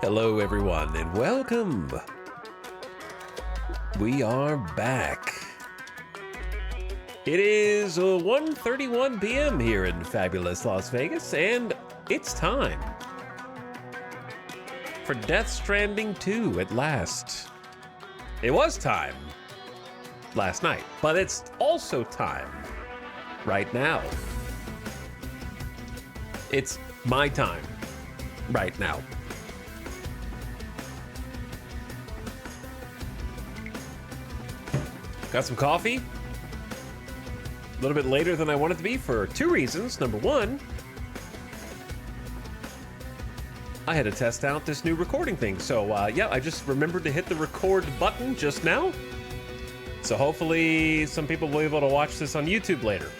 Hello, everyone, and welcome. We are back. It is 1:31 p.m. here in fabulous Las Vegas, and it's time for Death Stranding 2 at last. It was time last night, but it's also time right now. It's my time right now. Got some coffee. A little bit later than I wanted to be for two reasons. Number one, I had to test out this new recording thing. So yeah, I just remembered to hit the record button just now. So hopefully some people will be able to watch this on YouTube later.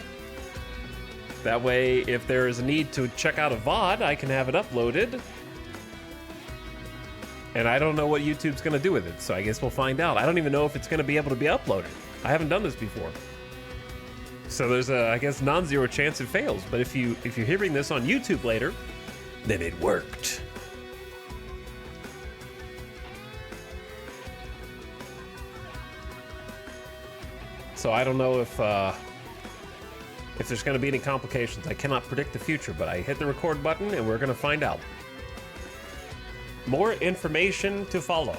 That way, if there is a need to check out a VOD, I can have it uploaded. And I don't know what YouTube's gonna do with it, so I guess we'll find out. I don't even know if it's gonna be able to be uploaded. I haven't done this before. So there's a, I guess, non-zero chance it fails. But if you're hearing this on YouTube later, then it worked. So I don't know if there's gonna be any complications. I cannot predict the future, but I hit the record button and we're gonna find out. More information to follow.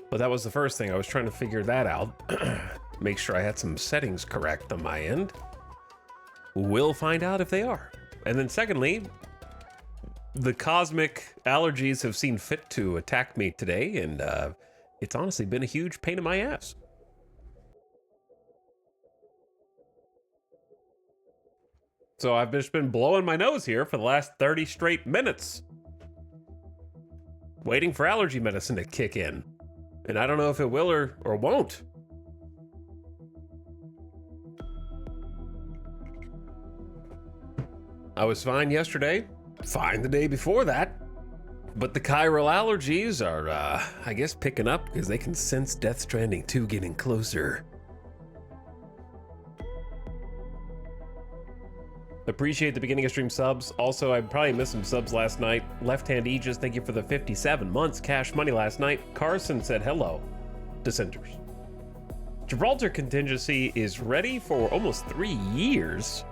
But that was the first thing. I was trying to figure that out. Make sure I had some settings correct on my end. We'll find out if they are. And then secondly, the cosmic allergies have seen fit to attack me today, and it's honestly been a huge pain in my ass. So I've just been blowing my nose here for the last 30 straight minutes, waiting for allergy medicine to kick in. And I don't know if it will or won't. I was fine yesterday, fine the day before that, but the chiral allergies are, I guess, picking up because they can sense Death Stranding 2 getting closer. Appreciate the beginning of stream subs. Also, I probably missed some subs last night. Left Hand Aegis, thank you for the 57 months. Cash Money last night. Carson said hello. Dissenters. Gibraltar contingency is ready for almost 3 years.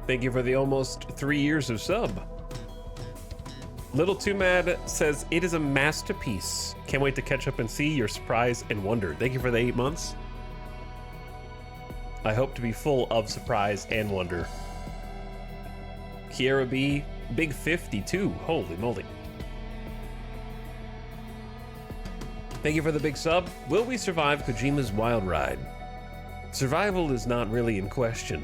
Thank you for the almost 3 years of sub. Little Too Mad says, it is a masterpiece. Can't wait to catch up and see your surprise and wonder. Thank you for the 8 months. I hope to be full of surprise and wonder. Kiera B, big 52, holy moly. Thank you for the big sub. Will we survive Kojima's wild ride? Survival is not really in question.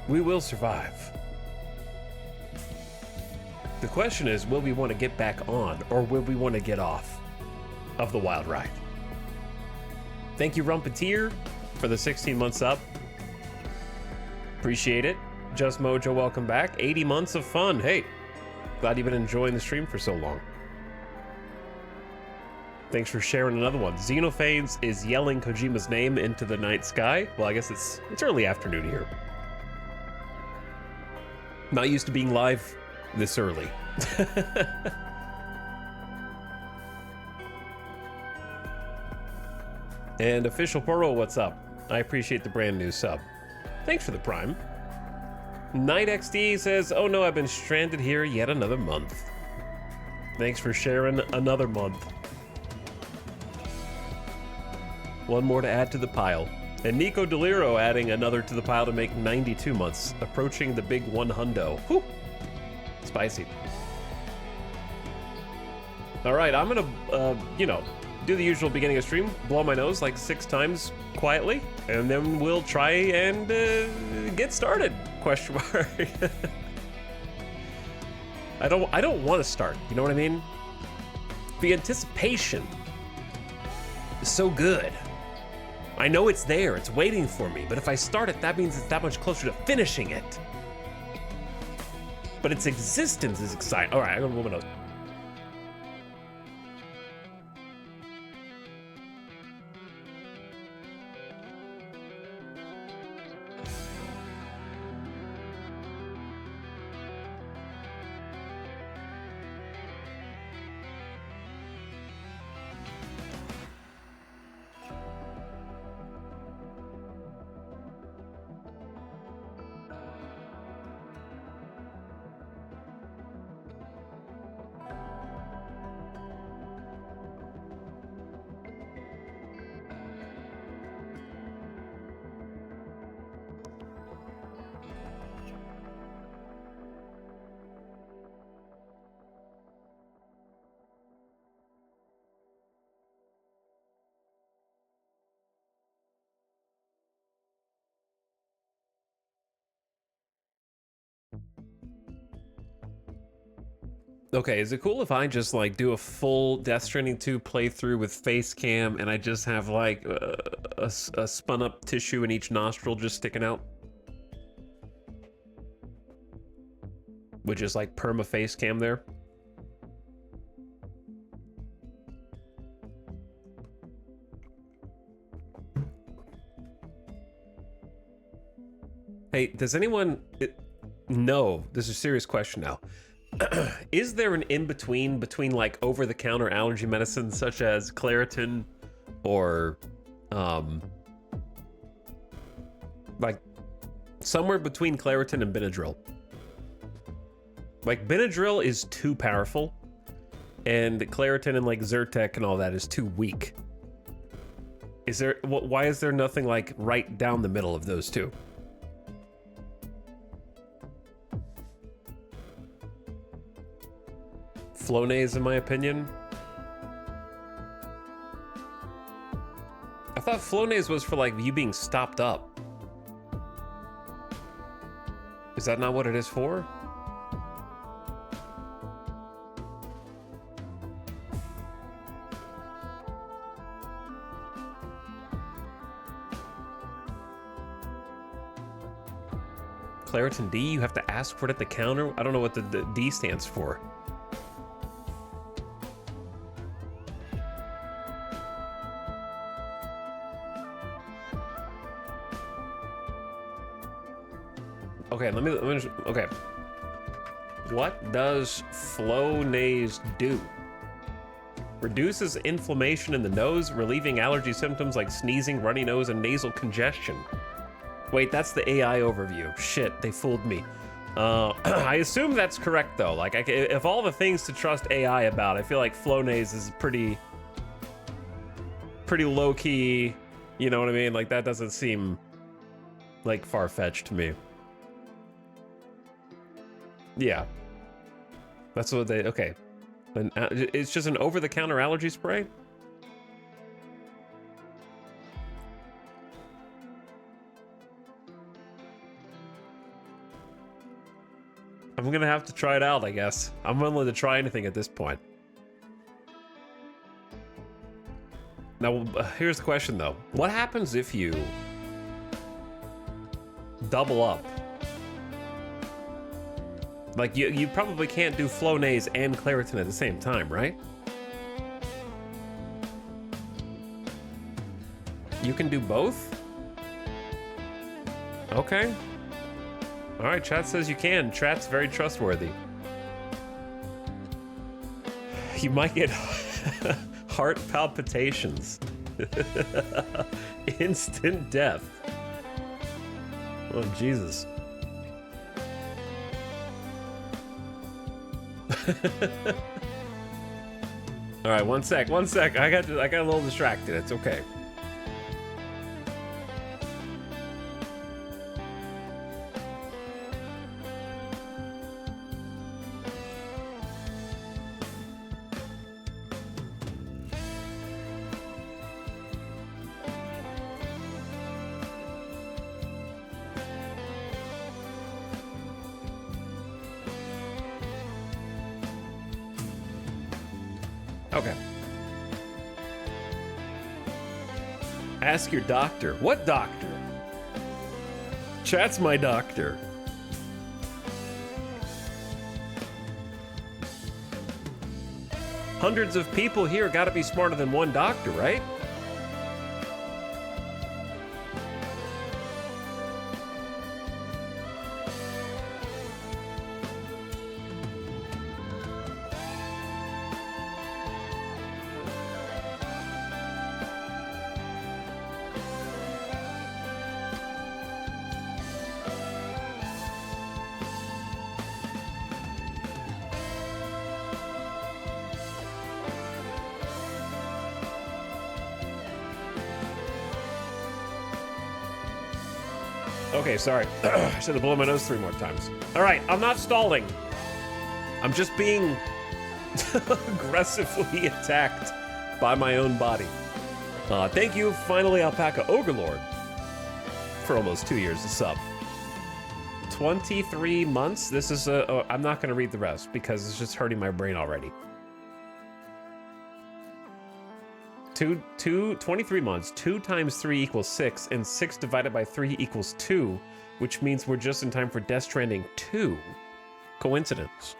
We will survive. The question is, will we want to get back on, or will we want to get off of the wild ride? Thank you, Rumpeteer, for the 16 months up. Appreciate it. Just Mojo, welcome back. 80 months of fun. Hey, glad you've been enjoying the stream for so long. Thanks for sharing another one. Xenophades is yelling Kojima's name into the night sky. Well, I guess it's early afternoon here. Not used to being live this early. And Official Pearl, what's up? I appreciate the brand new sub. Thanks for the prime. Night XD says, oh no, I've been stranded here yet another month. Thanks for sharing another month. One more to add to the pile. And Nico Deliro adding another to the pile to make 92 months, approaching the big 100. Whew. Spicy. All right, I'm gonna, do the usual beginning of stream, blow my nose like 6 times quietly, and then we'll try and get started, question mark. I don't want to start, you know what I mean? The anticipation is so good. I know it's there, it's waiting for me, but if I start it, that means it's that much closer to finishing it. But its existence is exciting. All right, I'm gonna blow my nose. Okay, is it cool if I just like do a full Death Stranding 2 playthrough with face cam and I just have like a spun up tissue in each nostril just sticking out? Which is like perma face cam there. Hey, does anyone... No, this is a serious question now. Is there an in-between between like over-the-counter allergy medicines such as Claritin or like somewhere between Claritin and Benadryl? Like Benadryl is too powerful and Claritin and like Zyrtec and all that is too weak. Is there, why is there nothing like right down the middle of those two? Flonase, in my opinion. I thought Flonase was for like you being stopped up. Is that not what it is for? Claritin D, you have to ask for it at the counter? I don't know what the D stands for. Okay, let me okay. What does Flonase do? Reduces inflammation in the nose, relieving allergy symptoms like sneezing, runny nose, and nasal congestion. Wait, that's the AI overview. Shit, they fooled me. I assume that's correct though. Like, if all the things to trust AI about, I feel like Flonase is pretty low key. You know what I mean? Like that doesn't seem like far-fetched to me. Yeah, that's what they, okay. And it's just an over-the-counter allergy spray? I'm gonna have to try it out, I guess. I'm willing to try anything at this point. Now, here's the question though. What happens if you double up? Like, you probably can't do Flonase and Claritin at the same time, right? You can do both? Okay. All right, chat says you can. Chat's very trustworthy. You might get heart palpitations. Instant death. Oh, Jesus. All right, one sec. I got a little distracted. It's okay. Okay. Ask your doctor. What doctor? Chat's my doctor. Hundreds of people here gotta be smarter than one doctor, right? Okay, sorry. I should have blown my nose 3 more times. All right, I'm not stalling. I'm just being aggressively attacked by my own body. Thank you, finally, Alpaca Ogre Lord, for almost 2 years of sub. 23 months. This is I'm not going to read the rest because it's just hurting my brain already. 23 months. 2 times 3 equals 6, and 6 divided by 3 equals 2, which means we're just in time for Death Stranding 2. Coincidence.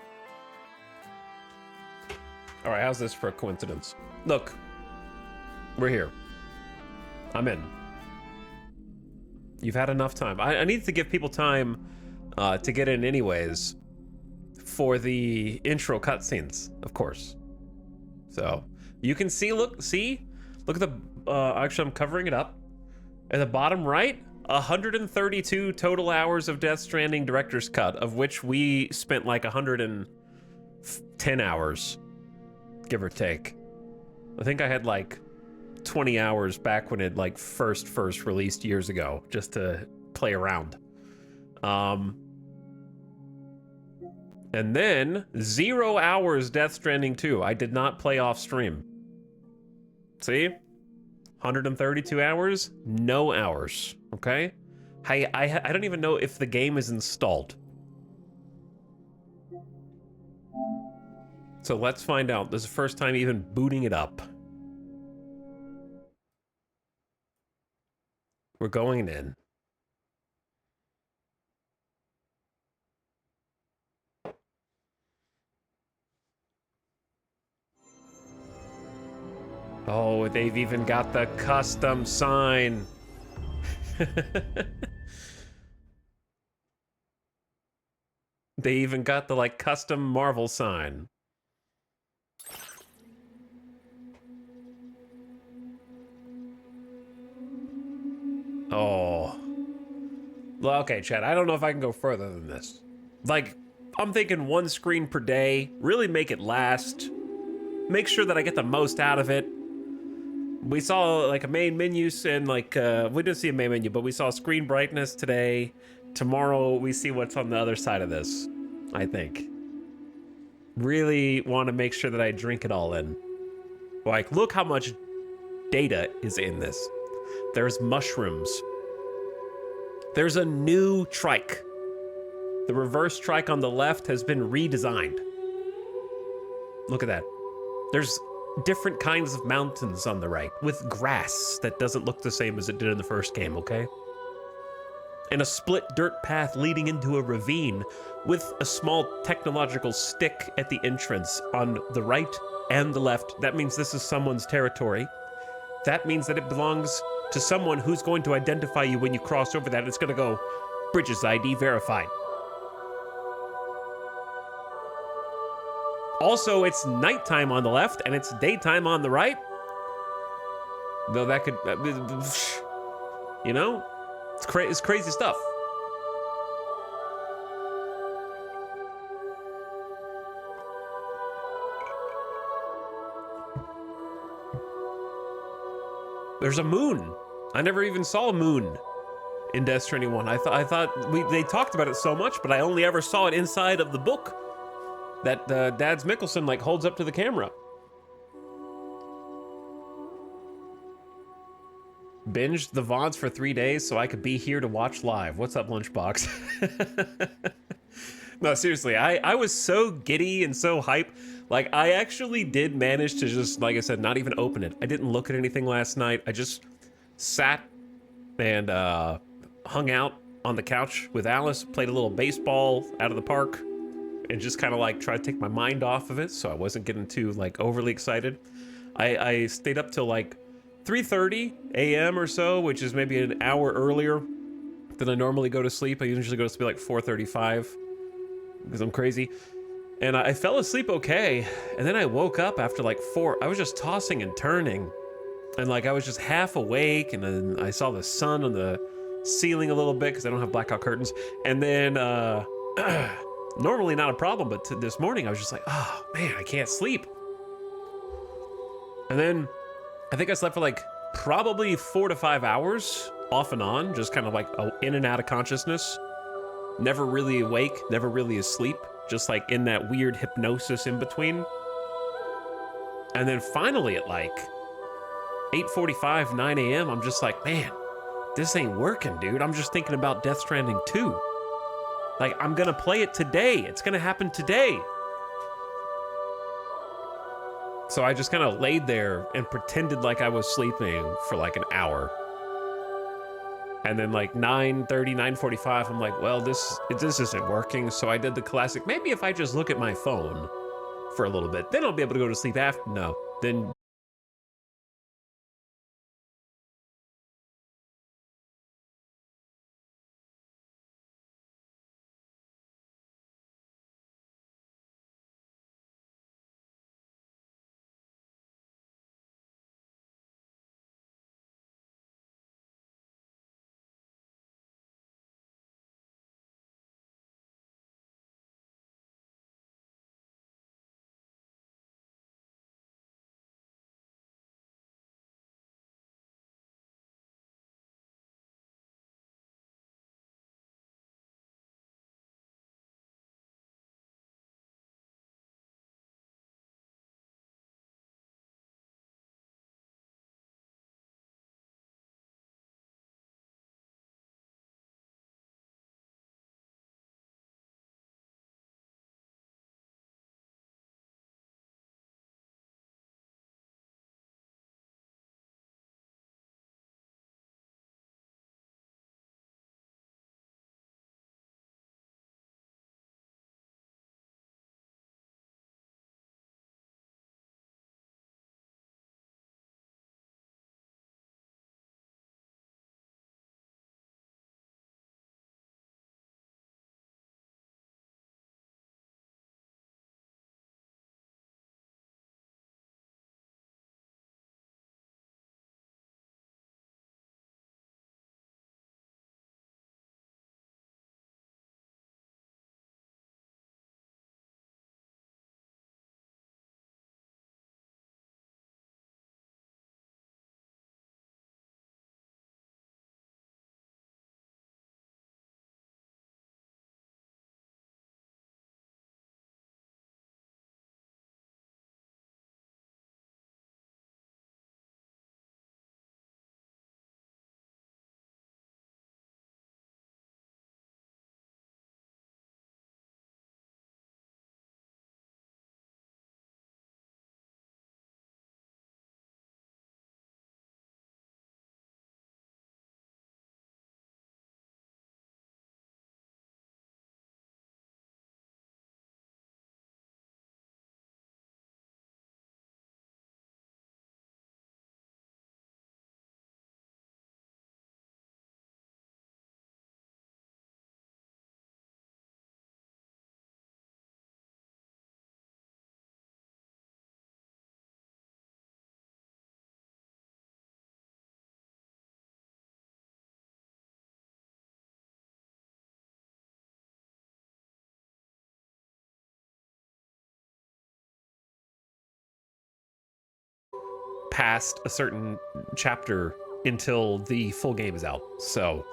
All right, how's this for a coincidence? Look, we're here. I'm in. You've had enough time. I need to give people time to get in anyways for the intro cutscenes, of course. So you can see, look at the, actually I'm covering it up. At the bottom right, 132 total hours of Death Stranding director's cut, of which we spent like 110 hours, give or take. I think I had like 20 hours back when it like first released years ago, just to play around. And then 0 hours Death Stranding 2. I did not play off stream. See? 132 hours, no hours, okay? I don't even know if the game is installed. So let's find out. This is the first time even booting it up. We're going in. Oh, they've even got the custom sign. They even got the like custom Marvel sign. Oh. Well, okay, Chad, I don't know if I can go further than this. Like, I'm thinking 1 screen per day, really make it last. Make sure that I get the most out of it. We saw like a main menu and like, we didn't see a main menu, but we saw screen brightness today. Tomorrow we see what's on the other side of this, I think. Really want to make sure that I drink it all in. Like, look how much data is in this. There's mushrooms. There's a new trike. The reverse trike on the left has been redesigned. Look at that. There's different kinds of mountains on the right with grass that doesn't look the same as it did in the first game, okay? And a split dirt path leading into a ravine with a small technological stick at the entrance on the right and the left. That means this is someone's territory. That means that it belongs to someone who's going to identify you when you cross over that. It's going to go, Bridges ID verified. Also, it's nighttime on the left and it's daytime on the right. Though that could, you know, it's crazy stuff. There's a moon. I never even saw a moon in Death Stranding 1. I thought they talked about it so much, but I only ever saw it inside of the book that Dads Mikkelsen like holds up to the camera. Binged the VODs for 3 days so I could be here to watch live. What's up, Lunchbox? No, seriously, I was so giddy and so hype. Like, I actually did manage to just, like I said, not even open it. I didn't look at anything last night. I just sat and hung out on the couch with Alice, played a little baseball out of the park, and just kind of like tried to take my mind off of it so I wasn't getting too like overly excited. I stayed up till like 3:30 a.m. or so, which is maybe an hour earlier than I normally go to sleep. I usually go to sleep like 4:35 because I'm crazy. And I fell asleep okay, and then I woke up after like 4. I was just tossing and turning, and like I was just half awake, and then I saw the sun on the ceiling a little bit because I don't have blackout curtains. And then normally not a problem, but this morning I was just like, oh man, I can't sleep. And then I think I slept for like probably 4 to 5 hours off and on, just kind of like in and out of consciousness. Never really awake, never really asleep, just like in that weird hypnosis in between. And then finally at like 8:45, 9 a.m., I'm just like, man, this ain't working, dude. I'm just thinking about Death Stranding 2. Like, I'm gonna play it today. It's gonna happen today. So I just kind of laid there and pretended like I was sleeping for like an hour. And then like 9:30, 9:45, I'm like, well, this isn't working. So I did the classic, maybe if I just look at my phone for a little bit, then I'll be able to go to sleep after. No, then past a certain chapter until the full game is out. So,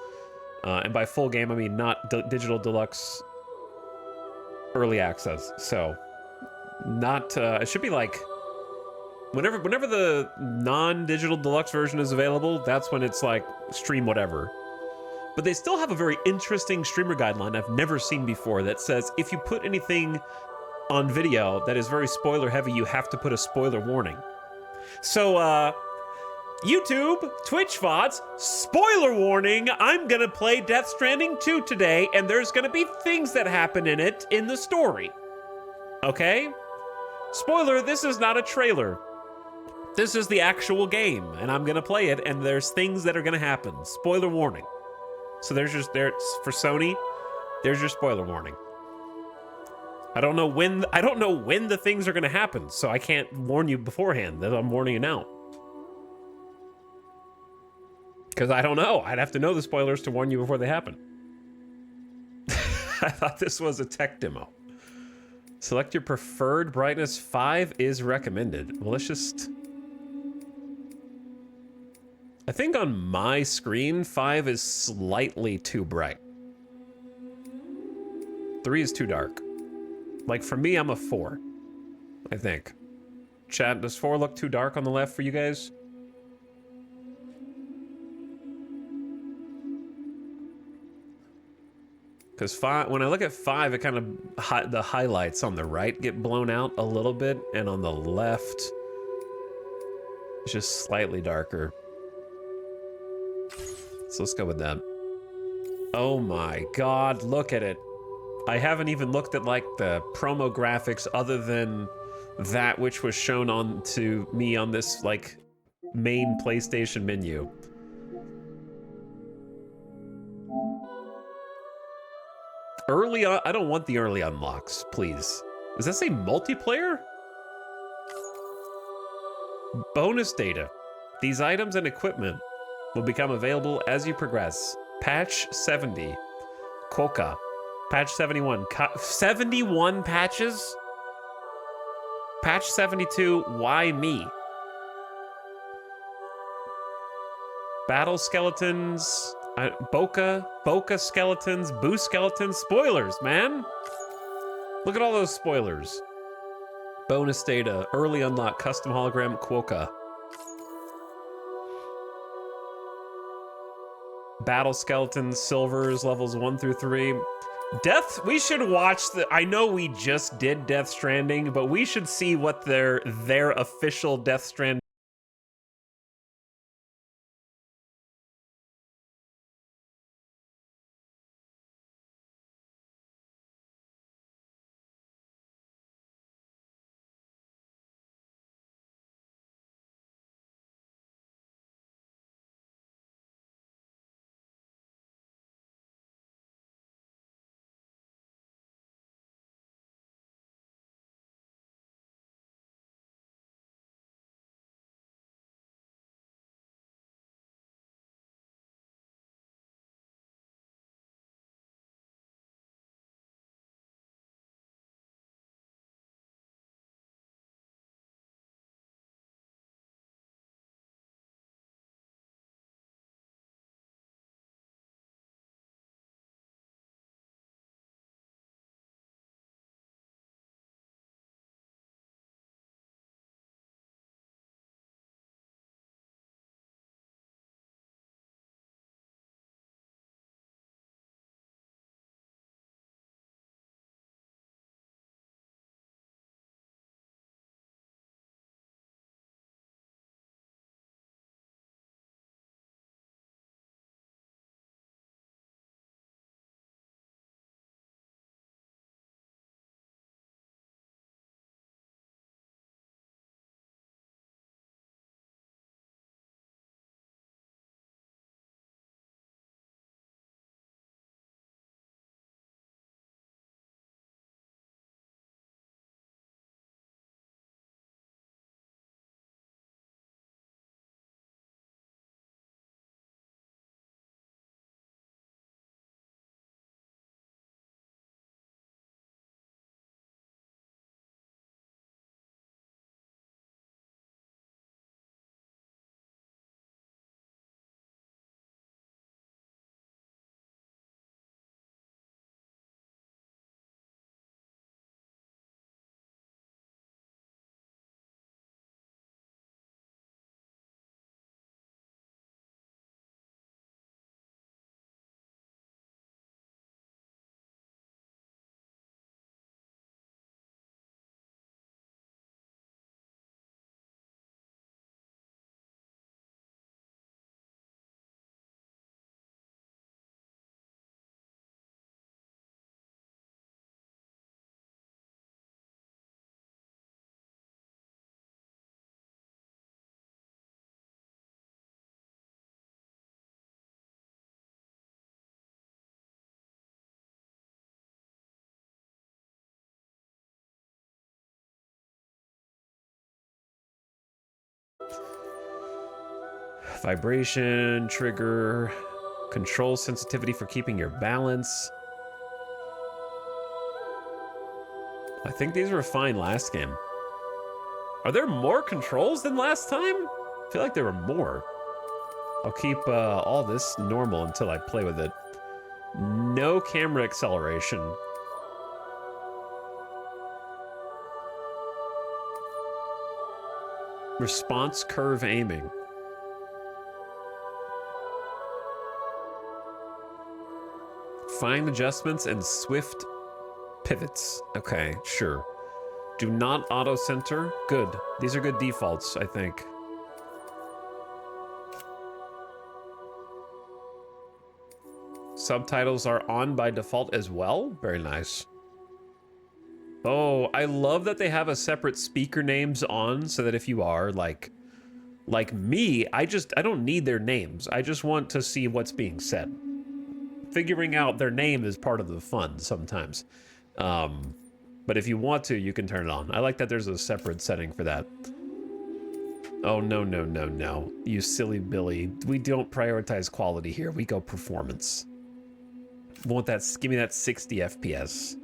and by full game, I mean not digital deluxe early access. So, not, it should be like, whenever the non-digital deluxe version is available, that's when it's like stream whatever. But they still have a very interesting streamer guideline I've never seen before that says if you put anything on video that is very spoiler heavy, you have to put a spoiler warning. So, YouTube, Twitch VODs, spoiler warning, I'm gonna play Death Stranding 2 today, and there's gonna be things that happen in it in the story. Okay? Spoiler, this is not a trailer. This is the actual game, and I'm gonna play it, and there's things that are gonna happen. Spoiler warning. So there's for Sony, there's your spoiler warning. I don't know when the things are gonna happen, so I can't warn you beforehand. That I'm warning you now. Because I don't know. I'd have to know the spoilers to warn you before they happen. I thought this was a tech demo. Select your preferred brightness. 5 is recommended. Well, let's just... I think on my screen, 5 is slightly too bright. 3 is too dark. Like, for me, I'm a 4, I think. Chat, does 4 look too dark on the left for you guys? Because when I look at 5, it kind of the highlights on the right get blown out a little bit, and on the left, it's just slightly darker. So let's go with that. Oh my god, look at it. I haven't even looked at like the promo graphics other than that which was shown on to me on this like main PlayStation menu. Early on, I don't want the early unlocks, please. Does that say multiplayer? Bonus data. These items and equipment will become available as you progress. Patch 70. Quokka. Patch 71. 71 patches? Patch 72, why me? Battle skeletons, Boca skeletons, Boo skeletons, spoilers, man. Look at all those spoilers. Bonus data, early unlock, custom hologram, Quokka. Battle skeletons, silvers, levels 1 through 3. Death, we should watch I know we just did Death Stranding, but we should see what their official Death Stranding. Vibration, trigger, control sensitivity for keeping your balance. I think these were fine last game. Are there more controls than last time? I feel like there were more. I'll keep all this normal until I play with it. No camera acceleration. Response curve aiming. Fine adjustments and swift pivots. Okay, sure. Do not auto center. Good. These are good defaults, I think. Subtitles are on by default as well. Very nice. Oh, I love that they have a separate speaker names on so that if you are like me, I don't need their names. I just want to see what's being said. Figuring out their name is part of the fun sometimes. But if you want to, you can turn it on. I like that there's a separate setting for that. Oh, no, no, no, no. You silly Billy. We don't prioritize quality here. We go performance. Want that, give me that 60 FPS.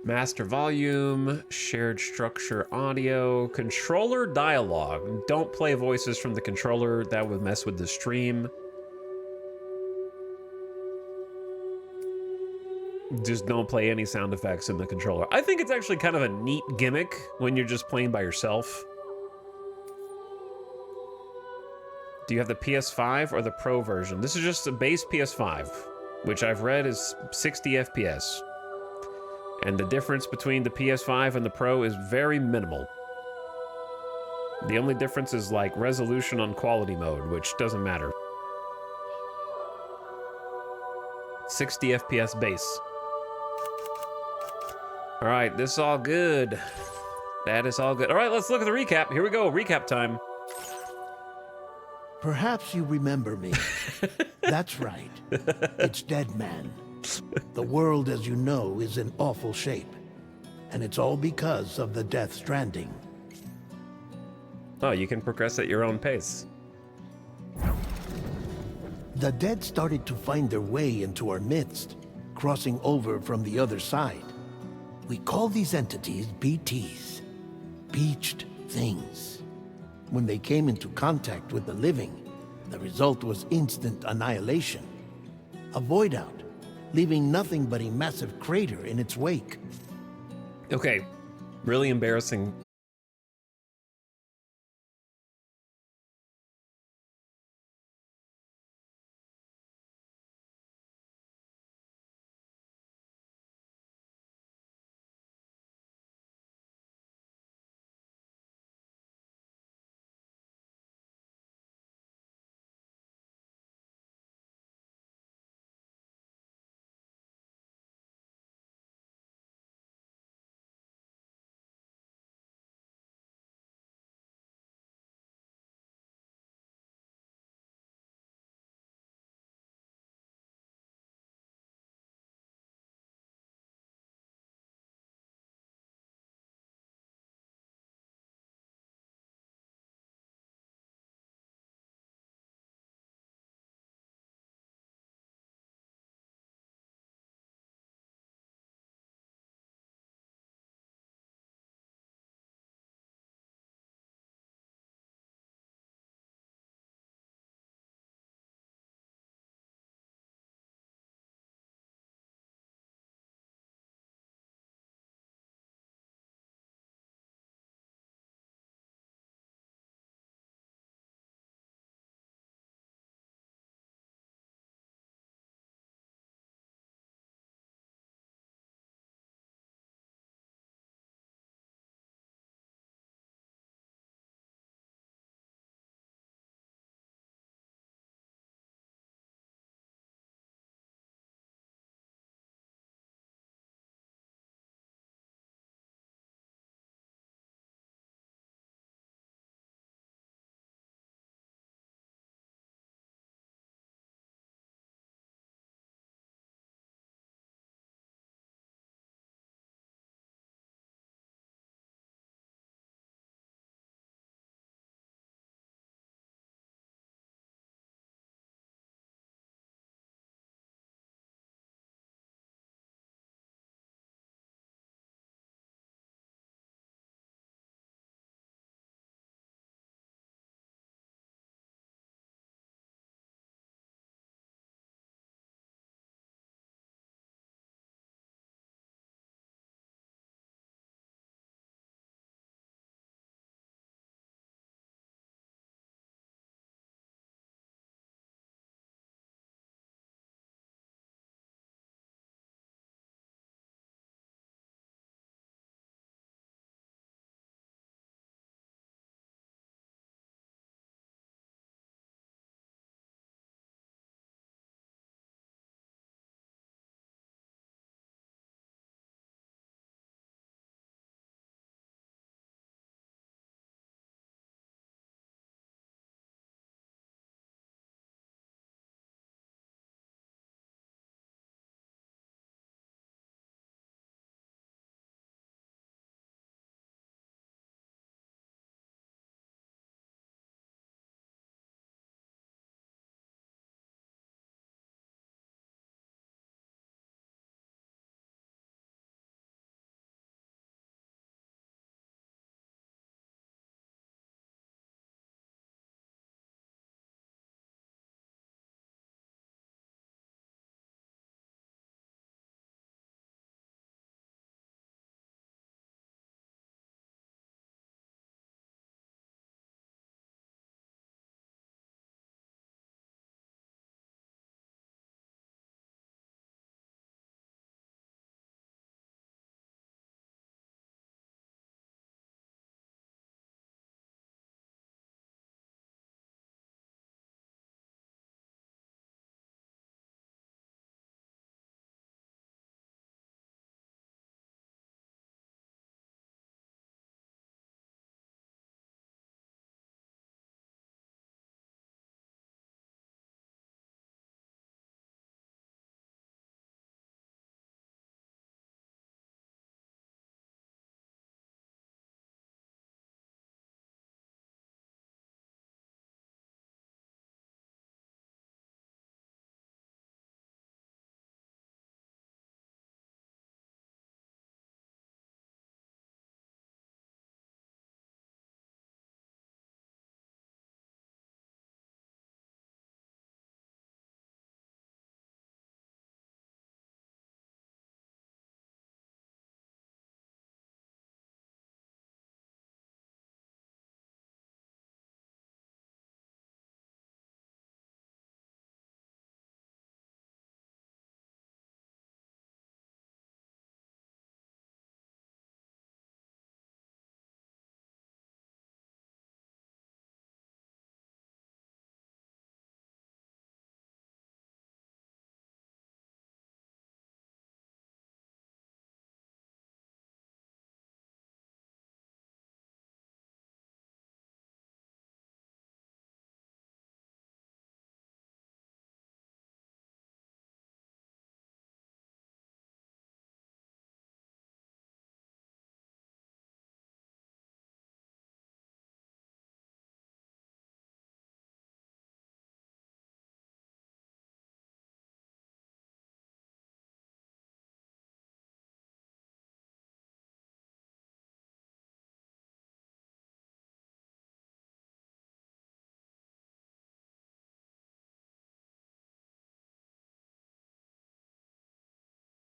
Master volume, shared structure audio, controller dialogue. Don't play voices from the controller. That would mess with the stream. Just don't play any sound effects in the controller. I think it's actually kind of a neat gimmick when you're just playing by yourself. Do you have the PS5 or the Pro version? This is just a base PS5, which I've read is 60 FPS. And the difference between the PS5 and the Pro is very minimal. The only difference is like resolution on quality mode, which doesn't matter. 60 FPS base. All right, this is all good. That is all good. All right, let's look at the recap. Here we go, recap time. Perhaps you remember me. That's right. It's Dead Man. The world, as you know, is in awful shape. And it's all because of the Death Stranding. Oh, you can progress at your own pace. The dead started to find their way into our midst, crossing over from the other side. We call these entities BTs, Beached Things. When they came into contact with the living, the result was instant annihilation. A void out, leaving nothing but a massive crater in its wake. Okay, really embarrassing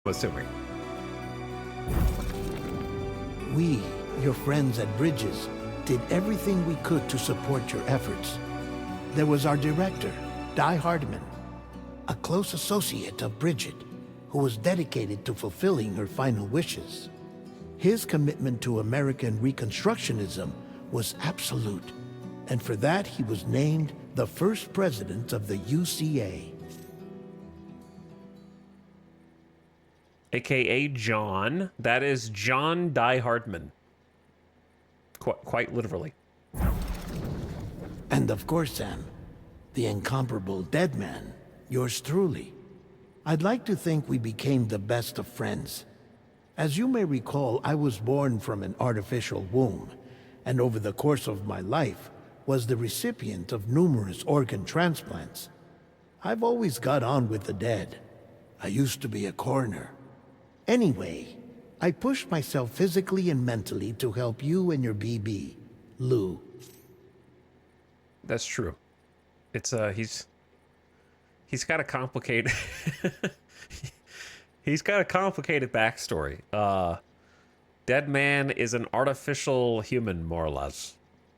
assuming. We, your friends at Bridges, did everything we could to support your efforts. There was our director, Di Hardman, a close associate of Bridget, who was dedicated to fulfilling her final wishes. His commitment to American Reconstructionism was absolute, and for that he was named the first president of the UCA. AKA John. That is John Die Hardman. Quite literally. And of course, Sam, the incomparable Dead Man, yours truly. I'd like to think we became the best of friends. As you may recall, I was born from an artificial womb, and over the course of my life was the recipient of numerous organ transplants. I've always got on with the dead. I used to be a coroner. Anyway, I pushed myself physically and mentally to help you and your BB, Lou. That's true. It's he's got a complicated he's got a complicated backstory. Dead Man is an artificial human, more or less.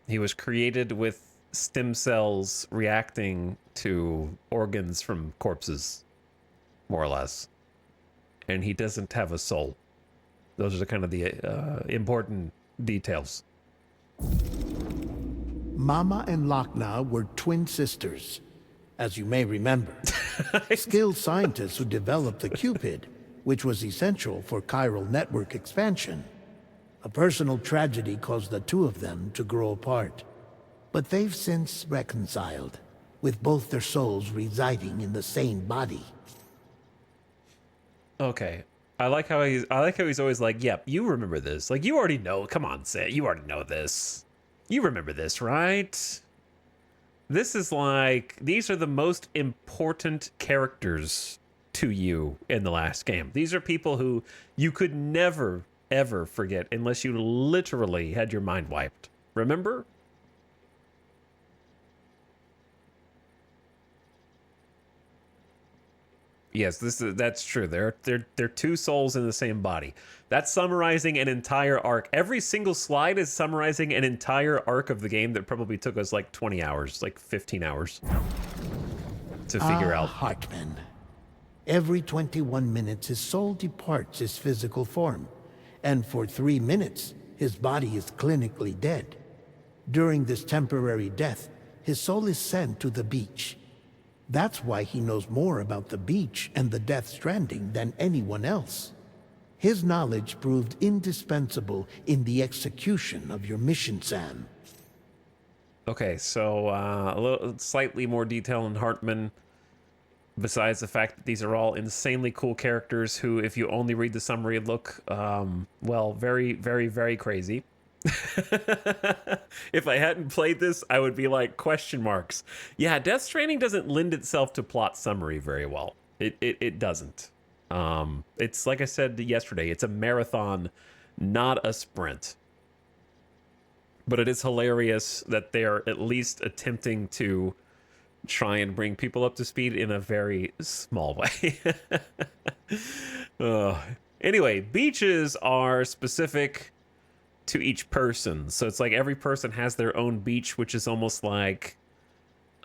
He was created with stem cells reacting to organs from corpses, more or less. And he doesn't have a soul. Those are kind of the important details. Mama and Lochna were twin sisters, as you may remember. Skilled scientists who developed the Cupid, which was essential for chiral network expansion. A personal tragedy caused the two of them to grow apart. But they've since reconciled, with both their souls residing in the same body. Okay. I like how he's always like, yep, you remember this. Like, you already know. Come on, Sid. You already know this. You remember this, right? This is like, these are the most important characters to you in the last game. These are people who you could never, ever forget unless you literally had your mind wiped. Remember? Yes, that's true. They're two souls in the same body. That's summarizing an entire arc. Every single slide is summarizing an entire arc of the game that probably took us like 20 hours, like 15 hours to figure out. Hartman. Every 21 minutes his soul departs his physical form, and for 3 minutes his body is clinically dead. During this temporary death, his soul is sent to the beach. That's why he knows more about the beach and the Death Stranding than anyone else. His knowledge proved indispensable in the execution of your mission, Sam. Okay, so a little slightly more detail on Hartman, besides the fact that these are all insanely cool characters who, if you only read the summary, look, well, very, very, very crazy. If I hadn't played this, I would be like, question marks. Yeah, Death Stranding doesn't lend itself to plot summary very well. It doesn't. It's like I said yesterday, it's a marathon, not a sprint. But it is hilarious that they are at least attempting to try and bring people up to speed in a very small way. Anyway, beaches are specific to each person. So it's like every person has their own beach, which is almost like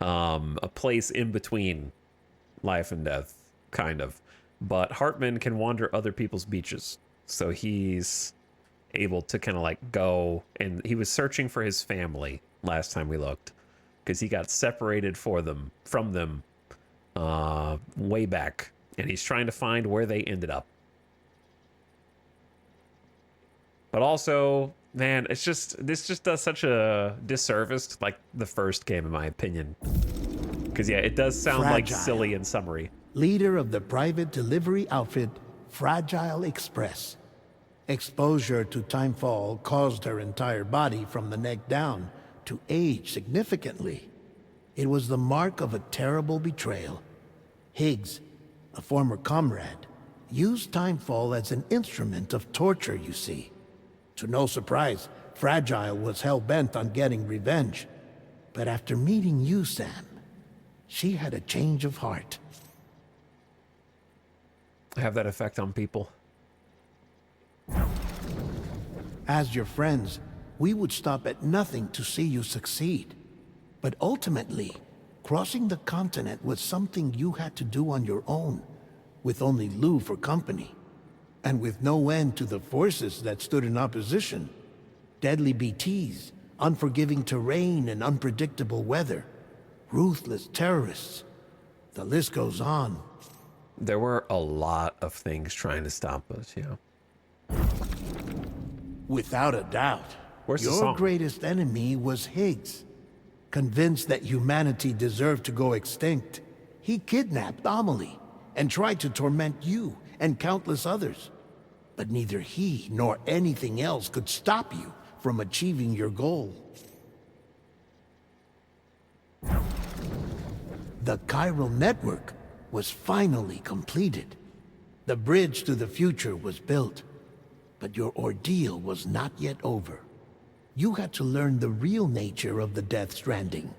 a place in between life and death, kind of. But Hartman can wander other people's beaches. So he's able to kind of like go, and he was searching for his family last time we looked, because he got separated from them way back, and he's trying to find where they ended up. But also, man, this just does such a disservice to like the first game, in my opinion. Because yeah, it does sound like silly in summary. Leader of the private delivery outfit, Fragile Express. Exposure to timefall caused her entire body from the neck down to age significantly. It was the mark of a terrible betrayal. Higgs, a former comrade, used timefall as an instrument of torture, you see. To no surprise, Fragile was hell-bent on getting revenge. But after meeting you, Sam, she had a change of heart. have that effect on people. As your friends, we would stop at nothing to see you succeed. But ultimately, crossing the continent was something you had to do on your own, with only Lou for company. And with no end to the forces that stood in opposition. Deadly BTs, unforgiving terrain and unpredictable weather, ruthless terrorists. The list goes on. There were a lot of things trying to stop us, yeah. Without a doubt. Where's the Your song? greatest enemy was Higgs. Convinced that humanity deserved to go extinct, he kidnapped Amelie and tried to torment you and countless others. But neither he nor anything else could stop you from achieving your goal. The chiral network was finally completed. The bridge to the future was built. But your ordeal was not yet over. You had to learn the real nature of the Death Stranding.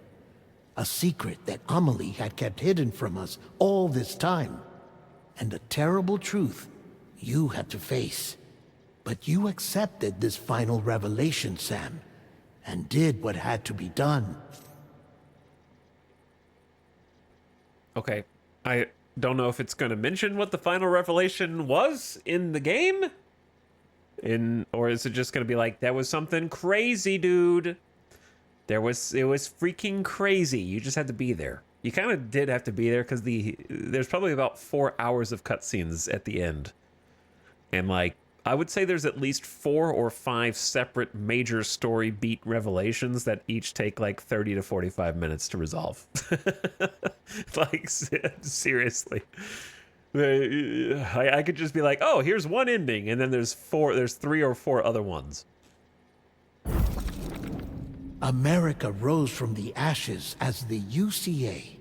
A secret that Amelie had kept hidden from us all this time. And a terrible truth you had to face. But you accepted this final revelation, Sam, and did what had to be done. Okay, I don't know if it's going to mention what the final revelation was in the game. Or is it just going to be like, that was something crazy, dude. It was freaking crazy. You just had to be there. You kind of did have to be there because there's probably about 4 hours of cutscenes at the end. And like, I would say there's at least 4 or 5 separate major story beat revelations that each take like 30 to 45 minutes to resolve. Like, seriously. I could just be like, oh, here's one ending, and then there's 3 or 4 other ones. America rose from the ashes as the UCA.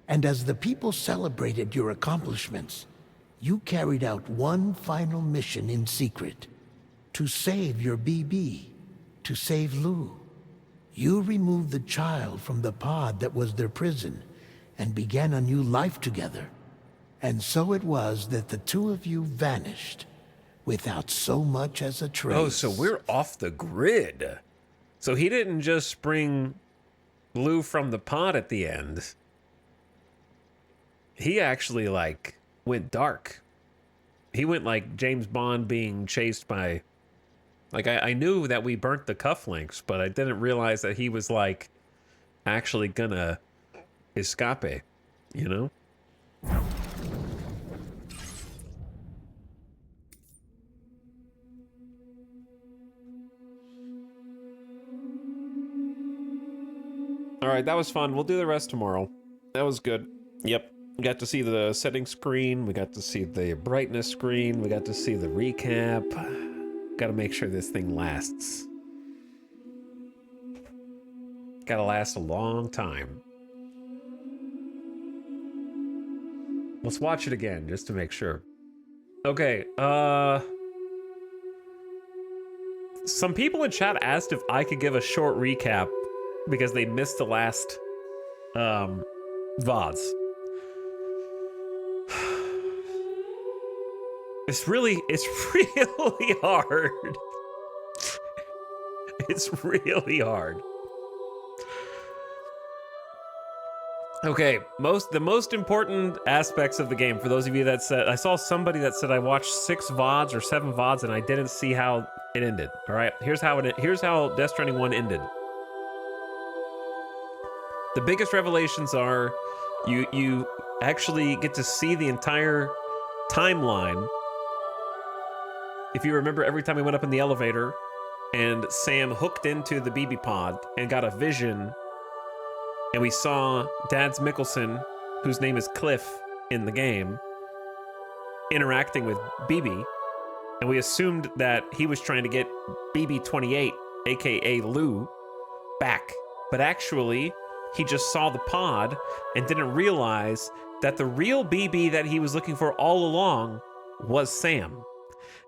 And as the people celebrated your accomplishments, you carried out one final mission in secret. To save your BB. To save Lou. You removed the child from the pod that was their prison and began a new life together. And so it was that the two of you vanished without so much as a trace. Oh, so we're off the grid. So he didn't just bring Lou from the pod at the end. He actually, like, went dark. He went like James Bond being chased by... Like, I knew that we burnt the cufflinks, but I didn't realize that he was, like, actually gonna escape, you know? All right, that was fun. We'll do the rest tomorrow. That was good. Yep. We got to see the setting screen. We got to see the brightness screen. We got to see the recap. Got to make sure this thing lasts. Got to last a long time. Let's watch it again just to make sure. Okay, some people in chat asked if I could give a short recap because they missed the last VODs. It's really hard. It's really hard. Okay, the most important aspects of the game, for those of you that said, I saw somebody that said I watched 6 VODs or 7 VODs and I didn't see how it ended. All right, here's how Death Stranding 1 ended. The biggest revelations are you actually get to see the entire timeline. If you remember, every time we went up in the elevator and Sam hooked into the BB pod and got a vision, and we saw Dads Mikkelsen, whose name is Cliff in the game, interacting with BB, and we assumed that he was trying to get BB-28, aka Lou, back. But actually, he just saw the pod and didn't realize that the real BB that he was looking for all along was Sam.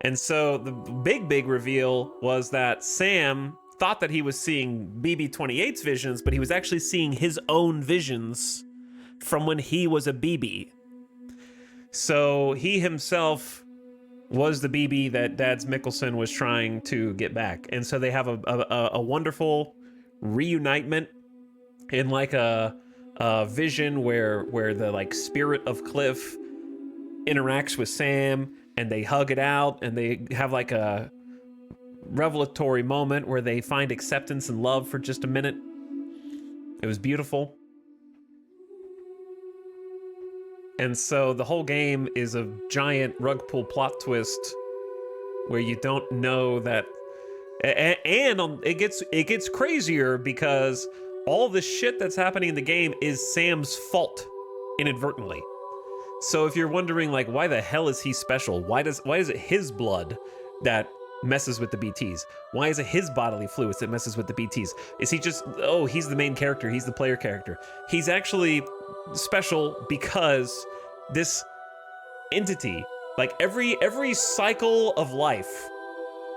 And so the big reveal was that Sam thought that he was seeing BB-28's visions, but he was actually seeing his own visions from when he was a BB. So he himself was the BB that Dads Mikkelsen was trying to get back. And so they have a wonderful reunitement in like a vision where the like spirit of Cliff interacts with Sam and they hug it out and they have like a revelatory moment where they find acceptance and love for just a minute. It was beautiful. And so the whole game is a giant rug pull plot twist where you don't know that, and it gets crazier because all the shit that's happening in the game is Sam's fault inadvertently. So if you're wondering like why the hell is he special? Why is it his blood that messes with the BTs? Why is it his bodily fluids that messes with the BTs? Is he just, oh, he's the main character, he's the player character? He's actually special because this entity, like every cycle of life,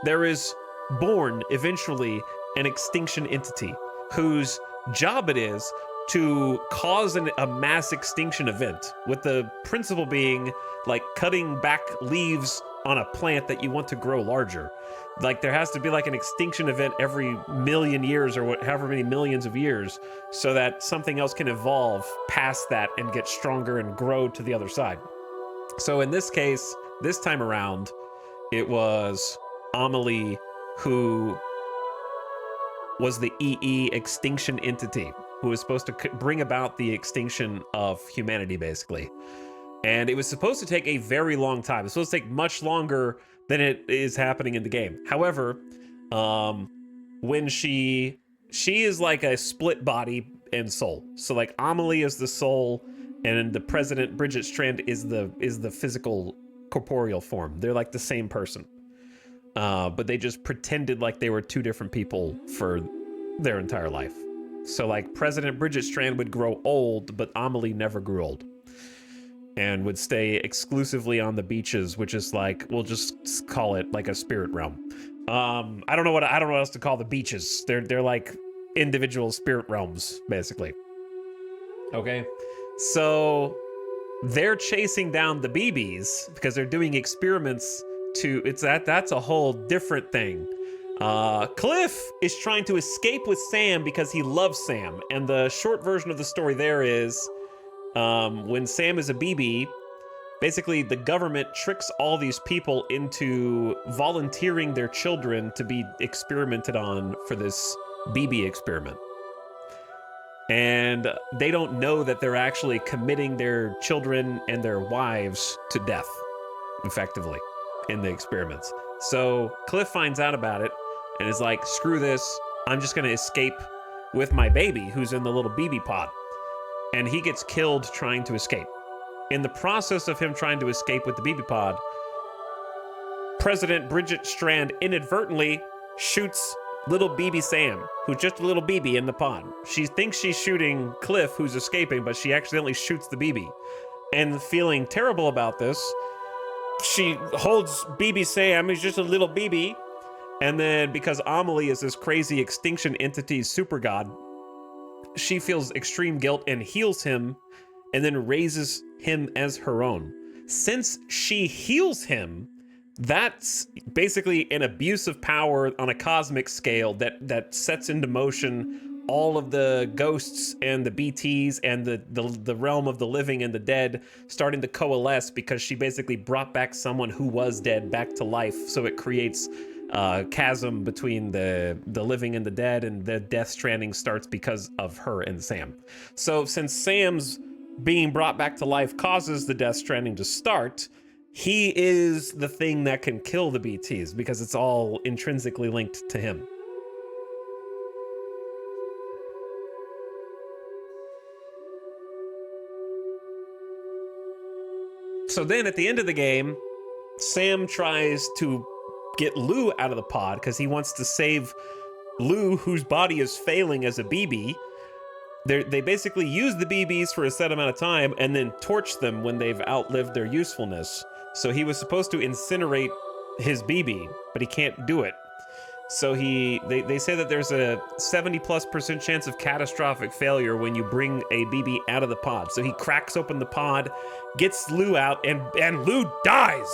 there is born eventually an extinction entity whose job it is to cause a mass extinction event, with the principle being like cutting back leaves on a plant that you want to grow larger. Like there has to be like an extinction event every million years or however many millions of years so that something else can evolve past that and get stronger and grow to the other side. So in this case, this time around, it was Amelie who was the EE extinction entity who was supposed to bring about the extinction of humanity, basically. And it was supposed to take a very long time. It's supposed to take much longer than it is happening in the game. However, when she is like a split body and soul. So like Amelie is the soul, and the President Bridget Strand is the physical corporeal form. They're like the same person. But they just pretended like they were two different people for their entire life. So like President Bridget Strand would grow old, but Amelie never grew old. And would stay exclusively on the beaches, which is like, we'll just call it like a spirit realm. I don't know what else to call the beaches. They're like individual spirit realms, basically. Okay, so they're chasing down the BBs because they're doing experiments to. That's a whole different thing. Cliff is trying to escape with Sam because he loves Sam, and the short version of the story there is. When Sam is a BB, basically the government tricks all these people into volunteering their children to be experimented on for this BB experiment. And they don't know that they're actually committing their children and their wives to death, effectively, in the experiments. So Cliff finds out about it and is like, screw this, I'm just gonna escape with my baby who's in the little BB pod. And he gets killed trying to escape. In the process of him trying to escape with the BB pod, President Bridget Strand inadvertently shoots little BB Sam, who's just a little BB in the pod. She thinks she's shooting Cliff, who's escaping, but she accidentally shoots the BB. And feeling terrible about this, she holds BB Sam, who's just a little BB, and then because Amelie is this crazy extinction entity super god, she feels extreme guilt and heals him and then raises him as her own. Since she heals him, that's basically an abuse of power on a cosmic scale that sets into motion all of the ghosts and the BTs and the realm of the living and the dead starting to coalesce because she basically brought back someone who was dead back to life. So it creates chasm between the living and the dead, and the Death Stranding starts because of her and Sam. So since Sam's being brought back to life causes the Death Stranding to start, he is the thing that can kill the BTs because it's all intrinsically linked to him. So then at the end of the game, Sam tries to get Lou out of the pod because he wants to save Lou, whose body is failing as a BB. They basically use the BBs for a set amount of time and then torch them when they've outlived their usefulness. So he was supposed to incinerate his BB, but he can't do it. So they say that there's a 70+% chance of catastrophic failure when you bring a BB out of the pod. So he cracks open the pod, gets Lou out, and Lou dies.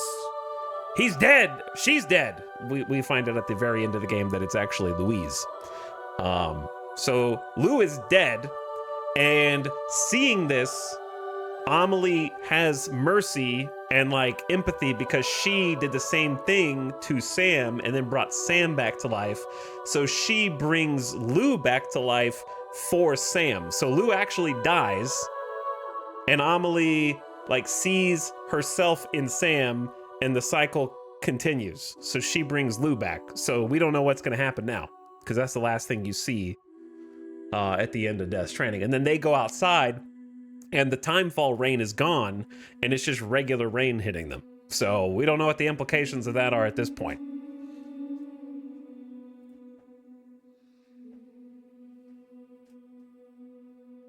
He's dead. She's dead. We find out at the very end of the game that it's actually Louise. So Lou is dead, and seeing this, Amelie has mercy and like empathy because she did the same thing to Sam and then brought Sam back to life. So she brings Lou back to life for Sam. So Lou actually dies, and Amelie like sees herself in Sam, and the cycle continues. So she brings Lou back. So we don't know what's going to happen now, because that's the last thing you see at the end of Death Stranding. And then they go outside, and the timefall rain is gone, and it's just regular rain hitting them. So we don't know what the implications of that are at this point.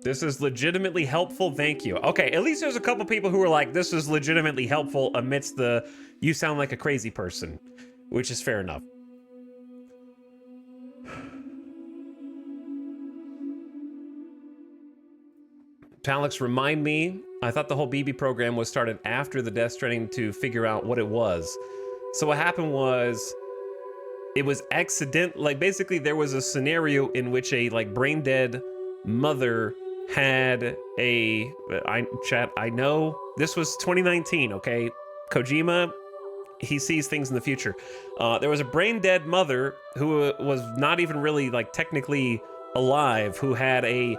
This is legitimately helpful, thank you. Okay, at least there's a couple people who are like, this is legitimately helpful amidst the, you sound like a crazy person, which is fair enough. Palix, remind me, I thought the whole BB program was started after the Death Stranding to figure out what it was. So what happened was, it was accident, like basically there was a scenario in which a like brain dead mother had a, I know this was 2019, okay? Kojima, he sees things in the future. There was a brain dead mother who was not even really like technically alive, who had a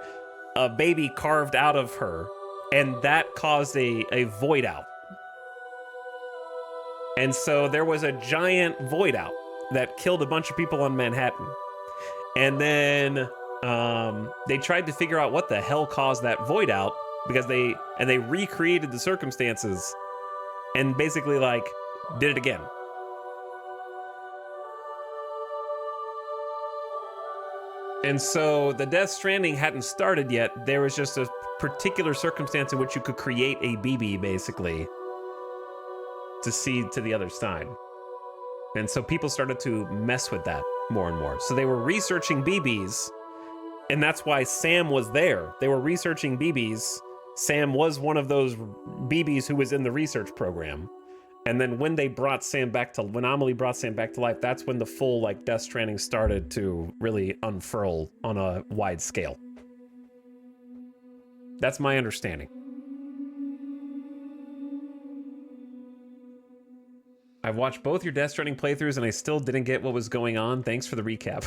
baby carved out of her, and that caused a void out. And so there was a giant void out that killed a bunch of people on Manhattan. And then they tried to figure out what the hell caused that void out, because they recreated the circumstances and basically like did it again. And so the Death Stranding hadn't started yet. There was just a particular circumstance in which you could create a BB basically to see to the other side. And so people started to mess with that more and more. So they were researching BBs, and that's why Sam was there. They were researching BBs. Sam was one of those BBs who was in the research program. And then when they brought Sam back to, when Amelie brought Sam back to life, that's when the full like Death Stranding started to really unfurl on a wide scale. That's my understanding. I've watched both your Death Stranding playthroughs and I still didn't get what was going on. Thanks for the recap.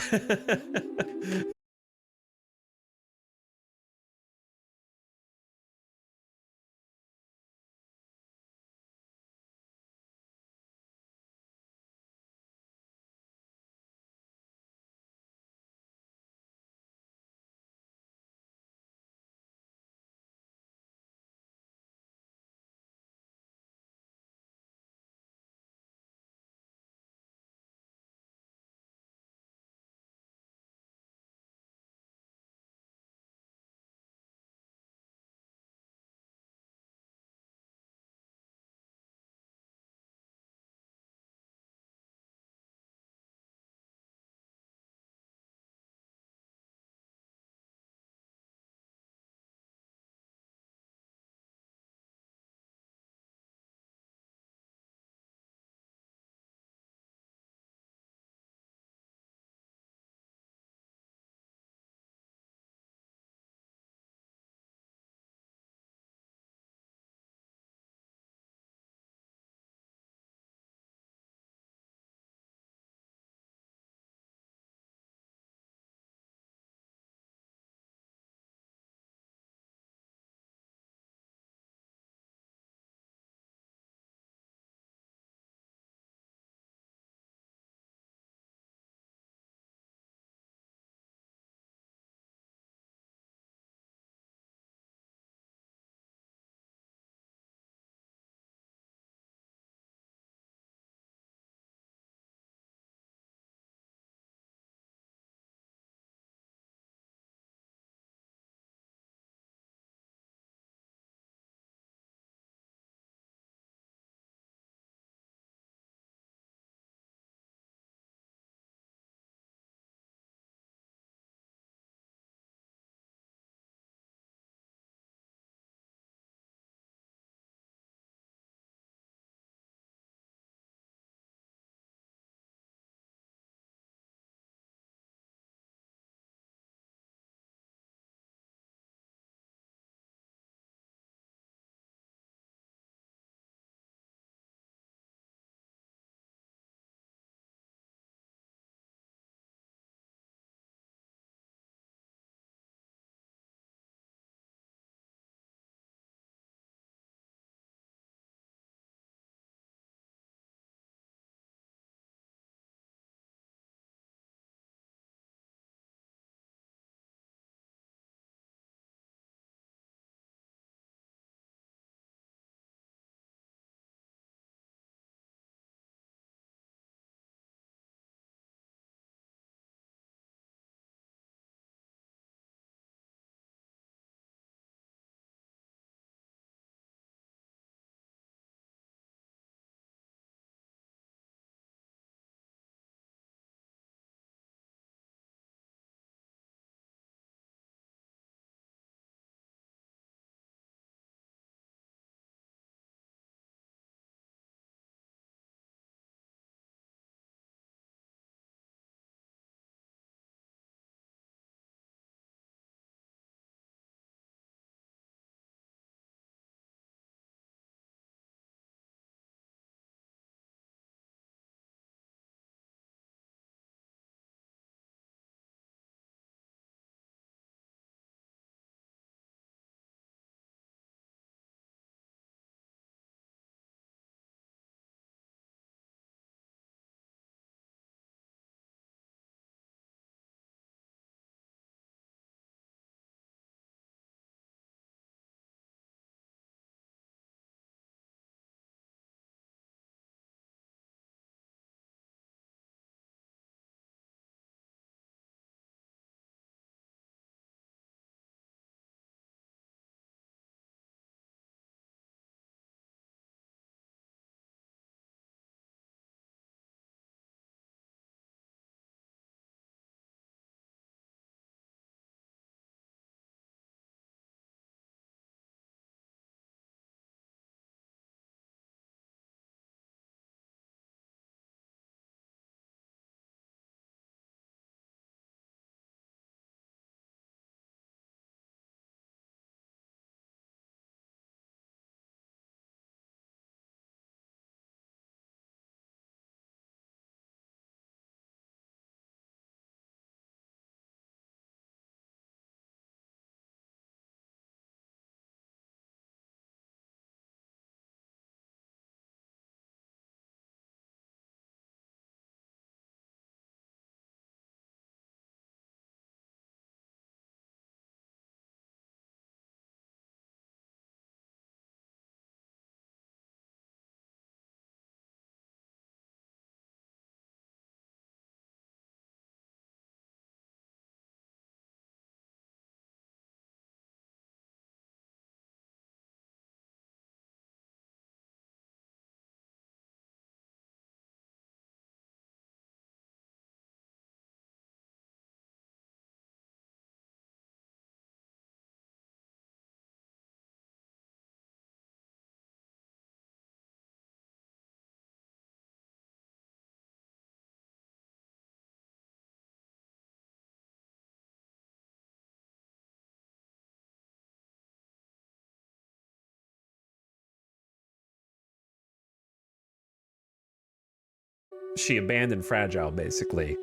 she abandoned Fragile, basically,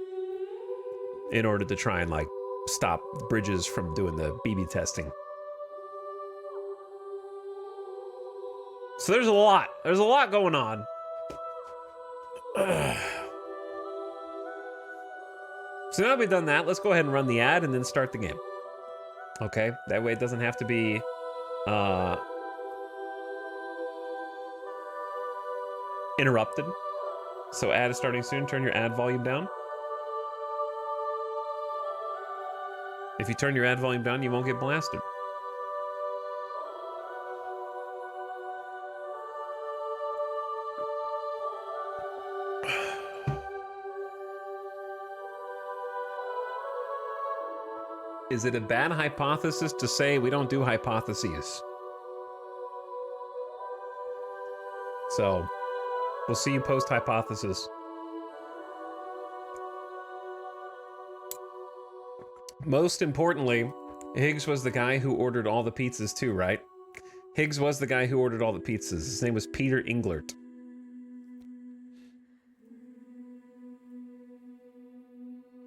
in order to try and, like, stop Bridges from doing the BB testing. So there's a lot. There's a lot going on. So now that we've done that, let's go ahead and run the ad and then start the game. Okay? That way it doesn't have to be interrupted. So ad is starting soon. Turn your ad volume down. If you turn your ad volume down, you won't get blasted. Is it a bad hypothesis to say we don't do hypotheses? So, we'll see you post hypothesis. Most importantly, Higgs was the guy who ordered all the pizzas too, right? Higgs was the guy who ordered all the pizzas. His name was Peter Englert.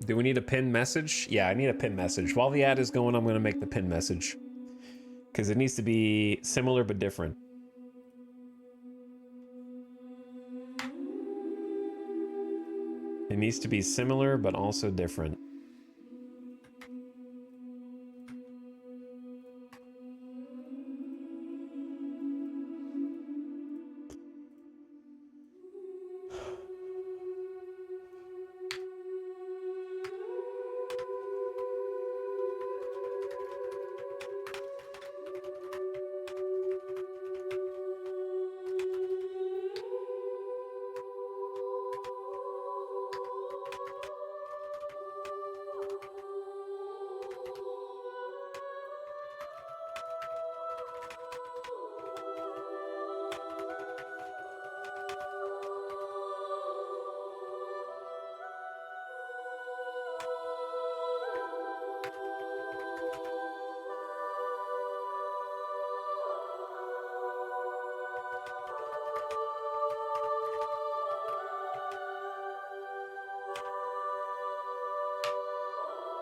Do we need a pin message? Yeah, I need a pin message. While the ad is going, I'm going to make the pin message. Because it needs to be similar but different. It needs to be similar but also different.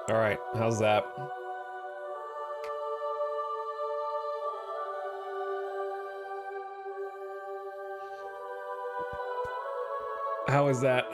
All right, how's that? How is that?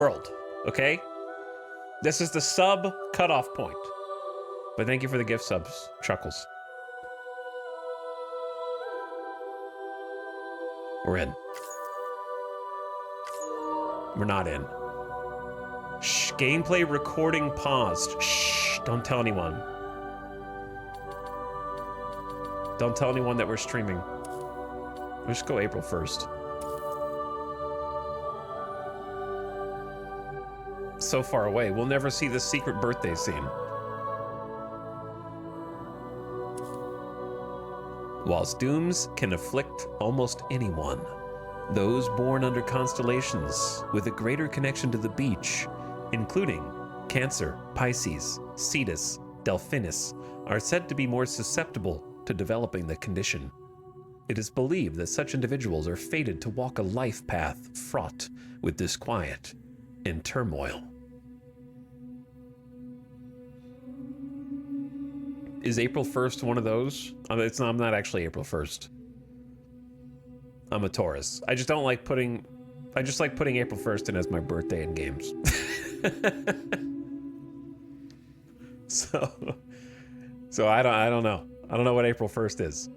world, okay? This is the sub cutoff point. But thank you for the gift subs, Chuckles. We're in. We're not in. Shh, gameplay recording paused. Shh, don't tell anyone. Don't tell anyone that we're streaming. Let's go April 1st. So far away, we'll never see the secret birthday scene. Whilst dooms can afflict almost anyone, those born under constellations with a greater connection to the beach, including Cancer, Pisces, Cetus, Delphinus, are said to be more susceptible to developing the condition. It is believed that such individuals are fated to walk a life path fraught with disquiet and turmoil. Is April 1st one of those? I'm not actually April 1st. I'm a Taurus. I just like putting April 1st in as my birthday in games. So I don't know. I don't know what April 1st is.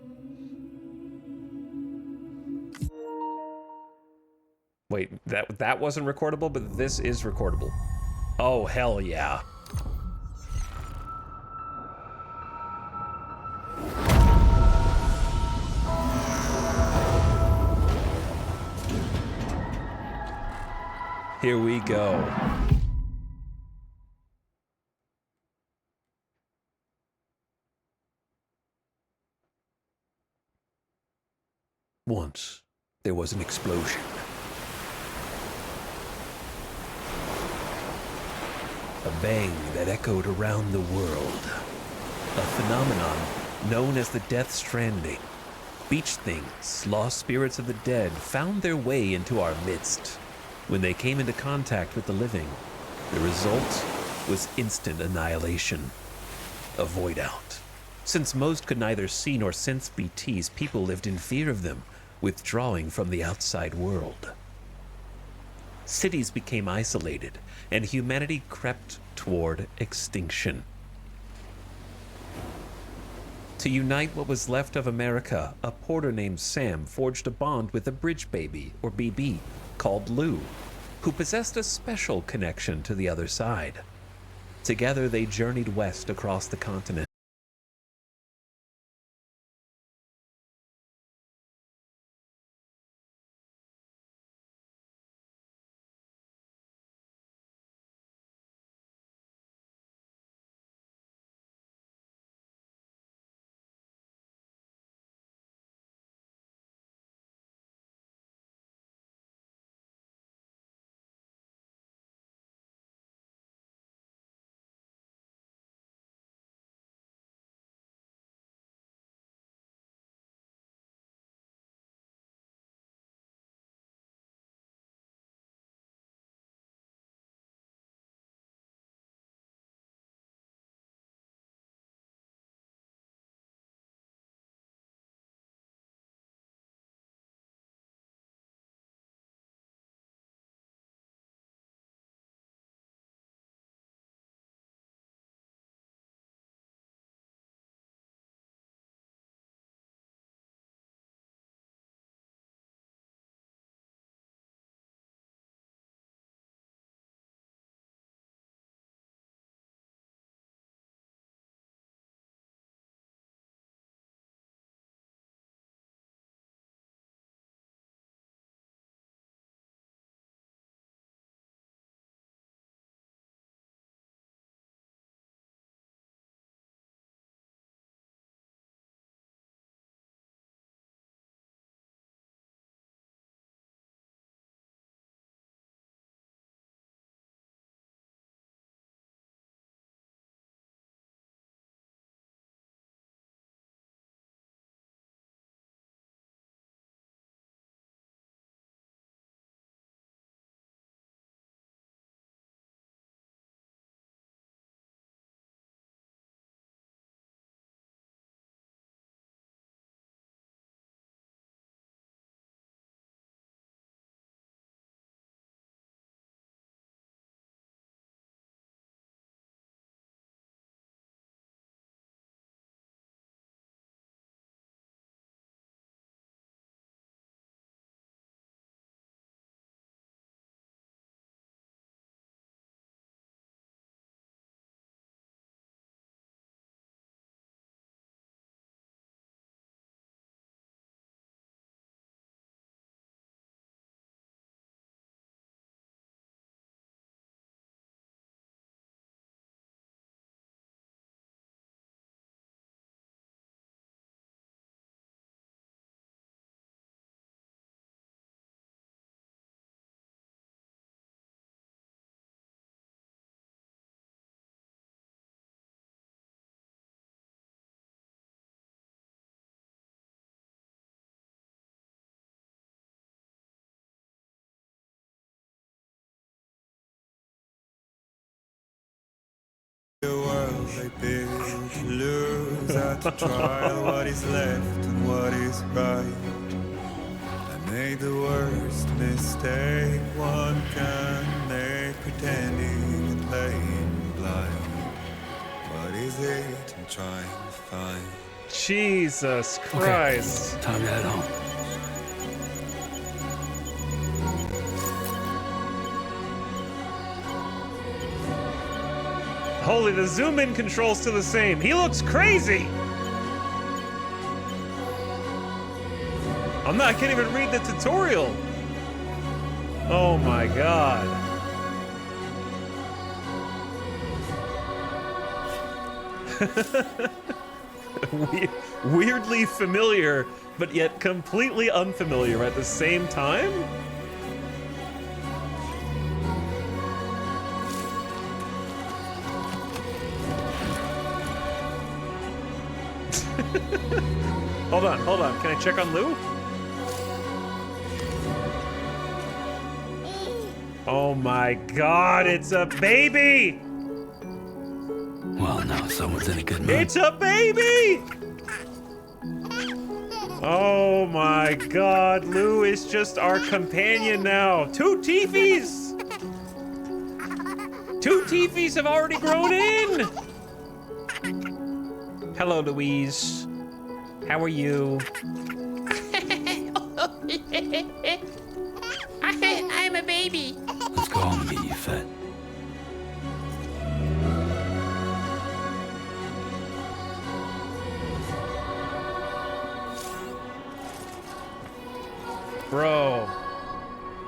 Wait, that wasn't recordable, but this is recordable. Oh, hell yeah. Here we go. Once, there was an explosion. A bang that echoed around the world. A phenomenon known as the Death Stranding. Beach things, lost spirits of the dead, found their way into our midst. When they came into contact with the living, the result was instant annihilation. A void out. Since most could neither see nor sense BTs, people lived in fear of them, withdrawing from the outside world. Cities became isolated, and humanity crept toward extinction. To unite what was left of America, a porter named Sam forged a bond with a bridge baby, or BB, called Lou, who possessed a special connection to the other side. Together they journeyed west across the continent. They build to lose at the trial what is left and what is right. I made the worst mistake one can make, pretending and playing blind. What is it I'm trying to find? Jesus Christ. Okay. Time to head home. Holy, the zoom in control's still the same. He looks crazy. I can't even read the tutorial. Oh my God. Weirdly familiar, but yet completely unfamiliar at the same time? Hold on. Can I check on Lou? Oh my God, it's a baby! Well, now someone's in a good mood. It's a baby! Oh my God, Lou is just our companion now. Two Tiefys! Two Tiefys have already grown in! Hello, Louise. How are you? I'm a baby. Let's go home and get you fed. Bro,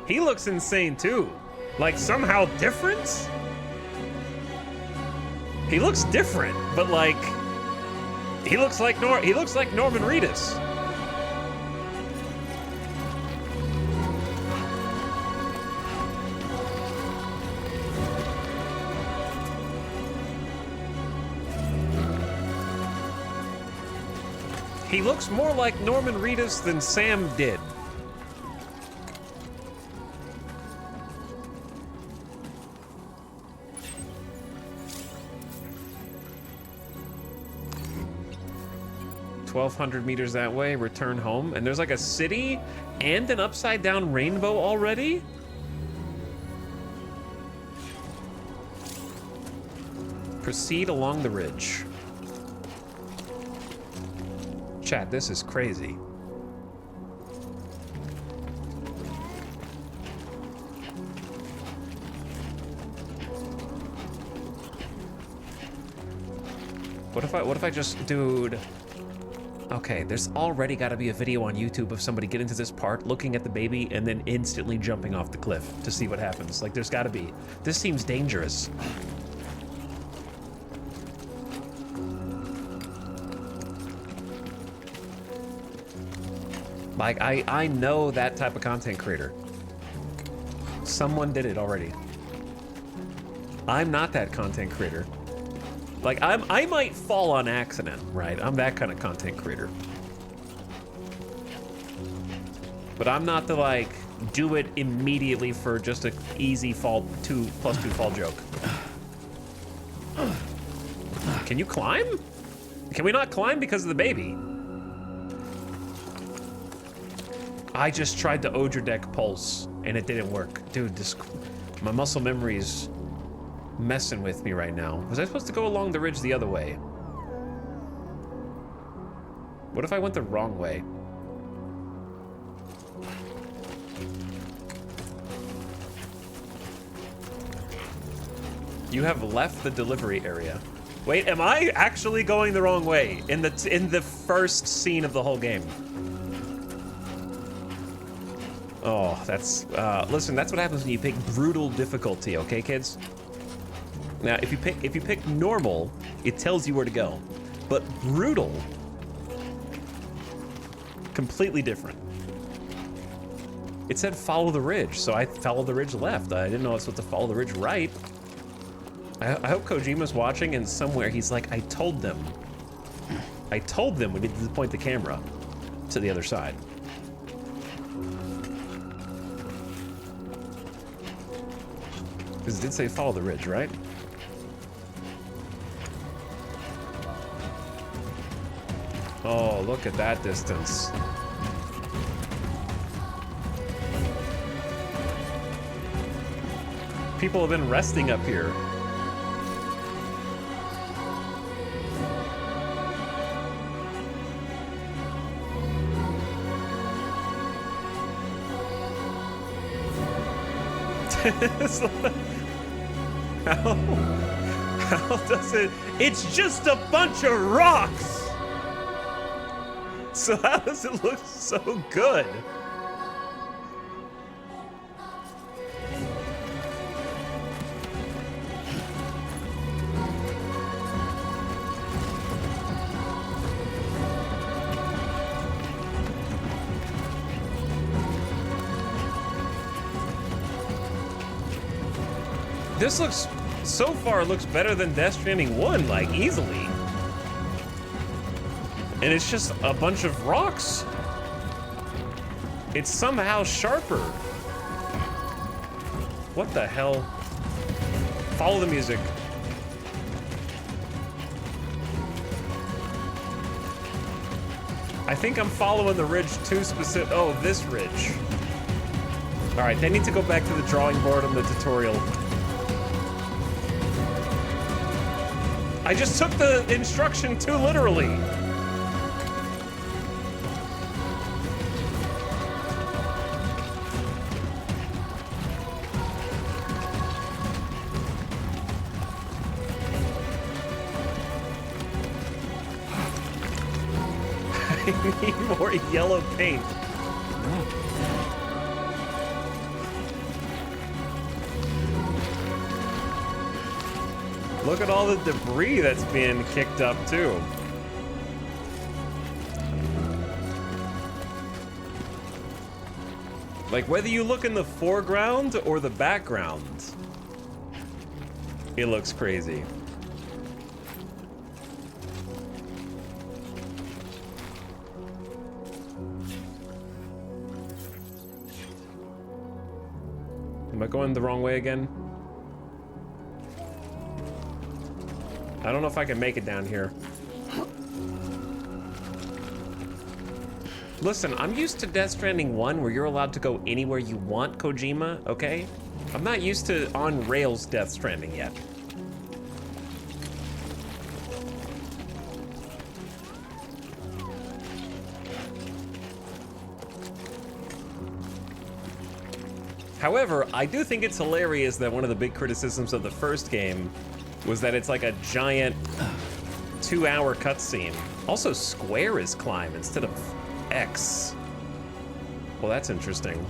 he looks insane too. Like somehow different? He looks different, but like he looks like Norman Reedus. He looks more like Norman Reedus than Sam did. "1,200 meters that way, return home." And there's like a city and an upside down rainbow already? Proceed along the ridge. Chat, this is crazy. What if I just, dude. Okay, there's already got to be a video on YouTube of somebody getting to this part, looking at the baby, and then instantly jumping off the cliff to see what happens. Like, there's got to be. This seems dangerous. Like, I know that type of content creator. Someone did it already. I'm not that content creator. Like, I might fall on accident, right? I'm that kind of content creator. But I'm not the, like, do it immediately for just an easy fall, 2 plus 2 fall joke. Can you climb? Can we not climb because of the baby? I just tried to Odra deck pulse and it didn't work. Dude, my muscle memory is messing with me right now. Was I supposed to go along the ridge the other way? What if I went the wrong way? You have left the delivery area. Wait, am I actually going the wrong way in the first scene of the whole game? Oh, that's listen, that's what happens when you pick brutal difficulty, okay, kids? Now, if you pick normal, it tells you where to go. But brutal, completely different. It said follow the ridge, so I followed the ridge left. I didn't know I was supposed to follow the ridge right. I hope Kojima's watching and somewhere he's like, I told them we needed to point the camera to the other side. Because it did say follow the ridge, right? Oh, look at that distance. People have been resting up here. How does it? It's just a bunch of rocks. So how does it look so good? This looks, so far, looks better than Death Stranding 1, like, easily. And it's just a bunch of rocks. It's somehow sharper. What the hell? Follow the music. I think I'm following the ridge too specific. Oh, this ridge. All right, they need to go back to the drawing board on the tutorial. I just took the instruction too literally. I need more yellow paint. Look at all the debris that's being kicked up too. Like whether you look in the foreground or the background, it looks crazy. Am I going the wrong way again? I don't know if I can make it down here. Listen, I'm used to Death Stranding 1 where you're allowed to go anywhere you want, Kojima, okay? I'm not used to on-rails Death Stranding yet. However, I do think it's hilarious that one of the big criticisms of the first game was that it's like a giant 2-hour cutscene. Also, square is climb instead of X. Well, that's interesting.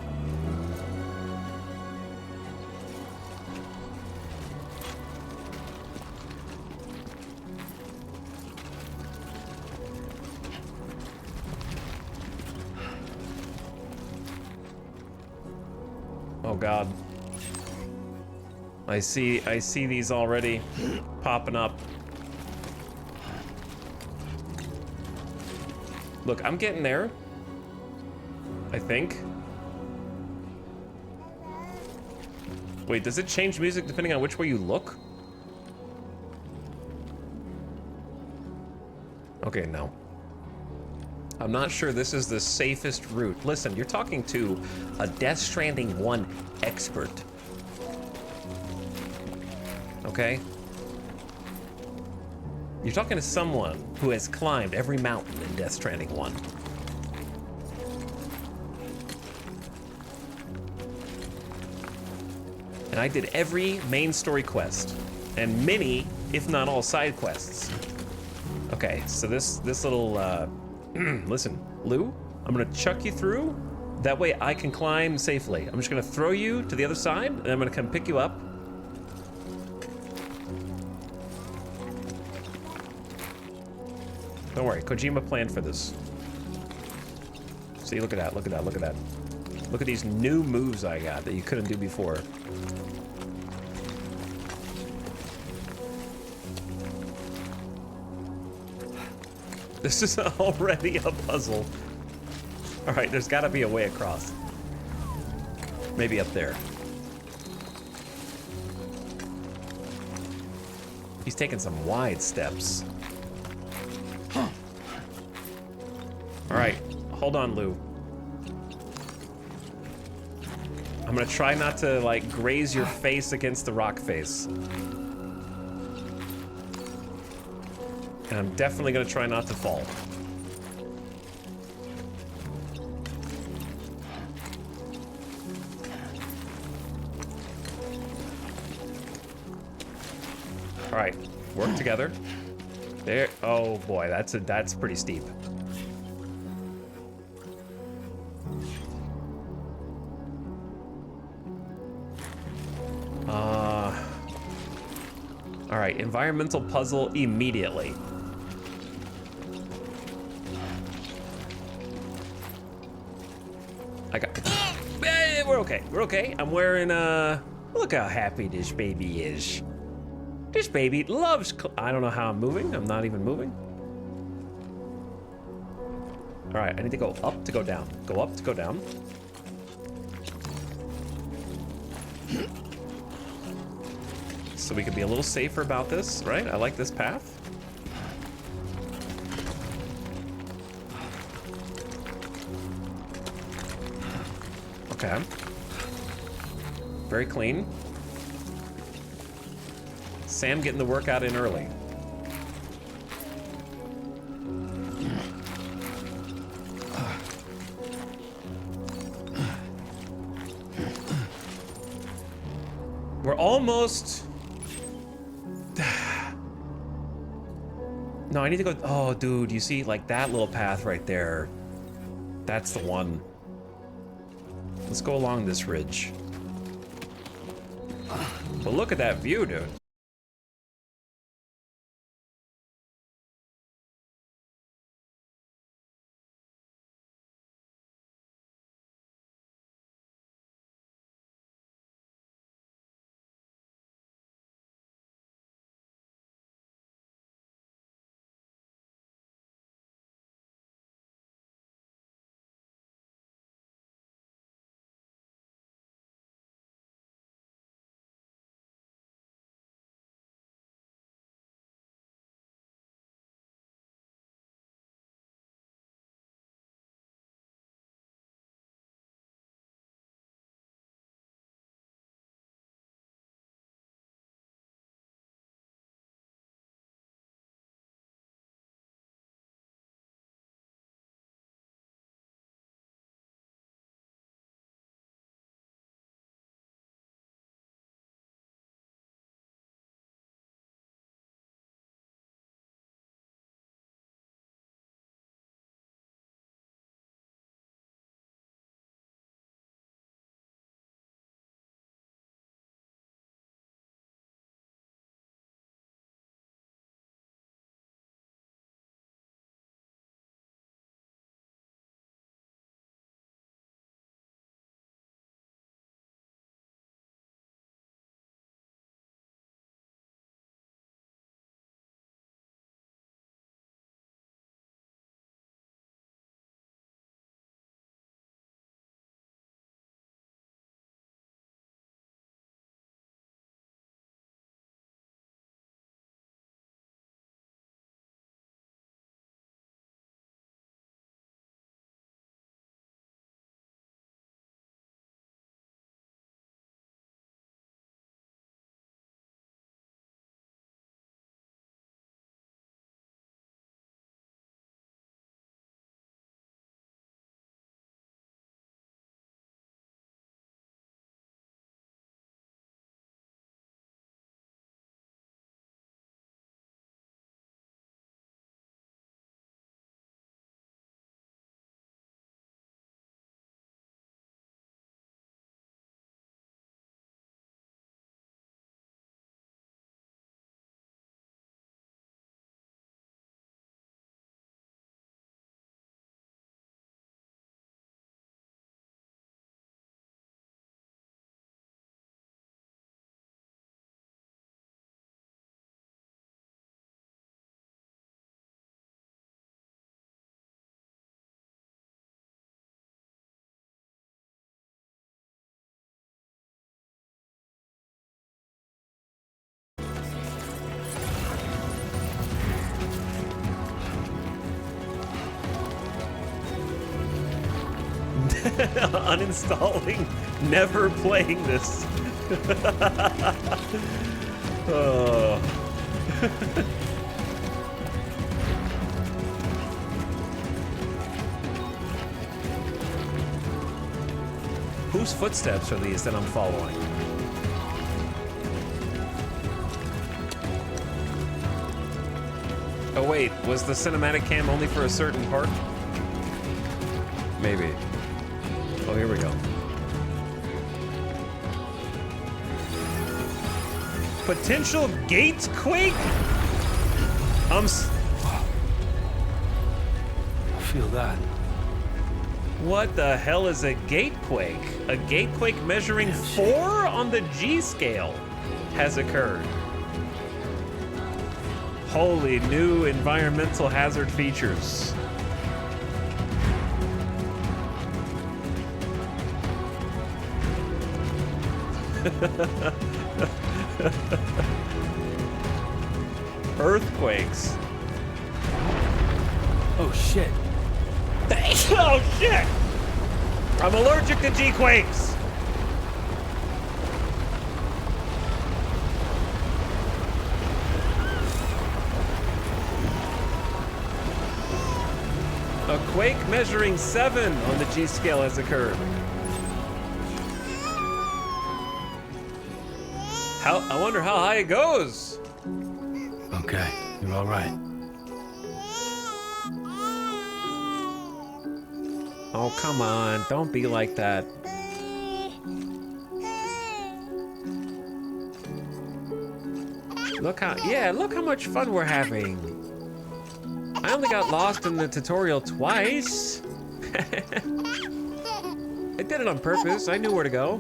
Oh God. I see these already popping up. Look, I'm getting there. I think. Wait, does it change music depending on which way you look? Okay, no. I'm not sure this is the safest route. Listen, you're talking to a Death Stranding 1 expert. Okay? You're talking to someone who has climbed every mountain in Death Stranding 1. And I did every main story quest, and many, if not all, side quests. Okay, so this little, listen, Lou, I'm gonna chuck you through. That way I can climb safely. I'm just gonna throw you to the other side, and I'm gonna come pick you up. Don't worry, Kojima planned for this. See, look at that, look at that, look at that. Look at these new moves I got that you couldn't do before. This is already a puzzle. All right, there's gotta be a way across. Maybe up there. He's taking some wide steps. All right, hold on, Lou. I'm gonna try not to, like, graze your face against the rock face. And I'm definitely gonna try not to fall. All right, work together. There, oh boy, that's pretty steep. All right, environmental puzzle immediately. I got, we're okay, we're okay. I'm wearing, look how happy this baby is. This baby loves, I don't know how I'm moving. I'm not even moving. All right, I need to go up to go down. Go up to go down. So we can be a little safer about this, right? I like this path. Okay. Very clean. Sam getting the workout in early. We're almost... No, I need to go... Oh, dude, you see, like, that little path right there. That's the one. Let's go along this ridge. But look at that view, dude. Uninstalling, never playing this. Oh. Whose footsteps are these that I'm following? Oh wait, was the cinematic cam only for a certain part? Maybe. Oh, here we go. Potential gate quake? I feel that. What the hell is a gate quake? A gate quake measuring 4 on the G scale has occurred. Holy new environmental hazard features. Earthquakes. Oh shit. Oh shit! I'm allergic to G-quakes! A quake measuring 7 on the G scale has occurred. I wonder how high it goes. Okay, you're all right. Oh, come on. Don't be like that. Look how much fun we're having. I only got lost in the tutorial twice. I did it on purpose. I knew where to go.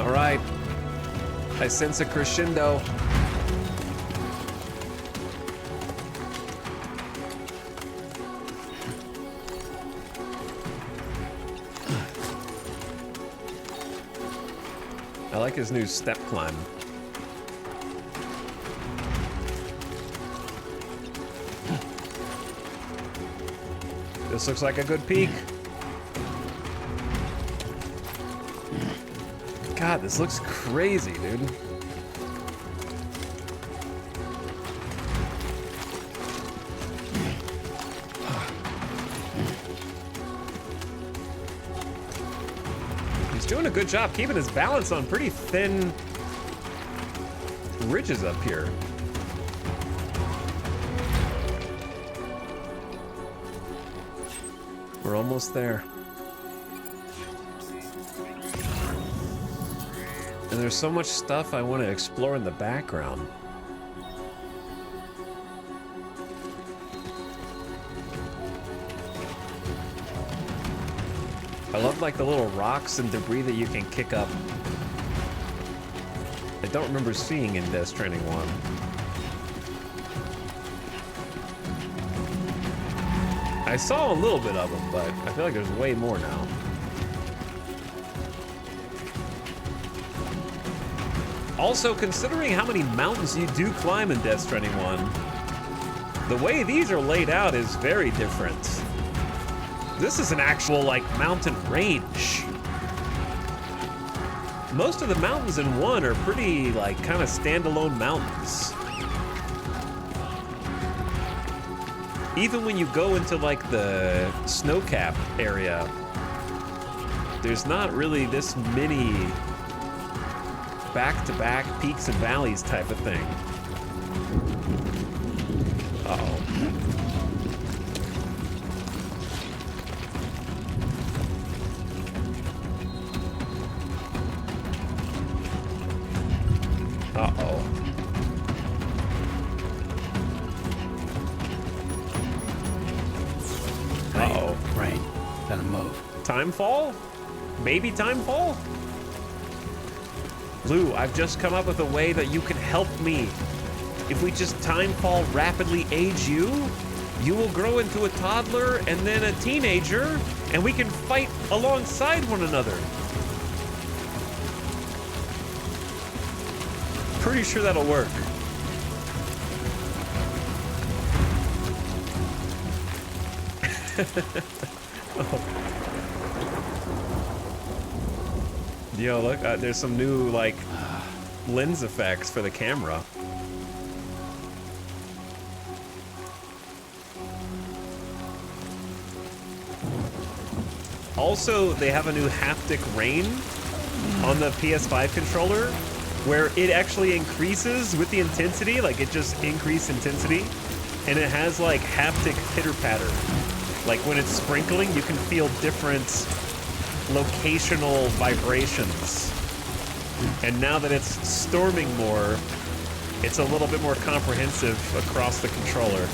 All right. I sense a crescendo. I like his new step climb. This looks like a good peak. God, this looks crazy, dude. He's doing a good job keeping his balance on pretty thin ridges up here. We're almost there. And there's so much stuff I want to explore in the background. I love like the little rocks and debris that you can kick up. I don't remember seeing in Death Stranding 1. I saw a little bit of them, but I feel like there's way more now. Also, considering how many mountains you do climb in Death Stranding 1, the way these are laid out is very different. This is an actual, like, mountain range. Most of the mountains in 1 are pretty, like, kind of standalone mountains. Even when you go into, like, the snowcap area, there's not really this many back-to-back peaks and valleys type of thing. Uh-oh. Uh-oh. Uh-oh. Rain. Gotta move. Timefall? Maybe timefall? Lou, I've just come up with a way that you can help me. If we just time fall rapidly age you, you will grow into a toddler and then a teenager, and we can fight alongside one another. Pretty sure that'll work. Yo, look, there's some new, like, lens effects for the camera. Also, they have a new haptic rain on the PS5 controller where it actually increases with the intensity, like it just increased intensity, and it has like haptic pitter-patter. Like when it's sprinkling, you can feel different locational vibrations. And now that it's storming more, it's a little bit more comprehensive across the controller.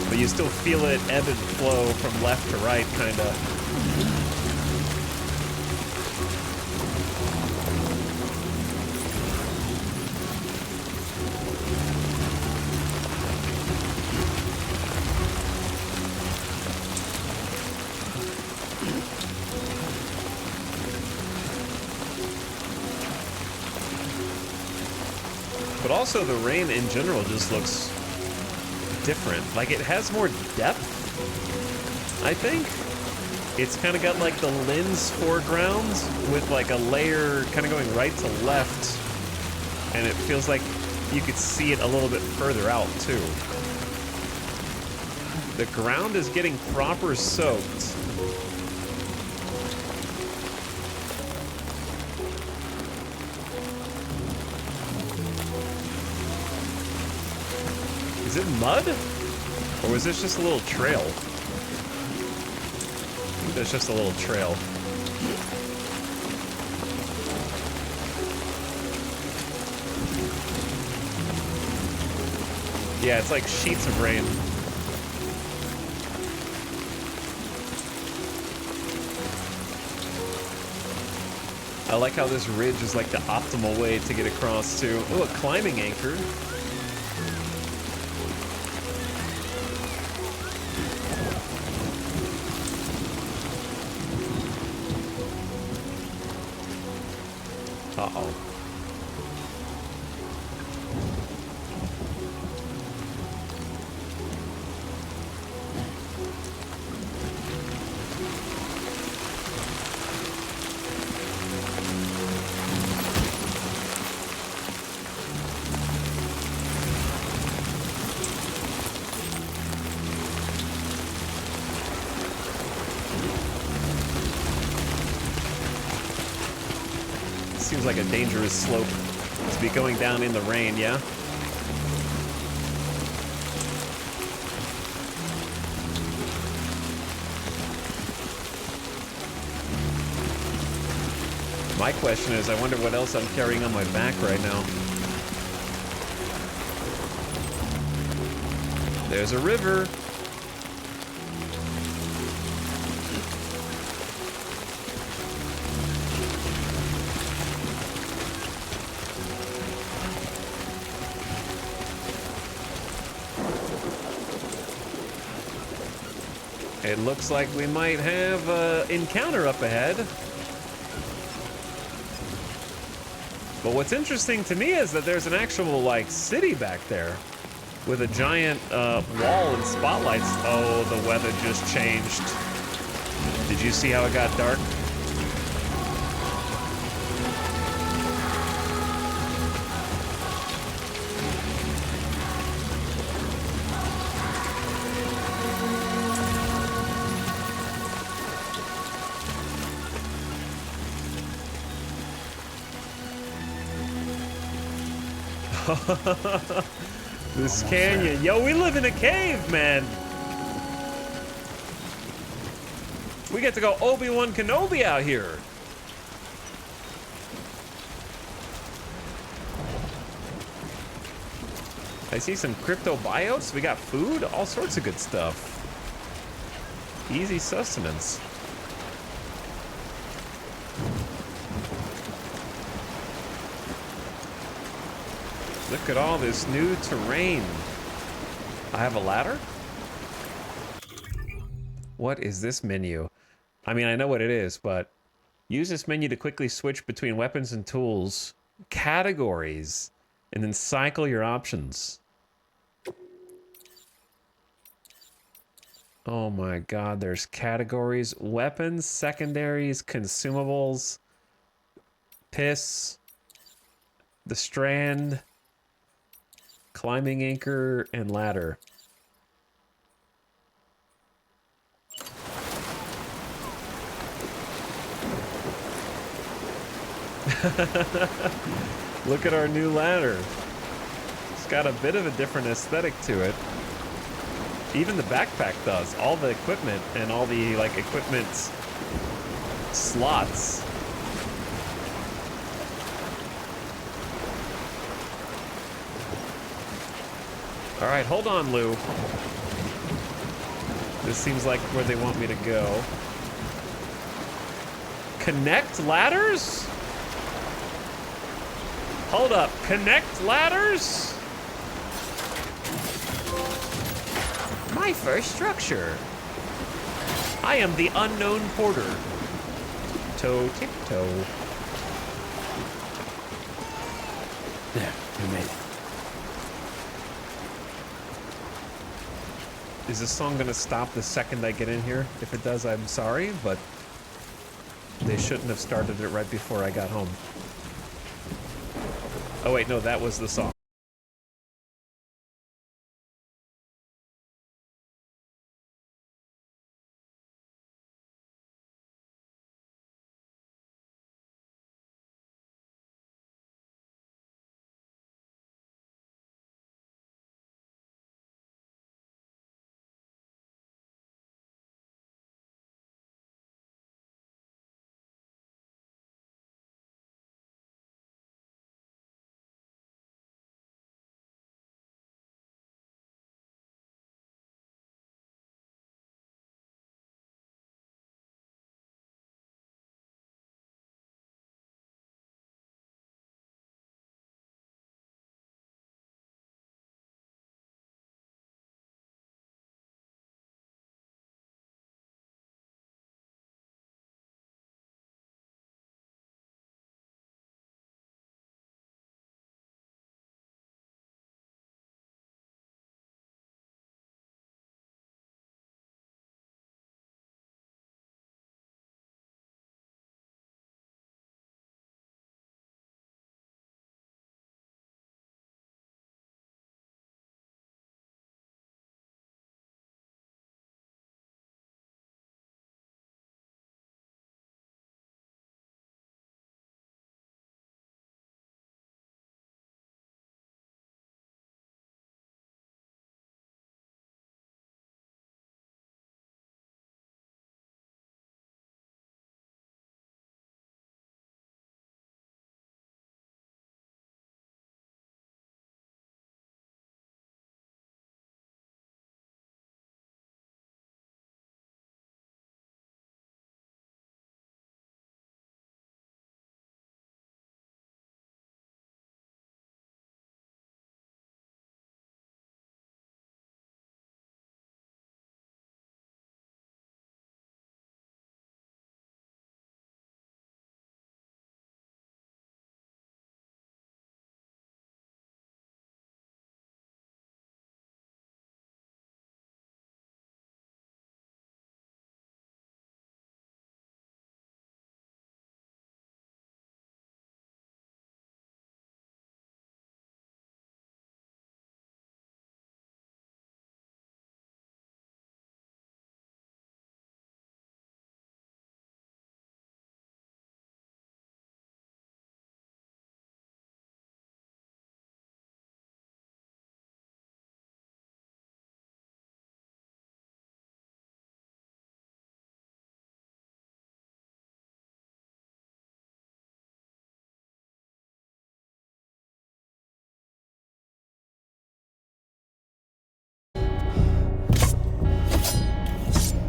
But you still feel it ebb and flow from left to right, kinda. But also the rain in general just looks different. Like it has more depth, I think. It's kind of got like the lens foreground with like a layer kind of going right to left. And it feels like you could see it a little bit further out too. The ground is getting proper soaked. Is it mud? Or was this just a little trail? I think that's just a little trail. Yeah, it's like sheets of rain. I like how this ridge is like the optimal way to get across to... Oh, a climbing anchor. Uh-oh. Seems like a dangerous slope to be going down in the rain, yeah? My question is, I wonder what else I'm carrying on my back right now. There's a river. It looks like we might have an encounter up ahead. But what's interesting to me is that there's an actual, like, city back there with a giant wall and spotlights. Oh, the weather just changed. Did you see how it got dark? This canyon. Yo, we live in a cave, man. We get to go Obi-Wan Kenobi out here. I see some crypto biotes. We got food, all sorts of good stuff. Easy sustenance. Look at all this new terrain. I have a ladder? What is this menu? I mean, I know what it is, but use this menu to quickly switch between weapons and tools, categories, and then cycle your options. Oh my god, there's categories, weapons, secondaries, consumables, piss, the strand, climbing anchor, and ladder. Look at our new ladder. It's got a bit of a different aesthetic to it. Even the backpack does. All the equipment and all the, like, equipment slots. All right, hold on, Lou. This seems like where they want me to go. Connect ladders? Hold up, connect ladders? My first structure. I am the unknown porter. Toe tiptoe. There, you made it. Is this song gonna stop the second I get in here? If it does, I'm sorry, but they shouldn't have started it right before I got home. Oh wait, no, that was the song.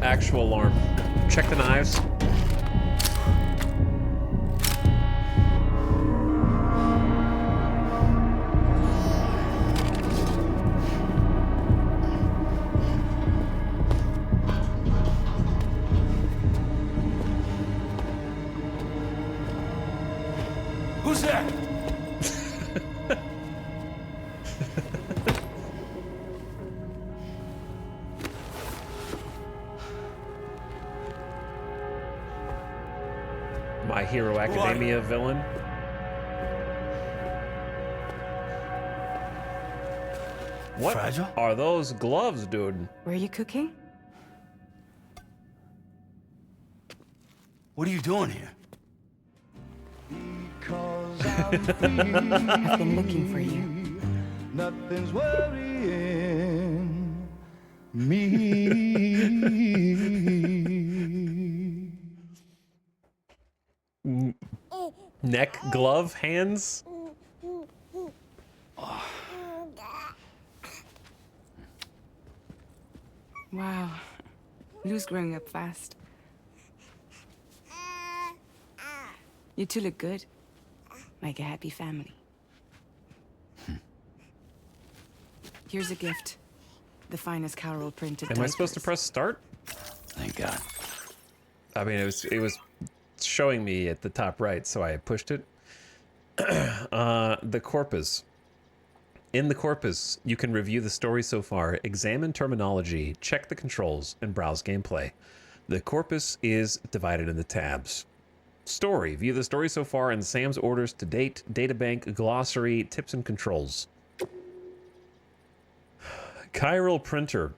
Actual alarm. Check the knives. My Hero Academia villain. What Fragile? are those gloves, dude? Were you cooking? What are you doing here? I've been looking for you. Nothing's worrying me. Neck glove hands. Wow. Lou's growing up fast. You two look good. Like a happy family. Here's a gift. The finest Carol printed Am I supposed to press start? Thank God. I mean, it was showing me at the top right, so I pushed it. The corpus. In the corpus, you can review the story so far, examine terminology, check the controls, and browse gameplay. The corpus is divided into tabs. Story. View the story so far and Sam's orders to date, databank, glossary, tips and controls. Chiral printer.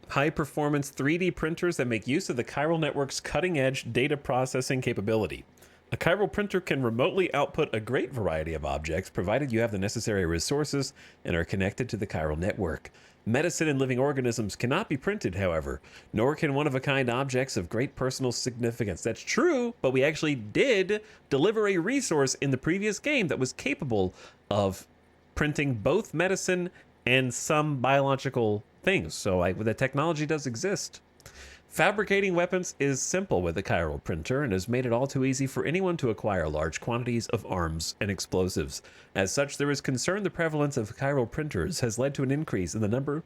High-performance 3D printers that make use of the chiral network's cutting-edge data processing capability. A chiral printer can remotely output a great variety of objects, provided you have the necessary resources and are connected to the chiral network. Medicine and living organisms cannot be printed, however, nor can one-of-a-kind objects of great personal significance. That's true, but we actually did deliver a resource in the previous game that was capable of printing both medicine and some biological things. So the technology does exist. Fabricating weapons is simple with a chiral printer and has made it all too easy for anyone to acquire large quantities of arms and explosives. As such, there is concern the prevalence of chiral printers has led to an increase in the number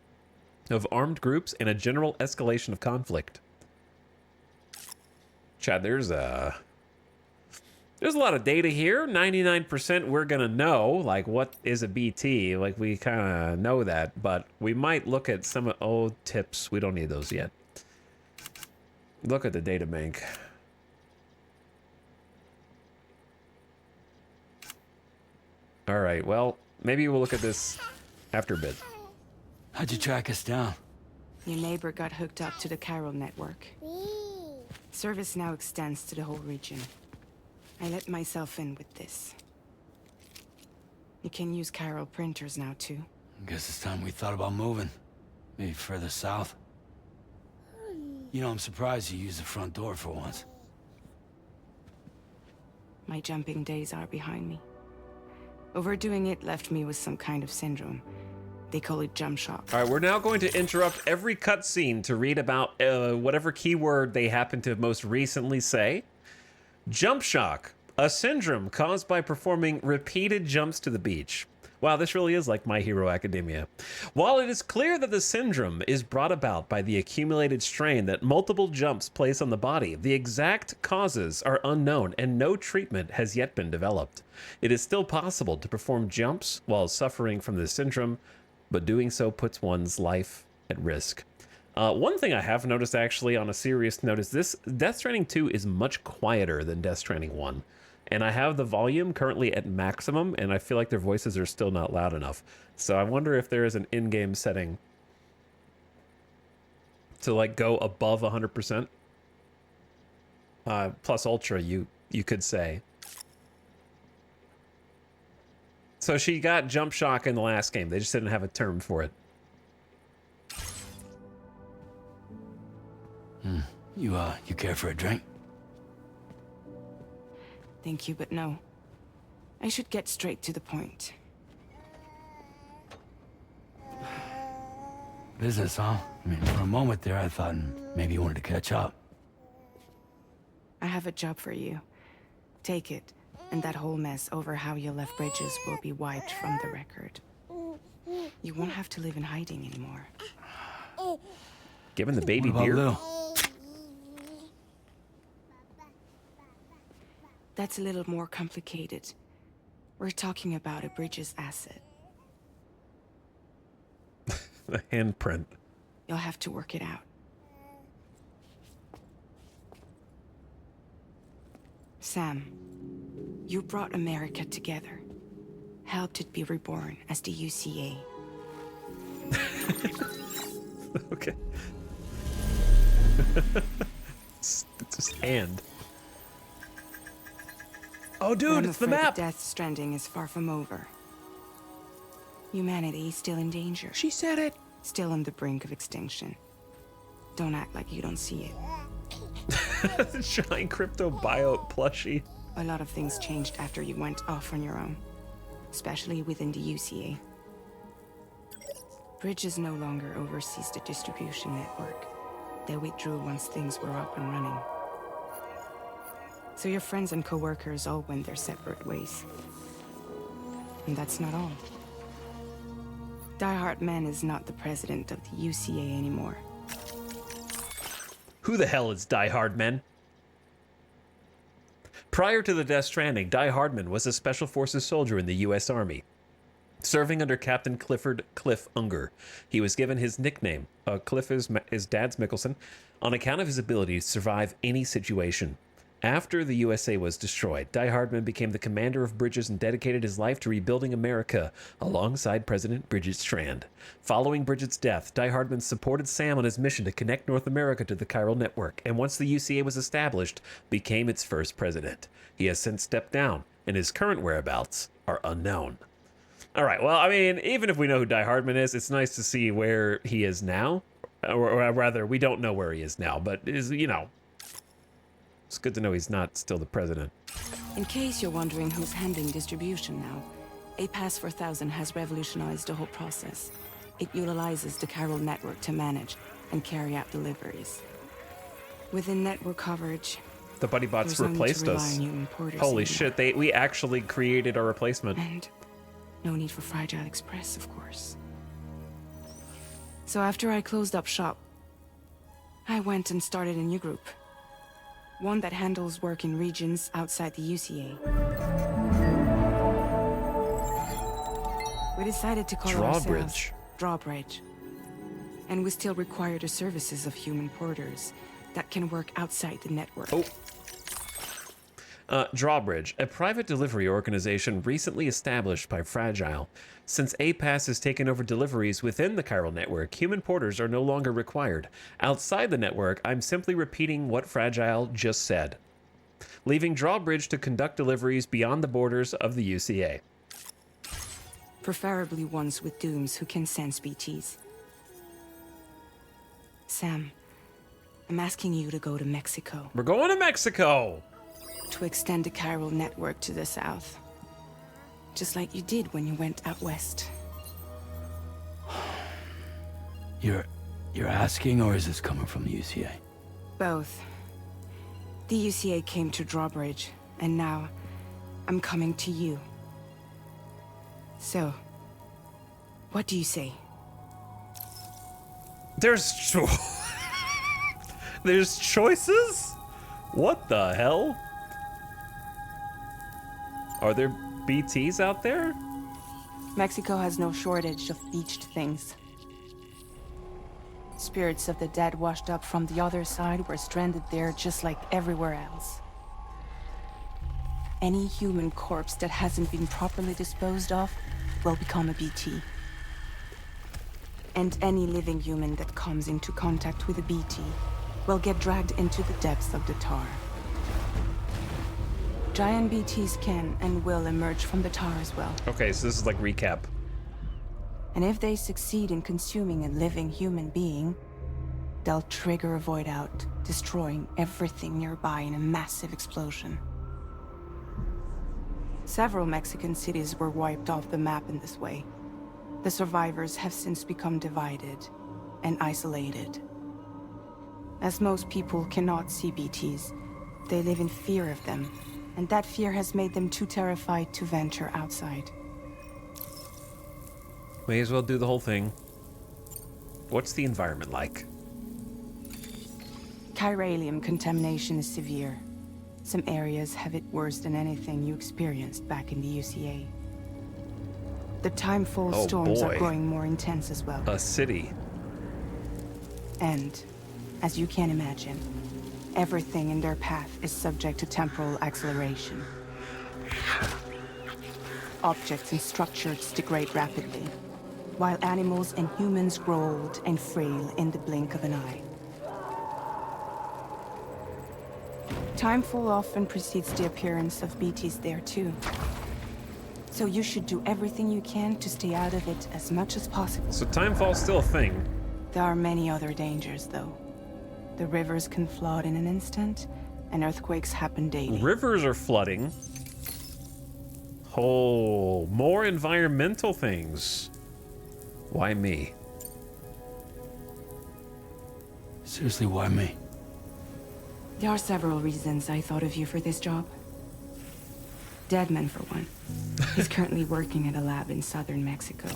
of armed groups and a general escalation of conflict. Chad, there's a lot of data here. 99% we're gonna know, like, what is a BT? Like, we kind of know that, but we might look at some tips. We don't need those yet. Look at the data bank. All right, well, maybe we'll look at this after a bit. How'd you track us down? Your neighbor got hooked up to the chiral network. Service now extends to the whole region. I let myself in with this. You can use chiral printers now, too. Guess it's time we thought about moving. Maybe further south. You know, I'm surprised you used the front door for once. My jumping days are behind me. Overdoing it left me with some kind of syndrome. They call it jump shock. All right, we're now going to interrupt every cutscene to read about whatever keyword they happen to most recently say. Jump shock, a syndrome caused by performing repeated jumps to the beach. Wow, this really is like My Hero Academia. While it is clear that the syndrome is brought about by the accumulated strain that multiple jumps place on the body, the exact causes are unknown and no treatment has yet been developed. It is still possible to perform jumps while suffering from the syndrome, but doing so puts one's life at risk. One thing I have noticed, actually, on a serious note, is this Death Stranding 2 is much quieter than Death Stranding 1. And I have the volume currently at maximum, and I feel like their voices are still not loud enough. So I wonder if there is an in-game setting to, like, go above 100%. Plus Ultra, you could say. So she got jump shock in the last game. They just didn't have a term for it. You care for a drink? Thank you, but no. I should get straight to the point. Business, huh? I mean, for a moment there, I thought maybe you wanted to catch up. I have a job for you. Take it, and that whole mess over how you left Bridges will be wiped from the record. You won't have to live in hiding anymore. Given the baby What about beard. Lou? That's a little more complicated. We're talking about a Bridges asset. The handprint. You'll have to work it out. Sam, you brought America together. Helped it be reborn as the UCA. Okay. It's just and. Oh, But dude, I'm it's the afraid map. Death Stranding is far from over. Humanity is still in danger. She said it. Still on the brink of extinction. Don't act like you don't see it. Giant crypto bio plushie. A lot of things changed after you went off on your own. Especially within the UCA. Bridges no longer oversees the distribution network. They withdrew once things were up and running. So your friends and co-workers all went their separate ways. And that's not all. Die Hard Man is not the president of the UCA anymore. Who the hell is Die Hardman? Prior to the Death Stranding, Die Hardman was a Special Forces soldier in the U.S. Army. Serving under Captain Cliff Unger, he was given his nickname, Cliff is Dad's Mickelson, on account of his ability to survive any situation. After the USA was destroyed, Die Hardman became the commander of Bridges and dedicated his life to rebuilding America alongside President Bridget Strand. Following Bridget's death, Die Hardman supported Sam on his mission to connect North America to the chiral network, and once the UCA was established, became its first president. He has since stepped down, and his current whereabouts are unknown. All right, well, I mean, even if we know who Die Hardman is, it's nice to see where he is now. Or rather, we don't know where he is now, but is, you know, it's good to know he's not still the president. In case you're wondering who's handling distribution now, A Pass 4000 has revolutionized the whole process. It utilizes the chiral network to manage and carry out deliveries. Within network coverage, The buddy bots there's no need to replaced rely us. on human porters Holy anymore. shit, we actually created our replacement. And no need for Fragile Express, of course. So after I closed up shop, I went and started a new group. One that handles work in regions outside the UCA. We decided to call ourselves Drawbridge. Drawbridge. And we still require the services of human porters that can work outside the network. Drawbridge, a private delivery organization recently established by Fragile. Since APAS has taken over deliveries within the chiral network, human porters are no longer required. Outside the network, I'm simply repeating what Fragile just said, leaving Drawbridge to conduct deliveries beyond the borders of the UCA. Preferably ones with dooms who can sense BTs. Sam, I'm asking you to go to Mexico. We're going to Mexico! To extend the chiral network to the south. Just like you did when you went out west. You're asking, or is this coming from the UCA? Both. The UCA came to Drawbridge, and now I'm coming to you. So, what do you say? There's choices? What the hell? Are there BTs out there? Mexico has no shortage of beached things. Spirits of the dead washed up from the other side were stranded there just like everywhere else. Any human corpse that hasn't been properly disposed of will become a BT. And any living human that comes into contact with a BT will get dragged into the depths of the tar. Giant BTs can and will emerge from the tar as well. Okay, so this is like recap. And if they succeed in consuming a living human being, they'll trigger a void out, destroying everything nearby in a massive explosion. Several Mexican cities were wiped off the map in this way. The survivors have since become divided and isolated. As most people cannot see BTs, they live in fear of them, and that fear has made them too terrified to venture outside. May as well do the whole thing. What's the environment like? Chiralium contamination is severe. Some areas have it worse than anything you experienced back in the UCA. The timefall Oh, storms boy. are growing more intense as well. A city. And, as you can imagine, Everything in their path is subject to temporal acceleration. Objects and structures degrade rapidly, while animals and humans grow old and frail in the blink of an eye. Timefall often precedes the appearance of BTs there too. So you should do everything you can to stay out of it as much as possible. So timefall's still a thing. There are many other dangers, though. The rivers can flood in an instant, and earthquakes happen daily. Rivers are flooding. Oh, more environmental things. Why me? Seriously, why me? There are several reasons I thought of you for this job. Deadman, for one. He's currently working at a lab in southern Mexico.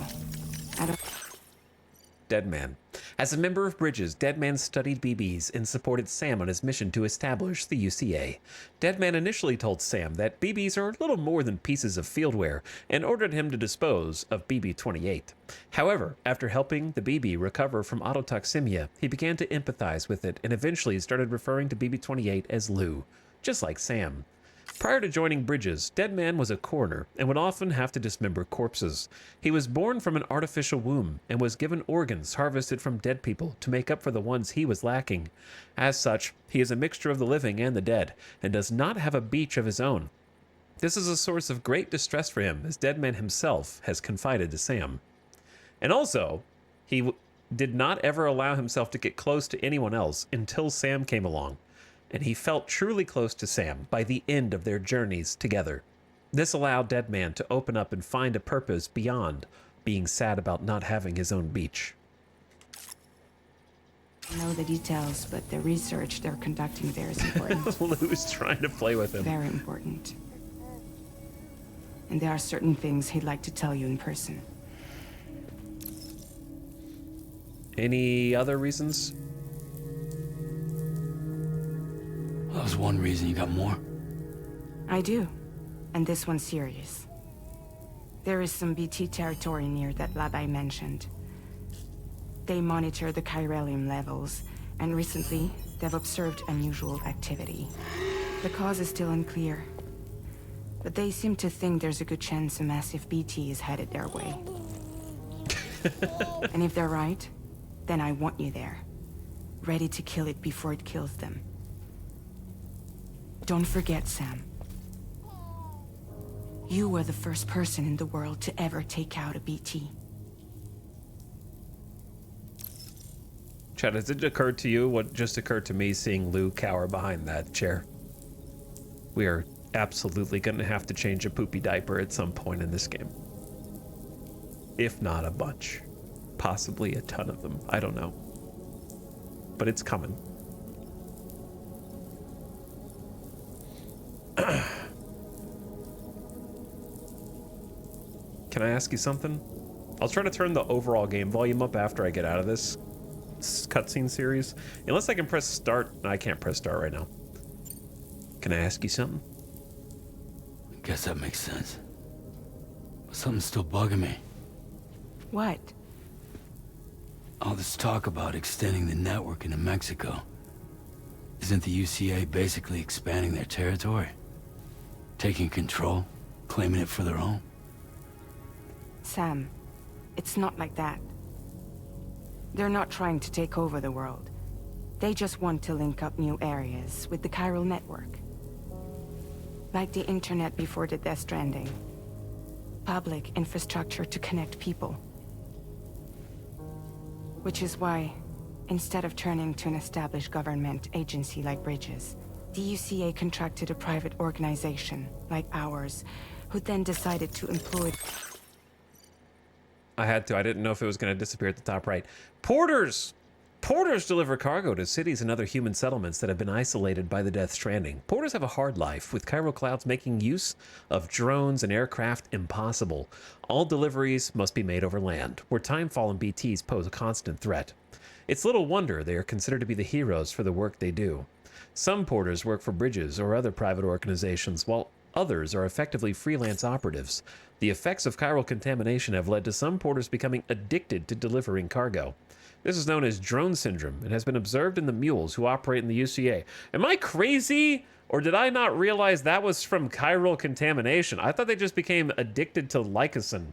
Deadman. As a member of Bridges, Deadman studied BBs and supported Sam on his mission to establish the UCA. Deadman initially told Sam that BBs are little more than pieces of fieldware and ordered him to dispose of BB-28. However, after helping the BB recover from autotoxemia, he began to empathize with it and eventually started referring to BB-28 as Lou, just like Sam. Prior to joining Bridges, Deadman was a coroner and would often have to dismember corpses. He was born from an artificial womb and was given organs harvested from dead people to make up for the ones he was lacking. As such, he is a mixture of the living and the dead and does not have a beach of his own. This is a source of great distress for him, as Deadman himself has confided to Sam. And also, he did not ever allow himself to get close to anyone else until Sam came along. And he felt truly close to Sam by the end of their journeys together. This allowed Deadman to open up and find a purpose beyond being sad about not having his own beach. I know the details, but the research they're conducting there is important. Lou's trying to play with him. Very important. And there are certain things he'd like to tell you in person. Any other reasons? That was one reason. You got more? I do. And this one's serious. There is some BT territory near that lab I mentioned. They monitor the chiralium levels, and recently, they've observed unusual activity. The cause is still unclear, but they seem to think there's a good chance a massive BT is headed their way. And if they're right, then I want you there, ready to kill it before it kills them. Don't forget, Sam. You were the first person in the world to ever take out a BT. Chad, has it occurred to you what just occurred to me seeing Lou cower behind that chair? We are absolutely going to have to change a poopy diaper at some point in this game. If not a bunch. Possibly a ton of them. I don't know. But it's coming. Can I ask you something? I'll try to turn the overall game volume up after I get out of this cutscene series. Unless I can press start. I can't press start right now. Can I ask you something? I guess that makes sense. But something's still bugging me. What? All this talk about extending the network into Mexico. Isn't the UCA basically expanding their territory? Taking control? Claiming it for their own? Sam, it's not like that. They're not trying to take over the world. They just want to link up new areas with the chiral network. Like the internet before the Death Stranding. Public infrastructure to connect people. Which is why, instead of turning to an established government agency like Bridges, the UCA contracted a private organization, like ours, who then decided to employ... I had to. I didn't know if it was going to disappear at the top right. Porters! Porters deliver cargo to cities and other human settlements that have been isolated by the Death Stranding. Porters have a hard life, with chiral clouds making use of drones and aircraft impossible. All deliveries must be made over land, where timefall and BTs pose a constant threat. It's little wonder they are considered to be the heroes for the work they do. Some porters work for Bridges or other private organizations, while others are effectively freelance operatives. The effects of chiral contamination have led to some porters becoming addicted to delivering cargo. This is known as drone syndrome and has been observed in the mules who operate in the UCA. Am I crazy? Or did I not realize that was from chiral contamination? I thought they just became addicted to lycosin.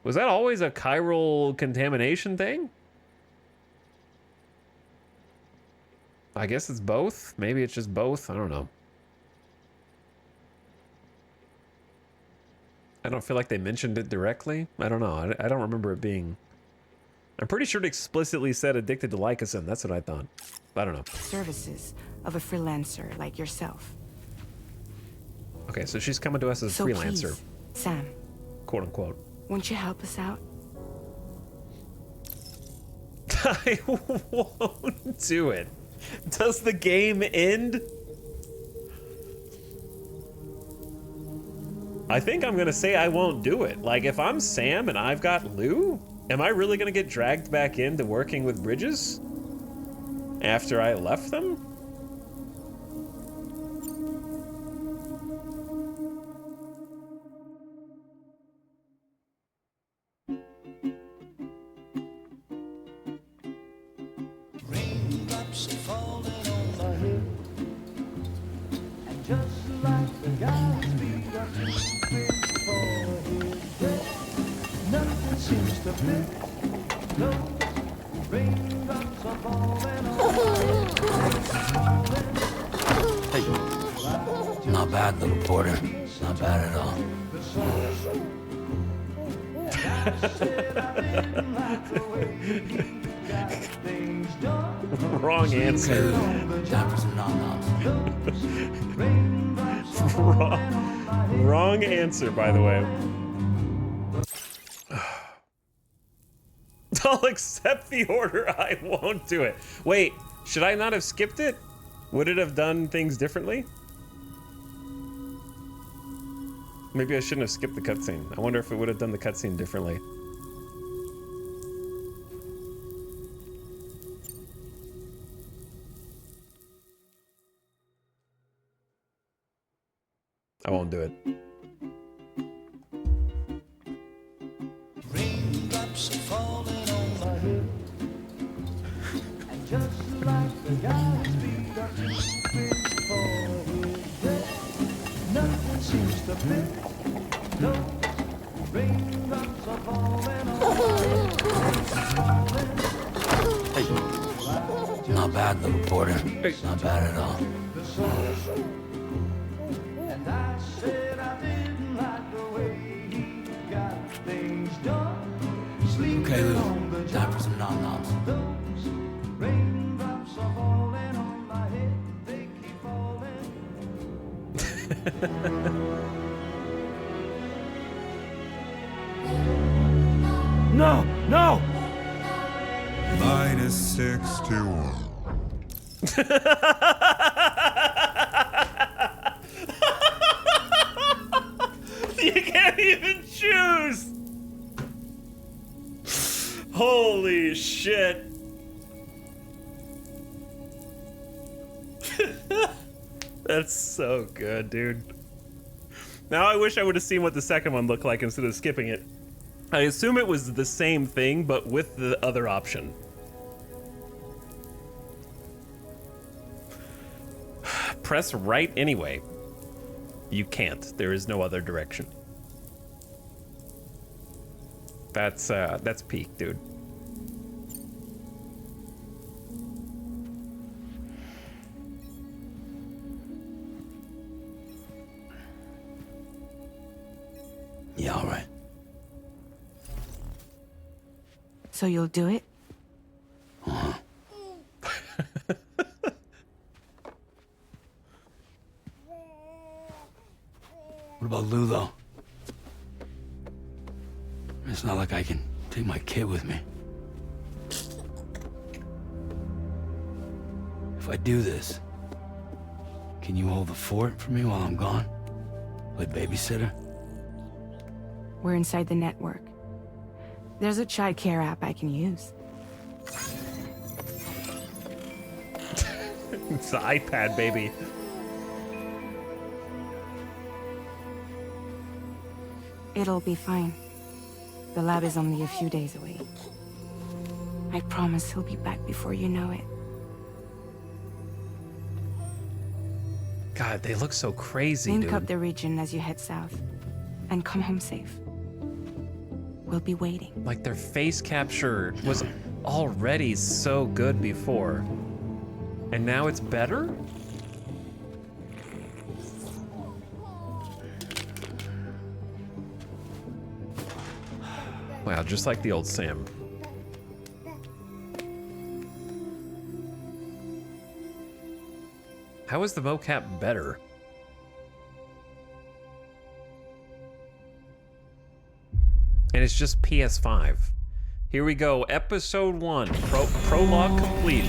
Was that always a chiral contamination thing? I guess it's both. Maybe it's just both. I don't know. I don't feel like they mentioned it directly. I don't know. I don't remember it being... I'm pretty sure it explicitly said addicted to lycosin. That's what I thought. I don't know. Services of a freelancer like yourself. Okay, so she's coming to us as a freelancer. Please, Sam. Quote unquote. Won't you help us out? I won't do it. Does the game end? I think I'm gonna say I won't do it. Like, if I'm Sam and I've got Lou, am I really gonna get dragged back into working with Bridges after I left them? Raindrops falling on my head, and just like the guy's feet are too big for his head, nothing seems to fit. Those raindrops are falling on my head. Hey, not bad, little porter. Not bad at all. Wrong answer. Time for some nom-noms. Wrong answer, by the way. I'll accept the order. I won't do it. Wait, should I not have skipped it? Would it have done things differently? Maybe I shouldn't have skipped the cutscene. I wonder if it would have done the cutscene differently. I won't do it. Raindrops are falling on my head, and just like the guy's feet are too big for his head, nothing seems to fit. Those raindrops are falling on my head. Hey, not bad, little porter. Not bad at all. And I said I didn't like the way he got things done. Okay, Lou. Time for some nom-noms. Those raindrops are falling on my head. They keep falling. No! No! -61. You can't even choose! Holy shit. That's so good, dude. Now I wish I would have seen what the second one looked like instead of skipping it. I assume it was the same thing, but with the other option. Press right anyway. You can't. There is no other direction. That's peak, dude. Yeah, all right. So you'll do it? What about Lou, though? It's not like I can take my kid with me. If I do this, can you hold the fort for me while I'm gone? Play babysitter? We're inside the network. There's a child care app I can use. It's the iPad, baby. It'll be fine. The lab is only a few days away. I promise he'll be back before you know it. God, they look so crazy, Link up dude. the region as you head south. And come home safe. We'll be waiting. Like their face capture was already so good before. And now it's better? Wow, just like the old Sam. How is the mocap better? And it's just PS5. Here we go, episode 1, prologue complete.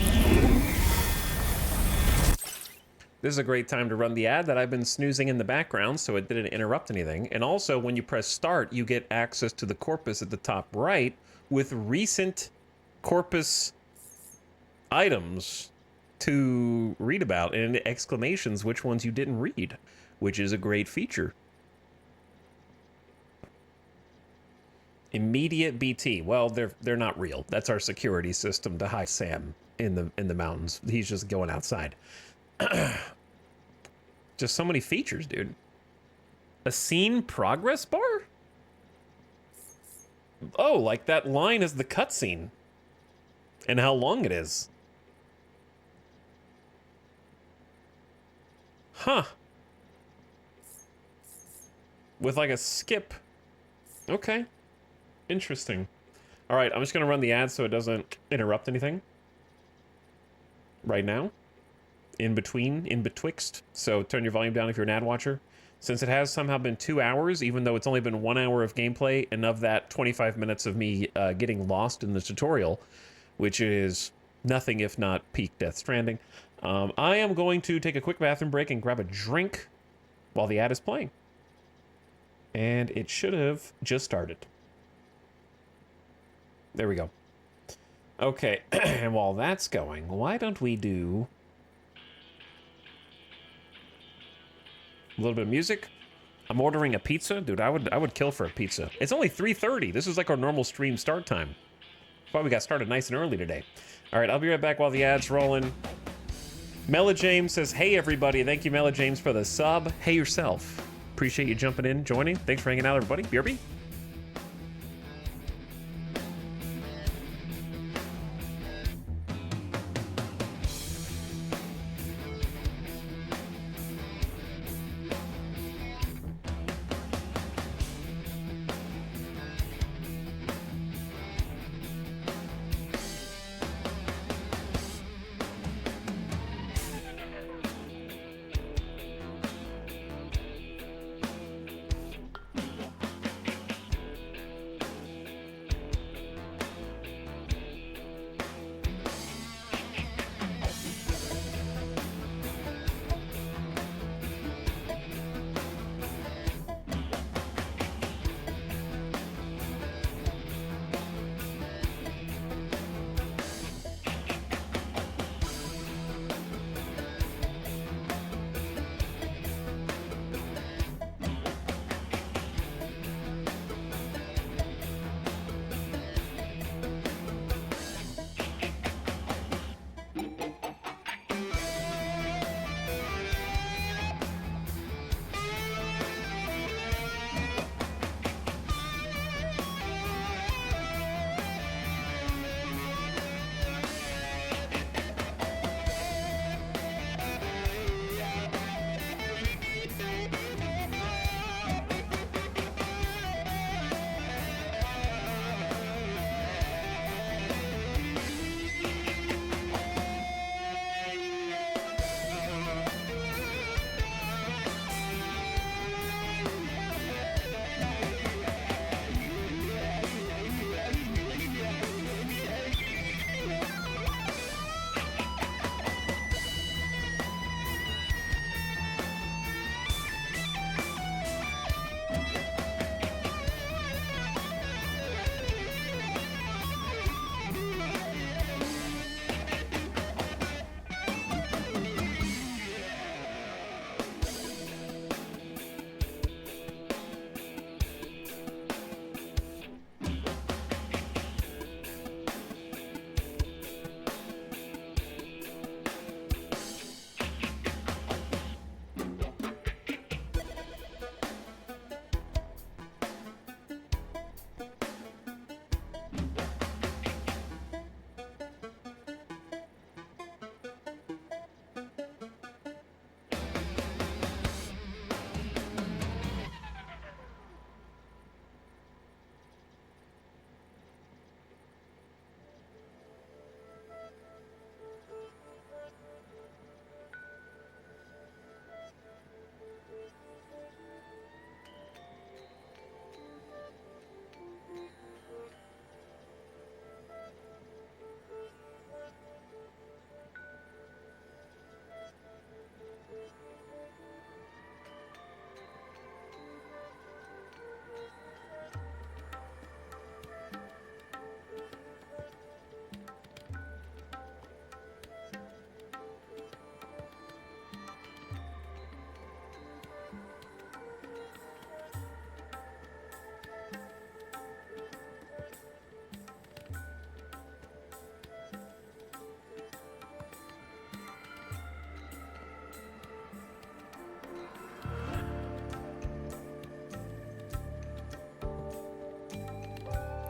This is a great time to run the ad that I've been snoozing in the background so it didn't interrupt anything. And also, when you press start, you get access to the corpus at the top right with recent corpus items to read about and exclamations which ones you didn't read, which is a great feature. Immediate BT. Well, they're not real. That's our security system to hide Sam in the mountains. He's just going outside. Just so many features, dude. A scene progress bar? Oh, like that line is the cutscene. And how long it is. Huh. With like a skip. Okay. Interesting. All right, I'm just going to run the ad so it doesn't interrupt anything. Right now. In between, in betwixt. So turn your volume down if you're an ad watcher. Since it has somehow been 2 hours, even though it's only been 1 hour of gameplay, and of that 25 minutes of me getting lost in the tutorial, which is nothing if not peak Death Stranding, I am going to take a quick bathroom break and grab a drink while the ad is playing. And it should have just started. There we go. Okay, and while that's going, why don't we do a little bit of music? I'm ordering a pizza. Dude, I would kill for a pizza. It's only 3:30. This is like our normal stream start time. That's why we got started nice and early today. All right, I'll be right back while the ad's rolling. Mela James says, hey, everybody. Thank you, Mela James, for the sub. Hey, yourself. Appreciate you jumping in, joining. Thanks for hanging out, everybody. BRB.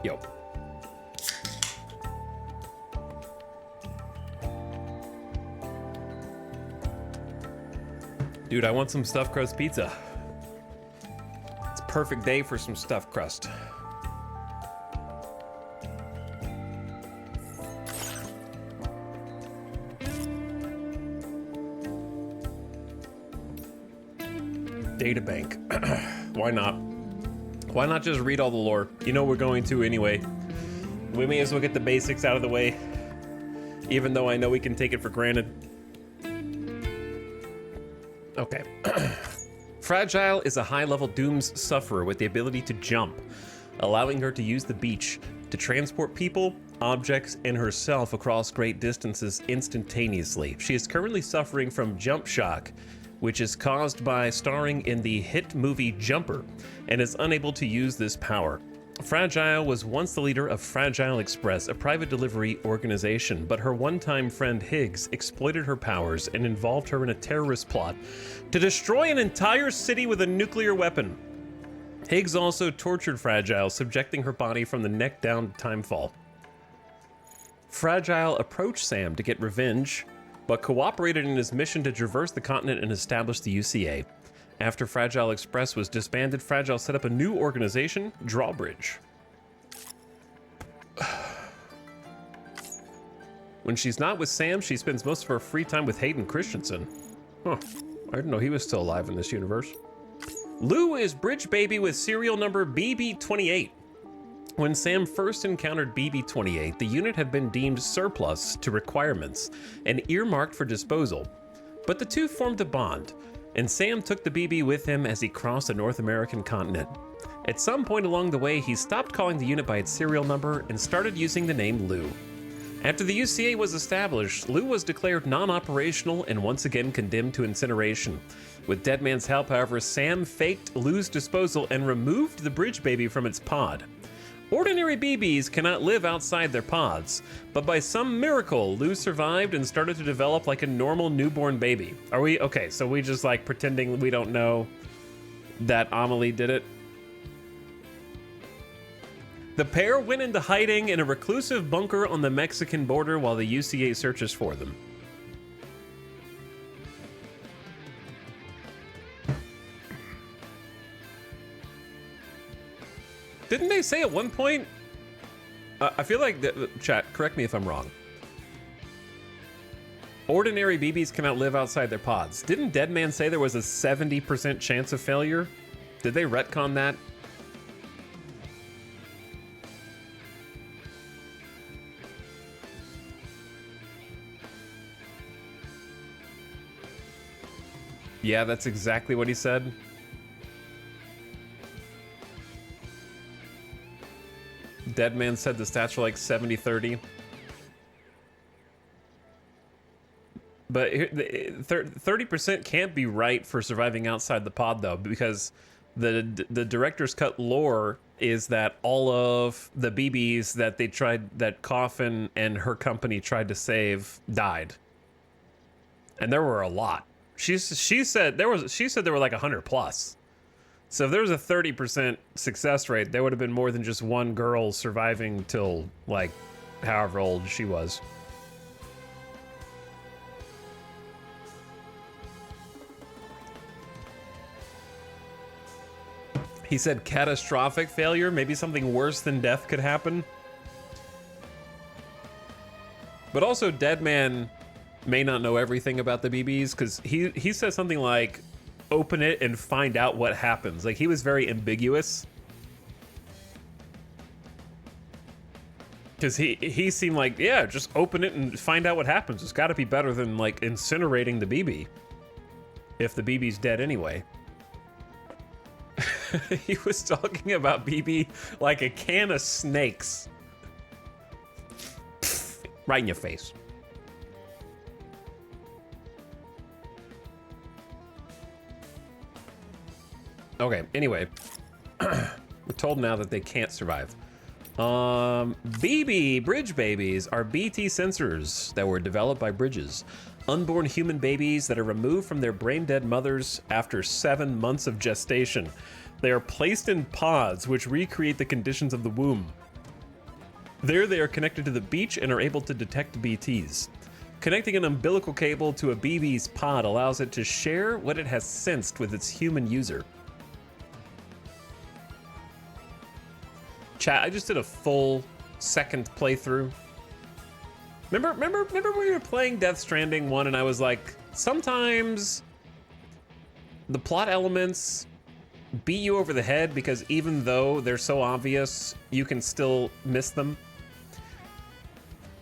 Yo. Dude, I want some stuffed crust pizza. It's a perfect day for some stuffed crust. Databank. Why not? Why not just read all the lore? You know we're going to anyway. We may as well get the basics out of the way, even though I know we can take it for granted. Okay. Fragile is a high-level Dooms sufferer with the ability to jump, allowing her to use the beach to transport people, objects, and herself across great distances instantaneously. She is currently suffering from jump shock, which is caused by starring in the hit movie Jumper, and is unable to use this power. Fragile was once the leader of Fragile Express, a private delivery organization, but her one-time friend Higgs exploited her powers and involved her in a terrorist plot to destroy an entire city with a nuclear weapon. Higgs also tortured Fragile, subjecting her body from the neck down to timefall. Fragile approached Sam to get revenge, but cooperated in his mission to traverse the continent and establish the UCA. After Fragile Express was disbanded, Fragile set up a new organization, Drawbridge. When she's not with Sam, she spends most of her free time with Hayden Christensen. Huh, I didn't know he was still alive in this universe. Lou is Bridge Baby with serial number BB28. When Sam first encountered BB28, the unit had been deemed surplus to requirements and earmarked for disposal. But the two formed a bond, and Sam took the BB with him as he crossed the North American continent. At some point along the way, he stopped calling the unit by its serial number and started using the name Lou. After the UCA was established, Lou was declared non-operational and once again condemned to incineration. With Deadman's help, however, Sam faked Lou's disposal and removed the Bridge Baby from its pod. Ordinary BBs cannot live outside their pods, but by some miracle, Lou survived and started to develop like a normal newborn baby. Are we okay? So we just like pretending we don't know that Amelie did it? The pair went into hiding in a reclusive bunker on the Mexican border while the UCA searches for them. Didn't they say at one point? I feel like, chat, correct me if I'm wrong. Ordinary BBs cannot live outside their pods. Didn't Deadman say there was a 70% chance of failure? Did they retcon that? Yeah, that's exactly what he said. Deadman said the stats were like 70-30. But 30% can't be right for surviving outside the pod, though, because the director's cut lore is that all of the BBs that they tried, that Coffin and her company tried to save, died, and there were a lot. She said there were like 100 plus. So if there was a 30% success rate, there would have been more than just one girl surviving till, like, however old she was. He said catastrophic failure, maybe something worse than death could happen. But also, Deadman may not know everything about the BBs, because he said something like, open it and find out what happens. Like, he was very ambiguous. Because he seemed like, yeah, just open it and find out what happens. It's got to be better than, like, incinerating the BB. If the BB's dead anyway. He was talking about BB like a can of snakes. Right in your face. Okay, anyway. We're told now that they can't survive. BB, Bridge Babies, are BT sensors that were developed by Bridges. Unborn human babies that are removed from their brain-dead mothers after 7 months of gestation. They are placed in pods which recreate the conditions of the womb. There they are connected to the beach and are able to detect BTs. Connecting an umbilical cable to a BB's pod allows it to share what it has sensed with its human user. Chat, I just did a full second playthrough. Remember when we were playing Death Stranding 1 and I was like, sometimes the plot elements beat you over the head because even though they're so obvious, you can still miss them.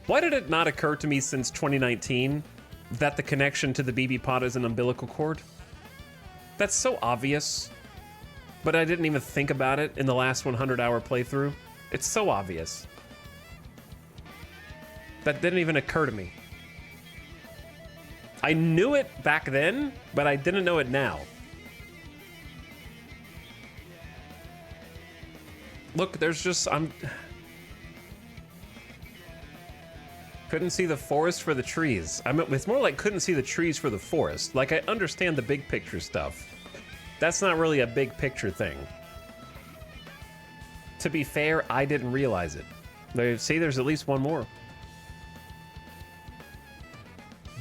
Why did it not occur to me since 2019 that the connection to the BB pod is an umbilical cord? That's so obvious, but I didn't even think about it in the last 100-hour playthrough. It's so obvious. That didn't even occur to me. I knew it back then, but I didn't know it now. Look, there's just, couldn't see the forest for the trees. It's more like couldn't see the trees for the forest. Like, I understand the big picture stuff. That's not really a big picture thing. To be fair, I didn't realize it. See, there's at least one more.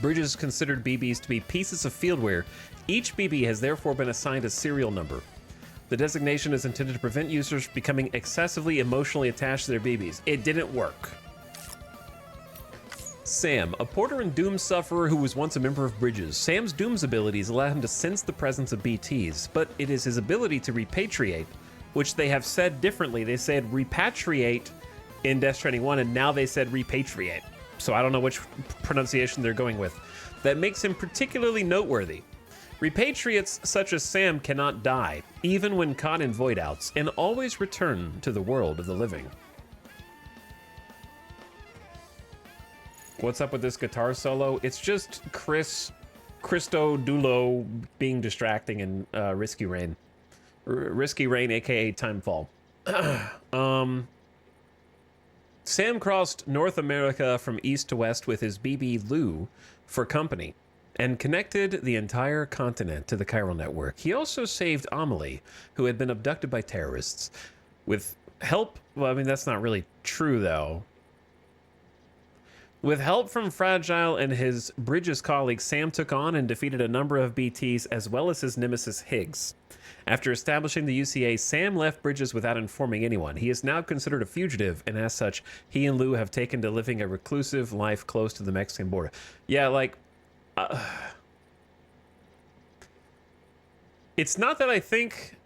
Bridges considered BBs to be pieces of fieldware. Each BB has therefore been assigned a serial number. The designation is intended to prevent users becoming excessively emotionally attached to their BBs. It didn't work. Sam, a porter and Doom sufferer who was once a member of Bridges. Sam's Doom's abilities allow him to sense the presence of BTs, but it is his ability to repatriate, which they have said differently. They said repatriate in Death Stranding 1, and now they said repatriate. So I don't know which pronunciation they're going with. That makes him particularly noteworthy. Repatriates such as Sam cannot die, even when caught in voidouts, and always return to the world of the living. What's up with this guitar solo? It's just Christo Dulo being distracting in Risky Rain. Risky Rain, aka Timefall. Sam crossed North America from east to west with his BB Lou for company and connected the entire continent to the chiral network. He also saved Amelie, who had been abducted by terrorists. With help, well, I mean, that's not really true, though. With help from Fragile and his Bridges colleagues, Sam took on and defeated a number of BTs as well as his nemesis Higgs. After establishing the UCA, Sam left Bridges without informing anyone. He is now considered a fugitive, and as such, he and Lou have taken to living a reclusive life close to the Mexican border. Yeah, like... it's not that I think...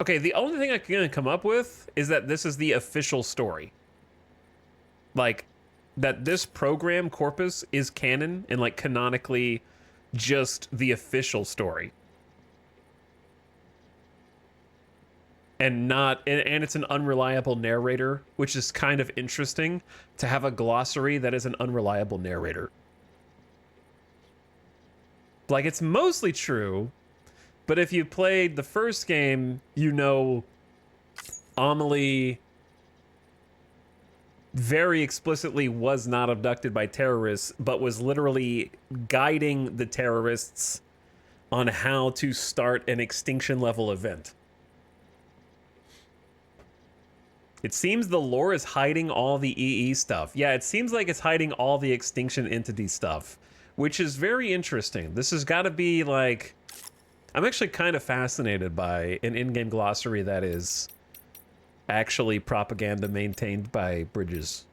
Okay, the only thing I can come up with is that this is the official story. Like, that this program, Corpus, is canon and, like, canonically just the official story. And not, and it's an unreliable narrator, which is kind of interesting to have a glossary that is an unreliable narrator. Like, it's mostly true, but if you played the first game, you know Amelie very explicitly was not abducted by terrorists, but was literally guiding the terrorists on how to start an extinction level event. It seems the lore is hiding all the EE stuff. Yeah, it seems like it's hiding all the extinction entity stuff, which is very interesting. This has got to be like... I'm actually kind of fascinated by an in-game glossary that is actually propaganda maintained by Bridges.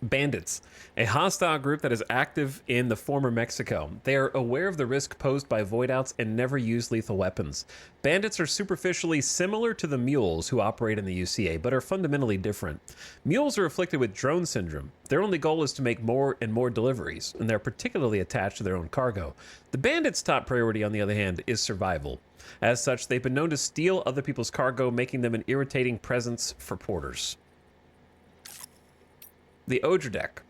Bandits, a hostile group that is active in the former Mexico. They are aware of the risk posed by voidouts and never use lethal weapons. Bandits are superficially similar to the mules who operate in the UCA, but are fundamentally different. Mules are afflicted with drone syndrome. Their only goal is to make more and more deliveries, and they're particularly attached to their own cargo. The bandits' top priority, on the other hand, is survival. As such, they've been known to steal other people's cargo, making them an irritating presence for porters. The Odradek,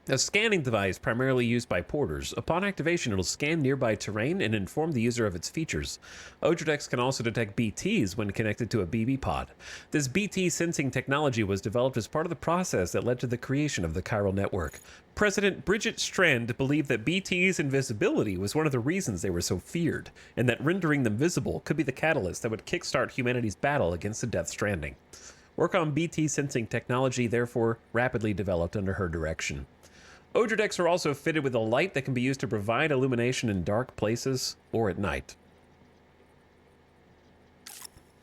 a scanning device primarily used by porters. Upon activation, it'll scan nearby terrain and inform the user of its features. Odradeks can also detect BTs when connected to a BB pod. This BT sensing technology was developed as part of the process that led to the creation of the chiral network. President Bridget Strand believed that BT's invisibility was one of the reasons they were so feared, and that rendering them visible could be the catalyst that would kickstart humanity's battle against the Death Stranding. Orcom BT sensing technology therefore rapidly developed under her direction. Odra decks are also fitted with a light that can be used to provide illumination in dark places or at night.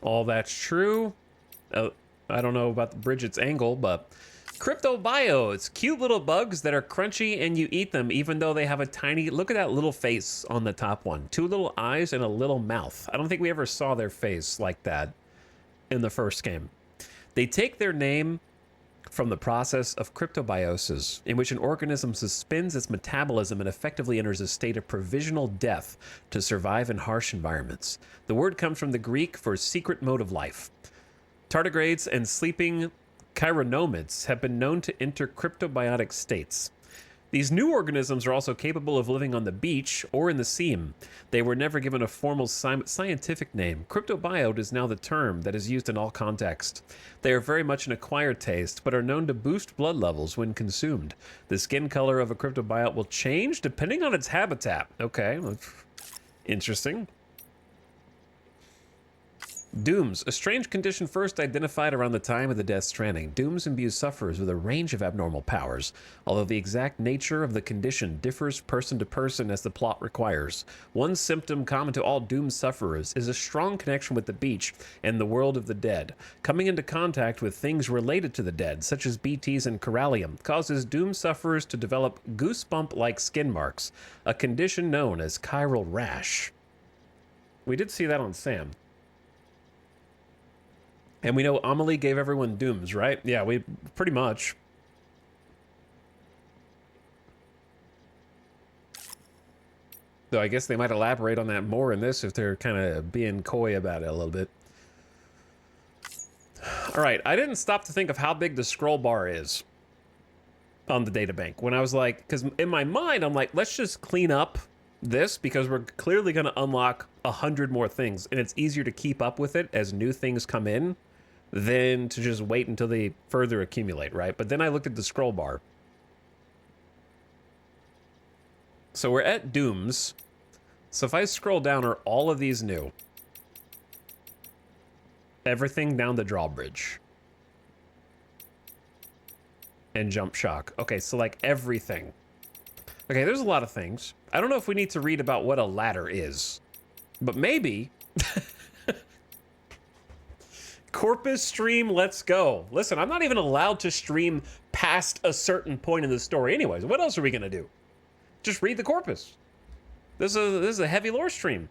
All that's true. I don't know about Bridget's angle, but cryptobiotes, cute little bugs that are crunchy and you eat them even though they have a tiny, look at that little face on the top one. 2 little eyes and a little mouth. I don't think we ever saw their face like that in the first game. They take their name from the process of cryptobiosis, in which an organism suspends its metabolism and effectively enters a state of provisional death to survive in harsh environments. The word comes from the Greek for secret mode of life. Tardigrades and sleeping chironomids have been known to enter cryptobiotic states. These new organisms are also capable of living on the beach or in the seam. They were never given a formal scientific name. Cryptobiote is now the term that is used in all contexts. They are very much an acquired taste, but are known to boost blood levels when consumed. The skin color of a cryptobiote will change depending on its habitat. Okay, interesting. Dooms, a strange condition first identified around the time of the Death Stranding. Dooms imbue sufferers with a range of abnormal powers, although the exact nature of the condition differs person to person as the plot requires. One symptom common to all Doom sufferers is a strong connection with the beach and the world of the dead. Coming into contact with things related to the dead, such as BTs and Corallium, causes Doom sufferers to develop goosebump-like skin marks, a condition known as chiral rash. We did see that on Sam. And we know Amelie gave everyone dooms, right? Yeah, we pretty much. Though I guess they might elaborate on that more in this if they're kind of being coy about it a little bit. All right, I didn't stop to think of how big the scroll bar is on the databank. When I was like, because in my mind, I'm like, let's just clean up this because we're clearly going to unlock 100 more things. And it's easier to keep up with it as new things come in than to just wait until they further accumulate, right? But then I looked at the scroll bar. So we're at Dooms. So if I scroll down, are all of these new? Everything down the drawbridge. And jump shock. Okay, so like everything. Okay, there's a lot of things. I don't know if we need to read about what a ladder is. But maybe... Corpus stream, let's go. Listen, I'm not even allowed to stream past a certain point in the story anyways. What else are we going to do? Just read the corpus. This is a heavy lore stream.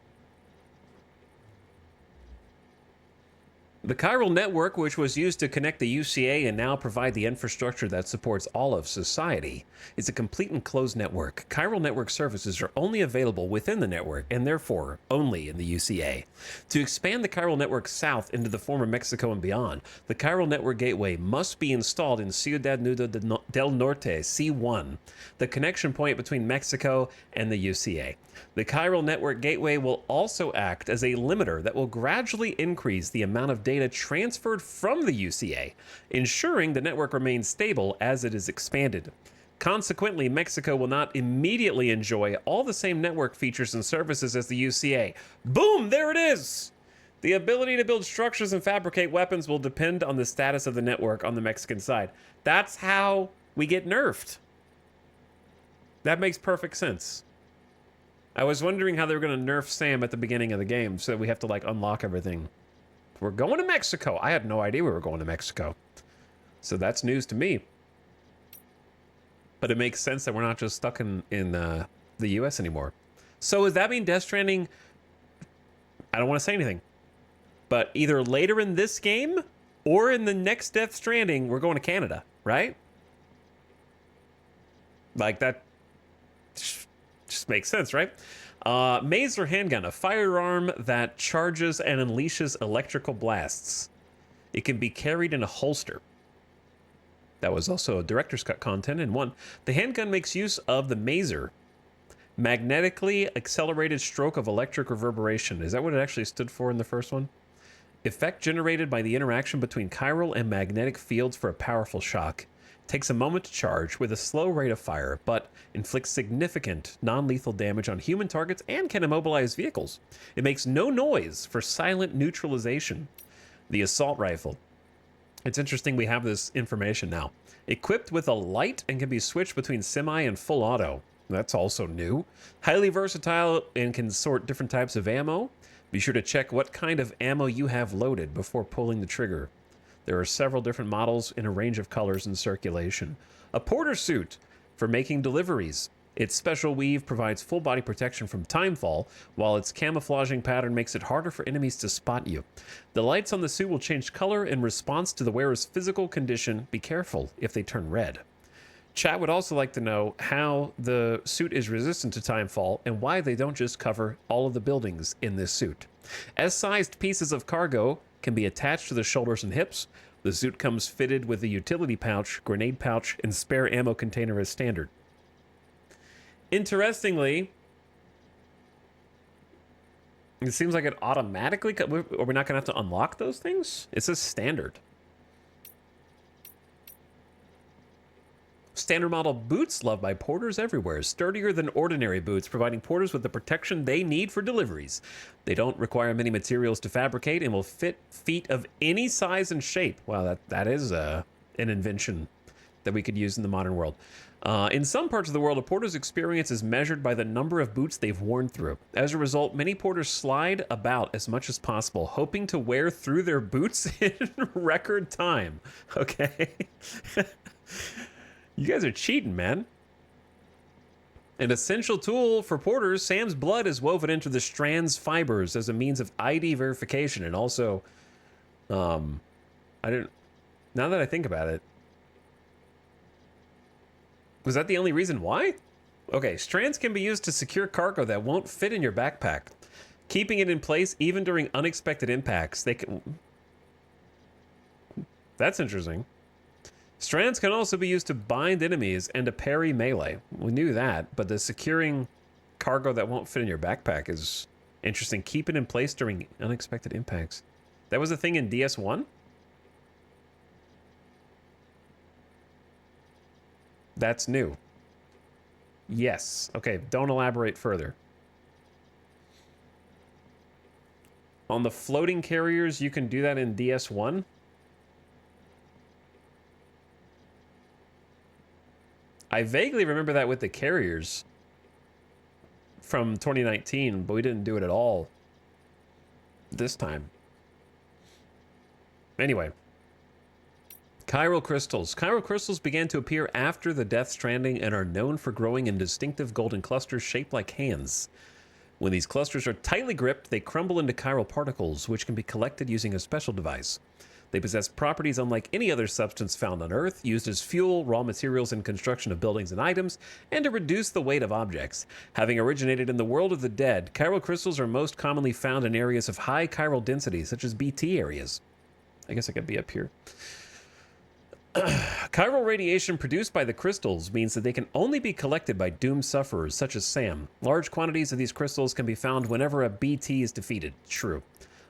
The chiral network, which was used to connect the UCA and now provide the infrastructure that supports all of society, is a complete and closed network. Chiral network services are only available within the network and therefore only in the UCA. To expand the chiral network south into the former Mexico and beyond, the chiral network gateway must be installed in Ciudad Nudo del Norte, C1, the connection point between Mexico and the UCA. The chiral network gateway will also act as a limiter that will gradually increase the amount of data transferred from the UCA, ensuring the network remains stable as it is expanded. Consequently, Mexico will not immediately enjoy all the same network features and services as the UCA. Boom, there it is! The ability to build structures and fabricate weapons will depend on the status of the network on the Mexican side. That's how we get nerfed. That makes perfect sense. I was wondering how they were going to nerf Sam at the beginning of the game, so we have to, like, unlock everything. We're going to Mexico. I had no idea we were going to Mexico. So that's news to me. But it makes sense that we're not just stuck in the U.S. anymore. So does that mean Death Stranding... I don't want to say anything. But either later in this game or in the next Death Stranding, we're going to Canada, right? Like, that just makes sense, right? Mazer handgun, a firearm that charges and unleashes electrical blasts. It can be carried in a holster. That was also a director's cut content in one. The handgun makes use of the Mazer, magnetically accelerated stroke of electric reverberation. Is that what it actually stood for in the first one? Effect generated by the interaction between chiral and magnetic fields for a powerful shock. Takes a moment to charge with a slow rate of fire, but inflicts significant non-lethal damage on human targets and can immobilize vehicles. It makes no noise for silent neutralization. The assault rifle. It's interesting we have this information now. Equipped with a light and can be switched between semi and full auto. That's also new. Highly versatile and can sort different types of ammo. Be sure to check what kind of ammo you have loaded before pulling the trigger. There are several different models in a range of colors in circulation. A porter suit for making deliveries. Its special weave provides full body protection from timefall, while its camouflaging pattern makes it harder for enemies to spot you. The lights on the suit will change color in response to the wearer's physical condition. Be careful if they turn red. Chat would also like to know how the suit is resistant to timefall and why they don't just cover all of the buildings in this suit. S-sized pieces of cargo can be attached to the shoulders and hips. The suit comes fitted with a utility pouch, grenade pouch, and spare ammo container as standard. Interestingly, it seems like it automatically... Are we not going to have to unlock those things? It says standard. Standard model boots loved by porters everywhere. Sturdier than ordinary boots, providing porters with the protection they need for deliveries. They don't require many materials to fabricate and will fit feet of any size and shape. Wow, that is an invention that we could use in the modern world. In some parts of the world, a porter's experience is measured by the number of boots they've worn through. As a result, many porters slide about as much as possible, hoping to wear through their boots in record time. Okay? You guys are cheating, man. An essential tool for porters, Sam's blood is woven into the Strand's fibers as a means of ID verification. And also, now that I think about it, was that the only reason why? Okay, strands can be used to secure cargo that won't fit in your backpack, keeping it in place even during unexpected impacts. That's interesting. Strands can also be used to bind enemies and to parry melee. We knew that, but the securing cargo that won't fit in your backpack is interesting. Keep it in place during unexpected impacts. That was a thing in DS1? That's new. Yes. Okay, don't elaborate further. On the floating carriers, you can do that in DS1? I vaguely remember that with the carriers from 2019, but we didn't do it at all this time. Anyway. Chiral crystals. Chiral crystals began to appear after the Death Stranding and are known for growing in distinctive golden clusters shaped like hands. When these clusters are tightly gripped, they crumble into chiral particles, which can be collected using a special device. They possess properties unlike any other substance found on Earth, used as fuel, raw materials in construction of buildings and items, and to reduce the weight of objects. Having originated in the world of the dead, chiral crystals are most commonly found in areas of high chiral density, such as BT areas. I guess I could be up here. Chiral radiation produced by the crystals means that they can only be collected by doomed sufferers, such as Sam. Large quantities of these crystals can be found whenever a BT is defeated. True.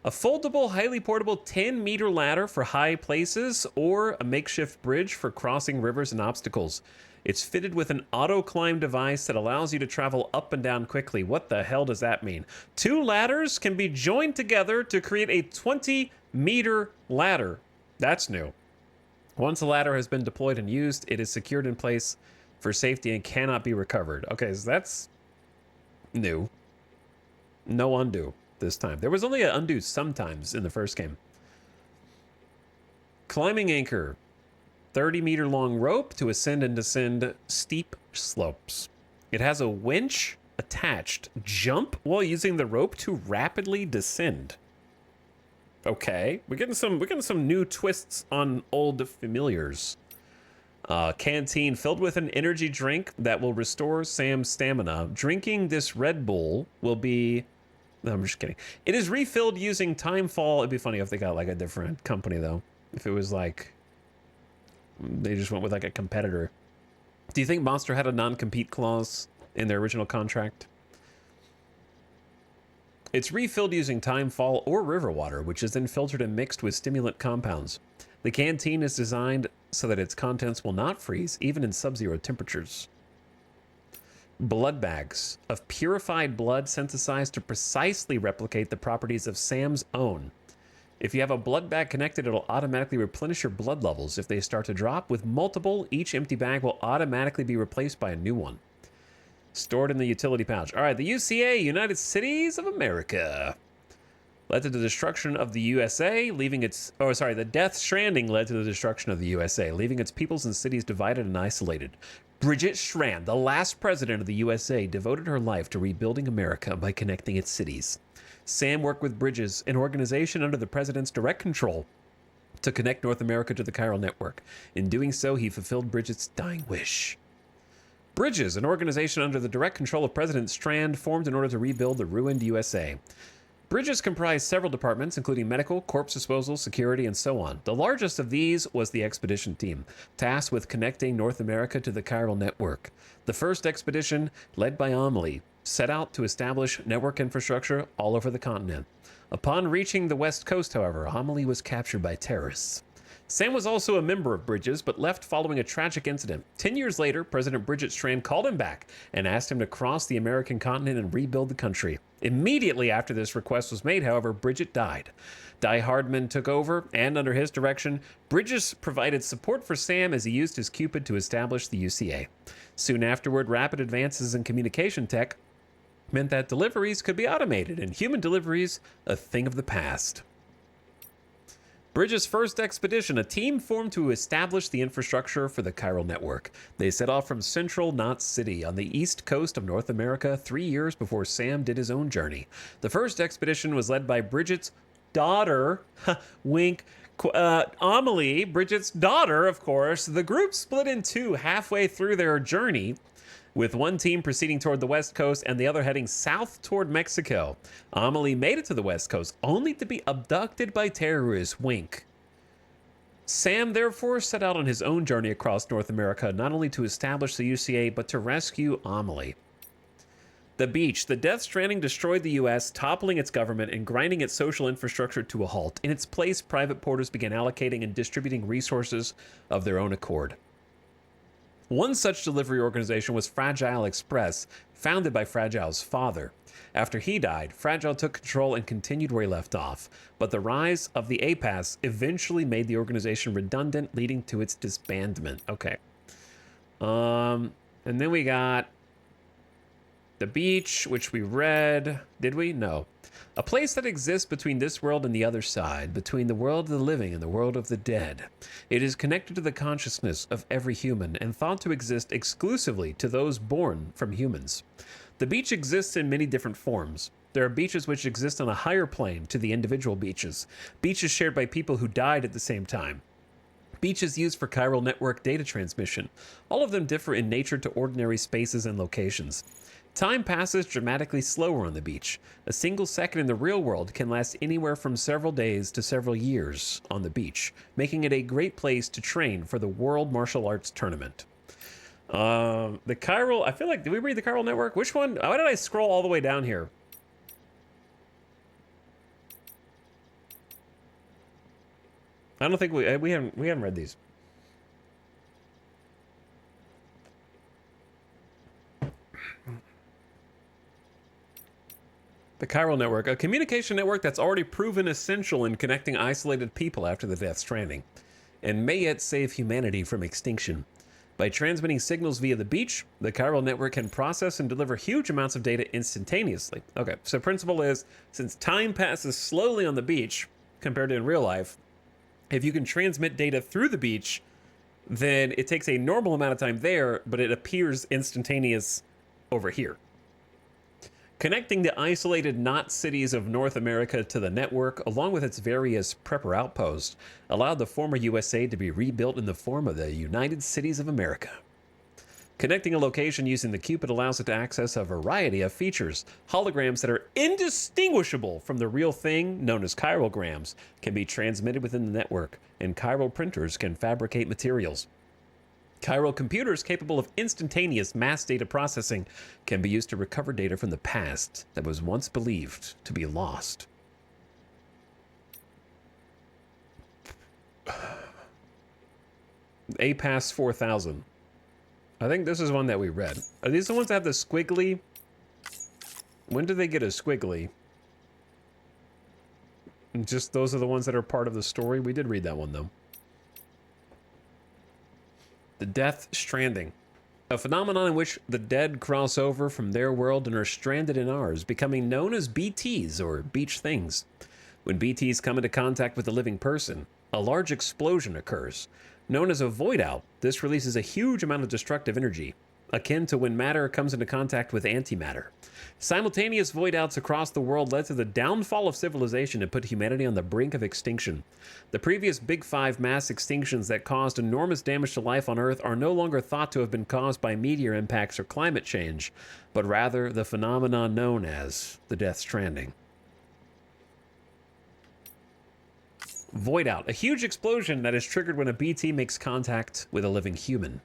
A foldable, highly portable 10-meter ladder for high places, or a makeshift bridge for crossing rivers and obstacles. It's fitted with an auto-climb device that allows you to travel up and down quickly. What the hell does that mean? 2 ladders can be joined together to create a 20-meter ladder. That's new. Once a ladder has been deployed and used, it is secured in place for safety and cannot be recovered. Okay, so that's new. No undo this time. There was only an undo sometimes in the first game. Climbing anchor. 30-meter long rope to ascend and descend steep slopes. It has a winch attached. Jump while using the rope to rapidly descend. Okay, we're getting some new twists on old familiars. Canteen filled with an energy drink that will restore Sam's stamina. Drinking this Red Bull will be... No, I'm just kidding. It is refilled using Timefall. It'd be funny if they got like a different company though. If it was like they just went with like a competitor. Do you think Monster had a non-compete clause in their original contract? It's refilled using Timefall or river water, which is then filtered and mixed with stimulant compounds. The canteen is designed so that its contents will not freeze, even in sub-zero temperatures. Blood bags of purified blood synthesized to precisely replicate the properties of Sam's own. If you have a blood bag connected, it'll automatically replenish your blood levels. If they start to drop with multiple, each empty bag will automatically be replaced by a new one. Stored in the utility pouch. All right, the UCA, United Cities of America, led to the destruction of the USA, leaving its... Oh, sorry, the Death Stranding led to the destruction of the USA, leaving its peoples and cities divided and isolated. Bridget Strand, the last president of the USA, devoted her life to rebuilding America by connecting its cities. Sam worked with Bridges, an organization under the president's direct control, to connect North America to the chiral network. In doing so, he fulfilled Bridget's dying wish. Bridges, an organization under the direct control of President Strand, formed in order to rebuild the ruined USA. Bridges comprised several departments, including medical, corpse disposal, security, and so on. The largest of these was the expedition team, tasked with connecting North America to the chiral network. The first expedition, led by Amelie, set out to establish network infrastructure all over the continent. Upon reaching the west coast, however, Amelie was captured by terrorists. Sam was also a member of Bridges, but left following a tragic incident. 10 years later, President Bridget Strand called him back and asked him to cross the American continent and rebuild the country. Immediately after this request was made, however, Bridget died. Die Hardman took over, and under his direction, Bridges provided support for Sam as he used his Cupid to establish the UCA. Soon afterward, rapid advances in communication tech meant that deliveries could be automated, and human deliveries a thing of the past. Bridges' first expedition, a team formed to establish the infrastructure for the chiral network. They set off from central Knot City on the east coast of North America 3 years before Sam did his own journey. The first expedition was led by Bridget's daughter, wink, Amelie, Bridget's daughter, of course. The group split in two halfway through their journey, with one team proceeding toward the west coast and the other heading south toward Mexico. Amelie made it to the west coast, only to be abducted by terrorists, wink. Sam therefore set out on his own journey across North America, not only to establish the UCA, but to rescue Amelie. The beach. The Death Stranding destroyed the U.S., toppling its government and grinding its social infrastructure to a halt. In its place, private porters began allocating and distributing resources of their own accord. One such delivery organization was Fragile Express, founded by Fragile's father. After he died, Fragile took control and continued where he left off. But the rise of the APAS eventually made the organization redundant, leading to its disbandment. Okay. And then we got the beach, which we read. Did we? No. A place that exists between this world and the other side, between the world of the living and the world of the dead. It is connected to the consciousness of every human and thought to exist exclusively to those born from humans. The beach exists in many different forms. There are beaches which exist on a higher plane to the individual beaches, beaches shared by people who died at the same time. Beaches used for chiral network data transmission. All of them differ in nature to ordinary spaces and locations. Time passes dramatically slower on the beach. A single second in the real world can last anywhere from several days to several years on the beach, making it a great place to train for the World Martial Arts Tournament. The chiral, I feel like, did we read the chiral network? Which one? Why did I scroll all the way down here? I don't think we haven't read these. The chiral network, a communication network that's already proven essential in connecting isolated people after the Death Stranding, and may yet save humanity from extinction. By transmitting signals via the beach, the chiral network can process and deliver huge amounts of data instantaneously. Okay, so principle is, since time passes slowly on the beach compared to in real life, if you can transmit data through the beach, then it takes a normal amount of time there, but it appears instantaneous over here. Connecting the isolated knot cities of North America to the network, along with its various prepper outposts, allowed the former USA to be rebuilt in the form of the United Cities of America. Connecting a location using the Cupid allows it to access a variety of features. Holograms that are indistinguishable from the real thing, known as chirograms, can be transmitted within the network, and chiral printers can fabricate materials. Chiral computers capable of instantaneous mass data processing can be used to recover data from the past that was once believed to be lost. APAS 4000. I think this is one that we read. Are these the ones that have the squiggly? When do they get a squiggly? Just those are the ones that are part of the story. We did read that one, though. The Death Stranding. A phenomenon in which the dead cross over from their world and are stranded in ours, becoming known as BTs, or beach things. When BTs come into contact with a living person, a large explosion occurs. Known as a void out, this releases a huge amount of destructive energy, akin to when matter comes into contact with antimatter. Simultaneous void outs across the world led to the downfall of civilization and put humanity on the brink of extinction. The previous Big Five mass extinctions that caused enormous damage to life on Earth are no longer thought to have been caused by meteor impacts or climate change, but rather the phenomenon known as the Death Stranding. Void out, a huge explosion that is triggered when a BT makes contact with a living human.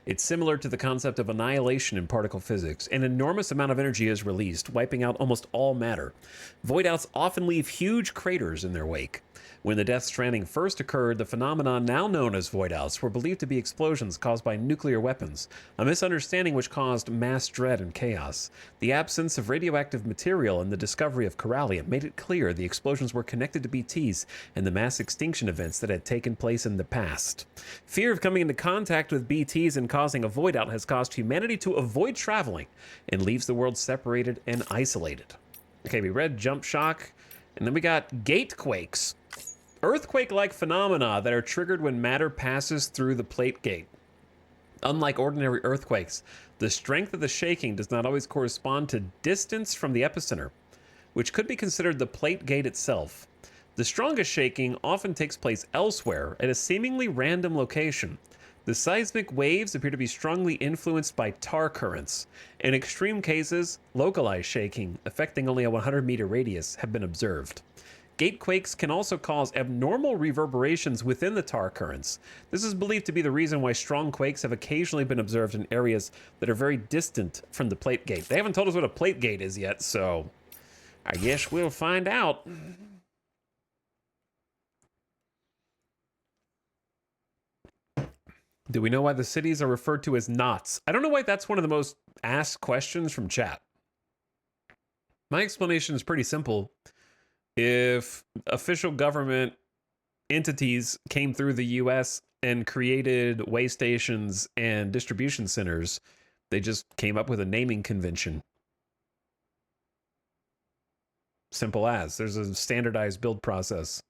It's similar to the concept of annihilation in particle physics. An enormous amount of energy is released, wiping out almost all matter. Void outs often leave huge craters in their wake. When the Death Stranding first occurred, the phenomenon now known as void outs were believed to be explosions caused by nuclear weapons, a misunderstanding which caused mass dread and chaos. The absence of radioactive material and the discovery of corallium made it clear the explosions were connected to BTs and the mass extinction events that had taken place in the past. Fear of coming into contact with BTs and causing a void out has caused humanity to avoid traveling and leaves the world separated and isolated. Okay, we read jump shock, and then we got gatequakes. Earthquake-like phenomena that are triggered when matter passes through the plate gate. Unlike ordinary earthquakes, the strength of the shaking does not always correspond to distance from the epicenter, which could be considered the plate gate itself. The strongest shaking often takes place elsewhere at a seemingly random location. The seismic waves appear to be strongly influenced by tar currents. In extreme cases, localized shaking, affecting only a 100-meter radius, have been observed. Gatequakes can also cause abnormal reverberations within the tar currents. This is believed to be the reason why strong quakes have occasionally been observed in areas that are very distant from the plate gate. They haven't told us what a plate gate is yet, so I guess we'll find out. Do we know why the cities are referred to as knots? I don't know why that's one of the most asked questions from chat. My explanation is pretty simple. If official government entities came through the US and created way stations and distribution centers, they just came up with a naming convention. Simple as. There's a standardized build process.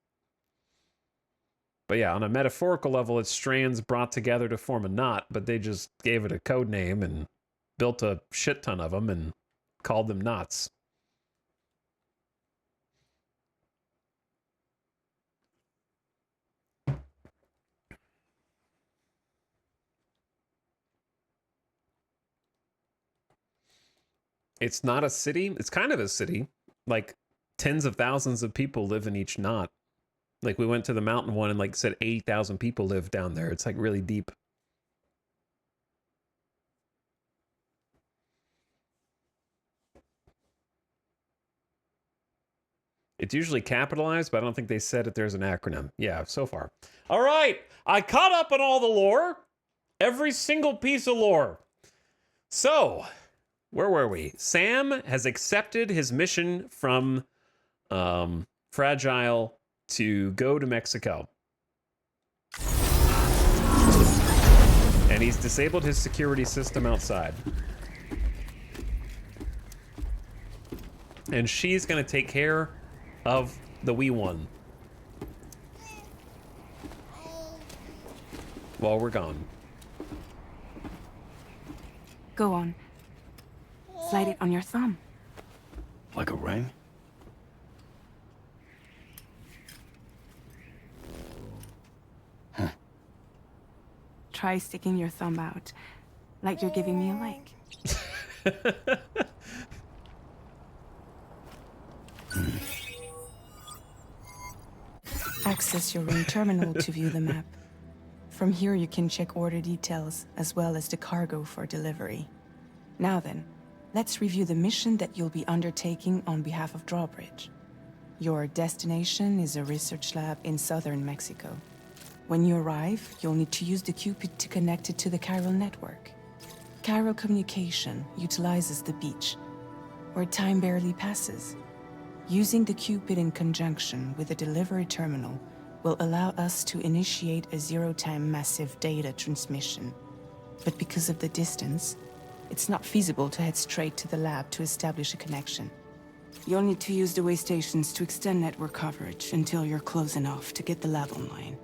But yeah, on a metaphorical level, it's strands brought together to form a knot, but they just gave it a code name and built a shit ton of them and called them knots. It's not a city. It's kind of a city. Like tens of thousands of people live in each knot. Like we went to the mountain one and like said 80,000 people live down there. It's like really deep. It's usually capitalized, but I don't think they said that there's an acronym. Yeah, so far. All right. I caught up on all the lore. Every single piece of lore. So, where were we? Sam has accepted his mission from Fragile to go to Mexico. And he's disabled his security system outside. And she's going to take care of the wee one while we're gone. Go on. Slide it on your thumb. Like a ring? Try sticking your thumb out, like you're giving me a like. Access your ring terminal to view the map. From here you can check order details, as well as the cargo for delivery. Now then, let's review the mission that you'll be undertaking on behalf of Drawbridge. Your destination is a research lab in southern Mexico. When you arrive, you'll need to use the Cupid to connect it to the chiral network. Chiral communication utilizes the beach, where time barely passes. Using the Cupid in conjunction with the delivery terminal will allow us to initiate a zero-time massive data transmission. But because of the distance, it's not feasible to head straight to the lab to establish a connection. You'll need to use the way stations to extend network coverage until you're close enough to get the lab online.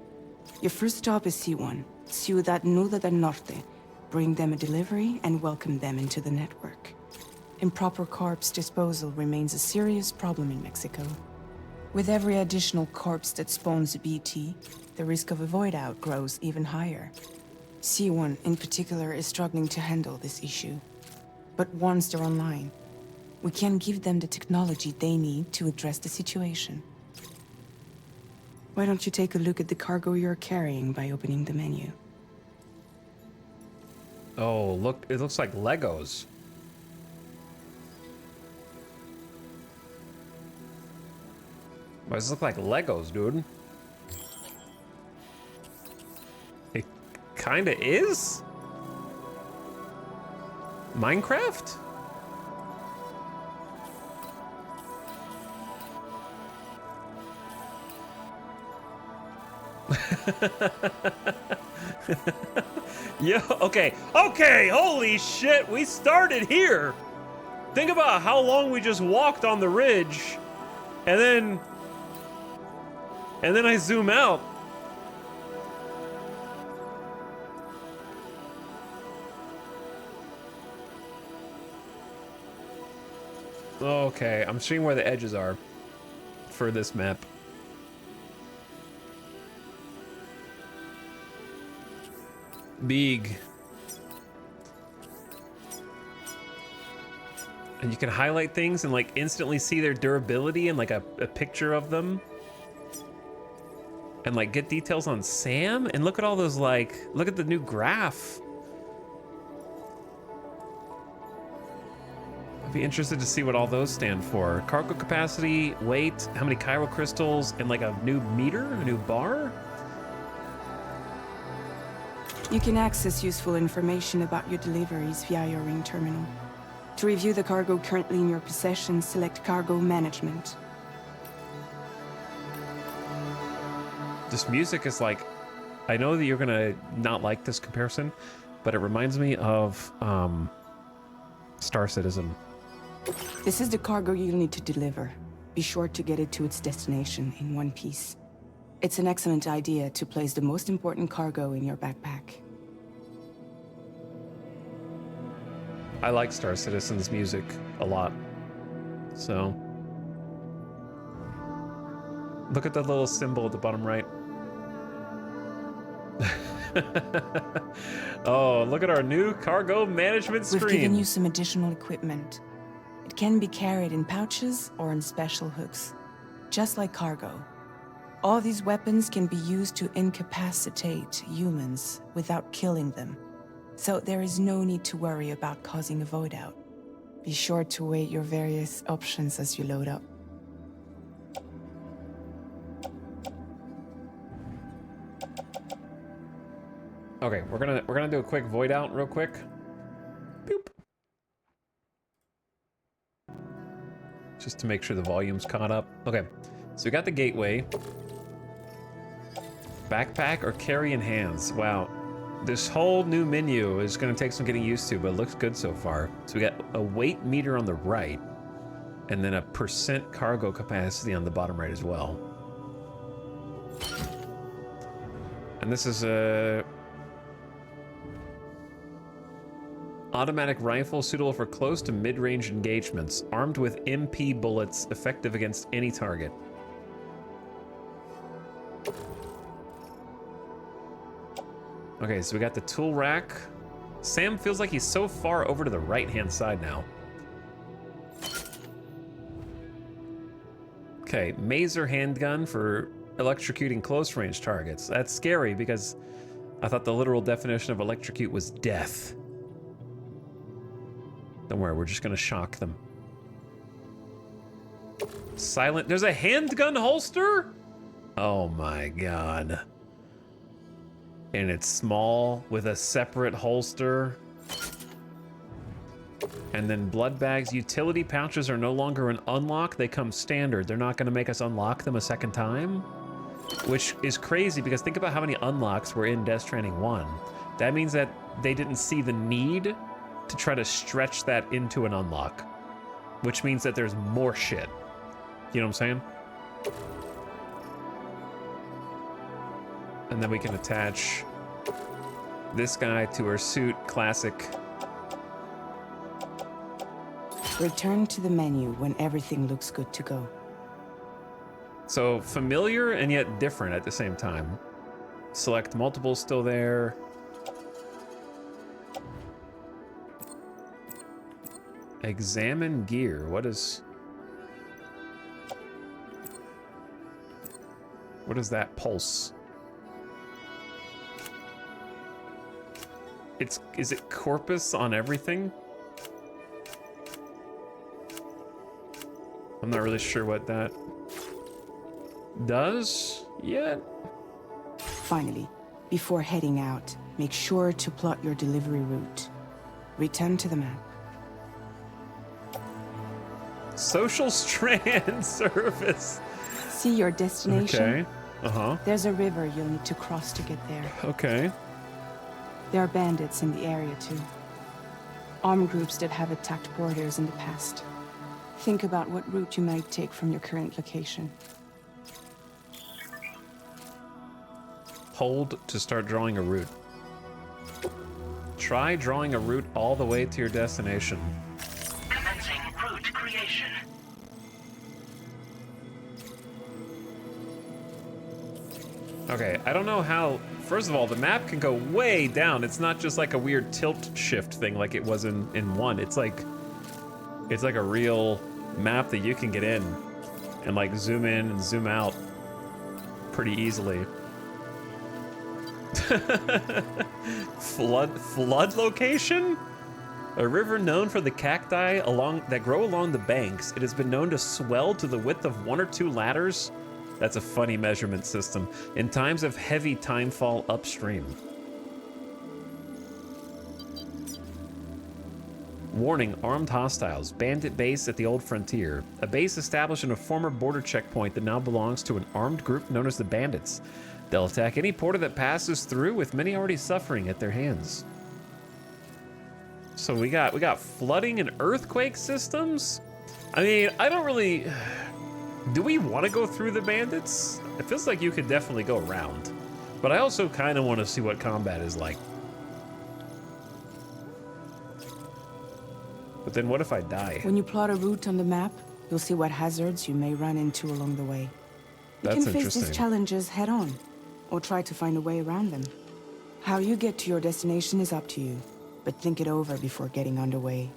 Your first stop is C1, Ciudad Nuda del Norte. Bring them a delivery and welcome them into the network. Improper corpse disposal remains a serious problem in Mexico. With every additional corpse that spawns a BT, the risk of a void out grows even higher. C1 in particular is struggling to handle this issue. But once they're online, we can give them the technology they need to address the situation. Why don't you take a look at the cargo you're carrying by opening the menu? Oh, look, it looks like Legos. Why does it look like Legos, dude? It kinda is? Minecraft? Yeah, okay, holy shit, we started here. Think about how long we just walked on the ridge, and then I zoom out. Okay, I'm seeing where the edges are for this map. Big. And you can highlight things and like instantly see their durability and like a picture of them. And like get details on Sam. And look at all those like, look at the new graph. I'd be interested to see what all those stand for. Cargo capacity, weight, how many chiral crystals, and like a new meter, a new bar. You can access useful information about your deliveries via your ring terminal. To review the cargo currently in your possession, select Cargo Management. This music is like, I know that you're gonna not like this comparison, but it reminds me of Star Citizen. This is the cargo you'll need to deliver. Be sure to get it to its destination in one piece. It's an excellent idea to place the most important cargo in your backpack. I like Star Citizen's music a lot. So, look at the little symbol at the bottom right. Oh, look at our new cargo management screen. We've given you some additional equipment. It can be carried in pouches or in special hooks, just like cargo. All these weapons can be used to incapacitate humans without killing them. So there is no need to worry about causing a void out. Be sure to weigh your various options as you load up. Okay, we're gonna do a quick void out real quick. Boop. Just to make sure the volume's caught up. Okay, so we got the gateway. Backpack or carry in hands. Wow. This whole new menu is going to take some getting used to, but it looks good so far. So we got a weight meter on the right, and then a % cargo capacity on the bottom right as well. And this is a automatic rifle suitable for close to mid-range engagements, armed with MP bullets, effective against any target. Okay, so we got the tool rack. Sam feels like he's so far over to the right-hand side now. Okay, mazer handgun for electrocuting close-range targets. That's scary because I thought the literal definition of electrocute was death. Don't worry, we're just gonna shock them. Silent, there's a handgun holster? Oh my God. And it's small with a separate holster. And then blood bags, utility pouches are no longer an unlock. They come standard. They're not going to make us unlock them a second time, which is crazy because think about how many unlocks were in Death Stranding 1. That means that they didn't see the need to try to stretch that into an unlock, which means that there's more shit. You know what I'm saying? And then we can attach this guy to her suit. Classic. Return to the menu when everything looks good to go. So familiar and yet different at the same time. Select multiple still there. Examine gear. What is that pulse? Is it corpus on everything? I'm not really sure what that does yet. Finally, before heading out, make sure to plot your delivery route. Return to the map. Social strand service. See your destination? Okay. Uh-huh. There's a river you'll need to cross to get there. Okay. There are bandits in the area too. Armed groups that have attacked borders in the past. Think about what route you might take from your current location. Hold to start drawing a route. Try drawing a route all the way to your destination. Commencing route creation. Okay, I don't know how... First of all, the map can go way down. It's not just like a weird tilt shift thing like it was in 1. It's like a real map that you can get in and like zoom in and zoom out pretty easily. Flood location? A river known for the cacti that grow along the banks. It has been known to swell to the width of 1 or 2 ladders. That's a funny measurement system. In times of heavy timefall upstream. Warning, armed hostiles. Bandit base at the Old Frontier. A base established in a former border checkpoint that now belongs to an armed group known as the Bandits. They'll attack any porter that passes through, with many already suffering at their hands. So we got flooding and earthquake systems? I mean, I don't really... Do we want to go through the bandits? It feels like you could definitely go around. But I also kind of want to see what combat is like. But then what if I die? When you plot a route on the map, you'll see what hazards you may run into along the way. You That's can face interesting. these challenges head on, or try to find a way around them. How you get to your destination is up to you, but think it over before getting underway.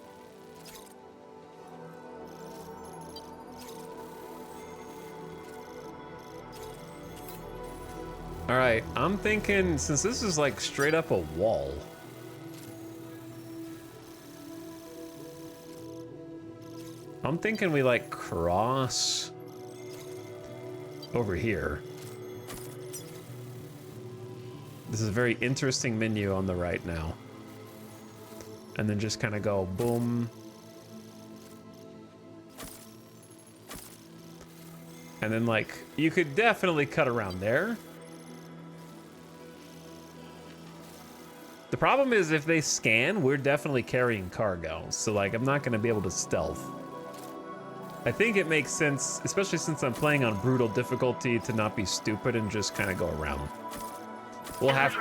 All right, I'm thinking, since this is like straight up a wall, I'm thinking we like cross over here. This is a very interesting menu on the right now. And then just kind of go boom. And then like, you could definitely cut around there. The problem is if they scan, we're definitely carrying cargo. So like, I'm not gonna be able to stealth. I think it makes sense, especially since I'm playing on brutal difficulty, to not be stupid and just kind of go around. We'll have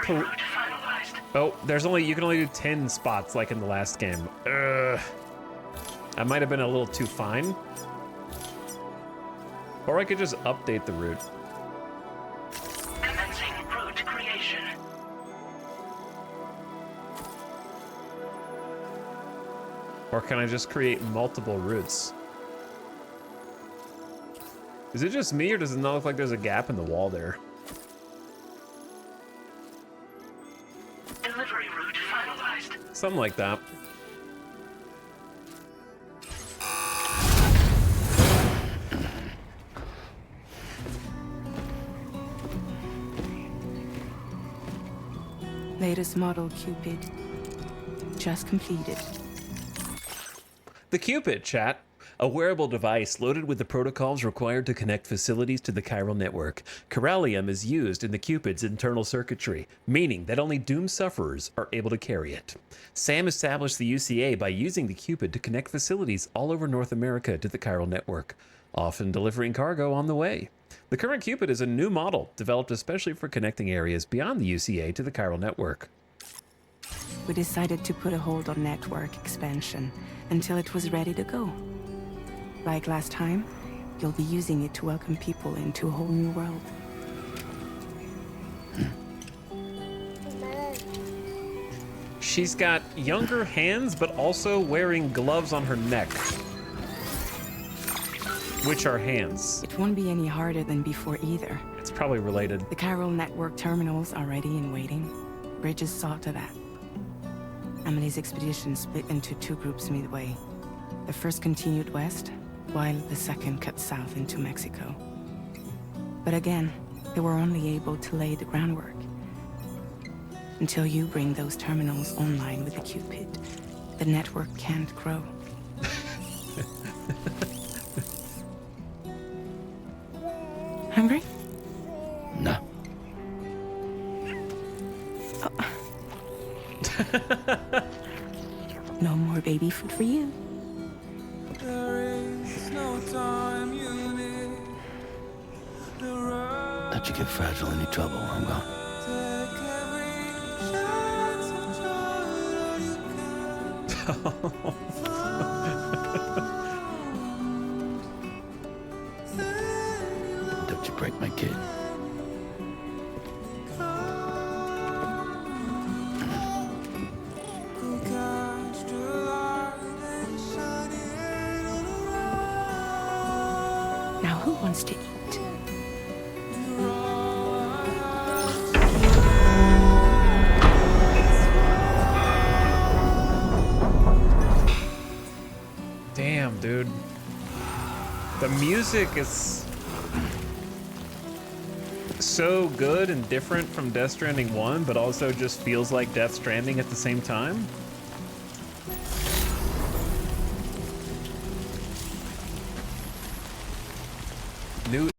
oh, you can only do 10 spots like in the last game. I might have been a little too fine. Or I could just update the route. Commencing route creation. Or can I just create multiple routes? Is it just me, or does it not look like there's a gap in the wall there? Delivery route finalized. Something like that. Latest model, Cupid. Just completed. The Cupid, chat. A wearable device loaded with the protocols required to connect facilities to the chiral network. Chiralium is used in the Cupid's internal circuitry, meaning that only doomed sufferers are able to carry it. Sam established the UCA by using the Cupid to connect facilities all over North America to the chiral network, often delivering cargo on the way. The current Cupid is a new model developed especially for connecting areas beyond the UCA to the chiral network. We decided to put a hold on network expansion until it was ready to go. Like last time, you'll be using it to welcome people into a whole new world. She's got younger hands, but also wearing gloves on her neck. Which are hands. It won't be any harder than before either. It's probably related. The chiral network terminals are ready and waiting. Bridges saw to that. Emily's expedition split into two groups midway. The first continued west, while the second cut south into Mexico. But again, they were only able to lay the groundwork. Until you bring those terminals online with the Cupid, the network can't grow. Hungry? No. No more baby food for you. Let you get fragile any trouble while I'm gone. Don't you break my kid. Now who wants to eat? Damn, dude. The music is so good and different from Death Stranding 1, but also just feels like Death Stranding at the same time. New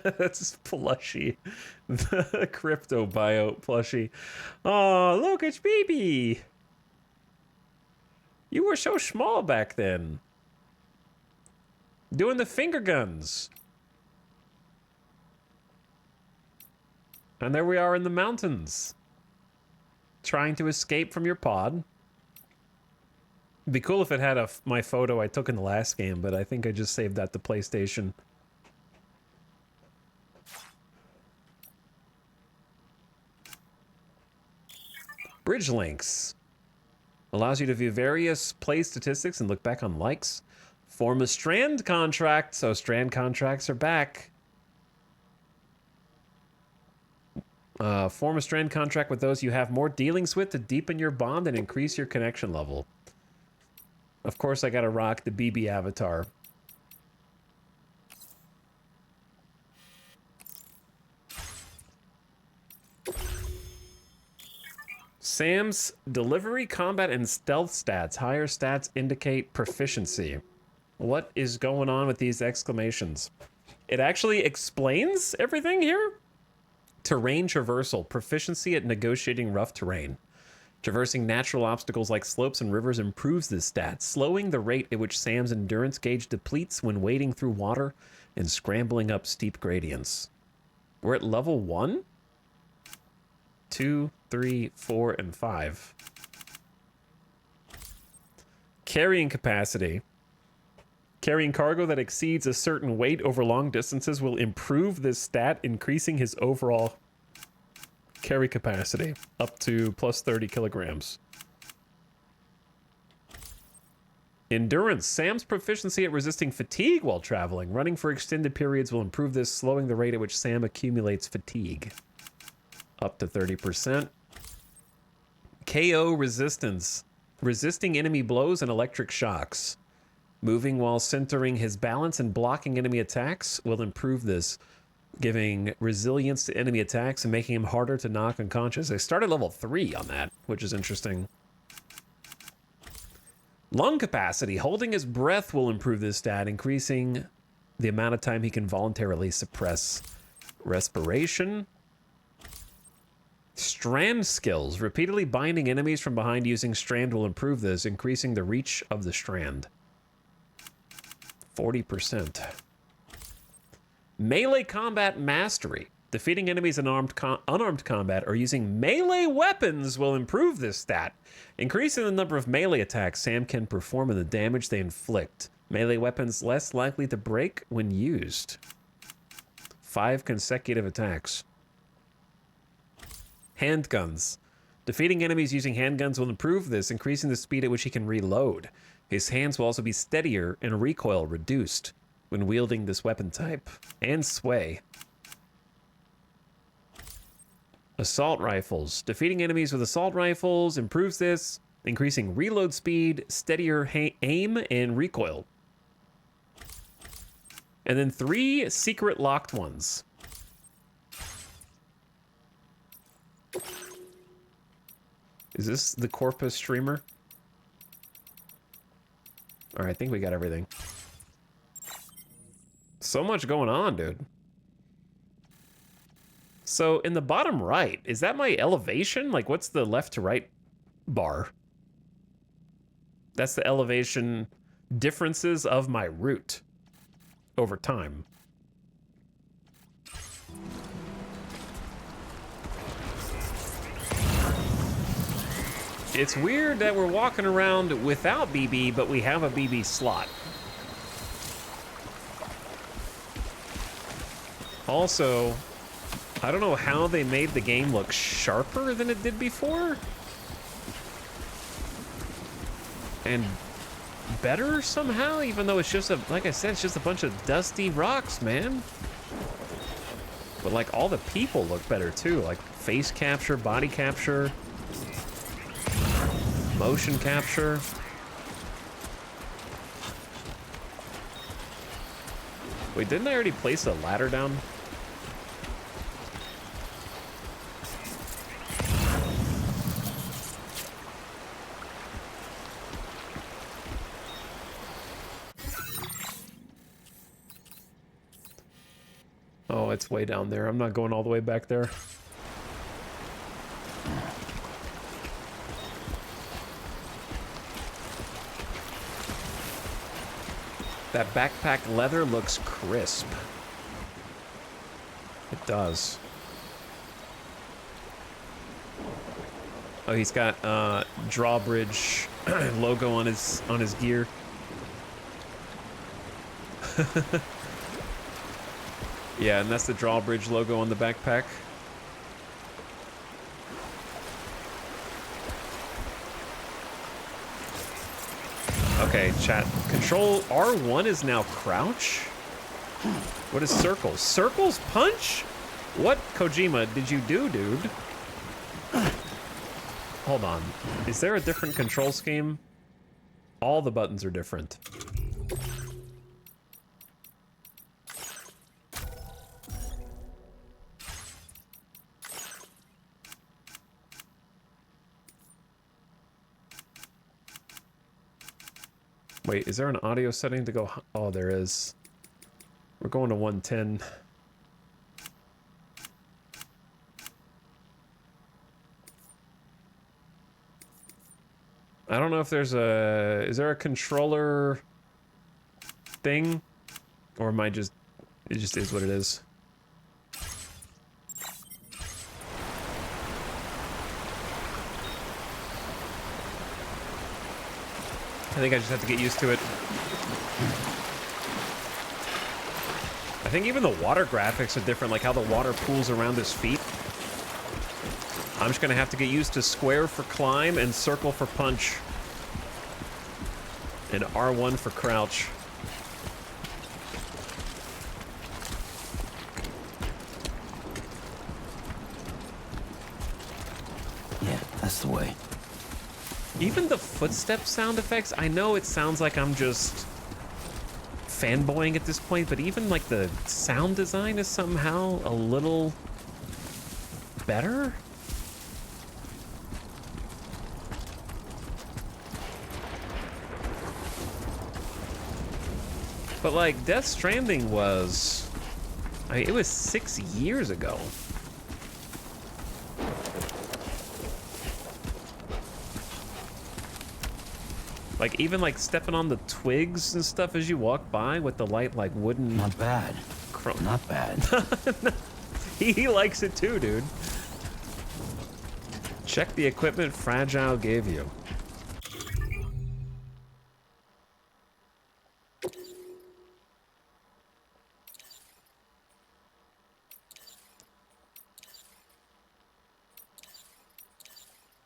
That's plushy. The crypto biote plushie. Oh, look, it's BB. You were so small back then. Doing the finger guns. And there we are in the mountains. Trying to escape from your pod. It'd be cool if it had my photo I took in the last game, but I think I just saved that to PlayStation. Bridge links. Allows you to view various play statistics and look back on likes. Form a strand contract, so strand contracts are back. Form a strand contract with those you have more dealings with to deepen your bond and increase your connection level. Of course, I gotta rock the BB avatar. Sam's delivery, combat, and stealth stats. Higher stats indicate proficiency. What is going on with these exclamations? It actually explains everything here. Terrain traversal. Proficiency at negotiating rough terrain. Traversing natural obstacles like slopes and rivers improves this stat, slowing the rate at which Sam's endurance gauge depletes when wading through water and scrambling up steep gradients. We're at level 1? 2, 3, 4, and 5. Carrying capacity. Carrying cargo that exceeds a certain weight over long distances will improve this stat, increasing his overall carry capacity up to plus 30 kilograms. Endurance. Sam's proficiency at resisting fatigue while traveling. Running for extended periods will improve this, slowing the rate at which Sam accumulates fatigue. Up to 30%. KO resistance. Resisting enemy blows and electric shocks. Moving while centering his balance and blocking enemy attacks will improve this, giving resilience to enemy attacks and making him harder to knock unconscious. I started level 3 on that, which is interesting. Lung capacity. Holding his breath will improve this stat, increasing the amount of time he can voluntarily suppress respiration. Strand skills. Repeatedly binding enemies from behind using strand will improve this, increasing the reach of the strand. 40%. Melee combat mastery. Defeating enemies in unarmed combat or using melee weapons will improve this stat, increasing the number of melee attacks Sam can perform and the damage they inflict. Melee weapons less likely to break when used. 5 consecutive attacks. Handguns. Defeating enemies using handguns will improve this, increasing the speed at which he can reload. His hands will also be steadier and recoil reduced when wielding this weapon type. And sway. Assault rifles. Defeating enemies with assault rifles improves this, increasing reload speed, steadier aim, and recoil. And then 3 secret locked ones. Is this the Corpus streamer? All right, I think we got everything. So much going on, dude. So in the bottom right, is that my elevation? Like, what's the left to right bar? That's the elevation differences of my route over time. It's weird that we're walking around without BB, but we have a BB slot. Also, I don't know how they made the game look sharper than it did before. And better somehow, even though it's just like I said, it's just a bunch of dusty rocks, man. But like all the people look better too, like face capture, body capture. Motion capture. Wait, didn't I already place a ladder down? Oh, it's way down there. I'm not going all the way back there. That backpack leather looks crisp. It does. Oh, he's got drawbridge logo on his gear. Yeah, and that's the drawbridge logo on the backpack. Okay, chat. Control R1 is now crouch? What is circles? Circles punch? What, Kojima, did you do, dude? Hold on. Is there a different control scheme? All the buttons are different. Wait, is there an audio setting to go? Oh, there is. We're going to 110. I don't know if there's a... Is there a controller thing? Or am I just... It just is what it is. I think I just have to get used to it. I think even the water graphics are different, like how the water pools around his feet. I'm just gonna have to get used to square for climb and circle for punch. And R1 for crouch. Yeah, that's the way. Even the footstep sound effects, I know it sounds like I'm just fanboying at this point, but even like the sound design is somehow a little better. But like Death Stranding was, I mean, it was 6 years ago. Like, even, like, stepping on the twigs and stuff as you walk by with the light, like, wooden... Not bad. Not bad. He likes it too, dude. Check the equipment Fragile gave you.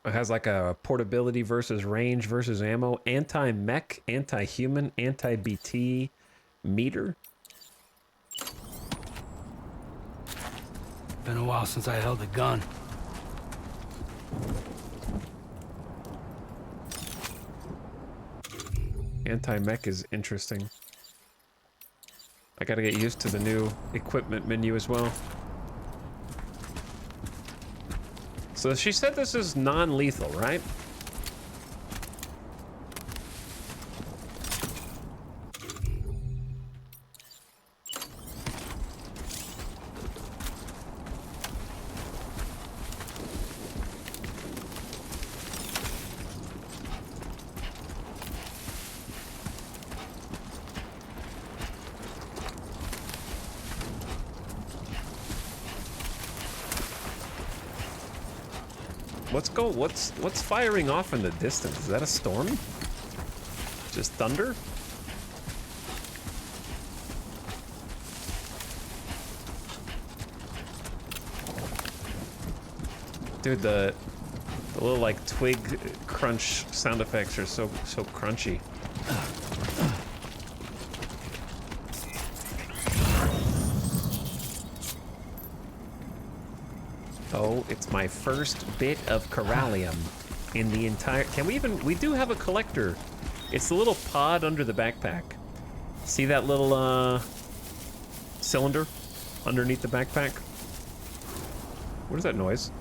It has like a portability versus range versus ammo, anti-mech, anti-human, anti-BT meter. Been a while since I held a gun. Anti-mech is interesting. I gotta get used to the new equipment menu as well. So she said this is non-lethal, right? What's firing off in the distance? Is that a storm? Just thunder? Dude, the little like twig crunch sound effects are so crunchy. Oh, it's my first bit of corallium in the entire... we do have a collector. It's the little pod under the backpack. See that little, cylinder underneath the backpack? What is that noise?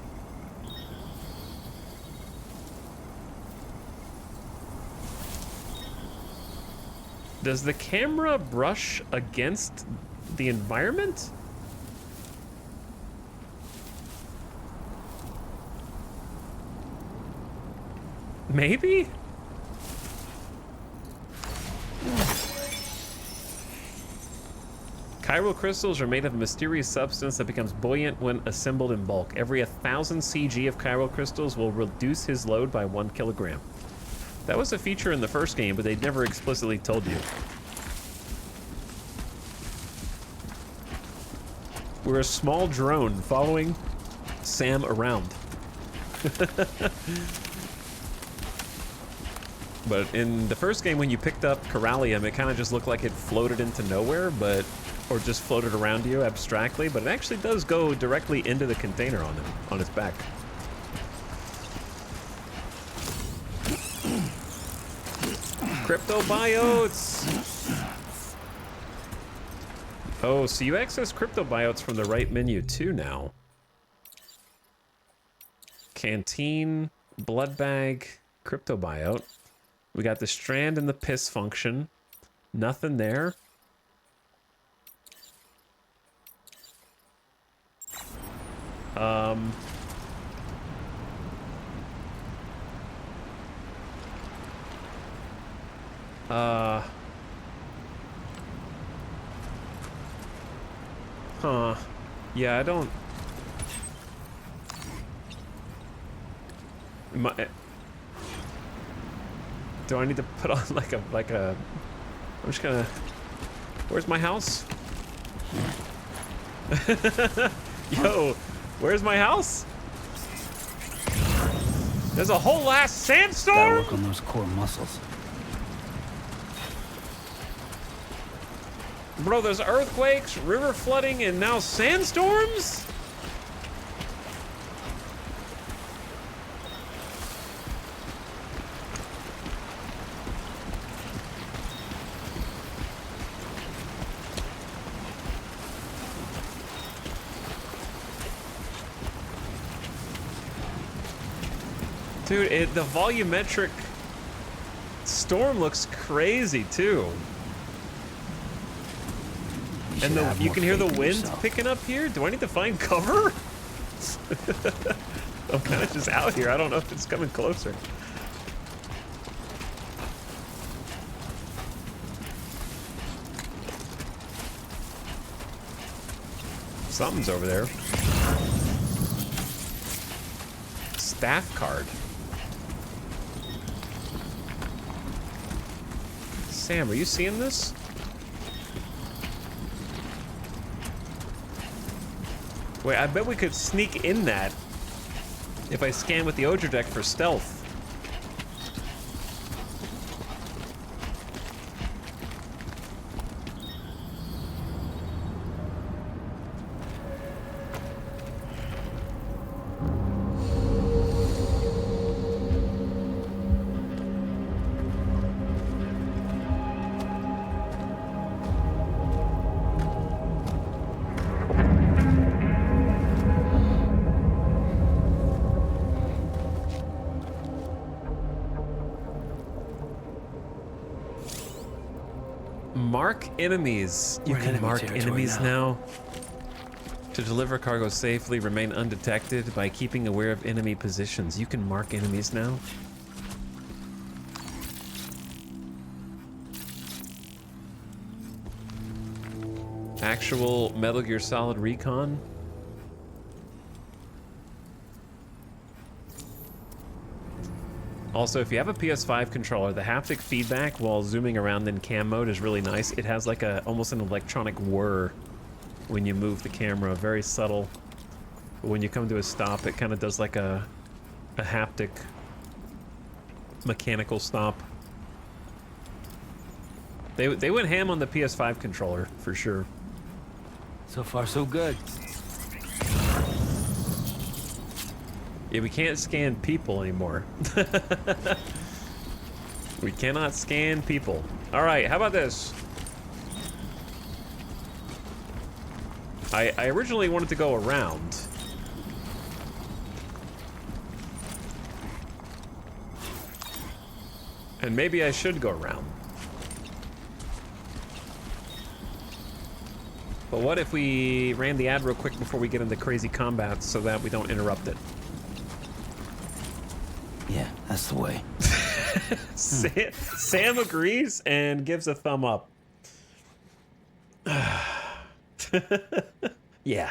Does the camera brush against the environment? Maybe? Chiral crystals are made of a mysterious substance that becomes buoyant when assembled in bulk. Every 1,000 CG of chiral crystals will reduce his load by 1 kilogram. That was a feature in the first game, but they never explicitly told you. We're a small drone following Sam around. But in the first game, when you picked up Corallium, it kind of just looked like it floated into nowhere, but or just floated around you abstractly, but it actually does go directly into the container on its back. Cryptobiotes! Oh, so you access cryptobiotes from the right menu too now. Canteen, blood bag, cryptobiote. We got the strand and the piss function. Nothing there. Huh. Yeah, I don't... Do I need to put on like a... I'm just gonna... Where's my house? Yo, where's my house? There's a whole ass sandstorm? Gotta work on those core muscles. Bro, there's earthquakes, river flooding, and now sandstorms? Dude, the volumetric storm looks crazy too. And you can hear the wind picking up here? Do I need to find cover? I'm kind of just out here. I don't know if it's coming closer. Something's over there. Staff card. Sam, are you seeing this? Wait, I bet we could sneak in that if I scan with the Odra deck for stealth. Mark enemies. You can mark enemies now. To deliver cargo safely, remain undetected by keeping aware of enemy positions. You can mark enemies now. Actual Metal Gear Solid Recon. Also, if you have a PS5 controller, the haptic feedback while zooming around in cam mode is really nice. It has like almost an electronic whir when you move the camera, very subtle. But when you come to a stop, it kind of does like a haptic mechanical stop. They went ham on the PS5 controller for sure. So far, so good. Yeah, we can't scan people anymore. We cannot scan people. All right, how about this? I originally wanted to go around. And maybe I should go around. But what if we ran the ad real quick before we get into crazy combat so that we don't interrupt it? Yeah, That's the way. Sam agrees and gives a thumb up. Yeah.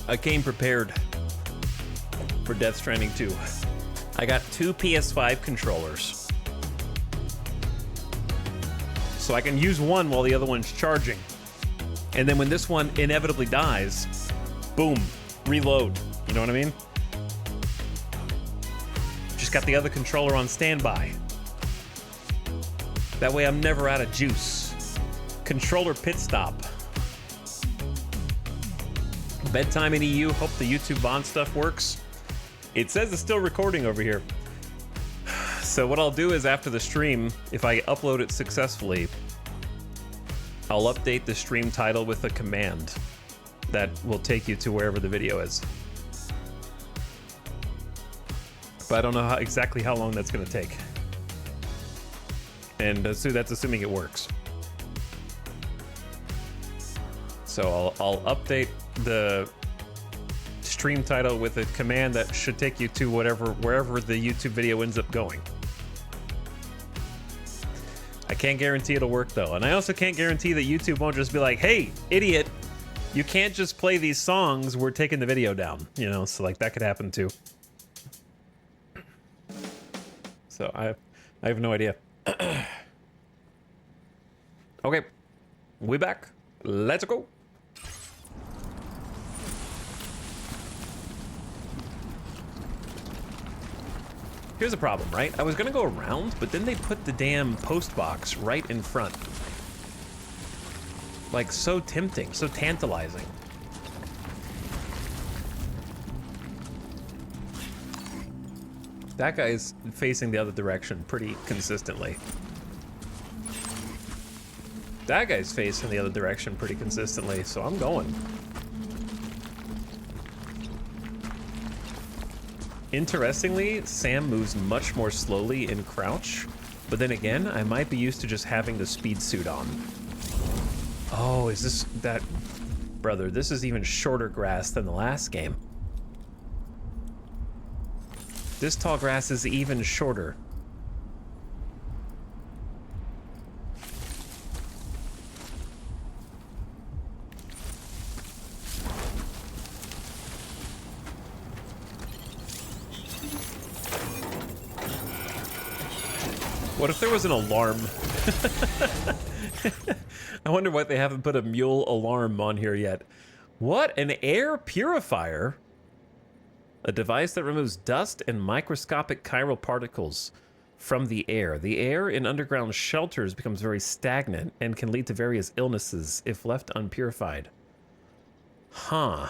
I came prepared for Death Stranding 2. I got 2 PS5 controllers. So I can use one while the other one's charging. And then when this one inevitably dies, boom, reload. You know what I mean? Just got the other controller on standby. That way I'm never out of juice. Controller pit stop. Bedtime in EU. Hope the YouTube Bond stuff works. It says it's still recording over here. So what I'll do is after the stream, if I upload it successfully, I'll update the stream title with a command that will take you to wherever the video is. But I don't know exactly how long that's going to take. And so that's assuming it works. So I'll update the stream title with a command that should take you to wherever the YouTube video ends up going. I can't guarantee it'll work though, and I also can't guarantee that YouTube won't just be like, "Hey, idiot, you can't just play these songs. We're taking the video down." You know, so like that could happen too. So I have no idea. Okay, we back. Let's go. Here's the problem, right? I was gonna go around, but then they put the damn post box right in front. Like, so tempting, so tantalizing. That guy's facing the other direction pretty consistently. That guy's facing the other direction pretty consistently, so I'm going. Interestingly, Sam moves much more slowly in crouch, but then again, I might be used to just having the speed suit on. Oh, is this that... Brother, this is even shorter grass than the last game. This tall grass is even shorter. What if there was an alarm? I wonder why they haven't put a mule alarm on here yet. What? An air purifier? A device that removes dust and microscopic chiral particles from the air. The air in underground shelters becomes very stagnant and can lead to various illnesses if left unpurified. Huh.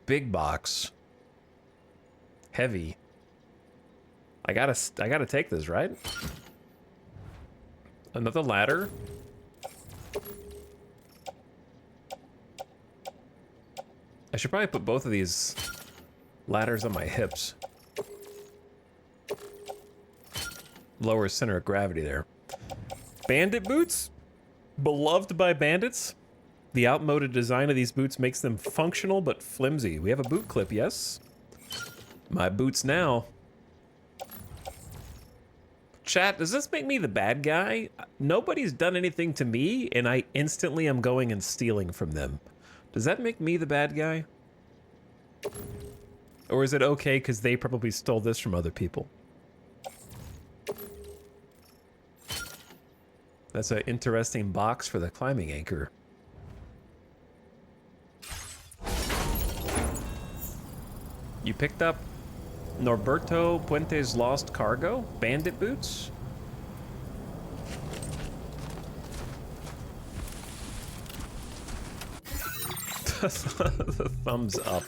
Big box. Heavy. I gotta take this, right? Another ladder. I should probably put both of these ladders on my hips. Lower center of gravity there. Bandit boots? Beloved by bandits? The outmoded design of these boots makes them functional but flimsy. We have a boot clip, yes? My boots now. Chat, does this make me the bad guy? Nobody's done anything to me, and I instantly am going and stealing from them. Does that make me the bad guy? Or is it okay because they probably stole this from other people? That's an interesting box for the climbing anchor. You picked up Norberto Puente's lost cargo? Bandit boots? The thumbs up.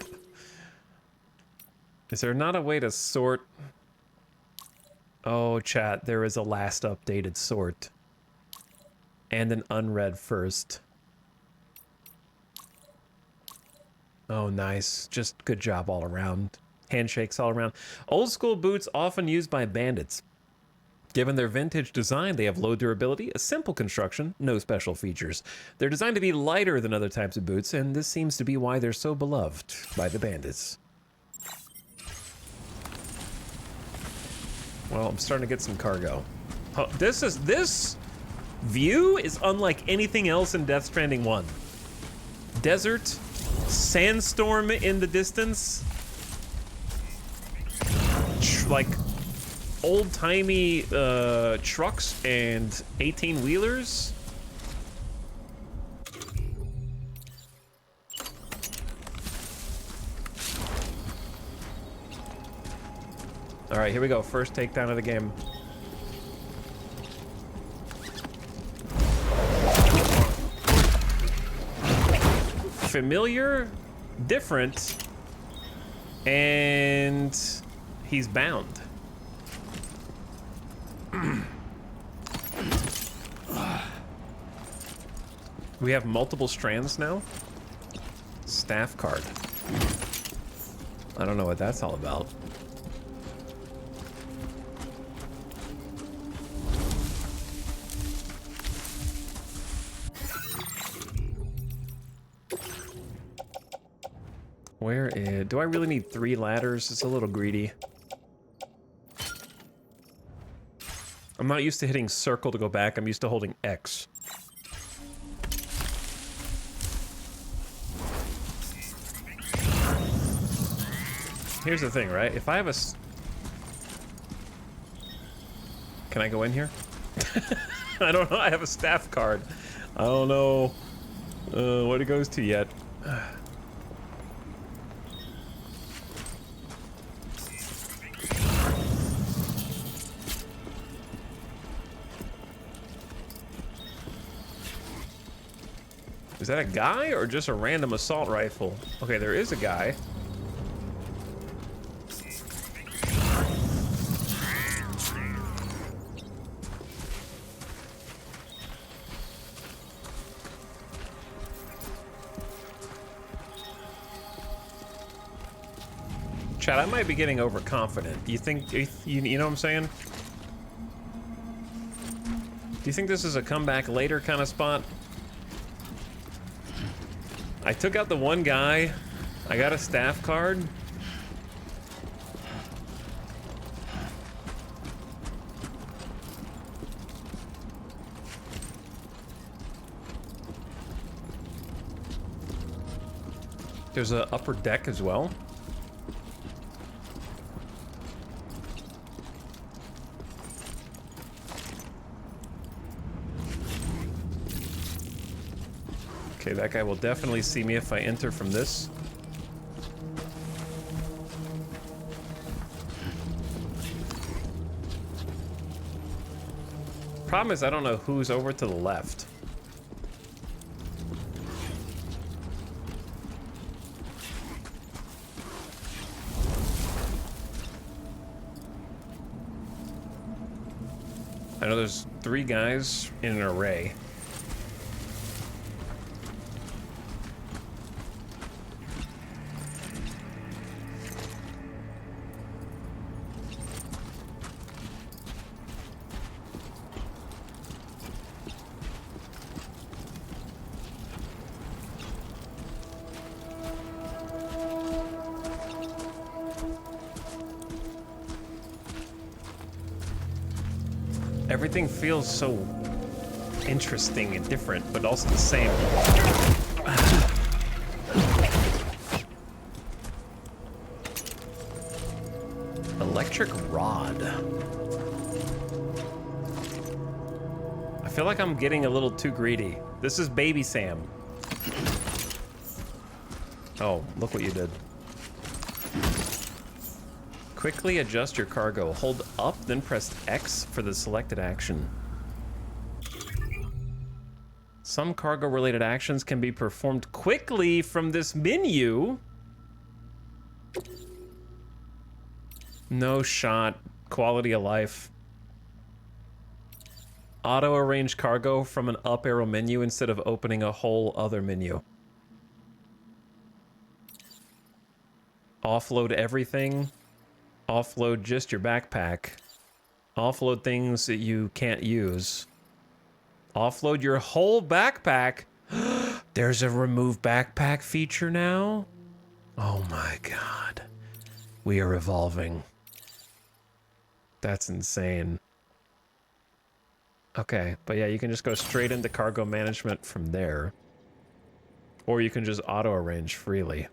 Is there not a way to sort? Oh, chat, there is a last updated sort. And an unread first. Oh, nice. Just good job all around. Handshakes all around. Old school boots often used by bandits. Given their vintage design, they have low durability, a simple construction, no special features. They're designed to be lighter than other types of boots, and this seems to be why they're so beloved by the bandits. Well, I'm starting to get some cargo. Oh, this view is unlike anything else in Death Stranding 1. Desert, sandstorm in the distance, like old-timey trucks and 18-wheelers. All right, here we go. First takedown of the game. familiar, different, and he's bound. We have multiple strands now. Staff card. I don't know what that's all about. Where is... Do I really need 3 ladders? It's a little greedy. I'm not used to hitting circle to go back. I'm used to holding X. Here's the thing, right? If I have a... Can I go in here? I don't know. I have a staff card. I don't know what it goes to yet. Is that a guy or just a random assault rifle? Okay, there is a guy. Chad, I might be getting overconfident. You think, you know what I'm saying? Do you think this is a comeback later kind of spot? I took out the one guy. I got a staff card. There's an upper deck as well. Okay, that guy will definitely see me if I enter from this. Problem is, I don't know who's over to the left. I know there's 3 guys in an array. Everything feels so interesting and different, but also the same. Electric rod. I feel like I'm getting a little too greedy. This is Baby Sam. Oh, look what you did. Quickly adjust your cargo. Hold up, then press X for the selected action. Some cargo-related actions can be performed quickly from this menu. No shot. Quality of life. Auto-arrange cargo from an up arrow menu instead of opening a whole other menu. Offload everything. Offload just your backpack. Offload things that you can't use. Offload your whole backpack. There's a remove backpack feature now? Oh my god. We are evolving. That's insane. Okay, but yeah, you can just go straight into cargo management from there. Or you can just auto-arrange freely.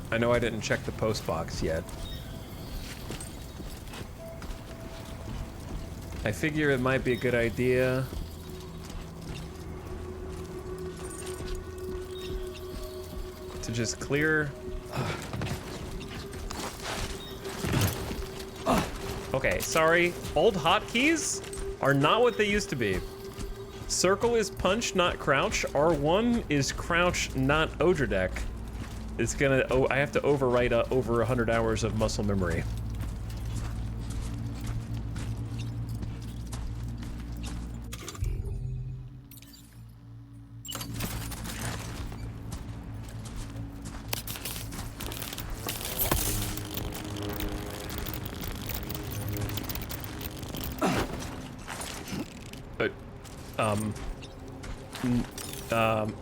I know I didn't check the post box yet. I figure it might be a good idea to just clear. Oh, Okay, sorry. Old hotkeys are not what they used to be. Circle is punch, not crouch. R1 is crouch, not Odra deck. It's gonna, oh, I have to overwrite over 100 hours of muscle memory.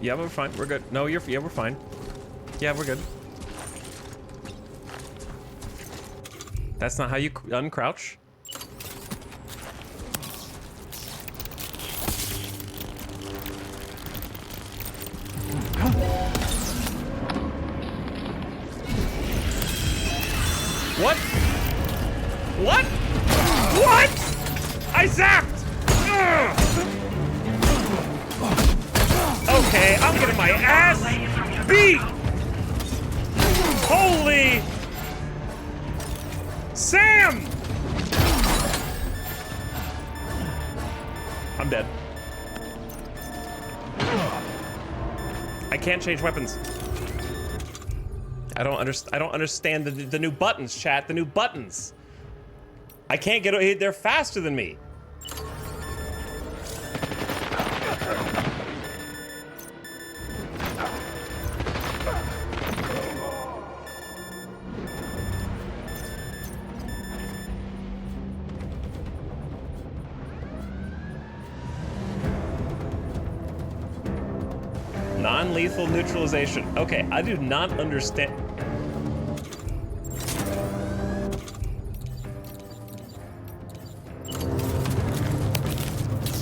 Yeah, we're fine. We're good. No, yeah, we're fine. Yeah, we're good. That's not how you uncrouch. What? What? What? I zapped! Ugh. Okay, I'm getting my ass beat! Holy... Sam! I'm dead. I can't change weapons. I don't understand the new buttons, chat. The new buttons. I can't get... They're faster than me. Non-lethal neutralization. Okay, I do not understand.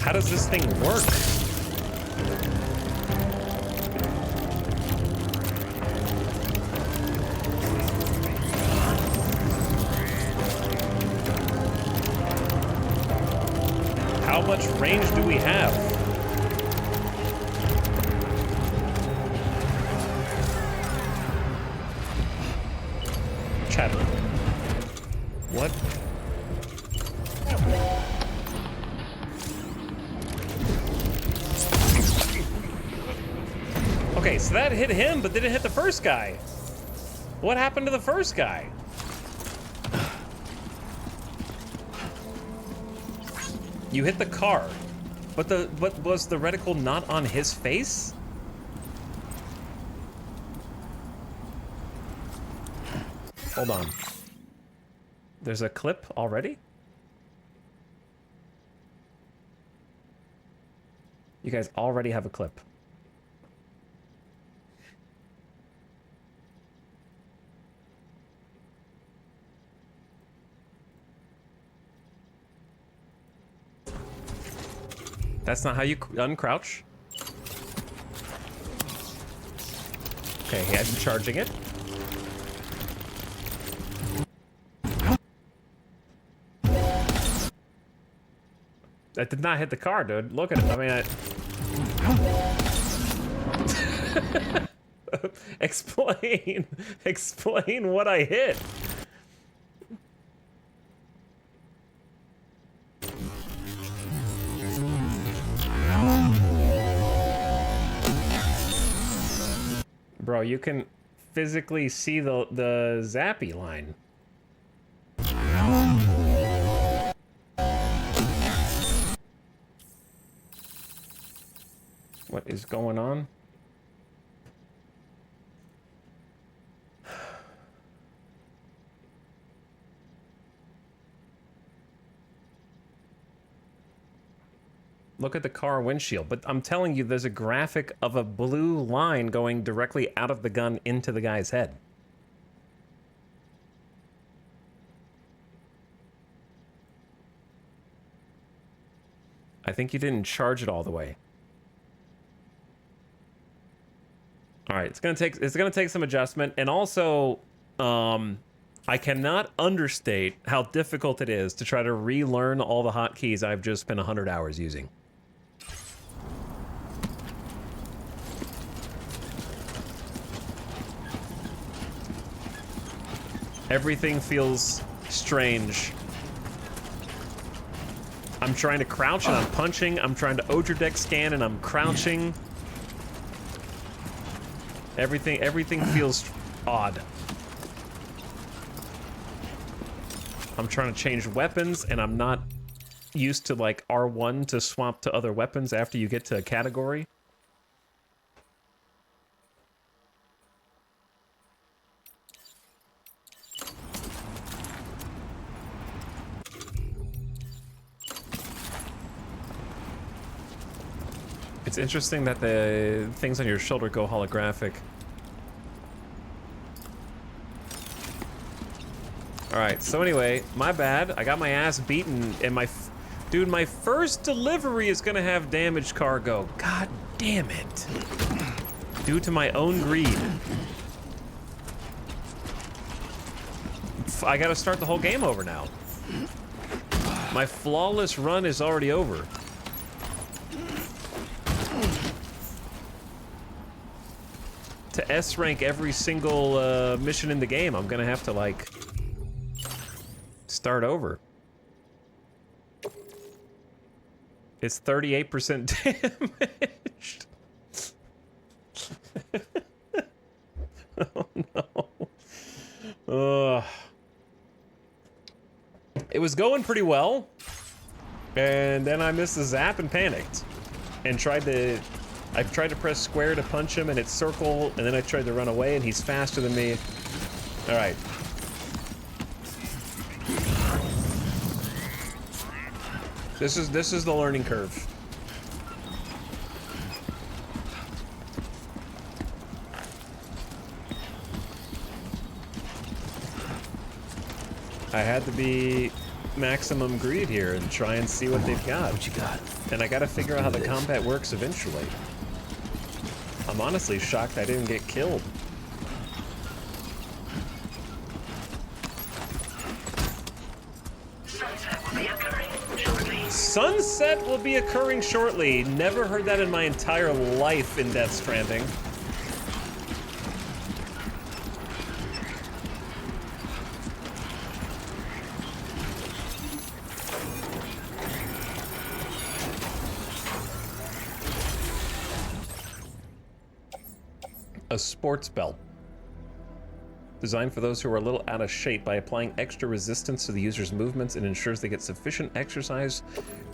How does this thing work? How much range do we have? Chatter. What? Okay, so that hit him, but didn't hit the first guy. What happened to the first guy? You hit the car, but was the reticle not on his face? Hold on. There's a clip already? You guys already have a clip. That's not how you uncrouch. Okay, he had been charging it. That did not hit the car, dude. Look at it. I mean, explain what I hit. Bro, you can physically see the zappy line. What is going on? Look at the car windshield, but I'm telling you, there's a graphic of a blue line going directly out of the gun into the guy's head. I think you didn't charge it all the way. All right, it's gonna take some adjustment, and also, I cannot understate how difficult it is to try to relearn all the hotkeys I've just spent 100 hours using. Everything feels strange I'm trying to crouch and I'm punching. I'm trying to Odra deck scan and I'm crouching. Everything feels odd. I'm trying to change weapons and I'm not used to like R1 to swap to other weapons after you get to a category. It's interesting that the things on your shoulder go holographic. Alright, so anyway, my bad. I got my ass beaten and dude, my first delivery is gonna have damaged cargo. God damn it. Due to my own greed. I gotta start the whole game over now. My flawless run is already over. To S rank every single mission in the game, I'm gonna have to like start over. It's 38% damaged. Oh no. It was going pretty well, and then I missed the zap and panicked, and I tried to press square to punch him, and it's circle, and then I tried to run away, and he's faster than me. All right. This is the learning curve. I had to be maximum greed here and try and see what they've got. What you got? And I gotta figure out how the combat works eventually. I'm honestly shocked I didn't get killed. Sunset will be occurring shortly. Never heard that in my entire life in Death Stranding. A sports belt. Designed for those who are a little out of shape by applying extra resistance to the user's movements and ensures they get sufficient exercise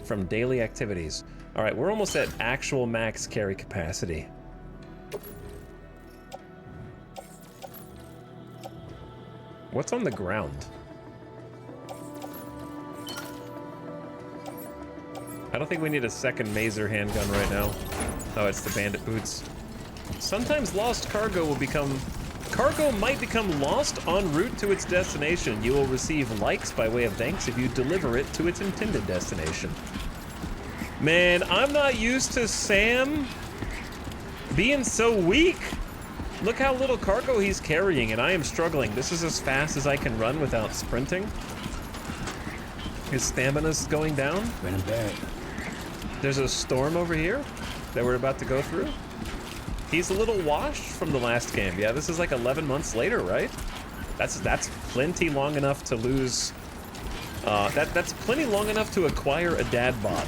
from daily activities. All right, we're almost at actual max carry capacity. What's on the ground? I don't think we need a second Mazer handgun right now. Oh, it's the bandit boots. Sometimes lost cargo might become lost en route to its destination. You will receive likes by way of thanks if you deliver it to its intended destination. Man, I'm not used to Sam being so weak. Look how little cargo he's carrying, and I am struggling. This is as fast as I can run without sprinting. His stamina's going down. Running back. There's a storm over here that we're about to go through. He's a little washed from the last game. Yeah, this is like 11 months later, right? That's plenty long enough to lose. That's plenty long enough to acquire a dad bod.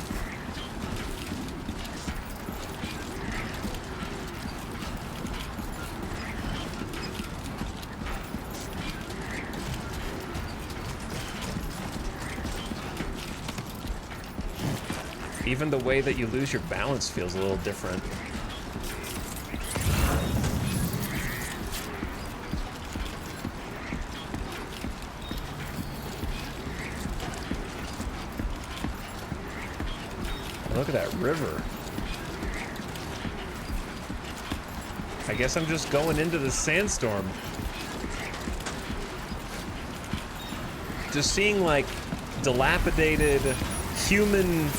Even the way that you lose your balance feels a little different. Look at that river. I guess I'm just going into the sandstorm. Just seeing like dilapidated human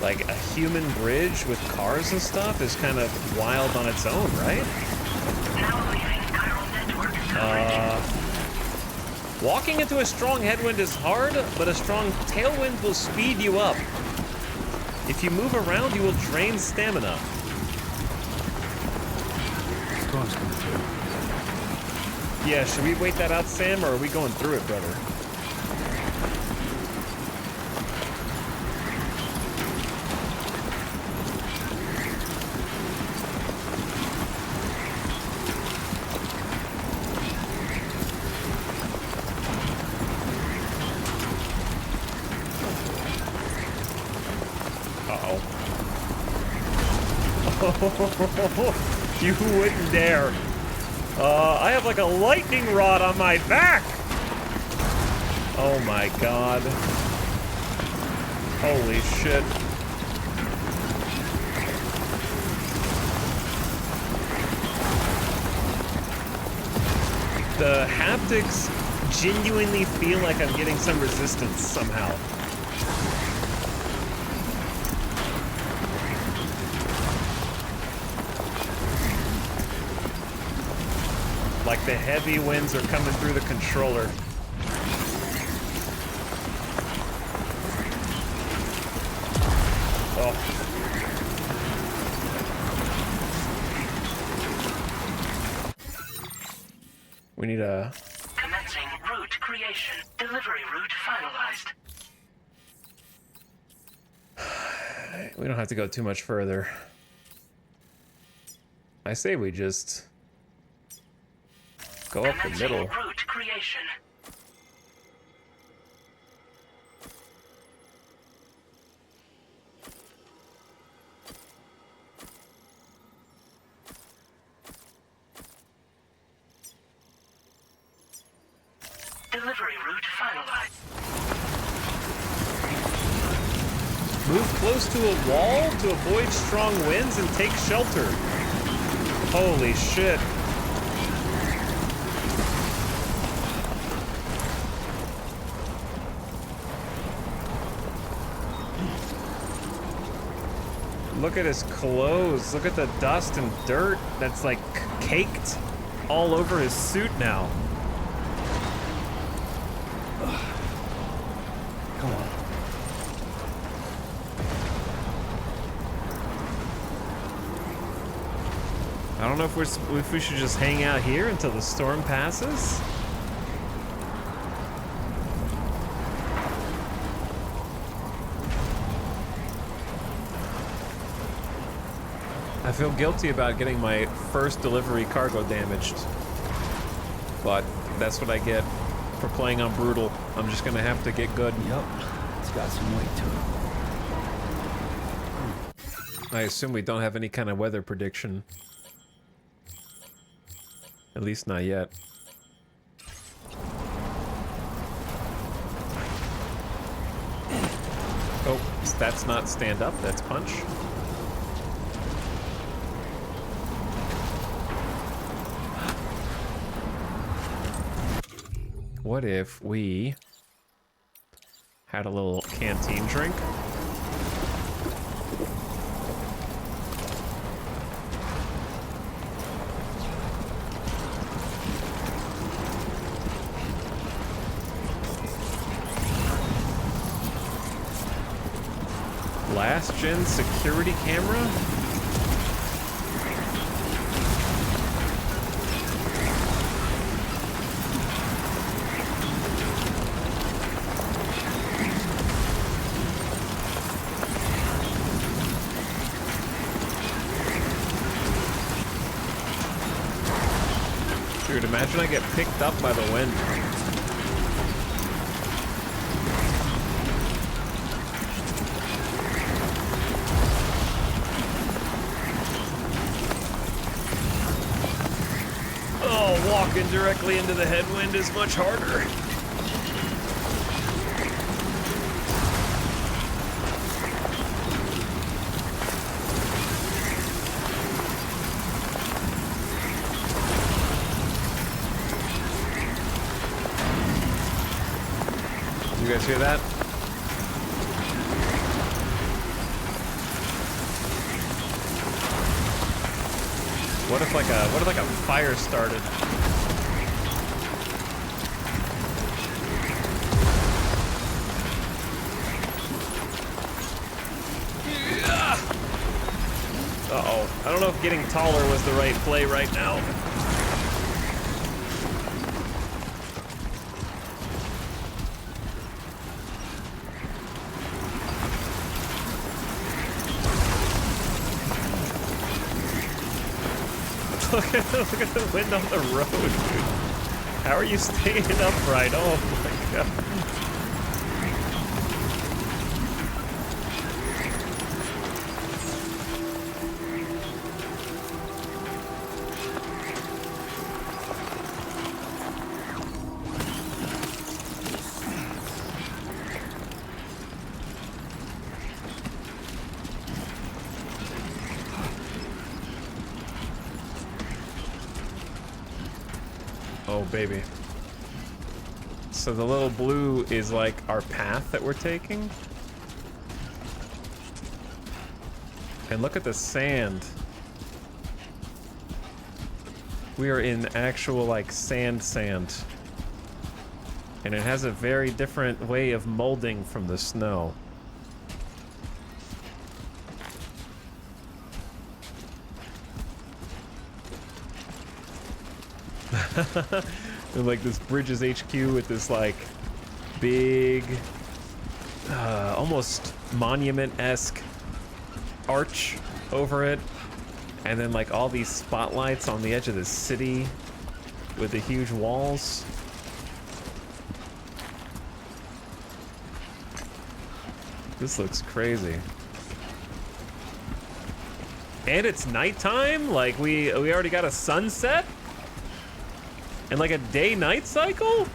like a human bridge with cars and stuff is kind of wild on its own, right? Walking into a strong headwind is hard, but a strong tailwind will speed you up. If you move around, you will drain stamina. Storm's coming through. Yeah, should we wait that out, Sam, or are we going through it, brother? You wouldn't dare. I have like a lightning rod on my back. Oh my god. Holy shit. The haptics genuinely feel like I'm getting some resistance somehow. Like the heavy winds are coming through the controller. Oh. We need a... Commencing route creation. Delivery route finalized. We don't have to go too much further. I say we just... go up the middle. Route creation. Delivery route finalized. Move close to a wall to avoid strong winds and take shelter. Holy shit. Look at his clothes. Look at the dust and dirt that's like caked all over his suit now. Come on. I don't know if we should just hang out here until the storm passes. I feel guilty about getting my first delivery cargo damaged, but that's what I get for playing on brutal. I'm just gonna have to get good. Yep, it's got some weight to it. I assume we don't have any kind of weather prediction. At least not yet. Oh, that's not stand up, that's punch. What if we had a little canteen drink? Last gen security camera? Dude, imagine I get picked up by the wind. Oh, walking directly into the headwind is much harder. You guys hear that? What if like a fire started? Uh-oh. I don't know if getting taller was the right play right now. Look at the wind on the road, dude. How are you staying upright? Oh my god. Oh, baby. So the little blue is like our path that we're taking. And look at the sand. We are in actual like sand. And it has a very different way of molding from the snow. And like this Bridges HQ with this like big, almost monument-esque arch over it. And then like all these spotlights on the edge of the city with the huge walls. This looks crazy. And it's nighttime? Like we already got a sunset? And like a day-night cycle?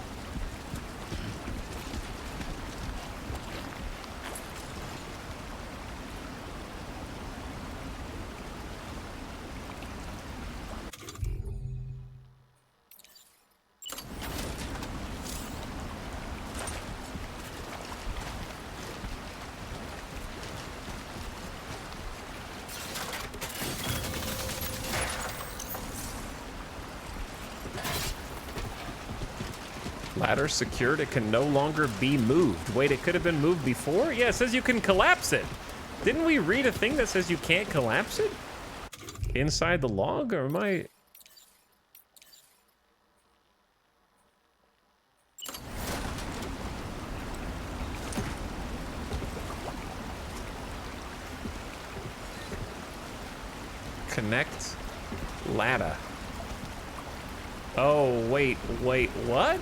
Ladder secured, it can no longer be moved. Wait, it could have been moved before? Yeah, it says you can collapse it. Didn't we read a thing that says you can't collapse it? Inside the log, or am I... Connect ladder. Oh, wait, what?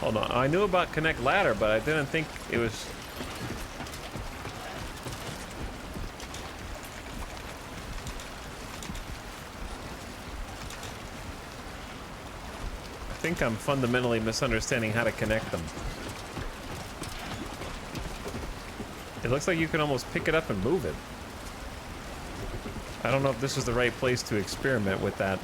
Hold on, I knew about connect ladder, but I didn't think it was... I think I'm fundamentally misunderstanding how to connect them. It looks like you can almost pick it up and move it. I don't know if this is the right place to experiment with that.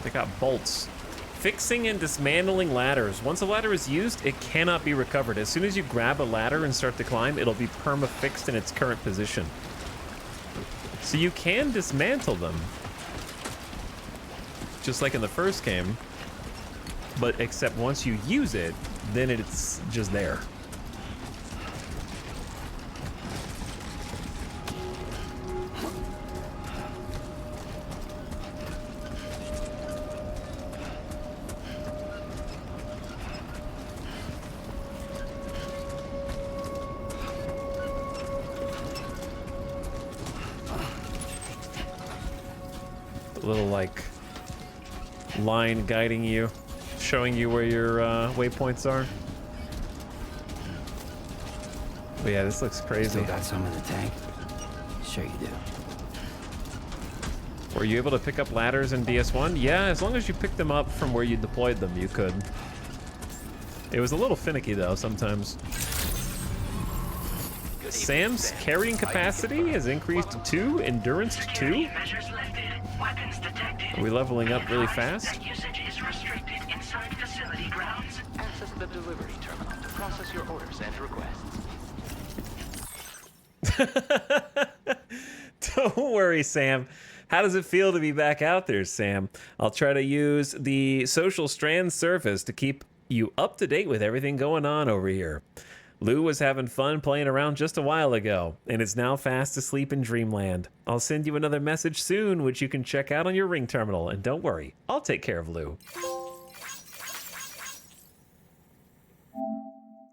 They got bolts. Fixing and dismantling ladders. Once a ladder is used, it cannot be recovered. As soon as you grab a ladder and start to climb, it'll be perma-fixed in its current position. So you can dismantle them. Just like in the first game. But except once you use it, then it's just there. A little like line guiding you, showing you where your waypoints are. But yeah, this looks crazy. Still got some in the tank? Sure you do. Were you able to pick up ladders in DS1? Yeah, as long as you picked them up from where you deployed them, you could. It was a little finicky though, sometimes. Sam's carrying capacity has increased to 2, endurance to 2. Are we leveling up really fast? Usage is restricted inside facility grounds. Access the delivery terminal to process your orders and requests. Don't worry, Sam. How does it feel to be back out there, Sam? I'll try to use the social strand surface to keep you up to date with everything going on over here. Lou was having fun playing around just a while ago, and is now fast asleep in dreamland. I'll send you another message soon, which you can check out on your Ring terminal. And don't worry, I'll take care of Lou.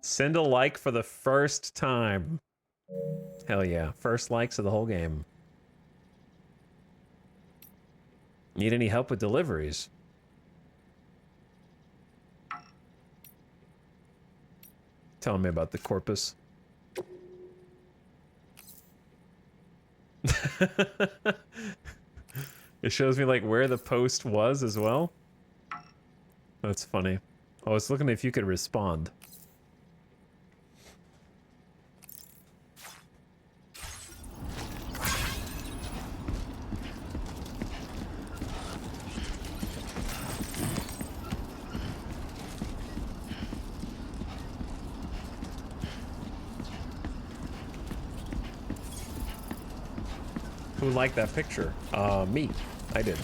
Send a like for the first time. Hell yeah, first likes of the whole game. Need any help with deliveries? Tell me about the corpus. It shows me like where the post was as well. That's funny. I was looking if you could respond. Who liked that picture? Me. I did.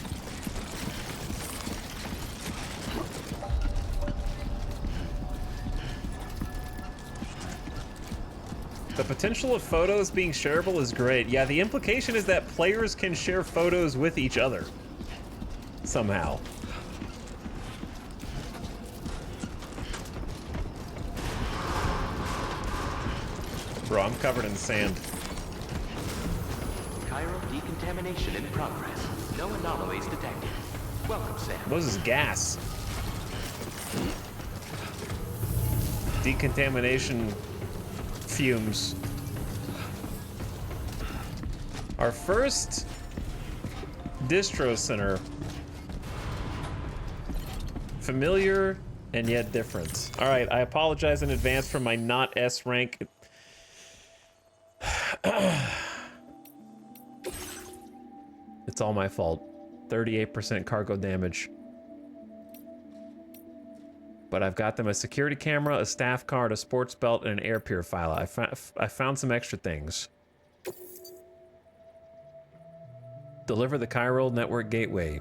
The potential of photos being shareable is great. Yeah, the implication is that players can share photos with each other. Somehow. Bro, I'm covered in sand. Chiral decontamination in progress. No anomalies detected. Welcome, Sam. This is gas. Decontamination fumes. Our first distro center. Familiar and yet different. All right, I apologize in advance for my not S rank. It's all my fault. 38% cargo damage. But I've got them a security camera, a staff card, a sports belt, and an air purifier. I found some extra things. Deliver the chiral network gateway.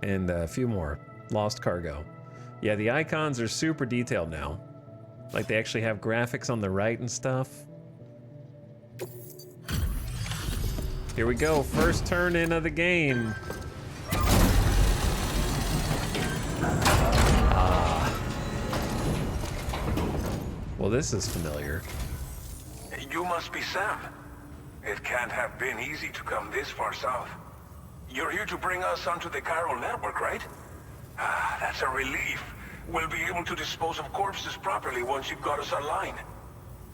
And a few more. Lost cargo. Yeah, the icons are super detailed now. Like they actually have graphics on the right and stuff. Here we go, first turn in of the game. Well, this is familiar. You must be Sam. It can't have been easy to come this far south. You're here to bring us onto the chiral network, right? Ah, that's a relief. We'll be able to dispose of corpses properly once you've got us online.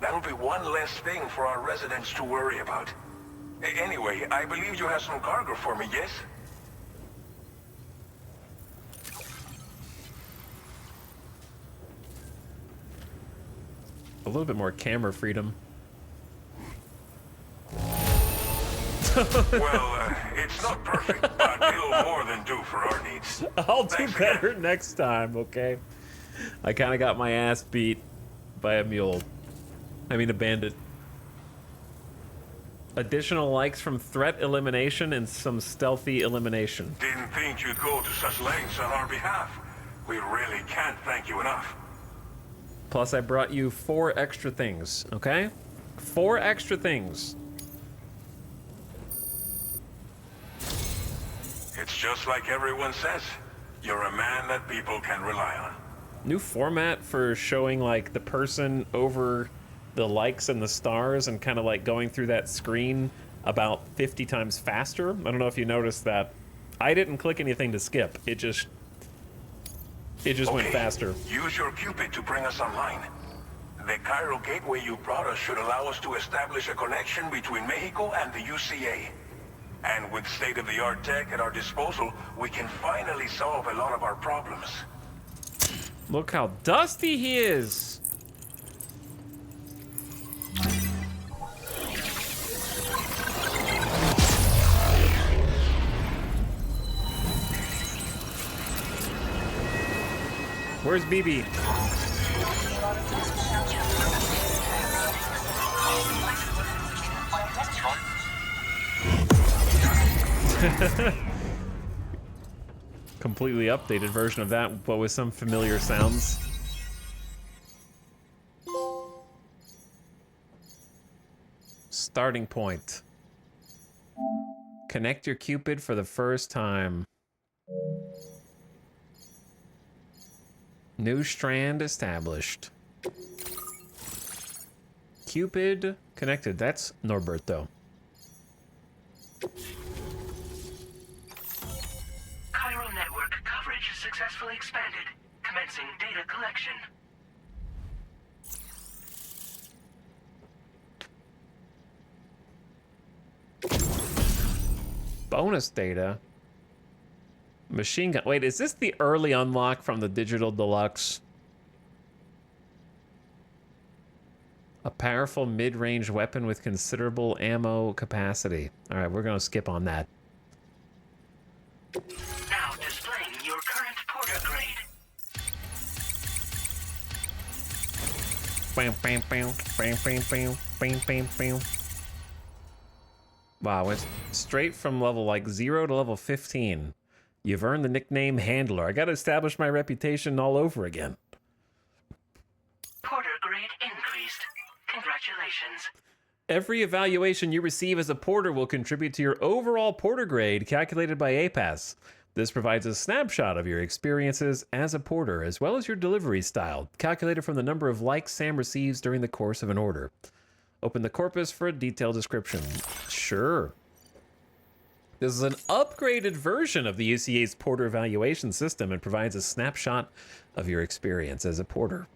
That'll be one less thing for our residents to worry about. Anyway, I believe you have some cargo for me, yes? A little bit more camera freedom. Well, it's not perfect, but it'll more than do for our needs. I'll do better next time, okay? I kind of got my ass beat by a mule. I mean a bandit. Additional likes from threat elimination and some stealthy elimination. Didn't think you'd go to such lengths on our behalf. We really can't thank you enough. Plus, I brought you 4 extra things, okay? 4 extra things. It's just like everyone says. You're a man that people can rely on. New format for showing, like, the person over the likes and the stars and kind of, like, going through that screen about 50 times faster. I don't know if you noticed that. I didn't click anything to skip. It just went faster. Use your Cupid to bring us online. The chiral gateway you brought us should allow us to establish a connection between Mexico and the UCA. And with state-of-the-art tech at our disposal, we can finally solve a lot of our problems. Look how dusty he is. Where's BB? Completely updated version of that, but with some familiar sounds. Starting point. Connect your Cupid for the first time. New strand established. Cupid connected. That's Norberto. Chiral network coverage successfully expanded. Commencing data collection. Bonus data. Machine gun. Wait, is this the early unlock from the Digital Deluxe? A powerful mid-range weapon with considerable ammo capacity. All right, we're going to skip on that. Now displaying your current porter grade. Bam, bam, bam, bam, bam, bam, bam, bam, bam. Wow, went straight from level like 0 to level 15. You've earned the nickname Handler. I got to establish my reputation all over again. Porter grade increased. Congratulations. Every evaluation you receive as a porter will contribute to your overall porter grade calculated by APAS. This provides a snapshot of your experiences as a porter, as well as your delivery style, calculated from the number of likes Sam receives during the course of an order. Open the corpus for a detailed description. Sure. This is an upgraded version of the UCA's porter evaluation system and provides a snapshot of your experience as a porter,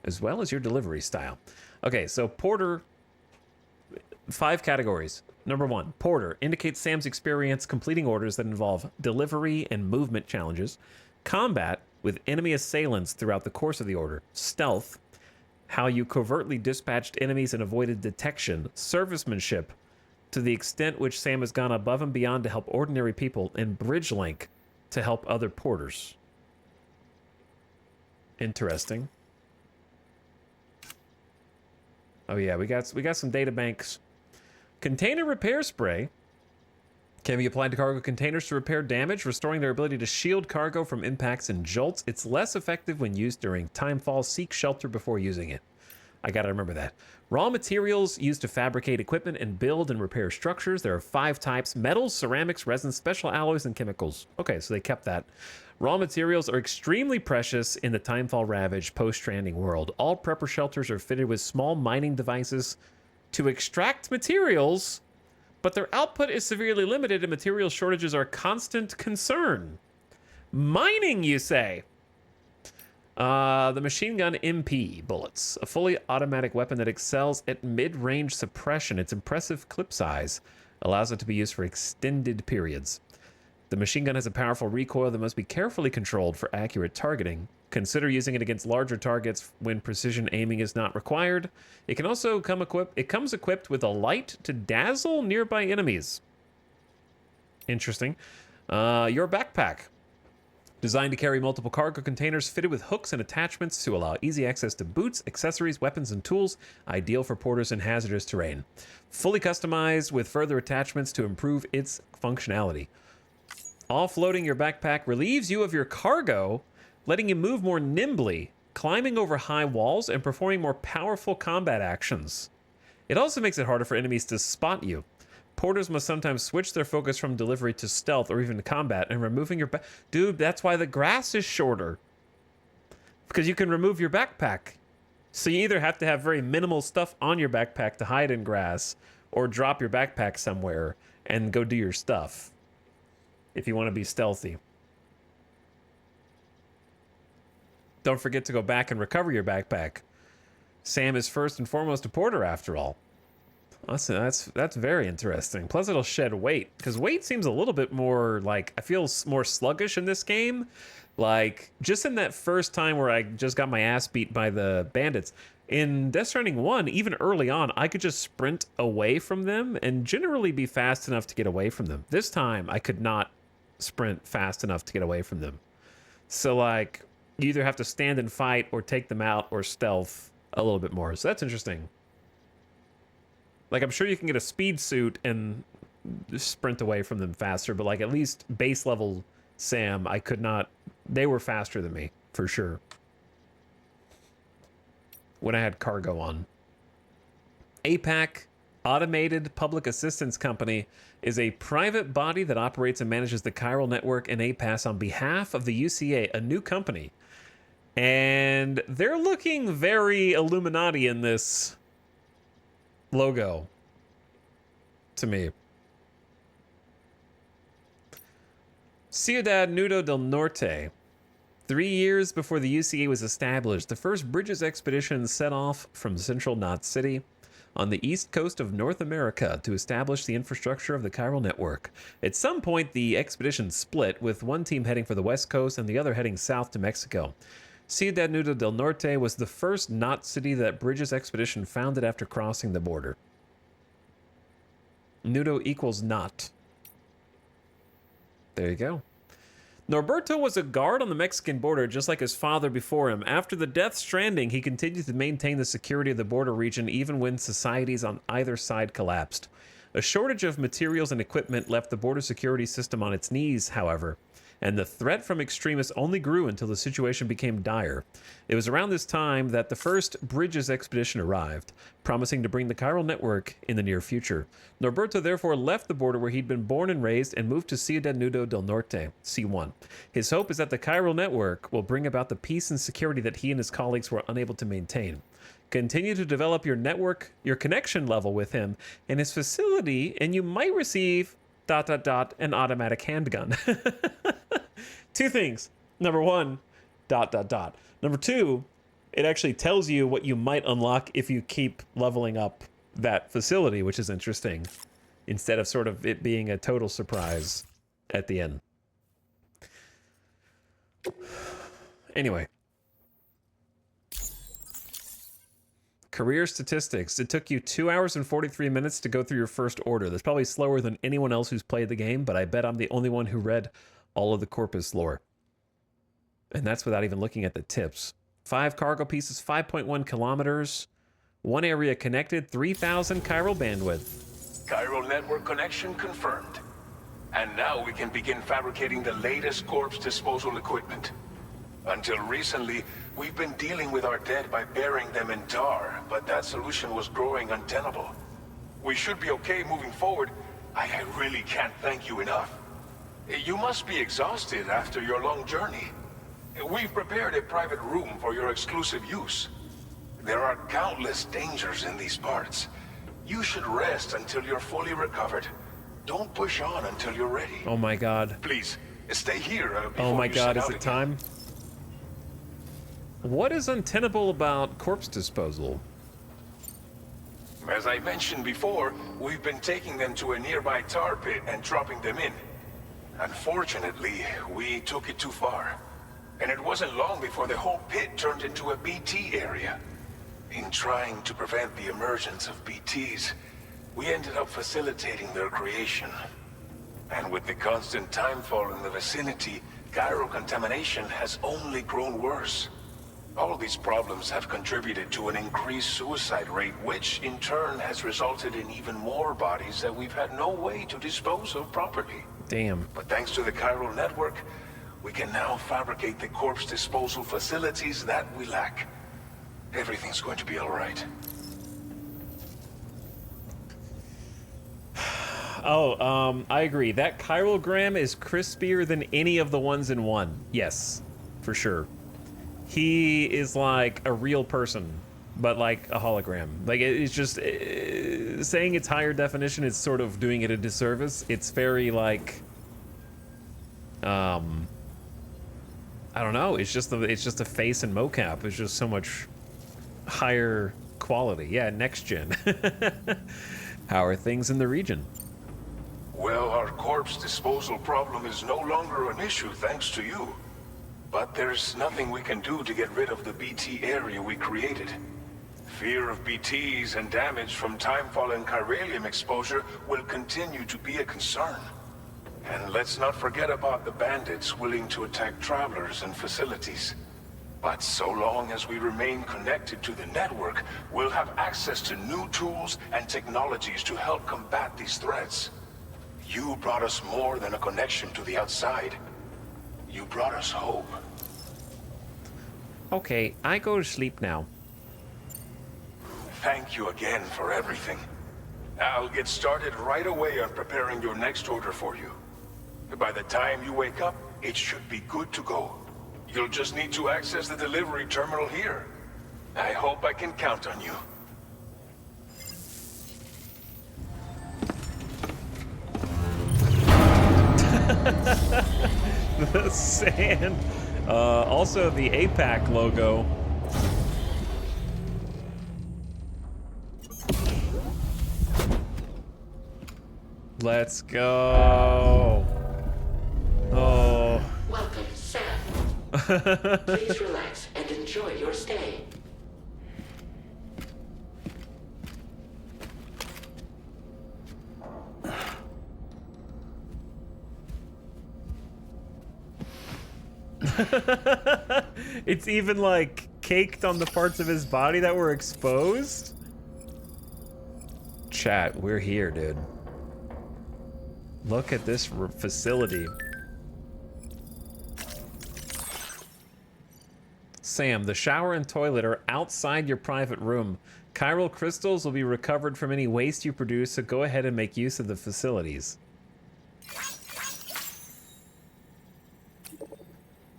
as well as your delivery style. Okay, so porter, 5 categories. Number 1, porter indicates Sam's experience completing orders that involve delivery and movement challenges, combat with enemy assailants throughout the course of the order, stealth, how you covertly dispatched enemies and avoided detection, servicemanship, to the extent which Sam has gone above and beyond to help ordinary people, and bridge link to help other porters. Interesting. Oh yeah, we got some data banks. Container repair spray can be applied to cargo containers to repair damage, restoring their ability to shield cargo from impacts and jolts. It's less effective when used during timefall. Seek shelter before using it. I gotta remember that. Raw materials used to fabricate equipment and build and repair structures. There are 5 types: metals, ceramics, resins, special alloys, and chemicals. Okay, so they kept that. Raw materials are extremely precious in the timefall-ravaged post-stranding world. All prepper shelters are fitted with small mining devices to extract materials, but their output is severely limited and material shortages are a constant concern. Mining, you say? The machine gun MP bullets, a fully automatic weapon that excels at mid-range suppression. Its impressive clip size allows it to be used for extended periods. The machine gun has a powerful recoil that must be carefully controlled for accurate targeting. Consider using it against larger targets when precision aiming is not required. It can also comes equipped with a light to dazzle nearby enemies. Interesting. Your backpack. Designed to carry multiple cargo containers fitted with hooks and attachments to allow easy access to boots, accessories, weapons, and tools. Ideal for porters in hazardous terrain. Fully customized with further attachments to improve its functionality. Offloading your backpack relieves you of your cargo, letting you move more nimbly, climbing over high walls, and performing more powerful combat actions. It also makes it harder for enemies to spot you. Porters must sometimes switch their focus from delivery to stealth or even to combat, and removing your Dude, that's why the grass is shorter. Because you can remove your backpack. So you either have to have very minimal stuff on your backpack to hide in grass, or drop your backpack somewhere and go do your stuff if you want to be stealthy. Don't forget to go back and recover your backpack. Sam is first and foremost a porter, after all. That's very interesting. Plus, it'll shed weight, because weight seems a little bit more like, I feel more sluggish in this game. Like, just in that first time where I just got my ass beat by the bandits. In Death Stranding 1, even early on, I could just sprint away from them and generally be fast enough to get away from them. This time, I could not sprint fast enough to get away from them. So, like, you either have to stand and fight or take them out or stealth a little bit more. So that's interesting. Like, I'm sure you can get a speed suit and sprint away from them faster, but, like, at least base level Sam, I could not. They were faster than me, for sure. When I had cargo on. APAC Automated Public Assistance Company is a private body that operates and manages the chiral network in APAS on behalf of the UCA, a new company. And they're looking very Illuminati in this logo to me. Ciudad Nudo del Norte. 3 years before the UCA was established, the first Bridges expedition set off from central Knot City on the east coast of North America to establish the infrastructure of the chiral network. At some point, the expedition split, with one team heading for the west coast and the other heading south to Mexico. Ciudad Nudo del Norte was the first Knot City that Bridges expedition founded after crossing the border. Nudo equals knot. There you go. Norberto was a guard on the Mexican border, just like his father before him. After the death Stranding, he continued to maintain the security of the border region even when societies on either side collapsed. A shortage of materials and equipment left the border security system on its knees, however, and the threat from extremists only grew until the situation became dire. It was around this time that the first Bridges expedition arrived, promising to bring the chiral network in the near future. Norberto therefore left the border where he'd been born and raised and moved to Ciudad Nudo del Norte, C1. His hope is that the chiral network will bring about the peace and security that he and his colleagues were unable to maintain. Continue to develop your network, your connection level with him and his facility, and you might receive ... an automatic handgun. 2 things. Number 1, ... Number 2, it actually tells you what you might unlock if you keep leveling up that facility, which is interesting, instead of sort of it being a total surprise at the end. Anyway. Career statistics. It took you 2 hours and 43 minutes to go through your first order. That's probably slower than anyone else who's played the game, but I bet I'm the only one who read all of the Corpus lore. And that's without even looking at the tips. 5 cargo pieces, 5.1 kilometers. 1 area connected, 3,000 chiral bandwidth. Chiral network connection confirmed. And now we can begin fabricating the latest corpse disposal equipment. Until recently, we've been dealing with our dead by burying them in tar, but that solution was growing untenable. We should be okay moving forward. I really can't thank you enough. You must be exhausted after your long journey. We've prepared a private room for your exclusive use. There are countless dangers in these parts. You should rest until you're fully recovered. Don't push on until you're ready. Oh my god. Please, stay here. Oh my god, is it time? What is untenable about corpse disposal? As I mentioned before, we've been taking them to a nearby tar pit and dropping them in. Unfortunately, we took it too far. And it wasn't long before the whole pit turned into a BT area. In trying to prevent the emergence of BTs, we ended up facilitating their creation. And with the constant timefall in the vicinity, chiral contamination has only grown worse. All of these problems have contributed to an increased suicide rate, which in turn has resulted in even more bodies that we've had no way to dispose of properly. Damn. But thanks to the chiral network, we can now fabricate the corpse disposal facilities that we lack. Everything's going to be all right. I agree. That chirogram is crispier than any of the ones in 1. Yes, for sure. He is like a real person, but like a hologram. Like, it's just saying it's higher definition is sort of doing it a disservice. It's very like, I don't know. It's just a face and mocap. It's just so much higher quality. Yeah, next gen. How are things in the region? Well, our corpse disposal problem is no longer an issue thanks to you. But there's nothing we can do to get rid of the BT area we created. Fear of BTs and damage from timefall and chiralium exposure will continue to be a concern. And let's not forget about the bandits willing to attack travelers and facilities. But so long as we remain connected to the network, we'll have access to new tools and technologies to help combat these threats. You brought us more than a connection to the outside. You brought us hope. Okay, I go to sleep now. Thank you again for everything. I'll get started right away on preparing your next order for you. By the time you wake up, it should be good to go. You'll just need to access the delivery terminal here. I hope I can count on you. The sand. Also the APAC logo. Let's go. Oh. Welcome, Sam. Please relax and enjoy your stay. It's even like caked on the parts of his body that were exposed. Chat, we're here, dude. Look at this facility. Sam, the shower and toilet are outside your private room. Chiral crystals will be recovered from any waste you produce, so go ahead and make use of the facilities.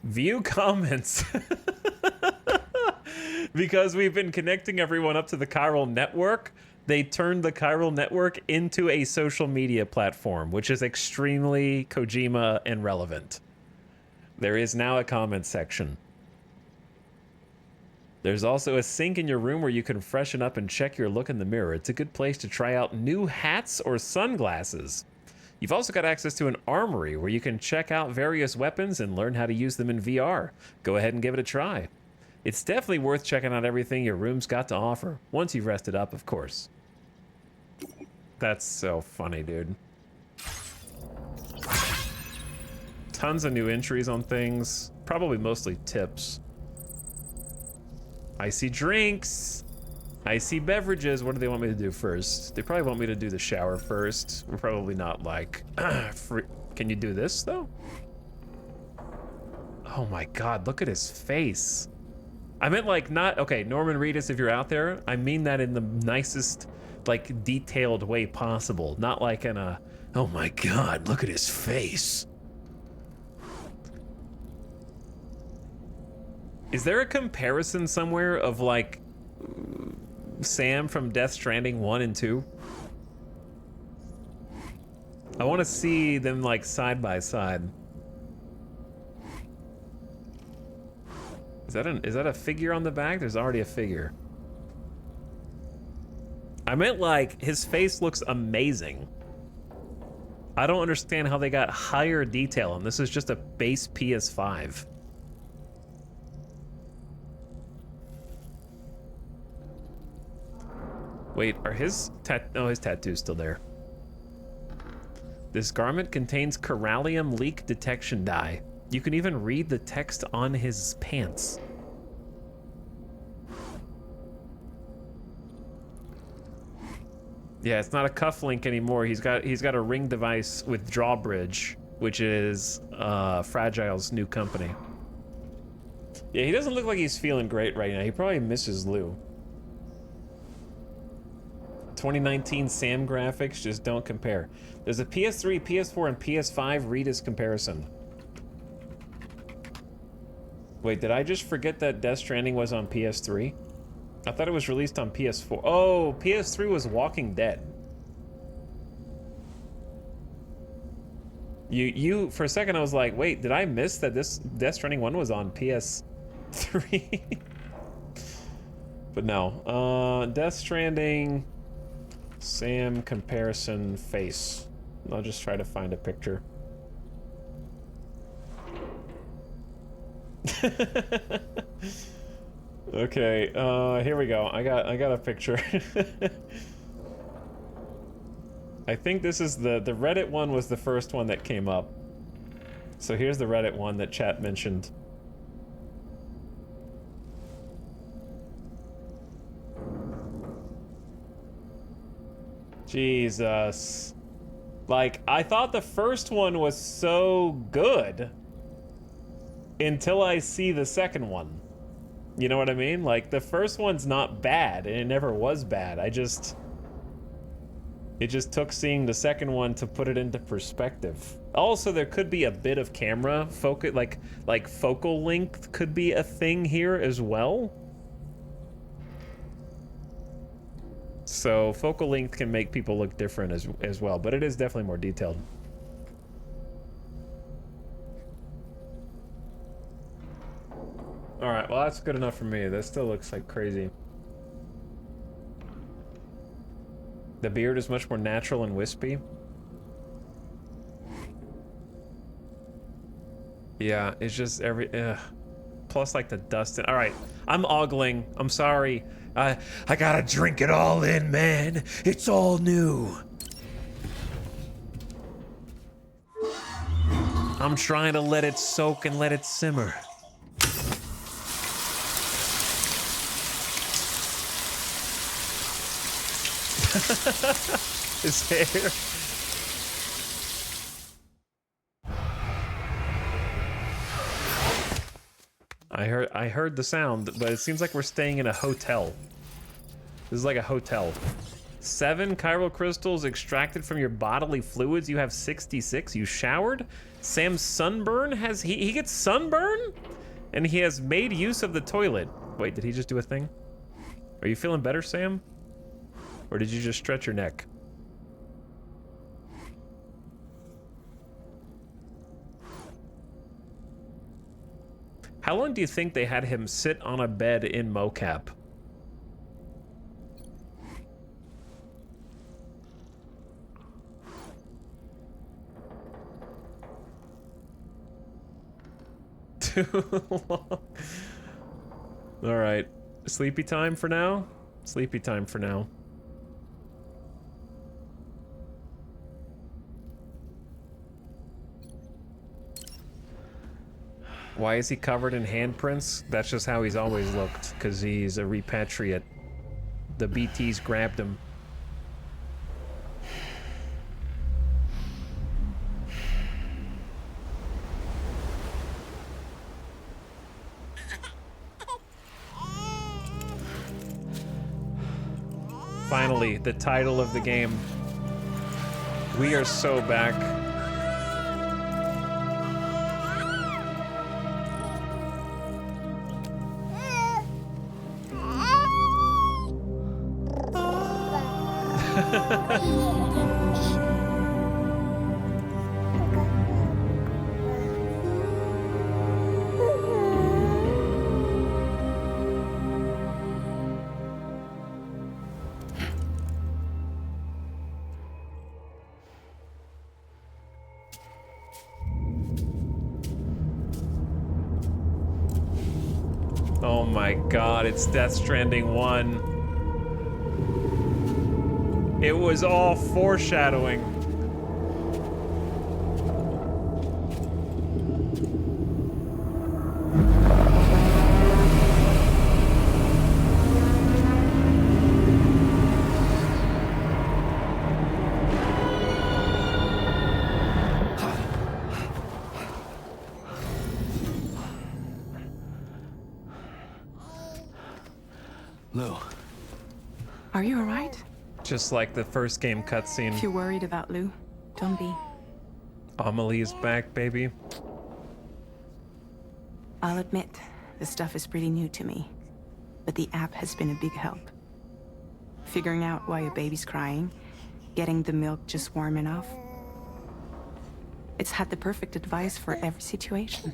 View comments. Because we've been connecting everyone up to the Chiral network, they turned the Chiral network into a social media platform, which is extremely Kojima and relevant. There is now a comment section. There's also a sink in your room where you can freshen up and check your look in the mirror. It's a good place to try out new hats or sunglasses. You've also got access to an armory where you can check out various weapons and learn how to use them in VR. Go ahead and give it a try. It's definitely worth checking out everything your room's got to offer, once you've rested up, of course. That's so funny, dude. Tons of new entries on things, probably mostly tips. I see drinks. I see beverages. What do they want me to do first? They probably want me to do the shower first. We're probably not like free. Can you do this though? Oh my God, look at his face. I meant like not, okay, Norman Reedus, if you're out there, I mean that in the nicest, like detailed way possible. Not like in a, oh my God, look at his face. Is there a comparison somewhere of like Sam from Death Stranding 1 and 2? I want to see them like side by side. Is that a figure on the back? There's already a figure. I meant like his face looks amazing. I don't understand how they got higher detail, and this is just a base PS5. Wait, are his his tattoo's still there. This garment contains corallium leak detection dye. You can even read the text on his pants. Yeah, it's not a cufflink anymore. He's got a ring device with drawbridge, which is Fragile's new company. Yeah, he doesn't look like he's feeling great right now. He probably misses Lou. 2019 Sam graphics just don't compare. There's a PS3, PS4, and PS5 Reedus comparison. Wait, did I just forget that Death Stranding was on PS3? I thought it was released on PS4. Oh, PS3 was Walking Dead. You for a second I was like, wait, did I miss that this Death Stranding 1 was on PS3? But no. Death Stranding Sam comparison face. I'll just try to find a picture. Okay, here we go. I got a picture. I think this is the Reddit one was the first one that came up. So here's the Reddit one that chat mentioned. Jesus. Like, I thought the first one was so good until I see the second one. You know what I mean? Like, the first one's not bad, and it never was bad. I just... It just took seeing the second one to put it into perspective. Also, there could be a bit of camera focus, like focal length could be a thing here as well. So focal length can make people look different as well, but it is definitely more detailed. All right, well that's good enough for me. That still looks like crazy. The beard is much more natural and wispy. Yeah, it's just plus like the dust. All right, I'm ogling. I'm sorry. I gotta drink it all in, man. It's all new. I'm trying to let it soak and let it simmer. His hair. I heard the sound, but it seems like we're staying in a hotel. This is like a hotel. 7 chiral crystals extracted from your bodily fluids. You have 66. You showered. Sam's sunburn has he gets sunburn, and he has made use of the toilet. Wait, did he just do a thing? Are you feeling better, Sam? Or did you just stretch your neck? How long do you think they had him sit on a bed in mocap? Too long. All right, sleepy time for now. Sleepy time for now. Why is he covered in handprints? That's just how he's always looked, because he's a repatriate. The BTs grabbed him. Finally, the title of the game. We are so back. Oh my god, it's Death Stranding 1. It was all foreshadowing. Lou. Are you alright? Just like the first game cutscene. If you're worried about Lou, don't be. Amelie is back, baby. I'll admit, the stuff is pretty new to me, but the app has been a big help. Figuring out why a baby's crying, getting the milk just warm enough. It's had the perfect advice for every situation.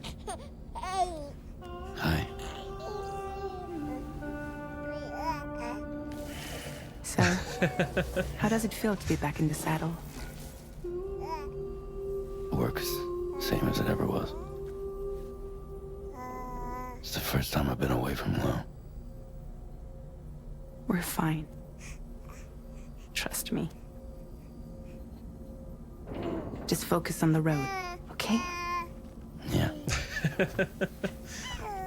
Hi. So, how does it feel to be back in the saddle? Work is same as it ever was. It's the first time I've been away from Lou. We're fine. Trust me. Just focus on the road, okay? Yeah.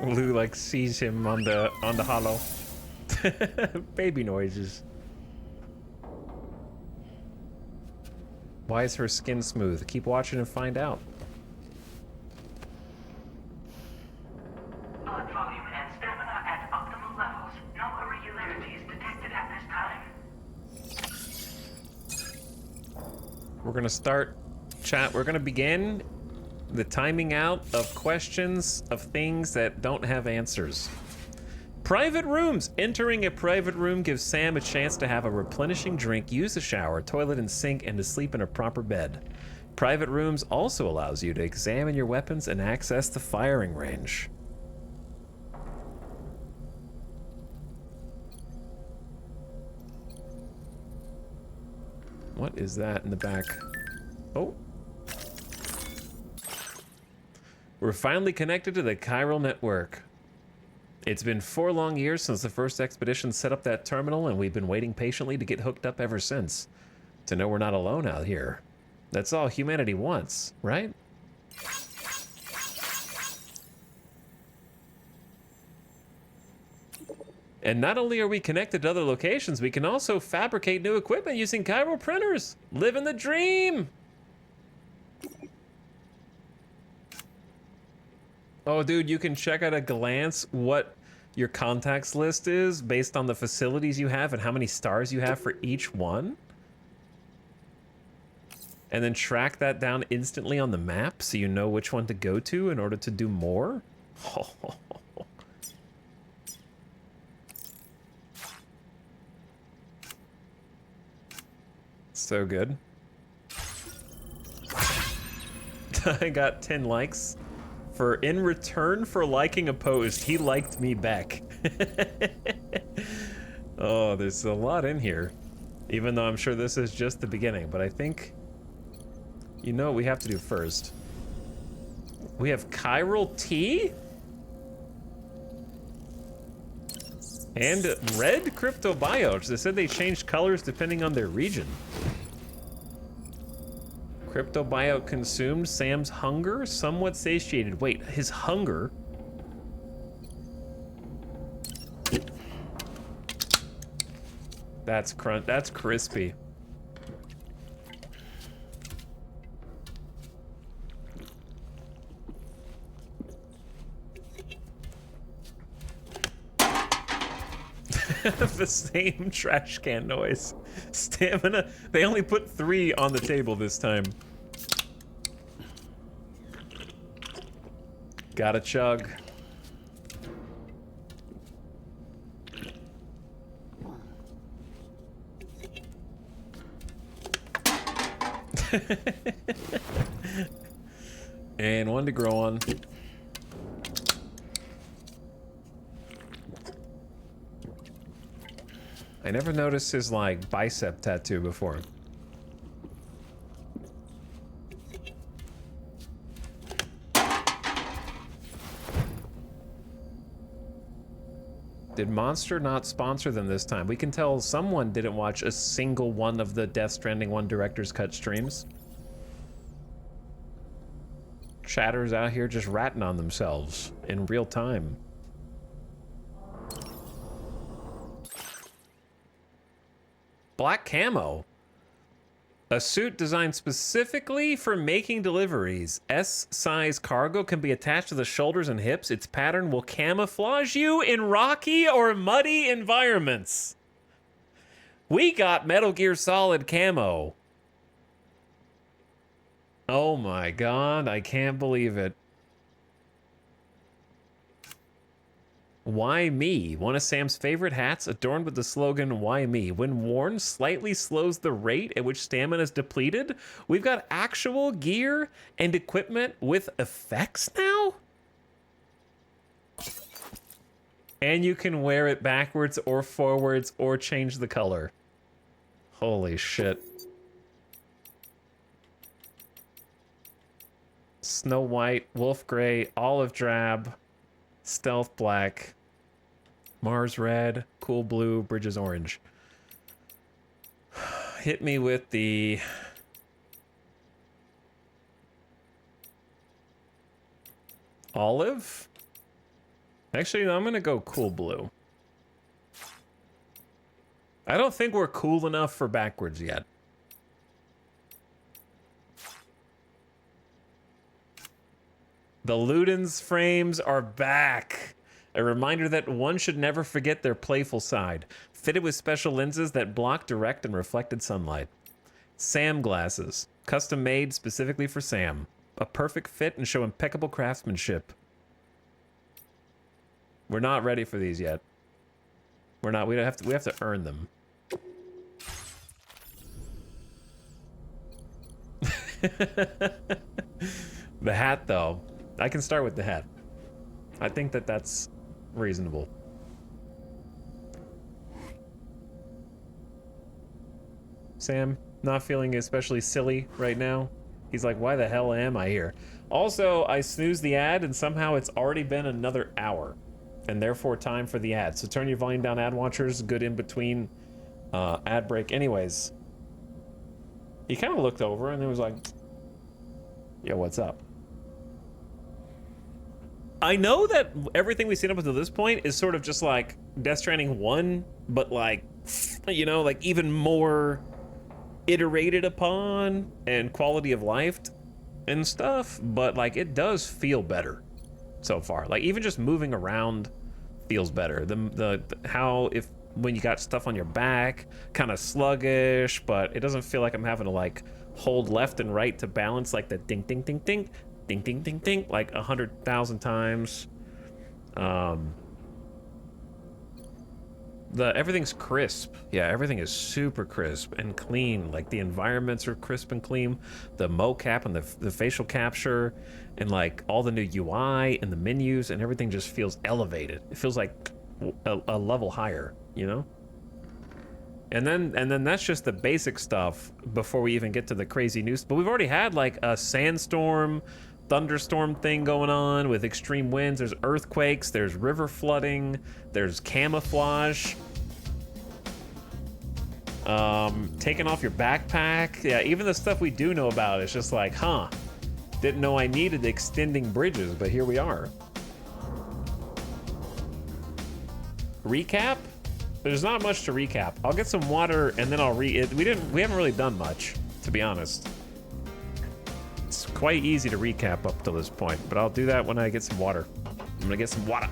Lou like sees him on the hollow. Baby noises. Why is her skin smooth? Keep watching and find out. Blood volume and stamina at optimal levels. No irregularities detected at this time. We're gonna start chat. We're gonna begin the timing out of questions of things that don't have answers. Private rooms. Entering a private room gives Sam a chance to have a replenishing drink, use a shower, toilet and sink, and to sleep in a proper bed. Private rooms also allows you to examine your weapons and access the firing range. What is that in the back? Oh. We're finally connected to the chiral network. It's been 4 long years since the first expedition set up that terminal, and we've been waiting patiently to get hooked up ever since. To know we're not alone out here. That's all humanity wants, right? And not only are we connected to other locations, we can also fabricate new equipment using chiral printers. Living the dream! Oh, dude, you can check at a glance what your contacts list is based on the facilities you have and how many stars you have for each one. And then track that down instantly on the map so you know which one to go to in order to do more. So good. I got 10 likes. In return for liking a post, he liked me back. Oh, there's a lot in here. Even though I'm sure this is just the beginning, but I think... You know what we have to do first? We have chiral tea? And red cryptobiotes. They said they changed colors depending on their region. Cryptobiote consumed. Sam's hunger somewhat satiated. Wait, his hunger? That's crispy. The same trash can noise. Stamina. They only put 3 on the table this time. Gotta chug. And one to grow on. I never noticed his, like, bicep tattoo before. Did Monster not sponsor them this time? We can tell someone didn't watch a single one of the Death Stranding 1 Director's Cut streams. Chatters out here just ratting on themselves in real time. Black camo. A suit designed specifically for making deliveries. S-size cargo can be attached to the shoulders and hips. Its pattern will camouflage you in rocky or muddy environments. We got Metal Gear Solid camo. Oh my god, I can't believe it. Why me? One of Sam's favorite hats, adorned with the slogan, "Why me?" When worn, slightly slows the rate at which stamina is depleted. We've got actual gear and equipment with effects now? And you can wear it backwards or forwards or change the color. Holy shit. Snow White, Wolf Gray, Olive Drab, Stealth Black, Mars Red, Cool Blue, Bridges Orange. Hit me with the... Olive? Actually, no, I'm gonna go Cool Blue. I don't think we're cool enough for backwards yet. The Ludens frames are back. A reminder that one should never forget their playful side. Fitted with special lenses that block direct and reflected sunlight. Sam glasses. Custom made specifically for Sam. A perfect fit and show impeccable craftsmanship. We're not ready for these yet. We're not. We have to earn them. The hat, though. I can start with the hat. I think that that's reasonable. Sam, not feeling especially silly right now. He's like, why the hell am I here? Also, I snoozed the ad and somehow it's already been another hour. And therefore time for the ad. So turn your volume down, ad watchers. Good in between ad break. Anyways, he kind of looked over and then was like, yo, what's up? I know that everything we've seen up until this point is sort of just like Death Stranding 1, but like, you know, like even more iterated upon and quality of life and stuff, but like it does feel better so far. Like even just moving around feels better. The how if when you got stuff on your back, kind of sluggish, but it doesn't feel like I'm having to like hold left and right to balance like the ding ding ding ding ding ding ding ding like 100,000 times. Everything's crisp. Yeah, everything is super crisp and clean. Like the environments are crisp and clean. The mocap and the facial capture and like all the new UI and the menus and everything just feels elevated. It feels like a level higher, you know? And then that's just the basic stuff before we even get to the crazy news. But we've already had like a sandstorm, thunderstorm thing going on with extreme winds. There's earthquakes, there's river flooding, there's camouflage. Taking off your backpack. Yeah, even the stuff we do know about, it's just like, huh, didn't know I needed extending bridges, but here we are. Recap? There's not much to recap. I'll get some water and then I'll we haven't really done much, to be honest. It's quite easy to recap up to this point, but I'll do that when I get some water. I'm gonna get some water.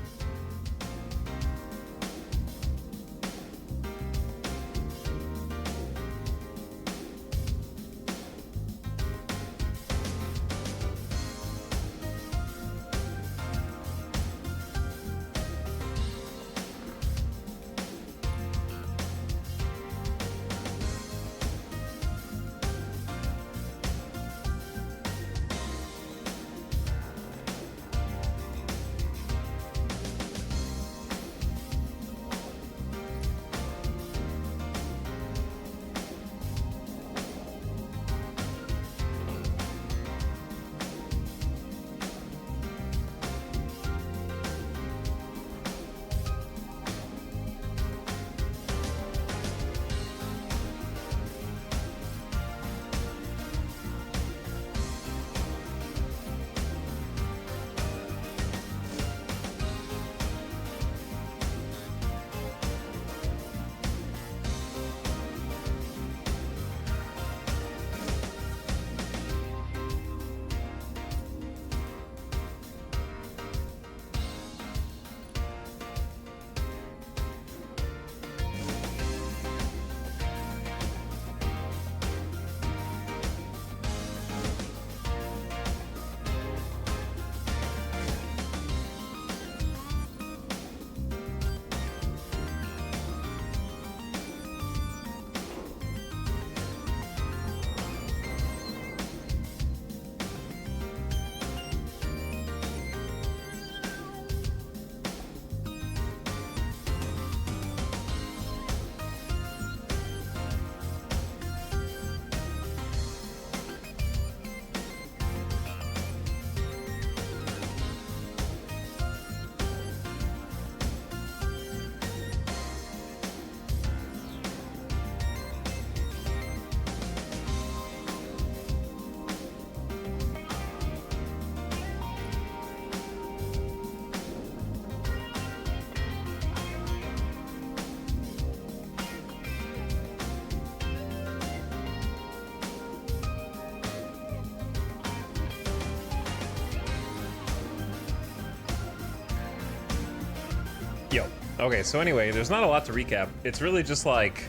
Okay, so anyway, there's not a lot to recap. It's really just like,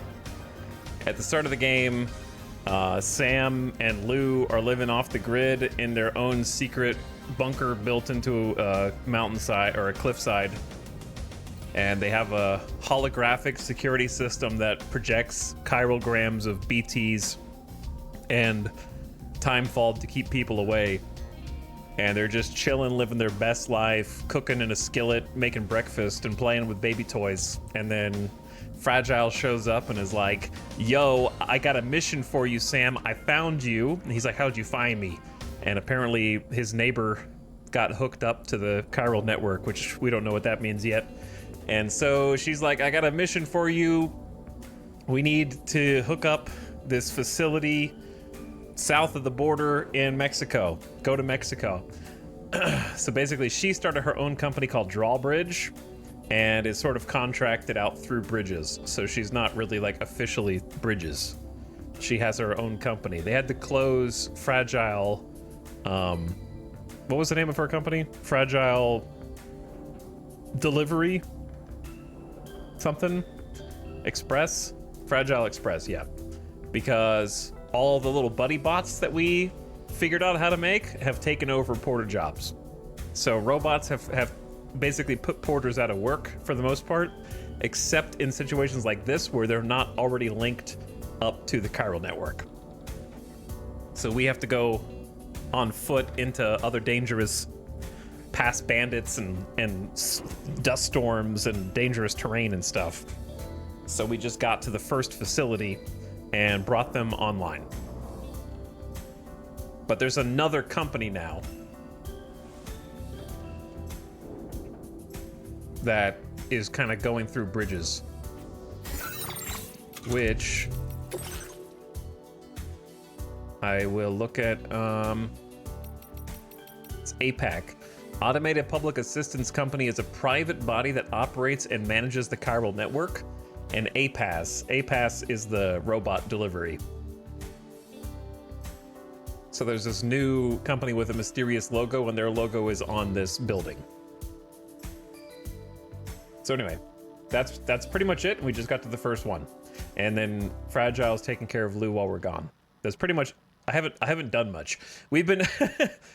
at the start of the game, Sam and Lou are living off the grid in their own secret bunker built into a mountainside or a cliffside. And they have a holographic security system that projects chirograms of BTs and timefall to keep people away. And they're just chilling, living their best life, cooking in a skillet, making breakfast, and playing with baby toys. And then Fragile shows up and is like, yo, I got a mission for you, Sam. I found you. And he's like, how'd you find me? And apparently his neighbor got hooked up to the chiral network, which we don't know what that means yet. And so she's like, I got a mission for you. We need to hook up this facility south of the border in Mexico. Go to Mexico. So basically, she started her own company called Drawbridge and is sort of contracted out through Bridges. So she's not really like officially Bridges. She has her own company. They had to close Fragile. What was the name of her company? Fragile Delivery? Something? Express? Fragile Express, yeah. Because all the little buddy bots that we figured out how to make have taken over porter jobs. So robots have basically put porters out of work for the most part, except in situations like this where they're not already linked up to the chiral network. So we have to go on foot into other dangerous past bandits and dust storms and dangerous terrain and stuff. So we just got to the first facility and brought them online. But there's another company now that is kind of going through Bridges, which I will look at. It's APAC. Automated Public Assistance Company is a private body that operates and manages the chiral network. And APAS is the robot delivery. So there's this new company with a mysterious logo, and their logo is on this building. So anyway, that's pretty much it. We just got to the first one, and then Fragile's taking care of Lou while we're gone. That's pretty much. I haven't done much. We've been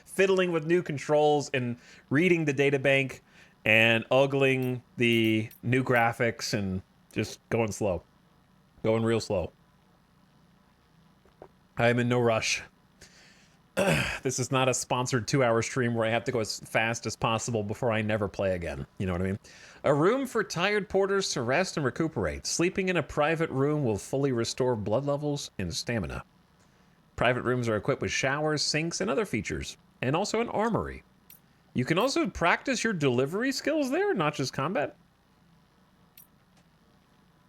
fiddling with new controls and reading the data bank and ogling the new graphics and just going slow, going real slow. I am in no rush. This is not a sponsored 2-hour stream where I have to go as fast as possible before I never play again. You know what I mean? A room for tired porters to rest and recuperate. Sleeping in a private room will fully restore blood levels and stamina. Private rooms are equipped with showers, sinks, and other features, and also an armory. You can also practice your delivery skills there, not just combat.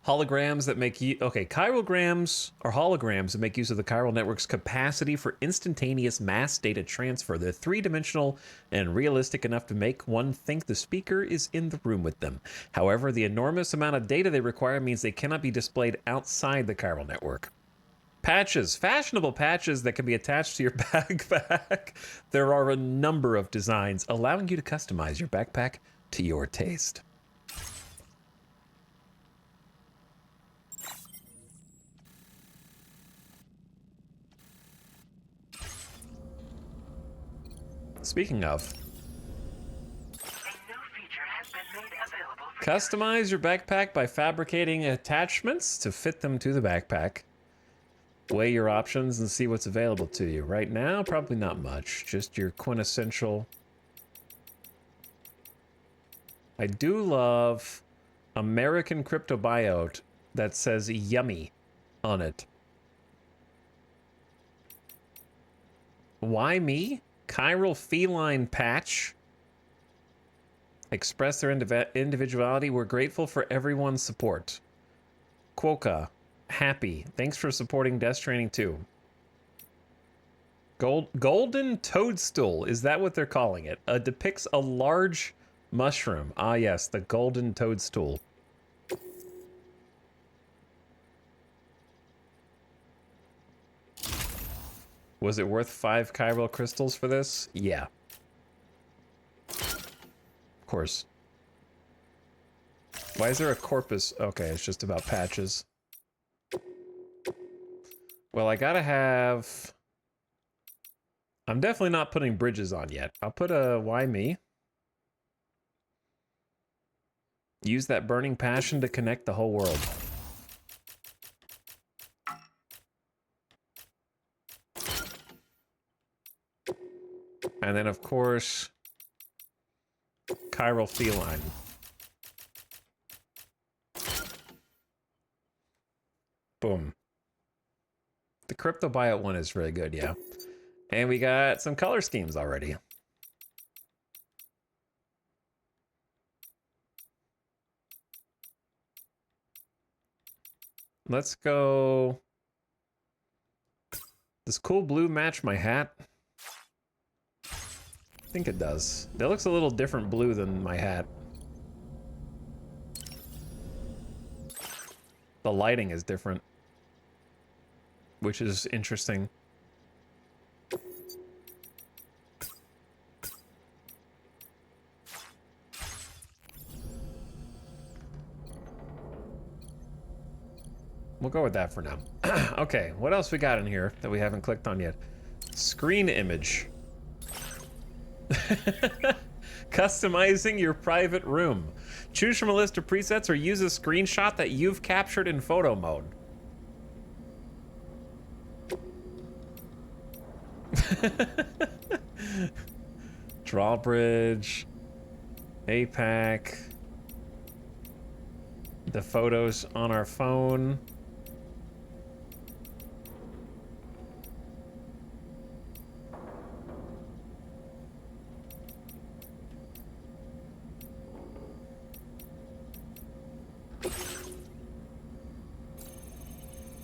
Holograms that make you... Okay, chirograms are holograms that make use of the chiral network's capacity for instantaneous mass data transfer. They're three-dimensional and realistic enough to make one think the speaker is in the room with them. However, the enormous amount of data they require means they cannot be displayed outside the chiral network. Patches. Fashionable patches that can be attached to your backpack. There are a number of designs allowing you to customize your backpack to your taste. Speaking of, customize your backpack by fabricating attachments to fit them to the backpack. Weigh your options and see what's available to you. Right now, probably not much. Just your quintessential. I do love American Cryptobiote that says yummy on it. Why me? Chiral feline patch. Express their individuality. We're grateful for everyone's support. Quokka. Happy. Thanks for supporting Death Stranding 2. Golden toadstool. Is that what they're calling it? Depicts a large mushroom. Ah, yes. The golden toadstool. Was it worth 5 chiral crystals for this? Yeah. Of course. Why is there a corpus? Okay, it's just about patches. Well, I gotta have... I'm definitely not putting bridges on yet. I'll put a why me. Use that burning passion to connect the whole world. And then, of course, chiral feline. Boom. The crypto buyout one is really good, yeah. And we got some color schemes already. Let's go... Does cool blue match my hat? I think it does. That looks a little different blue than my hat. The lighting is different, which is interesting. We'll go with that for now. Okay, what else we got in here that we haven't clicked on yet? Screen image. Customizing your private room. Choose from a list of presets or use a screenshot that you've captured in photo mode. Drawbridge. APAC. The photos on our phone.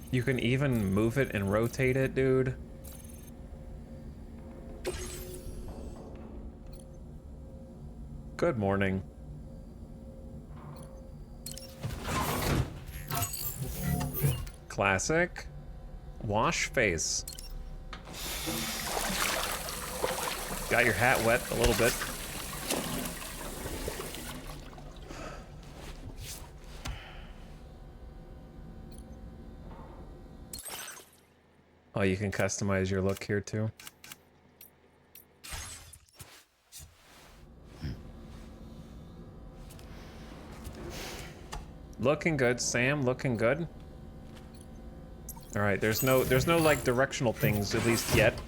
You can even move it and rotate it, dude. Good morning. Classic. Wash face. Got your hat wet a little bit. Oh, you can customize your look here too. Looking good, Sam. Looking good. All right, there's no like directional things, at least yet.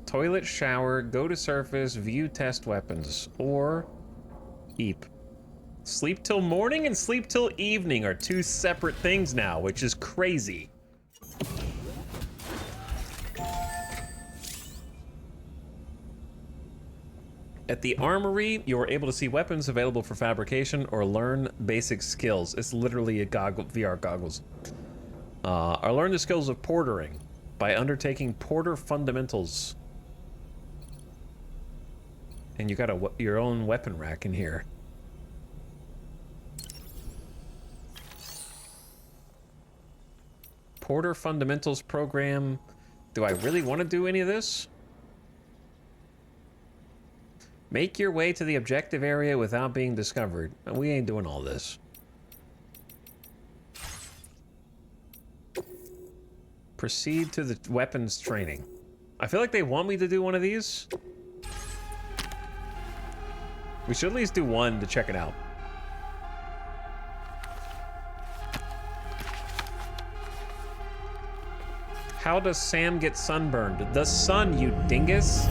Toilet, shower, go to surface, view test weapons, or eep. Sleep till morning and sleep till evening are two separate things now, which is crazy. At the armory, you are able to see weapons available for fabrication or learn basic skills. It's literally a VR goggles. Or learn the skills of portering by undertaking porter fundamentals. And you got your own weapon rack in here. Porter fundamentals program. Do I really want to do any of this? Make your way to the objective area without being discovered. We ain't doing all this. Proceed to the weapons training. I feel like they want me to do one of these. We should at least do one to check it out. How does Sam get sunburned? The sun, you dingus!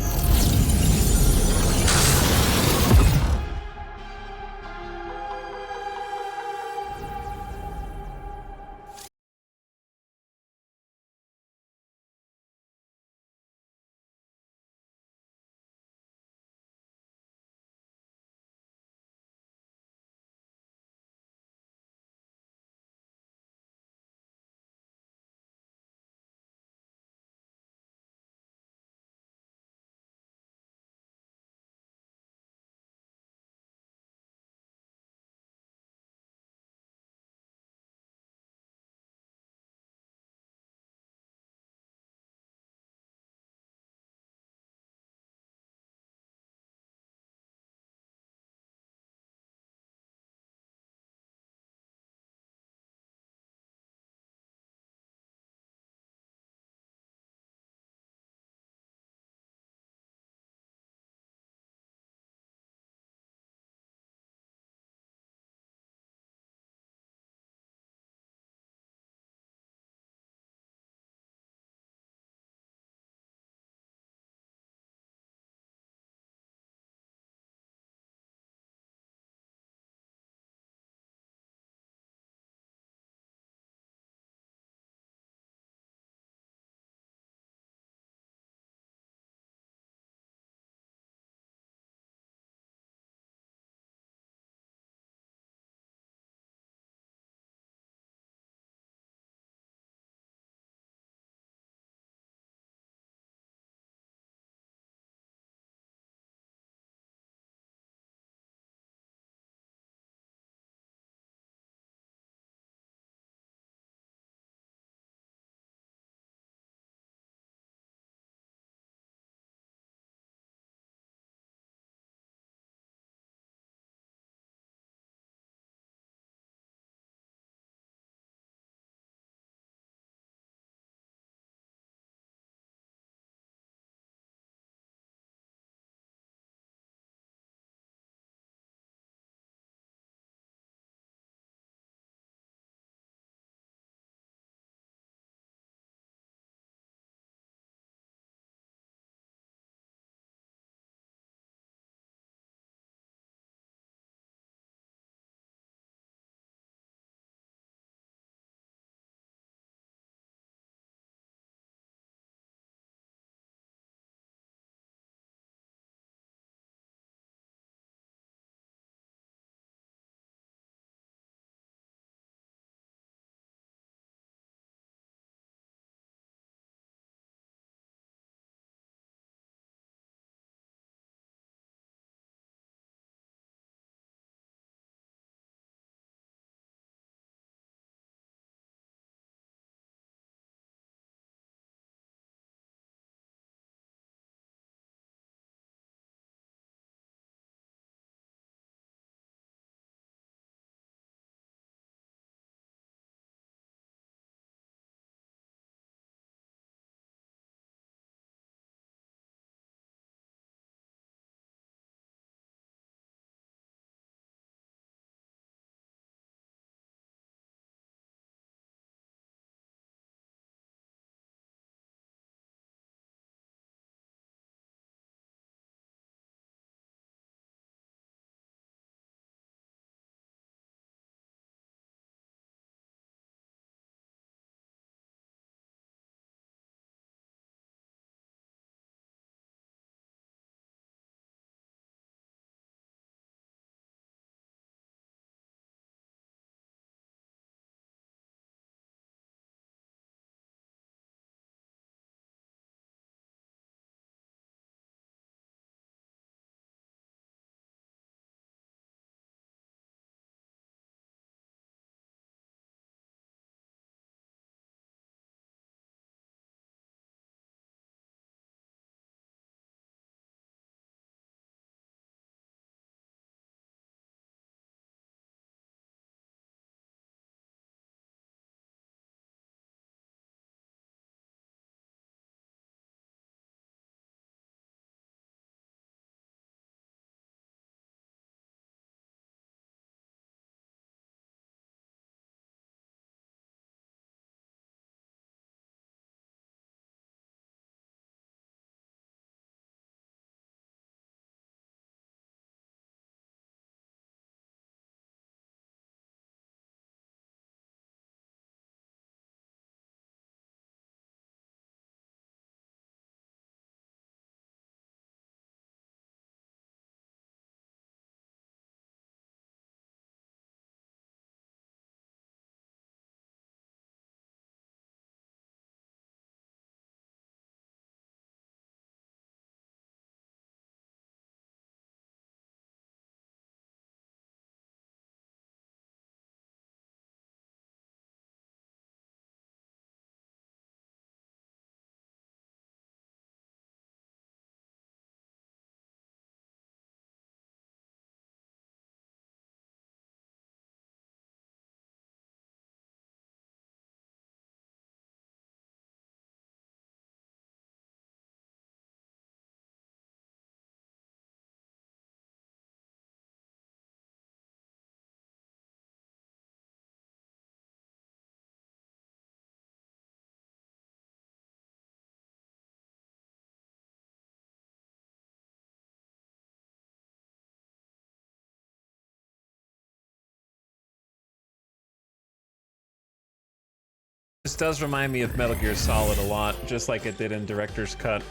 This does remind me of Metal Gear Solid a lot, just like it did in Director's Cut.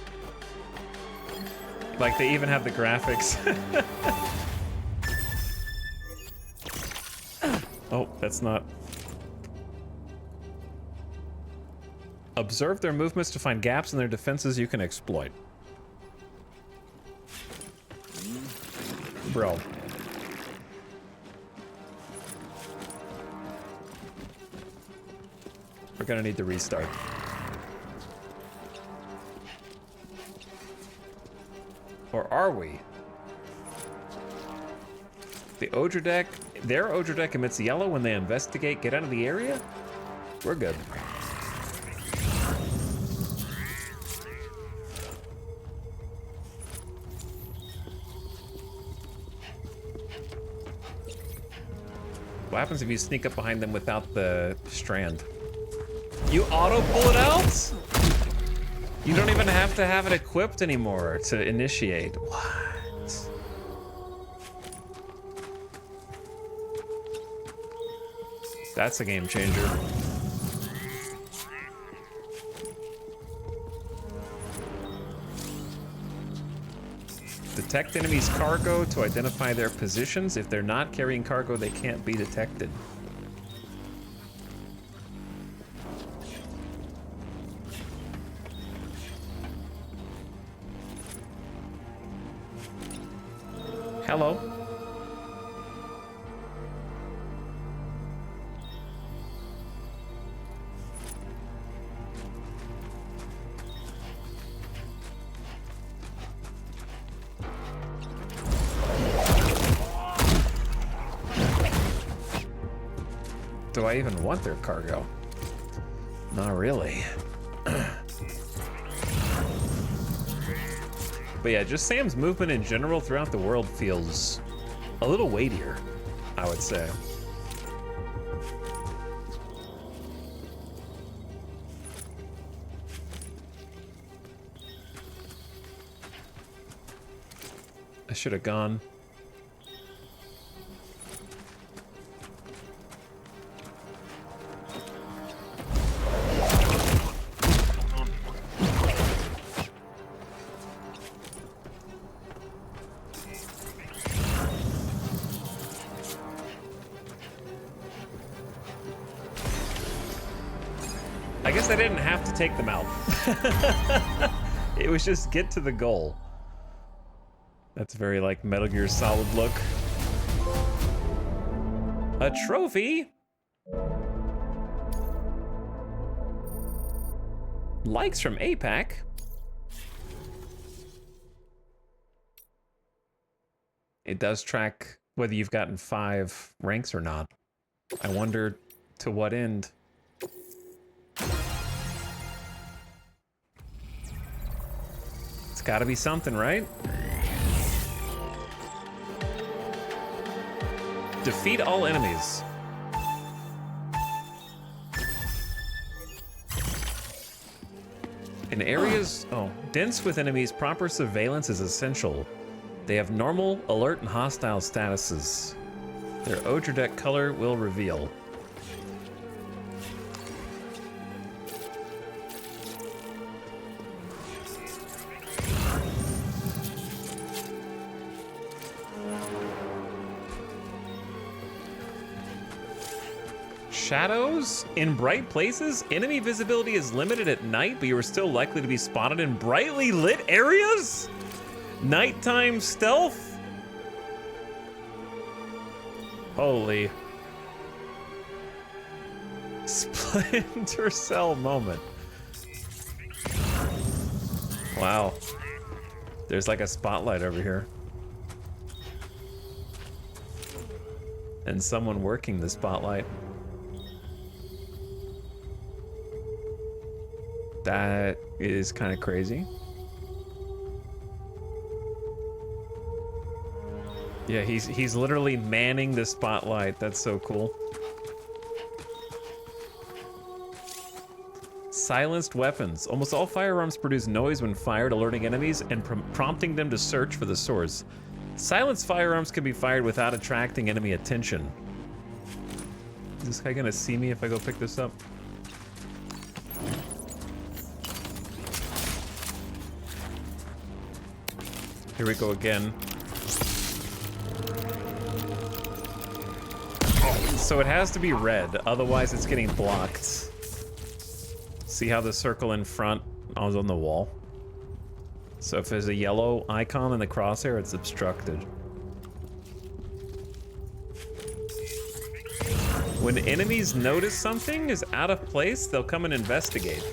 Like, they even have the graphics. Oh, that's not... Observe their movements to find gaps in their defenses you can exploit. Bro. We're gonna need to restart. Or are we? The Odra deck, their Odra deck emits yellow when they investigate. Get out of the area? We're good. What happens if you sneak up behind them without the strand? You auto pull it out? You don't even have to have it equipped anymore to initiate. What? That's a game changer. Detect enemies' cargo to identify their positions. If they're not carrying cargo, they can't be detected. Hello. Do I even want their cargo? Not really. But yeah, just Sam's movement in general throughout the world feels a little weightier, I would say. I should have gone. I guess I didn't have to take them out. It was just get to the goal. That's very like Metal Gear Solid look. A trophy? Likes from APAC. It does track whether you've gotten 5 ranks or not. I wonder to what end. It's gotta be something, right? Defeat all enemies. In areas, dense with enemies, proper surveillance is essential. They have normal, alert, and hostile statuses. Their Odra deck color will reveal. Shadows? In bright places? Enemy visibility is limited at night, but you are still likely to be spotted in brightly lit areas? Nighttime stealth? Holy. Splinter Cell moment. Wow. There's like a spotlight over here. And someone working the spotlight. That is kind of crazy. Yeah, he's literally manning the spotlight. That's so cool. Silenced weapons. Almost all firearms produce noise when fired, alerting enemies and prompting them to search for the source. Silenced firearms can be fired without attracting enemy attention. Is this guy gonna see me if I go pick this up? Here we go again. So it has to be red, otherwise it's getting blocked. See how the circle in front is on the wall? So if there's a yellow icon in the crosshair, it's obstructed. When enemies notice something is out of place, they'll come and investigate.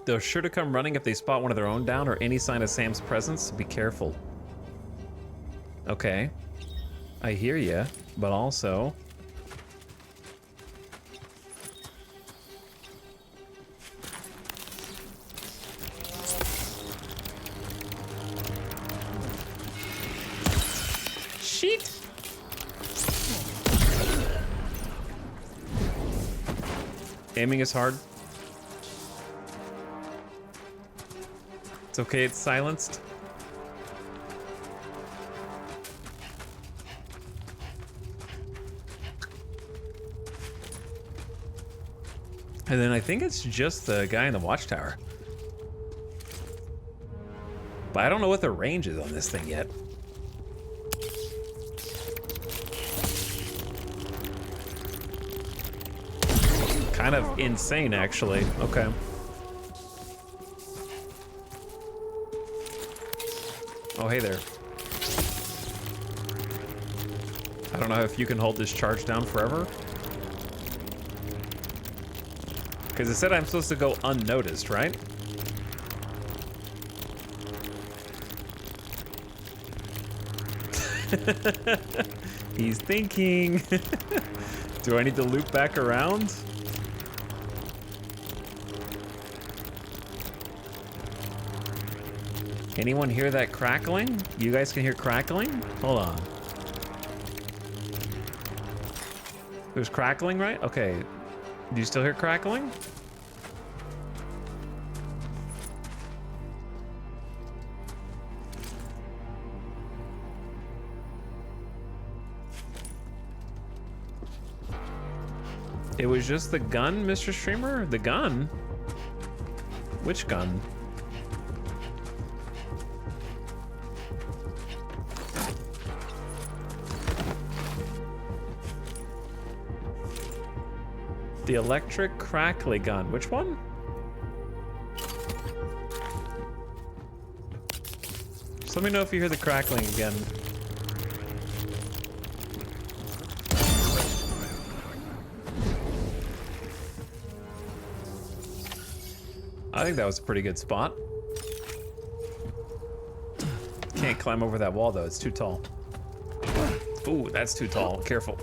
They're sure to come running if they spot one of their own down or any sign of Sam's presence. Be careful. Okay. I hear ya, but also... Shit! Aiming is hard. It's okay, it's silenced. And then I think it's just the guy in the watchtower. But I don't know what the range is on this thing yet. Kind of insane, actually. Okay. Oh, hey there. I don't know if you can hold this charge down forever. Because it said I'm supposed to go unnoticed, right? He's thinking. Do I need to loop back around? Anyone hear that crackling? You guys can hear crackling? Hold on. There's crackling, right? Okay. Do you still hear crackling? It was just the gun, Mr. Streamer? The gun? Which gun? The electric crackly gun. Which one? Just let me know if you hear the crackling again. I think that was a pretty good spot. Can't climb over that wall though, it's too tall. Ooh, that's too tall. Careful.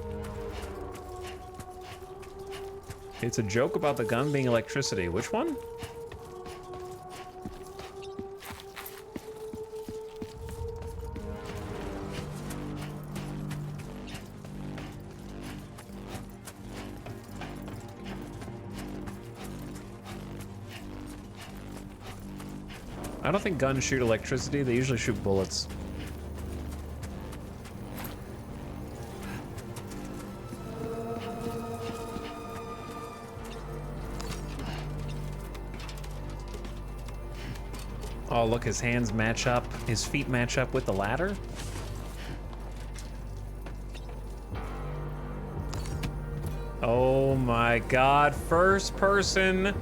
It's a joke about the gun being electricity. Which one? I don't think guns shoot electricity. They usually shoot bullets. Oh, look, his hands match up. His feet match up with the ladder. Oh my god, first person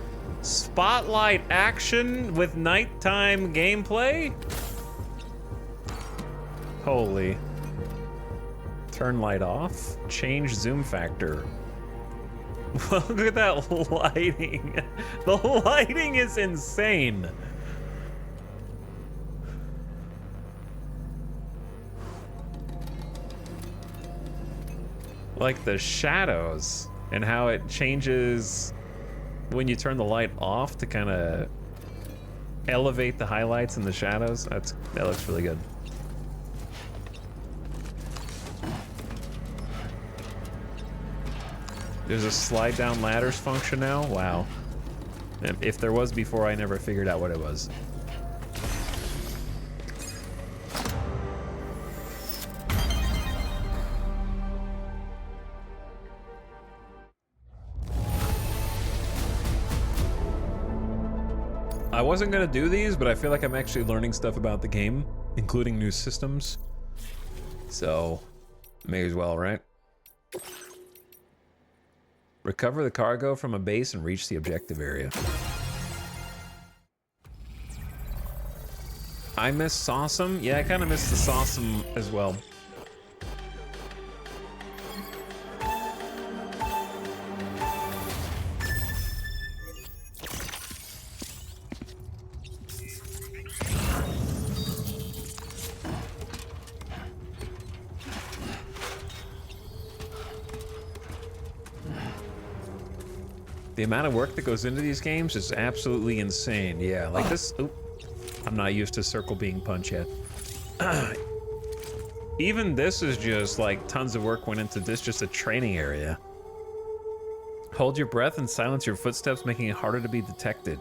spotlight action with nighttime gameplay? Holy. Turn light off. Change zoom factor. Look at that lighting. The lighting is insane. Like the shadows and how it changes when you turn the light off to kind of elevate the highlights and the shadows. That looks really good. There's a slide down ladders function now. Wow. If there was before, I never figured out what it was. I wasn't gonna do these, but I feel like I'm actually learning stuff about the game, including new systems. So, may as well, right? Recover the cargo from a base and reach the objective area. I miss Sawsum. Yeah, I kind of miss the Sawsum as well. The amount of work that goes into these games is absolutely insane. Yeah, like this. Oop, I'm not used to circle being punch yet. Even this is just like tons of work went into this, just a training area. Hold your breath and silence your footsteps, making it harder to be detected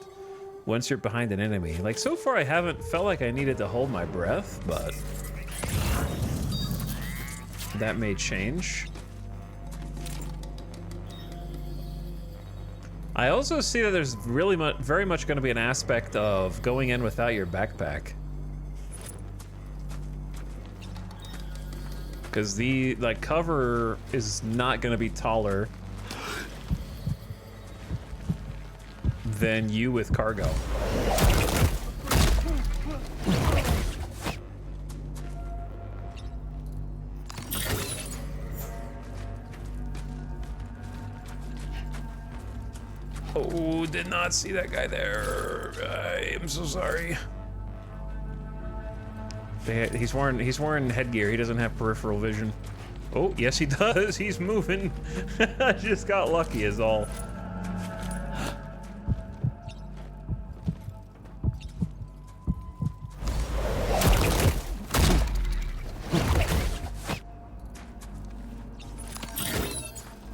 once you're behind an enemy. Like, so far I haven't felt like I needed to hold my breath, but that may change. I also see that there's really very much going to be an aspect of going in without your backpack. Because the, like, cover is not going to be taller than you with cargo. Oh, did not see that guy there. I am so sorry. He's wearing headgear. He doesn't have peripheral vision. Oh, yes he does. He's moving. I just got lucky is all.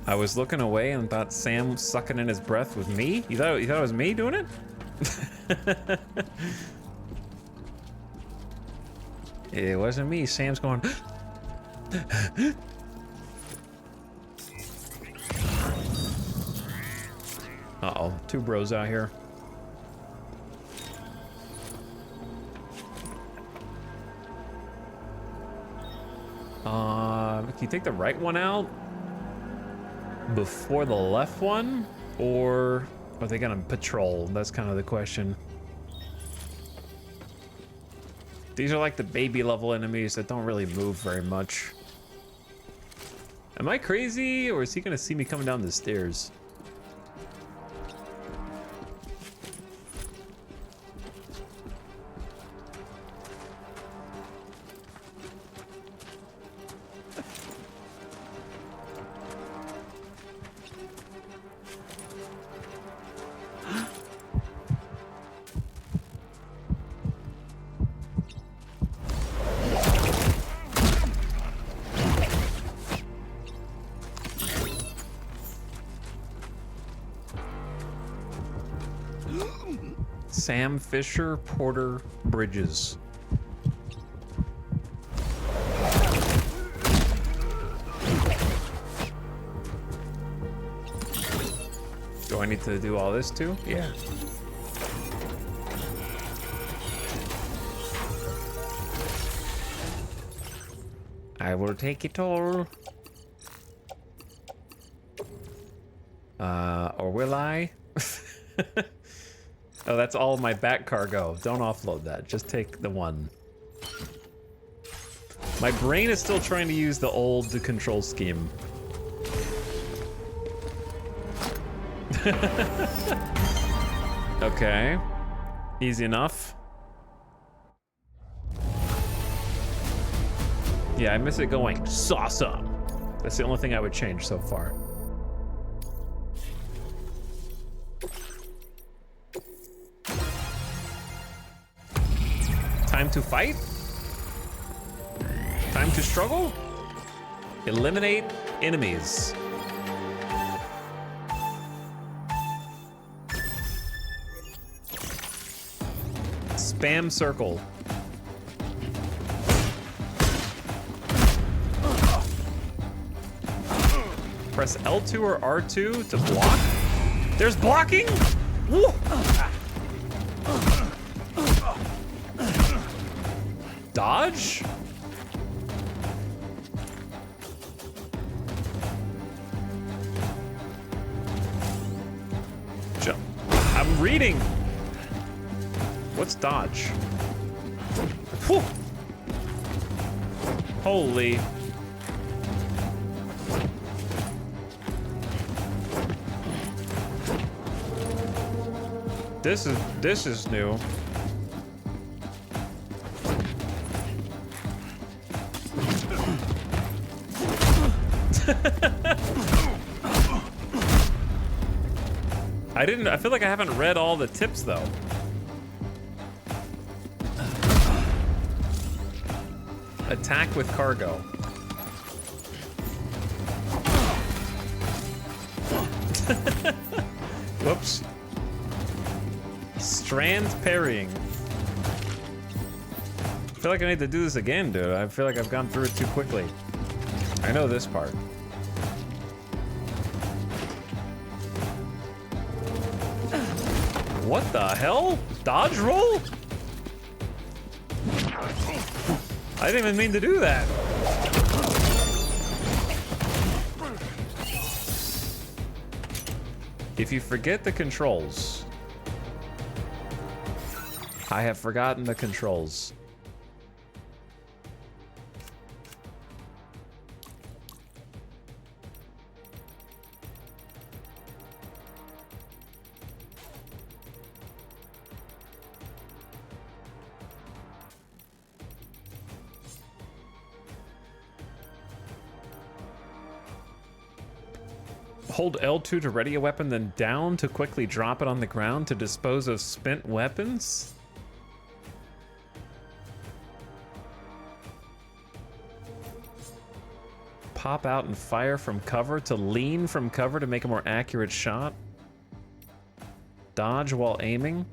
I was looking away and thought Sam sucking in his breath was me. You thought it was me doing it? It wasn't me. Sam's going. Uh-oh, two bros out here. Can you take the right one out before the left one, or are they gonna patrol? That's kind of the question. These are like the baby level enemies that don't really move very much. Am I crazy, or is he gonna see me coming down the stairs? Sam Fisher, Porter, Bridges. Do I need to do all this too? Yeah. I will take it all. Or will I? Oh, that's all my back cargo. Don't offload that. Just take the one. My brain is still trying to use the old control scheme. Okay. Easy enough. Yeah, I miss it going Sawsum. That's the only thing I would change so far. Time to fight? Time to struggle? Eliminate enemies. Spam circle. Press L2 or R2 to block. There's blocking? Woo! dodge? Jump. I'm reading. What's dodge? Whew. Holy. This is new. I feel like I haven't read all the tips though. Attack with cargo. Whoops. Strand parrying. I feel like I need to do this again, dude. I feel like I've gone through it too quickly. I know this part. What the hell? Dodge roll? I didn't even mean to do that. If you forget the controls. I have forgotten the controls. Hold L2 to ready a weapon, then down to quickly drop it on the ground to dispose of spent weapons? Pop out and fire from cover to lean from cover to make a more accurate shot? Dodge while aiming?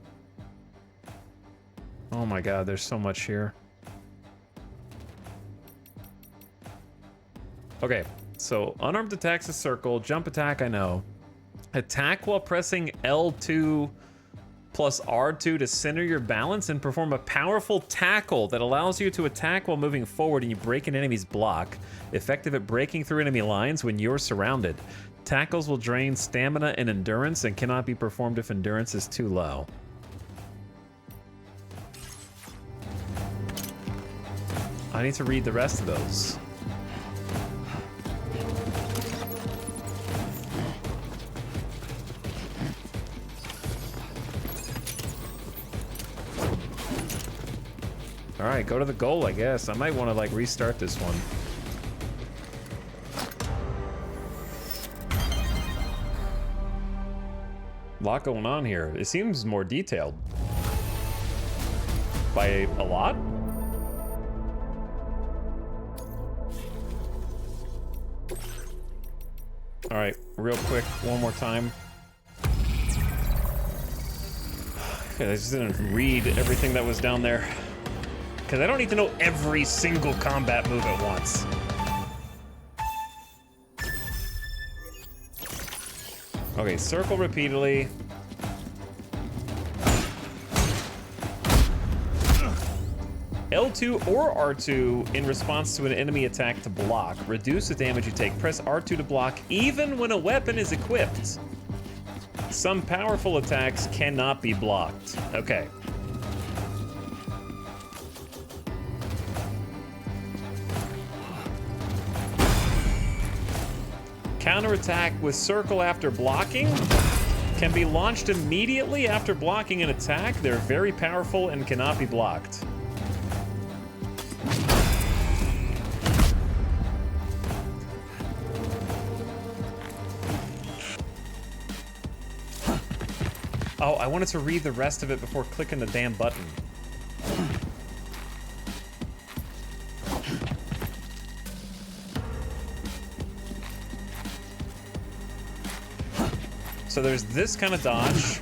Oh my god, there's so much here. Okay. So, unarmed attacks is circle, jump attack, I know. Attack while pressing L2 plus R2 to center your balance and perform a powerful tackle that allows you to attack while moving forward and you break an enemy's block. Effective at breaking through enemy lines when you're surrounded. Tackles will drain stamina and endurance and cannot be performed if endurance is too low. I need to read the rest of those. All right, go to the goal, I guess. I might want to like restart this one. A lot going on here. It seems more detailed. By a lot? All right, real quick, one more time. Okay, I just didn't read everything that was down there. Because I don't need to know every single combat move at once. Okay, circle repeatedly. L2 or R2 in response to an enemy attack to block. Reduce the damage you take. Press R2 to block even when a weapon is equipped. Some powerful attacks cannot be blocked. Okay. Counterattack with circle after blocking can be launched immediately after blocking an attack. They're very powerful and cannot be blocked. Oh, I wanted to read the rest of it before clicking the damn button. So there's this kind of dodge,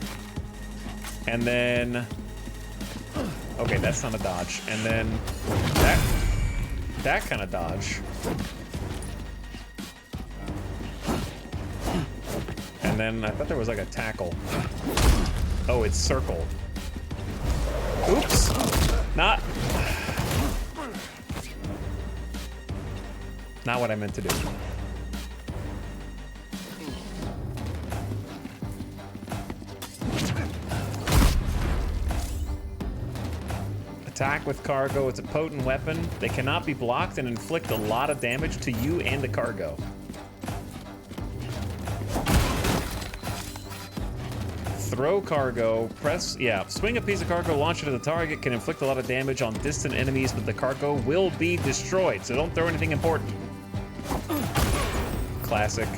and then, okay, that's not a dodge, and then that kind of dodge, and then I thought there was like a tackle. Oh, it's circle. Oops, not. Not what I meant to do. Attack with cargo. It's a potent weapon. They cannot be blocked and inflict a lot of damage to you and the cargo. Throw cargo, press, yeah, swing a piece of cargo, launch it at the target, can inflict a lot of damage on distant enemies, but the cargo will be destroyed, so don't throw anything important. Classic.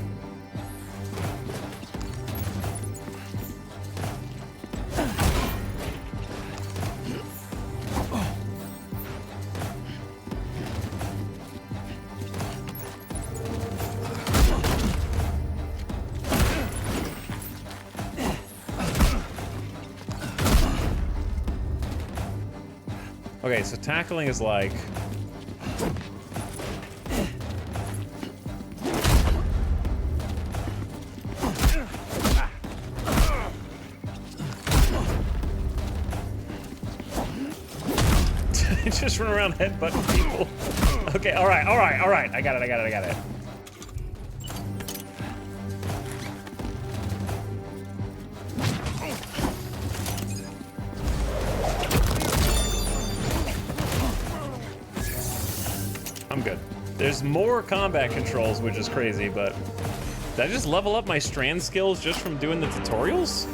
Okay, so tackling is like... Just run around headbutting people. Okay, alright. I got it. I'm good. There's more combat controls, which is crazy, but did I just level up my strand skills just from doing the tutorials?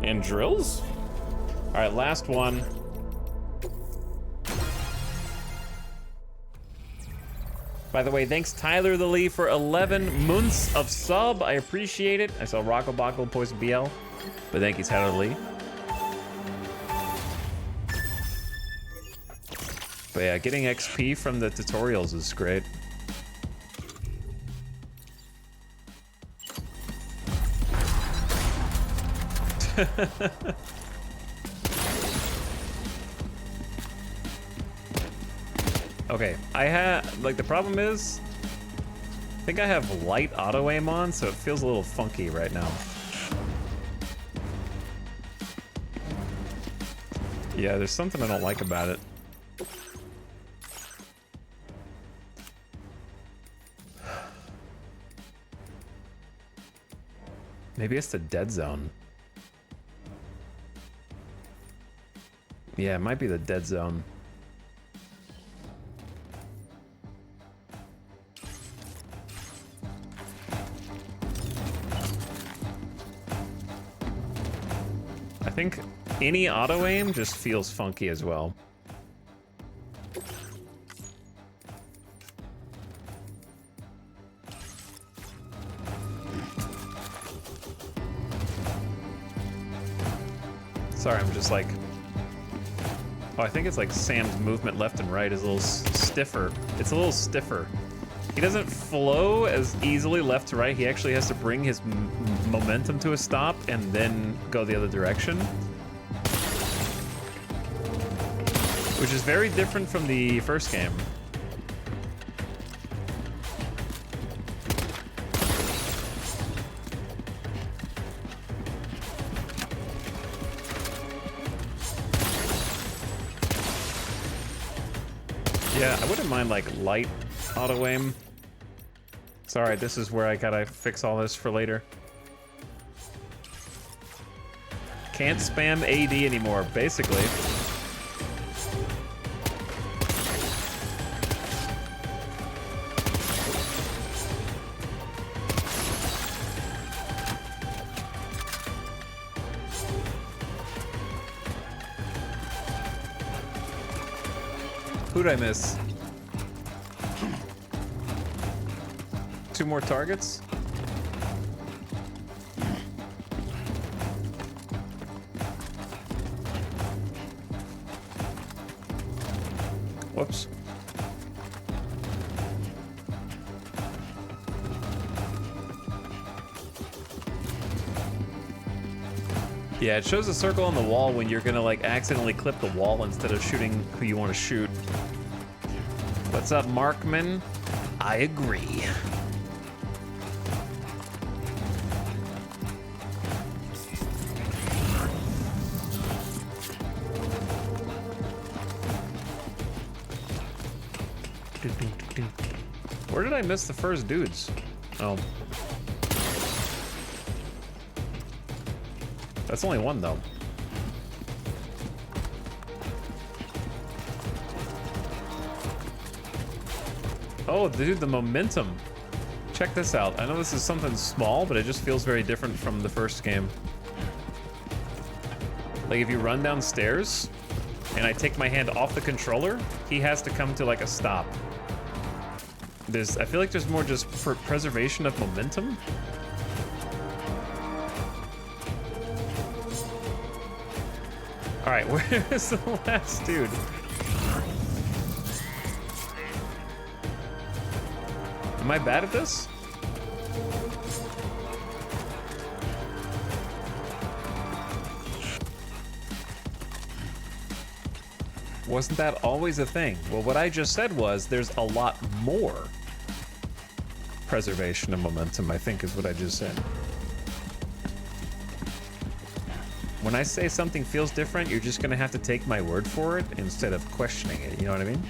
And drills? All right, last one. By the way, thanks Tyler the Lee for 11 months of sub. I appreciate it. I saw Rocco Bacco post BL, but thank you, Tyler the Lee. But yeah, getting XP from the tutorials is great. Okay, I have, like, the problem is, I think I have light auto aim on, so it feels a little funky right now. Yeah, there's something I don't like about it. Maybe it's the dead zone. Yeah, it might be the dead zone. I think any auto aim just feels funky as well. Sorry, I'm just like... Oh, I think it's like Sam's movement left and right is a little stiffer. It's a little stiffer. He doesn't flow as easily left to right. He actually has to bring his momentum to a stop and then go the other direction. Which is very different from the first game. Yeah, I wouldn't mind like light auto aim. Sorry, this is where I gotta fix all this for later. Can't spam AD anymore, basically. Who'd I miss? 2 more targets? Whoops. Yeah, it shows a circle on the wall when you're gonna like accidentally clip the wall instead of shooting who you want to shoot. What's up, Markman? I agree. Where did I miss the first dudes? Oh. That's only one, though. Oh, dude, the momentum. Check this out. I know this is something small, but it just feels very different from the first game. Like, if you run downstairs, and I take my hand off the controller, he has to come to, like, a stop. I feel like there's more just preservation of momentum. Alright, where is the last dude? Am I bad at this? Wasn't that always a thing? Well, what I just said was there's a lot more preservation of momentum, I think is what I just said. When I say something feels different, you're just gonna have to take my word for it instead of questioning it, you know what I mean?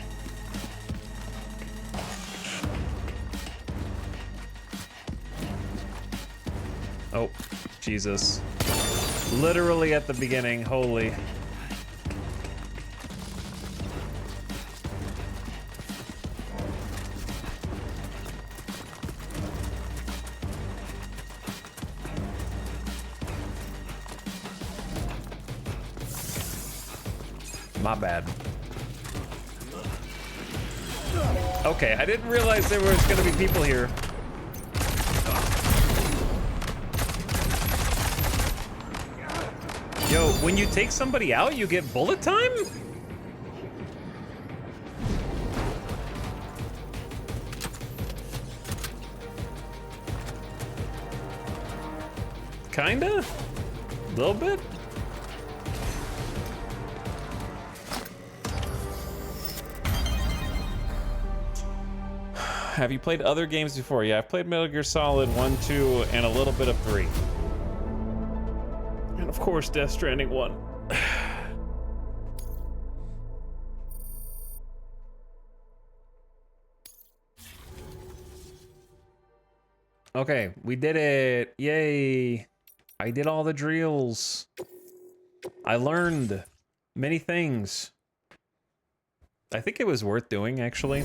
Oh, Jesus. Literally at the beginning, holy. My bad. Okay, I didn't realize there was gonna be people here. Yo, when you take somebody out, you get bullet time? Kinda? A little bit? Have you played other games before? Yeah, I've played Metal Gear Solid 1, 2, and a little bit of 3. And of course, Death Stranding 1. Okay, we did it. Yay. I did all the drills. I learned many things. I think it was worth doing, actually.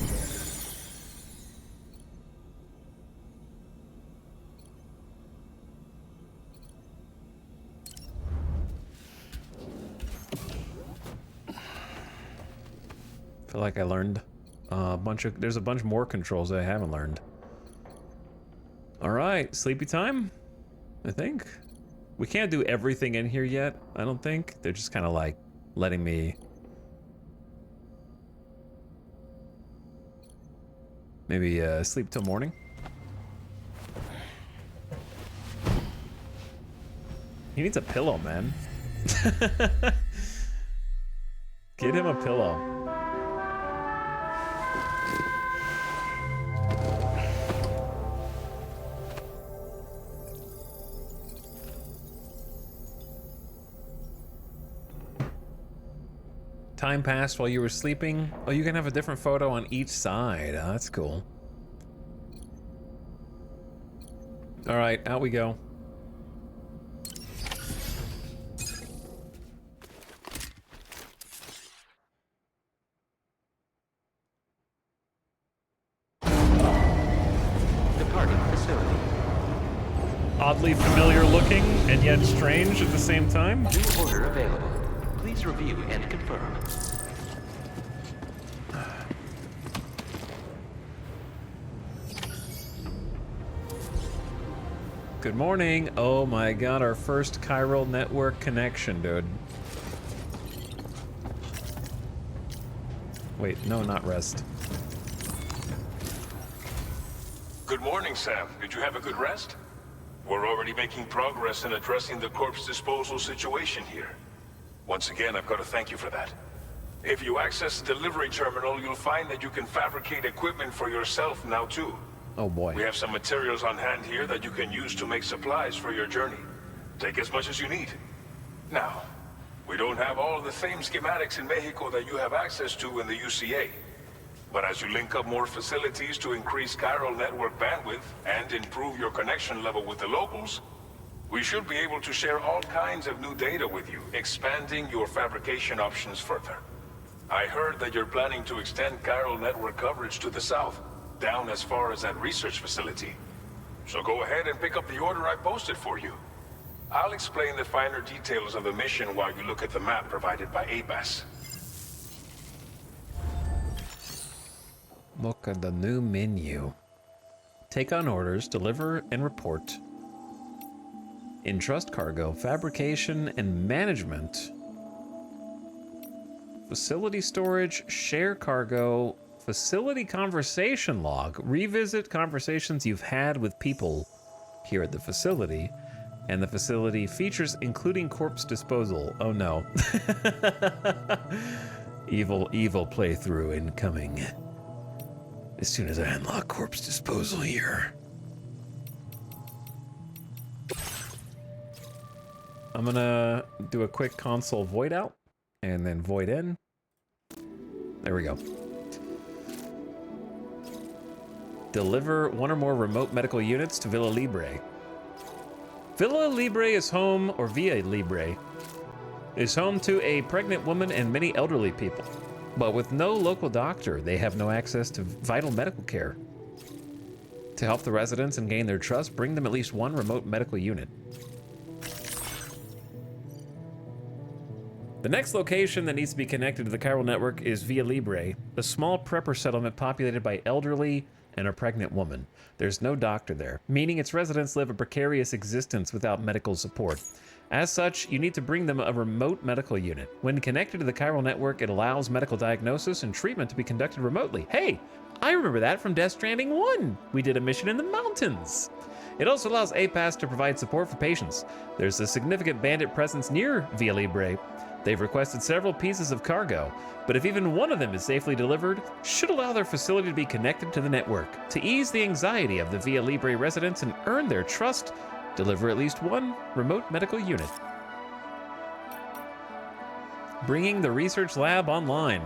Feel like I learned there's a bunch more controls that I haven't learned. All right, sleepy time, I think. We can't do everything in here yet, I don't think. They're just kind of like letting me maybe sleep till morning. He needs a pillow, man. Get him a pillow. Time passed while you were sleeping. Oh, you can have a different photo on each side. Oh, that's cool. All right, out we go. Departing facility. Oddly familiar looking and yet strange at the same time. New order available. Please review and confirm. Good morning. Oh my god, our first chiral network connection, dude. Wait, no, not rest. Good morning, Sam. Did you have a good rest? We're already making progress in addressing the corpse disposal situation here. Once again, I've got to thank you for that. If you access the delivery terminal, you'll find that you can fabricate equipment for yourself now too. Oh boy. We have some materials on hand here that you can use to make supplies for your journey. Take as much as you need. Now, we don't have all the same schematics in Mexico that you have access to in the UCA. But as you link up more facilities to increase chiral network bandwidth and improve your connection level with the locals, we should be able to share all kinds of new data with you, expanding your fabrication options further. I heard that you're planning to extend chiral network coverage to the south, down as far as that research facility. So go ahead and pick up the order I posted for you. I'll explain the finer details of the mission while you look at the map provided by ABAS. Look at the new menu. Take on orders, deliver and report. Entrust cargo, fabrication and management. Facility storage, share cargo, facility conversation log. Revisit conversations you've had with people here at the facility. And the facility features including corpse disposal. Oh no. Evil playthrough incoming. As soon as I unlock corpse disposal here. I'm gonna do a quick console void out and then void in. There we go. Deliver one or more remote medical units to Villa Libre. Villa Libre is home, or Villa Libre, is home to a pregnant woman and many elderly people. But with no local doctor, they have no access to vital medical care. To help the residents and gain their trust, bring them at least one remote medical unit. The next location that needs to be connected to the chiral network is Villa Libre, a small prepper settlement populated by elderly and a pregnant woman. There's no doctor there, meaning its residents live a precarious existence without medical support. As such, you need to bring them a remote medical unit. When connected to the chiral network, it allows medical diagnosis and treatment to be conducted remotely. Hey, I remember that from Death Stranding 1. We did a mission in the mountains. It also allows APAS to provide support for patients. There's a significant bandit presence near Villa Libre. They've requested several pieces of cargo, but if even one of them is safely delivered, should allow their facility to be connected to the network. To ease the anxiety of the Villa Libre residents and earn their trust, deliver at least one remote medical unit. Bringing the research lab online.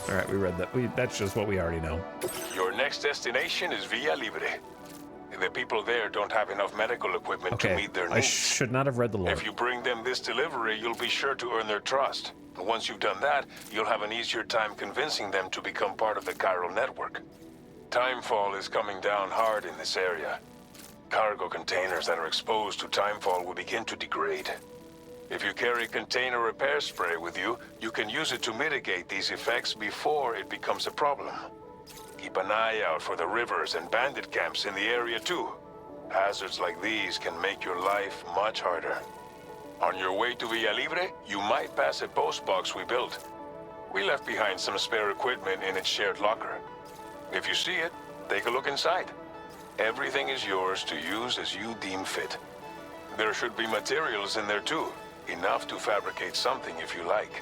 All right, we read that. That's just what we already know. Your next destination is Villa Libre. The people there don't have enough medical equipment to meet their needs. I should not have read the lore. If you bring them this delivery, you'll be sure to earn their trust. And once you've done that, you'll have an easier time convincing them to become part of the chiral network. Timefall is coming down hard in this area. Cargo containers that are exposed to timefall will begin to degrade. If you carry container repair spray with you, you can use it to mitigate these effects before it becomes a problem. Keep an eye out for the rivers and bandit camps in the area too. Hazards like these can make your life much harder. On your way to Villa Libre, you might pass a post box we built. We left behind some spare equipment in its shared locker. If you see it, take a look inside. Everything is yours to use as you deem fit. There should be materials in there too, enough to fabricate something if you like.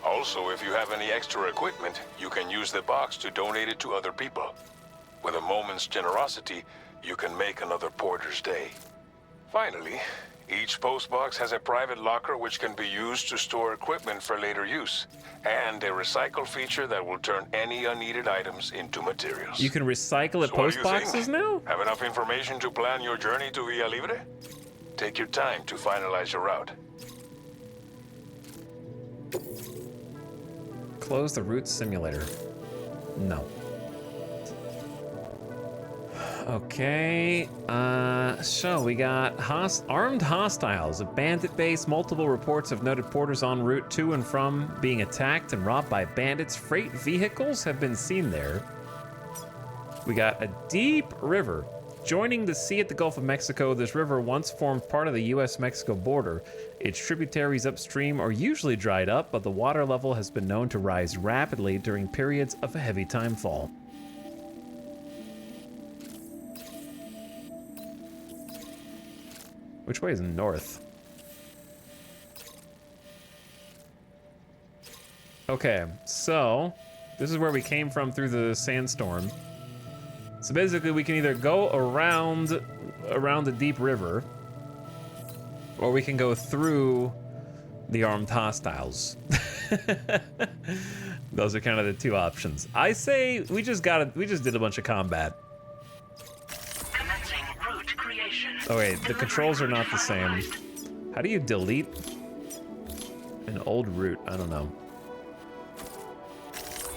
Also, if you have any extra equipment, you can use the box to donate it to other people. With a moment's generosity, you can make another porter's day. Finally, each postbox has a private locker which can be used to store equipment for later use, and a recycle feature that will turn any unneeded items into materials. You can recycle at post boxes now? Have enough information to plan your journey to Villa Libre? Take your time to finalize your route. Close the route simulator. No. Okay, so we got armed hostiles, a bandit base, multiple reports of noted porters en route to and from being attacked and robbed by bandits. Freight vehicles have been seen there. We got a deep river joining the sea at the Gulf of Mexico. This river once formed part of the US-Mexico border. Its tributaries upstream are usually dried up, but the water level has been known to rise rapidly during periods of heavy timefall. Which way is north? Okay, so this is where we came from through the sandstorm. So basically we can either go around the deep river, or we can go through the armed hostiles. Those are kind of the two options. I say we just did a bunch of combat. Commencing route creation. Oh wait, the controls are not the same. How do you delete an old route? I don't know.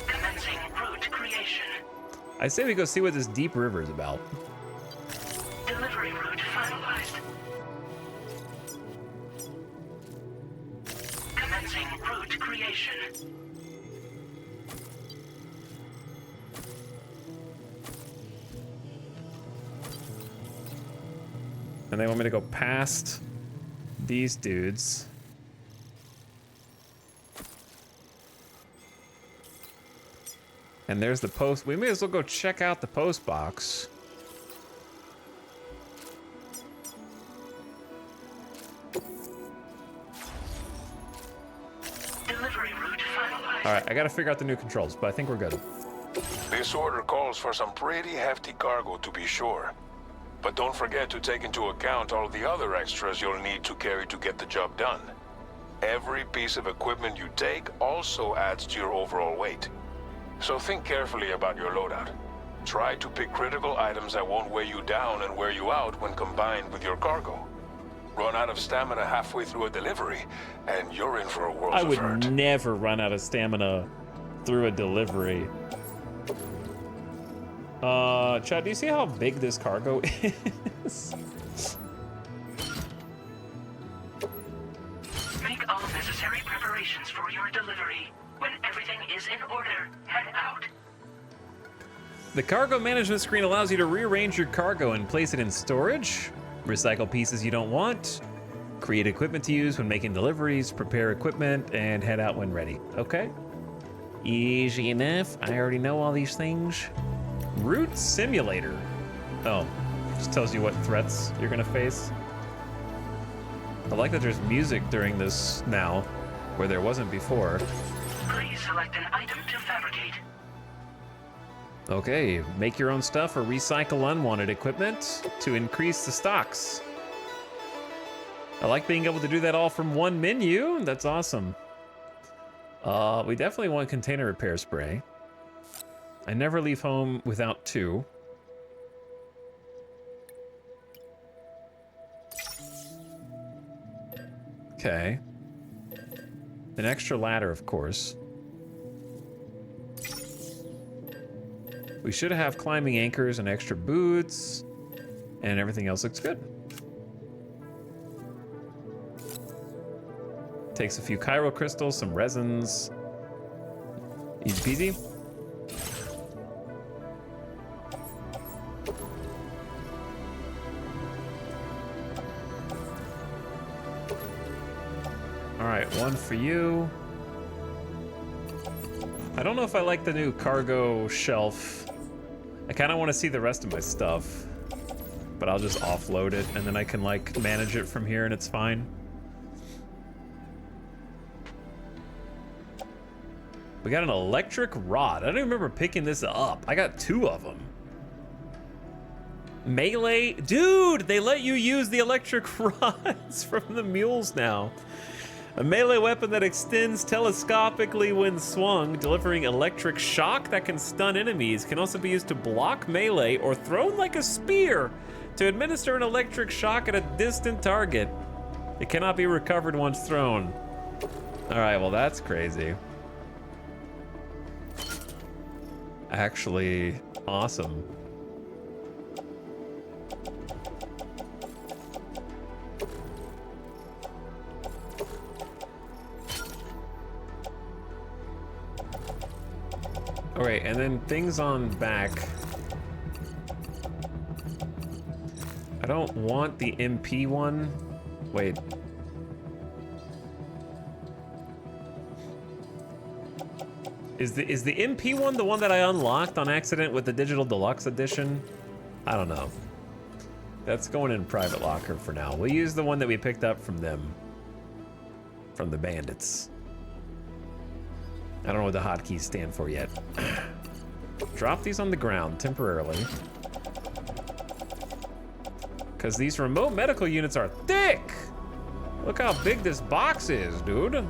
Commencing route creation. I say we go see what this deep river is about. Delivery route finalized. Commencing route creation. And they want me to go past these dudes. And there's the post. We may as well go check out the post box. Delivery route finalized. All right, I gotta figure out the new controls, but I think we're good. This order calls for some pretty hefty cargo to be sure. But don't forget to take into account all the other extras you'll need to carry to get the job done. Every piece of equipment you take also adds to your overall weight. So think carefully about your loadout. Try to pick critical items that won't weigh you down and wear you out when combined with your cargo. Run out of stamina halfway through a delivery, and you're in for a world I of would hurt. never run out of stamina through a delivery. Chad, do you see how big this cargo is? Make all necessary preparations for your delivery. When everything is in order, head out. The cargo management screen allows you to rearrange your cargo and place it in storage, recycle pieces you don't want, create equipment to use when making deliveries, prepare equipment, and head out when ready. Okay. Easy enough. I already know all these things. Route Simulator. Oh, just tells you what threats you're gonna face. I like that there's music during this now, where there wasn't before. Please select an item to fabricate. Okay, make your own stuff or recycle unwanted equipment to increase the stocks. I like being able to do that all from one menu. That's awesome. We definitely want container repair spray. I never leave home without 2. Okay. An extra ladder, of course. We should have climbing anchors and extra boots, and everything else looks good. Takes a few Cairo crystals, some resins. Easy peasy. All right, 1 for you. I don't know if I like the new cargo shelf. I kind of want to see the rest of my stuff, but I'll just offload it and then I can like manage it from here and it's fine. We got an electric rod. I don't even remember picking this up. I got 2 of them. Melee, dude, they let you use the electric rods from the mules now. A melee weapon that extends telescopically when swung, delivering electric shock that can stun enemies, can also be used to block melee or thrown like a spear to administer an electric shock at a distant target. It cannot be recovered once thrown. All right, well, that's crazy. Actually, awesome. All right, and then things on back. I don't want the MP one. Wait. Is the MP one the one that I unlocked on accident with the Digital Deluxe Edition? I don't know. That's going in private locker for now. We'll use the one that we picked up from them. From the bandits. I don't know what the hotkeys stand for yet. Drop these on the ground temporarily. Because these remote medical units are thick! Look how big this box is, dude.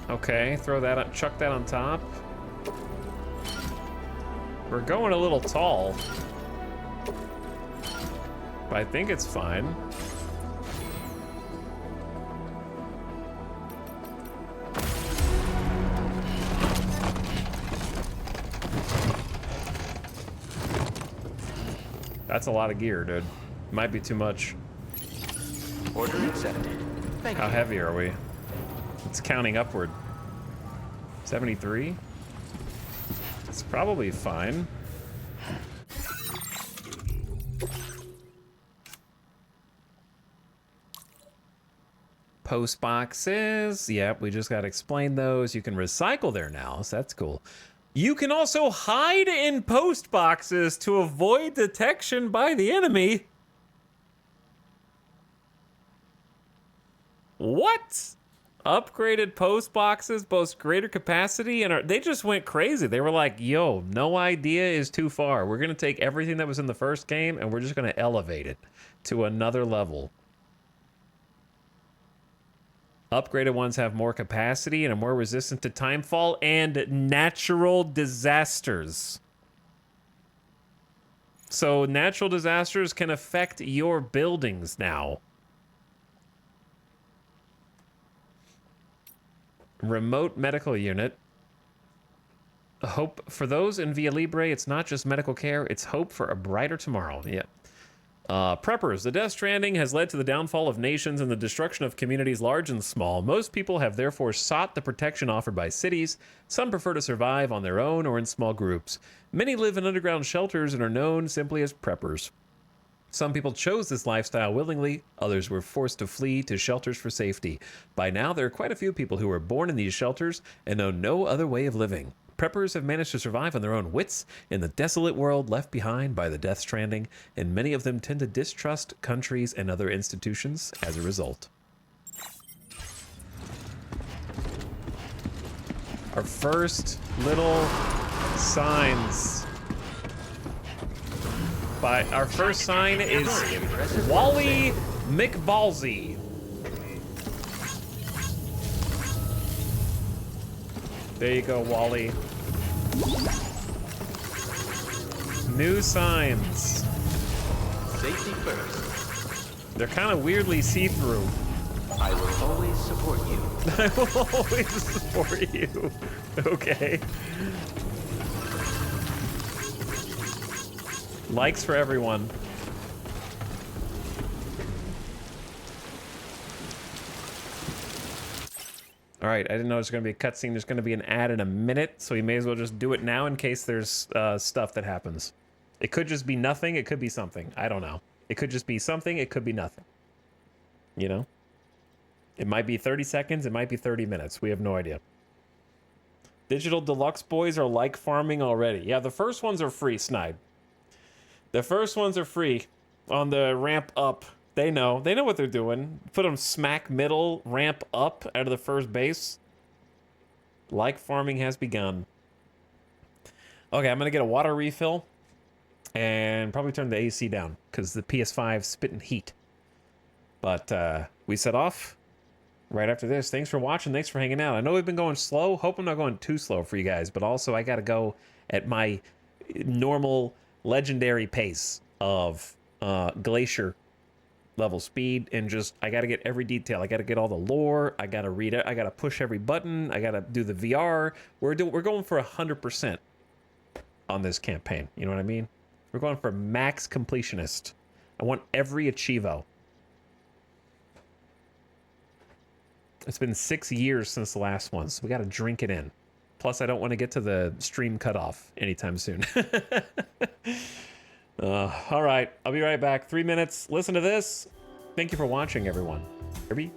Okay, throw that up, chuck that on top. We're going a little tall, but I think it's fine. That's a lot of gear, dude. Might be too much. Order accepted. Thank How you. heavy are we? It's counting upward. 73? It's probably fine. Post boxes. Yep, we just got to explain those. You can recycle there now, so that's cool. You can also hide in post boxes to avoid detection by the enemy. What? Upgraded post boxes boast greater capacity, and they just went crazy. They were like, yo, no idea is too far. We're going to take everything that was in the first game, and we're just going to elevate it to another level. Upgraded ones have more capacity and are more resistant to timefall and natural disasters. So natural disasters can affect your buildings now. Remote medical unit. Hope for those in Via Libre, it's not just medical care, it's hope for a brighter tomorrow. Yeah. Preppers. The Death Stranding has led to the downfall of nations and the destruction of communities large and small. Most people have therefore sought the protection offered by cities. Some prefer to survive on their own or in small groups. Many live in underground shelters and are known simply as preppers. Some people chose this lifestyle willingly, others were forced to flee to shelters for safety. By now, there are quite a few people who were born in these shelters and know no other way of living. Preppers have managed to survive on their own wits in the desolate world left behind by the Death Stranding, and many of them tend to distrust countries and other institutions as a result. Our first little signs. Our first sign is Wally McBallsy. There you go, Wally. New signs. Safety first. They're kind of weirdly see-through. I will always support you. I will always support you. Okay. Likes for everyone. All right, I didn't know there's going to be a cutscene. There's going to be an ad in a minute, so we may as well just do it now in case there's stuff that happens. It could just be nothing. It could be something. I don't know. It could just be something. It could be nothing. You know? It might be 30 seconds. It might be 30 minutes. We have no idea. Digital Deluxe boys are like farming already. Yeah, the first ones are free, Snide. The first ones are free on the ramp up. They know what they're doing. Put them smack middle, ramp up out of the first base. Like farming has begun. Okay, I'm gonna get a water refill and probably turn the AC down because the PS5's spitting heat. But we set off right after this. Thanks for watching. Thanks for hanging out. I know we've been going slow. Hope I'm not going too slow for you guys, but also I gotta go at my normal legendary pace of glacier level speed, and just I gotta get every detail. I gotta get all the lore. I gotta read it. I gotta push every button. I gotta do the VR. We're going for 100% on this campaign. You know what I mean? We're going for max completionist. I want every achievo. It's been 6 years since the last one, so we gotta drink it in. Plus, I don't want to get to the stream cutoff anytime soon. All right, I'll be right back. 3 minutes. Listen to this. Thank you for watching, everyone. Kirby?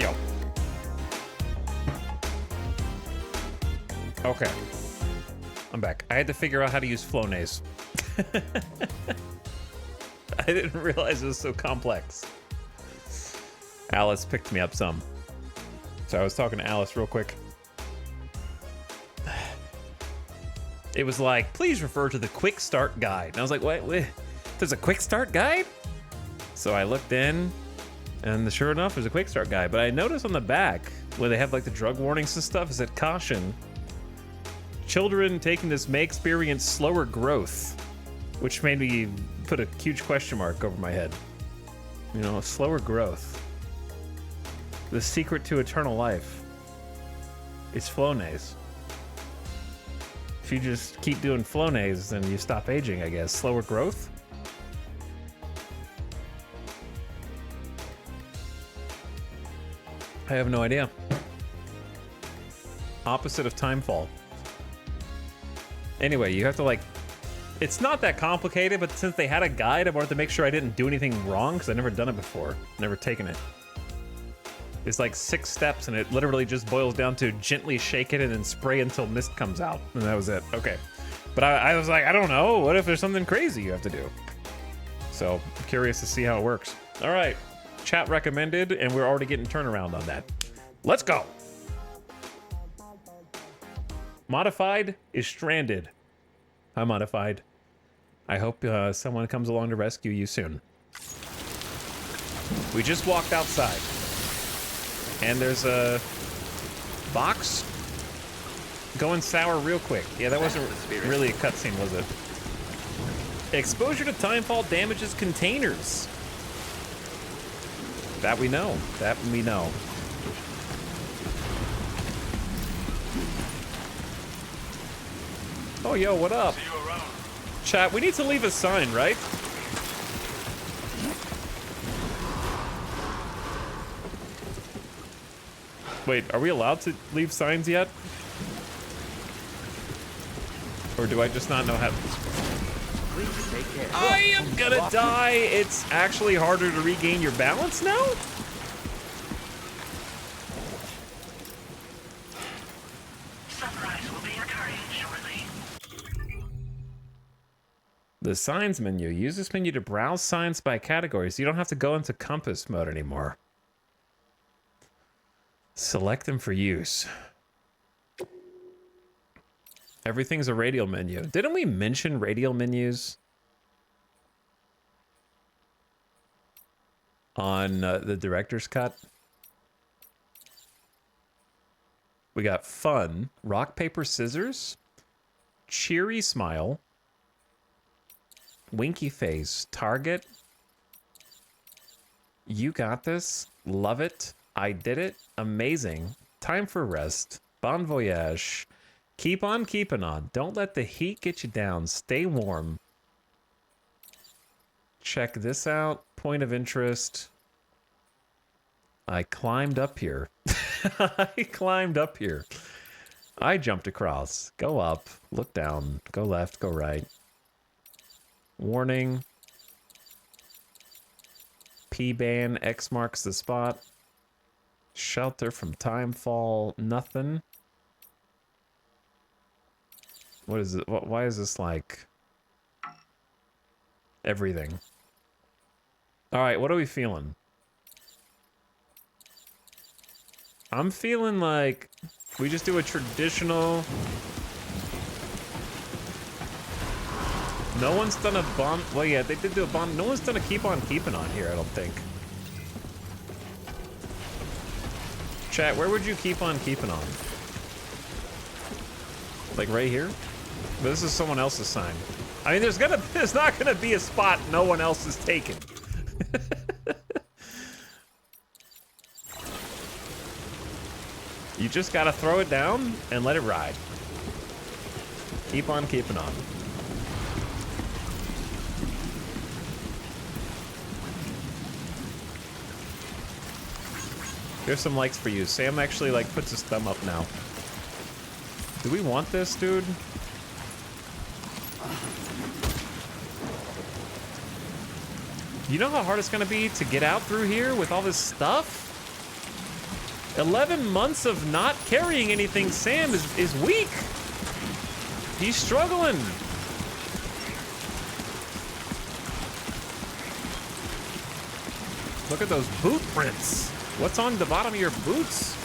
Yo. Okay. I'm back. I had to figure out how to use Flonase. I didn't realize it was so complex. Alice picked me up some. So I was talking to Alice real quick. It was like, please refer to the quick start guide. And I was like, wait, there's a quick start guide? So I looked in, and sure enough, there's a quick start guide. But I noticed on the back, where they have like the drug warnings and stuff, it said caution. Children taking this may experience slower growth, which made me put a huge question mark over my head. You know, slower growth. The secret to eternal life is Flonase. If you just keep doing Flonase, then you stop aging, I guess. Slower growth? I have no idea. Opposite of Timefall. Anyway, you have to like... It's not that complicated, but since they had a guide, I wanted to make sure I didn't do anything wrong, because I've never done it before. Never taken it. It's like 6 steps, and it literally just boils down to gently shake it and then spray until mist comes out. And that was it. Okay. But I was like, I don't know. What if there's something crazy you have to do? So, I'm curious to see how it works. All right. Chat recommended, and we're already getting turnaround on that. Let's go. Modified is stranded. Hi, Modified. I hope someone comes along to rescue you soon. We just walked outside. And there's a box going sour real quick. Yeah, that wasn't really a cutscene, was it? Exposure to Timefall damages containers. That we know. That we know. Oh, yo, what up? Chat, we need to leave a sign, right? Wait, are we allowed to leave signs yet? Or do I just not know how to... Please take care. I am gonna die! It's actually harder to regain your balance now? Sunrise will be occurring shortly. The signs menu. Use this menu to browse signs by category, so you don't have to go into compass mode anymore. Select them for use. Everything's a radial menu. Didn't we mention radial menus on the director's cut? We got fun, rock, paper, scissors, cheery smile, winky face, target, you got this, love it, I did it, amazing, time for rest, bon voyage, keep on keeping on, don't let the heat get you down, stay warm. Check this out, point of interest. I climbed up here. I climbed up here. I jumped across. Go up, look down, go left, go right. Warning. P-ban, X marks the spot. Shelter from timefall, nothing. What is it? Why is this like everything? All right, what are we feeling? I'm feeling like we just do a traditional. No one's done a bomb. Well, yeah, they did do a bomb. No one's done a keep on keeping on here, I don't think. Chat, where would you keep on keeping on? Like right here? But this is someone else's sign. I mean, there's not gonna be a spot no one else is taken. You just gotta throw it down and let it ride. Keep on keeping on. Here's some likes for you. Sam actually like puts his thumb up now. Do we want this, dude? You know how hard it's gonna be to get out through here with all this stuff? 11 months of not carrying anything, Sam is weak. He's struggling. Look at those boot prints. What's on the bottom of your boots?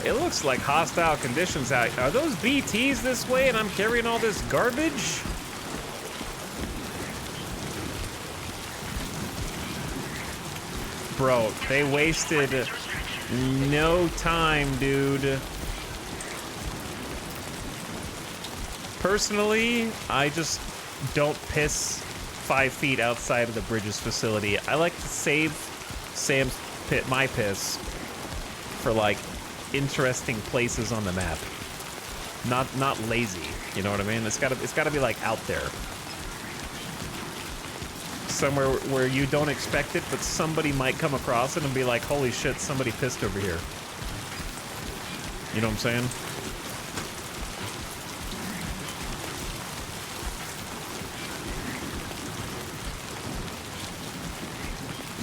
It looks like hostile conditions out. Are those BTs this way and I'm carrying all this garbage? Bro, they wasted no time, dude. Personally, I just don't piss 5 feet outside of the Bridges facility. I like to save Sam's my piss for like interesting places on the map. Not lazy, you know what I mean? It's gotta be like out there. Somewhere where you don't expect it, but somebody might come across it and be like, holy shit, somebody pissed over here. You know what I'm saying?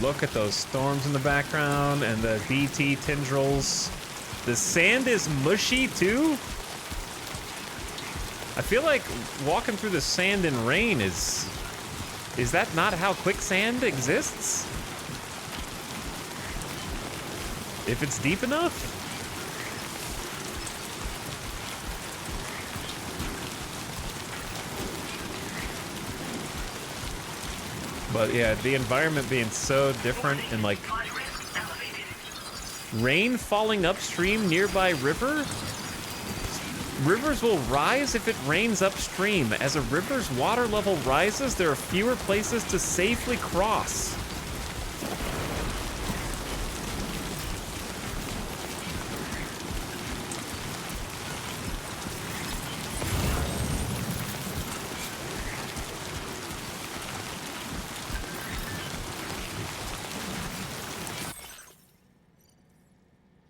Look at those storms in the background and the BT tendrils. The sand is mushy too. I feel like walking through the sand in rain is that not how quicksand exists? If it's deep enough? But yeah, the environment being so different and like rain falling upstream nearby river. Rivers will rise if it rains upstream. As a river's water level rises, there are fewer places to safely cross.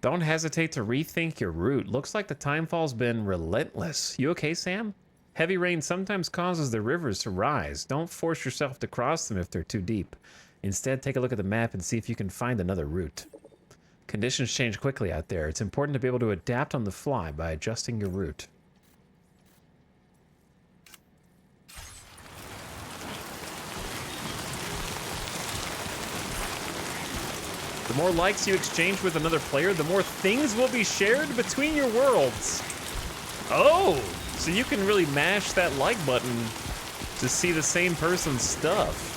Don't hesitate to rethink your route. Looks like the timefall's been relentless. You okay, Sam? Heavy rain sometimes causes the rivers to rise. Don't force yourself to cross them if they're too deep. Instead, take a look at the map and see if you can find another route. Conditions change quickly out there. It's important to be able to adapt on the fly by adjusting your route. The more likes you exchange with another player, the more things will be shared between your worlds. Oh, so you can really mash that like button to see the same person's stuff.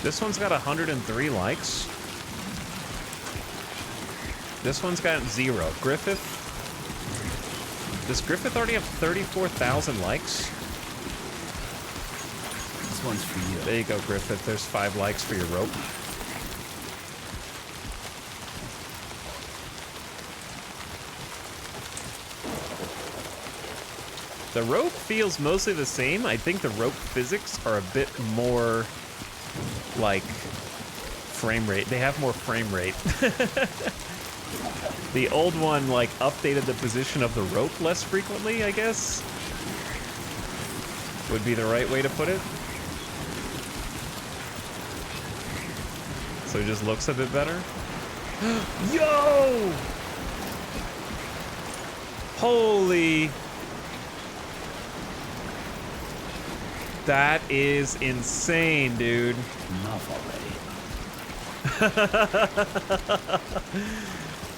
This one's got 103 likes. This one's got 0. Griffith. Does Griffith already have 34,000 likes? This one's for you. There you go, Griffith. There's 5 likes for your rope. The rope feels mostly the same. I think the rope physics are a bit more like frame rate. They have more frame rate. The old one like updated the position of the rope less frequently, I guess. Would be the right way to put it. So it just looks a bit better. Yo! Holy... That is insane, dude. Enough already.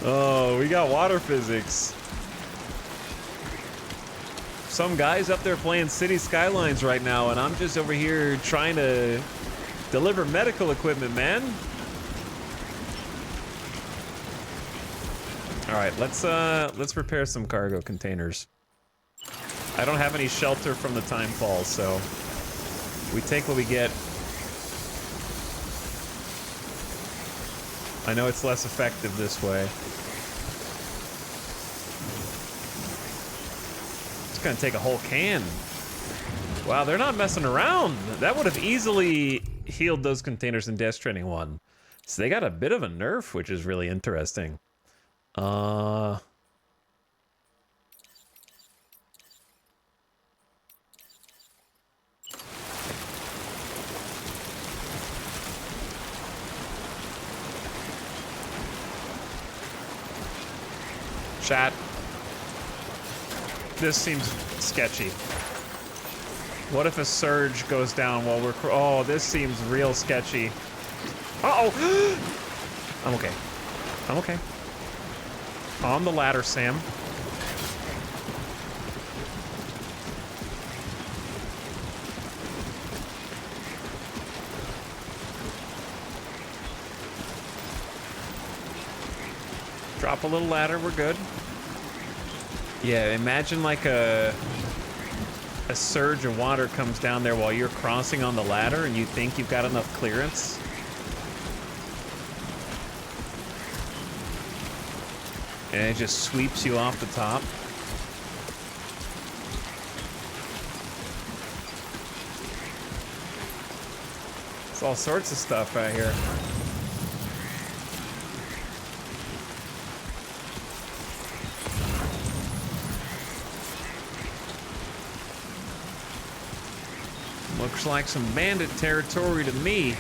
Oh, we got water physics. Some guy's up there playing City Skylines right now, and I'm just over here trying to deliver medical equipment, man. All right, let's repair some cargo containers. I don't have any shelter from the timefall, so we take what we get. I know it's less effective this way. It's gonna take a whole can. Wow, they're not messing around. That would have easily healed those containers in Death Stranding 1. So they got a bit of a nerf, which is really interesting. Chat. This seems sketchy. What if a surge goes down while we're... Oh, this seems real sketchy. Uh-oh! I'm okay. I'm okay. On the ladder, Sam. Drop a little ladder, we're good. Yeah, imagine like a surge of water comes down there while you're crossing on the ladder and you think you've got enough clearance. And it just sweeps you off the top. It's all sorts of stuff right here. Looks like some bandit territory to me.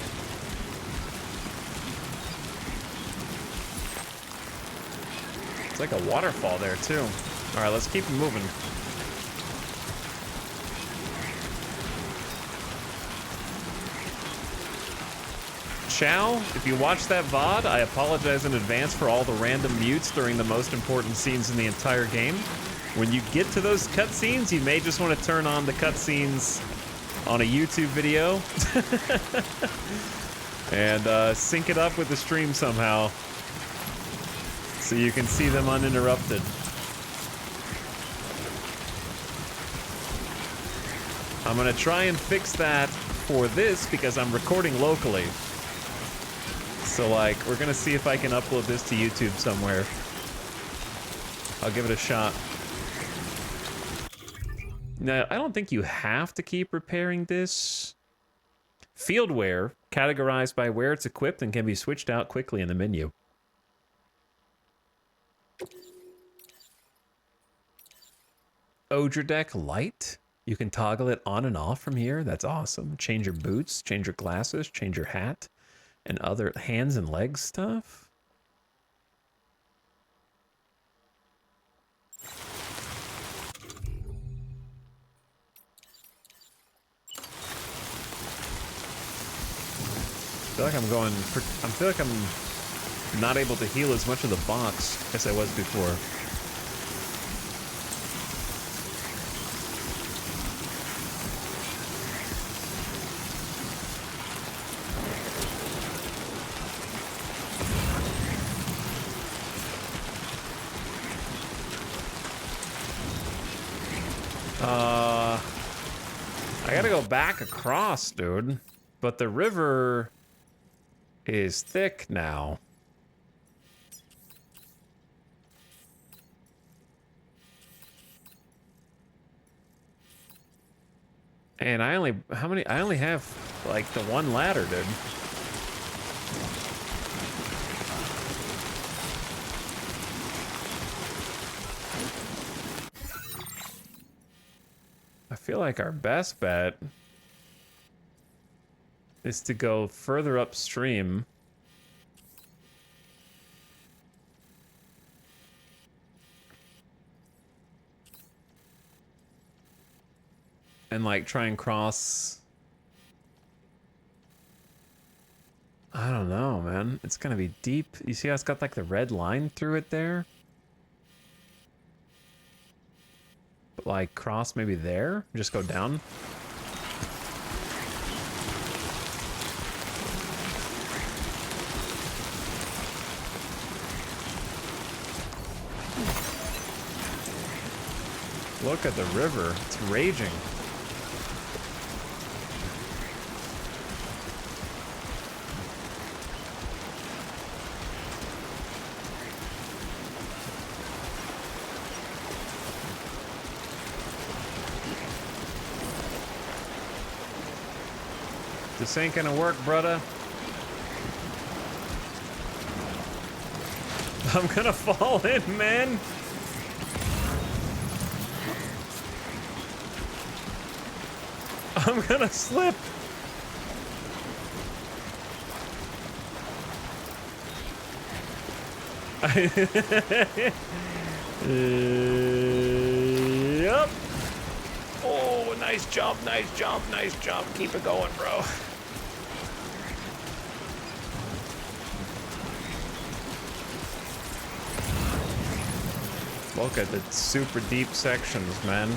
It's like a waterfall there, too. All right, let's keep moving. Chow, if you watch that VOD, I apologize in advance for all the random mutes during the most important scenes in the entire game. When you get to those cutscenes, you may just want to turn on the cutscenes on a YouTube video and sync it up with the stream somehow so you can see them uninterrupted. I'm gonna try and fix that for this because I'm recording locally. So like, we're gonna see if I can upload this to YouTube somewhere. I'll give it a shot. Now, I don't think you have to keep repairing this. Field wear, categorized by where it's equipped and can be switched out quickly in the menu. Odra deck light. You can toggle it on and off from here. That's awesome. Change your boots, change your glasses, change your hat, and other hands and legs stuff. I feel like I'm not able to heal as much of the box as I was before. I gotta go back across, dude. But the river is thick now. And I only have like the one ladder, dude. I feel like our best bet is to go further upstream. And like try and cross. I don't know, man. It's gonna be deep. You see how it's got like the red line through it there? But like cross maybe there? Just go down? Look at the river. It's raging. This ain't gonna work, brother. I'm gonna fall in, man. I'm gonna slip. Yep. Oh, nice jump, nice jump, nice jump. Keep it going, bro. Look at the super deep sections, man.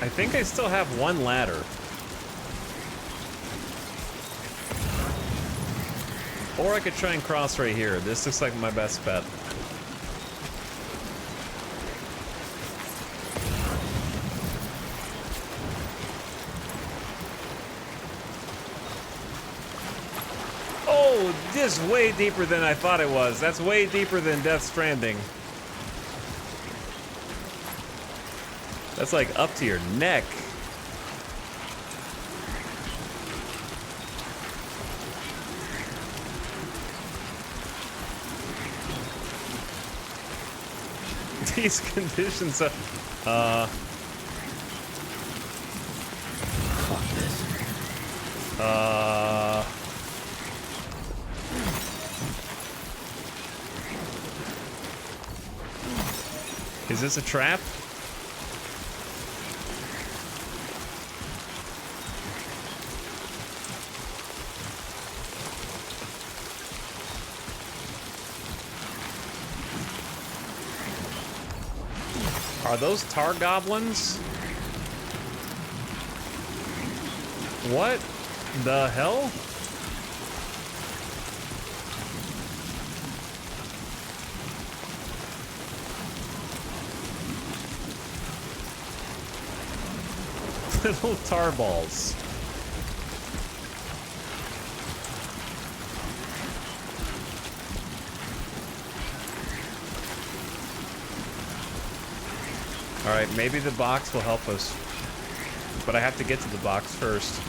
I think I still have one ladder. Or I could try and cross right here. This looks like my best bet. Oh, this is way deeper than I thought it was. That's way deeper than Death Stranding. That's like up to your neck. These conditions Fuck this. Is this a trap? Are those tar goblins? What the hell? Little tar balls. All right, maybe the box will help us, but I have to get to the box first.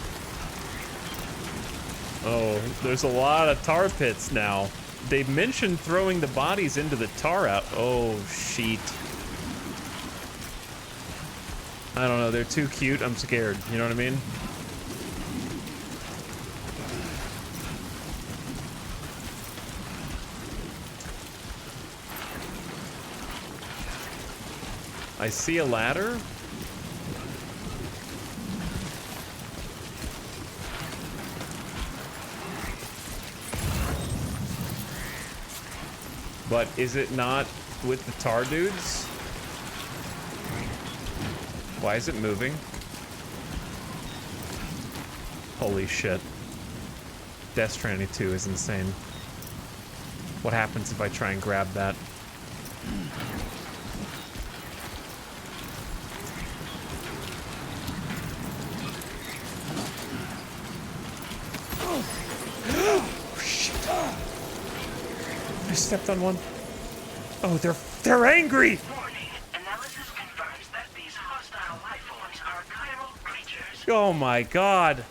Oh, there's a lot of tar pits now. They mentioned throwing the bodies into the tar out. Oh, sheet. I don't know, they're too cute. I'm scared. You know what I mean? I see a ladder. But is it not with the tar dudes? Why is it moving? Holy shit. Death Stranding 2 is insane. What happens if I try and grab that? I stepped on one. Oh, they're angry. Warning. Analysis confirms that these hostile life forms are chiral creatures. Oh my god.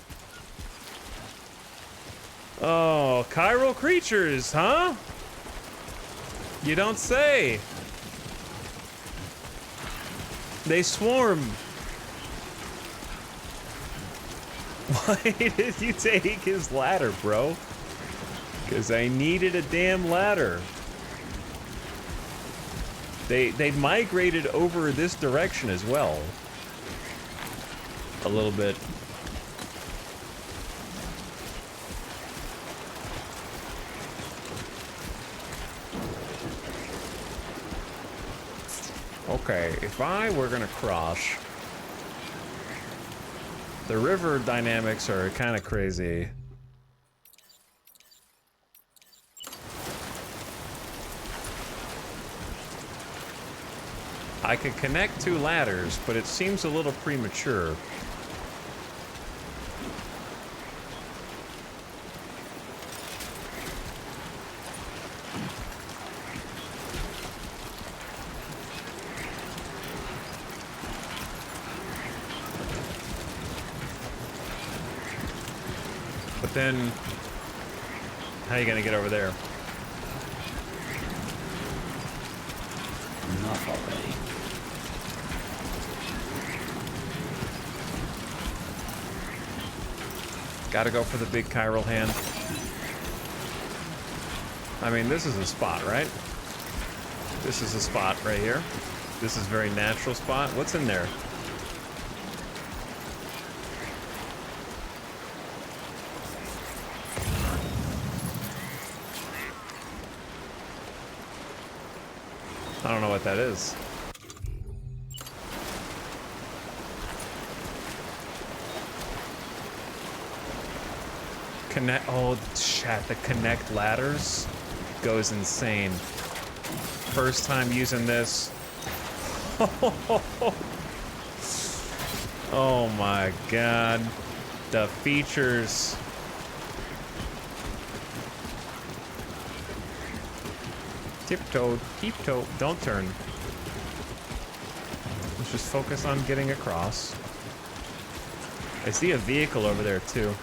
Oh, chiral creatures, huh? You don't say. They swarm. Why did you take his ladder, bro? Because I needed a damn ladder. They migrated over this direction as well. A little bit. Okay, if I were gonna cross, the river dynamics are kind of crazy. I could connect two ladders, but it seems a little premature. But then, how are you gonna get over there? Enough already. Gotta go for the big chiral hand. I mean, this is a spot, right? This is a spot right here. This is a very natural spot. What's in there? I don't know what that is. Connect. Oh, chat. The connect ladders goes insane. First time using this. Oh my god. The features. Tiptoe, tiptoe. Don't turn. Let's just focus on getting across. I see a vehicle over there too.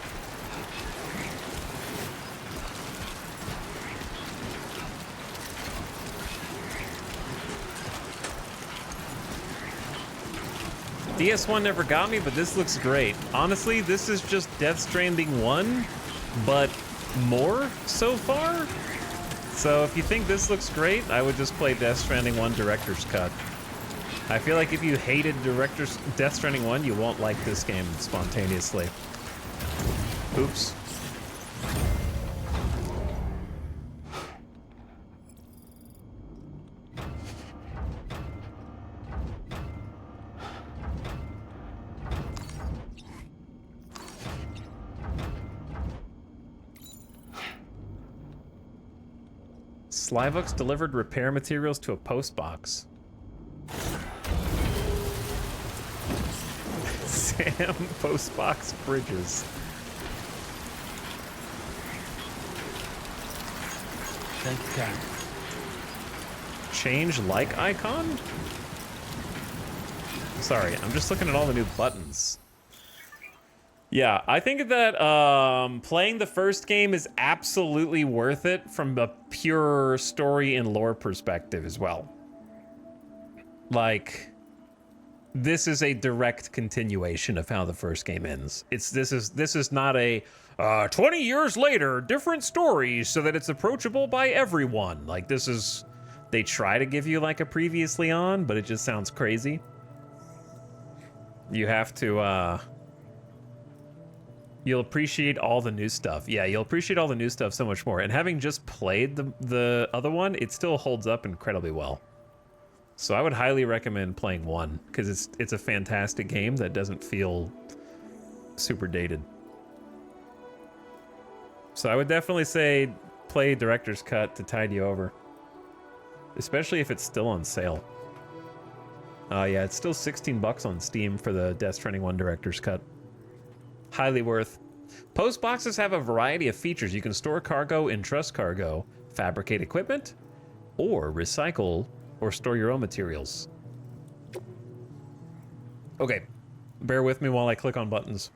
DS1 never got me, but this looks great. Honestly, this is just Death Stranding 1, but more so far. So if you think this looks great, I would just play Death Stranding 1 Director's Cut. I feel like if you hated Death Stranding 1, you won't like this game spontaneously. Oops. Slyvux delivered repair materials to a post box. Sam post box bridges. Thank you, Karen. Change like icon? Sorry, I'm just looking at all the new buttons. Yeah, I think that playing the first game is absolutely worth it from a pure story and lore perspective as well. Like, this is a direct continuation of how the first game ends. This is not a 20 years later, different stories so that it's approachable by everyone. Like, this is, they try to give you like a previously on, but it just sounds crazy. You have to you'll appreciate all the new stuff. Yeah, you'll appreciate all the new stuff so much more. And having just played the other one, it still holds up incredibly well. So I would highly recommend playing 1, because it's a fantastic game that doesn't feel super dated. So I would definitely say play Director's Cut to tide you over. Especially if it's still on sale. Yeah, it's still 16 bucks on Steam for the Death Stranding 1 Director's Cut. Highly worth. Post boxes have a variety of features. You can store cargo, entrust cargo, fabricate equipment, or recycle or store your own materials. Okay, bear with me while I click on buttons.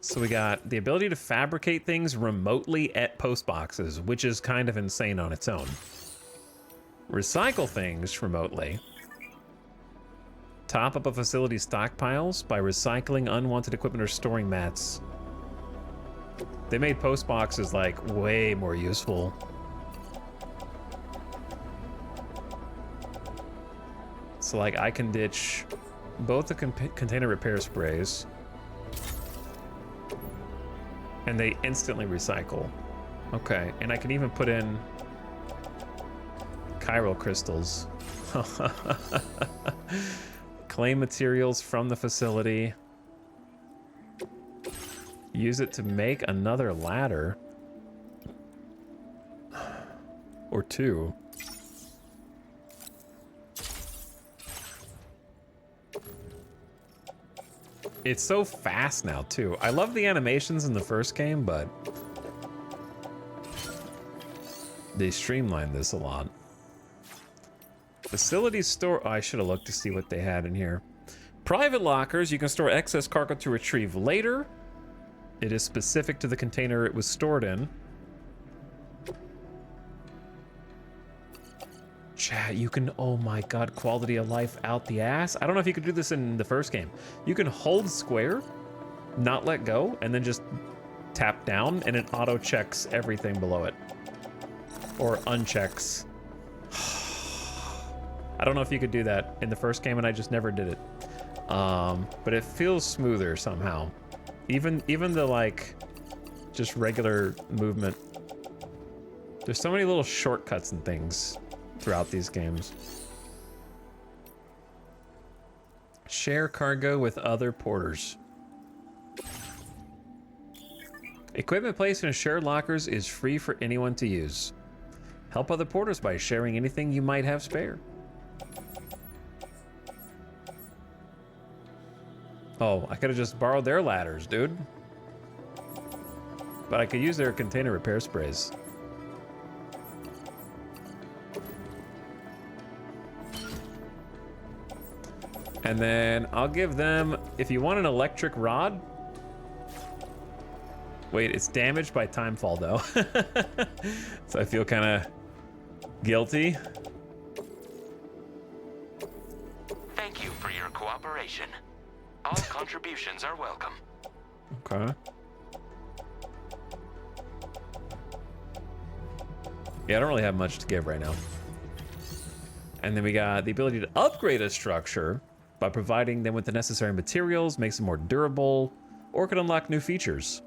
So we got the ability to fabricate things remotely at post boxes, which is kind of insane on its own. Recycle things remotely. Top up a facility's stockpiles by recycling unwanted equipment or storing mats. They made post boxes like way more useful. So like I can ditch both the container repair sprays and they instantly recycle. Okay, and I can even put in chiral crystals. Claim materials from the facility. Use it to make another ladder. Or 2. It's so fast now, too. I love the animations in the first game, but they streamlined this a lot. Facility store. Oh, I should have looked to see what they had in here. Private lockers. You can store excess cargo to retrieve later. It is specific to the container it was stored in. Chat, you can, oh my god, quality of life out the ass. I don't know if you could do this in the first game. You can hold square, not let go, and then just tap down, and it auto checks everything below it. Or unchecks. I don't know if you could do that in the first game, and I just never did it. But it feels smoother somehow. Even the like, just regular movement. There's so many little shortcuts and things throughout these games. Share cargo with other porters. Equipment placed in shared lockers is free for anyone to use. Help other porters by sharing anything you might have spare. Oh, I could have just borrowed their ladders, dude. But I could use their container repair sprays. And then I'll give them, if you want an electric rod. Wait, it's damaged by timefall though. So I feel kind of guilty. Thank you for your cooperation. All contributions are welcome. Okay. Yeah, I don't really have much to give right now. And then we got the ability to upgrade a structure by providing them with the necessary materials, makes them more durable, or can unlock new features.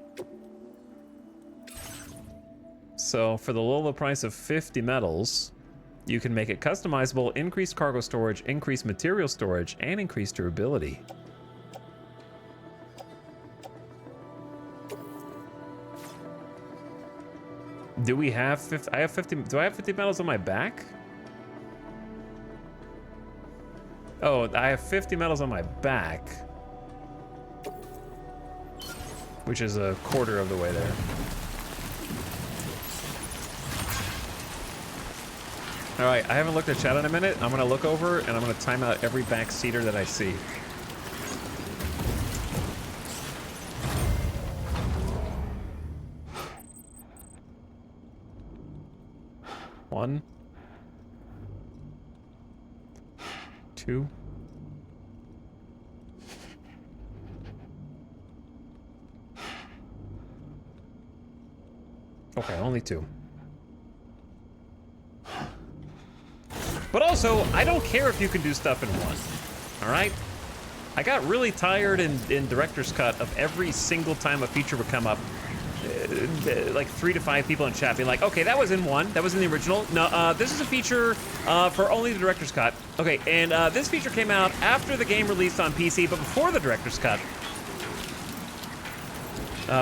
So for the low price of 50 metals, you can make it customizable, increased cargo storage, increased material storage, and increased durability. Do we have 50? I have 50. Do I have 50 metals on my back? Oh, I have 50 metals on my back, which is a quarter of the way there. All right, I haven't looked at chat in a minute. I'm gonna look over and I'm gonna time out every backseater that I see. One. 2. Okay, only 2. But also, I don't care if you can do stuff in one. All right? I got really tired in Director's Cut of every single time a feature would come up. Like 3 to 5 people in chat being like, okay, that was in 1, that was in the original. No, this is a feature for only the Director's Cut. Okay, and this feature came out after the game released on PC, but before the Director's Cut.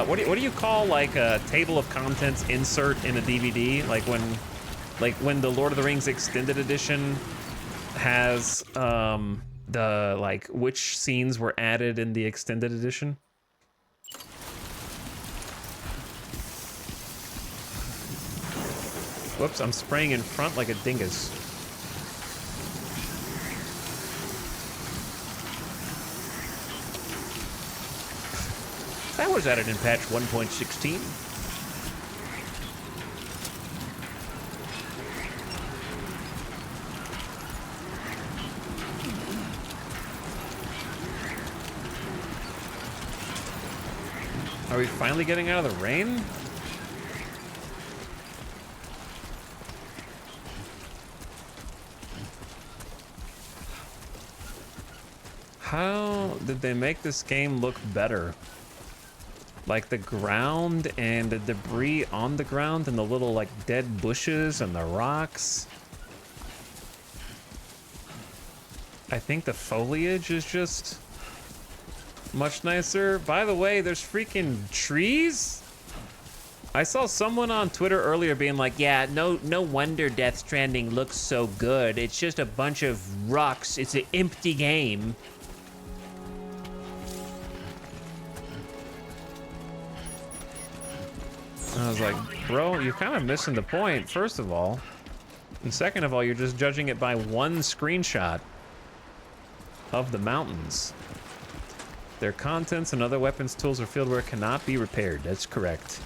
What do you call like a table of contents insert in a DVD? Like when the Lord of the Rings Extended Edition has the like which scenes were added in the Extended Edition? Whoops, I'm spraying in front like a dingus. That was added in patch 1.16. Are we finally getting out of the rain? How did they make this game look better? Like the ground and the debris on the ground and the little like dead bushes and the rocks. I think the foliage is just much nicer. By the way, there's freaking trees? I saw someone on Twitter earlier being like, yeah, no wonder Death Stranding looks so good. It's just a bunch of rocks. It's an empty game. I was like, bro, you're kind of missing the point, first of all. And second of all, you're just judging it by one screenshot of the mountains. Their contents and other weapons, tools, or fieldware cannot be repaired. That's correct.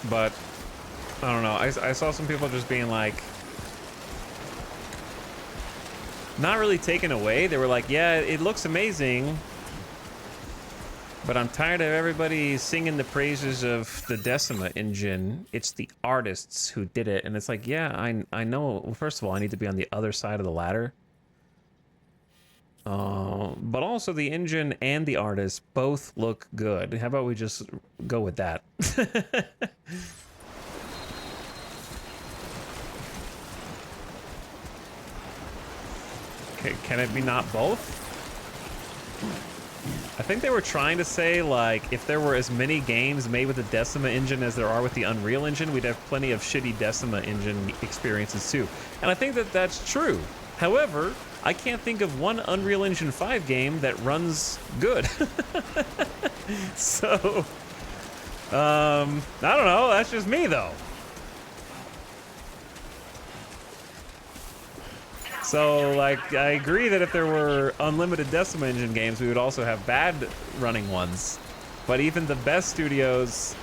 But I don't know. I saw some people just being like, not really taken away. They were like, yeah, it looks amazing, but I'm tired of everybody singing the praises of the Decima engine. It's the artists who did it. And it's like, yeah, I know. Well, first of all, I need to be on the other side of the ladder. But also the engine and the artists both look good. How about we just go with that? Okay, can it be not both? I think they were trying to say, like, if there were as many games made with the Decima engine as there are with the Unreal Engine, we'd have plenty of shitty Decima engine experiences too. And I think that that's true. However, I can't think of one Unreal Engine 5 game that runs good. So, I don't know. That's just me, though. So, like, I agree that if there were unlimited Decima Engine games, we would also have bad running ones. But even the best studios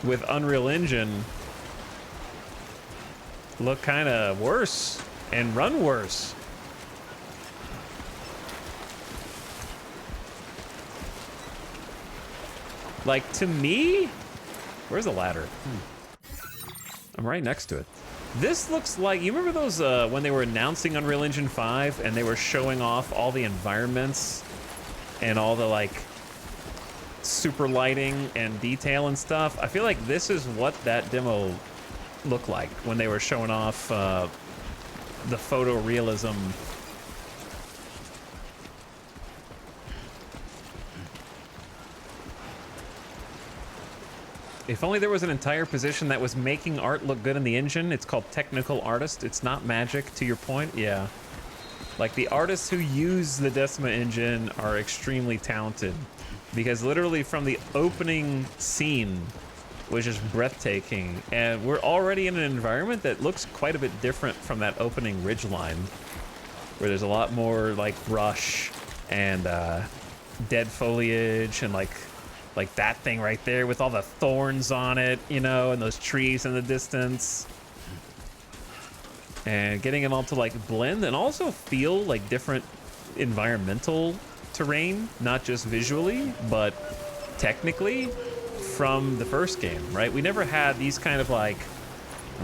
with Unreal Engine look kind of worse and run worse. Like, to me, where's the ladder? I'm right next to it. This looks like, you remember those, when they were announcing Unreal Engine 5 and they were showing off all the environments and all the, like, super lighting and detail and stuff? I feel like this is what that demo looked like when they were showing off the photorealism. If only there was an entire position that was making art look good in the engine. It's called technical artist. It's not magic, to your point. Yeah. Like, the artists who use the Decima engine are extremely talented, because literally from the opening scene, which is breathtaking, and we're already in an environment that looks quite a bit different from that opening ridgeline, where there's a lot more like brush and dead foliage and like that thing right there with all the thorns on it, you know, and those trees in the distance. And getting it all to like blend and also feel like different environmental terrain, not just visually, but technically from the first game, right? We never had these kind of like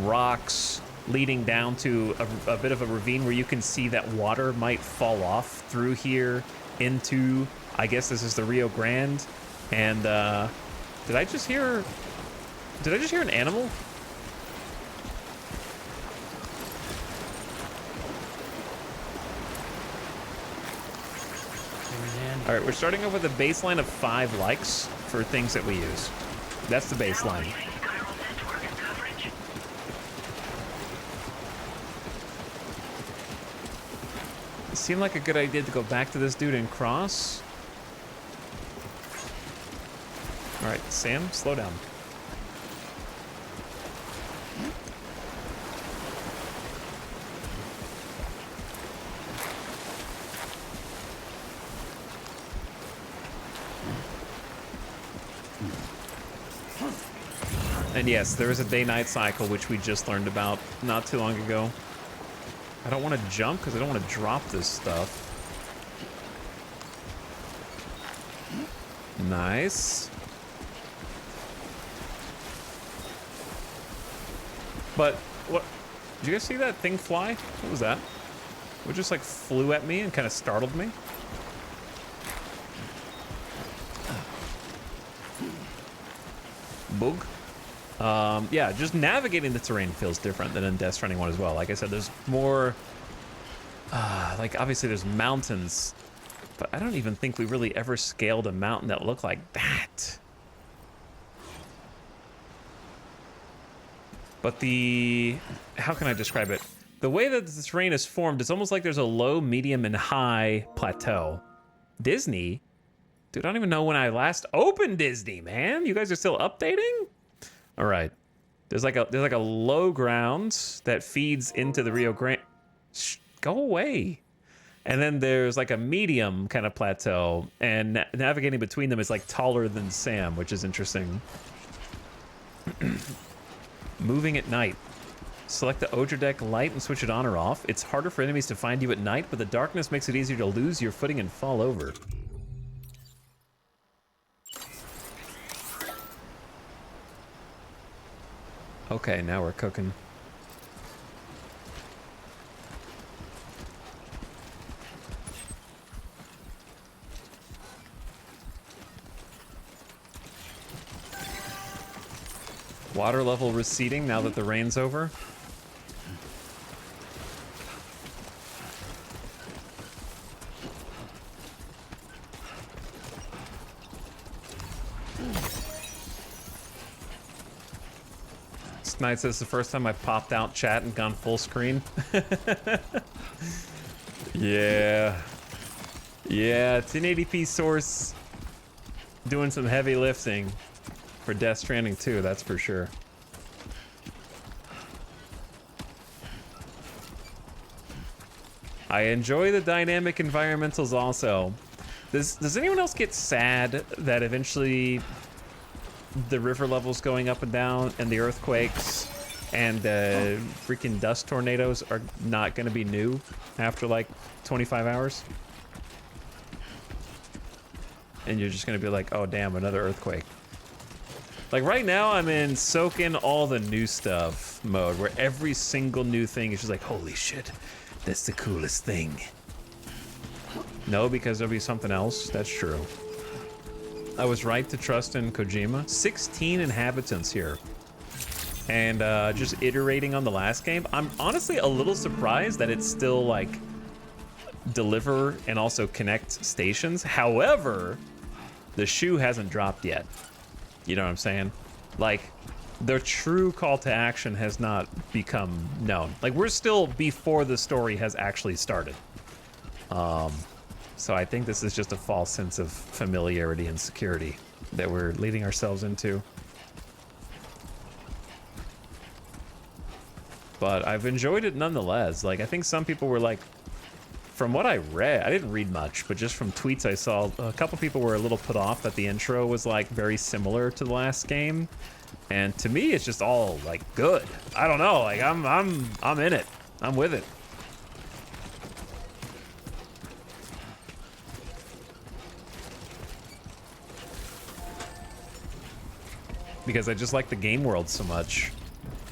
rocks leading down to a bit of a ravine where you can see that water might fall off through here into, I guess this is the Rio Grande. And did I just hear an animal? All right, we're starting off with a baseline of 5 likes for things that we use. That's the baseline. It seemed like a good idea to go back to this dude and cross. All right, Sam, slow down. And yes, there is a day-night cycle, which we just learned about not too long ago. I don't want to jump because I don't want to drop this stuff. Nice. But what? Did you guys see that thing fly? What was that? It just like flew at me and kind of startled me. Boog. Yeah, just navigating the terrain feels different than in Death Stranding 1 as well. Like I said, there's more, like obviously there's mountains, but I don't even think we really ever scaled a mountain that looked like that. But how can I describe it? The way that the terrain is formed, it's almost like there's a low, medium, and high plateau. Disney? Dude, I don't even know when I last opened Disney, man. You guys are still updating? All right. There's like a low ground that feeds into the Rio Grande. Go away. And then there's like a medium kind of plateau, and navigating between them is like taller than Sam, which is interesting. Moving at night. Select the Odradek light and switch it on or off. It's harder for enemies to find you at night, but the darkness makes it easier to lose your footing and fall over. Okay, now we're cooking. Water level receding now that the rain's over. Knight says the first time I popped out chat and gone full screen. Yeah. Yeah, 1080p source doing some heavy lifting for Death Stranding 2, that's for sure. I enjoy the dynamic environmentals also. Does anyone else get sad that eventually the river levels going up and down and the earthquakes and freaking dust tornadoes are not going to be new after like 25 hours? And you're just going to be like, oh damn, another earthquake. Like right now I'm in soak in all the new stuff mode where every single new thing is just like, holy shit, that's the coolest thing. No, because there'll be something else. That's true. I was right to trust in Kojima. 16 inhabitants here. And just iterating on the last game. I'm honestly a little surprised that it's still like deliver and also connect stations. However, the shoe hasn't dropped yet. You know what I'm saying? Like the true call to action has not become known. Like we're still before the story has actually started. So I think this is just a false sense of familiarity and security that we're leading ourselves into. But I've enjoyed it nonetheless. Like I think some people were like, from what I read, I didn't read much, but just from tweets I saw, a couple people were a little put off that the intro was like very similar to the last game. And to me, it's just all like good. I don't know, like I'm in it. I'm with it. Because I just like the game world so much.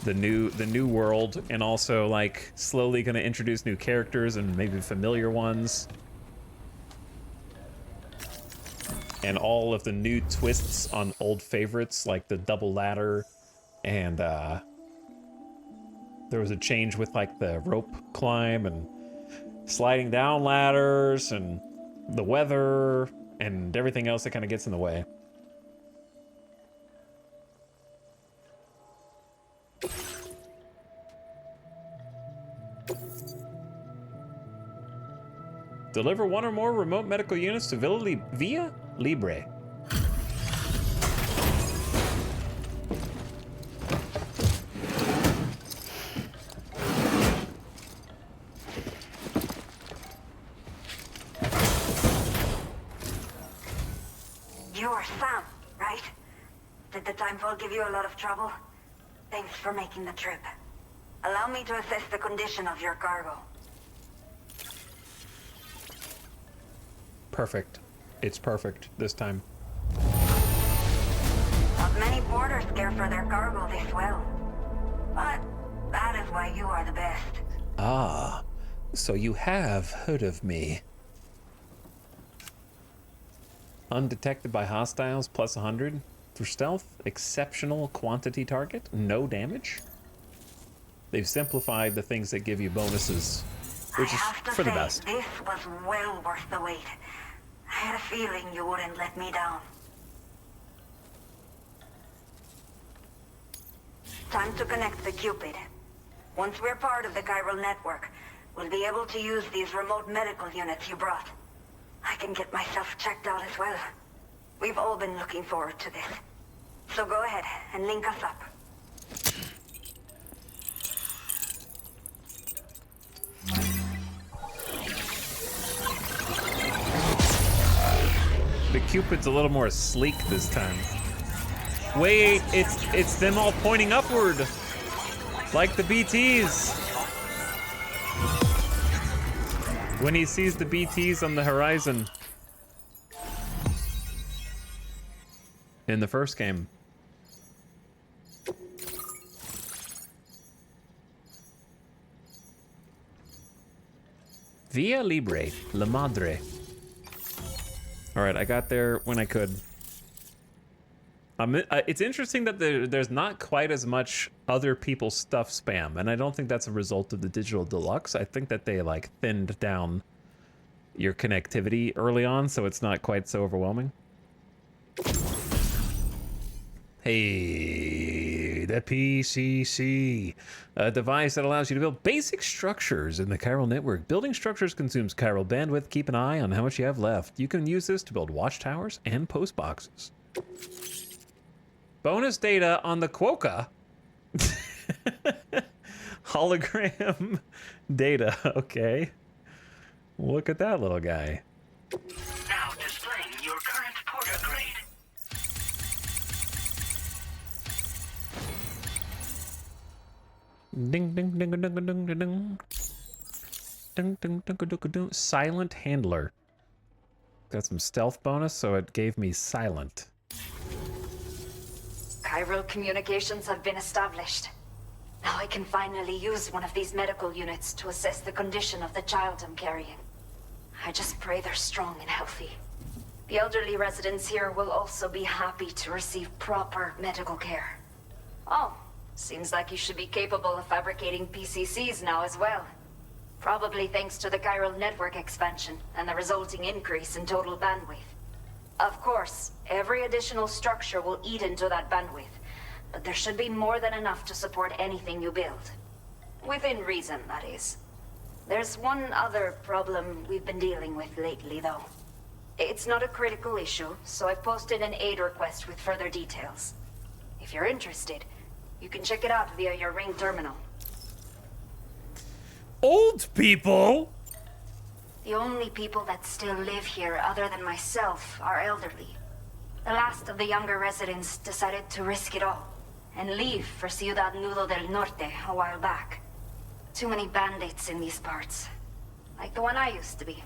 The new world, and also like slowly gonna introduce new characters and maybe familiar ones. And all of the new twists on old favorites, like the double ladder, and there was a change with like the rope climb and sliding down ladders and the weather and everything else that kind of gets in the way. Deliver one or more remote medical units to Villa Libre. You are Sam, right? Did the timefall give you a lot of trouble? Thanks for making the trip. Allow me to assess the condition of your cargo. Perfect. It's perfect this time. Not many porters care for their cargo this well. But that is why you are the best. Ah, so you have heard of me. Undetected by hostiles, plus 100. For stealth, exceptional quantity target, no damage. They've simplified the things that give you bonuses, which is for the best. This was well worth the wait. I had a feeling you wouldn't let me down. Time to connect the Cupid. Once we're part of the chiral network, we'll be able to use these remote medical units you brought. I can get myself checked out as well. We've all been looking forward to this. So go ahead and link us up. The Cupid's a little more sleek this time. Wait, it's them all pointing upward. Like the BTs. When he sees the BTs on the horizon. In the first game. Via Libre, La Madre. Alright, I got there when I could. It's interesting that there's not quite as much other people's stuff spam, and I don't think that's a result of the Digital Deluxe. I think that they, like, thinned down your connectivity early on, so it's not quite so overwhelming. Hey, the PCC, a device that allows you to build basic structures in the chiral network. Building structures consumes chiral bandwidth. Keep an eye on how much you have left. You can use this to build watchtowers and post boxes. Bonus data on the Quokka. Hologram data, okay. Look at that little guy. Now displaying your current porter grade. Ding ding ding ding ding ding ding ding. Ding ding ding ding ding. Silent handler. Got some stealth bonus, so it gave me silent. Chiral communications have been established. Now I can finally use one of these medical units to assess the condition of the child I'm carrying. I just pray they're strong and healthy. The elderly residents here will also be happy to receive proper medical care. Oh, seems like you should be capable of fabricating PCCs now as well. Probably thanks to the chiral network expansion and the resulting increase in total bandwidth. Of course, every additional structure will eat into that bandwidth, but there should be more than enough to support anything you build. Within reason, that is. There's one other problem we've been dealing with lately, though. It's not a critical issue, so I've posted an aid request with further details. If you're interested, you can check it out via your ring terminal. Old people? The only people that still live here other than myself are elderly. The last of the younger residents decided to risk it all and leave for Ciudad Nudo del Norte a while back. Too many bandits in these parts. Like the one I used to be.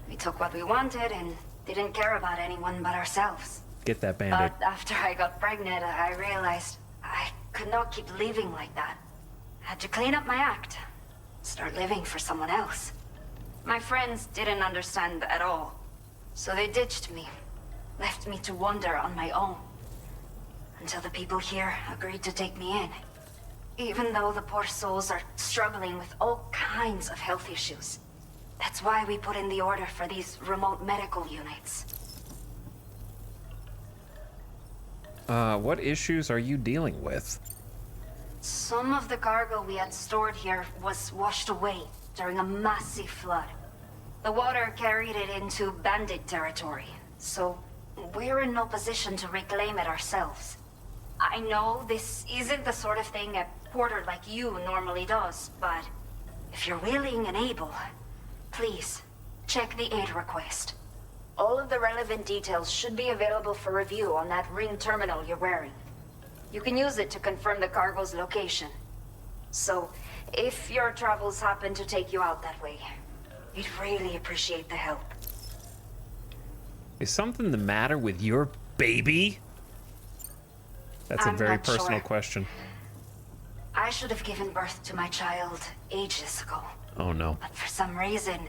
We took what we wanted and didn't care about anyone but ourselves. Get that bandit. But after I got pregnant, I realized I could not keep living like that. Had to clean up my act. Start living for someone else. My friends didn't understand at all. So they ditched me. Left me to wander on my own. Until the people here agreed to take me in. Even though the poor souls are struggling with all kinds of health issues. That's why we put in the order for these remote medical units. What issues are you dealing with? Some of the cargo we had stored here was washed away during a massive flood. The water carried it into bandit territory, so we're in no position to reclaim it ourselves. I know this isn't the sort of thing a porter like you normally does, but if you're willing and able, please check the aid request. All of the relevant details should be available for review on that ring terminal you're wearing. You can use it to confirm the cargo's location. So, if your travels happen to take you out that way, we'd really appreciate the help. Is something the matter with your baby? That's a very personal question. I should have given birth to my child ages ago. Oh no. But for some reason,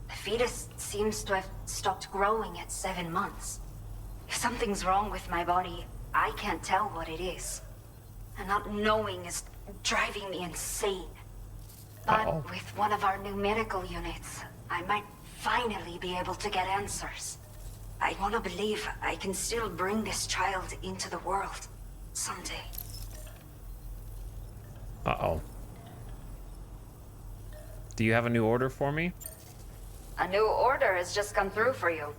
the fetus seems to have stopped growing at 7 months. If something's wrong with my body, I can't tell what it is. And not knowing is driving me insane. But with one of our new medical units, I might finally be able to get answers. I want to believe I can still bring this child into the world someday. Uh-oh. Do you have a new order for me? A new order has just come through for you.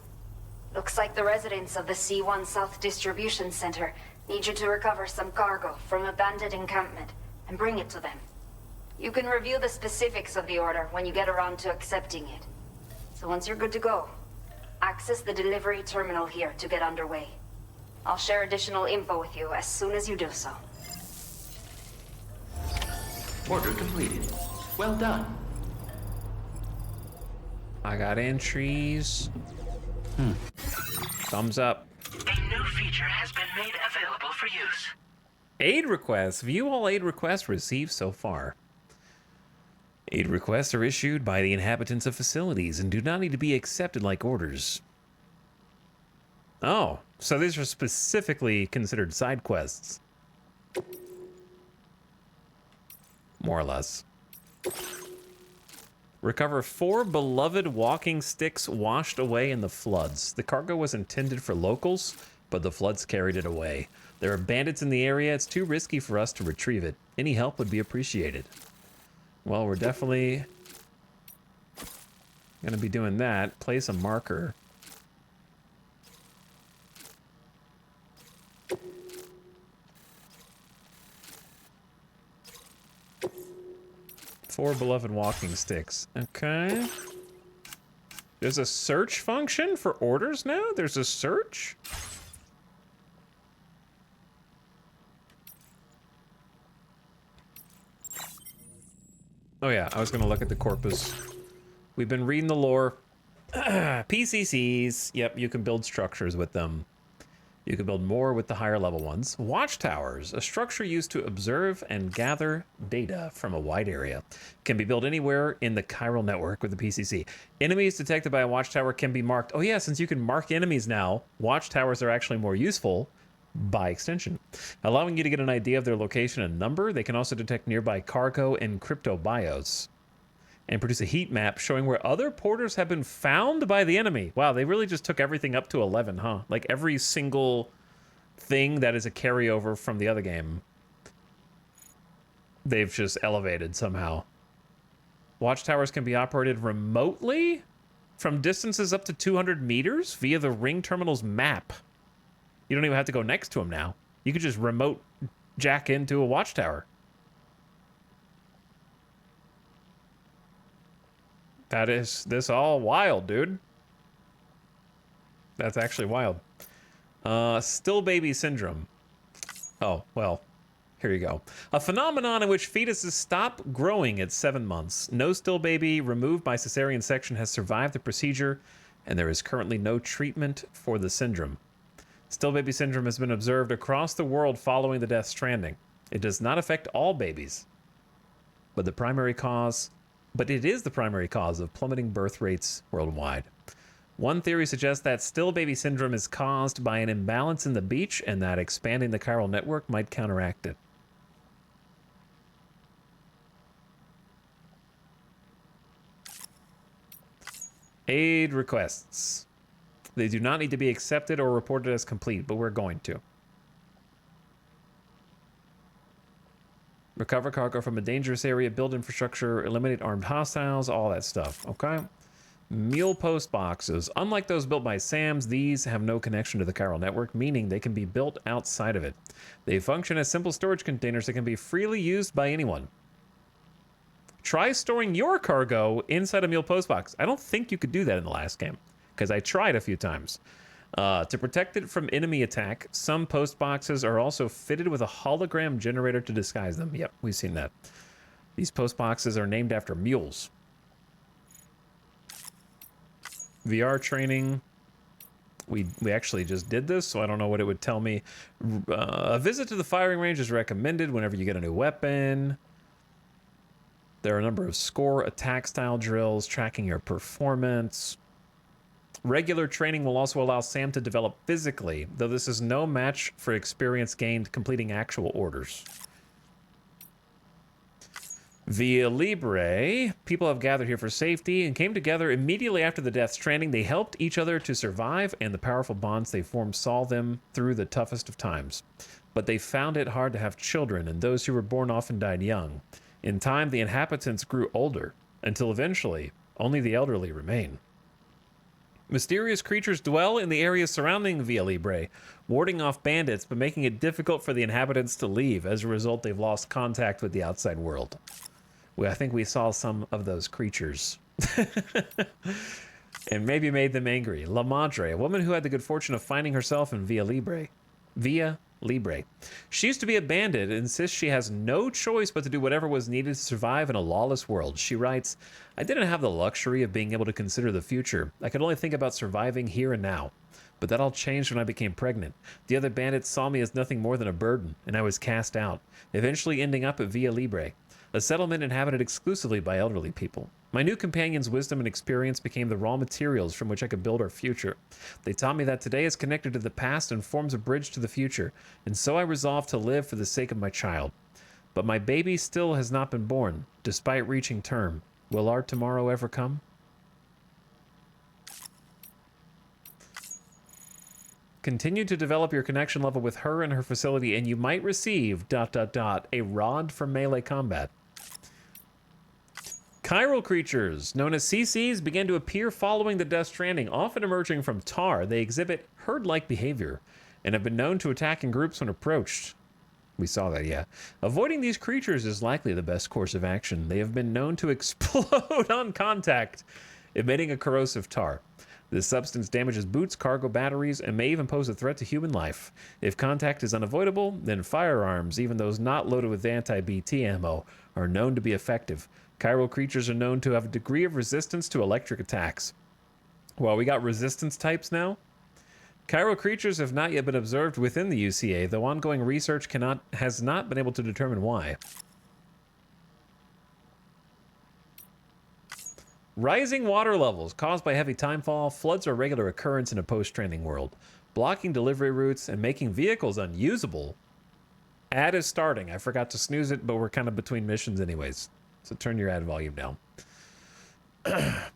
Looks like the residents of the C1 South Distribution Center need you to recover some cargo from a bandit encampment and bring it to them. You can review the specifics of the order when you get around to accepting it. So once you're good to go, access the delivery terminal here to get underway. I'll share additional info with you as soon as you do so. Order completed. Well done. I got entries. Thumbs up. A new feature has been made available for use. Aid requests. View all aid requests received so far. Aid requests are issued by the inhabitants of facilities and do not need to be accepted like orders. Oh, so these are specifically considered side quests. More or less. Recover 4 beloved walking sticks washed away in the floods. The cargo was intended for locals, but the floods carried it away. There are bandits in the area. It's too risky for us to retrieve it. Any help would be appreciated. Well, we're definitely going to be doing that. Place a marker. Four beloved walking sticks. Okay. There's a search function for orders now? There's a search? Oh yeah, I was gonna look at the corpus. We've been reading the lore. PCCs. Yep, you can build structures with them. You can build more with the higher level ones. Watchtowers, a structure used to observe and gather data from a wide area. Can be built anywhere in the chiral network with the PCC. Enemies detected by a watchtower can be marked. Oh yeah, since you can mark enemies now, watchtowers are actually more useful by extension. Allowing you to get an idea of their location and number, they can also detect nearby cargo and cryptobios. And produce a heat map showing where other porters have been found by the enemy. Wow, they really just took everything up to 11, huh? Like every single thing that is a carryover from the other game, they've just elevated somehow. Watchtowers can be operated remotely from distances up to 200 meters via the ring terminal's map. You don't even have to go next to them now. You could just remote jack into a watchtower. That is this all wild, dude. That's actually wild. Still baby syndrome. Oh, well, here you go. A phenomenon in which fetuses stop growing at 7 months. No still baby removed by cesarean section has survived the procedure, and there is currently no treatment for the syndrome. Still baby syndrome has been observed across the world following the Death Stranding. It does not affect all babies, but it is the primary cause of plummeting birth rates worldwide. One theory suggests that still baby syndrome is caused by an imbalance in the beach and that expanding the chiral network might counteract it. Aid requests. They do not need to be accepted or reported as complete, but we're going to. Recover cargo from a dangerous area, build infrastructure, eliminate armed hostiles, all that stuff, okay? Mule post boxes. Unlike those built by SAMs, these have no connection to the chiral network, meaning they can be built outside of it. They function as simple storage containers that can be freely used by anyone. Try storing your cargo inside a mule post box. I don't think you could do that in the last game, because I tried a few times. To protect it from enemy attack, some post boxes are also fitted with a hologram generator to disguise them. Yep, we've seen that. These post boxes are named after mules. VR training. We actually just did this, so I don't know what it would tell me. A visit to the firing range is recommended whenever you get a new weapon. There are a number of score attack style drills tracking your performance. Regular training will also allow Sam to develop physically, though this is no match for experience gained completing actual orders. Via Libre, people have gathered here for safety and came together immediately after the Death Stranding. They helped each other to survive, and the powerful bonds they formed saw them through the toughest of times. But they found it hard to have children, and those who were born often died young. In time, the inhabitants grew older, until eventually, only the elderly remain. Mysterious creatures dwell in the areas surrounding Via Libre, warding off bandits, but making it difficult for the inhabitants to leave. As a result, they've lost contact with the outside world. Well, I think we saw some of those creatures. And maybe made them angry. La Madre, a woman who had the good fortune of finding herself in Via Libre. Via Libre. She used to be a bandit and insists she has no choice but to do whatever was needed to survive in a lawless world. She writes, I didn't have the luxury of being able to consider the future. I could only think about surviving here and now. But that all changed when I became pregnant. The other bandits saw me as nothing more than a burden, and I was cast out, eventually ending up at Via Libre, a settlement inhabited exclusively by elderly people. My new companion's wisdom and experience became the raw materials from which I could build our future. They taught me that today is connected to the past and forms a bridge to the future, and so I resolved to live for the sake of my child. But my baby still has not been born, despite reaching term. Will our tomorrow ever come? Continue to develop your connection level with her and her facility, and you might receive ... a rod for melee combat. Chiral creatures, known as CCs, began to appear following the Death Stranding, often emerging from tar. They exhibit herd-like behavior and have been known to attack in groups when approached. We saw that, yeah. Avoiding these creatures is likely the best course of action. They have been known to explode on contact, emitting a corrosive tar. This substance damages boots, cargo batteries, and may even pose a threat to human life. If contact is unavoidable, then firearms, even those not loaded with anti-BT ammo, are known to be effective. Chiral creatures are known to have a degree of resistance to electric attacks. Well, we got resistance types now. Chiral creatures have not yet been observed within the UCA, though ongoing research has not been able to determine why. Rising water levels caused by heavy timefall, floods are a regular occurrence in a post-Stranding world, blocking delivery routes and making vehicles unusable. Ad is starting. I forgot to snooze it, but we're kind of between missions anyways. So turn your ad volume down.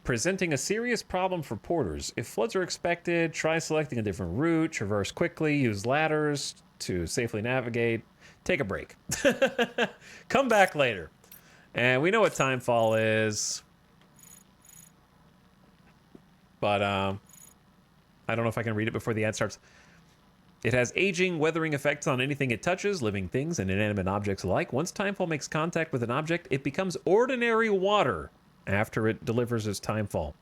Presenting a serious problem for porters. If floods are expected, try selecting a different route, traverse quickly, use ladders to safely navigate, take a break. Come back later. And we know what timefall is. But I don't know if I can read it before the ad starts. It has aging, weathering effects on anything it touches, living things and inanimate objects alike. Once timefall makes contact with an object, it becomes ordinary water after it delivers its timefall.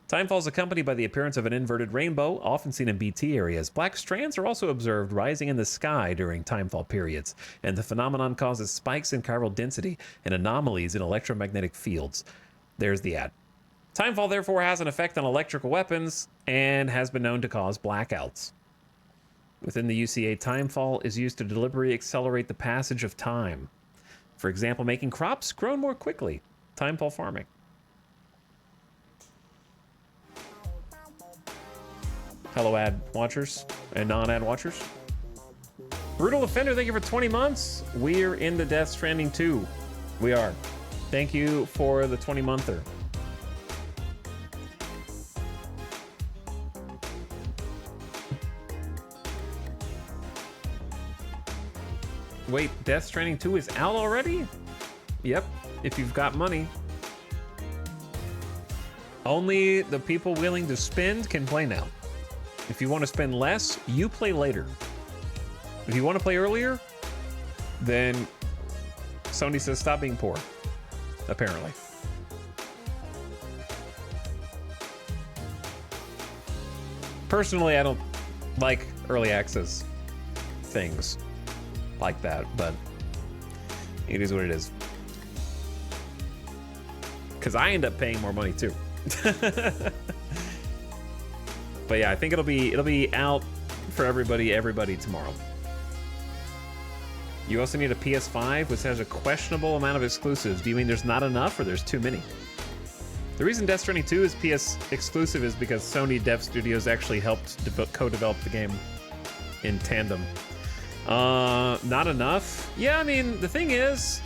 Timefall is accompanied by the appearance of an inverted rainbow, often seen in BT areas. Black strands are also observed rising in the sky during timefall periods, and the phenomenon causes spikes in chiral density and anomalies in electromagnetic fields. There's the ad. Timefall, therefore, has an effect on electrical weapons and has been known to cause blackouts. Within the UCA, timefall is used to deliberately accelerate the passage of time. For example, making crops grow more quickly. Timefall farming. Hello, ad watchers and non-ad watchers. Brutal Offender, thank you for 20 months. We're in the Death Stranding 2. We are. Thank you for the 20-monther. Wait, Death Stranding 2 is out already? Yep, if you've got money. Only the people willing to spend can play now. If you want to spend less, you play later. If you want to play earlier, then Sony says stop being poor, apparently. Personally, I don't like early access things like that, but it is what it is. Because I end up paying more money too. But yeah, I think it'll be out for everybody tomorrow. You also need a PS5, which has a questionable amount of exclusives. Do you mean there's not enough or there's too many? The reason Death Stranding 2 is PS exclusive is because Sony Dev Studios actually helped co-develop the game in tandem. Not enough? Yeah, I mean, the thing is,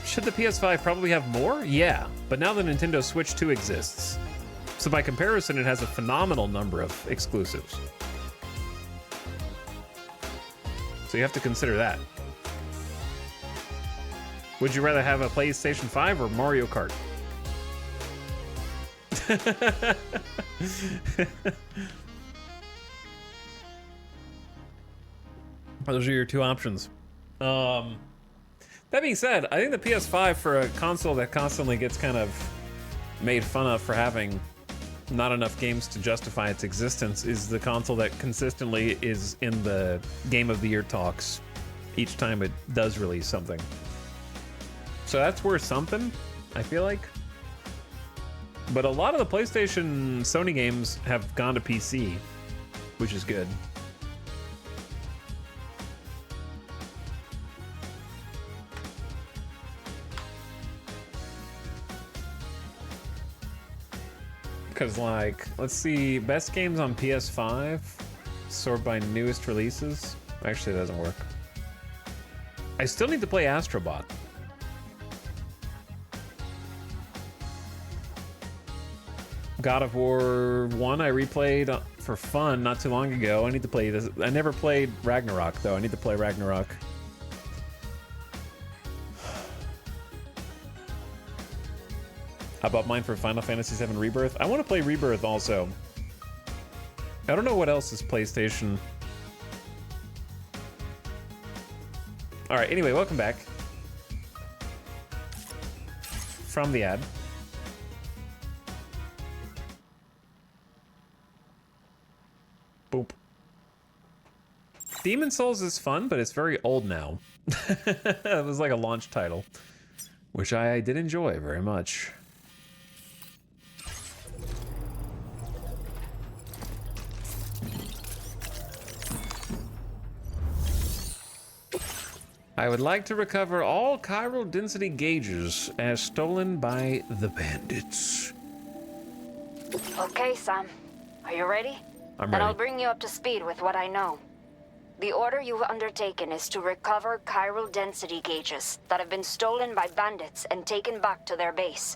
should the PS5 probably have more? Yeah, but now the Nintendo Switch 2 exists. So by comparison, it has a phenomenal number of exclusives. So you have to consider that. Would you rather have a PlayStation 5 or Mario Kart? Those are your two options. That being said, I think the PS5 for a console that constantly gets kind of made fun of for having not enough games to justify its existence is the console that consistently is in the Game of the Year talks each time it does release something. So that's worth something, I feel like. But a lot of the PlayStation Sony games have gone to PC, which is good. Because, like, let's see, best games on PS5, sorted by newest releases. Actually, it doesn't work. I still need to play Astrobot. God of War 1 I replayed for fun not too long ago. I need to play this. I never played Ragnarok, though. I need to play Ragnarok. How about mine for Final Fantasy VII Rebirth? I want to play Rebirth also. I don't know what else is PlayStation. All right, anyway, welcome back from the ad. Boop. Demon Souls is fun, but it's very old now. It was like a launch title, which I did enjoy very much. I would like to recover all chiral density gauges as stolen by the bandits. Okay, Sam. Are you ready? I'm Then ready. I'll bring you up to speed with what I know. The order you've undertaken is to recover chiral density gauges that have been stolen by bandits and taken back to their base.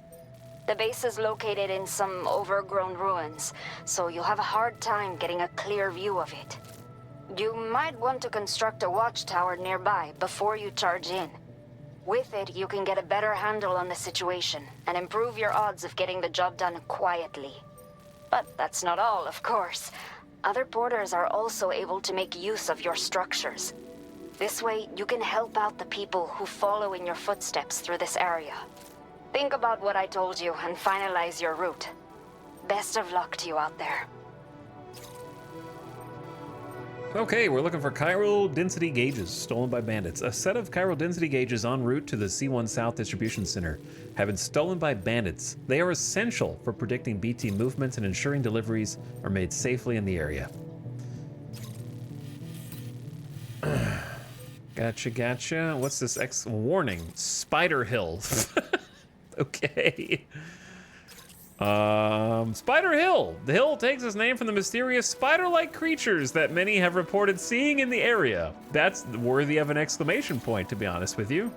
The base is located in some overgrown ruins, so you'll have a hard time getting a clear view of it. You might want to construct a watchtower nearby before you charge in. With it, you can get a better handle on the situation and improve your odds of getting the job done quietly. But that's not all, of course. Other porters are also able to make use of your structures. This way, you can help out the people who follow in your footsteps through this area. Think about what I told you and finalize your route. Best of luck to you out there. Okay, we're looking for chiral density gauges stolen by bandits. A set of chiral density gauges en route to the C1 South Distribution Center have been stolen by bandits. They are essential for predicting BT movements and ensuring deliveries are made safely in the area. Gotcha. What's this warning? Spider Hill. Okay. Spider Hill. The hill takes its name from the mysterious spider-like creatures that many have reported seeing in the area. That's worthy of an exclamation point, to be honest with you.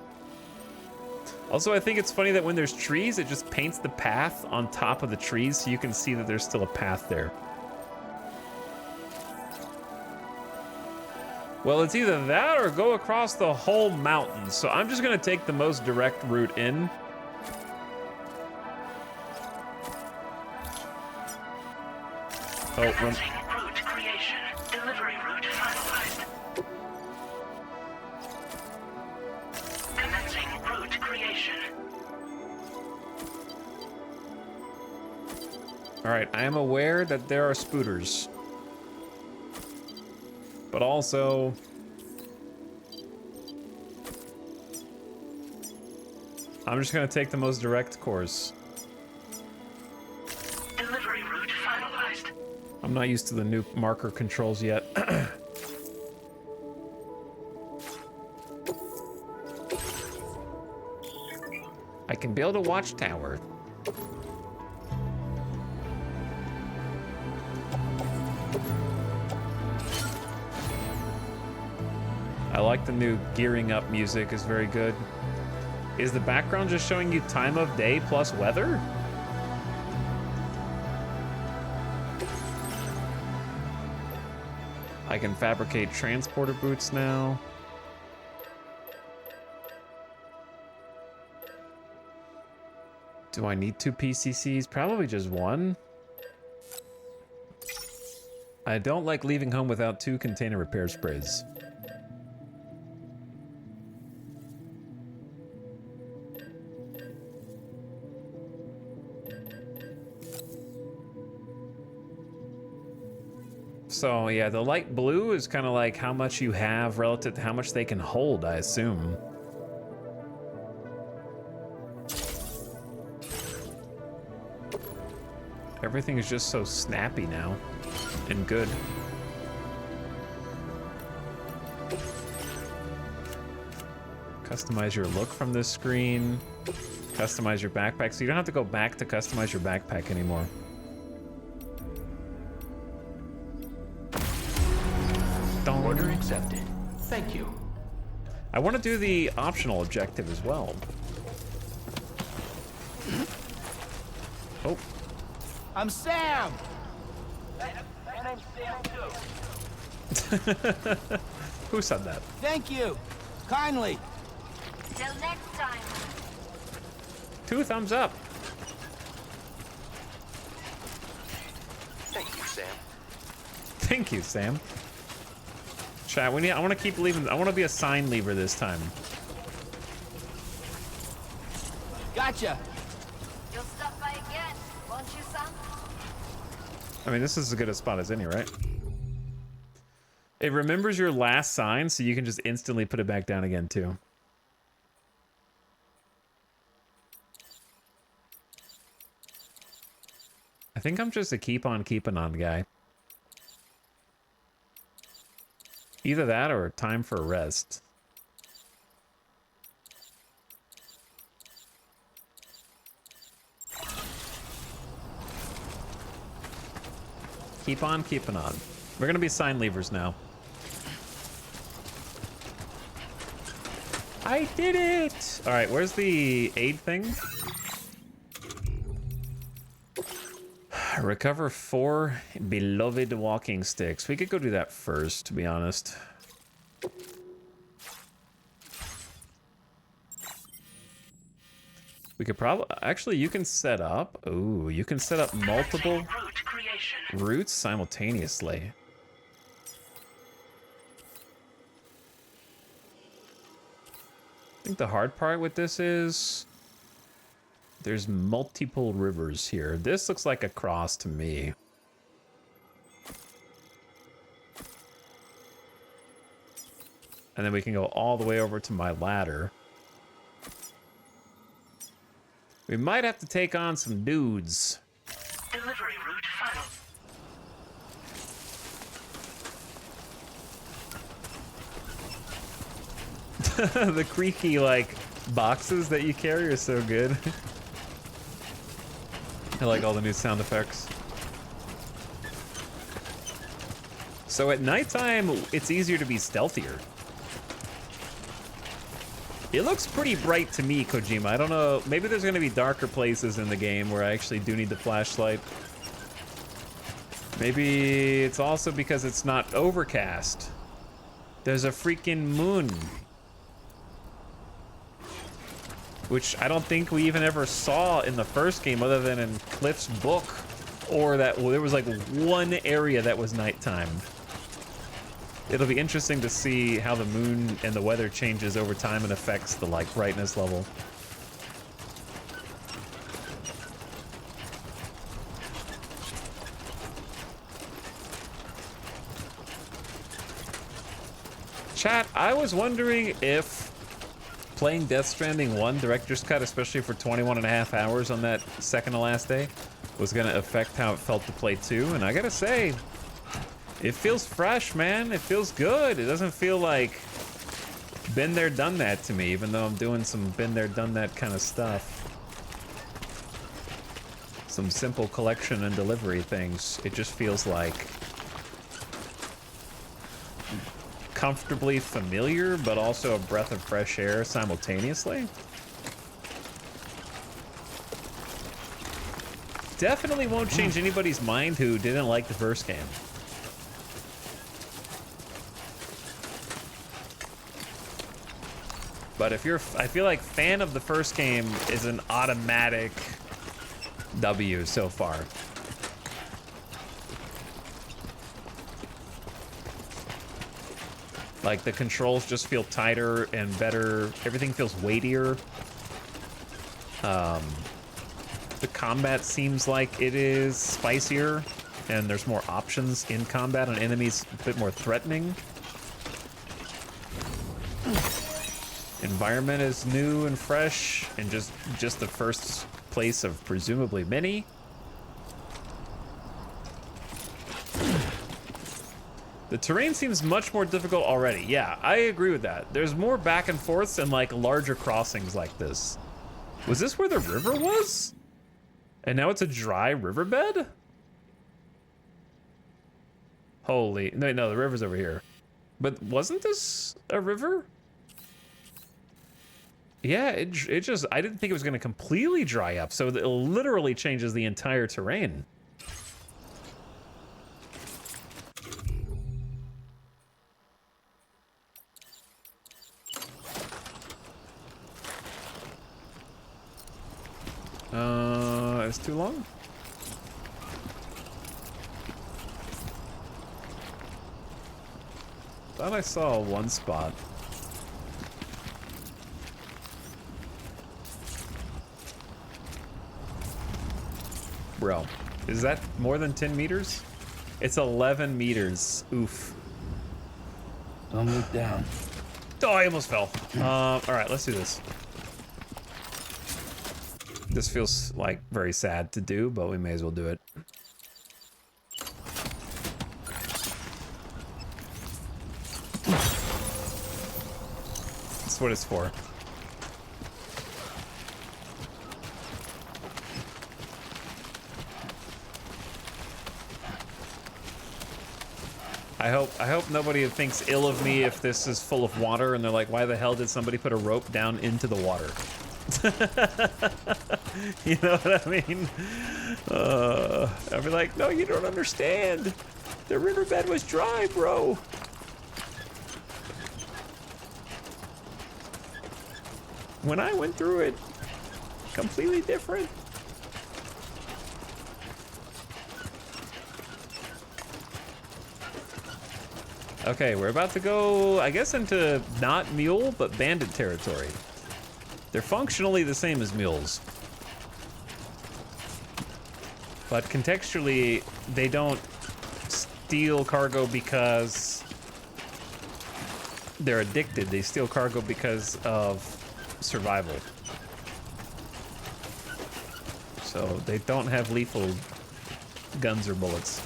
Also, I think it's funny that when there's trees, it just paints the path on top of the trees so you can see that there's still a path there. Well, it's either that or go across the whole mountain. So I'm just gonna take the most direct route in. Commencing route creation. Delivery route finalized. Commencing route creation. All right, I am aware that there are spooters. But also, I'm just gonna take the most direct course. Delivery route finalized. I'm not used to the new marker controls yet. I can build a watchtower. I like the new gearing up music, is very good. Is the background just showing you time of day plus weather? I can fabricate transporter boots now. Do I need 2 PCCs? Probably just 1. I don't like leaving home without 2 container repair sprays. So yeah, the light blue is kind of like how much you have relative to how much they can hold, I assume. Everything is just so snappy now and good. Customize your look from this screen. Customize your backpack. So you don't have to go back to customize your backpack anymore. Order accepted. Thank you. I want to do the optional objective as well. Oh. I'm Sam! My name's Sam too. Who said that? Thank you. Kindly. Till next time. 2 thumbs up. Thank you, Sam. Thank you, Sam. Chat, I want to keep leaving. I want to be a sign lever this time. Gotcha. You'll stop by again, won't you, Sam? I mean, this is as good a spot as any, right? It remembers your last sign, so you can just instantly put it back down again, too. I think I'm just a keep on keeping on guy. Either that or time for a rest. Keep on keeping on. We're gonna be sign levers now. I did it! All right, where's the aid thing? Recover 4 beloved walking sticks. We could go do that first, to be honest. We could probably... Actually, you can set up... Ooh, you can set up multiple routes simultaneously. I think the hard part with this is... There's multiple rivers here. This looks like a cross to me. And then we can go all the way over to my ladder. We might have to take on some dudes. Delivery route final. The creaky, like, boxes that you carry are so good. I like all the new sound effects. So at nighttime, it's easier to be stealthier. It looks pretty bright to me, Kojima. I don't know, maybe there's gonna be darker places in the game where I actually do need the flashlight. Maybe it's also because it's not overcast. There's a freaking moon. Which I don't think we even ever saw in the first game other than in Cliff's book. Or that, well, there was like one area that was nighttime. It'll be interesting to see how the moon and the weather changes over time and affects the like brightness level. Chat, I was wondering if playing Death Stranding 1 Director's Cut, especially for 21.5 hours on that second to last day, was gonna affect how it felt to play 2, and I gotta say, it feels fresh, man. It feels good. It doesn't feel like been there, done that to me, even though I'm doing some been there, done that kind of stuff. Some simple collection and delivery things. It just feels like comfortably familiar, but also a breath of fresh air simultaneously. Definitely won't change anybody's mind who didn't like the first game. But if you're, I feel like fan of the first game is an automatic W so far. Like, the controls just feel tighter and better. Everything feels weightier. The combat seems like it is spicier. and there's more options in combat and enemies a bit more threatening. Environment is new and fresh, and just the first place of presumably many. The terrain seems much more difficult already. Yeah, I agree with that. There's more back and forths and like larger crossings like this. Was this where the river was? And now it's a dry riverbed? Holy, no, the river's over here. But wasn't this a river? Yeah, it just, I didn't think it was gonna completely dry up, so it literally changes the entire terrain. It's too long? Thought I saw one spot. Bro, is that more than 10 meters? It's 11 meters. Oof. Don't look down. Oh, I almost fell. All right, let's do this. This feels like very sad to do, but we may as well do it. That's what it's for. I hope nobody thinks ill of me if this is full of water and they're like, why the hell did somebody put a rope down into the water? You know what I mean? I'll be like, no, you don't understand. The riverbed was dry, bro. When I went through it, completely different. Okay, we're about to go, I guess, into not mule, but bandit territory. They're functionally the same as mules. But contextually, they don't steal cargo because they're addicted. They steal cargo because of survival. So they don't have lethal guns or bullets.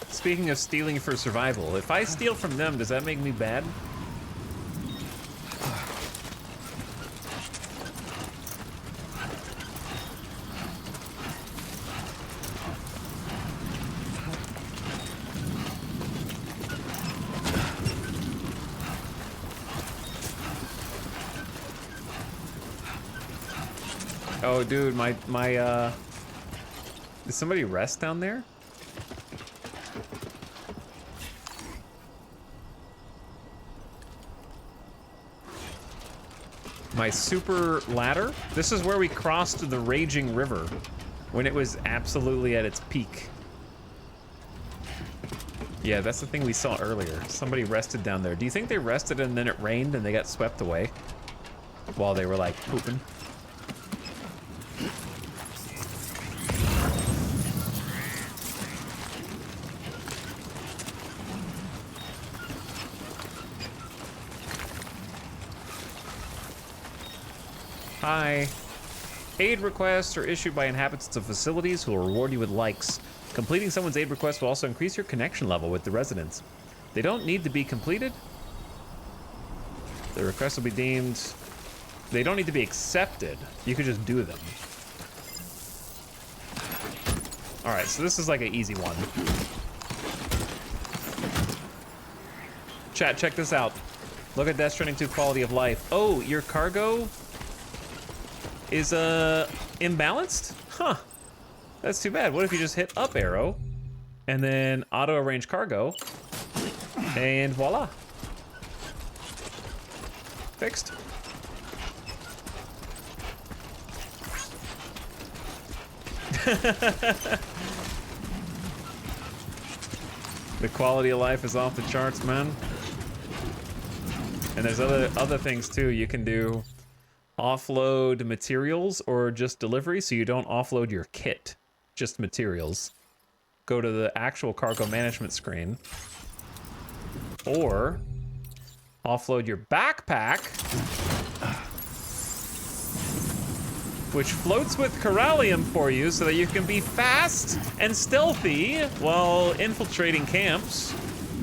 Speaking of stealing for survival, if I steal from them, does that make me bad? Oh, dude, did somebody rest down there? My super ladder. This is where we crossed the raging river when it was absolutely at its peak. Yeah, that's the thing we saw earlier. Somebody rested down there. Do you think they rested and then it rained and they got swept away while they were like pooping? Hi. Aid requests are issued by inhabitants of facilities who will reward you with likes. Completing someone's aid request will also increase your connection level with the residents. They don't need to be completed. The request will be deemed... They don't need to be accepted. You could just do them. Alright, so this is like an easy one. Chat, check this out. Look at Death Stranding 2 quality of life. Oh, your cargo is imbalanced? Huh. That's too bad. What if you just hit up arrow and then auto arrange cargo and voila. Fixed. The quality of life is off the charts, man. And there's other things too you can do. offload materials or just delivery, so you don't offload your kit, just materials. Go to the actual cargo management screen. Or offload your backpack, which floats with Corallium for you so that you can be fast and stealthy while infiltrating camps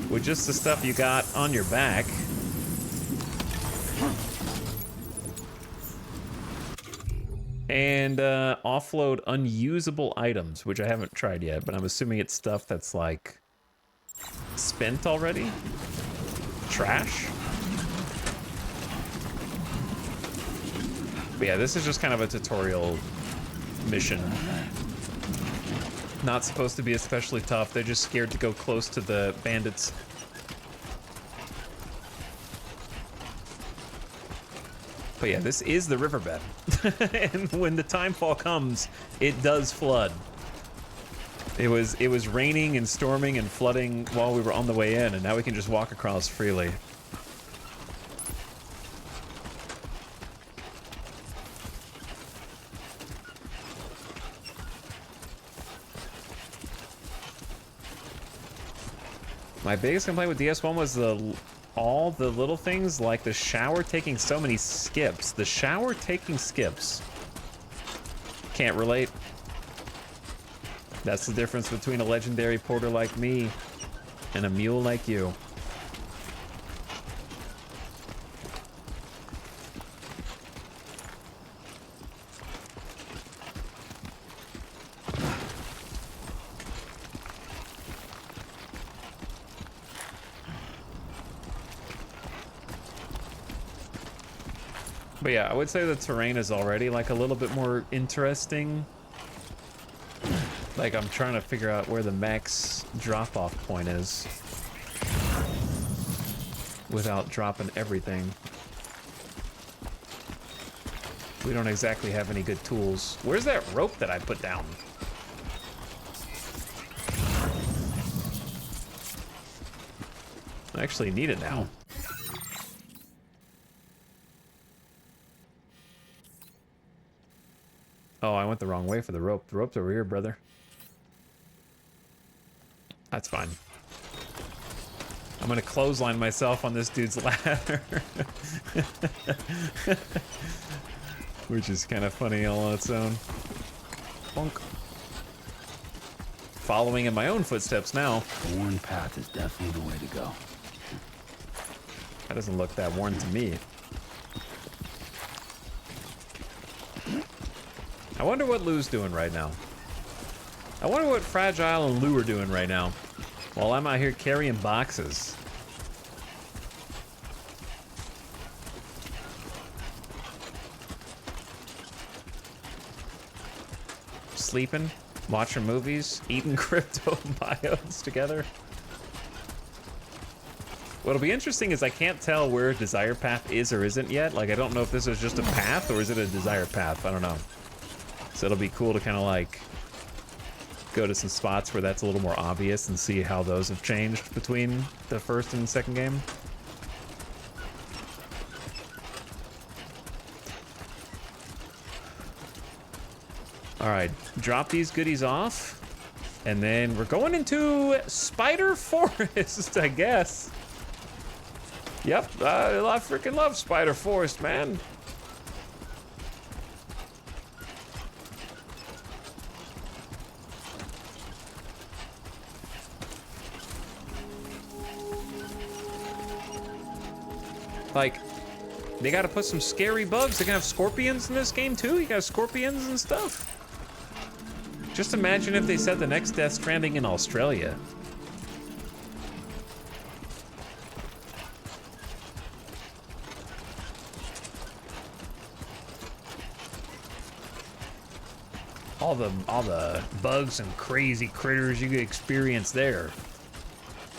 with just the stuff you got on your back. And offload unusable items, which I haven't tried yet, but I'm assuming it's stuff that's like spent already. Trash. But yeah, this is just kind of a tutorial mission. Not supposed to be especially tough. They're just scared to go close to the bandits. But yeah, this is the riverbed. And when the timefall comes, it does flood. It was raining and storming and flooding while we were on the way in, and now we can just walk across freely. My biggest complaint with DS1 was all the little things, like the shower taking so many skips. The shower taking skips. Can't relate. That's the difference between a legendary porter like me and a mule like you. But yeah, I would say the terrain is already like a little bit more interesting. Like I'm trying to figure out where the max drop-off point is without dropping everything. We don't exactly have any good tools. Where's that rope that I put down? I actually need it now. Oh, I went the wrong way for the rope. The rope's over here, brother. That's fine. I'm gonna clothesline myself on this dude's ladder. Which is kind of funny all on its own. Bonk. Following in my own footsteps now. The worn path is definitely the way to go. That doesn't look that worn to me. I wonder what Lou's doing right now. I wonder what Fragile and Lou are doing right now while I'm out here carrying boxes. Sleeping, watching movies, eating crypto bios together. What'll be interesting is I can't tell where Desire Path is or isn't yet. Like, I don't know if this is just a path or is it a Desire Path. I don't know. So it'll be cool to kind of like go to some spots where that's a little more obvious and see how those have changed between the first and second game. All right, drop these goodies off, and then we're going into Spider Forest, I guess. Yep, I freaking love Spider Forest, man. Like, they gotta put some scary bugs. They can have scorpions in this game too. You got scorpions and stuff. Just imagine if they said the next Death Stranding in Australia. All the bugs and crazy critters you could experience there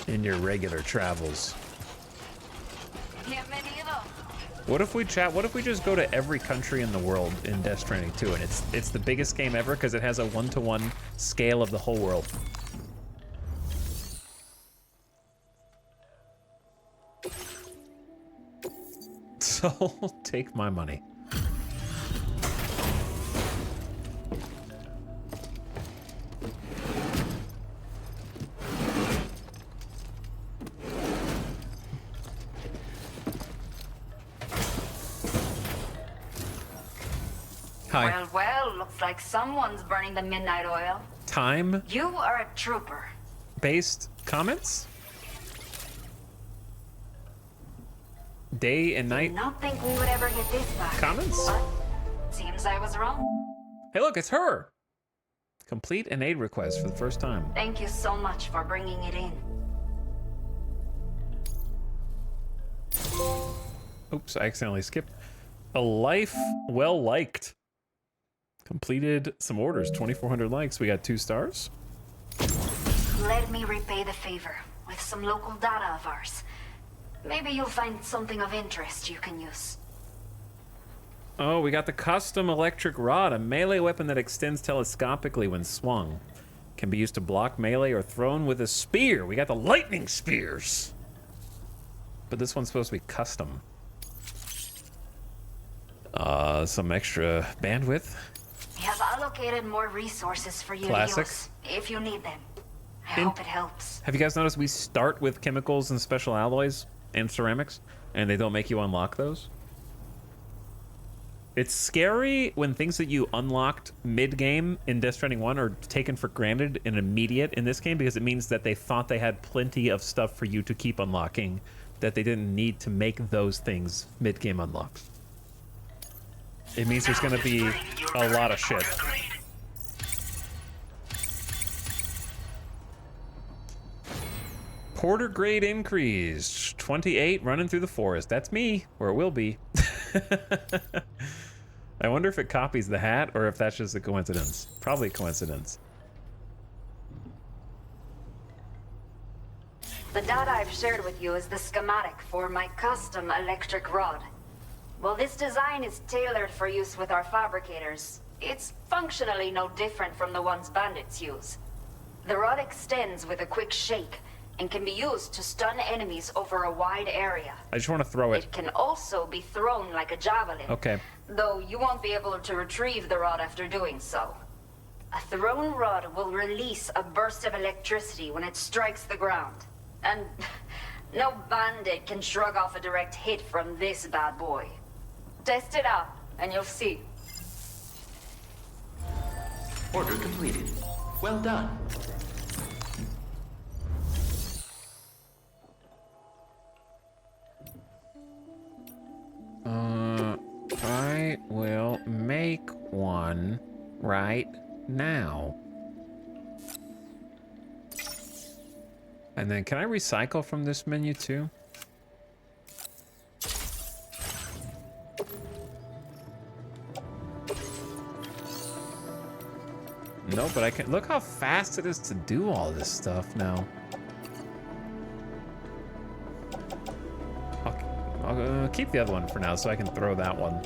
in your regular travels. What if we just go to every country in the world in Death Stranding 2 and it's the biggest game ever because it has a 1-to-1 scale of the whole world. So take my money. Hi. Well, well, looks like someone's burning the midnight oil. Time You are a trooper. based comments? Day and night Did not think we would ever get this back. comments? But seems I was wrong. Hey, look, it's her. Complete an aid request for the first time. Thank you so much for bringing it in. Oops, I accidentally skipped. A life well liked. Completed some orders, 2,400 likes. We got 2 stars. Let me repay the favor with some local data of ours. Maybe you'll find something of interest you can use. Oh, we got the custom electric rod, a melee weapon that extends telescopically when swung. Can be used to block melee or thrown with a spear. We got the lightning spears. But this one's supposed to be custom. Some extra bandwidth. We have allocated more resources for you Classic. to use if you need them. I hope it helps. Have you guys noticed we start with chemicals and special alloys and ceramics, and they don't make you unlock those? It's scary when things that you unlocked mid-game in Death Stranding 1 are taken for granted and immediate in this game, because it means that they thought they had plenty of stuff for you to keep unlocking, that they didn't need to make those things mid-game unlocks. It means there's gonna be a lot of shit. Porter grade increase, 28, running through the forest. That's me, or it will be. I wonder if it copies the hat or if that's just a coincidence. Probably a coincidence. The data I've shared with you is the schematic for my custom electric rod. While this design is tailored for use with our fabricators, it's functionally no different from the ones bandits use. The rod extends with a quick shake and can be used to stun enemies over a wide area. I just want to throw it. It can also be thrown like a javelin. Okay. Though you won't be able to retrieve the rod after doing so. A thrown rod will release a burst of electricity when it strikes the ground. And no bandit can shrug off a direct hit from this bad boy. Test it out, and you'll see. Order completed. Well done. I will make one right now. And then can I recycle from this menu too? No, but I can. Look how fast it is to do all this stuff now. I'll keep the other one for now so I can throw that one.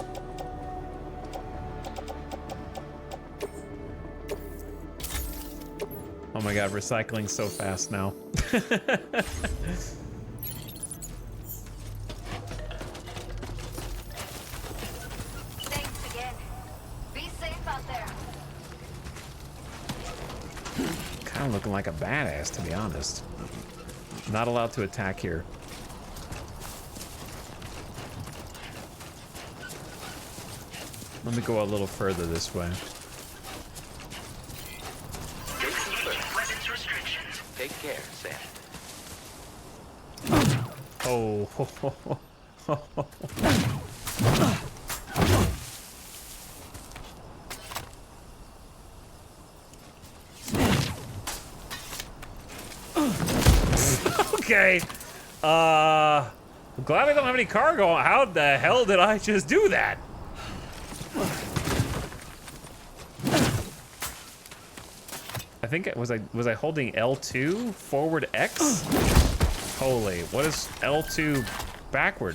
Oh my god, recycling's so fast now. Thanks again. Be safe out there. Kind of looking like a badass, to be honest. Not allowed to attack here. Let me go a little further this way. Weapons restrictions. Take care, Sam. Oh. Okay. I'm glad I don't have any cargo. How the hell did I just do that? I think it was I holding L2 forward X? Holy, what is L2 backward?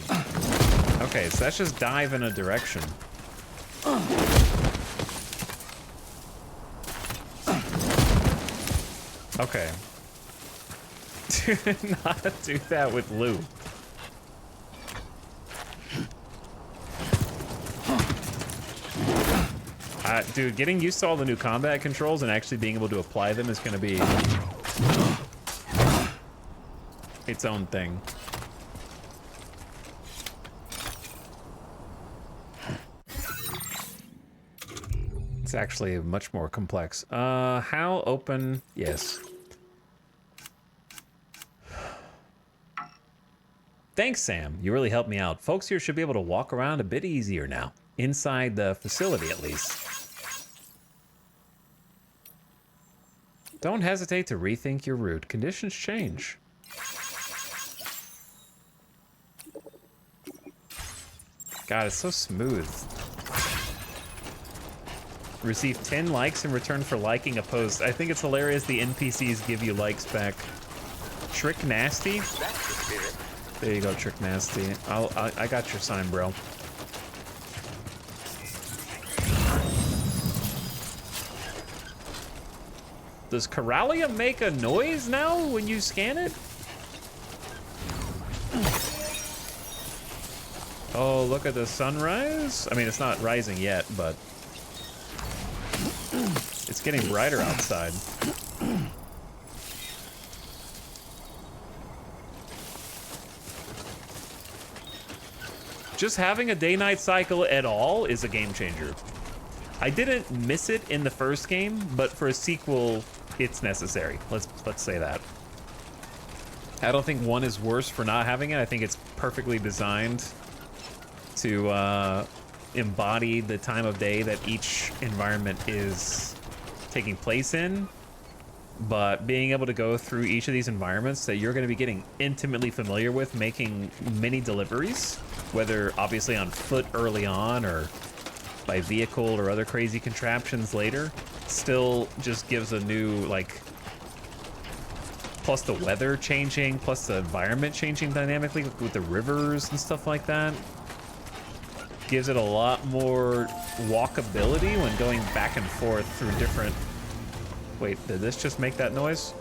Okay, so that's just dive in a direction. Okay. Do not do that with Lou. Dude, getting used to all the new combat controls and actually being able to apply them is going to be its own thing. It's actually much more complex. How open? Yes. Thanks, Sam. You really helped me out. Folks here should be able to walk around a bit easier now. Inside the facility, at least. Don't hesitate to rethink your route. Conditions change. God, it's so smooth. Receive 10 likes in return for liking a post. I think it's hilarious the NPCs give you likes back. Trick Nasty? That's the spirit. There you go, Trick Nasty. I got your sign, bro. Does Coralia make a noise now when you scan it? Oh, look at the sunrise. I mean, it's not rising yet, but it's getting brighter outside. Just having a day-night cycle at all is a game changer. I didn't miss it in the first game, but for a sequel, it's necessary. Let's say that. I don't think one is worse for not having it. I think it's perfectly designed to embody the time of day that each environment is taking place in. But being able to go through each of these environments that you're going to be getting intimately familiar with, making mini deliveries, whether obviously on foot early on or by vehicle or other crazy contraptions later, still just gives a new, like, plus the weather changing, plus the environment changing dynamically with the rivers and stuff like that. Gives it a lot more walkability when going back and forth through different... Wait, did this just make that noise?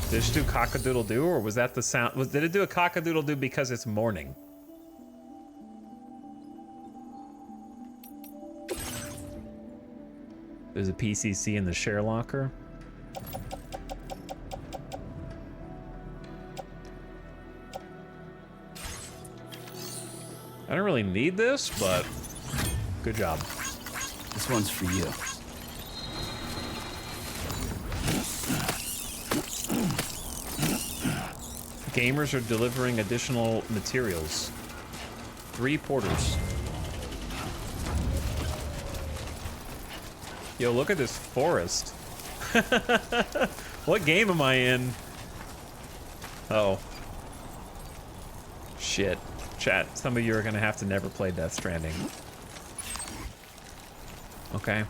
Did it just do cock-a-doodle-doo, or was that the sound? Did it do a cock-a-doodle-doo because it's morning? There's a PCC in the share locker. I don't really need this, but good job. This one's for you. Gamers are delivering additional materials. 3 porters. Yo, look at this forest. What game am I in? Uh-oh. Shit. Chat, some of you are gonna have to never play Death Stranding. Okay.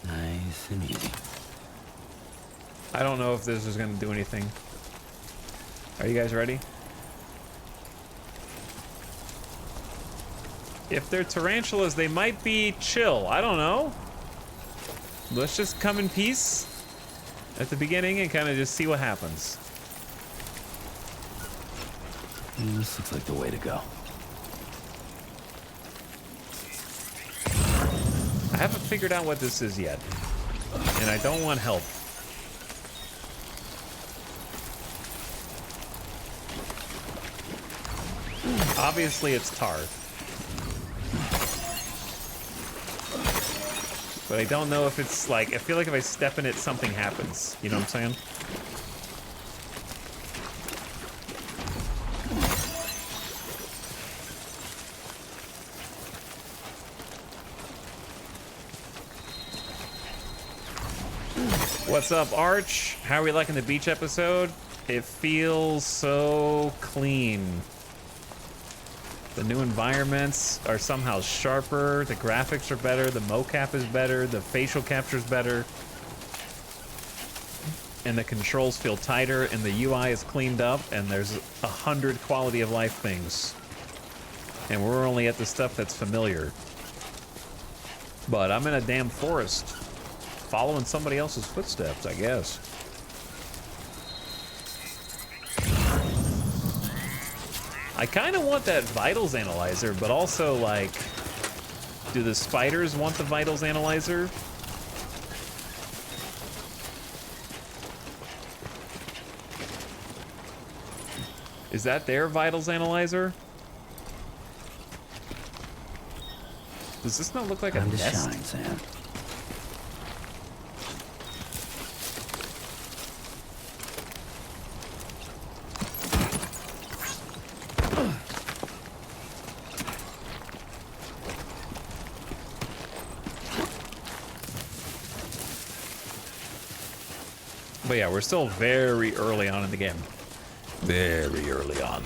Nice and easy. I don't know if this is gonna do anything. Are you guys ready? If they're tarantulas, they might be chill. I don't know. Let's just come in peace at the beginning and kind of just see what happens. This looks like the way to go. I haven't figured out what this is yet, and I don't want help. Obviously, it's tar. But I don't know if it's like, I feel like if I step in it, something happens. You know what I'm saying? What's up, Arch? How are we liking the beach episode? It feels so clean. The new environments are somehow sharper, the graphics are better, the mocap is better, the facial capture is better, and the controls feel tighter, and the UI is cleaned up, and there's 100 quality of life things. And we're only at the stuff that's familiar. But I'm in a damn forest, following somebody else's footsteps, I guess. I kind of want that vitals analyzer, but also, like, do the spiders want the vitals analyzer? Is that their vitals analyzer? Does this not look like Time a to nest? shine, Sam. But yeah, we're still very early on in the game. Very early on.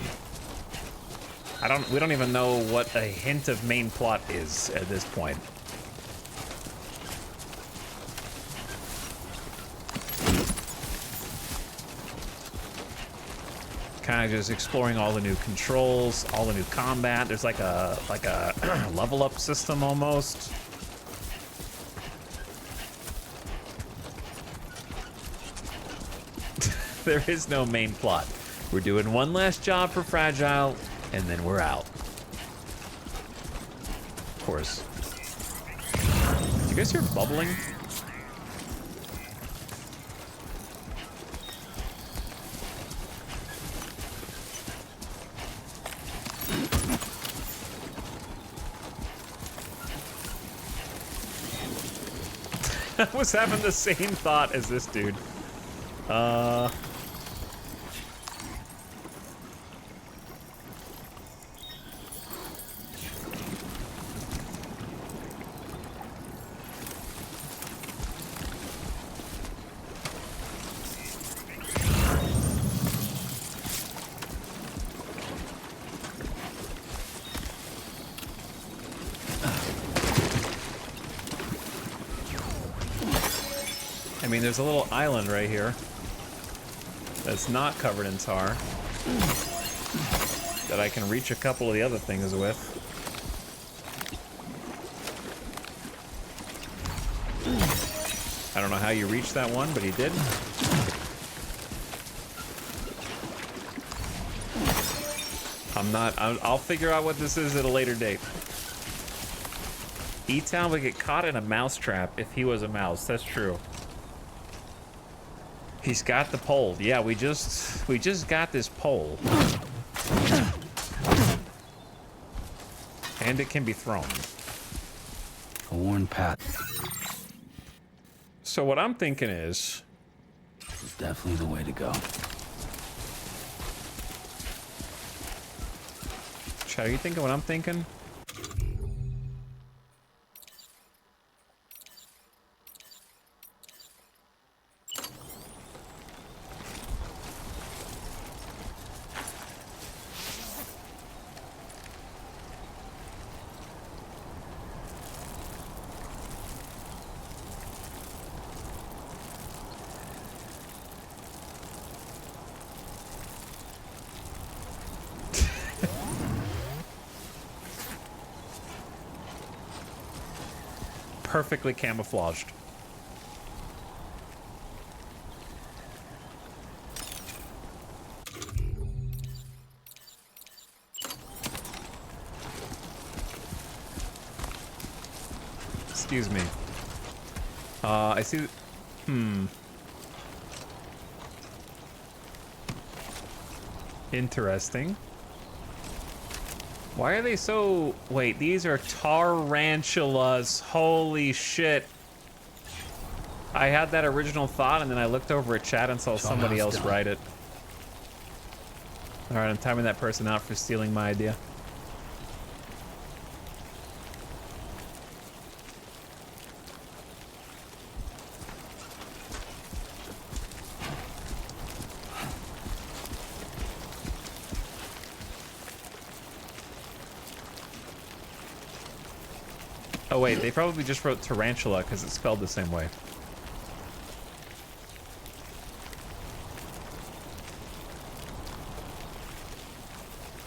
We don't even know what a hint of main plot is at this point. Kind of just exploring all the new controls, all the new combat. There's like a level up system almost. There is no main plot. We're doing one last job for Fragile, and then we're out. Of course. Do you guys hear bubbling? I was having the same thought as this dude. I mean, there's a little island right here that's not covered in tar that I can reach a couple of the other things with. I don't know how you reached that one, but he did. I'll figure out what this is at a later date. E-Town would get caught in a mouse trap if he was a mouse. That's true. He's got the pole. Yeah, we just got this pole. And it can be thrown. A worn path. So what I'm thinking is... It's definitely the way to go. Chad, are you thinking what I'm thinking? Perfectly camouflaged. Excuse me. I see. Interesting. Why are they so... Wait, these are tarantulas. Holy shit. I had that original thought, and then I looked over at chat and saw somebody else write it. Alright, I'm timing that person out for stealing my idea. Oh wait, they probably just wrote tarantula because it's spelled the same way.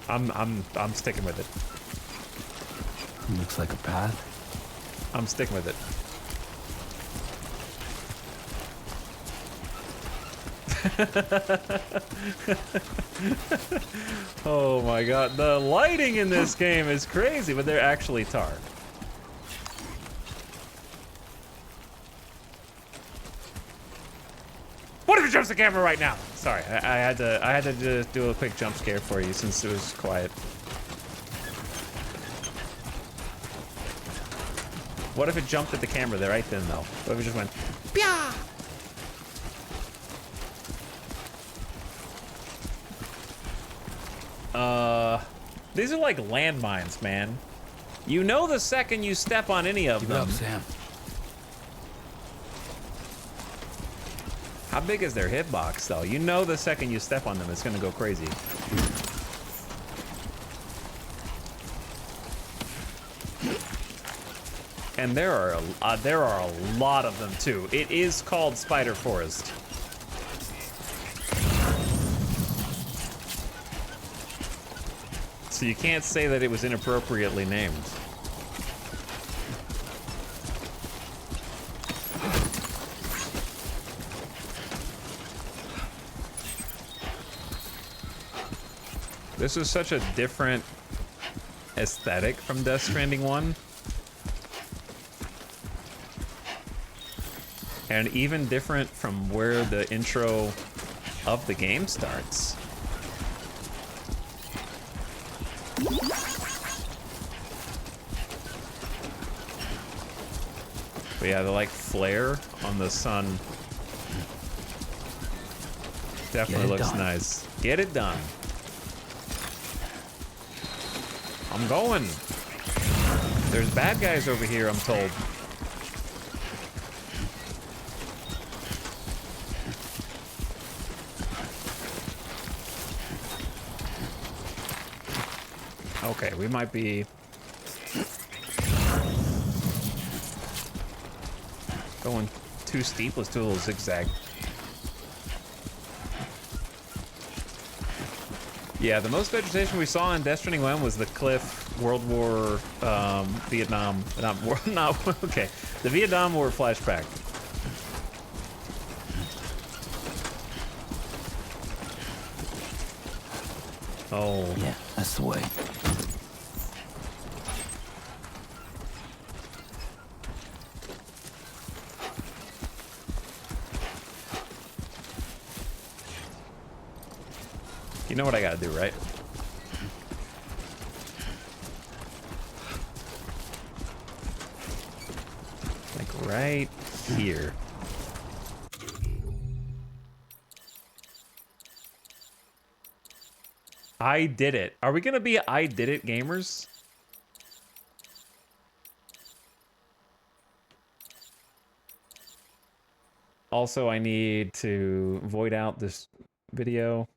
I'm sticking with it. Looks like a path. I'm sticking with it. Oh my god, the lighting in this game is crazy, but they're actually tar. What if it jumps the camera right now? Sorry, I had to just do a quick jump scare for you since it was quiet. What if it jumped at the camera there right then, though? What if it just went, Pya! These are like landmines, man. You know the second you step on any of Keep it them. up, Sam. How big is their hitbox, though? You know the second you step on them, it's gonna go crazy. And there are a lot of them too. It is called Spider Forest. So you can't say that it was inappropriately named. This is such a different aesthetic from Death Stranding 1. And even different from where the intro of the game starts. But yeah, the like flare on the sun definitely looks nice. Get it done. I'm going. There's bad guys over here, I'm told. Okay, we might be going too steep. Let's do a little zigzag. Yeah, the most vegetation we saw in Death Stranding 1 was the cliff, World War, Vietnam, okay, the Vietnam War flashback. Oh. Yeah, that's the way. You know what I gotta do, right? Like right here. I did it. Are we gonna be I did it gamers? Also, I need to void out this video.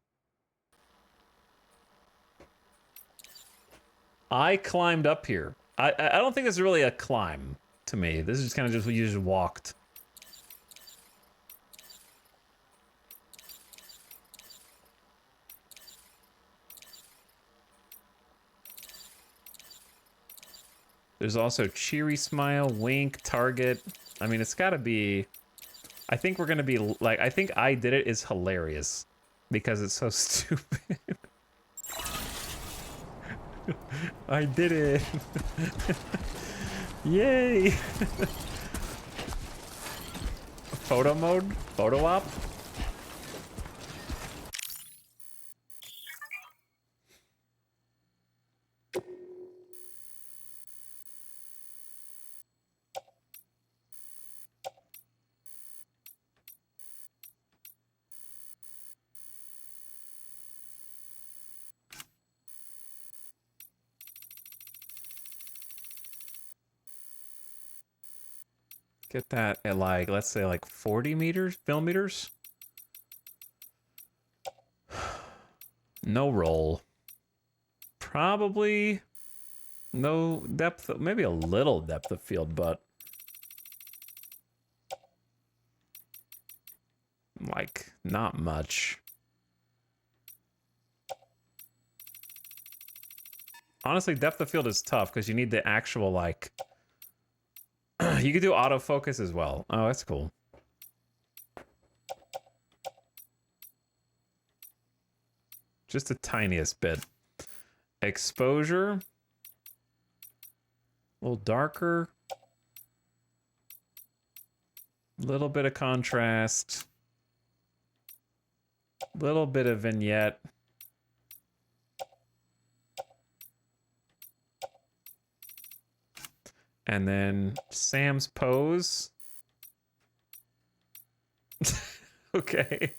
I climbed up here. I don't think this is really a climb to me. This is just kind of just you just walked. There's also cheery smile, wink, target. I mean, it's got to be. I think we're gonna be like. I think I did it is hilarious because it's so stupid. I did it. Yay. Photo mode? Photo op? Get that at like, let's say like 40 millimeters? No roll. Probably no depth, maybe a little depth of field, but like not much. Honestly, depth of field is tough because you need the actual like you could do autofocus as well. Oh, that's cool. Just the tiniest bit. Exposure. A little darker. A little bit of contrast. Little bit of vignette. And then Sam's pose. Okay.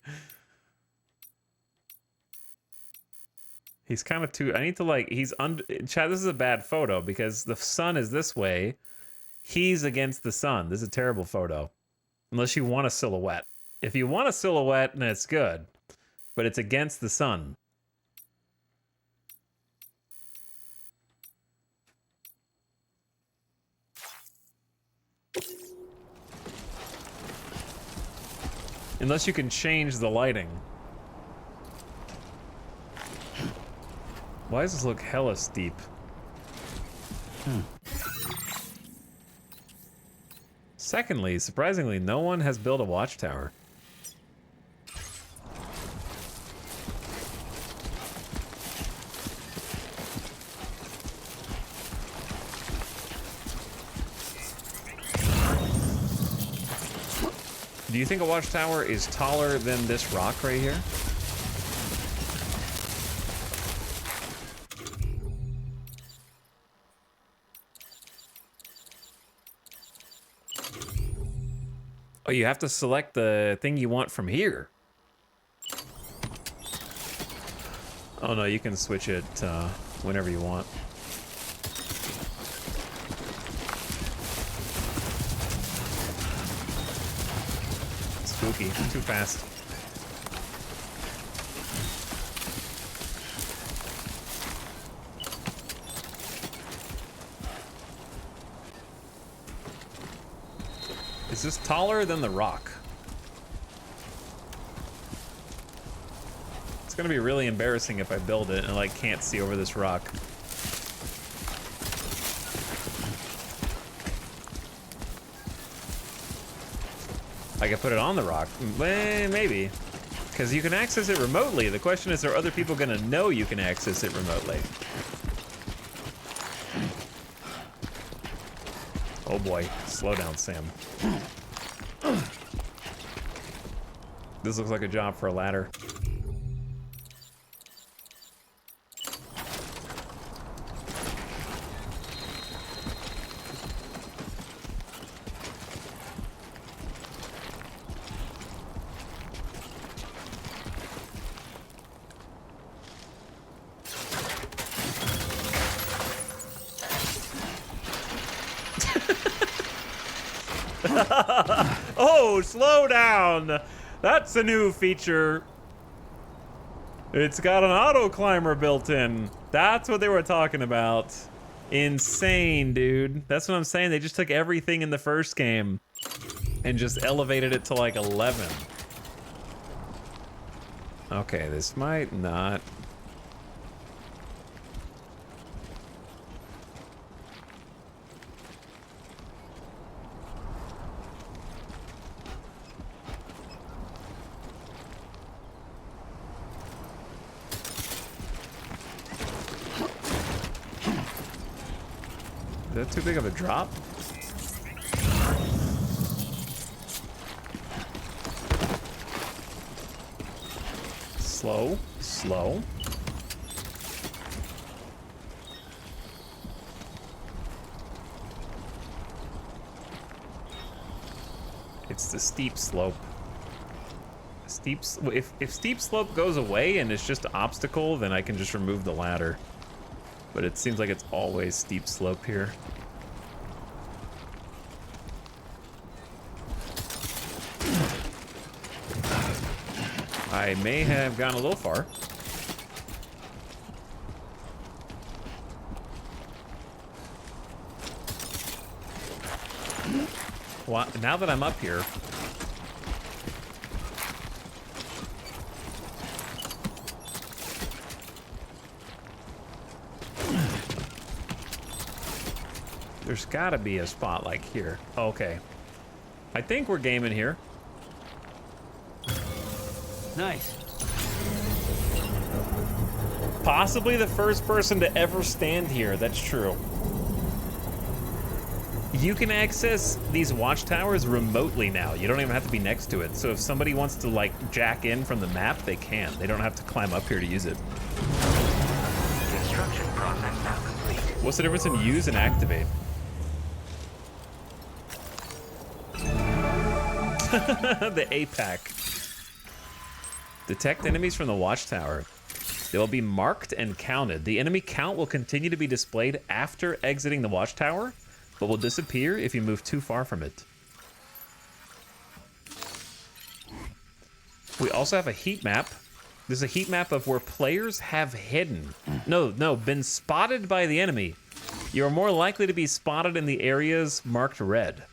He's kind of too... I need to, like... He's under... Chad, this is a bad photo because the sun is this way. He's against the sun. This is a terrible photo. Unless you want a silhouette. If you want a silhouette, then it's good. But it's against the sun. Unless you can change the lighting. Why does this look hella steep? Secondly, surprisingly, no one has built a watchtower. Do you think a watchtower is taller than this rock right here? Oh, you have to select the thing you want from here. Oh no, you can switch it whenever you want. Spooky, too fast. Is this taller than the rock? It's gonna be really embarrassing if I build it and like can't see over this rock. I could put it on the rock. Maybe. Because you can access it remotely. The question is, are other people gonna know you can access it remotely? Oh boy, slow down, Sam. This looks like a job for a ladder. Oh, slow down. That's a new feature. It's got an auto climber built in. That's what they were talking about. Insane, dude. That's what I'm saying. They just took everything in the first game and just elevated it to like 11. Okay, this might not. Is that too big of a drop? Slow, slow. It's the steep slope. If steep slope goes away and it's just an obstacle, then I can just remove the ladder. But it seems like it's always steep slope here. I may have gone a little far. Well, now that I'm up here, there's gotta be a spot like here. Okay. I think we're gaming here. Nice. Possibly the first person to ever stand here. That's true. You can access these watchtowers remotely now. You don't even have to be next to it. So if somebody wants to like jack in from the map, they can. They don't have to climb up here to use it. Construction process now complete. What's the difference in use and activate? The APAC. Detect enemies from the watchtower. They will be marked and counted. The enemy count will continue to be displayed after exiting the watchtower, but will disappear if you move too far from it. We also have a heat map. There's a heat map of where players have been spotted by the enemy. You are more likely to be spotted in the areas marked red.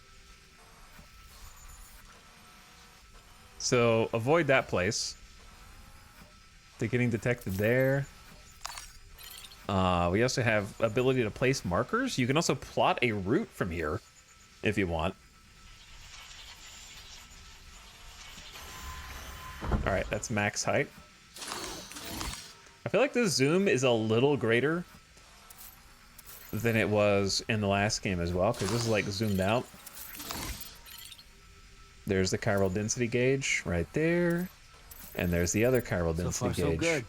So avoid that place. They're getting detected there. We also have ability to place markers. You can also plot a route from here if you want. All right, that's max height. I feel like the zoom is a little greater than it was in the last game as well, because this is like zoomed out. There's the chiral density gauge right there. And there's the other chiral density gauge. So good.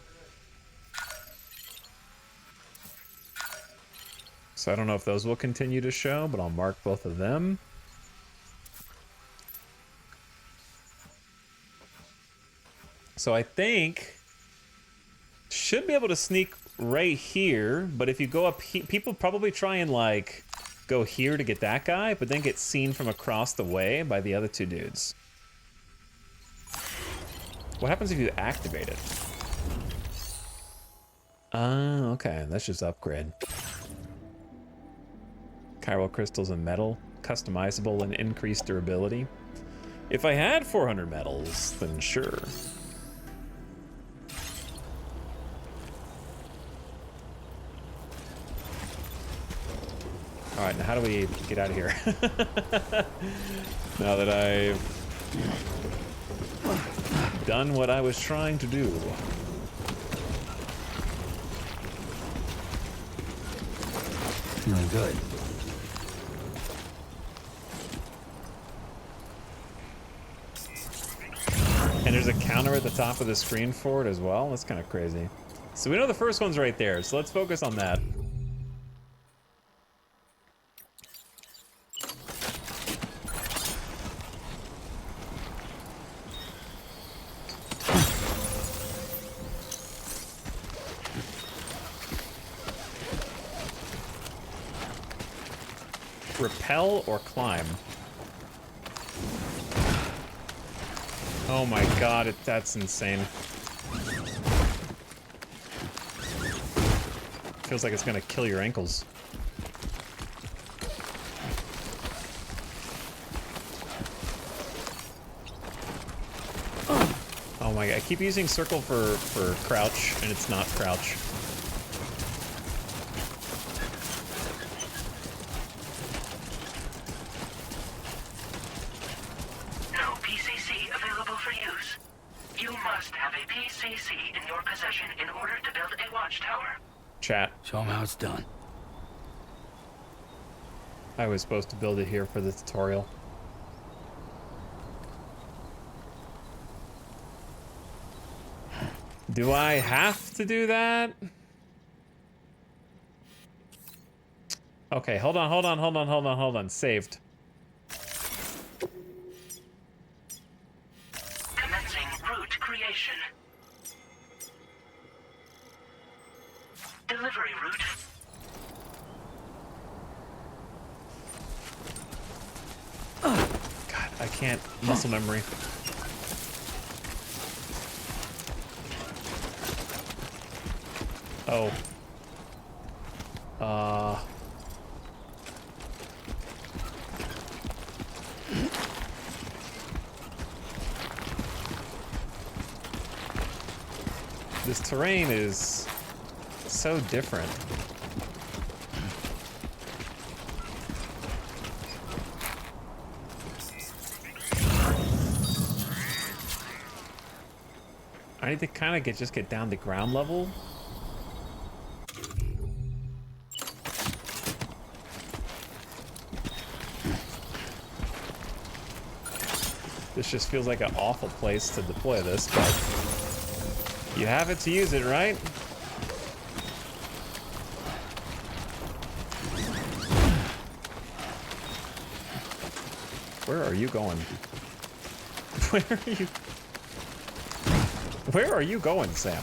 So I don't know if those will continue to show, but I'll mark both of them. So I think should be able to sneak right here, but if you go up, people probably try and like go here to get that guy, but then get seen from across the way by the other two dudes. What happens if you activate it? Okay, that's just upgrade. Chiral crystals and metal, customizable and increased durability. If I had 400 metals, then sure. All right, now how do we get out of here? Now that I've done what I was trying to do. Feeling good. And there's a counter at the top of the screen for it as well. That's kind of crazy. So we know the first one's right there, so let's focus on that. Repel or climb? Oh my god, that's insane. Feels like it's gonna kill your ankles. Oh my god, I keep using circle for crouch, and it's not crouch. Chat. Show them how it's done. I was supposed to build it here for the tutorial. Do I have to do that? Okay, hold on. Saved. Commencing route creation. Delivery route. God, I can't. Muscle memory. Oh. This terrain is so different. I need to kind of just get down to ground level. This just feels like an awful place to deploy this, but you have it to use it, right? Where are you going? Where are you? Where are you going, Sam?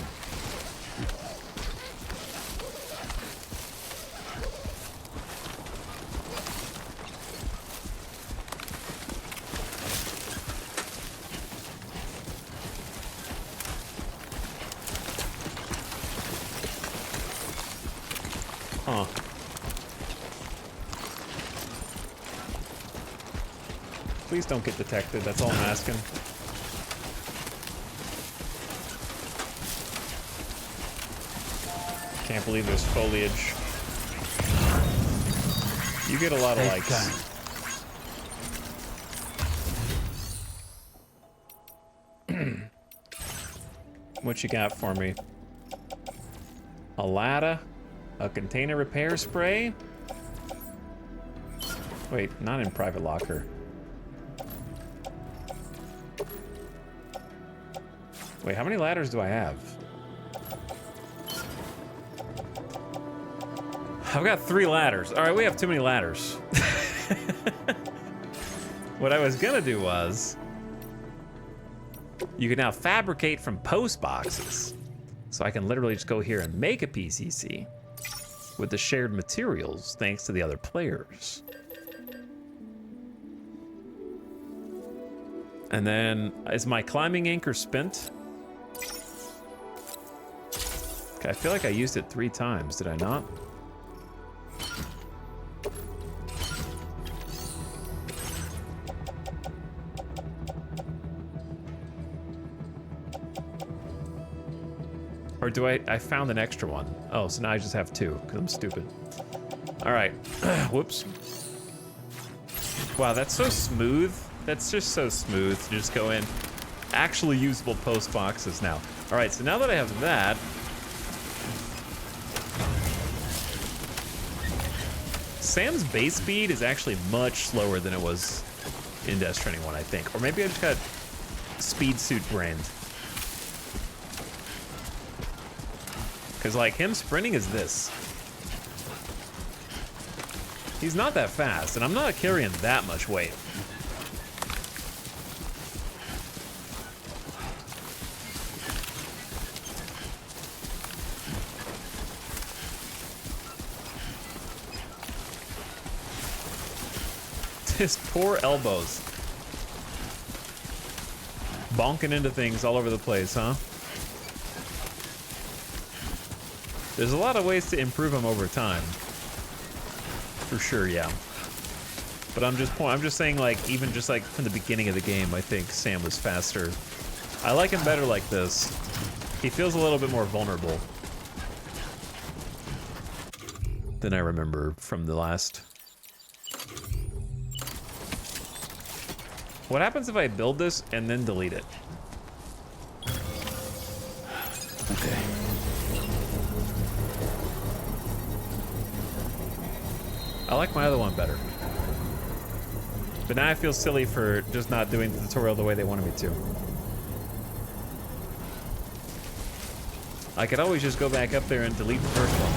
Huh. Please don't get detected, that's all I'm asking. Can't believe there's foliage. You get a lot of likes. What you got for me? A ladder? A container repair spray? Wait, not in private locker. Wait, how many ladders do I have? I've got 3 ladders. All right, we have too many ladders. What I was gonna do was, you can now fabricate from post boxes. So I can literally just go here and make a PCC with the shared materials thanks to the other players. And then, is my climbing anchor spent? Okay, I feel like I used it 3 times, did I not? Or do I found an extra one. Oh, so now I just have 2, because I'm stupid. All right, whoops. Wow, that's so smooth. That's just so smooth to just go in. Actually usable post boxes now. All right, so now that I have that, Sam's base speed is actually much slower than it was in Death Stranding 1, I think. Or maybe I just got speed suit brained. Because, like, him sprinting is this. He's not that fast, and I'm not carrying that much weight. His poor elbows. Bonking into things all over the place, huh? There's a lot of ways to improve him over time. For sure, yeah. But I'm just saying, like, even just like from the beginning of the game, I think Sam was faster. I like him better like this. He feels a little bit more vulnerable than I remember from the last. What happens if I build this and then delete it? Okay. I like my other one better. But now I feel silly for just not doing the tutorial the way they wanted me to. I could always just go back up there and delete the first one.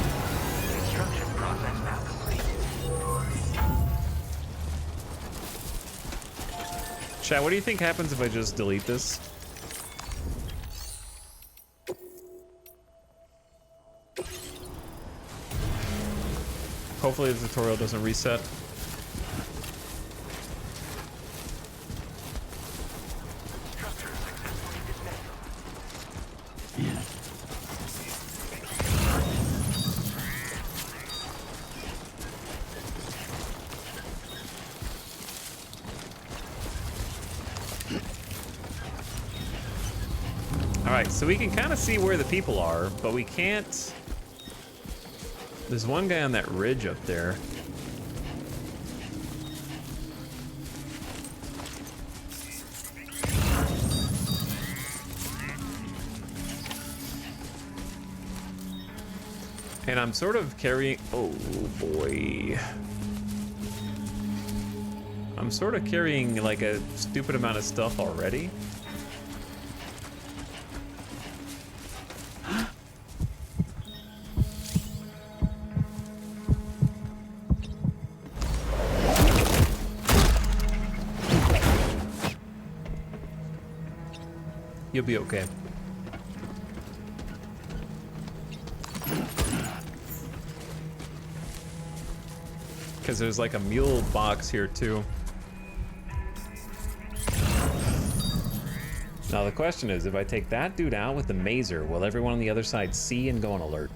Construction process now complete. Chat, what do you think happens if I just delete this? Hopefully the tutorial doesn't reset. Alright, so we can kind of see where the people are, but we can't... There's one guy on that ridge up there. And I'm sort of carrying... Oh, boy. I'm sort of carrying like a stupid amount of stuff already. You'll be okay. Because there's like a mule box here too. Now the question is, if I take that dude out with the mazer, will everyone on the other side see and go on alert?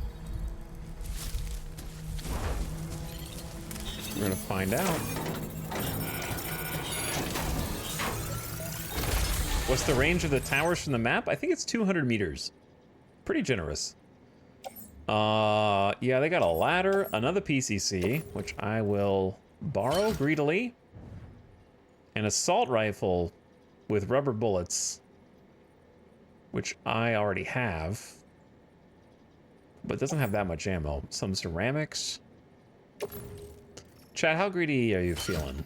We're gonna find out. What's the range of the towers from the map? I think it's 200 meters. Pretty generous. Yeah, they got a ladder, another PCC, which I will borrow greedily, an assault rifle with rubber bullets, which I already have, but doesn't have that much ammo. Some ceramics. Chad, how greedy are you feeling?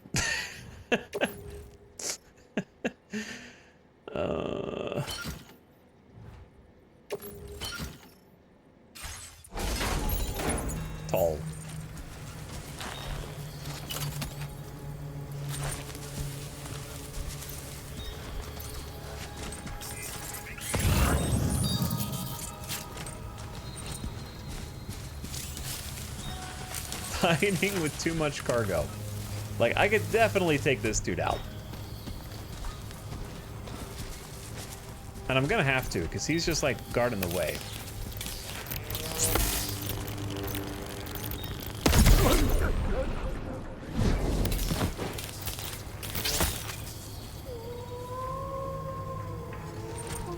Tall. Hiding with too much cargo. Like, I could definitely take this dude out. And I'm gonna have to, because he's just like guarding the way.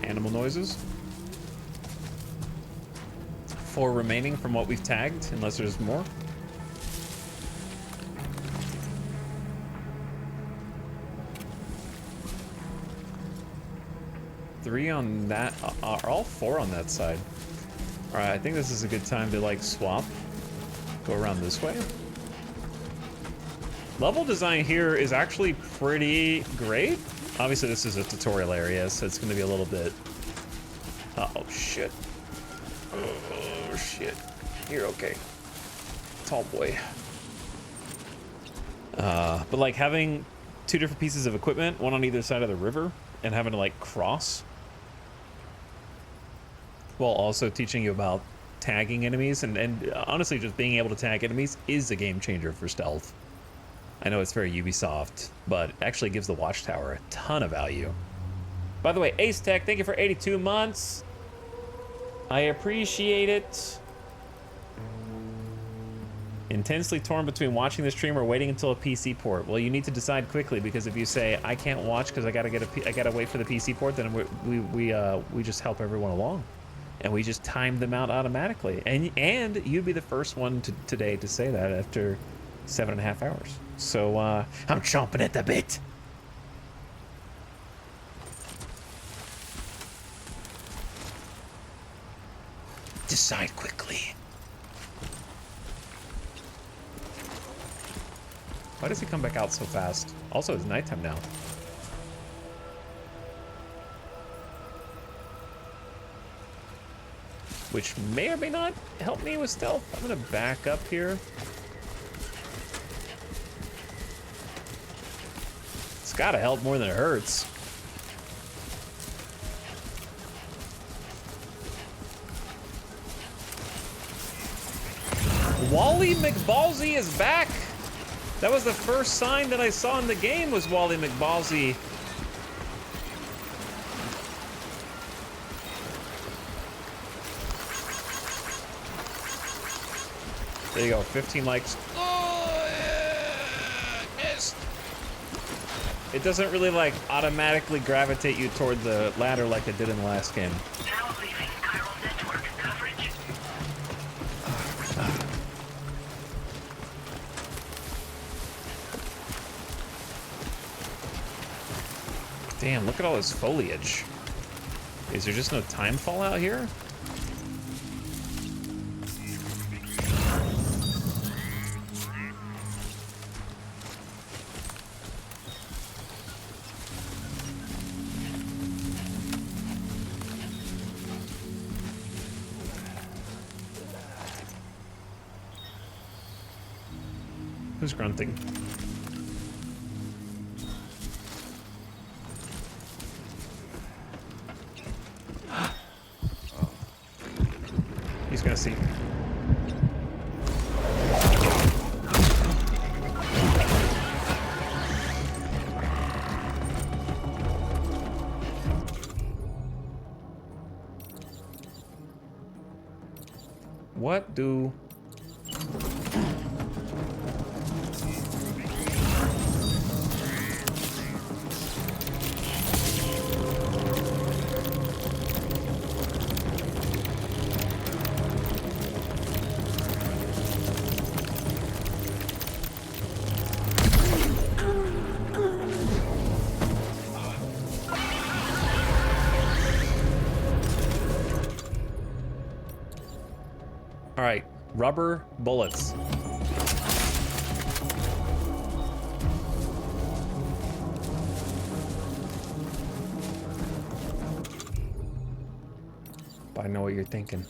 Animal noises. 4 remaining from what we've tagged, unless there's more. Three on that, are all 4 on that side. All right, I think this is a good time to like swap. Go around this way. Level design here is actually pretty great. Obviously this is a tutorial area, so it's gonna be a little bit... Uh-oh, shit. Oh, shit. You're okay. Tall boy. But like having 2 different pieces of equipment, one on either side of the river, and having to like cross, while also teaching you about tagging enemies, and honestly just being able to tag enemies is a game changer for stealth. I know it's very Ubisoft, but it actually gives the Watchtower a ton of value. By the way, Ace Tech, thank you for 82 months. I appreciate it. Intensely torn between watching the stream or waiting until a PC port. Well, you need to decide quickly, because if you say I can't watch because I gotta wait for the PC port, then we just help everyone along, and we just time them out automatically. And you'd be the first one today to say that after 7.5 hours. So I'm chomping at the bit. Decide quickly. Why does he come back out so fast? Also, it's nighttime now. Which may or may not help me with stealth. I'm gonna back up here. It's gotta help more than it hurts. Wally McBallsy is back. That was the first sign that I saw in the game, was Wally McBallsy. There you go, 15 likes. Oh, missed. It doesn't really like automatically gravitate you toward the ladder like it did in the last game. Now leaving chiral network coverage. Damn, look at all this foliage. Is there just no time fallout here? Who's grunting? He's gonna see. What do... All right, rubber bullets. But I know what you're thinking.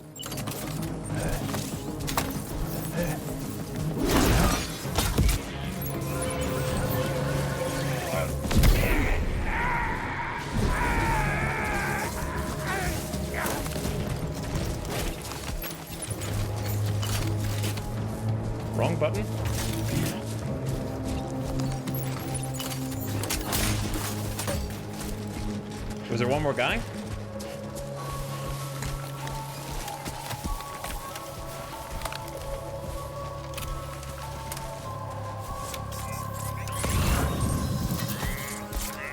Wrong button? Was there one more guy?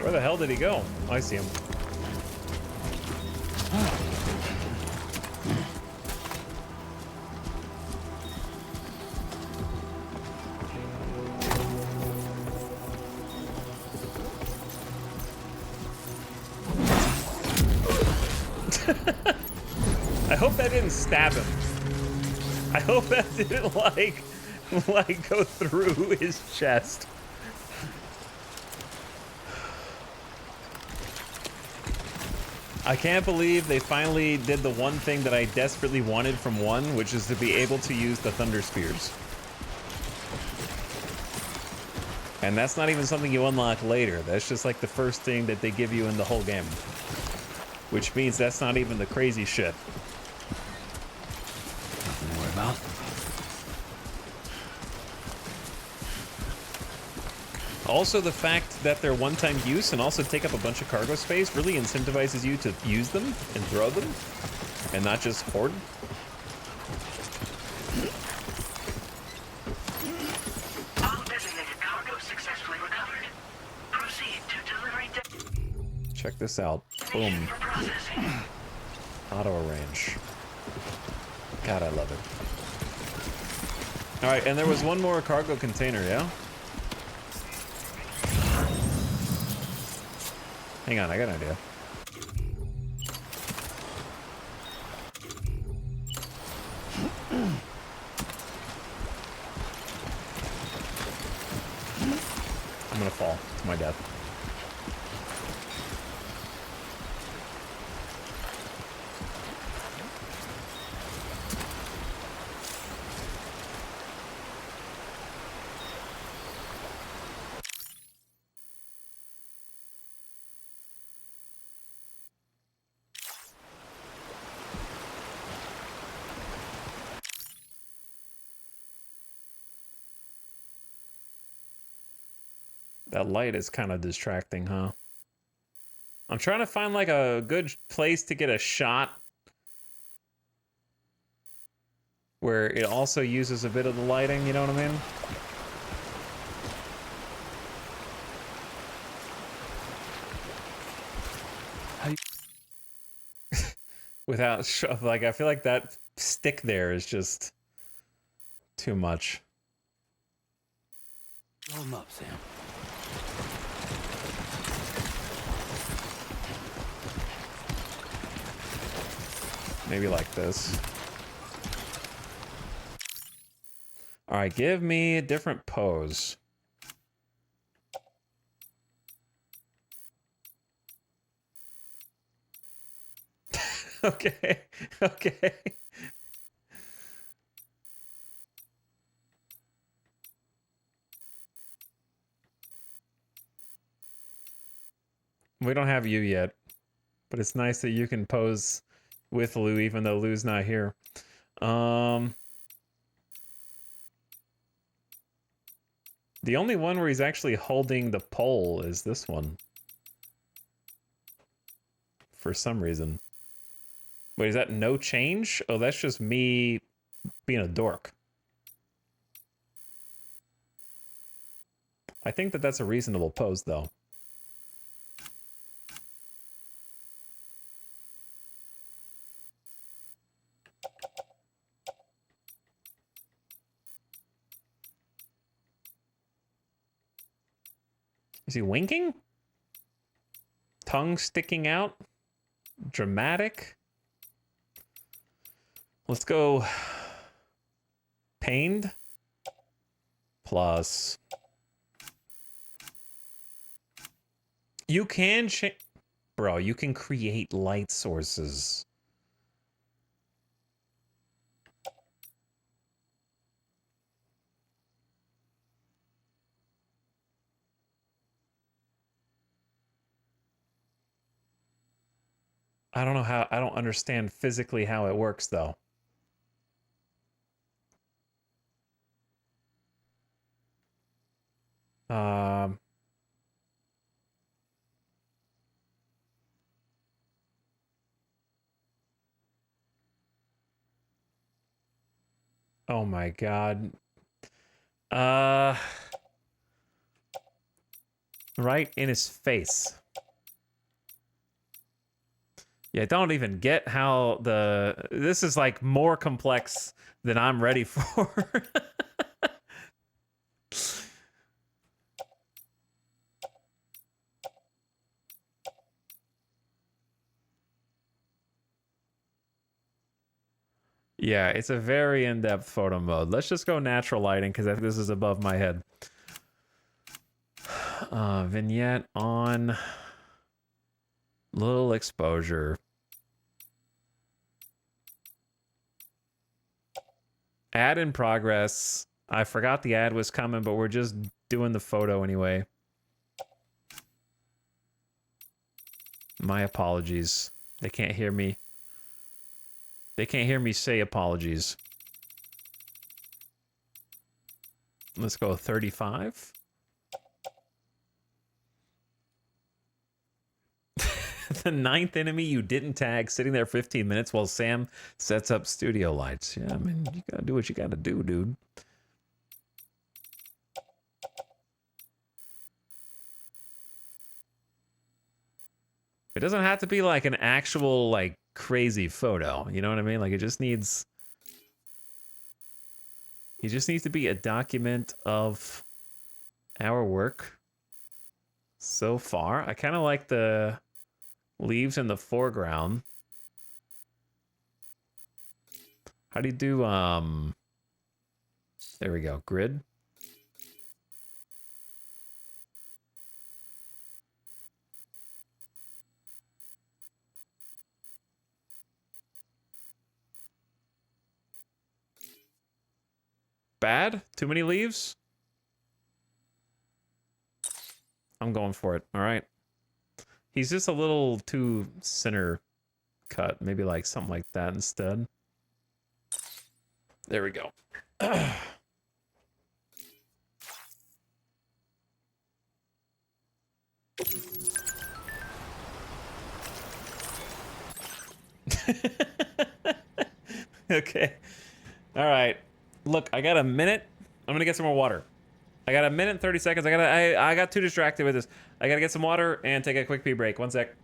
Where the hell did he go? Oh, I see him. I hope that didn't stab him. I hope that didn't like go through his chest. I can't believe they finally did the one thing that I desperately wanted from 1, which is to be able to use the Thunder Spears. And that's not even something you unlock later. That's just like the first thing that they give you in the whole game. Which means that's not even the crazy shit. Nothing to worry about. Also, the fact that they're one-time use and also take up a bunch of cargo space really incentivizes you to use them and throw them, and not just hoard. All designated cargo successfully recovered. Proceed to delivery. Check this out. Boom. Auto arrange. God, I love it. All right, and there was one more cargo container, yeah? Hang on, I got an idea. I'm gonna fall to my death. That light is kind of distracting, huh? I'm trying to find like a good place to get a shot where it also uses a bit of the lighting, you know what I mean? Without, like, I feel like that stick there is just too much. Roll them up, Sam. Maybe like this. All right, give me a different pose. Okay, okay. We don't have you yet, but it's nice that you can pose with Lou, even though Lou's not here. The only one where he's actually holding the pole is this one. For some reason. Wait, is that no change? Oh, that's just me being a dork. I think that that's a reasonable pose, though. Is he winking? Tongue sticking out? Dramatic? Let's go pained plus you can bro, you can create light sources. I don't know how, I don't understand physically how it works though. Oh my God. Right in his face. Yeah, I don't even get how this is like more complex than I'm ready for. Yeah, it's a very in-depth photo mode. Let's just go natural lighting because I think this is above my head. Vignette on. Little exposure. Ad in progress. I forgot the ad was coming, but we're just doing the photo anyway. My apologies. They can't hear me. They can't hear me say apologies. Let's go 35. The 9th enemy you didn't tag sitting there 15 minutes while Sam sets up studio lights. Yeah, I mean, you gotta do what you gotta do, dude. It doesn't have to be like an actual, like, crazy photo. You know what I mean? Like, it just needs... It just needs to be a document of our work so far. I kind of like the leaves in the foreground. How do you do, there we go, grid. Bad? Too many leaves? I'm going for it. All right. He's just a little too center cut. Maybe like something like that instead. There we go. Okay. All right. Look, I got a minute. I'm gonna get some more water. I got a minute and 30 seconds. I got too distracted with this. I gotta get some water and take a quick pee break. 1 sec.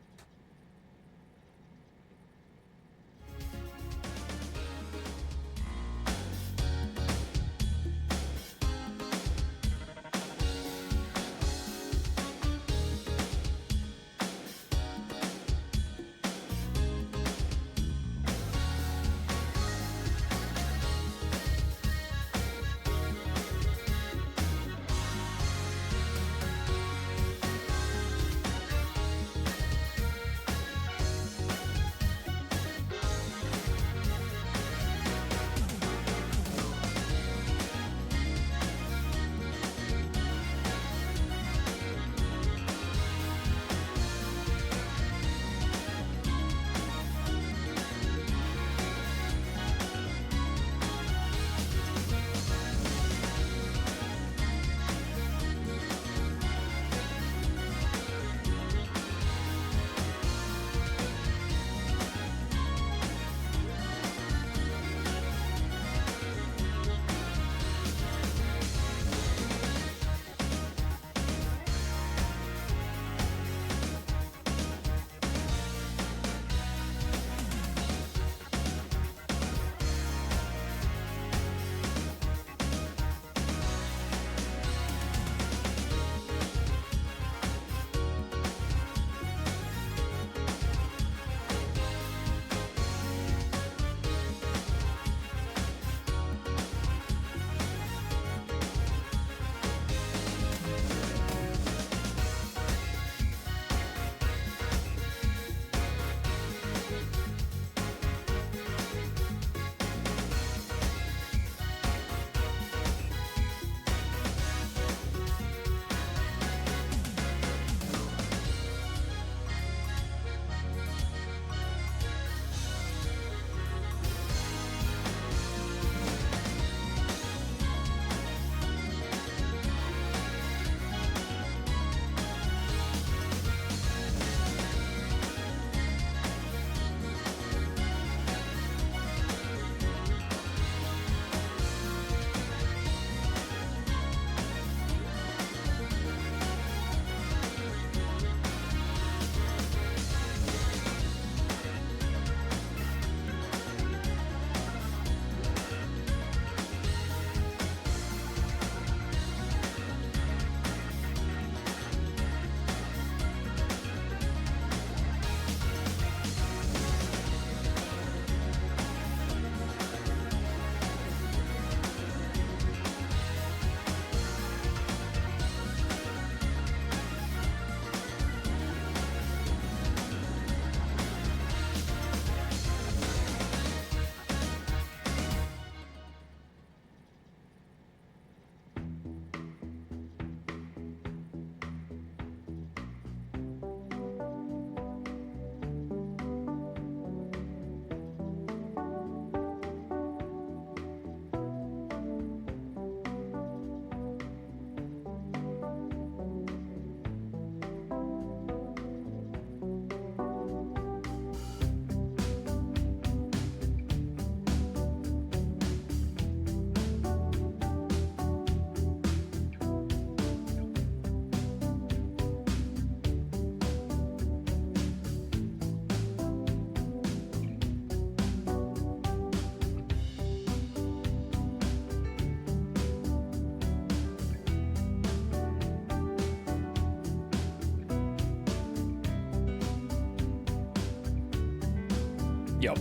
Yup.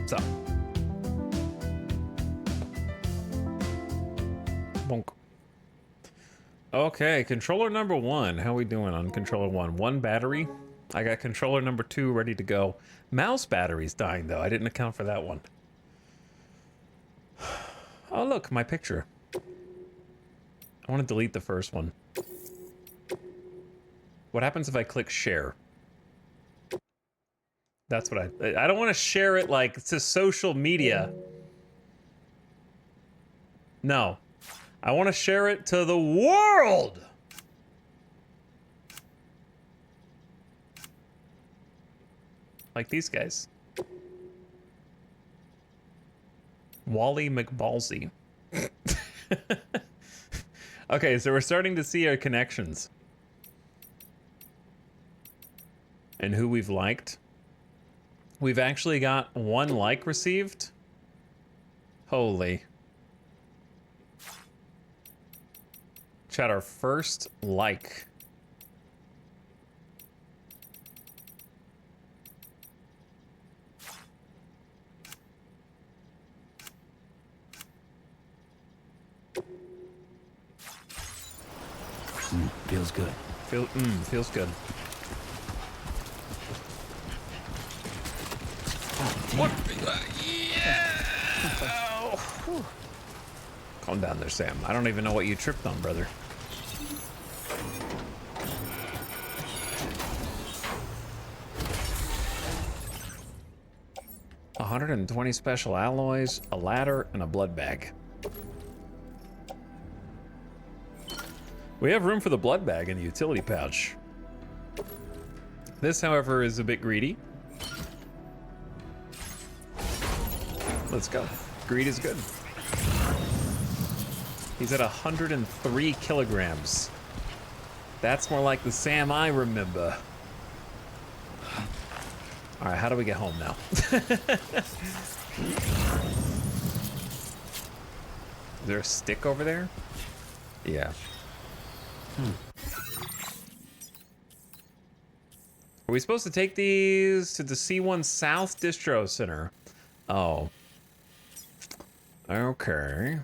So. Bonk. Okay, controller number 1. How we doing on controller 1? 1 battery. I got controller number 2 ready to go. Mouse battery's dying, though. I didn't account for that one. Oh, look, my picture. I want to delete the first one. What happens if I click share? That's what I don't want to share it like to social media. No. I want to share it to the world. Like these guys. Wally McBallsy. Okay, so we're starting to see our connections. And who we've liked. We've actually got 1 like received. Holy. Chat, our first like. Feels good. Feels good. What? Yeah! Oh. Calm down there, Sam. I don't even know what you tripped on, brother. $120 special alloys, a ladder, and a blood bag. We have room for the blood bag in the utility pouch. This, however, is a bit greedy. Let's go. Greed is good. He's at 103 kilograms. That's more like the Sam I remember. All right, how do we get home now? Is there a stick over there? Yeah. Are we supposed to take these to the C1 South Distro Center? Oh. Okay.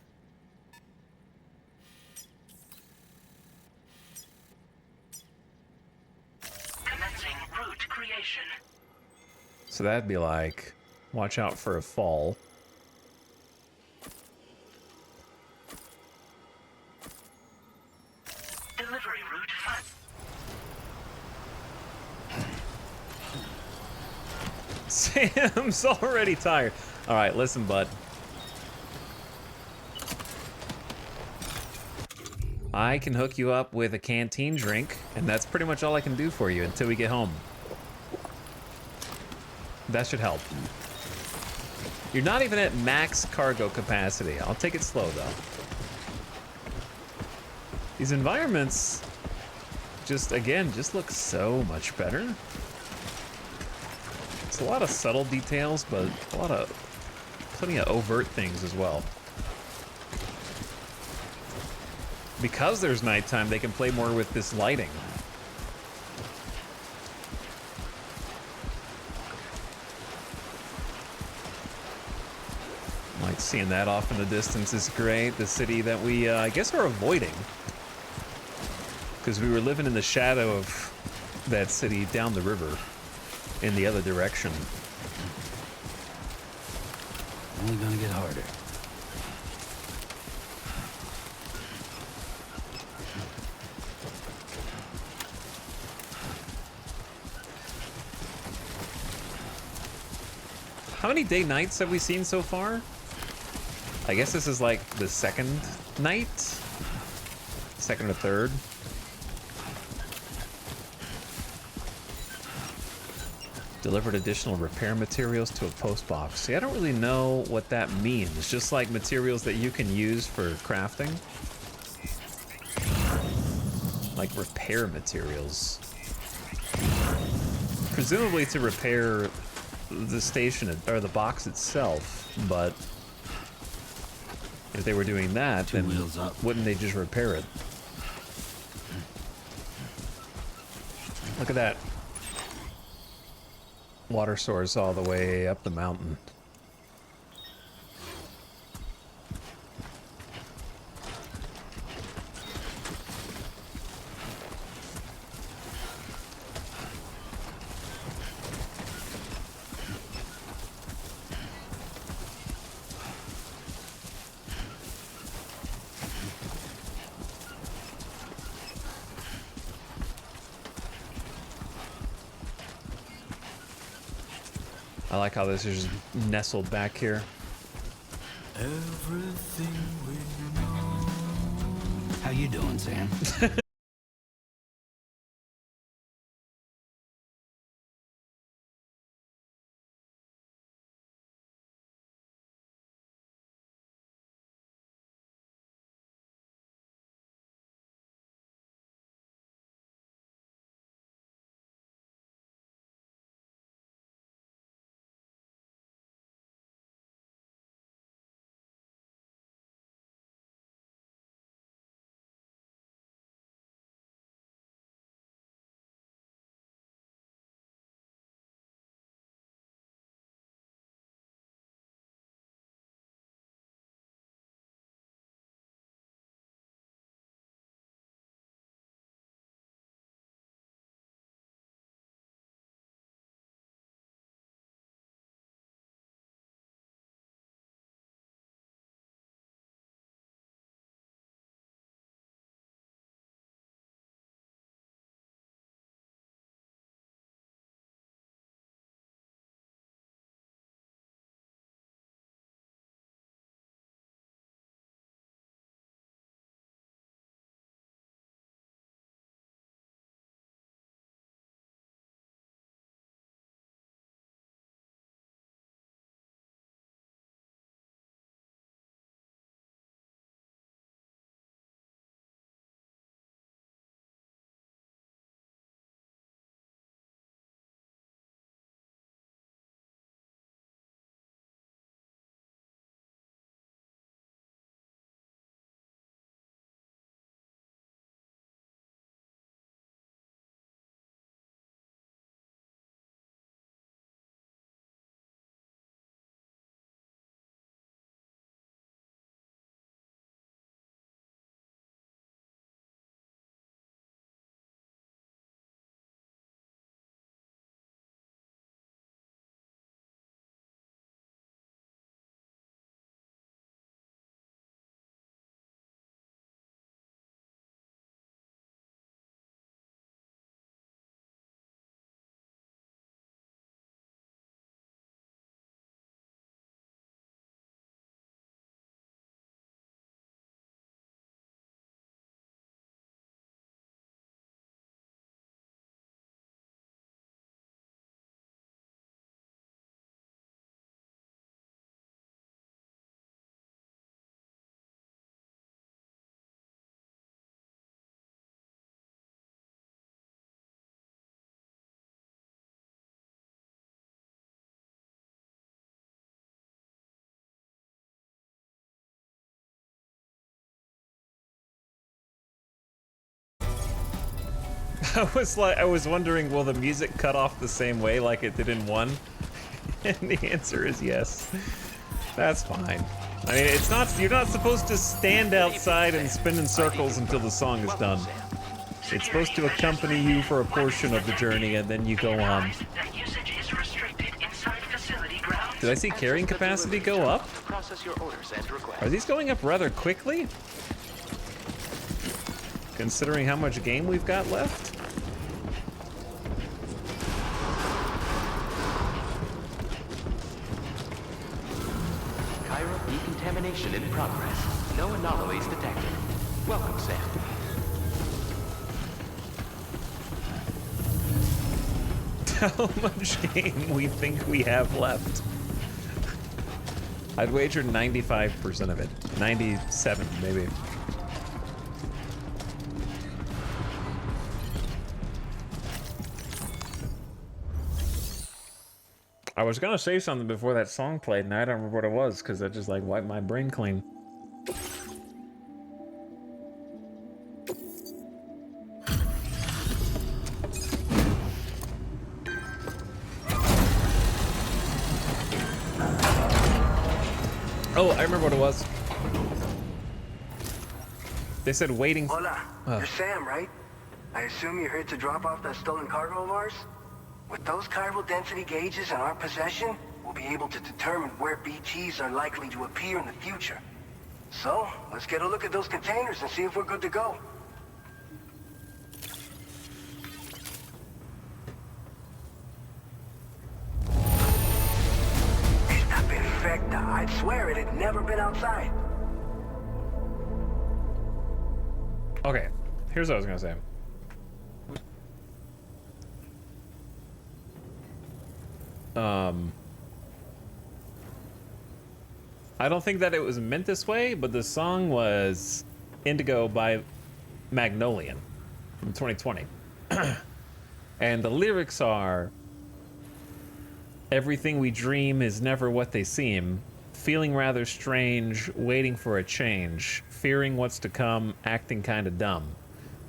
Commencing route creation. So that'd be like, watch out for a fall. Delivery route fun. Sam's already tired. All right, listen, bud. I can hook you up with a canteen drink, and that's pretty much all I can do for you until we get home. That should help. You're not even at max cargo capacity. I'll take it slow, though. These environments just look so much better. It's a lot of subtle details, but plenty of overt things as well. Because there's nighttime, they can play more with this lighting. Like seeing that off in the distance is great. The city that we, I guess, are avoiding. Because we were living in the shadow of that city down the river in the other direction. Only gonna get harder. How many day-nights have we seen so far? I guess this is like the second night? Second or third? Delivered additional repair materials to a post box. See, I don't really know what that means. Just like materials that you can use for crafting. Like repair materials. Presumably to repair the station, or the box itself, but if they were doing that, then wouldn't they just repair it? Look at that. Water source all the way up the mountain. I like how this is just nestled back here. Everything we know. How you doing, Sam? I was wondering, will the music cut off the same way like it did in 1? And the answer is yes. That's fine. I mean, it's not, you're not supposed to stand outside and spin in circles until the song is done. It's supposed to accompany you for a portion of the journey and then you go on. Did I see carrying capacity go up? Are these going up rather quickly? Considering how much game we've got left? Chiral decontamination in progress. No anomalies detected. Welcome, Sam. How much game we think we have left? I'd wager 95% of it. 97, maybe. I was gonna say something before that song played, and I don't remember what it was, because that just like wiped my brain clean. Oh, I remember what it was. They said waiting. Hola, you're Sam, right? I assume you're here to drop off that stolen cargo of ours? With those chiral density gauges in our possession, we'll be able to determine where BTs are likely to appear in the future. So, let's get a look at those containers and see if we're good to go. Está perfecta. I'd swear it had never been outside. Okay, here's what I was gonna say. I don't think that it was meant this way, but the song was Indigo by Magnolian from 2020. And the lyrics are, everything we dream is never what they seem, feeling rather strange, waiting for a change, fearing what's to come, acting kinda dumb.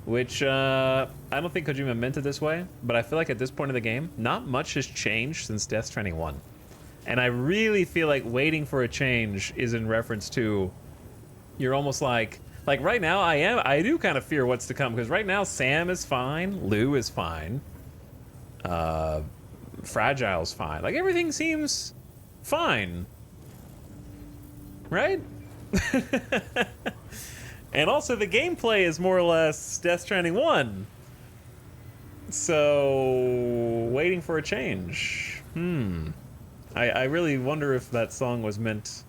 Which, I don't think Kojima meant it this way, but I feel like at this point in the game, not much has changed since Death Stranding 1. And I really feel like waiting for a change is in reference to, you're almost like right now I do kind of fear what's to come, because right now Sam is fine, Lou is fine, Fragile's fine. Like everything seems fine. Right? And also the gameplay is more or less Death Stranding 1. So waiting for a change. I really wonder if that song was meant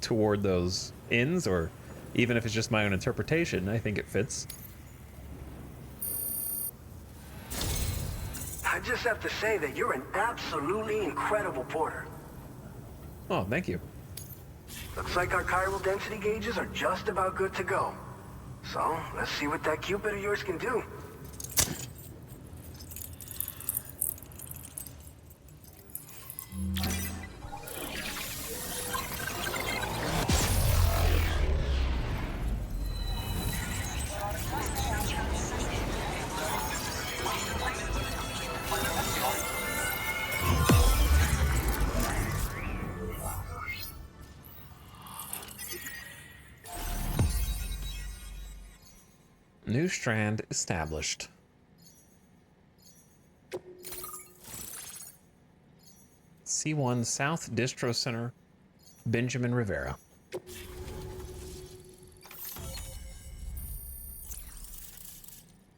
toward those ends, or even if it's just my own interpretation. I think it fits. I just have to say that you're an absolutely incredible porter. Oh, thank you. Looks like our chiral density gauges are just about good to go. So, let's see what that Cupid of yours can do. New strand established. C1 South Distro Center, Benjamin Rivera.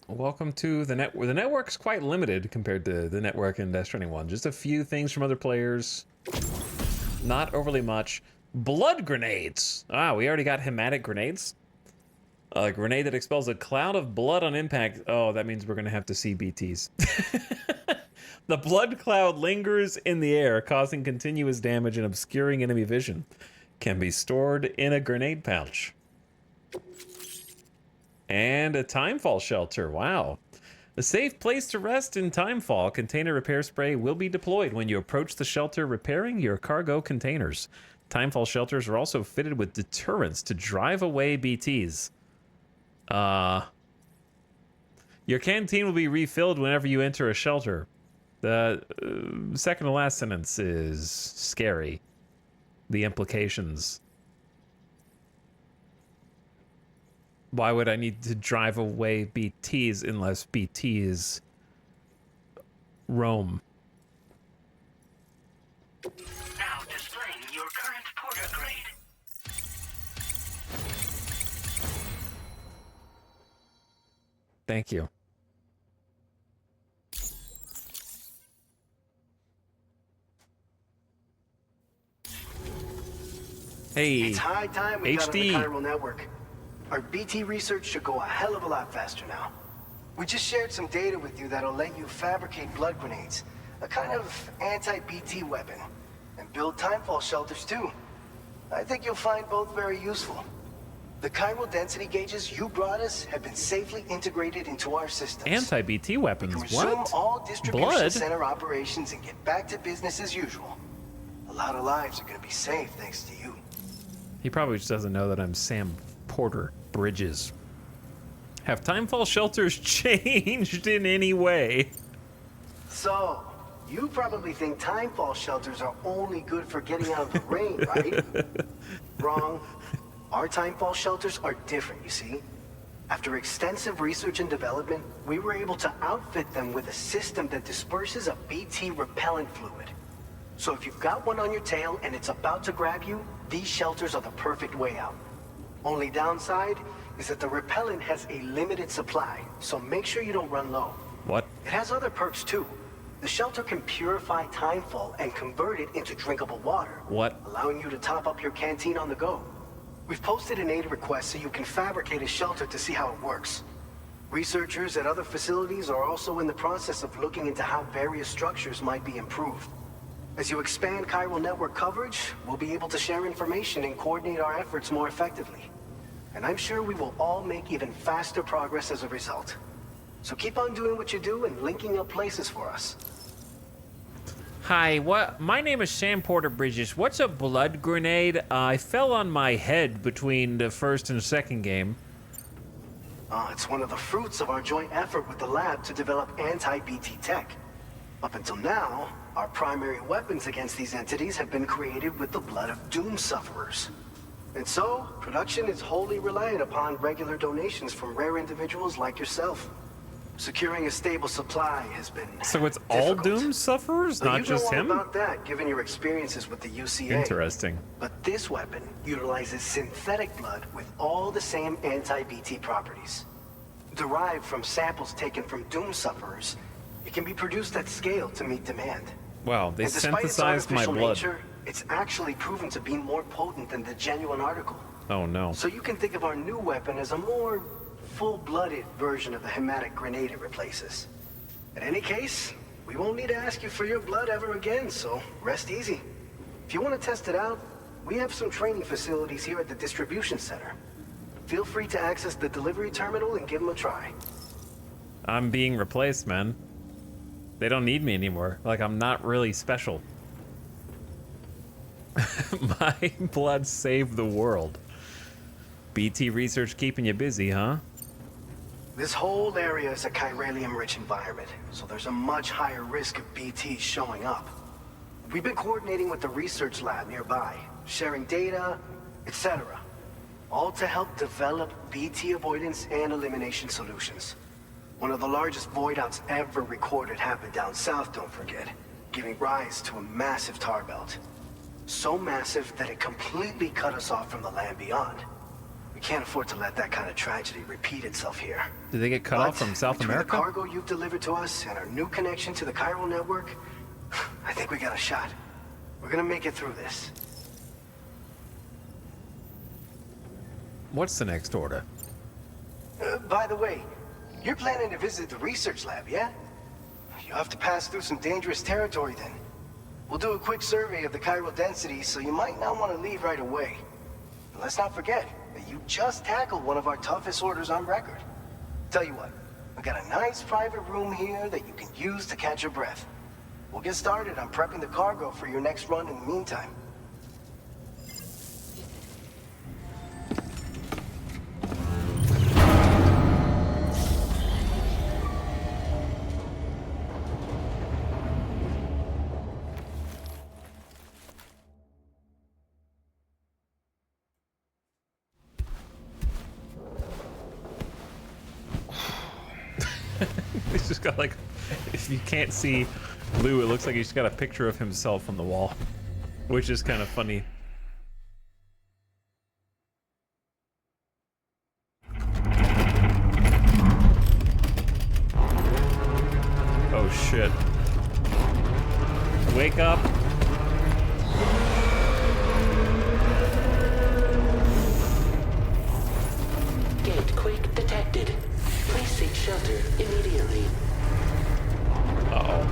Welcome to the network. The network's quite limited compared to the network in Death Stranding 1. Just a few things from other players. Not overly much. Blood grenades! Ah, we already got hematic grenades. A grenade that expels a cloud of blood on impact. Oh, that means we're going to have to see BTs. The blood cloud lingers in the air, causing continuous damage and obscuring enemy vision. Can be stored in a grenade pouch. And a timefall shelter. Wow. A safe place to rest in timefall. Container repair spray will be deployed when you approach the shelter repairing your cargo containers. Timefall shelters are also fitted with deterrents to drive away BTs. Your canteen will be refilled whenever you enter a shelter. The second to last sentence is scary. The implications. Why would I need to drive away BTs unless BTs roam? Now displaying your current porter grade. Thank you. Hey, it's high time we got on the HD. chiral network. Our BT research should go a hell of a lot faster now. We just shared some data with you that'll let you fabricate blood grenades, a kind of anti-BT weapon, and build timefall shelters too. I think you'll find both very useful. The chiral density gauges you brought us have been safely integrated into our systems. Anti-BT weapons. We can resume What? all distribution Blood? center operations and get back to business as usual. A lot of lives are going to be saved thanks to you. He probably just doesn't know that I'm Sam Porter Bridges. Have timefall shelters changed in any way? So, you probably think timefall shelters are only good for getting out of the rain, right? Wrong. Our timefall shelters are different, you see. After extensive research and development, we were able to outfit them with a system that disperses a BT repellent fluid. So if you've got one on your tail and it's about to grab you, these shelters are the perfect way out. Only downside is that the repellent has a limited supply, so make sure you don't run low. What? It has other perks too. The shelter can purify timefall and convert it into drinkable water. What? Allowing you to top up your canteen on the go. We've posted an aid request so you can fabricate a shelter to see how it works. Researchers at other facilities are also in the process of looking into how various structures might be improved. As you expand chiral network coverage, we'll be able to share information and coordinate our efforts more effectively. And I'm sure we will all make even faster progress as a result. So keep on doing what you do and linking up places for us. Hi, my name is Sam Porter Bridges. What's a blood grenade? I fell on my head between the first and second game. It's one of the fruits of our joint effort with the lab to develop anti-BT tech. Up until now, our primary weapons against these entities have been created with the blood of doom sufferers. And so, production is wholly reliant upon regular donations from rare individuals like yourself. Securing a stable supply has been So it's all doom sufferers, not just him? You know all about that, given your experiences with the UCA. Interesting. But this weapon utilizes synthetic blood with all the same anti-BT properties. Derived from samples taken from doom sufferers, it can be produced at scale to meet demand. Wow, they And despite its synthesized my artificial blood. nature, it's actually proven to be more potent than the genuine article. Oh no. So you can think of our new weapon as a more full-blooded version of the hematic grenade it replaces. In any case, we won't need to ask you for your blood ever again, so rest easy. If you want to test it out, we have some training facilities here at the distribution center. Feel free to access the delivery terminal and give them a try. I'm being replaced, man. They don't need me anymore. Like, I'm not really special. My blood saved the world. BT research keeping you busy, huh? This whole area is a chiralium-rich environment, so there's a much higher risk of BTs showing up. We've been coordinating with the research lab nearby, sharing data, etc. All to help develop BT avoidance and elimination solutions. One of the largest void outs ever recorded happened down south, don't forget, giving rise to a massive tar belt. So massive that it completely cut us off from the land beyond. We can't afford to let that kind of tragedy repeat itself here. Did they get cut off from South between America? the cargo you've delivered to us and our new connection to the chiral network, I think we got a shot. We're gonna make it through this. What's the next order? By the way, you're planning to visit the research lab, yeah? You have to pass through some dangerous territory then. We'll do a quick survey of the chiral density, so you might not want to leave right away. And let's not forget that you just tackled one of our toughest orders on record. Tell you what, we got a nice private room here that you can use to catch your breath. We'll get started on prepping the cargo for your next run in the meantime. He's just got like, if you can't see Lou, it looks like he's got a picture of himself on the wall, which is kind of funny. Oh shit. Wake up. Gate quake detected. Please seek shelter immediately. Uh-oh.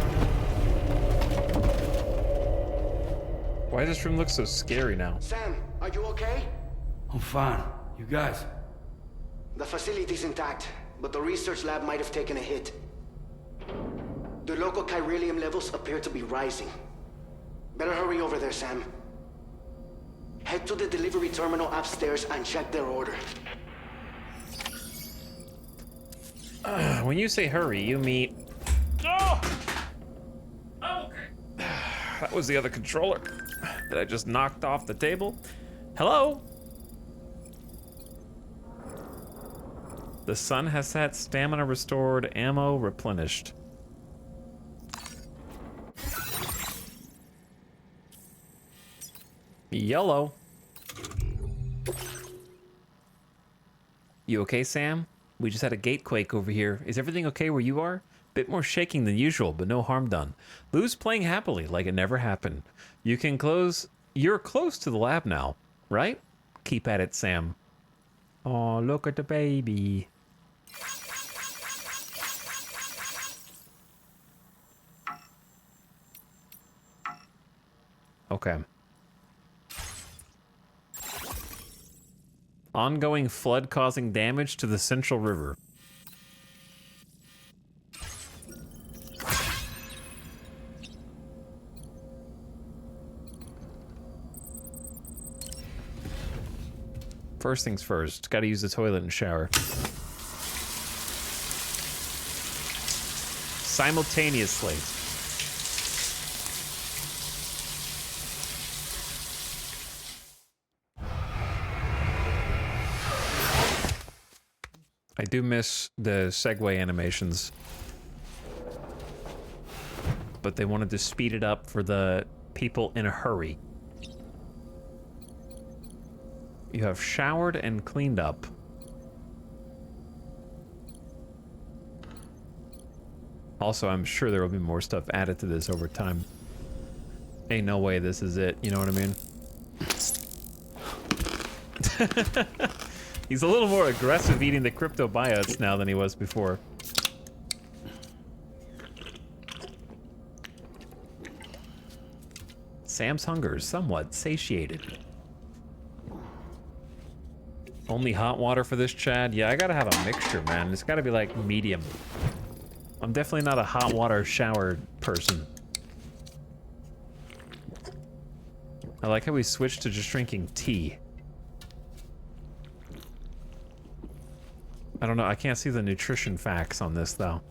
Why does this room look so scary now? Sam, are you okay? I'm fine. You guys? The facility's intact, but the research lab might have taken a hit. The local chiralium levels appear to be rising. Better hurry over there, Sam. Head to the delivery terminal upstairs and check their order. When you say hurry, you mean... Oh! Okay. That was the other controller that I just knocked off the table. Hello? The sun has set, stamina restored, ammo replenished. Yellow. You okay, Sam? We just had a gate quake over here. Is everything okay where you are? Bit more shaking than usual, but no harm done. Lou's playing happily, like it never happened. You're close to the lab now, right? Keep at it, Sam. Oh, look at the baby. Okay. Ongoing flood causing damage to the Central River. First things first, gotta use the toilet and shower. Simultaneously. I do miss the segue animations. But they wanted to speed it up for the people in a hurry. You have showered and cleaned up. Also, I'm sure there will be more stuff added to this over time. Ain't no way this is it, you know what I mean? He's a little more aggressive eating the cryptobiotes now than he was before. Sam's hunger is somewhat satiated. Only hot water for this, Chad? Yeah, I gotta have a mixture, man. It's gotta be like medium. I'm definitely not a hot water shower person. I like how we switched to just drinking tea. I don't know, I can't see the nutrition facts on this, though.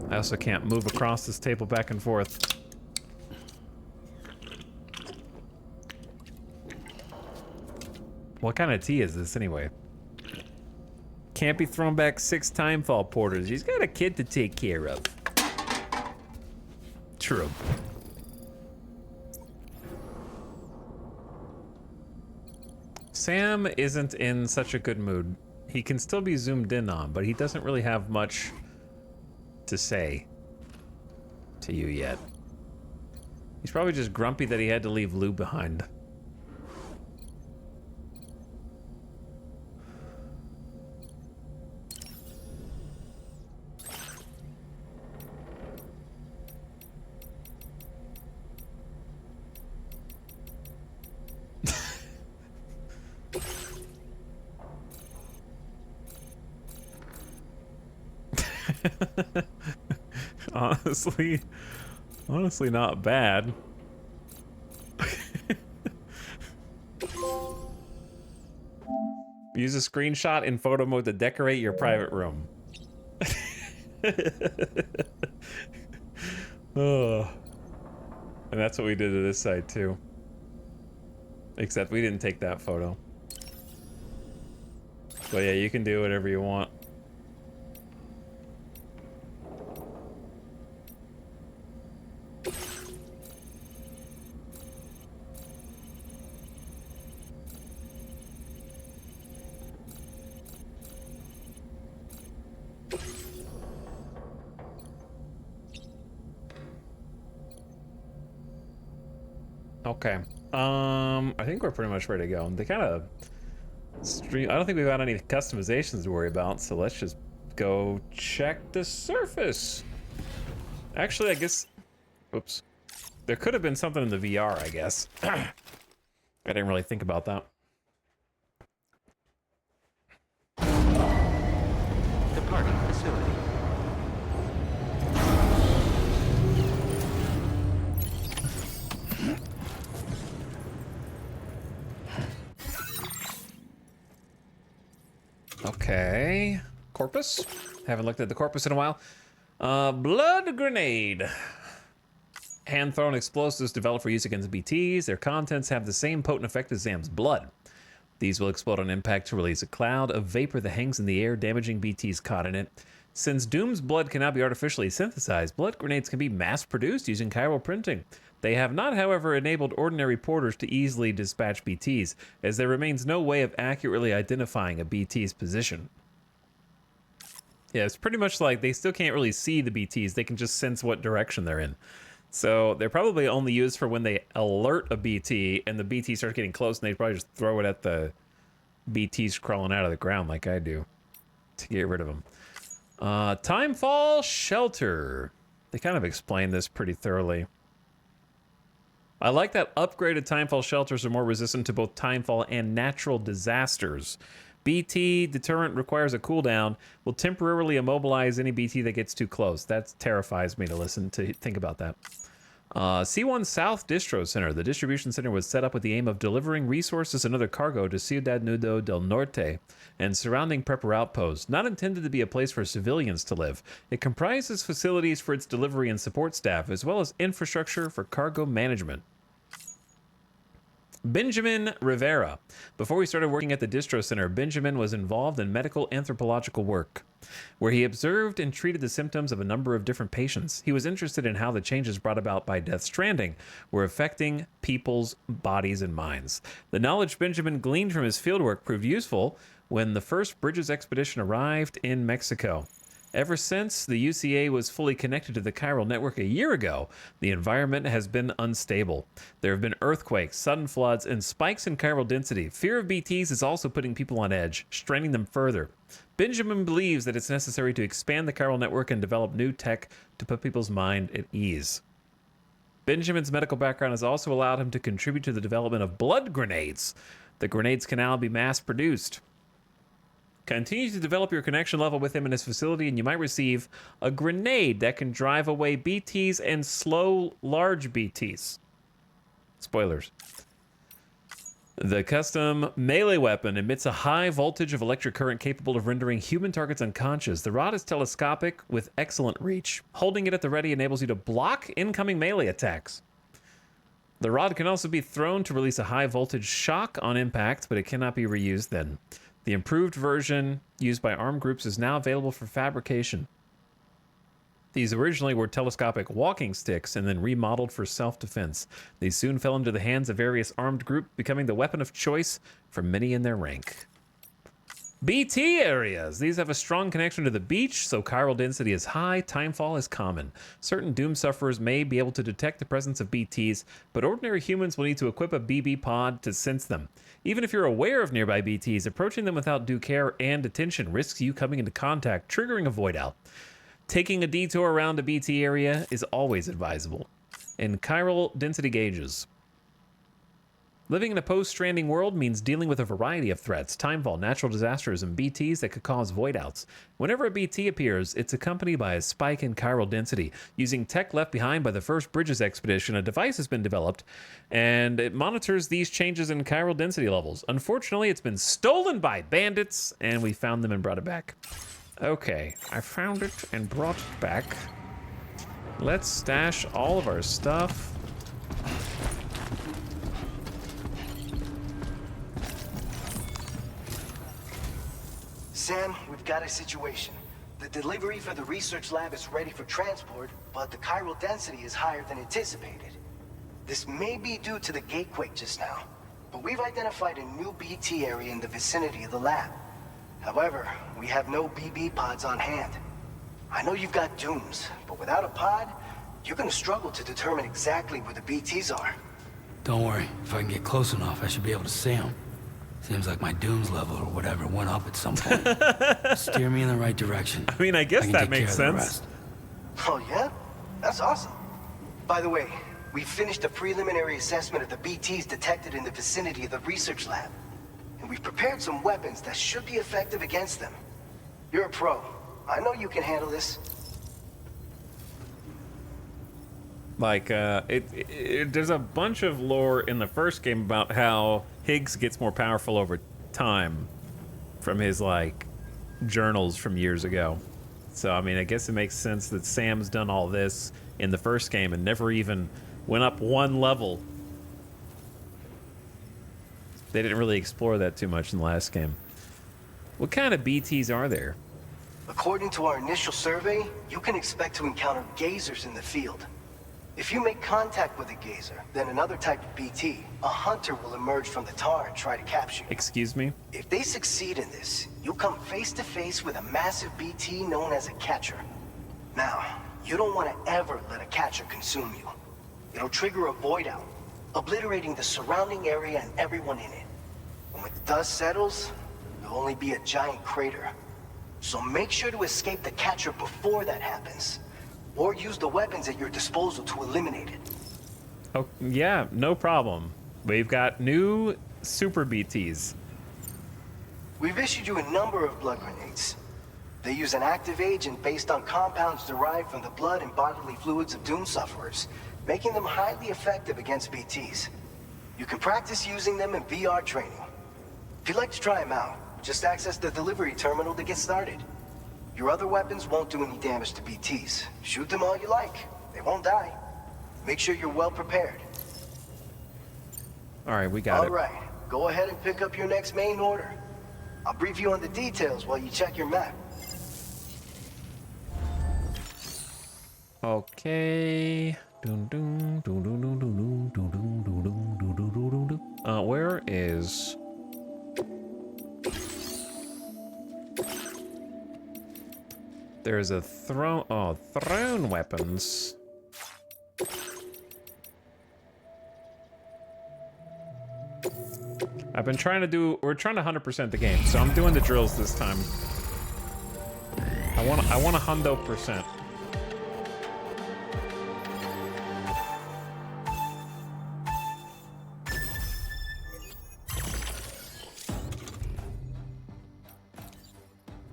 I also can't move across this table back and forth. What kind of tea is this, anyway? Can't be thrown back 6 timefall porters. He's got a kid to take care of. True. Sam isn't in such a good mood. He can still be zoomed in on, but he doesn't really have much to say to you yet. He's probably just grumpy that he had to leave Lou behind. Honestly not bad. Use a screenshot in photo mode to decorate your private room. Oh. And that's what we did to this side too. Except we didn't take that photo. But yeah, you can do whatever you want. Okay. I think we're pretty much ready to go. They kind of stream. I don't think we've got any customizations to worry about, so let's just go check the surface. Actually, I guess. Oops. There could have been something in the VR, I guess. I didn't really think about that. Departing facility. Okay. Corpus? Haven't looked at the corpus in a while. Blood grenade. Hand-thrown explosives developed for use against BTs. Their contents have the same potent effect as Zam's blood. These will explode on impact to release a cloud of vapor that hangs in the air, damaging BTs caught in it. Since Doom's blood cannot be artificially synthesized, blood grenades can be mass-produced using chiral printing. They have not, however, enabled ordinary porters to easily dispatch BTs, as there remains no way of accurately identifying a BT's position. Yeah, it's pretty much like they still can't really see the BTs, they can just sense what direction they're in. So they're probably only used for when they alert a BT and the BT starts getting close, and they probably just throw it at the BTs crawling out of the ground like I do to get rid of them. Timefall Shelter. They kind of explain this pretty thoroughly. I like that upgraded Timefall shelters are more resistant to both Timefall and natural disasters. BT deterrent requires a cooldown, will temporarily immobilize any BT that gets too close. That terrifies me to think about that. C1 South Distro Center. The distribution center was set up with the aim of delivering resources and other cargo to Ciudad Nudo del Norte and surrounding prepper outposts. Not intended to be a place for civilians to live, it comprises facilities for its delivery and support staff, as well as infrastructure for cargo management. Benjamin Rivera. Before we started working at the Distro Center, Benjamin was involved in medical anthropological work, where he observed and treated the symptoms of a number of different patients. He was interested in how the changes brought about by Death Stranding were affecting people's bodies and minds. The knowledge Benjamin gleaned from his fieldwork proved useful when the first Bridges expedition arrived in Mexico. Ever since the UCA was fully connected to the chiral network a year ago, the environment has been unstable. There have been earthquakes, sudden floods, and spikes in chiral density. Fear of BTs is also putting people on edge, straining them further. Benjamin believes that it's necessary to expand the chiral network and develop new tech to put people's mind at ease. Benjamin's medical background has also allowed him to contribute to the development of blood grenades. The grenades can now be mass-produced. Continue to develop your connection level with him in his facility, and you might receive a grenade that can drive away BTs and slow large BTs. Spoilers. The custom melee weapon emits a high voltage of electric current capable of rendering human targets unconscious. The rod is telescopic with excellent reach. Holding it at the ready enables you to block incoming melee attacks. The rod can also be thrown to release a high voltage shock on impact, but it cannot be reused then. The improved version used by armed groups is now available for fabrication. These originally were telescopic walking sticks and then remodeled for self-defense. These soon fell into the hands of various armed groups, becoming the weapon of choice for many in their rank. BT areas. These have a strong connection to the beach, so chiral density is high, timefall is common. Certain Doom sufferers may be able to detect the presence of BTs, but ordinary humans will need to equip a BB pod to sense them. Even if you're aware of nearby BTs, approaching them without due care and attention risks you coming into contact, triggering a void out. Taking a detour around a BT area is always advisable. And chiral density gauges. Living in a post-Stranding world means dealing with a variety of threats, timefall, natural disasters, and BTs that could cause void outs. Whenever a BT appears, it's accompanied by a spike in chiral density. Using tech left behind by the first Bridges expedition, a device has been developed, and it monitors these changes in chiral density levels. Unfortunately, it's been stolen by bandits, and we found them and brought it back. Okay, I found it and brought it back. Let's stash all of our stuff. Sam, we've got a situation. The delivery for the research lab is ready for transport, but the chiral density is higher than anticipated. This may be due to the gatequake just now, but we've identified a new BT area in the vicinity of the lab. However, we have no BB pods on hand. I know you've got Dooms, but without a pod, you're gonna struggle to determine exactly where the BTs are. Don't worry, if I can get close enough, I should be able to see them. Seems like my Dooms level or whatever went up at some point. Steer me in the right direction. I mean, I guess that makes sense. Oh yeah? That's awesome. By the way, we finished a preliminary assessment of the BTs detected in the vicinity of the research lab. And we've prepared some weapons that should be effective against them. You're a pro. I know you can handle this. Like, there's a bunch of lore in the first game about how Higgs gets more powerful over time from his, like, journals from years ago. So, I mean, I guess it makes sense that Sam's done all this in the first game and never even went up one level. They didn't really explore that too much in the last game. What kind of BTs are there? According to our initial survey, you can expect to encounter gazers in the field. If you make contact with a gazer, then another type of BT, a hunter, will emerge from the tar and try to capture you. Excuse me? If they succeed in this, you'll come face to face with a massive BT known as a catcher. Now, you don't want to ever let a catcher consume you. It'll trigger a void out, obliterating the surrounding area and everyone in it. When the dust settles, there'll only be a giant crater. So make sure to escape the catcher before that happens. Or use the weapons at your disposal to eliminate it. Oh, yeah, no problem. We've got new super BTs. We've issued you a number of blood grenades. They use an active agent based on compounds derived from the blood and bodily fluids of Doom sufferers, making them highly effective against BTs. You can practice using them in VR training. If you'd like to try them out, just access the delivery terminal to get started. Your other weapons won't do any damage to BTs. Shoot them all you like. They won't die. Make sure you're well prepared. All right, we got it. All right, go ahead and pick up your next main order. I'll brief you on the details while you check your map. Okay. Where is... There's a throne... Oh, throne weapons. I've been trying to do... We're trying to 100% the game, so I'm doing the drills this time. I want a hundo percent.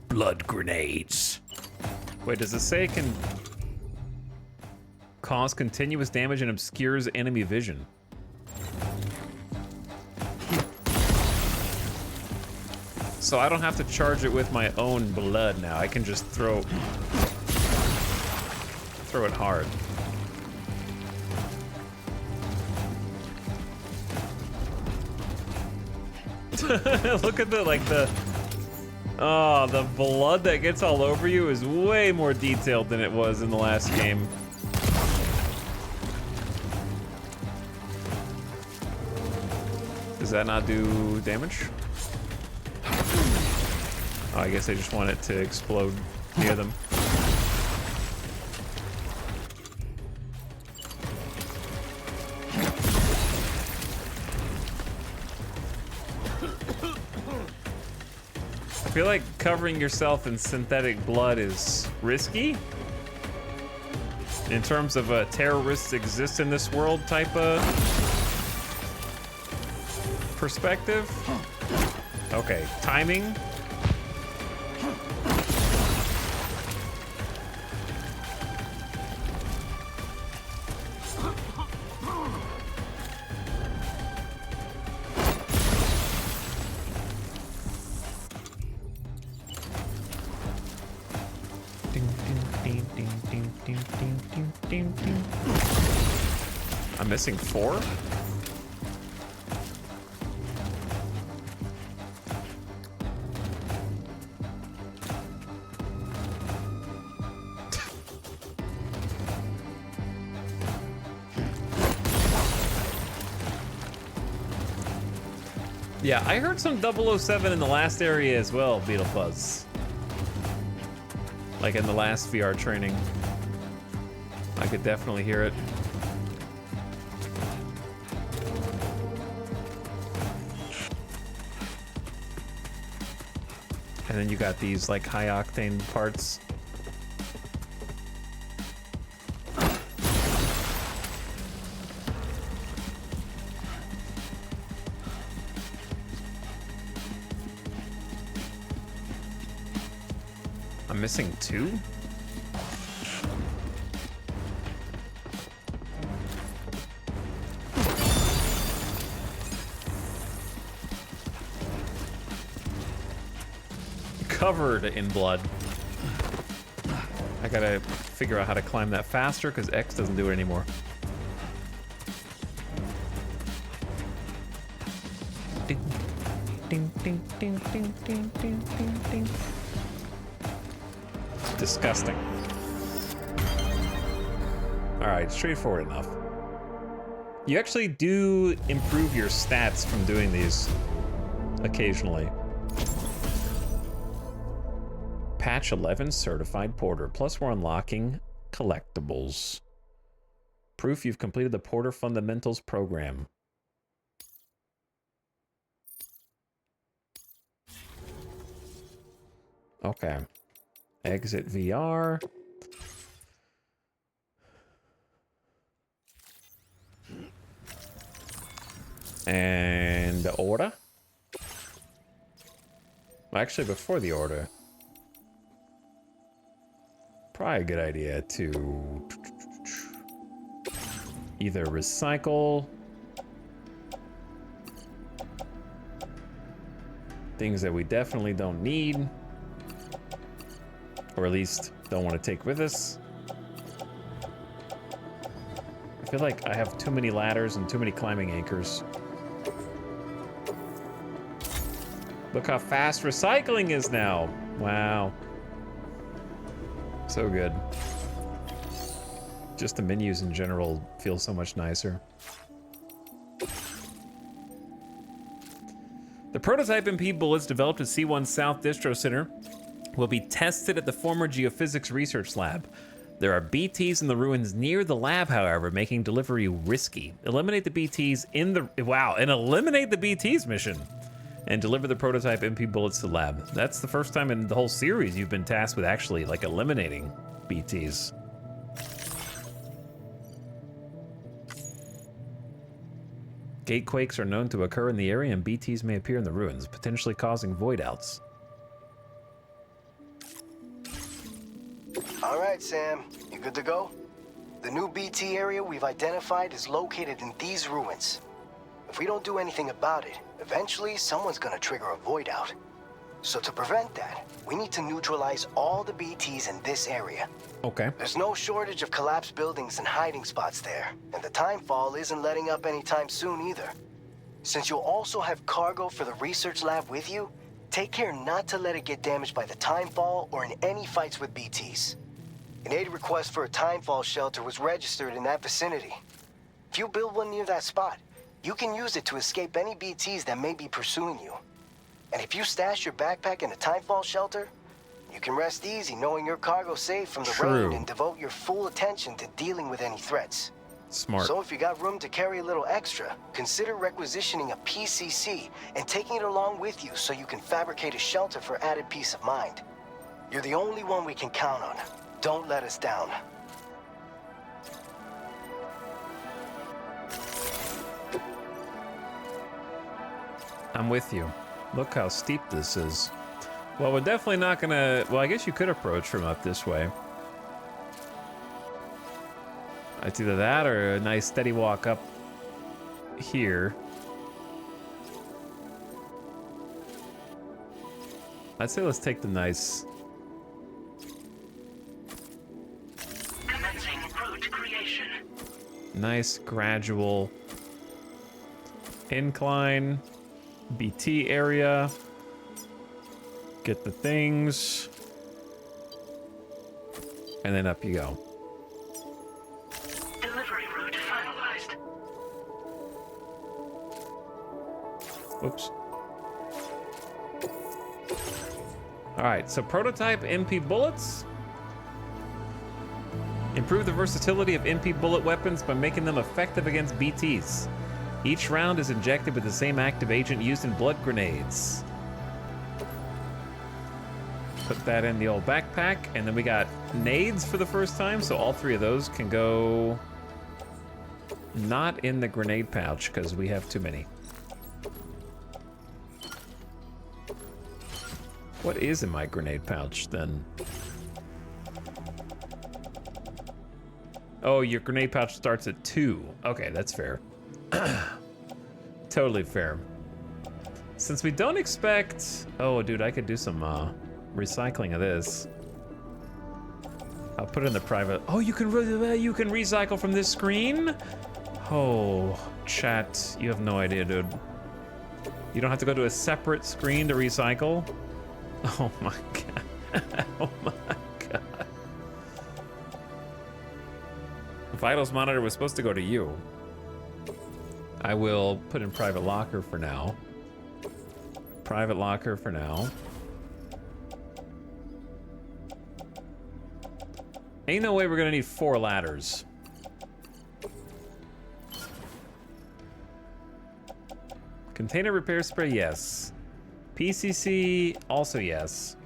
Blood grenades. Wait, does it say it can cause continuous damage and obscures enemy vision? So I don't have to charge it with my own blood now. I can just throw it hard. Look at the blood that gets all over you is way more detailed than it was in the last game. Does that not do damage? Oh, I guess I just want it to explode near them. I feel like covering yourself in synthetic blood is risky. In terms of a terrorists exist in this world type of perspective. Okay, timing. I'm missing 4? Yeah, I heard some 007 in the last area as well, Beetle Fuzz. Like in the last VR training. I could definitely hear it. And then you got these like high octane parts. I'm missing 2? Covered in blood. I gotta figure out how to climb that faster because X doesn't do it anymore. Ding, ding, ding, ding, ding, ding, ding, ding, ding. Disgusting. Alright, straightforward enough. You actually do improve your stats from doing these occasionally. Patch 11 certified porter. Plus we're unlocking collectibles. Proof you've completed the Porter Fundamentals program. Okay. Exit VR. And the order. Actually, before the order. Probably a good idea to either recycle things that we definitely don't need, or at least don't want to take with us. I feel like I have too many ladders and too many climbing anchors. Look how fast recycling is now. Wow. So good. Just the menus in general feel so much nicer. The prototype MP bullets developed at C1 South Distro Center will be tested at the former Geophysics Research Lab. There are BTs in the ruins near the lab, however, making delivery risky. Eliminate the BTs in the... Wow, and eliminate the BTs mission. And deliver the prototype MP bullets to the lab. That's the first time in the whole series you've been tasked with actually, like, eliminating BTs. Gatequakes are known to occur in the area, and BTs may appear in the ruins, potentially causing void outs. All right, Sam. You good to go? The new BT area we've identified is located in these ruins. If we don't do anything about it, eventually someone's gonna trigger a void out. So to prevent that, we need to neutralize all the BTs in this area. Okay. There's no shortage of collapsed buildings and hiding spots there, and the timefall isn't letting up anytime soon either. Since you'll also have cargo for the research lab with you, take care not to let it get damaged by the timefall or in any fights with BTs. An aid request for a timefall shelter was registered in that vicinity. If you build one near that spot, you can use it to escape any BTs that may be pursuing you. And if you stash your backpack in a timefall shelter, you can rest easy knowing your cargo's safe from the rain and devote your full attention to dealing with any threats. Smart. So if you got room to carry a little extra, consider requisitioning a PCC and taking it along with you so you can fabricate a shelter for added peace of mind. You're the only one we can count on. Don't let us down. I'm with you. Look how steep this is. Well, we're definitely not gonna... Well, I guess you could approach from up this way. It's either that or a nice steady walk up here. I'd say let's take the nice... Commencing route creation. Nice gradual incline. BT area. Get the things. And then up you go. Delivery route finalized. Oops. Alright, so prototype MP bullets. Improve the versatility of MP bullet weapons by making them effective against BTs. Each round is injected with the same active agent used in blood grenades. Put that in the old backpack, and then we got nades for the first time, so all three of those can go not in the grenade pouch, because we have too many. What is in my grenade pouch, then? Oh, your grenade pouch starts at 2. Okay, that's fair. Totally fair. Since we don't expect... Oh, dude, I could do some recycling of this. I'll put it in the private. Oh, you can recycle from this screen? Oh, chat, you have no idea, dude. You don't have to go to a separate screen to recycle? Oh my god. Oh my god. The vitals monitor was supposed to go to you. I will put in private locker for now. Private locker for now. Ain't no way we're gonna need 4 ladders. Container repair spray, yes. PCC, also yes.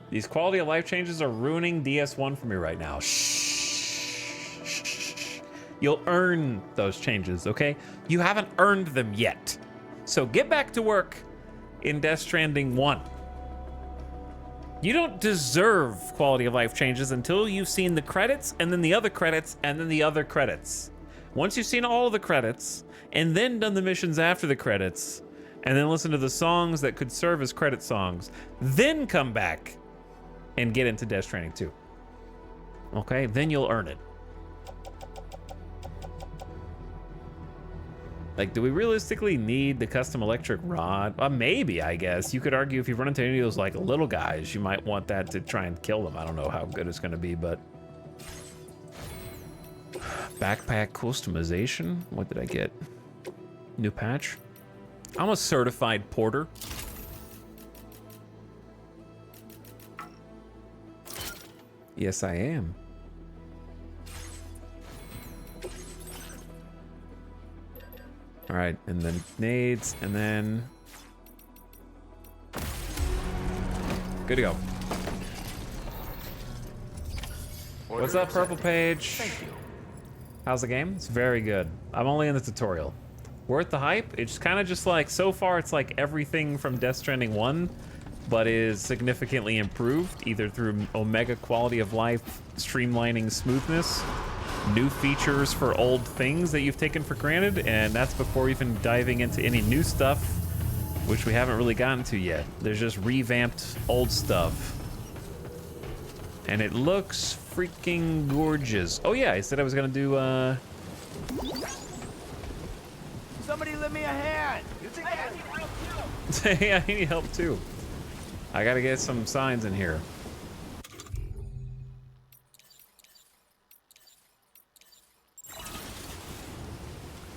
These quality of life changes are ruining DS1 for me right now. Shh. You'll earn those changes, okay? You haven't earned them yet. So get back to work in Death Stranding 1. You don't deserve quality of life changes until you've seen the credits, and then the other credits, and then the other credits. Once you've seen all of the credits, and then done the missions after the credits, and then listen to the songs that could serve as credit songs, then come back and get into Death Stranding 2. Okay, then you'll earn it. Like, do we realistically need the custom electric rod? Maybe, I guess. You could argue if you run into any of those, like, little guys, you might want that to try and kill them. I don't know how good it's going to be, but... Backpack customization? What did I get? New patch? I'm a certified porter. Yes, I am. All right, and then nades, and then... Good to go. What's up, Purple Page? Thank you. How's the game? It's very good. I'm only in the tutorial. Worth the hype? It's kind of just like, so far it's like everything from Death Stranding 1, but is significantly improved, either through Omega quality of life, streamlining smoothness, new features for old things that you've taken for granted, and that's before even diving into any new stuff, which we haven't really gotten to yet. There's just revamped old stuff. And it looks freaking gorgeous. Oh yeah, I said I was gonna do, Somebody lend me a hand. You think I need help too? Hey, I need help too. I gotta get some signs in here.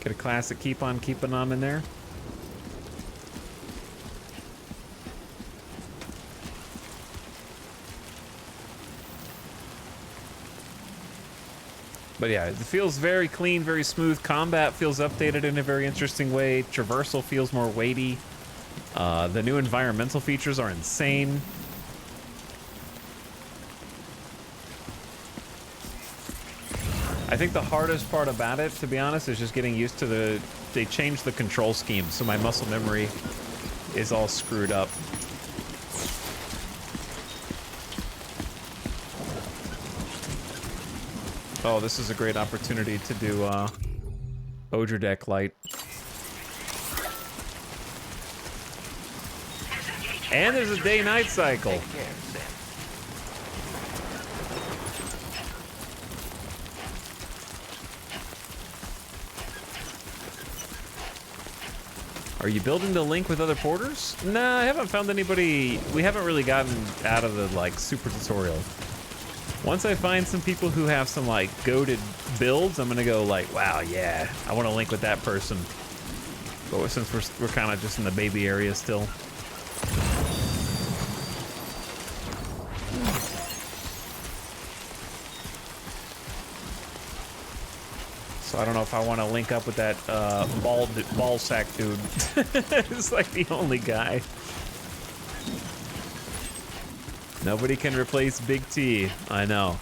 Get a classic keep on keeping on in there. But yeah, it feels very clean, very smooth. Combat feels updated in a very interesting way. Traversal feels more weighty. The new environmental features are insane. I think the hardest part about it, to be honest, is just getting used to they changed the control scheme, so my muscle memory is all screwed up. Oh, this is a great opportunity to do Odra deck light. And there's a day-night cycle. Are you building the link with other porters? Nah, I haven't found anybody. We haven't really gotten out of the like super tutorial. Once I find some people who have some like goated builds, I'm gonna go like, wow, yeah, I want to link with that person. But since we're kind of just in the baby area still. So I don't know if I want to link up with that ball sack dude. It's like the only guy. Nobody can replace Big T. I know.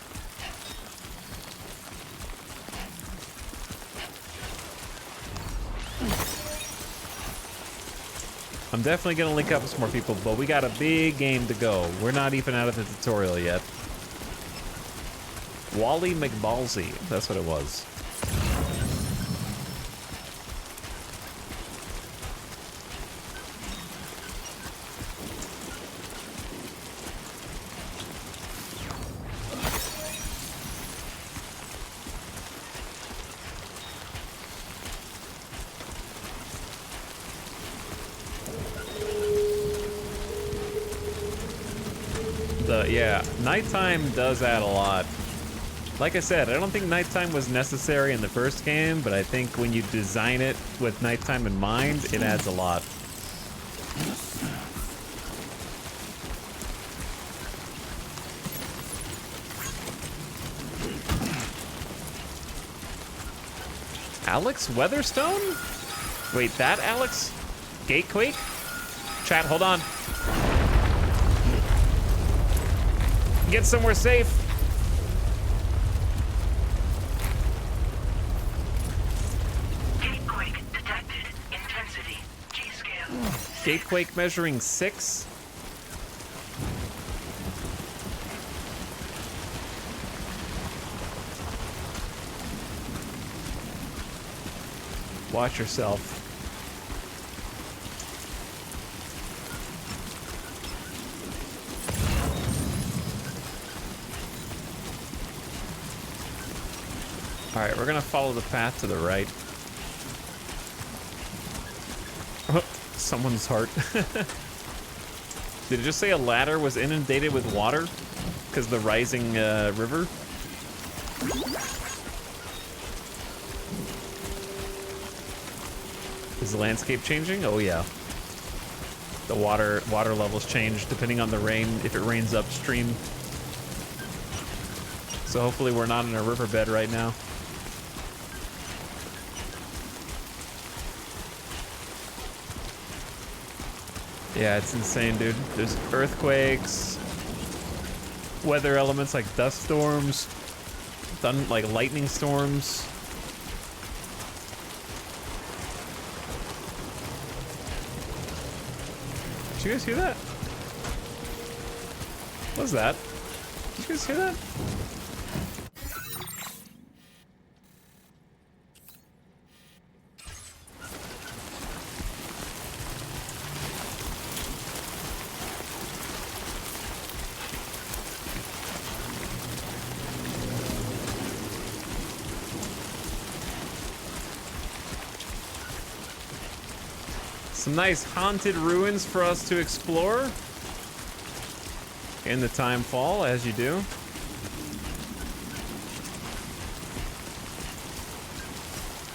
I'm definitely gonna link up with some more people, but we got a big game to go. We're not even out of the tutorial yet. Wally McBallsy, that's what it was. though. Yeah, nighttime does add a lot. Like I said, I don't think nighttime was necessary in the first game, but I think when you design it with nighttime in mind, it adds a lot. Alex Weatherstone? Wait, that Alex? Gatequake? Chat, hold on. Get somewhere safe. Gatequake detected. Intensity. G-scale. Gatequake measuring 6. Watch yourself. All right, we're gonna follow the path to the right. Oh, someone's heart. Did it just say a ladder was inundated with water? Because the rising river? Is the landscape changing? Oh yeah. The water levels change depending on the rain, if it rains upstream. So hopefully we're not in a riverbed right now. Yeah, it's insane, dude. There's earthquakes, weather elements like dust storms, like lightning storms. Did you guys hear that? What was that? Did you guys hear that? Some nice haunted ruins for us to explore in the time fall, as you do.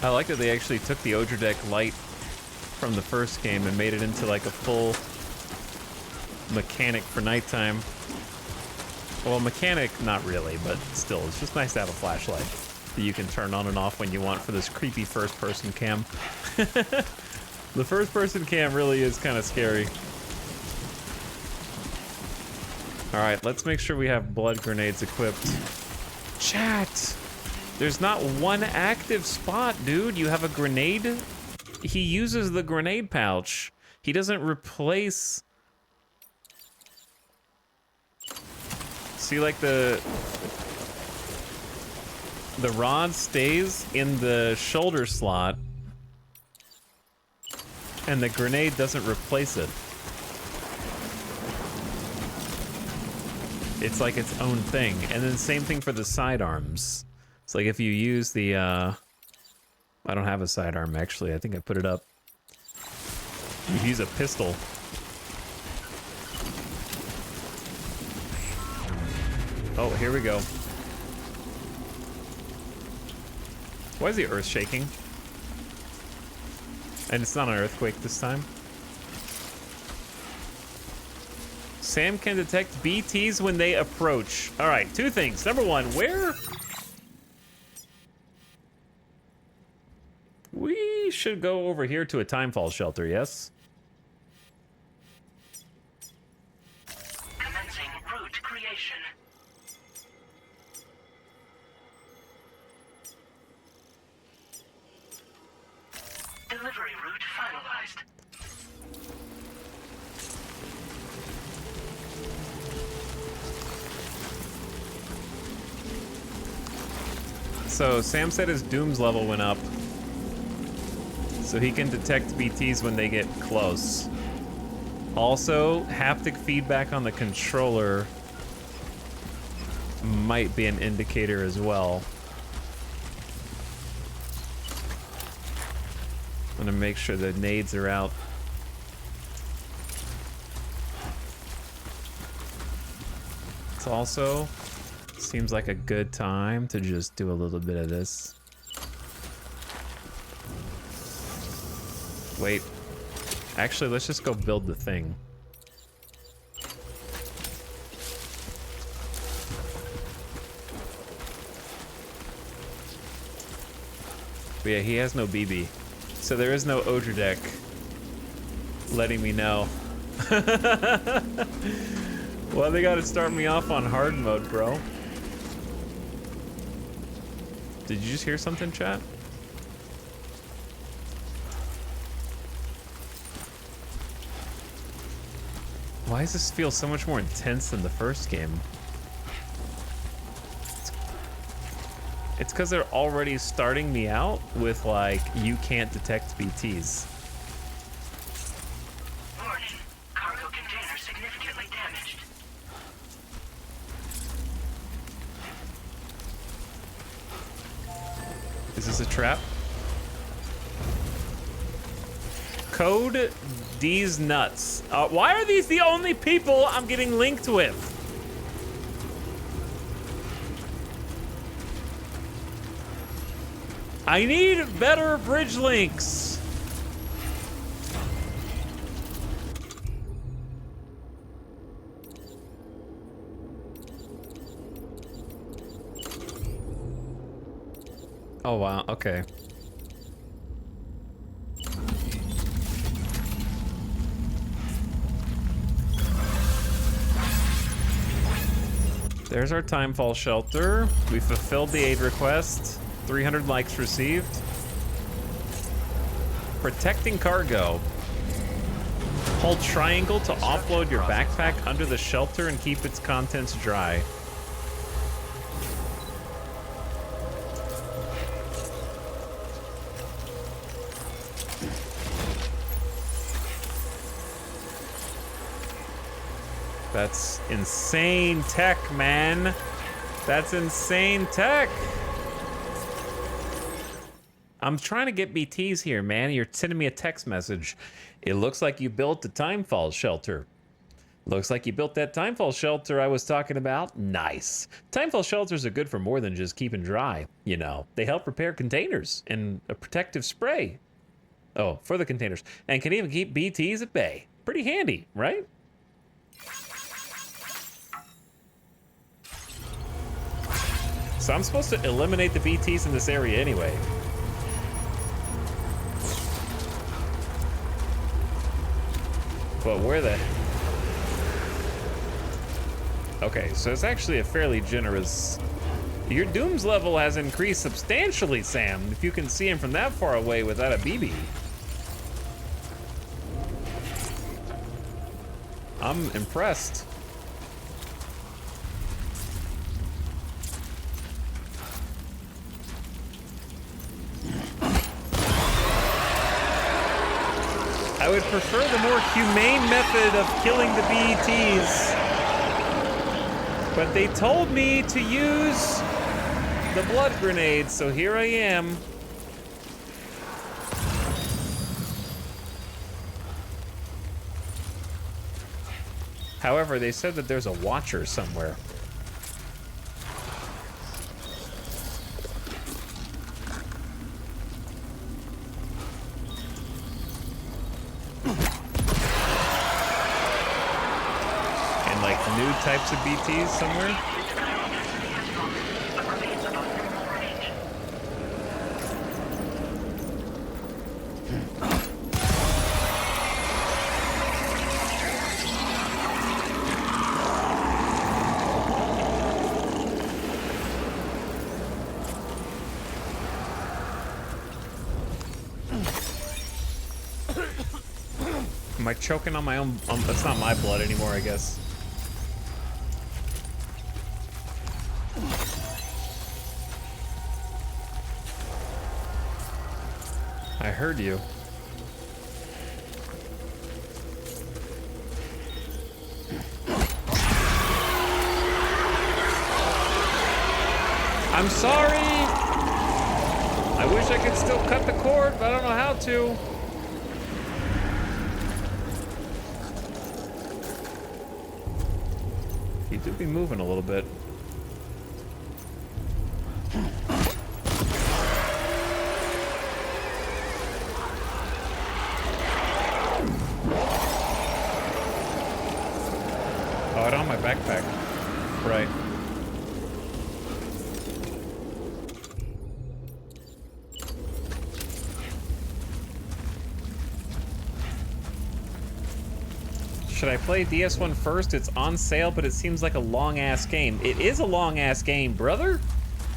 I like that they actually took the Odradek light from the first game and made it into like a full mechanic for nighttime. Well, mechanic, not really, but still, it's just nice to have a flashlight that you can turn on and off when you want for this creepy first-person cam. The first-person cam really is kind of scary. All right, let's make sure we have blood grenades equipped. Chat! There's not one active spot, dude. You have a grenade? He uses the grenade pouch. He doesn't replace... See, like, the rod stays in the shoulder slot, and the grenade doesn't replace it. It's like its own thing. And then same thing for the sidearms. It's like if you use the, I don't have a sidearm actually, I think I put it up. You use a pistol. Oh, here we go. Why is the earth shaking? And it's not an earthquake this time. Sam can detect BTs when they approach. All right, two things. Number one, where? We should go over here to a timefall shelter, yes? Commencing route creation. Delivery route finalized. So Sam said his Dooms level went up, so he can detect BTs when they get close. Also, haptic feedback on the controller might be an indicator as well. I'm gonna make sure the nades are out. month also. Seems like a good time to just do a little bit of this. Wait. Actually, let's just go build the thing. But yeah, he has no BB. So there is no Odra deck letting me know. Well, they gotta start me off on hard mode, bro. Did you just hear something, chat? Why does this feel so much more intense than the first game? It's because they're already starting me out with, like, you can't detect BTs. Warning. Cargo container significantly damaged. Is this a trap? Code D's nuts. Why are these the only people I'm getting linked with? I need better bridge links. Oh wow, okay. There's our timefall shelter. We fulfilled the aid request. 300 likes received. Protecting cargo. Hold triangle to offload your backpack under the shelter and keep its contents dry. That's insane tech, man. That's insane tech. I'm trying to get BTs here, man. You're sending me a text message. It looks like you built the timefall shelter. Looks like you built that timefall shelter I was talking about. Nice. Timefall shelters are good for more than just keeping dry, you know. They help repair containers and a protective spray. Oh, for the containers. And can even keep BTs at bay. Pretty handy, right? So I'm supposed to eliminate the BTs in this area anyway. But where the... Okay, so it's actually a fairly generous... Your Doom's level has increased substantially, Sam, if you can see him from that far away without a BB. I'm impressed. I would prefer the more humane method of killing the BETs. But they told me to use the blood grenade, so here I am. However, they said that there's a watcher somewhere. New types of BTs somewhere? Am I choking on my own? That's not my blood anymore, I guess. I heard you. I'm sorry. I wish I could still cut the cord, but I don't know how to. You do be moving a little bit. Oh, I don't have my backpack. Right. Should I play DS1 first? It's on sale, but it seems like a long-ass game. It is a long-ass game, brother.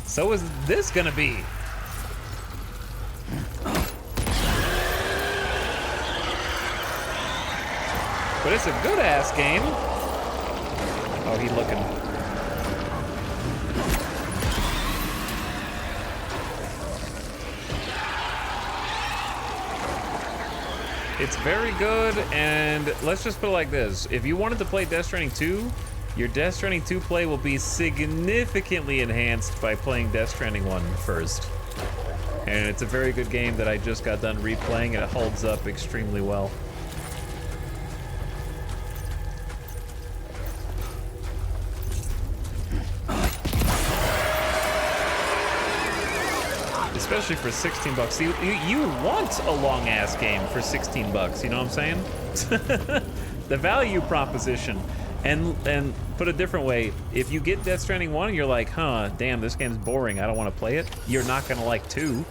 So is this gonna be. But it's a good-ass game. Oh, he looking. It's very good, and let's just put it like this. If you wanted to play Death Stranding 2, your Death Stranding 2 play will be significantly enhanced by playing Death Stranding 1 first. And it's a very good game that I just got done replaying, and it holds up extremely well. Especially for 16 bucks. You want a long ass game for 16 bucks, you know what I'm saying? The value proposition. And put a different way, if you get Death Stranding 1 and you're like, huh, damn, this game's boring, I don't want to play it, you're not gonna like 2.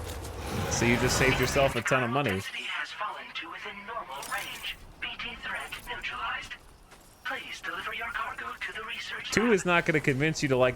So you just saved yourself a ton of money. Has fallen to within normal range. BT threat neutralized. Please deliver your cargo to the research 2 is not gonna convince you to like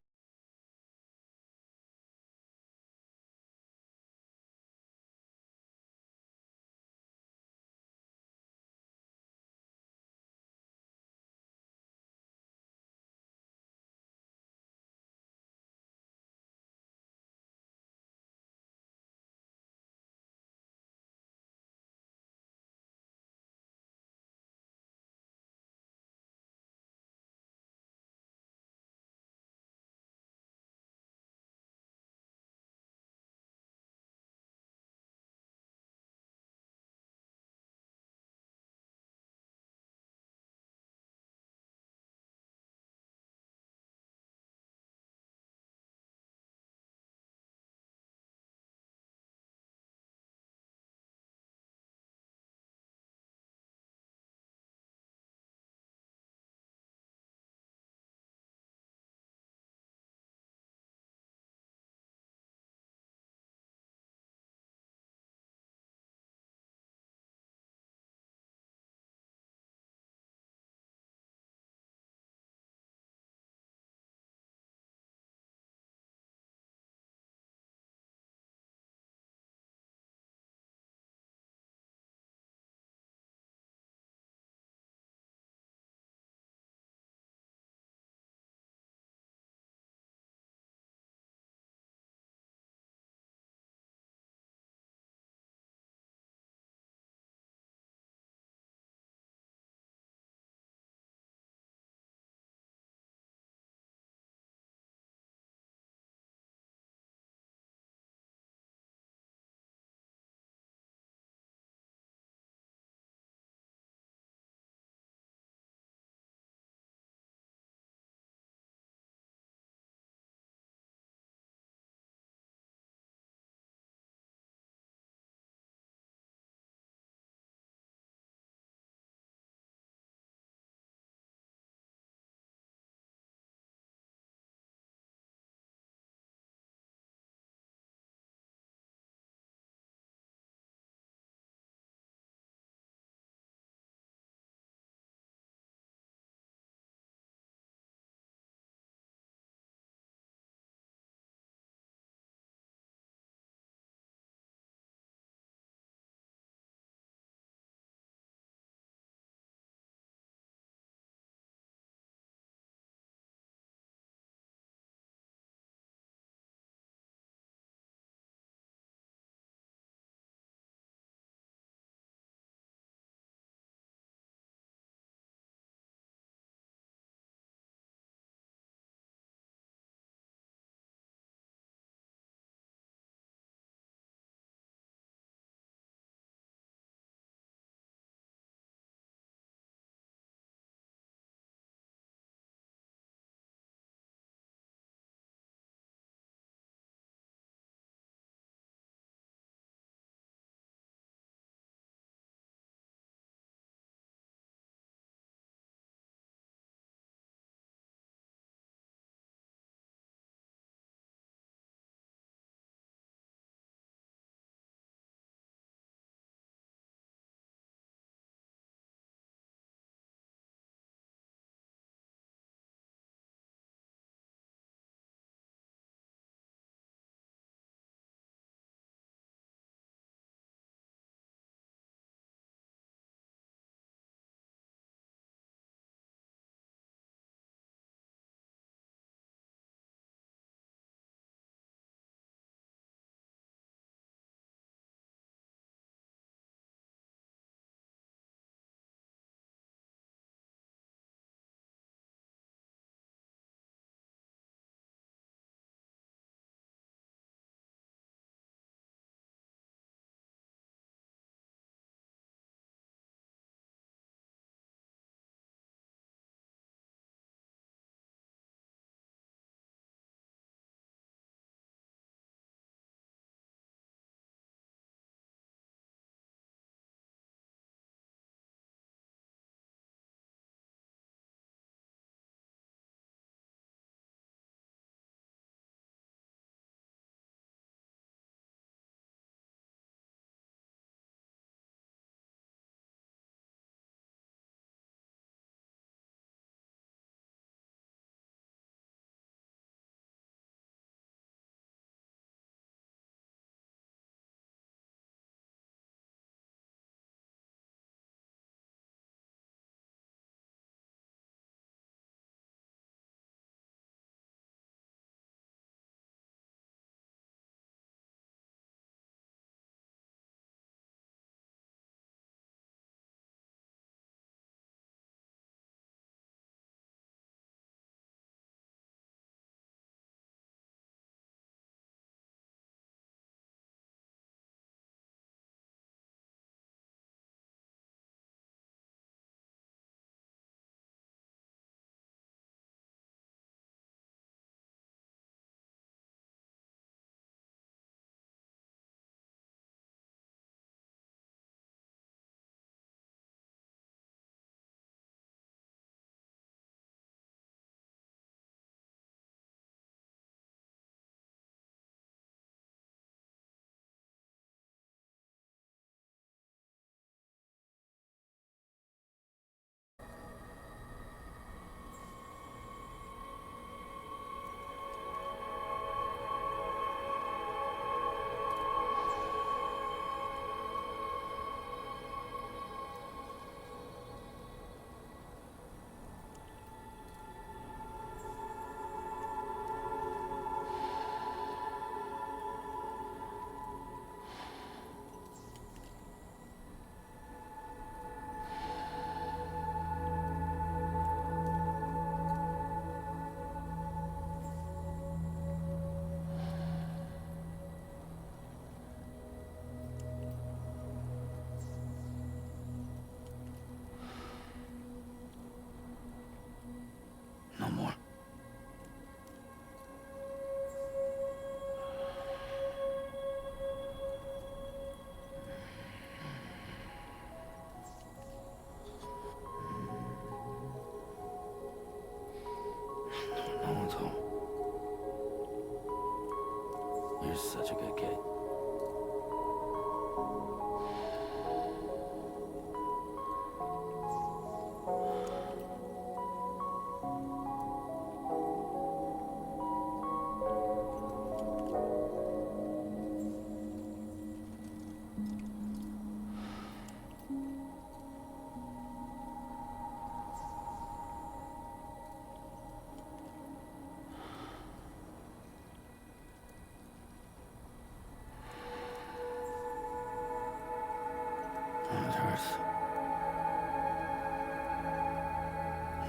Earth.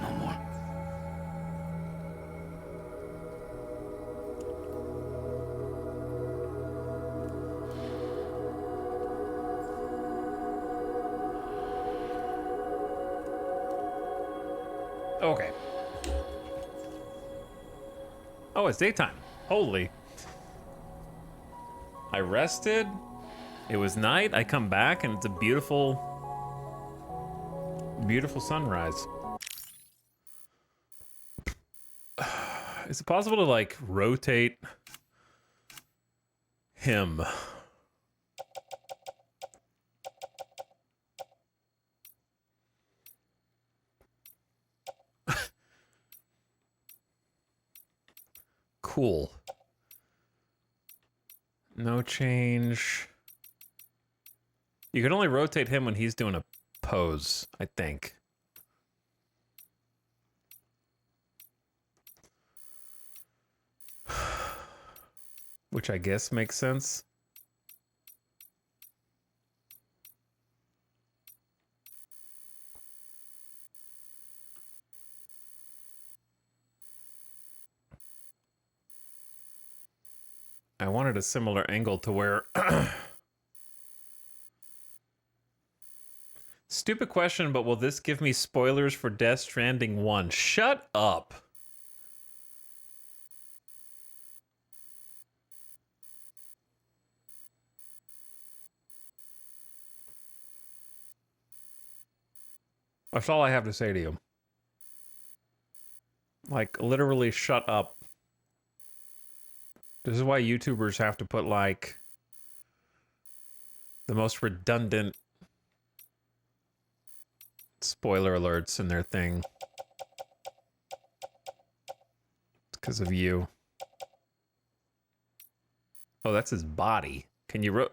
No more. Okay. Oh, it's daytime. Holy. I rested. It was night. I come back and it's a beautiful, beautiful sunrise. Is it possible to like rotate him? Cool. No change. You can only rotate him when he's doing a pose, I think. Which I guess makes sense. I wanted a similar angle to where... Stupid question, but will this give me spoilers for Death Stranding 1? Shut up! That's all I have to say to you. Like, literally shut up. This is why YouTubers have to put, like, the most redundant spoiler alerts in their thing. It's because of you. Oh, that's his body. Can you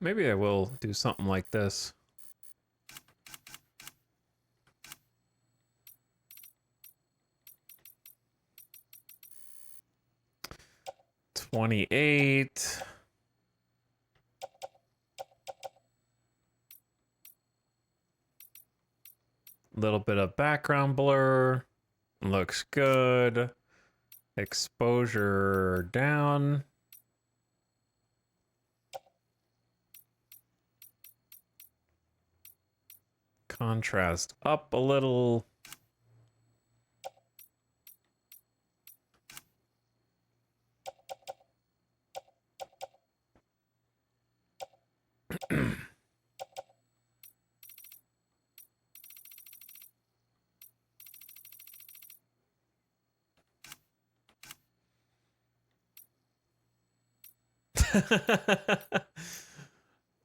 Maybe I will do something like this. $28. Little bit of background blur. Looks good. Exposure down. Contrast up a little.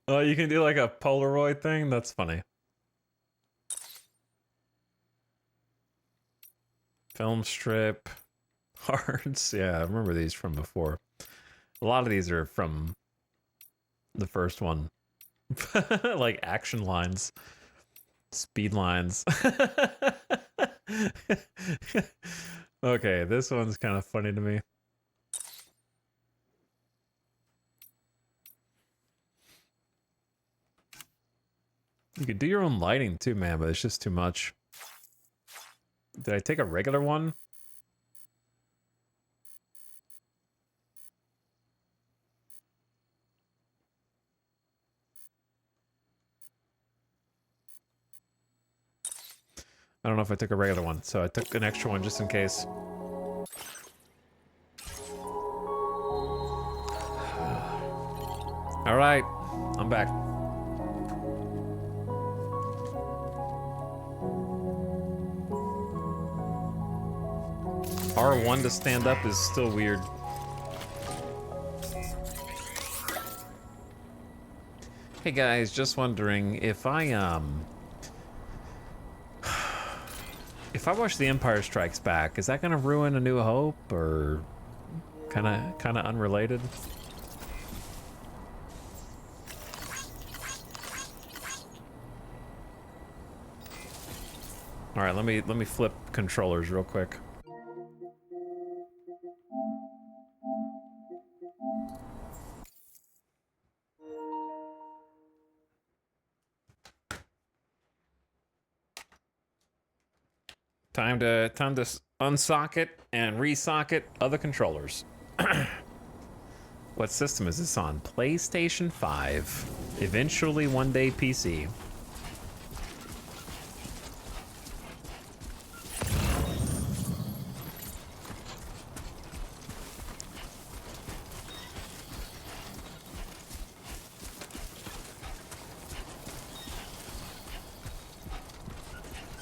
Oh, you can do like a Polaroid thing? That's funny. Film strip. Hearts. Yeah, I remember these from before. A lot of these are from the first one. Like action lines. Speed lines. Okay, this one's kind of funny to me. You could do your own lighting too, man, but it's just too much. Did I take a regular one? I don't know if I took a regular one, so I took an extra one just in case. All right, I'm back. R1 to stand up is still weird. Hey guys, just wondering if I watch The Empire Strikes Back, is that gonna ruin A New Hope, or kind of unrelated? All right, let me flip controllers real quick. Time to unsocket and resocket other controllers. What system is this on? PlayStation 5. Eventually one day PC.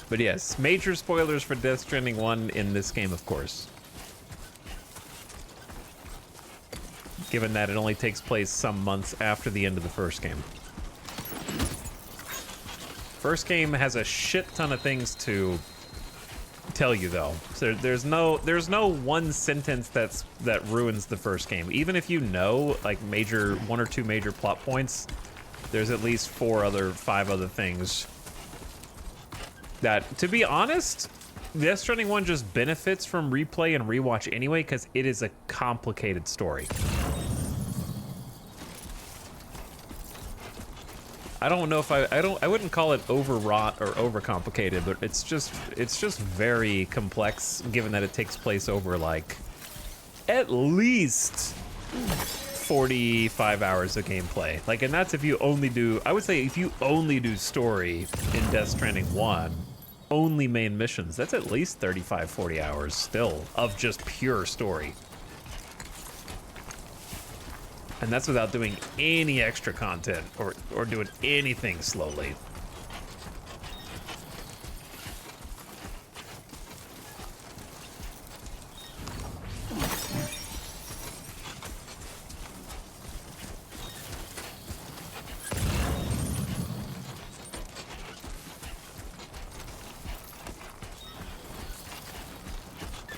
But yes, major spoilers for Death Stranding 1 in this game, of course. Given that it only takes place some months after the end of the first game. First game has a shit ton of things to tell you, though. So there's no one sentence that ruins the first game. Even if you know like one or two major plot points, there's at least 5 other things that, to be honest, Death Stranding 1 just benefits from replay and rewatch anyway, because it is a complicated story. I don't know if I wouldn't call it overwrought or overcomplicated, but it's just very complex, given that it takes place over like at least 45 hours of gameplay. Like, and that's if you only do, I would say if you only do story in Death Stranding 1, only main missions, that's at least 35, 40 hours still of just pure story. And that's without doing any extra content or doing anything slowly.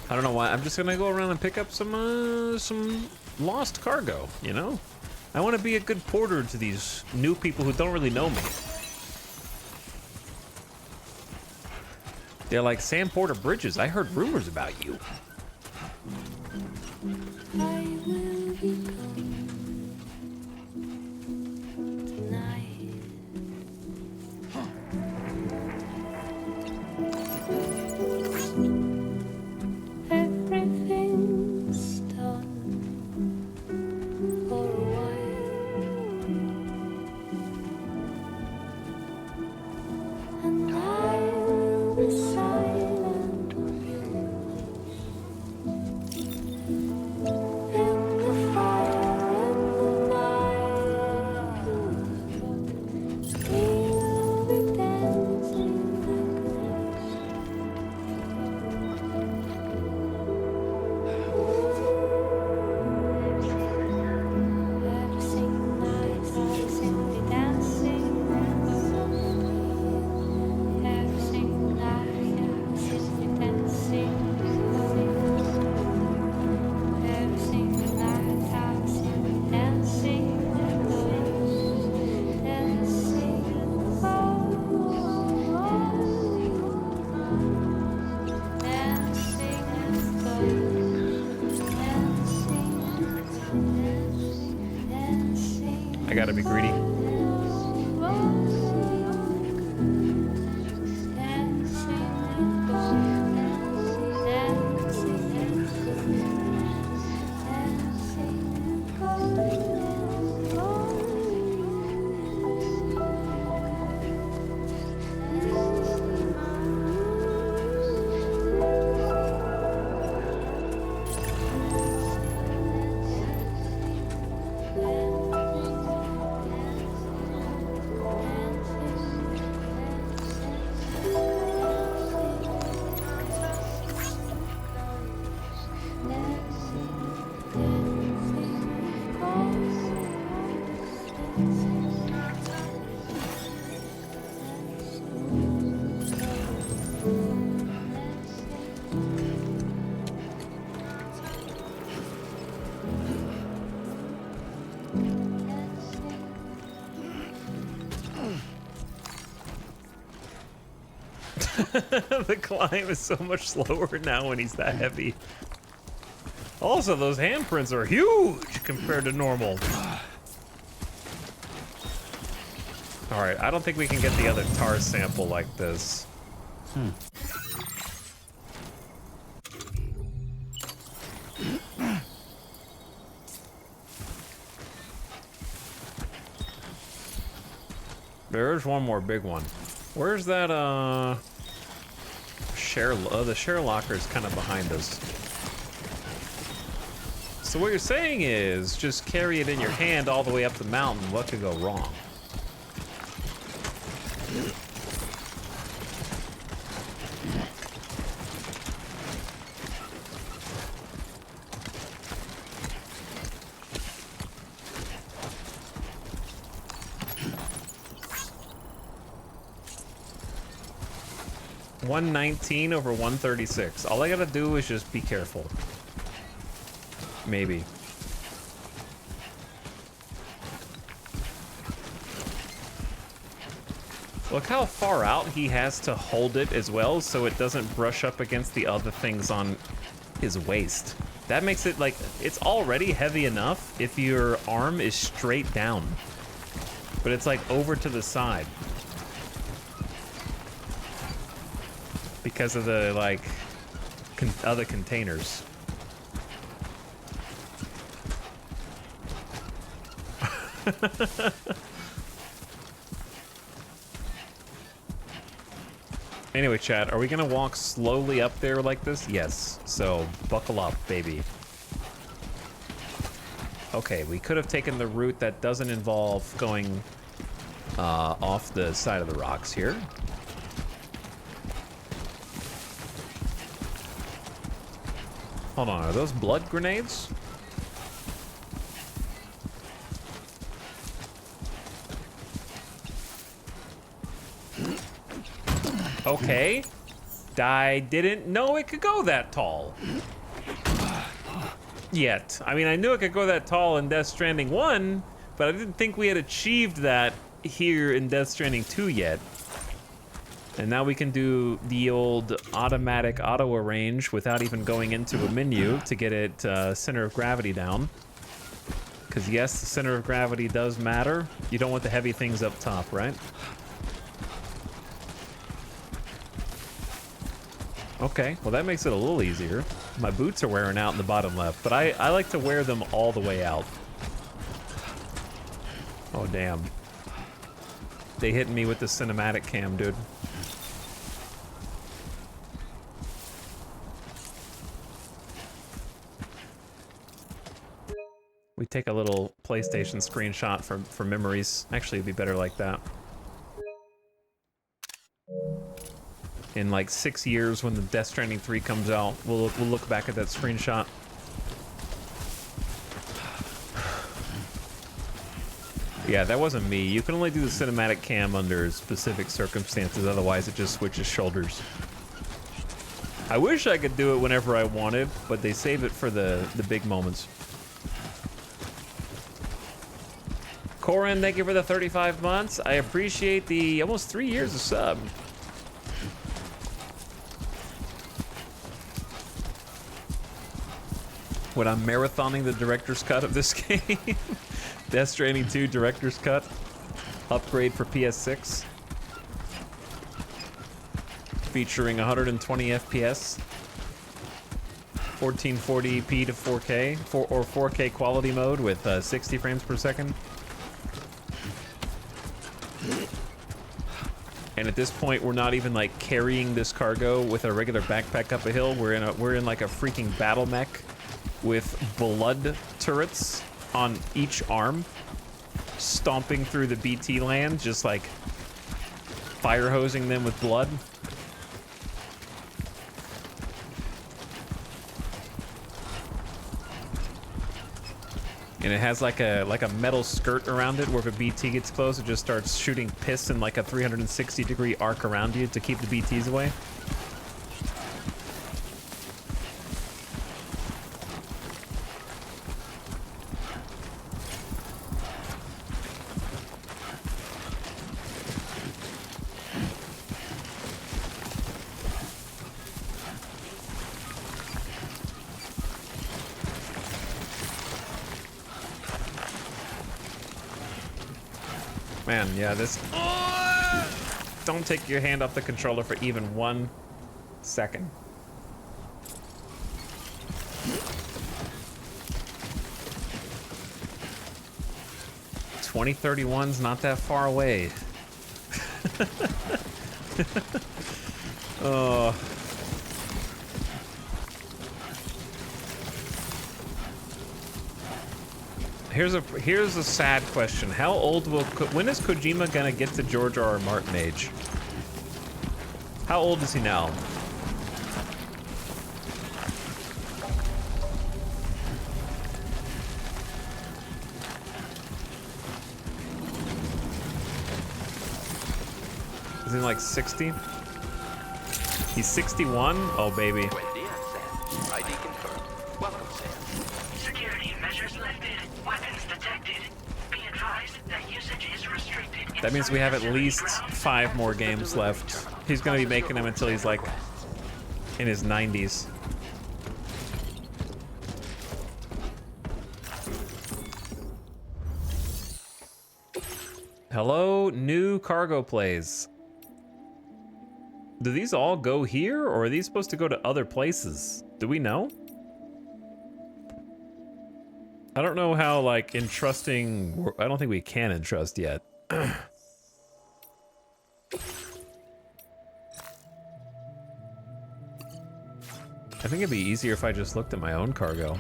I don't know why. I'm just gonna go around and pick up some lost cargo, you know? I want to be a good porter to these new people who don't really know me. They're like, Sam Porter Bridges, I heard rumors about you. I will be coming tonight. Everything's done for a while, and I will be silent with you. In the fire and the night, we will be dancing like every single night. I'll simply dancing every single night. I'll simply dancing every single night. I'll simply dancing I gotta be greedy. The climb is so much slower now when he's that heavy. Also, those handprints are huge compared to normal. All right, I don't think we can get the other tar sample like this. There's one more big one. Where's that, share, the share locker is kind of behind us. So what you're saying is, just carry it in your hand all the way up the mountain. What could go wrong? $119 over $136. All I gotta do is just be careful. Maybe. Look how far out he has to hold it as well, so it doesn't brush up against the other things on his waist. That makes it like, it's already heavy enough if your arm is straight down. But it's like over to the side. Because of the, like, other containers. Anyway, chat, are we gonna walk slowly up there like this? Yes. So, buckle up, baby. Okay, we could have taken the route that doesn't involve going off the side of the rocks here. Hold on, are those blood grenades? Okay. I didn't know it could go that tall. Yet. I mean, I knew it could go that tall in Death Stranding 1, but I didn't think we had achieved that here in Death Stranding 2 yet. And now we can do the old automatic auto-arrange without even going into a menu to get it center of gravity down. Because yes, the center of gravity does matter. You don't want the heavy things up top, right? Okay, well that makes it a little easier. My boots are wearing out in the bottom left, but I like to wear them all the way out. Oh, damn. They hit me with the cinematic cam, dude. We take a little PlayStation screenshot for memories. Actually, it'd be better like that. In like 6 years, when the Death Stranding 3 comes out, we'll look back at that screenshot. Yeah, that wasn't me. You can only do the cinematic cam under specific circumstances, otherwise it just switches shoulders. I wish I could do it whenever I wanted, but they save it for the big moments. Corin, thank you for the 35 months. I appreciate the almost 3 years of sub. When I'm marathoning the director's cut of this game. Death Stranding 2 director's cut. Upgrade for PS6. Featuring 120 FPS. 1440p to 4K. Or 4K quality mode with 60 frames per second. And at this point, we're not even like carrying this cargo with a regular backpack up a hill. We're in like a freaking battle mech with blood turrets on each arm, stomping through the BT land, just like fire hosing them with blood. And it has like a metal skirt around it where if a BT gets close, it just starts shooting piss in like a 360-degree arc around you to keep the BTs away. Man, yeah, this... Don't take your hand off the controller for even 1 second. $2031's not that far away. Oh. Here's a sad question. How old when is Kojima gonna get to George R.R. Martin age? How old is he now? Is he like 60? He's 61? Oh, baby. ID confirmed. Welcome, Sam. Security measures lifted. Weapons detected. Be advised that usage is restricted. That means we have at least 5 more games left. He's gonna be making them until he's like in his 90s. Hello, new cargo plays. Do these all go here, or are these supposed to go to other places? Do we know? I don't know how, like, entrusting... I don't think we can entrust yet. I think it'd be easier if I just looked at my own cargo.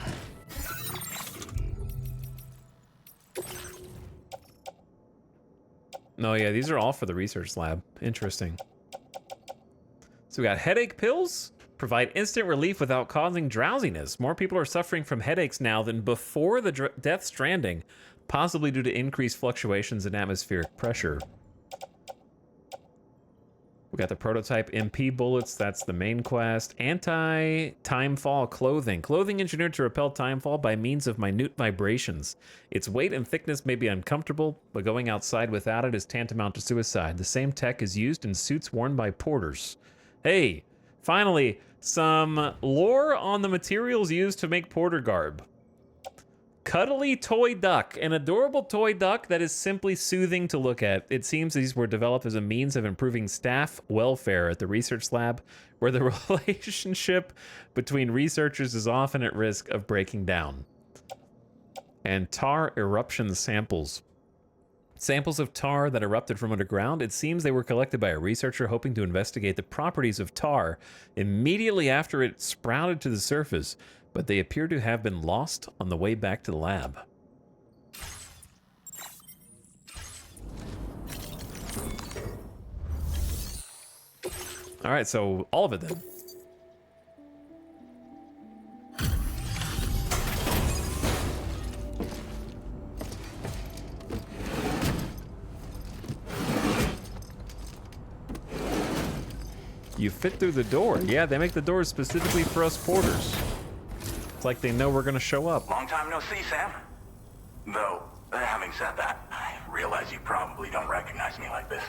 No, yeah, these are all for the research lab. Interesting. So we got headache pills. Provide instant relief without causing drowsiness. More people are suffering from headaches now than before the Death Stranding, possibly due to increased fluctuations in atmospheric pressure. We got the prototype MP bullets. That's the main quest. Anti-timefall clothing. Clothing engineered to repel timefall by means of minute vibrations. Its weight and thickness may be uncomfortable, but going outside without it is tantamount to suicide. The same tech is used in suits worn by porters. Hey, finally, some lore on the materials used to make porter garb. Cuddly toy duck, an adorable toy duck that is simply soothing to look at. It seems these were developed as a means of improving staff welfare at the research lab, where the relationship between researchers is often at risk of breaking down. And tar eruption samples. Samples of tar that erupted from underground. It seems they were collected by a researcher hoping to investigate the properties of tar immediately after it sprouted to the surface, but they appear to have been lost on the way back to the lab. All right, so all of it then. You fit through the door. Yeah, they make the doors specifically for us porters. It's like they know we're gonna show up. Long time no see, Sam. Though, having said that, I realize you probably don't recognize me like this.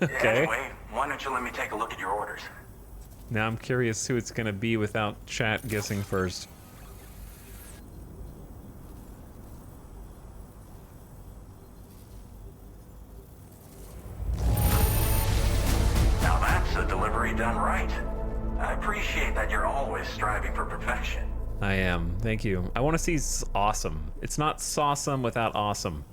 Okay. Anyway, why don't you let me take a look at your orders? Now I'm curious who it's gonna be without chat guessing first. Now that's a delivery done right. I appreciate that you're always striving for perfection. I am. Thank you. I want to see awesome. It's not sawsome without awesome.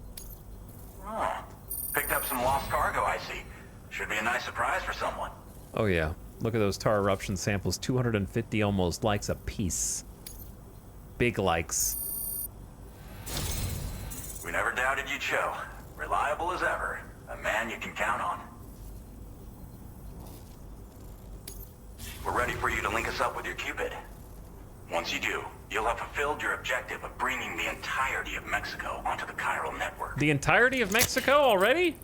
Oh, picked up some lost cargo, I see. Should be a nice surprise for someone. Oh yeah. Look at those tar eruption samples. 250 almost likes a piece. Big likes. We never doubted you'd show. Reliable as ever. A man you can count on. We're ready for you to link us up with your Cupid. Once you do, you'll have fulfilled your objective of bringing the entirety of Mexico onto the chiral network. The entirety of Mexico already?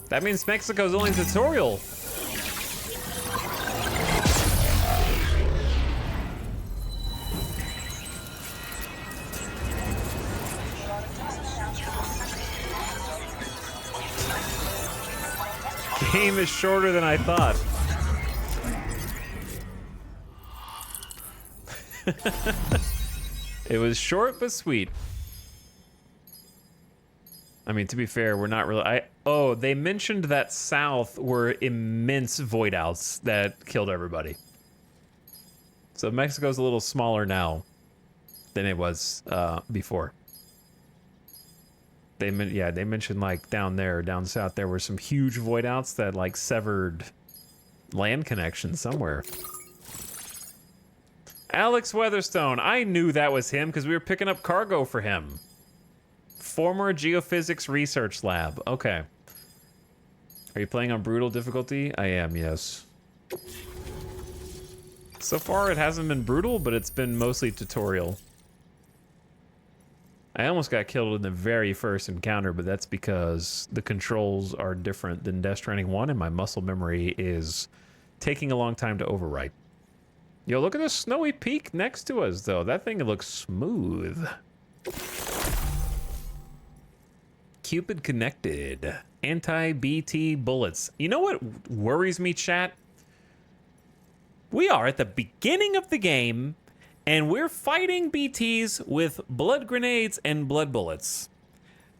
That means Mexico's only tutorial. Game is shorter than I thought. It was short but sweet. I mean, to be fair, we're not really... Oh, they mentioned that south were immense void outs that killed everybody. So Mexico's a little smaller now than it was before. They mentioned like down there, down south, there were some huge void outs that like severed land connections somewhere. Alex Weatherstone, I knew that was him because we were picking up cargo for him. Former geophysics research lab. Okay. Are you playing on brutal difficulty? I am, yes. So far, it hasn't been brutal, but it's been mostly tutorial. I almost got killed in the very first encounter, but that's because the controls are different than Death Stranding 1, and my muscle memory is taking a long time to overwrite. Yo, look at the snowy peak next to us, though. That thing looks smooth. Cupid connected. Anti-BT bullets. You know what worries me, chat? We are at the beginning of the game, and we're fighting BTs with blood grenades and blood bullets.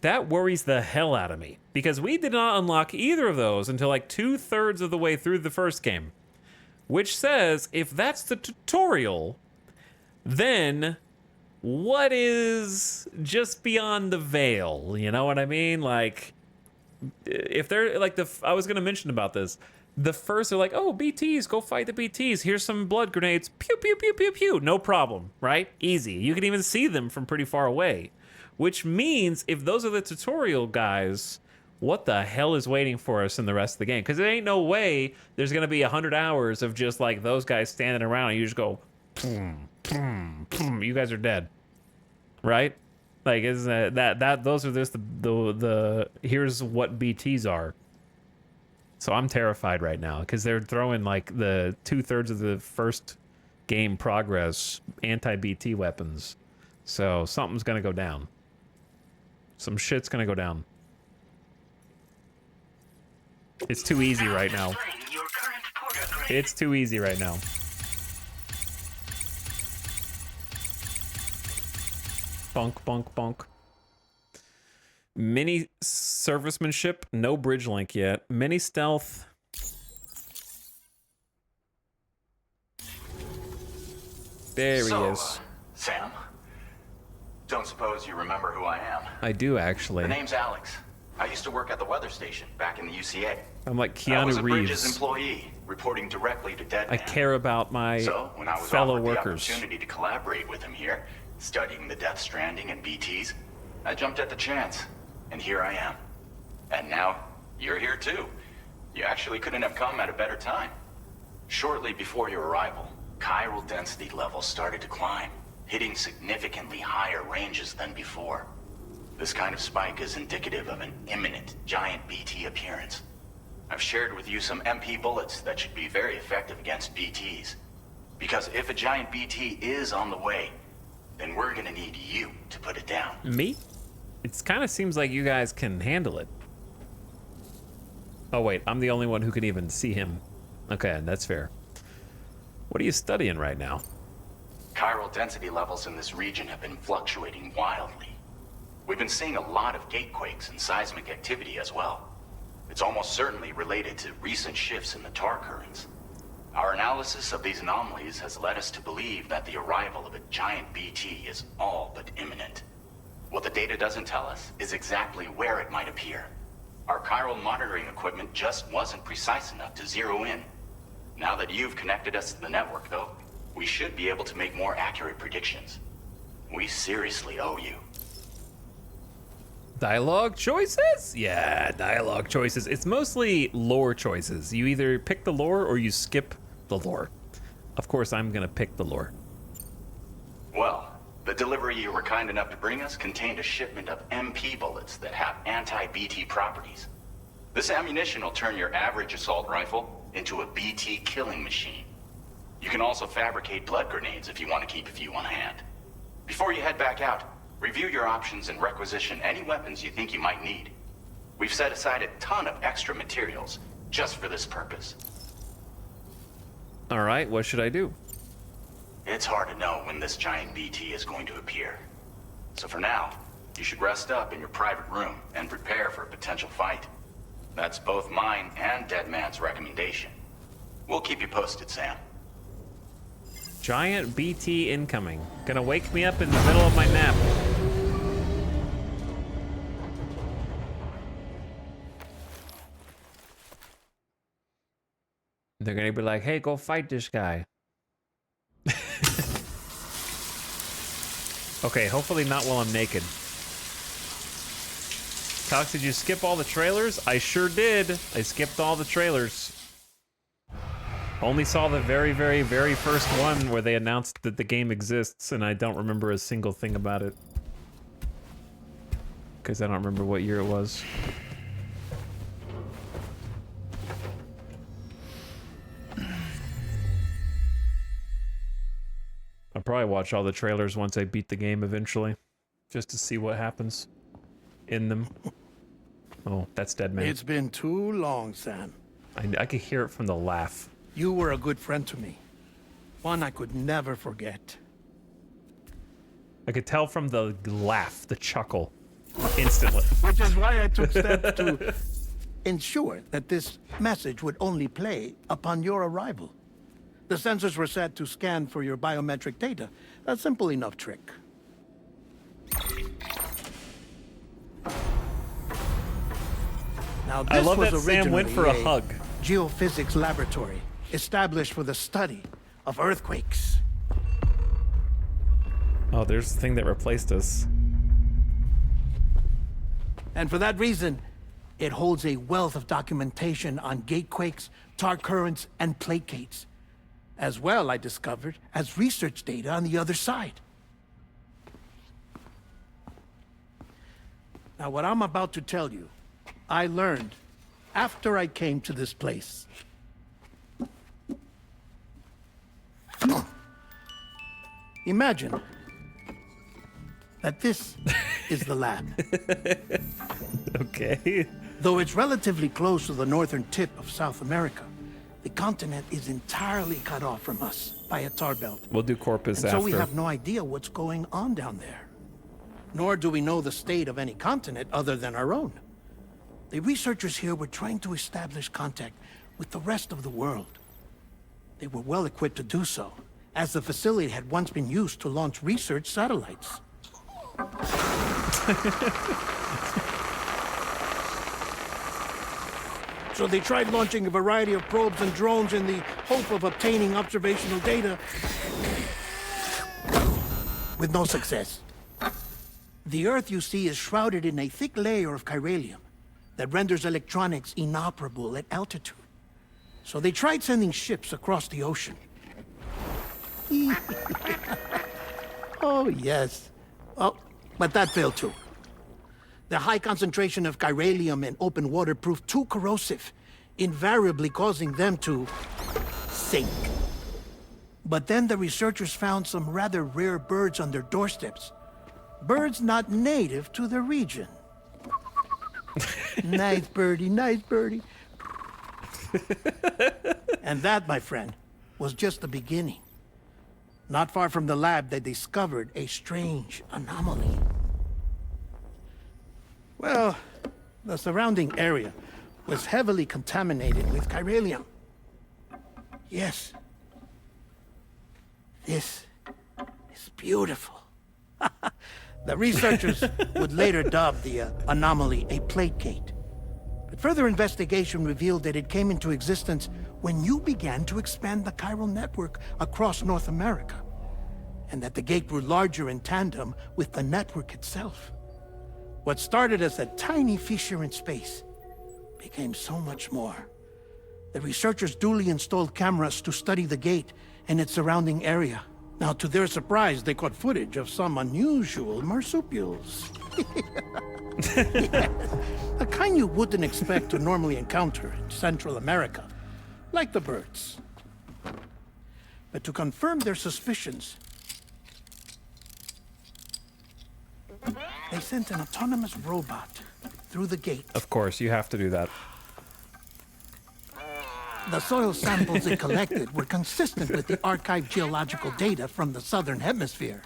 That worries the hell out of me, because we did not unlock either of those until like 2/3 of the way through the first game. Which says, if that's the tutorial, then what is just beyond the veil? You know what I mean? Like, if they're like I was gonna mention about this. The first, they're like, oh, BTs, go fight the BTs. Here's some blood grenades. Pew, pew, pew, pew, pew. No problem, right? Easy. You can even see them from pretty far away. Which means if those are the tutorial guys, what the hell is waiting for us in the rest of the game? Because there ain't no way there's going to be 100 hours of just like those guys standing around and you just go, boom, boom, boom. You guys are dead. Right? Like, isn't that those are just the here's what BTs are. So I'm terrified right now because they're throwing like the 2/3 of the first game progress anti-BT weapons. So something's going to go down. Some shit's going to go down. It's too easy right now. It's too easy right now. Bonk, bonk, bonk. Mini servicemanship, no bridge link yet. Mini stealth. There he is. Sam, don't suppose you remember who I am? I do, actually. The name's Alex. I used to work at the weather station back in the UCA. I'm like Keanu I was a Reeves. Bridges employee, reporting directly to Deadman. I care about my so, when I was fellow offered workers. the opportunity to collaborate with him here, studying the Death Stranding and BTs, I jumped at the chance, and here I am. And now, you're here too. You actually couldn't have come at a better time. Shortly before your arrival, chiral density levels started to climb, hitting significantly higher ranges than before. This kind of spike is indicative of an imminent giant BT appearance. I've shared with you some MP bullets that should be very effective against BTs. Because if a giant BT is on the way, then we're gonna need you to put it down. Me? It kind of seems like you guys can handle it. Oh wait, I'm the only one who can even see him. Okay, that's fair. What are you studying right now? Chiral density levels in this region have been fluctuating wildly. We've been seeing a lot of gatequakes and seismic activity as well. It's almost certainly related to recent shifts in the tar currents. Our analysis of these anomalies has led us to believe that the arrival of a giant BT is all but imminent. What the data doesn't tell us is exactly where it might appear. Our chiral monitoring equipment just wasn't precise enough to zero in. Now that you've connected us to the network, though, we should be able to make more accurate predictions. We seriously owe you. Dialogue choices? Yeah, dialogue choices. It's mostly lore choices. You either pick the lore or you skip the lore. Of course, I'm gonna pick the lore. Well, the delivery you were kind enough to bring us contained a shipment of MP bullets that have anti-BT properties. This ammunition will turn your average assault rifle into a BT killing machine. You can also fabricate blood grenades if you want to keep a few on hand. Before you head back out, review your options and requisition any weapons you think you might need. We've set aside a ton of extra materials just for this purpose. All right, what should I do? It's hard to know when this giant BT is going to appear. So for now, You should rest up in your private room and prepare for a potential fight. That's both mine and Deadman's recommendation. We'll keep you posted, Sam. Giant BT incoming. Gonna wake me up in the middle of my nap. They're gonna be like, hey, go fight this guy. Okay, hopefully not while I'm naked. Cox, did you skip all the trailers? I sure did. I skipped all the trailers. Only saw the very, very, very first one where they announced that the game exists, and I don't remember a single thing about it. Because I don't remember what year it was. I'll probably watch all the trailers once I beat the game eventually, just to see what happens in them. Oh, that's Deadman. It's been too long, Sam. I could hear it from the laugh. You were a good friend to me. One I could never forget. I could tell from the laugh, the chuckle, instantly. Which is why I took steps to ensure that this message would only play upon your arrival. The sensors were set to scan for your biometric data. A simple enough trick. Now, this I love was that Sam went for a originally hug. Geophysics laboratory established for the study of earthquakes. Oh, there's the thing that replaced us. And for that reason, it holds a wealth of documentation on gatequakes, tar currents, and placates. As well, I discovered, as research data on the other side. Now, what I'm about to tell you, I learned after I came to this place. Imagine that this is the lab. Okay. Though it's relatively close to the northern tip of South America, the continent is entirely cut off from us by a tar belt. We'll do Corpus and after. so we have no idea what's going on down there. Nor do we know the state of any continent other than our own. The researchers here were trying to establish contact with the rest of the world. They were well equipped to do so, as the facility had once been used to launch research satellites. So they tried launching a variety of probes and drones in the hope of obtaining observational data, with no success. The Earth, you see, is shrouded in a thick layer of chiralium that renders electronics inoperable at altitude. So they tried sending ships across the ocean. Oh, yes. Oh, but that failed too. The high concentration of chiralium in open water proved too corrosive, invariably causing them to sink. But then the researchers found some rather rare birds on their doorsteps. Birds not native to the region. Nice birdie, nice birdie. And that, my friend, was just the beginning. Not far from the lab, they discovered a strange anomaly. Well, the surrounding area was heavily contaminated with chiralium. Yes. This is beautiful. The researchers would later dub the anomaly a placate. But further investigation revealed that it came into existence when you began to expand the chiral network across North America, and that the gate grew larger in tandem with the network itself. What started as a tiny fissure in space became so much more. The researchers duly installed cameras to study the gate and its surrounding area. Now, to their surprise, they caught footage of some unusual marsupials. Yes, a kind you wouldn't expect to normally encounter in Central America, like the birds. But to confirm their suspicions, they sent an autonomous robot through the gate. Of course, you have to do that. The soil samples it collected were consistent with the archived geological data from the southern hemisphere.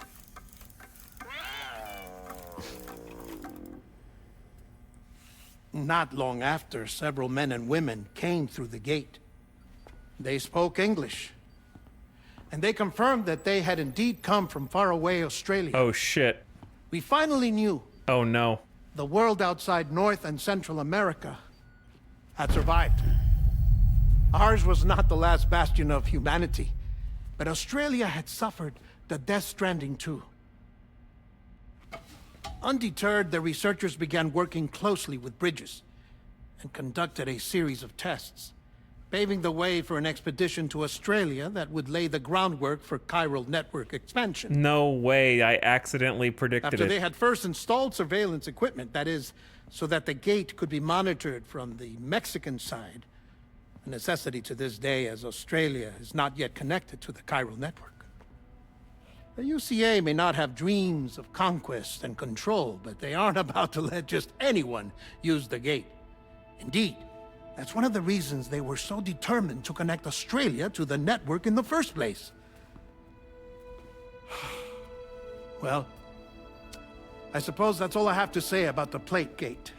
Not long after, several men and women came through the gate. They spoke English. And they confirmed that they had indeed come from faraway Australia. Oh, shit. We finally knew. Oh, no. The world outside North and Central America had survived. Ours was not the last bastion of humanity, but Australia had suffered the Death Stranding too. Undeterred, the researchers began working closely with Bridges and conducted a series of tests, paving the way for an expedition to Australia that would lay the groundwork for chiral network expansion. No way, I accidentally predicted After it. they had first installed surveillance equipment, that is, so that the gate could be monitored from the Mexican side, a necessity to this day as Australia is not yet connected to the chiral network. The UCA may not have dreams of conquest and control, but they aren't about to let just anyone use the gate. Indeed, that's one of the reasons they were so determined to connect Australia to the network in the first place. Well, I suppose that's all I have to say about the plate gate.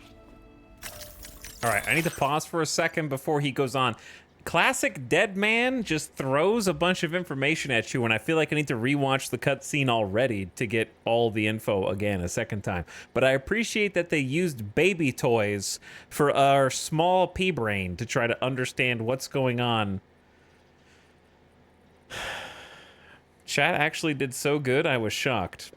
All right, I need to pause for a second before he goes on. Classic Dead Man just throws a bunch of information at you, and I feel like I need to rewatch the cutscene already to get all the info again a second time. But I appreciate that they used baby toys for our small pea brain to try to understand what's going on. Chat actually did so good, I was shocked.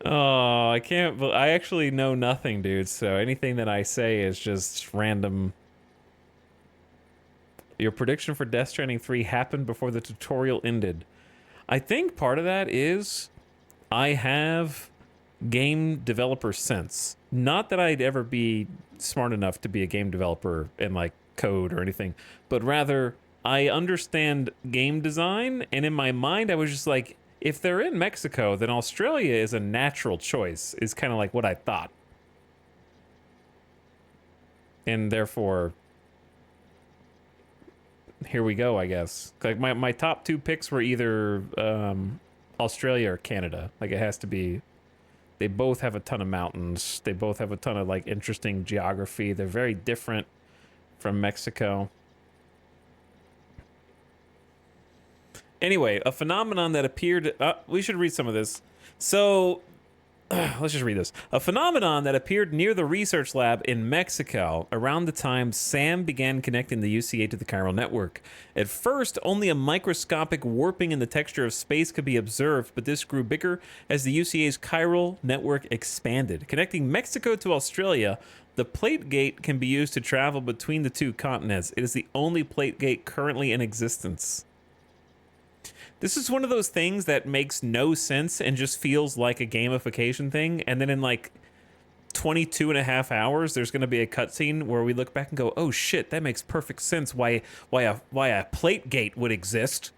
Oh, I can't. I actually know nothing, dude. So anything that I say is just random. Your prediction for Death Stranding 3 happened before the tutorial ended. I think part of that is I have game developer sense. Not that I'd ever be smart enough to be a game developer and like code or anything, but rather I understand game design, and in my mind I was just like, if they're in Mexico, then Australia is a natural choice, is kind of like what I thought. And therefore, here we go, I guess. Like my top two picks were either Australia or Canada. Like it has to be, they both have a ton of mountains. They both have a ton of like interesting geography. They're very different from Mexico. Anyway, a phenomenon that appeared... we should read some of this. So, let's just read this. A phenomenon that appeared near the research lab in Mexico around the time Sam began connecting the UCA to the chiral network. At first, only a microscopic warping in the texture of space could be observed, but this grew bigger as the UCA's chiral network expanded. Connecting Mexico to Australia, the plate gate can be used to travel between the two continents. It is the only plate gate currently in existence. This is one of those things that makes no sense and just feels like a gamification thing. And then in like 22 and a half hours, there's going to be a cutscene where we look back and go, oh shit, that makes perfect sense why a plate gate would exist.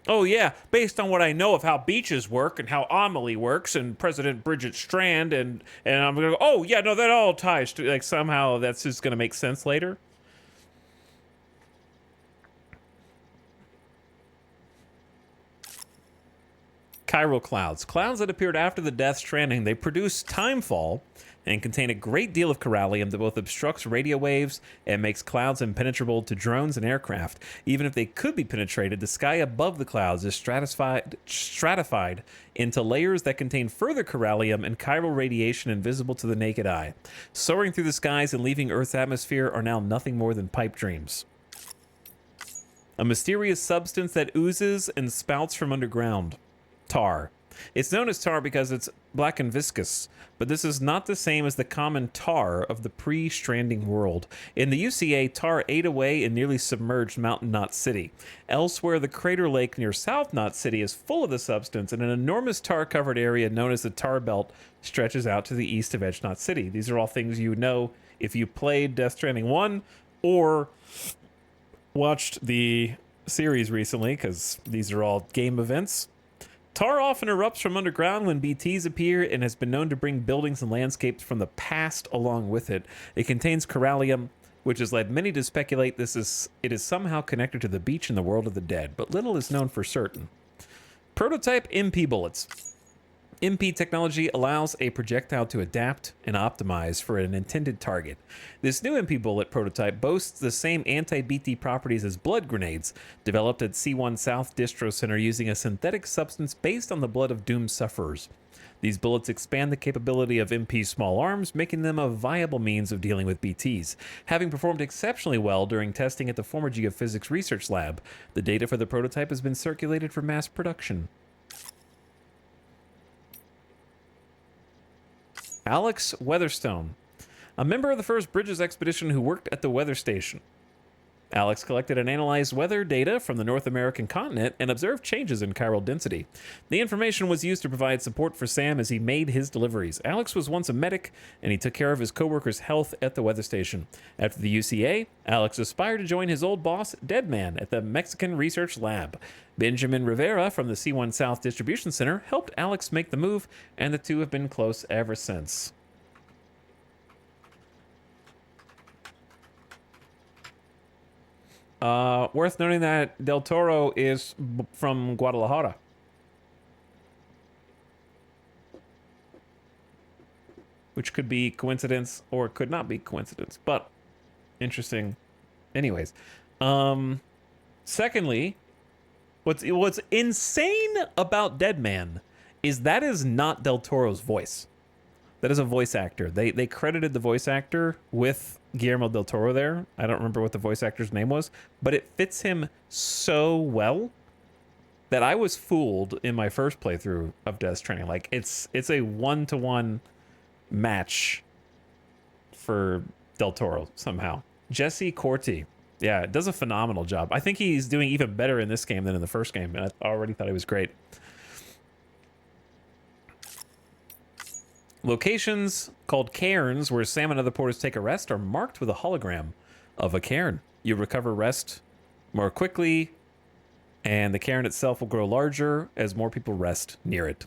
Oh yeah, based on what I know of how beaches work and how Amelie works and President Bridget Strand and I'm going to go, oh yeah, no, that all ties to, like, somehow that's just going to make sense later. Chiral clouds. Clouds that appeared after the Death Stranding. They produce timefall and contain a great deal of chiralium that both obstructs radio waves and makes clouds impenetrable to drones and aircraft. Even if they could be penetrated, the sky above the clouds is stratified into layers that contain further chiralium and chiral radiation invisible to the naked eye. Soaring through the skies and leaving Earth's atmosphere are now nothing more than pipe dreams. A mysterious substance that oozes and spouts from underground. Tar. It's known as tar because it's black and viscous, but this is not the same as the common tar of the pre-stranding world. In the UCA, tar ate away and nearly submerged Mountain Knot City. Elsewhere, the crater lake near South Knot City is full of the substance, and an enormous tar-covered area known as the Tar Belt stretches out to the east of Edge Knot City. These are all things you know if you played Death Stranding 1 or watched the series recently, because these are all game events. Tar often erupts from underground when BTs appear and has been known to bring buildings and landscapes from the past along with it. It contains chiralium, which has led many to speculate it is somehow connected to the beach in the world of the dead, but little is known for certain. Prototype MP bullets. MP technology allows a projectile to adapt and optimize for an intended target. This new MP bullet prototype boasts the same anti-BT properties as blood grenades, developed at C1 South Distro Center using a synthetic substance based on the blood of doomed sufferers. These bullets expand the capability of MP's small arms, making them a viable means of dealing with BTs. Having performed exceptionally well during testing at the former Geophysics Research Lab, the data for the prototype has been circulated for mass production. Alex Weatherstone, a member of the first Bridges expedition who worked at the weather station. Alex collected and analyzed weather data from the North American continent and observed changes in chiral density. The information was used to provide support for Sam as he made his deliveries. Alex was once a medic, and he took care of his co-workers' health at the weather station. After the UCA, Alex aspired to join his old boss, Deadman, at the Mexican Research Lab. Benjamin Rivera from the C1 South Distribution Center helped Alex make the move, and the two have been close ever since. Worth noting that Del Toro is from Guadalajara. Which could be coincidence or could not be coincidence, but interesting. Anyways, secondly, what's insane about Deadman is that is not Del Toro's voice. That is a voice actor. They credited the voice actor with Guillermo del Toro there. I don't remember what the voice actor's name was, but it fits him so well that I was fooled in my first playthrough of Death Stranding. Like it's a 1-to-1 match for Del Toro somehow. Jesse Corti, yeah, does a phenomenal job. I think he's doing even better in this game than in the first game, and I already thought he was great. Locations called cairns where Sam and other porters take a rest are marked with a hologram of a cairn. You recover rest more quickly, and the cairn itself will grow larger as more people rest near it.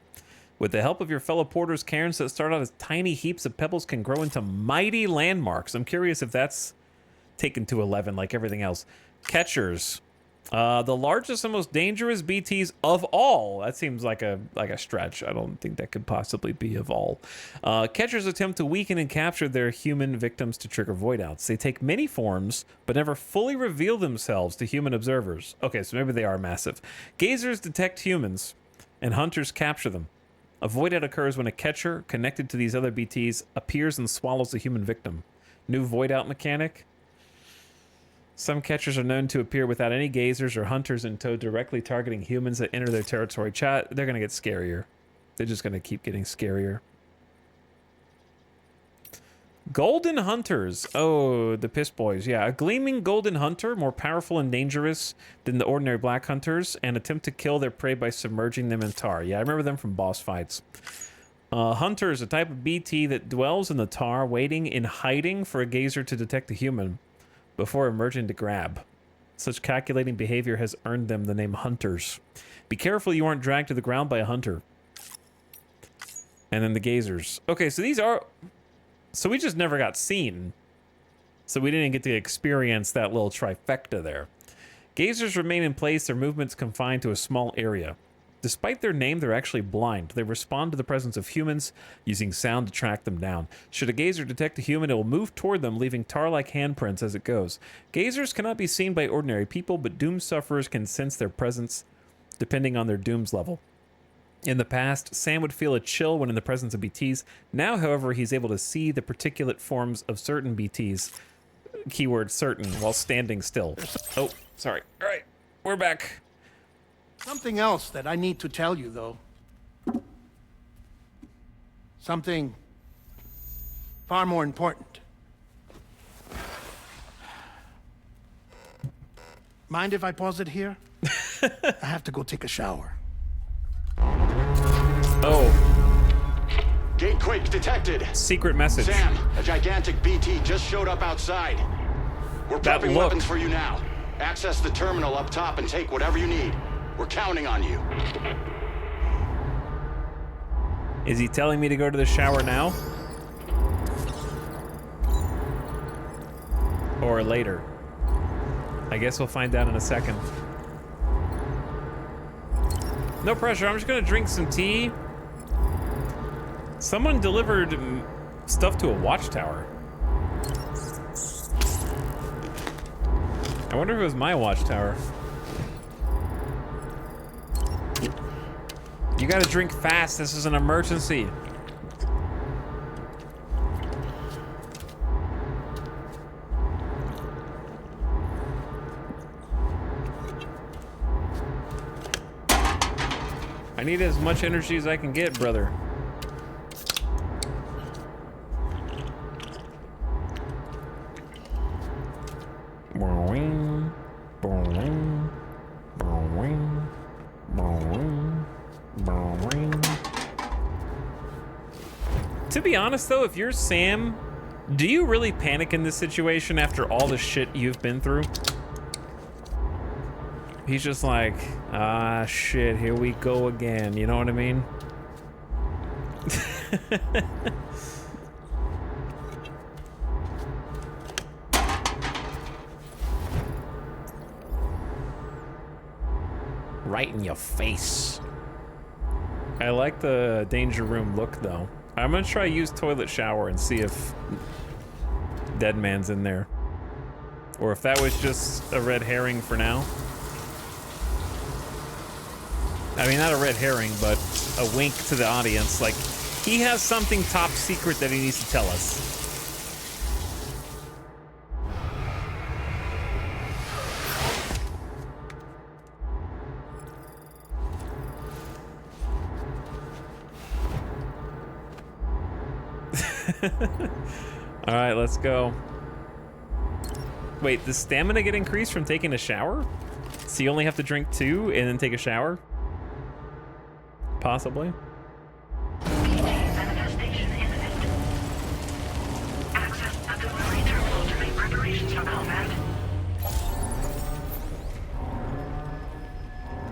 With the help of your fellow porters, cairns that start out as tiny heaps of pebbles can grow into mighty landmarks. I'm curious if that's taken to 11 like everything else. Catchers. The largest and most dangerous BTs of all. That seems like a stretch. I don't think that could possibly be of all. Catchers attempt to weaken and capture their human victims to trigger voidouts. They take many forms, but never fully reveal themselves to human observers. Okay, so maybe they are massive. Gazers detect humans, and hunters capture them. A voidout occurs when a catcher connected to these other BTs appears and swallows a human victim. New voidout mechanic. Some catchers are known to appear without any gazers or hunters in tow, directly targeting humans that enter their territory. Chat, they're going to get scarier. They're just going to keep getting scarier. Golden Hunters. Oh, the Piss Boys. Yeah, a gleaming golden hunter, more powerful and dangerous than the ordinary black hunters, and attempt to kill their prey by submerging them in tar. Yeah, I remember them from boss fights. Hunters, a type of BT that dwells in the tar, waiting in hiding for a gazer to detect a human before emerging to grab. Such calculating behavior has earned them the name Hunters. Be careful you aren't dragged to the ground by a hunter. And then the Gazers. Okay, so these are... So we just never got seen. So we didn't get to experience that little trifecta there. Gazers remain in place, their movements confined to a small area. Despite their name, they're actually blind. They respond to the presence of humans, using sound to track them down. Should a gazer detect a human, it will move toward them, leaving tar-like handprints as it goes. Gazers cannot be seen by ordinary people, but doomed sufferers can sense their presence, depending on their doom's level. In the past, Sam would feel a chill when in the presence of BTs. Now, however, he's able to see the particulate forms of certain BTs, keyword certain, while standing still. Oh, sorry. All right, we're back. Something else that I need to tell you, though. Something far more important. Mind if I pause it here? I have to go take a shower. Oh. Gatequake detected. Secret message. Sam, a gigantic BT just showed up outside. We're prepping weapons for you now. Access the terminal up top and take whatever you need. We're counting on you. Is he telling me to go to the shower now? Or later? I guess we'll find out in a second. No pressure, I'm just gonna drink some tea Someone delivered stuff to a watchtower. I wonder if it was my watchtower. You gotta drink fast. This is an emergency. I need as much energy as I can get, brother. To be honest though, if you're Sam, do you really panic in this situation after all the shit you've been through? He's just like, ah, shit, here we go again. You know what I mean? Right in your face. I like the danger room look, though. I'm gonna try use toilet shower and see if Dead Man's in there. Or if that was just a red herring for now. I mean, not a red herring, but a wink to the audience. Like, he has something top secret that he needs to tell us. All right, let's go. Wait, does stamina get increased from taking a shower? So you only have to drink 2 and then take a shower? Possibly. Manifestation imminent. Access the delivery terminal to make preparations for combat.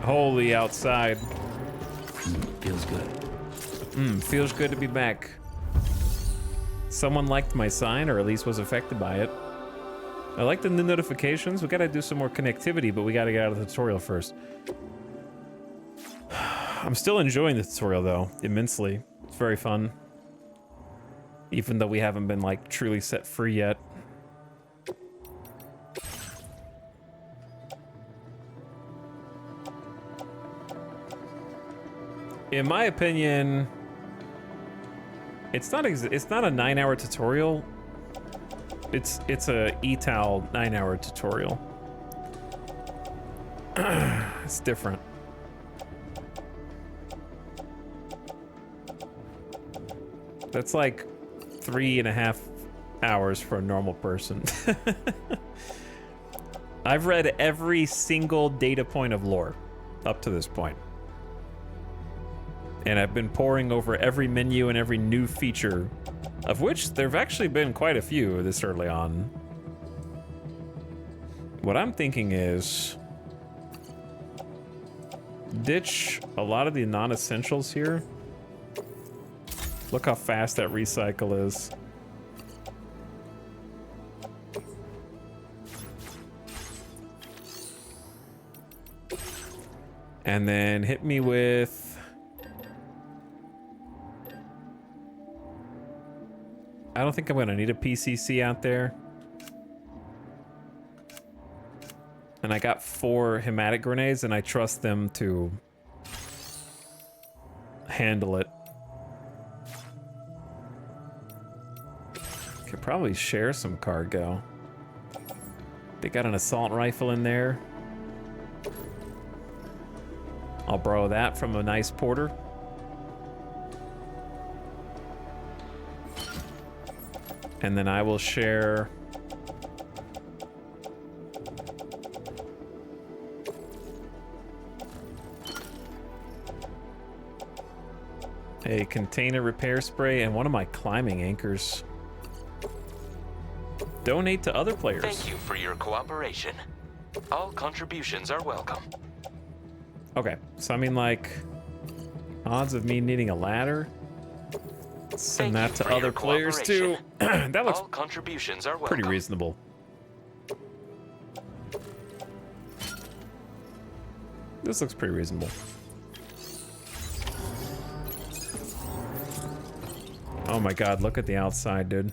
Holy outside. Feels good. Feels good to be back. Someone liked my sign, or at least was affected by it. I like the new notifications. We gotta do some more connectivity, but we gotta get out of the tutorial first. I'm still enjoying the tutorial, though, immensely. It's very fun. Even though we haven't been, like, truly set free yet. In my opinion, it's not a 9-hour tutorial. It's a ETAL 9-hour tutorial. It's different. That's like 3.5 hours for a normal person. I've read every single data point of lore up to this point. And I've been poring over every menu and every new feature, of which there've actually been quite a few this early on. What I'm thinking is ditch a lot of the non-essentials here. Look how fast that recycle is. And then hit me with... I don't think I'm gonna need a PCC out there. And I got 4 hematic grenades, and I trust them to handle it. Could probably share some cargo. They got an assault rifle in there. I'll borrow that from a nice porter. And then I will share a container repair spray and one of my climbing anchors. Donate to other players. Thank you for your cooperation. All contributions are welcome. Okay, so I mean, like, odds of me needing a ladder. Send that to other players too. That looks all contributions are pretty welcome. reasonable. This looks pretty reasonable. Oh my god, look at the outside, dude.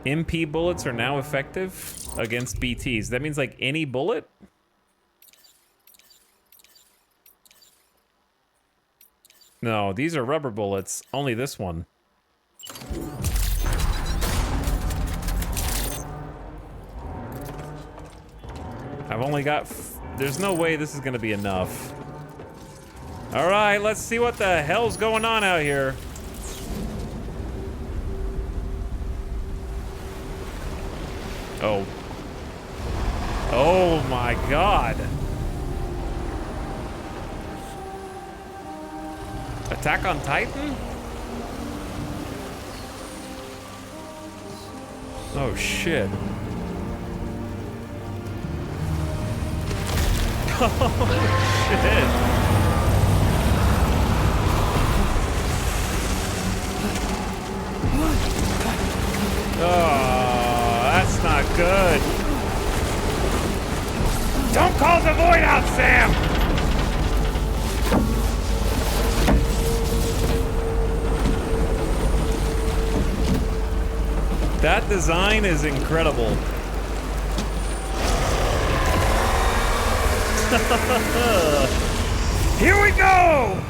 MP bullets are now effective against BTs. That means like any bullet? No, these are rubber bullets. Only this one. I've only got... There's no way this is gonna be enough. Alright, let's see what the hell's going on out here. Oh. Oh my god. Attack on Titan? Oh shit. Oh shit. Oh, that's not good. Don't call the void out, Sam! That design is incredible. Here we go!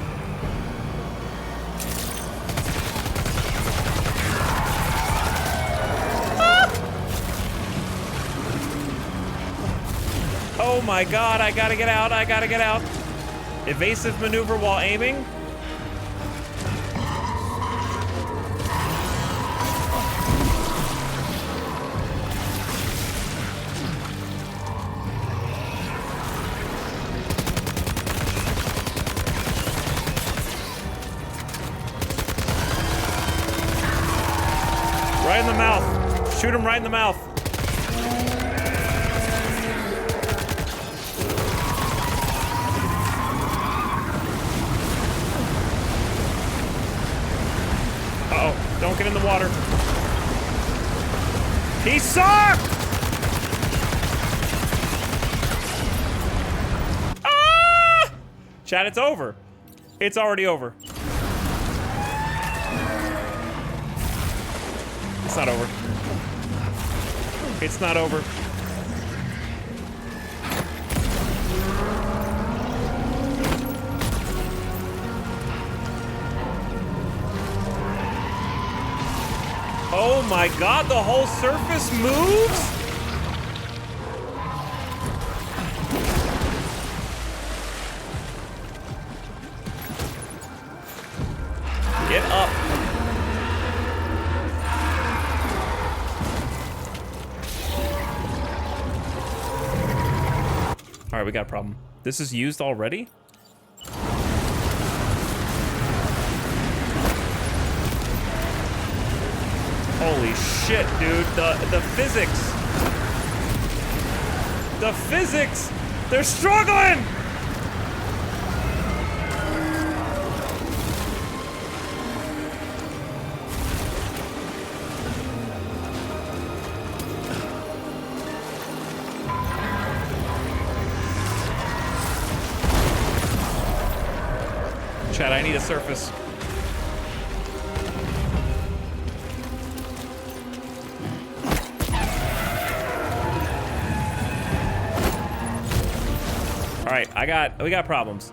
Oh my god, I gotta get out, I gotta get out. Evasive maneuver while aiming. Right in the mouth. Shoot him right in the mouth. Uh-oh, don't get in the water. He sucked! Ah! Chat, it's over. It's already over. It's not over. It's not over. Oh my god, the whole surface moves? Get up. All right, we got a problem. This is used already? Holy shit, dude. The physics. The physics. They're struggling. Chad, I need a surface. All right, we got problems.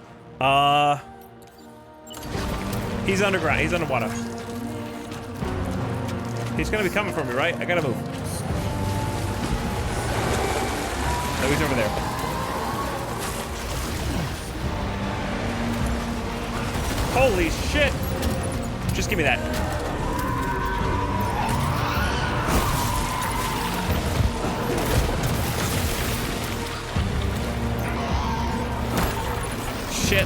He's underground. He's underwater. He's gonna be coming for me, right? I gotta move. No, he's over there. Holy shit! Just give me that. Shit.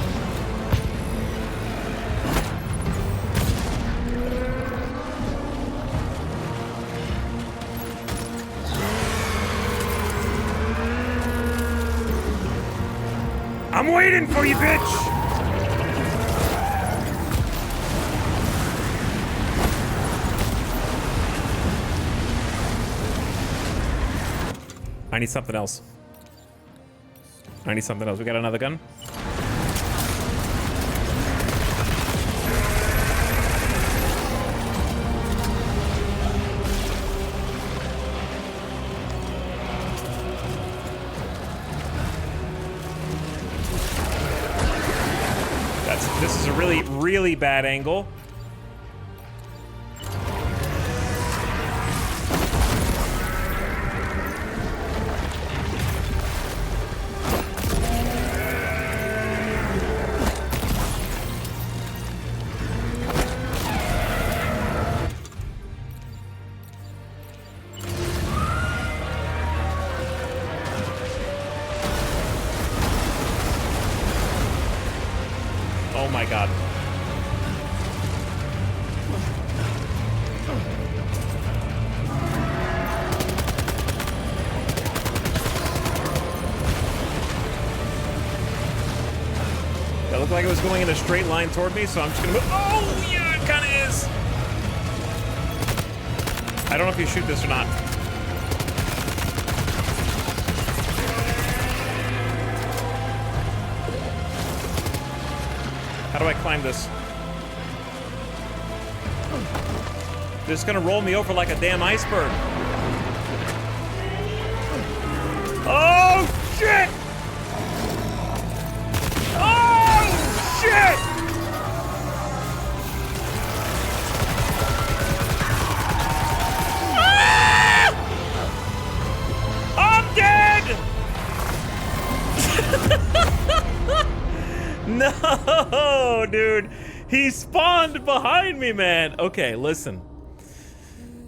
I'm waiting for you, bitch! I need something else. I need something else. We got another gun? This is a really, really bad angle. Oh my god. That looked like it was going in a straight line toward me, so I'm just gonna move. Oh, yeah, it kind of is. I don't know if you shoot this or not. How do I climb this? This is gonna roll me over like a damn iceberg. Oh, shit! Oh, shit! Ah! I'm dead! No, dude. He spawned behind me, man. Okay, listen.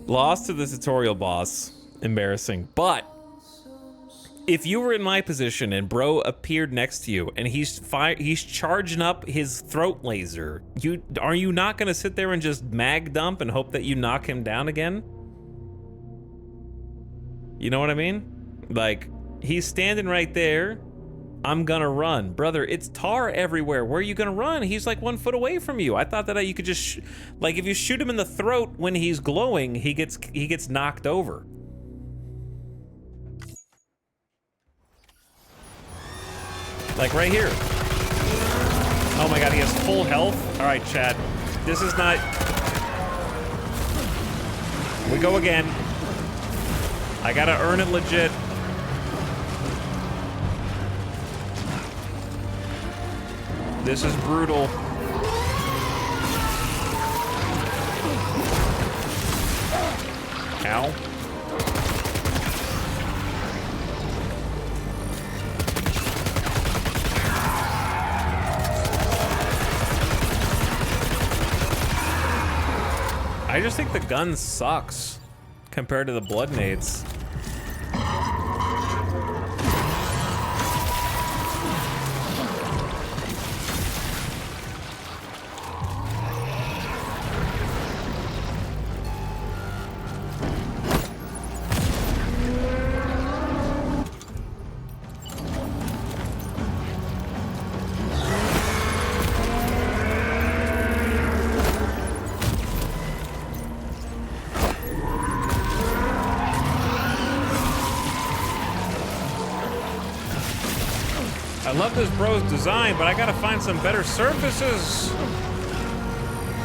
Lost to the tutorial boss. Embarrassing. But if you were in my position and bro appeared next to you and he's charging up his throat laser, are you not gonna sit there and just mag dump and hope that you knock him down again? You know what I mean? Like, he's standing right there. I'm gonna run. Brother, it's tar everywhere. Where are you gonna run? He's like 1 foot away from you. I thought that you could just, like, if you shoot him in the throat when he's glowing, he gets knocked over. Like right here. Oh my god, he has full health. All right, chat. This is not... We go again. I gotta earn it legit. This is brutal. Ow. I just think the gun sucks compared to the blood nades. I love this bro's design, but I gotta find some better surfaces.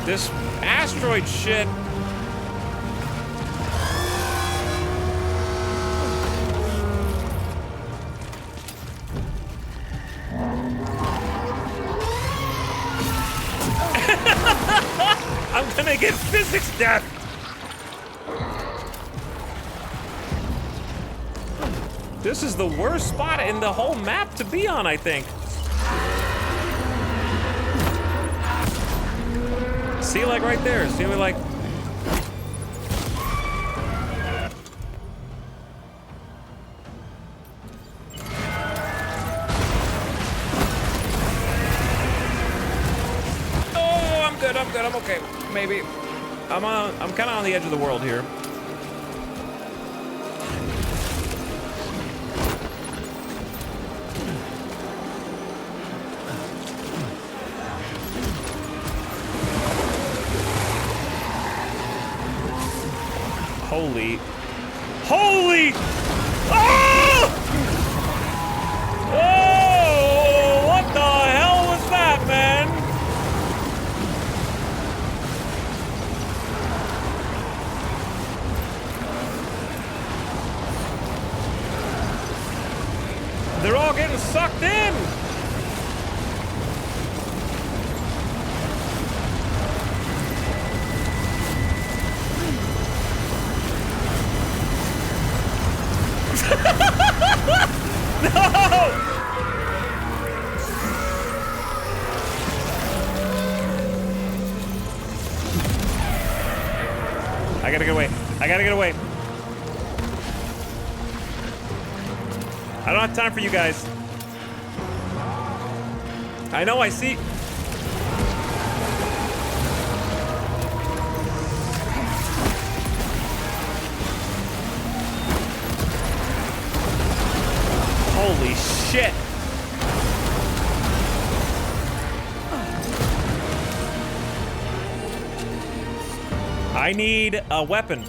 This asteroid shit. I'm gonna get physics death. This is the worst spot in the whole map to be on, I think. See, like right there. See, we like... Oh, I'm good, I'm okay. Maybe. I'm kind of on the edge of the world here. Holy! Oh! gotta get away. I gotta get away. I don't have time for you guys. I know, I see. Holy shit. I need a weapon.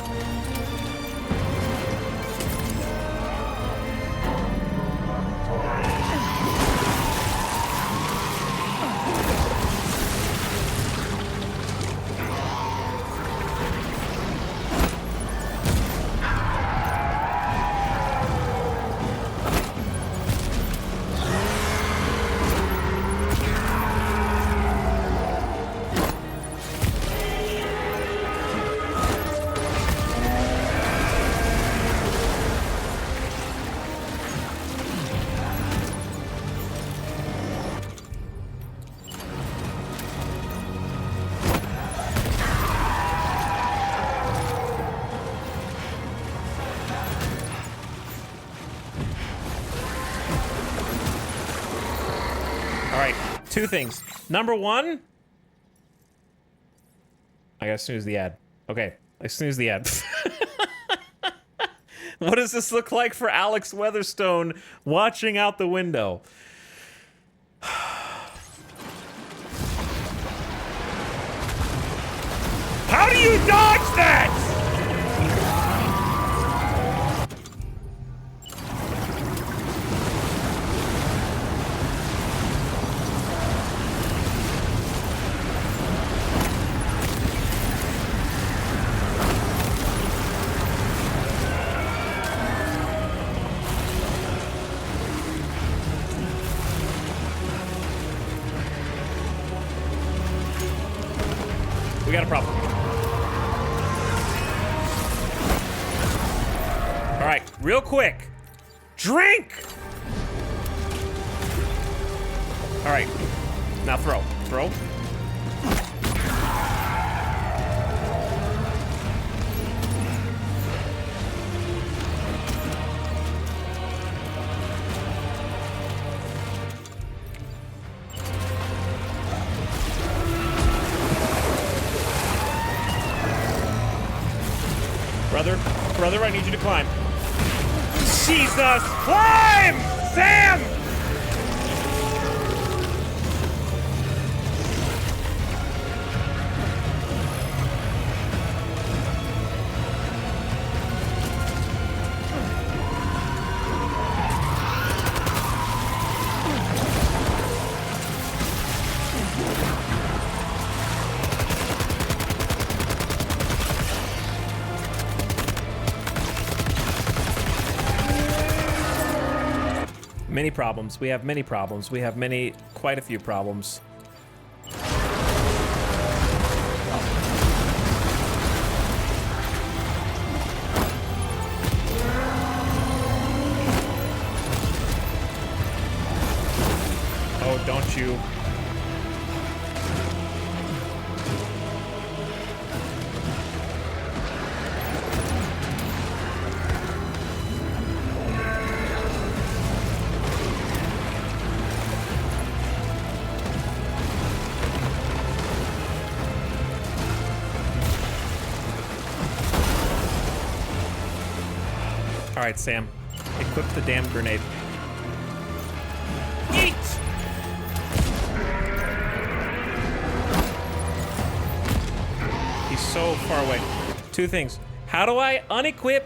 Two things. Number one, I gotta snooze the ad. Okay, I snooze the ad. What does this look like for Alex Weatherstone watching out the window? How do you dodge that? We got a problem. All right, real quick. Drink! All right, now throw. Throw. Brother, I need you to climb. Jesus! Climb! Sam! Many problems. We have many problems. We have quite a few problems. Oh, don't you. All right, Sam. Equip the damn grenade. Eat! He's so far away. Two things. How do I unequip,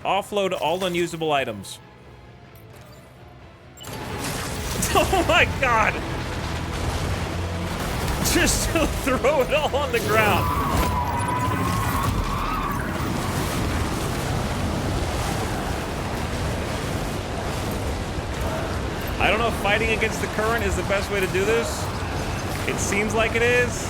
offload all unusable items? Oh my god! Just throw it all on the ground. I don't know if fighting against the current is the best way to do this. It seems like it is.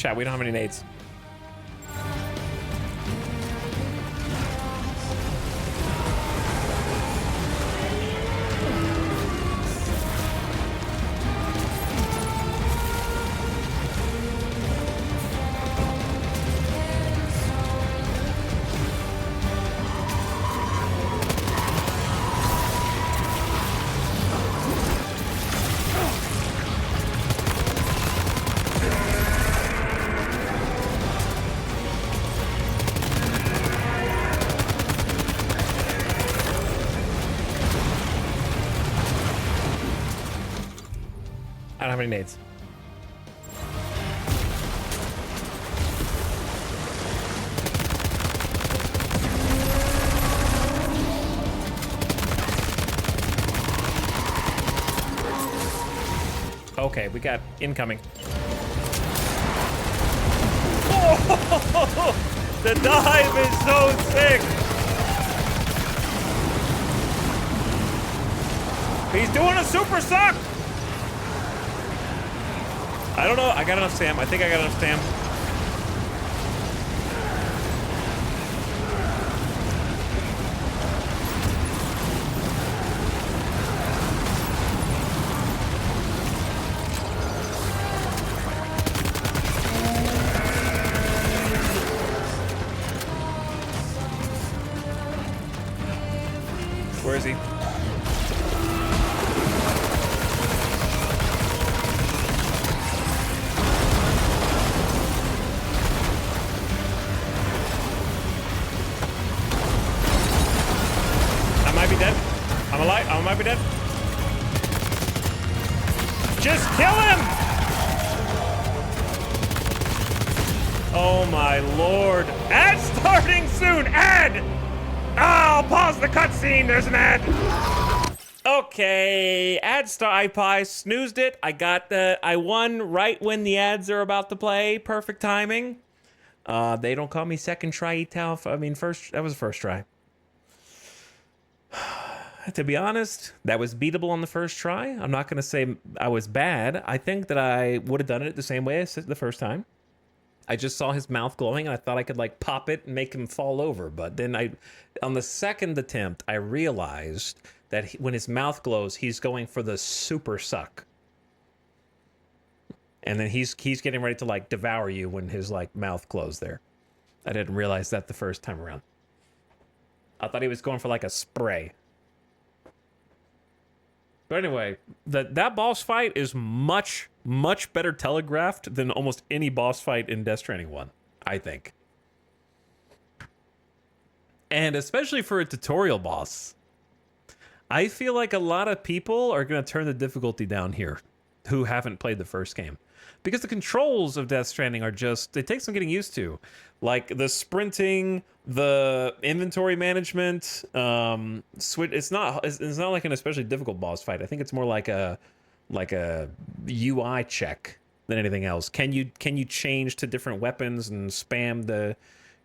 Chat, we don't have any nades. I don't have any nades. Okay, we got incoming. Oh, the dive is so sick. He's doing a super suck. I don't know. I got enough Sam. I think I got enough Sam. Where is he? I might be dead. I'm alive. I might be dead. Just kill him! Oh my lord. Ad starting soon! Ad! Oh, pause the cutscene. There's an ad. Okay, ad start. I snoozed it. I won right when the ads are about to play. Perfect timing. They don't call me second try, Etal. I mean, that was first try. To be honest, that was beatable on the first try. I'm not going to say I was bad. I think that I would have done it the same way as the first time. I just saw his mouth glowing, and I thought I could, like, pop it and make him fall over. But then on the second attempt, I realized that when his mouth glows, he's going for the super suck. And then he's getting ready to, like, devour you when his, like, mouth glows there. I didn't realize that the first time around. I thought he was going for, like, a spray. But anyway, that boss fight is much, much better telegraphed than almost any boss fight in Death Stranding 1, I think. And especially for a tutorial boss. I feel like a lot of people are going to turn the difficulty down here who haven't played the first game. Because the controls of Death Stranding are just, they take some getting used to. Like the sprinting, the inventory management, it's not like an especially difficult boss fight. I think it's more like a UI check than anything else. Can you change to different weapons and spam the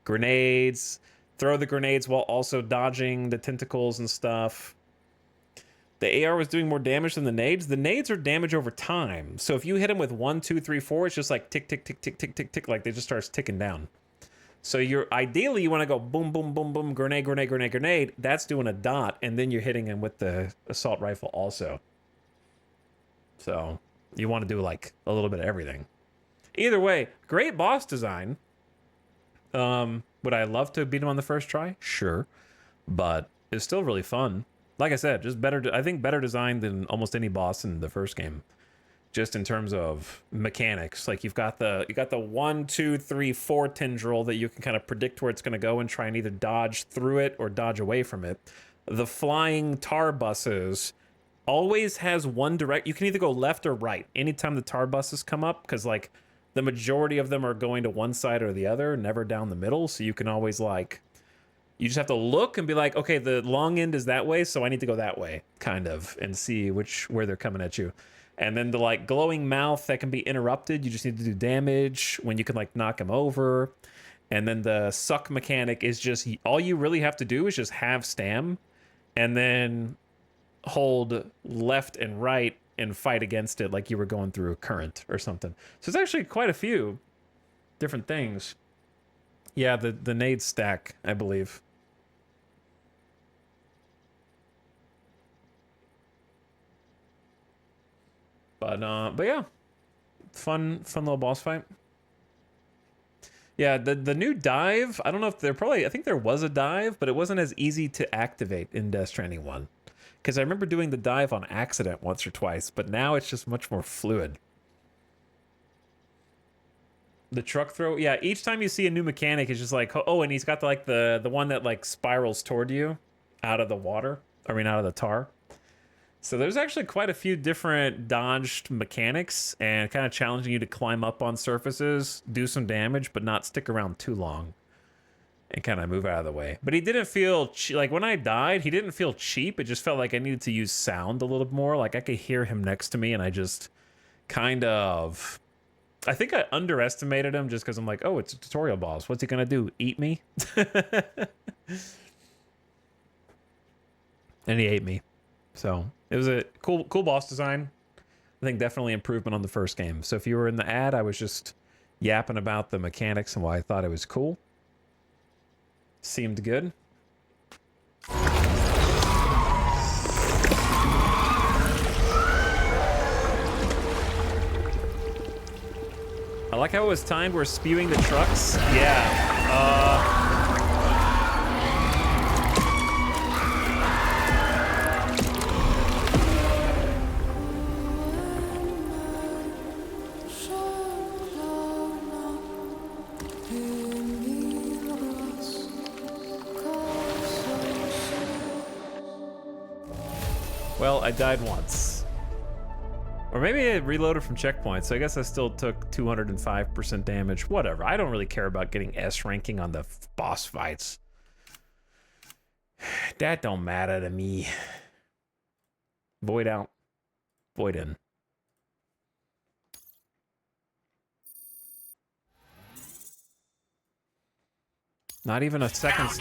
grenades, throw the grenades while also dodging the tentacles and stuff? The AR was doing more damage than the nades. The nades are damage over time. So if you hit them with 1, 2, 3, 4, it's just like tick, tick, tick, tick, tick, tick, tick, like they just starts ticking down. So ideally you want to go boom, boom, boom, boom, grenade, grenade, grenade, grenade. That's doing a dot, and then you're hitting him with the assault rifle also. So you want to do like a little bit of everything. Either way, great boss design. Would I love to beat him on the first try? Sure. But it's still really fun. Like I said, just better. I think better designed than almost any boss in the first game, just in terms of mechanics. Like you got the 1, 2, 3, 4 tendril that you can kind of predict where it's going to go and try and either dodge through it or dodge away from it. The flying tar buses always has one direct. You can either go left or right anytime the tar buses come up, because like the majority of them are going to one side or the other, never down the middle. So you can always like. You just have to look and be like, okay, the long end is that way, so I need to go that way, kind of, and see where they're coming at you. And then the like glowing mouth that can be interrupted, you just need to do damage when you can like knock him over. And then the suck mechanic is just, all you really have to do is just have stam and then hold left and right and fight against it like you were going through a current or something. So it's actually quite a few. different things. Yeah, the nade stack, I believe. But yeah, fun little boss fight. Yeah, the new dive, I don't know if I think there was a dive, but it wasn't as easy to activate in Death Stranding 1. Because I remember doing the dive on accident once or twice, but now it's just much more fluid. The truck throw, yeah, each time you see a new mechanic, it's just like, oh, and he's got the one that like spirals toward you out of the water. I mean, out of the tar. So there's actually quite a few different dodged mechanics and kind of challenging you to climb up on surfaces, do some damage, but not stick around too long and kind of move out of the way. But he didn't feel, like when I died, he didn't feel cheap. It just felt like I needed to use sound a little more. Like I could hear him next to me and I just kind of, I think I underestimated him just because I'm like, oh, it's a tutorial boss. What's he going to do? Eat me? And he ate me. So it was a cool boss design. I think definitely improvement on the first game. So if you were in the ad, I was just yapping about the mechanics and why I thought it was cool. Seemed good. I like how it was timed. We're spewing the trucks. Yeah. Well, I died once. Or maybe I reloaded from checkpoints, so I guess I still took 205% damage. Whatever, I don't really care about getting S ranking on the boss fights. That don't matter to me. Void out. Void in. Not even a second...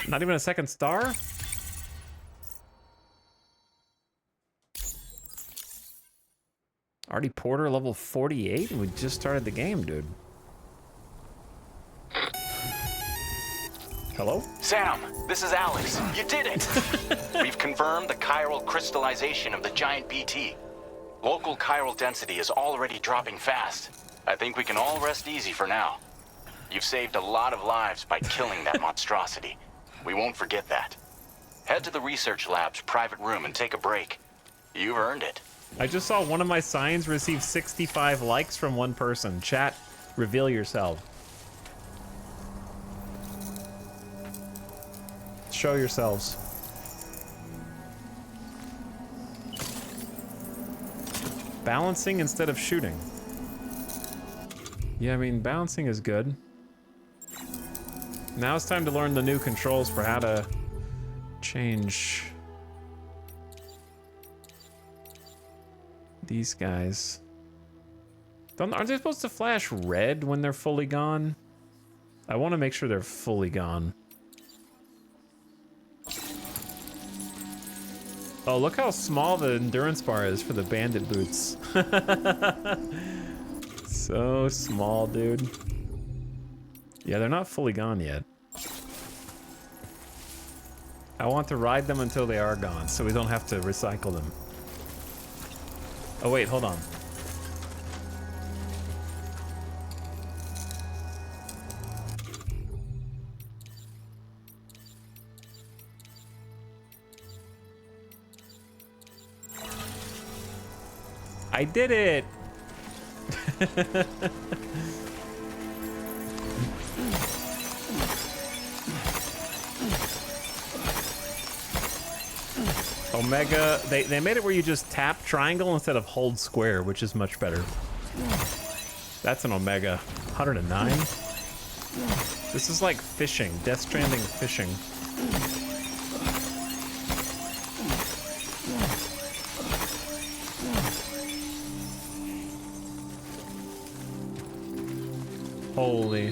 Not even a second star? Already Porter level 48 and we just started the game, dude. Hello? Sam, this is Alex. You did it! We've confirmed the chiral crystallization of the giant BT. Local chiral density is already dropping fast. I think we can all rest easy for now. You've saved a lot of lives by killing that monstrosity. We won't forget that. Head to the research lab's private room and take a break. You've earned it. I just saw one of my signs receive 65 likes from one person. Chat, reveal yourself. Show yourselves. Balancing instead of shooting. Yeah, I mean, balancing is good. Now it's time to learn the new controls for how to change these guys. Aren't they supposed to flash red when they're fully gone? I want to make sure they're fully gone. Oh, look how small the endurance bar is for the bandit boots. So small, dude. Yeah, they're not fully gone yet. I want to ride them until they are gone, so we don't have to recycle them. Oh wait, hold on. I did it! Omega, they made it where you just tap triangle instead of hold square, which is much better. That's an Omega. 109? This is like fishing. Death Stranding fishing. Holy.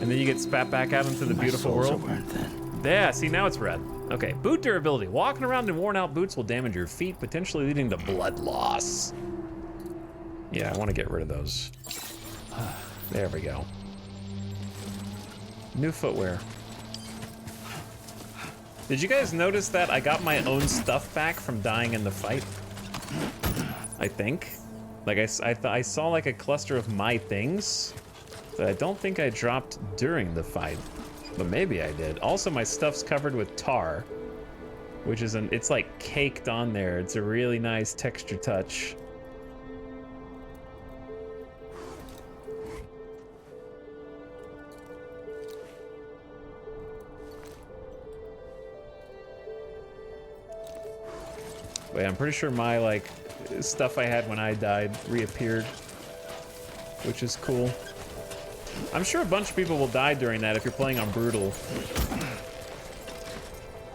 And then you get spat back out into the beautiful world. Yeah, see, now it's red. Okay, boot durability. Walking around in worn out boots will damage your feet, potentially leading to blood loss. Yeah, I want to get rid of those. There we go. New footwear. Did you guys notice that I got my own stuff back from dying in the fight? I think. Like, I saw like a cluster of my things that I don't think I dropped during the fight. But maybe I did. Also, my stuff's covered with tar, which is it's like caked on there. It's a really nice texture touch. Wait, I'm pretty sure my, like, stuff I had when I died reappeared, which is cool. I'm sure a bunch of people will die during that if you're playing on Brutal.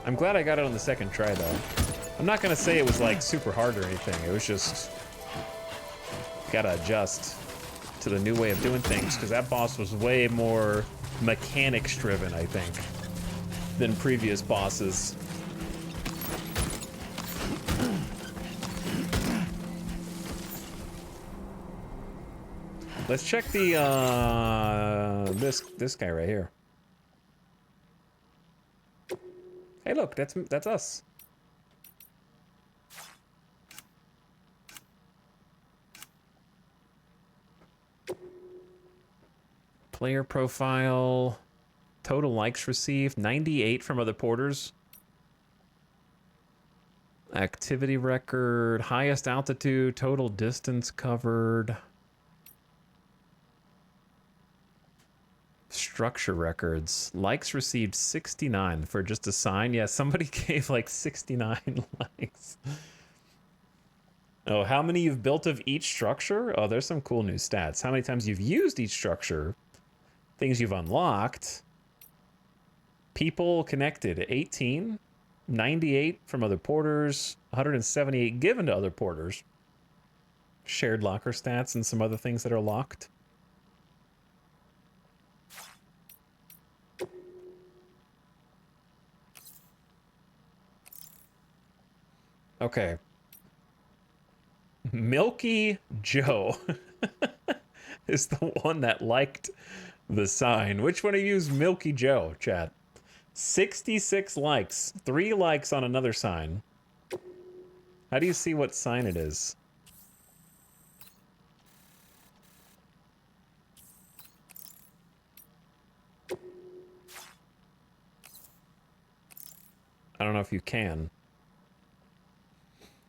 I'm glad I got it on the second try, though. I'm not gonna say it was, like, super hard or anything. It was just... gotta adjust to the new way of doing things, because that boss was way more mechanics-driven, I think, than previous bosses. Let's check the, this guy right here. Hey, look, that's us. Player profile, total likes received, 98 from other porters. Activity record, highest altitude, total distance covered. Structure records. Likes received 69 for just a sign. Yeah, somebody gave like 69 likes. Oh, how many you've built of each structure? Oh, there's some cool new stats. How many times you've used each structure. Things you've unlocked. People connected, 18. 98 from other porters. 178 given to other porters. Shared locker stats and some other things that are locked. Okay. Milky Joe is the one that liked the sign. Which one of you is Milky Joe, chat? 66 likes. 3 likes on another sign. How do you see what sign it is? I don't know if you can.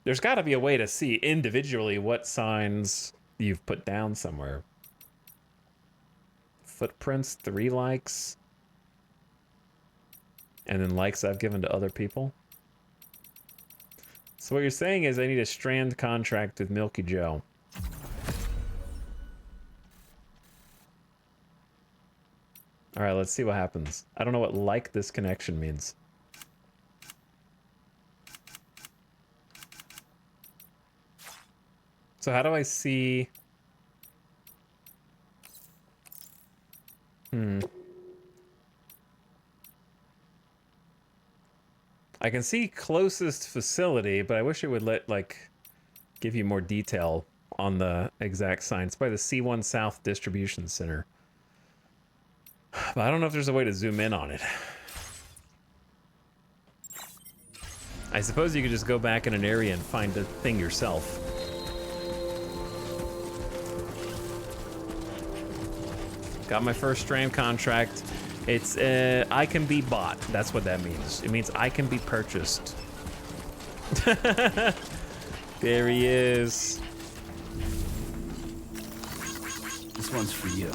There's got to be a way to see individually what signs you've put down somewhere. Footprints, 3 likes. And then likes I've given to other people. So what you're saying is I need a strand contract with Milky Joe. All right, let's see what happens. I don't know what like this connection means. So how do I see... I can see closest facility, but I wish it would give you more detail on the exact sign. It's by the C1 South Distribution Center. But I don't know if there's a way to zoom in on it. I suppose you could just go back in an area and find the thing yourself. Got my first strand contract. It's, I can be bought. That's what that means. It means I can be purchased. There he is. This one's for you.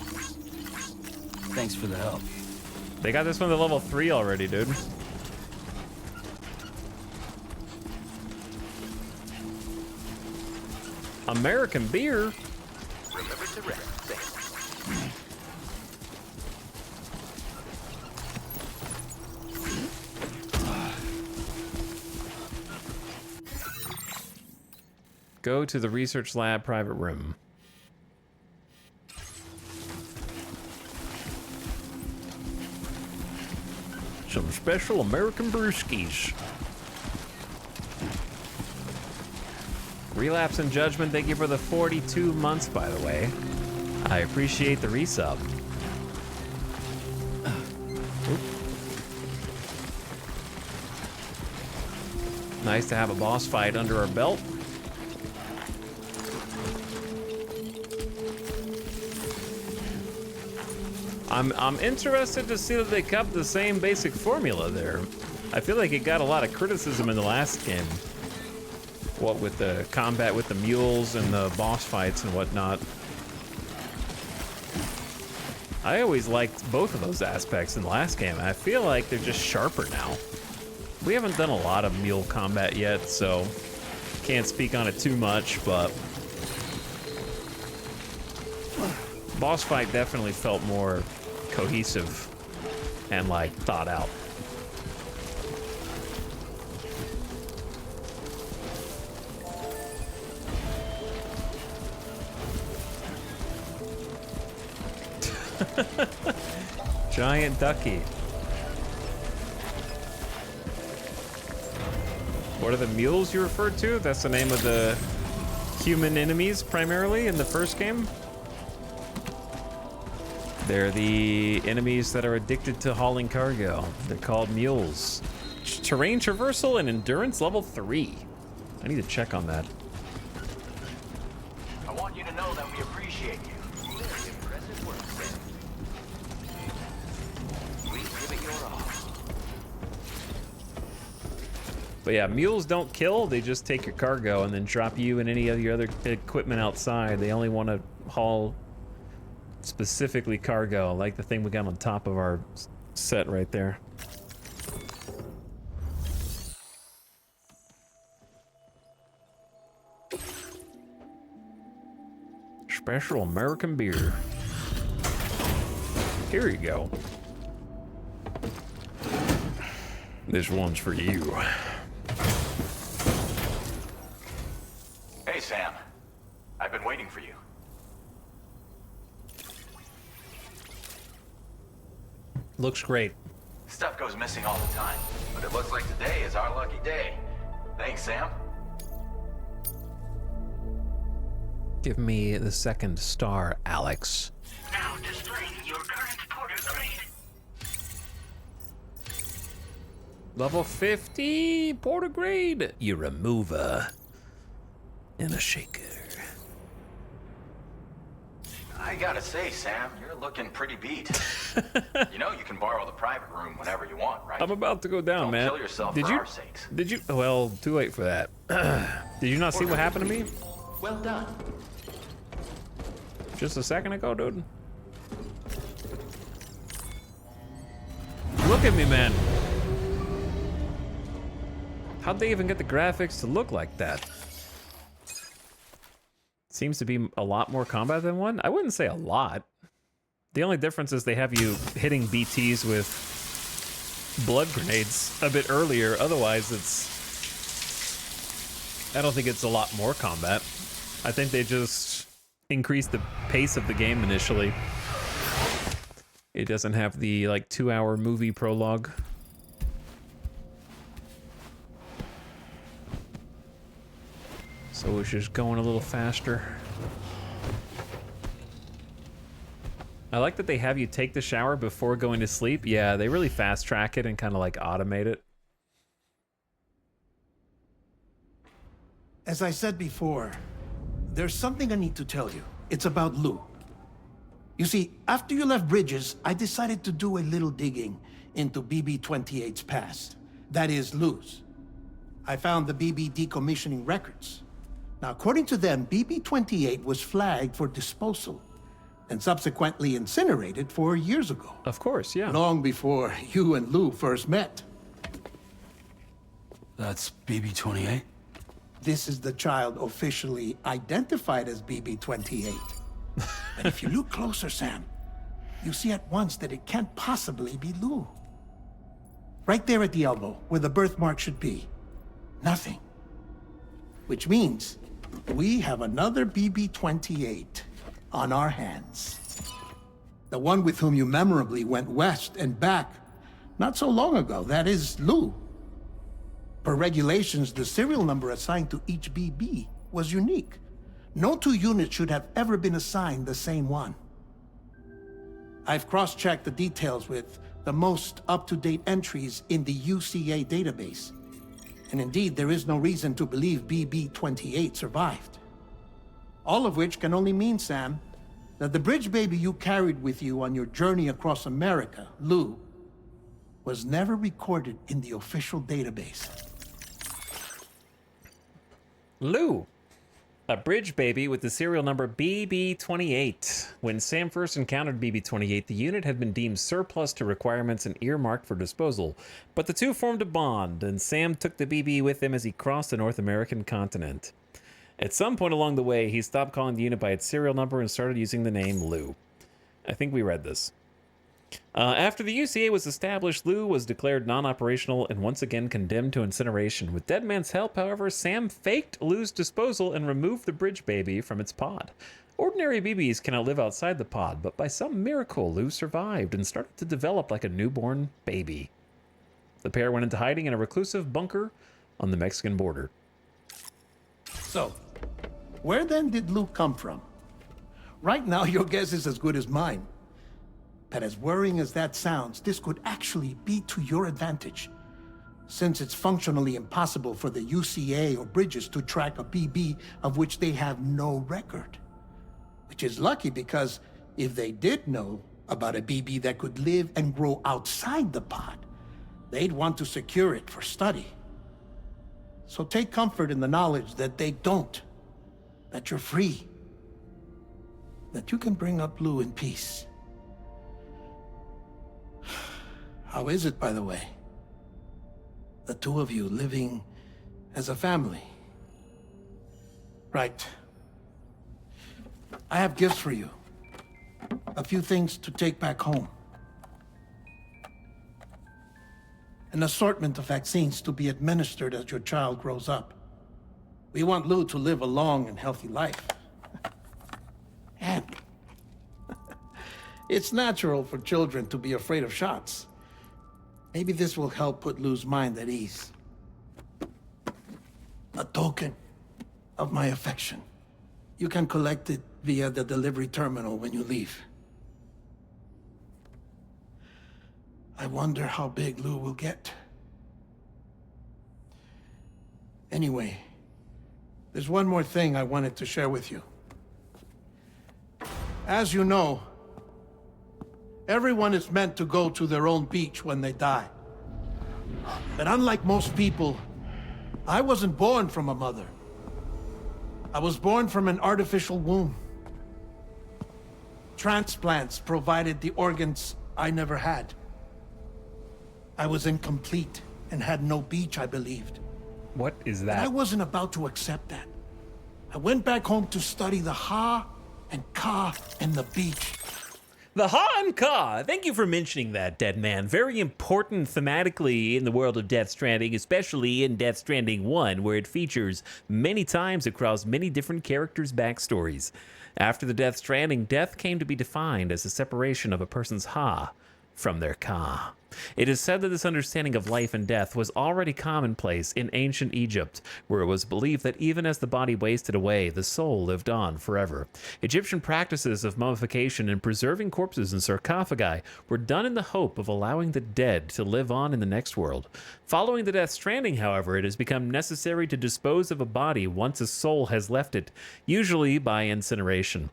Thanks for the help. They got this one to level 3 already, dude. American beer? Remember to rest. Thanks. Go to the research lab private room. Some special American brewskis. Relapse and Judgment, thank you for the 42 months, by the way. I appreciate the resub. Nice to have a boss fight under our belt. I'm interested to see that they kept the same basic formula there. I feel like it got a lot of criticism in the last game. What with the combat with the mules and the boss fights and whatnot. I always liked both of those aspects in the last game. I feel like they're just sharper now. We haven't done a lot of mule combat yet, so can't speak on it too much, but boss fight definitely felt more cohesive and like thought out. Giant ducky. What are the mules you referred to? That's the name of the human enemies primarily in the first game. They're the enemies that are addicted to hauling cargo. They're called mules. Terrain traversal and endurance level 3. I need to check on that. I want you to know that we appreciate you. Very impressive work, Sam. Please give it your all. But yeah, mules don't kill. They just take your cargo and then drop you and any of your other equipment outside. They only want to haul specifically cargo, like the thing we got on top of our set right there. Special American beer. Here you go. This one's for you. Hey, Sam. I've been waiting for you. Looks great. Stuff goes missing all the time, but it looks like today is our lucky day. Thanks, Sam. Give me the second star, Alex. Now displaying your current porter grade. Level 50, porter grade. You're a mover and a shaker. I gotta say, Sam, you're looking pretty beat. You know you can borrow the private room whenever you want, right? I'm about to go down, Don't man. kill yourself Did for you? our sakes. Did you? Well, too late for that. Did you not see what happened to me Well done. just a second ago, dude? Look at me, man. How'd they even get the graphics to look like that? Seems to be a lot more combat than one. I wouldn't say a lot. The only difference is they have you hitting BTs with blood grenades a bit earlier. Otherwise, I don't think it's a lot more combat. I think they just increased the pace of the game initially. It doesn't have the like 2-hour movie prologue. So it's just going a little faster. I like that they have you take the shower before going to sleep. Yeah, they really fast track it and kind of like automate it. As I said before, there's something I need to tell you. It's about Lou. You see, after you left Bridges, I decided to do a little digging into BB-28's past. That is, Lou's. I found the BB decommissioning records. Now, according to them, BB-28 was flagged for disposal and subsequently incinerated 4 years ago. Of course, yeah. Long before you and Lou first met. That's BB-28? This is the child officially identified as BB-28. But if you look closer, Sam, you see at once that it can't possibly be Lou. Right there at the elbow, where the birthmark should be. Nothing. Which means we have another BB-28 on our hands. The one with whom you memorably went west and back not so long ago. That is Lou. Per regulations, the serial number assigned to each BB was unique. No two units should have ever been assigned the same one. I've cross-checked the details with the most up-to-date entries in the UCA database. And indeed, there is no reason to believe BB-28 survived. All of which can only mean, Sam, that the bridge baby you carried with you on your journey across America, Lou, was never recorded in the official database. Lou, a bridge baby with the serial number BB-28. When Sam first encountered BB-28, the unit had been deemed surplus to requirements and earmarked for disposal. But the two formed a bond, and Sam took the BB with him as he crossed the North American continent. At some point along the way, he stopped calling the unit by its serial number and started using the name Lou. I think we read this. After the UCA was established, Lou was declared non-operational and once again condemned to incineration. With Deadman's help, however, Sam faked Lou's disposal and removed the bridge baby from its pod. Ordinary BBs cannot live outside the pod, but by some miracle, Lou survived and started to develop like a newborn baby. The pair went into hiding in a reclusive bunker on the Mexican border. So, where then did Lou come from? Right now, your guess is as good as mine. But as worrying as that sounds, this could actually be to your advantage, since it's functionally impossible for the UCA or Bridges to track a BB of which they have no record. Which is lucky because if they did know about a BB that could live and grow outside the pod, they'd want to secure it for study. So take comfort in the knowledge that they don't, that you're free, that you can bring up Lou in peace. How is it, by the way? The two of you living as a family. Right. I have gifts for you. A few things to take back home. An assortment of vaccines to be administered as your child grows up. We want Lou to live a long and healthy life. And it's natural for children to be afraid of shots. Maybe this will help put Lou's mind at ease. A token of my affection. You can collect it via the delivery terminal when you leave. I wonder how big Lou will get. Anyway, there's one more thing I wanted to share with you. As you know, everyone is meant to go to their own beach when they die. But unlike most people, I wasn't born from a mother. I was born from an artificial womb. Transplants provided the organs I never had. I was incomplete and had no beach, I believed. What is that? And I wasn't about to accept that. I went back home to study the Ha and Ka and the beach. The Ha and Ka. Thank you for mentioning that, Deadman. Very important thematically in the world of Death Stranding, especially in Death Stranding 1, where it features many times across many different characters' backstories. After the Death Stranding, death came to be defined as the separation of a person's Ha from their Ka. It is said that this understanding of life and death was already commonplace in ancient Egypt, where it was believed that even as the body wasted away, the soul lived on forever. Egyptian practices of mummification and preserving corpses in sarcophagi were done in the hope of allowing the dead to live on in the next world. Following the Death Stranding, however, it has become necessary to dispose of a body once a soul has left it, usually by incineration.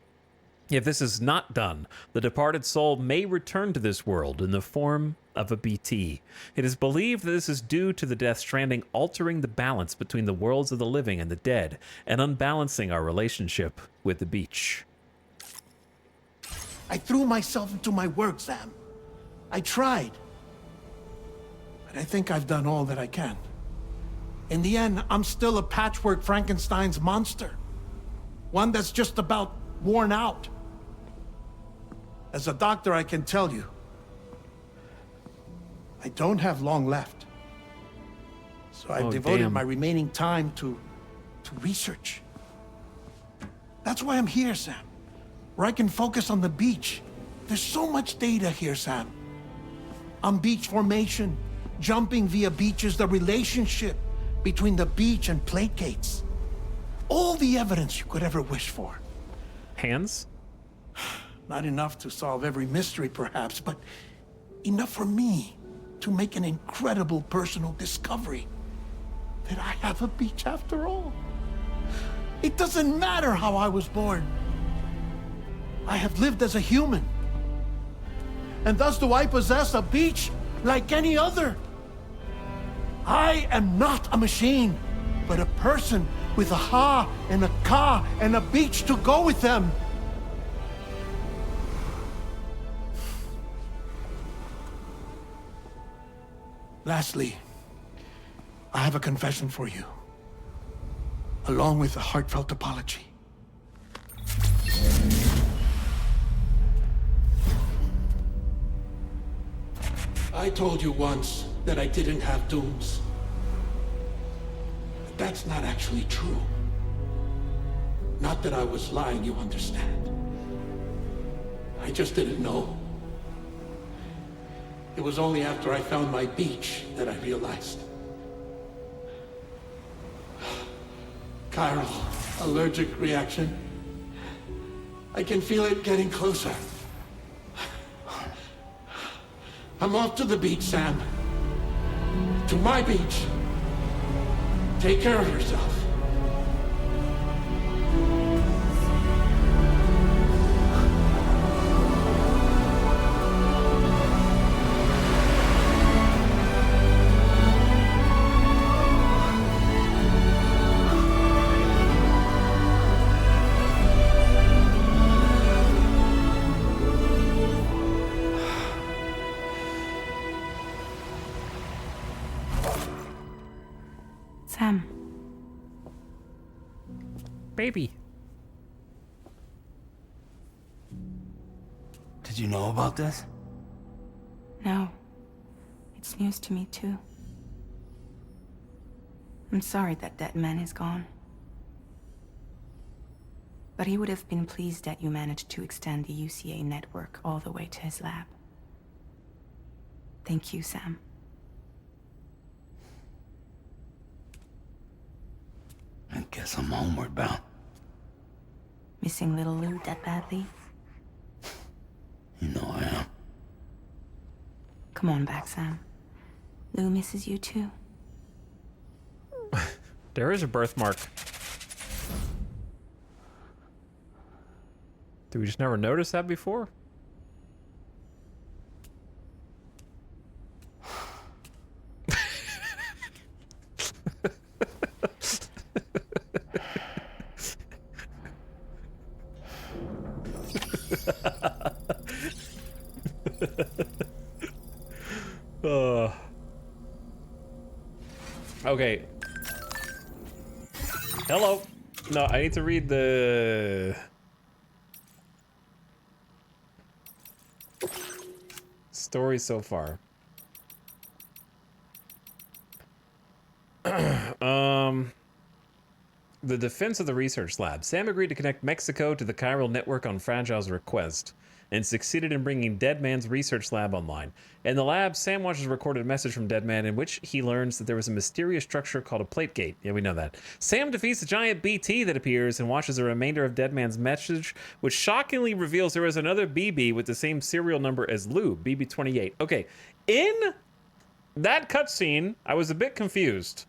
If this is not done, the departed soul may return to this world in the form of a BT. It is believed that this is due to the Death Stranding altering the balance between the worlds of the living and the dead, and unbalancing our relationship with the beach. I threw myself into my work, Sam. I tried. But I think I've done all that I can. In the end, I'm still a patchwork Frankenstein's monster. One that's just about worn out. As a doctor, I can tell you, I don't have long left. So I've devoted my remaining time to research. That's why I'm here, Sam. Where I can focus on the beach. There's so much data here, Sam. On beach formation, jumping via beaches, the relationship between the beach and plate gates. All the evidence you could ever wish for. Hands? Not enough to solve every mystery, perhaps, but enough for me to make an incredible personal discovery. That I have a beach after all. It doesn't matter how I was born. I have lived as a human. And thus do I possess a beach like any other. I am not a machine, but a person with a ha and a ka and a beach to go with them. Lastly, I have a confession for you, along with a heartfelt apology. I told you once that I didn't have dooms. But that's not actually true. Not that I was lying, you understand. I just didn't know. It was only after I found my beach that I realized. Chiral allergic reaction. I can feel it getting closer. I'm off to the beach, Sam. To my beach. Take care of yourself. Sam. Baby. Did you know about this? No. It's news to me, too. I'm sorry that that man is gone. But he would have been pleased that you managed to extend the UCA network all the way to his lab. Thank you, Sam. I guess I'm homeward bound. Missing little Lou that badly? You know I am. Come on back, Sam. Lou misses you too. There is a birthmark. Did we just never notice that before? Okay. Hello. No, I need to read the story so far. The defense of the research lab. Sam agreed to connect Mexico to the chiral network on Fragile's request, and succeeded in bringing Deadman's research lab online. In the lab, Sam watches a recorded message from Deadman in which he learns that there was a mysterious structure called a plate gate. Yeah, we know that. Sam defeats a giant BT that appears and watches the remainder of Deadman's message, which shockingly reveals there is another BB with the same serial number as Lou, BB-28. Okay, in that cutscene, I was a bit confused.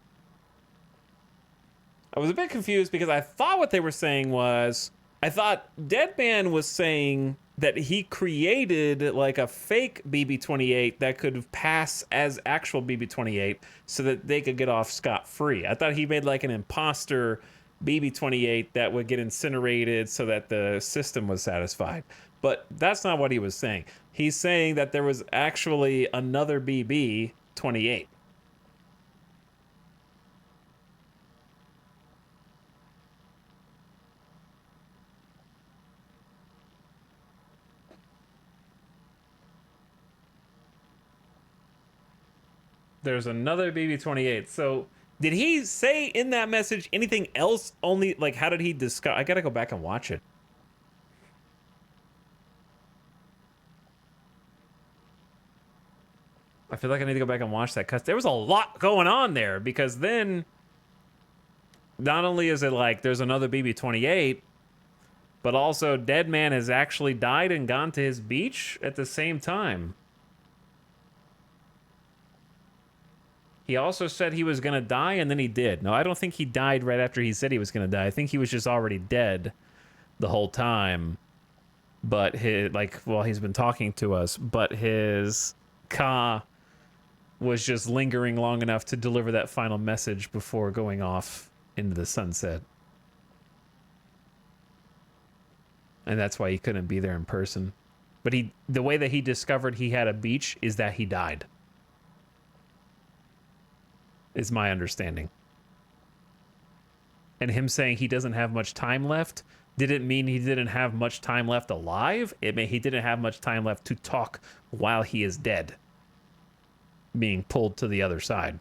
Because I thought what they were saying was, I thought Deadman was saying that he created like a fake BB-28 that could pass as actual BB-28 so that they could get off scot-free. I thought he made like an imposter BB-28 that would get incinerated so that the system was satisfied. But that's not what he was saying. He's saying that there was actually another BB-28. There's another BB-28. So did he say in that message anything else? Only like, how did he discuss? I gotta go back and watch it. I feel like I need to go back and watch that because there was a lot going on there, because then not only is it like there's another BB-28, but also Dead Man has actually died and gone to his beach at the same time. He also said he was going to die, and then he did. No, I don't think he died right after he said he was going to die. I think he was just already dead the whole time. But he's been talking to us, but his Ka was just lingering long enough to deliver that final message before going off into the sunset. And that's why he couldn't be there in person. But the way that he discovered he had a beach is that he died. Is my understanding. And him saying he doesn't have much time left didn't mean he didn't have much time left alive. It meant he didn't have much time left to talk while he is dead, being pulled to the other side.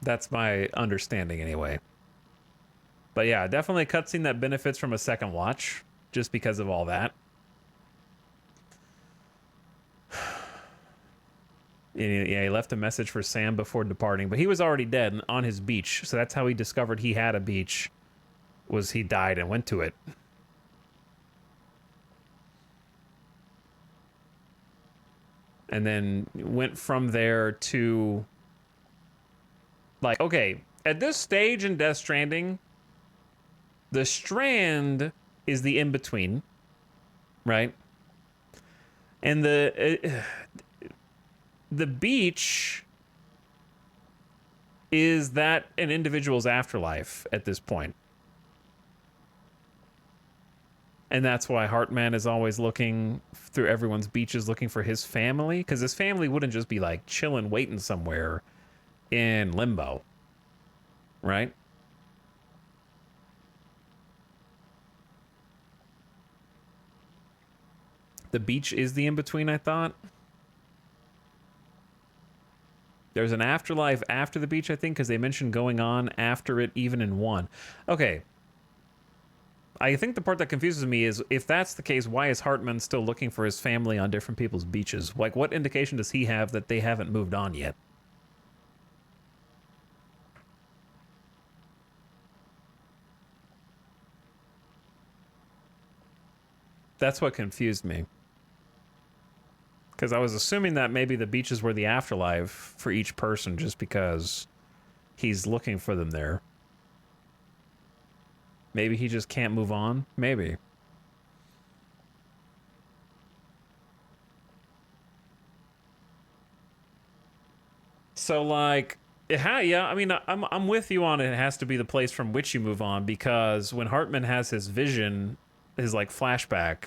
That's my understanding anyway. But yeah, definitely a cutscene that benefits from a second watch just because of all that. Yeah, he left a message for Sam before departing, but he was already dead on his beach. So that's how he discovered he had a beach, was he died and went to it. And then went from there to... Like, okay, at this stage in Death Stranding, the Strand is the in-between, right? And the beach is that an individual's afterlife at this point. And that's why Heartman is always looking through everyone's beaches looking for his family, because his family wouldn't just be like chilling, waiting somewhere in limbo, right? The beach is the in-between, I thought. There's an afterlife after the beach, I think, because they mentioned going on after it, even in 1. Okay. I think the part that confuses me is, if that's the case, why is Hartman still looking for his family on different people's beaches? Like, what indication does he have that they haven't moved on yet? That's what confused me. Because I was assuming that maybe the beaches were the afterlife for each person just because he's looking for them there. Maybe he just can't move on? Maybe. So, like, yeah, I mean, I'm with you on it has to be the place from which you move on, because when Hartman has his vision, his, like, flashback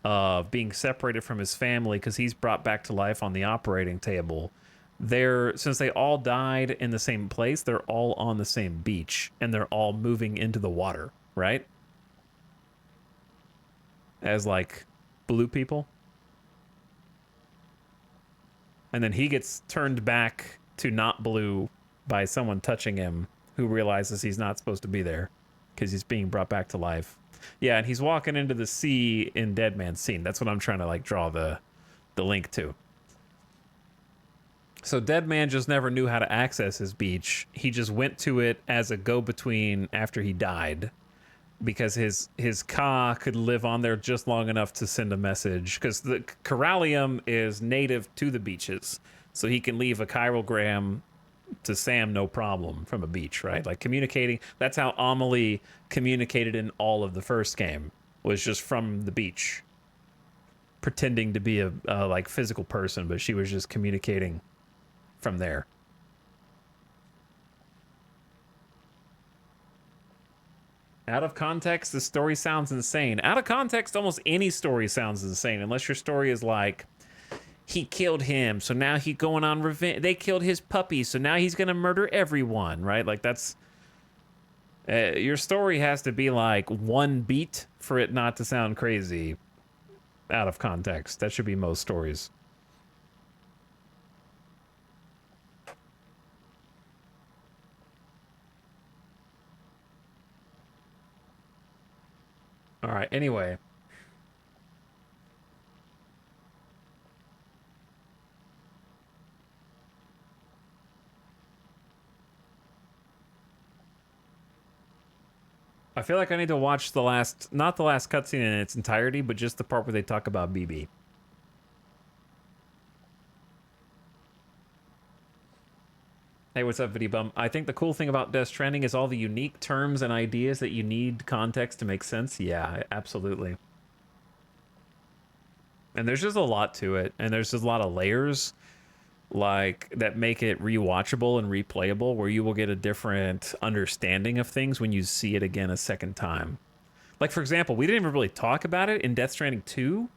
of being separated from his family because he's brought back to life on the operating table, since they all died in the same place, they're all on the same beach, and they're all moving into the water, right? As, like, blue people. And then he gets turned back to not blue by someone touching him who realizes he's not supposed to be there because he's being brought back to life. Yeah, and he's walking into the sea in Dead Man's scene. That's what I'm trying to, like, draw the link to. So Dead Man just never knew how to access his beach. He just went to it as a go-between after he died, because his Ka could live on there just long enough to send a message, because the Corallium is native to the beaches, so he can leave a chiralgram to Sam no problem from a beach, right? Like, communicating. That's how Amelie communicated in all of the first game, was just from the beach, pretending to be a like physical person, but she was just communicating from there. Out of context, the story sounds insane. Out of context, almost any story sounds insane, unless your story is like, he killed him, so now he's going on revenge. They killed his puppy, so now he's gonna murder everyone, right? Like, that's... your story has to be like one beat for it not to sound crazy out of context. That should be most stories. All right, anyway. I feel like I need to watch the last, not the last cutscene in its entirety, but just the part where they talk about BB. Hey, what's up, Video Bum? I think the cool thing about Death Stranding is all the unique terms and ideas that you need context to make sense. Yeah, absolutely. And there's just a lot to it, and there's just a lot of layers like that make it rewatchable and replayable, where you will get a different understanding of things when you see it again a second time. Like, for example, we didn't even really talk about it in Death Stranding 2.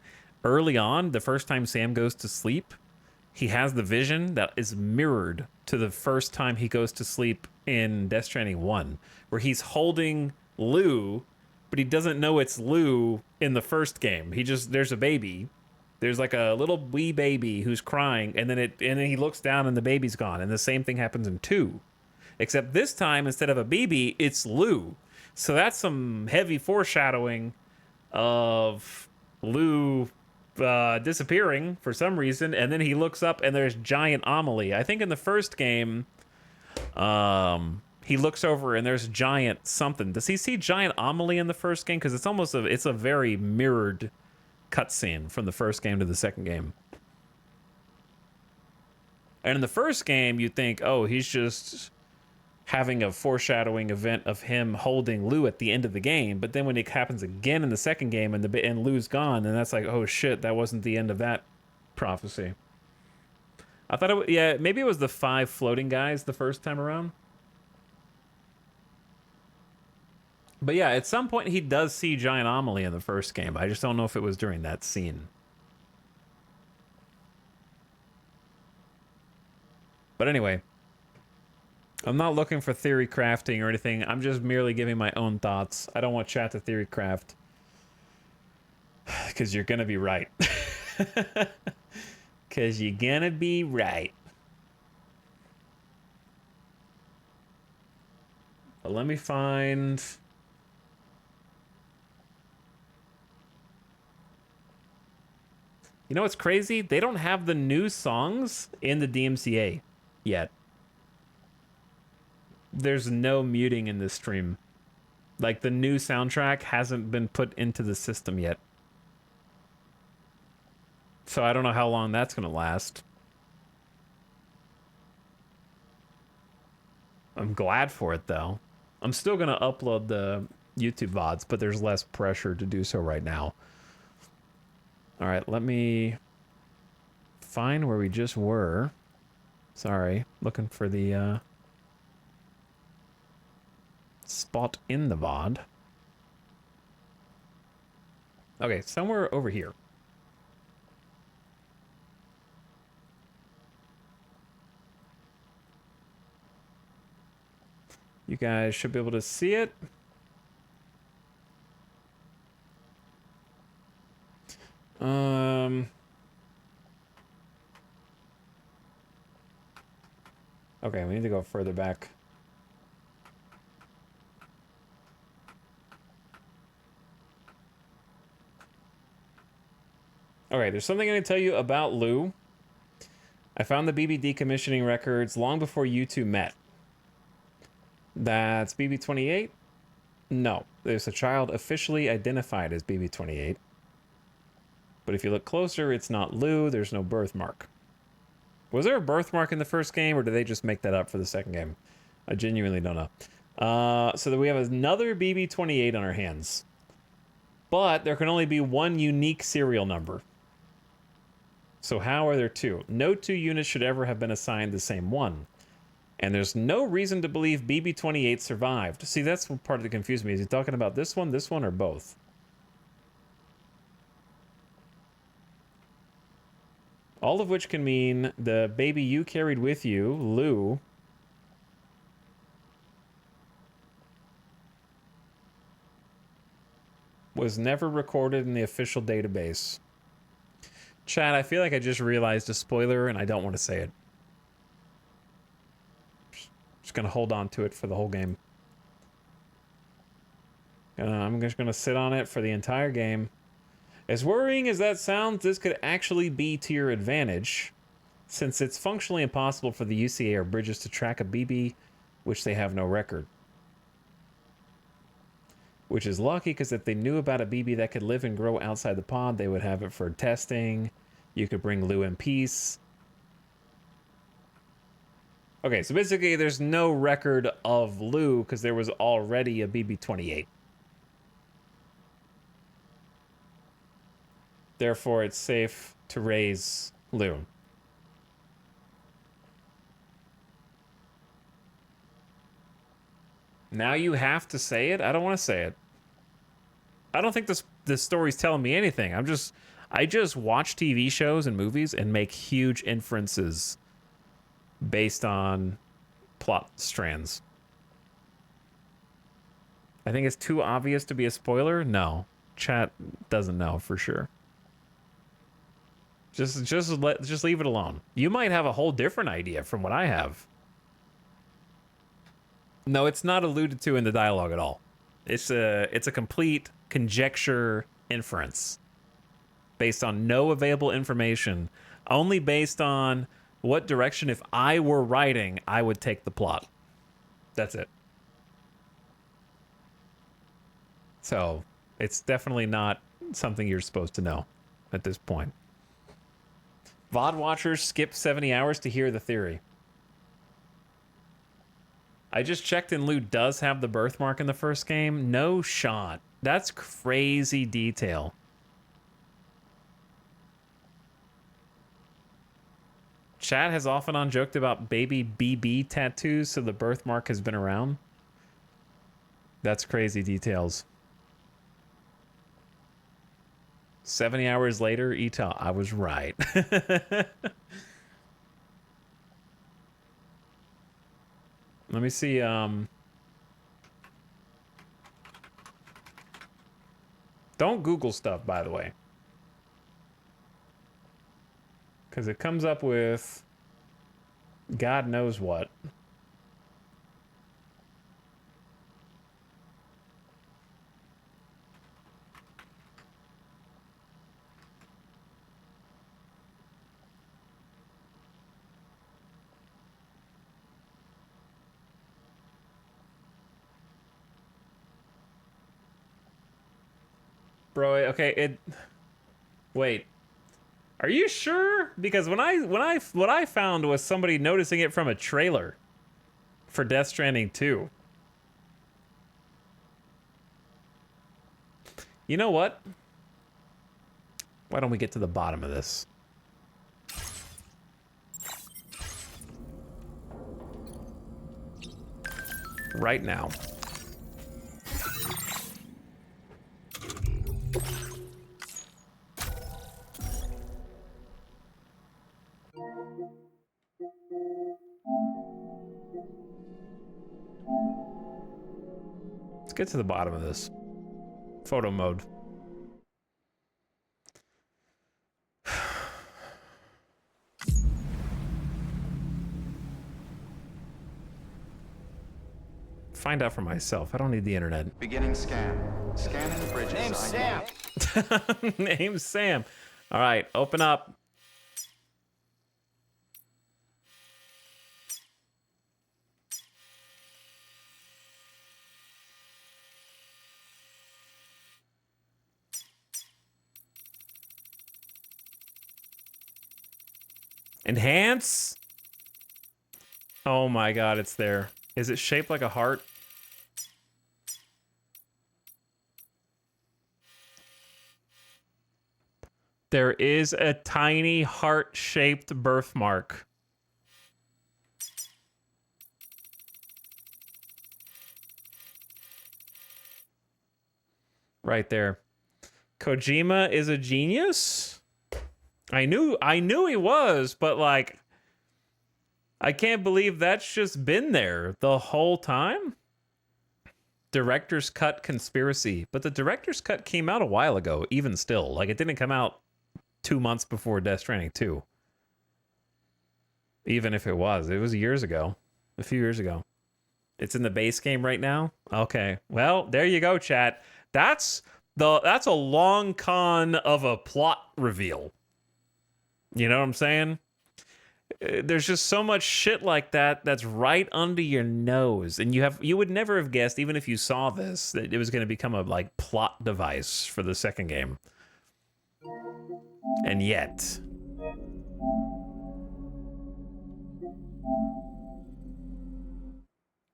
Early on, the first time Sam goes to sleep, he has the vision that is mirrored to the first time he goes to sleep in Death Stranding 1, where he's holding Lou, but he doesn't know it's Lou in the first game. There's a baby. There's like a little wee baby who's crying, and then he looks down and the baby's gone. And the same thing happens in 2. Except this time, instead of a baby, it's Lou. So that's some heavy foreshadowing of Lou disappearing for some reason, and then he looks up and there's giant Amelie. I think in the first game, he looks over and there's giant something. Does he see giant Amelie in the first game? Because it's a very mirrored cutscene from the first game to the second game. And in the first game, you think, oh, he's just having a foreshadowing event of him holding Lou at the end of the game. But then when it happens again in the second game and Lou's gone, and that's like, oh shit, that wasn't the end of that prophecy. I thought yeah, maybe it was the 5 floating guys the first time around. But yeah, at some point he does see giant Amelie in the first game. I just don't know if it was during that scene. But anyway, I'm not looking for theory crafting or anything. I'm just merely giving my own thoughts. I don't want chat to theory craft. Because you're going to be right. Because you're going to be right. But let me find... You know what's crazy? They don't have the new songs in the DMCA yet. There's no muting in this stream. Like, the new soundtrack hasn't been put into the system yet. So I don't know how long that's going to last. I'm glad for it, though. I'm still going to upload the YouTube VODs, but there's less pressure to do so right now. All right, let me find where we just were. Sorry, looking for the spot in the VOD. Okay, somewhere over here. You guys should be able to see it. Okay, we need to go further back. Okay, there's something I need to tell you about Lou. I found the BB decommissioning records long before you two met. That's BB-28? No, there's a child officially identified as BB-28. But if you look closer, it's not Lou, there's no birthmark. Was there a birthmark in the first game, or did they just make that up for the second game? I genuinely don't know. So that we have another BB-28 on our hands. But there can only be one unique serial number. So how are there two? No 2 units should ever have been assigned the same one. And there's no reason to believe BB-28 survived. See, that's what part that confused me. Is he talking about this one, or both? All of which can mean the baby you carried with you, Lou, was never recorded in the official database. Chad, I feel like I just realized a spoiler and I don't want to say it. Just gonna hold on to it for the whole game. I'm just gonna sit on it for the entire game. As worrying as that sounds, this could actually be to your advantage, since it's functionally impossible for the UCA or Bridges to track a BB, which they have no record. Which is lucky, because if they knew about a BB that could live and grow outside the pod, they would have it for testing. You could bring Lou in peace. Okay, so basically there's no record of Lou because there was already a BB-28. Therefore, it's safe to raise Lou. Now you have to say it? I don't want to say it. I don't think this story's telling me anything. I just watch TV shows and movies and make huge inferences based on plot strands. I think it's too obvious to be a spoiler. No, chat doesn't know for sure. Just leave it alone. You might have a whole different idea from what I have. No, it's not alluded to in the dialogue at all. It's a complete conjecture inference based on no available information, only based on what direction, if I were writing, I would take the plot. That's it. So it's definitely not something you're supposed to know at this point. VOD watchers skip 70 hours to hear the theory. I just checked and Lou does have the birthmark in the first game. No shot. That's crazy detail. Chat has off and on joked about baby BB tattoos, so the birthmark has been around. That's crazy details. 70 hours later, Etal, I was right. Let me see. Don't Google stuff, by the way. Because it comes up with God knows what. Bro, okay, wait. Are you sure? Because what I found was somebody noticing it from a trailer for Death Stranding 2. You know what? Why don't we get to the bottom of this? Right now. Let's get to the bottom of this. Photo mode. Find out for myself. I don't need the internet. Beginning scan. Scanning the bridges. Name's Sam. Name's Sam. All right, open up. Enhance? Oh my god, it's there. Is it shaped like a heart? There is a tiny heart-shaped birthmark. Right there. Kojima is a genius? I knew he was, but like, I can't believe that's just been there the whole time. Director's cut conspiracy, but the director's cut came out a while ago. Even still, like, it didn't come out 2 months before Death Stranding 2. Even if it was years ago, a few years ago. It's in the base game right now. Okay, well, there you go, chat. That's a long con of a plot reveal. You know what I'm saying? There's just so much shit like that that's right under your nose, and you would never have guessed, even if you saw this, that it was going to become a like plot device for the second game. And yet,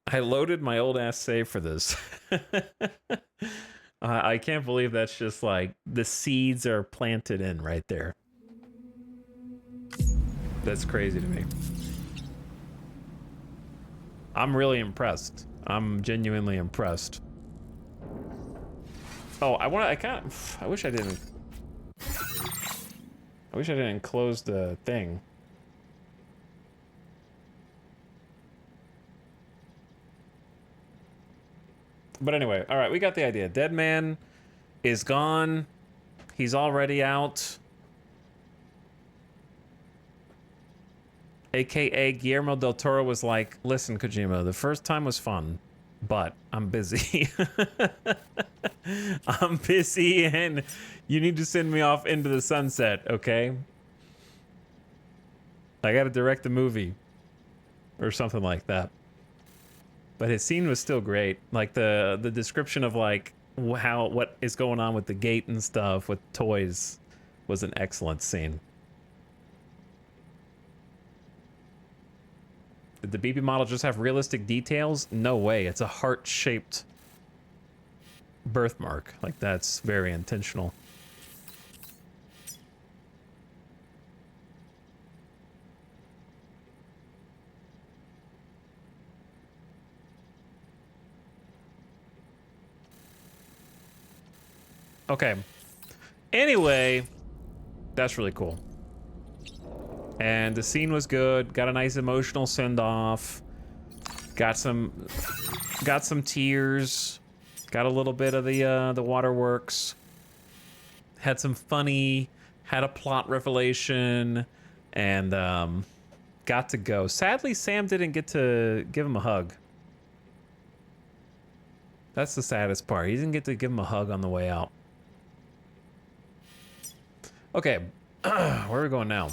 I loaded my old ass save for this. I can't believe that's just like the seeds are planted in right there. That's crazy to me. I'm really impressed. I'm genuinely impressed. Oh, I wish I didn't close the thing. But anyway, all right, we got the idea. Dead man is gone. He's already out. AKA Guillermo del Toro was like, listen, Kojima, the first time was fun, but I'm busy. I'm busy and you need to send me off into the sunset, okay? I gotta direct the movie or something like that. But his scene was still great. Like the description of like what is going on with the gate and stuff with toys was an excellent scene. Did the BB model just have realistic details? No way. It's a heart-shaped birthmark. Like, that's very intentional. Okay. Anyway, that's really cool. And the scene was good. Got a nice emotional send-off. Got some tears. Got a little bit of the waterworks. Had some funny. Had a plot revelation, and got to go. Sadly, Sam didn't get to give him a hug. That's the saddest part. He didn't get to give him a hug on the way out. Okay, where are we going now?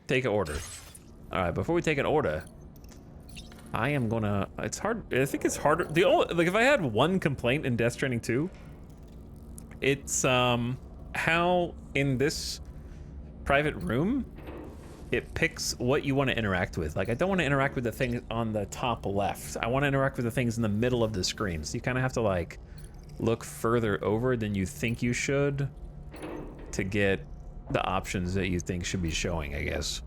Take an order. All right, before we take an order, I am gonna. It's hard. I think it's harder. The only like if I had one complaint in Death Stranding 2, it's how in this private room it picks what you want to interact with. Like I don't want to interact with the thing on the top left. I want to interact with the things in the middle of the screen. So you kind of have to like look further over than you think you should to get the options that you think should be showing, I guess.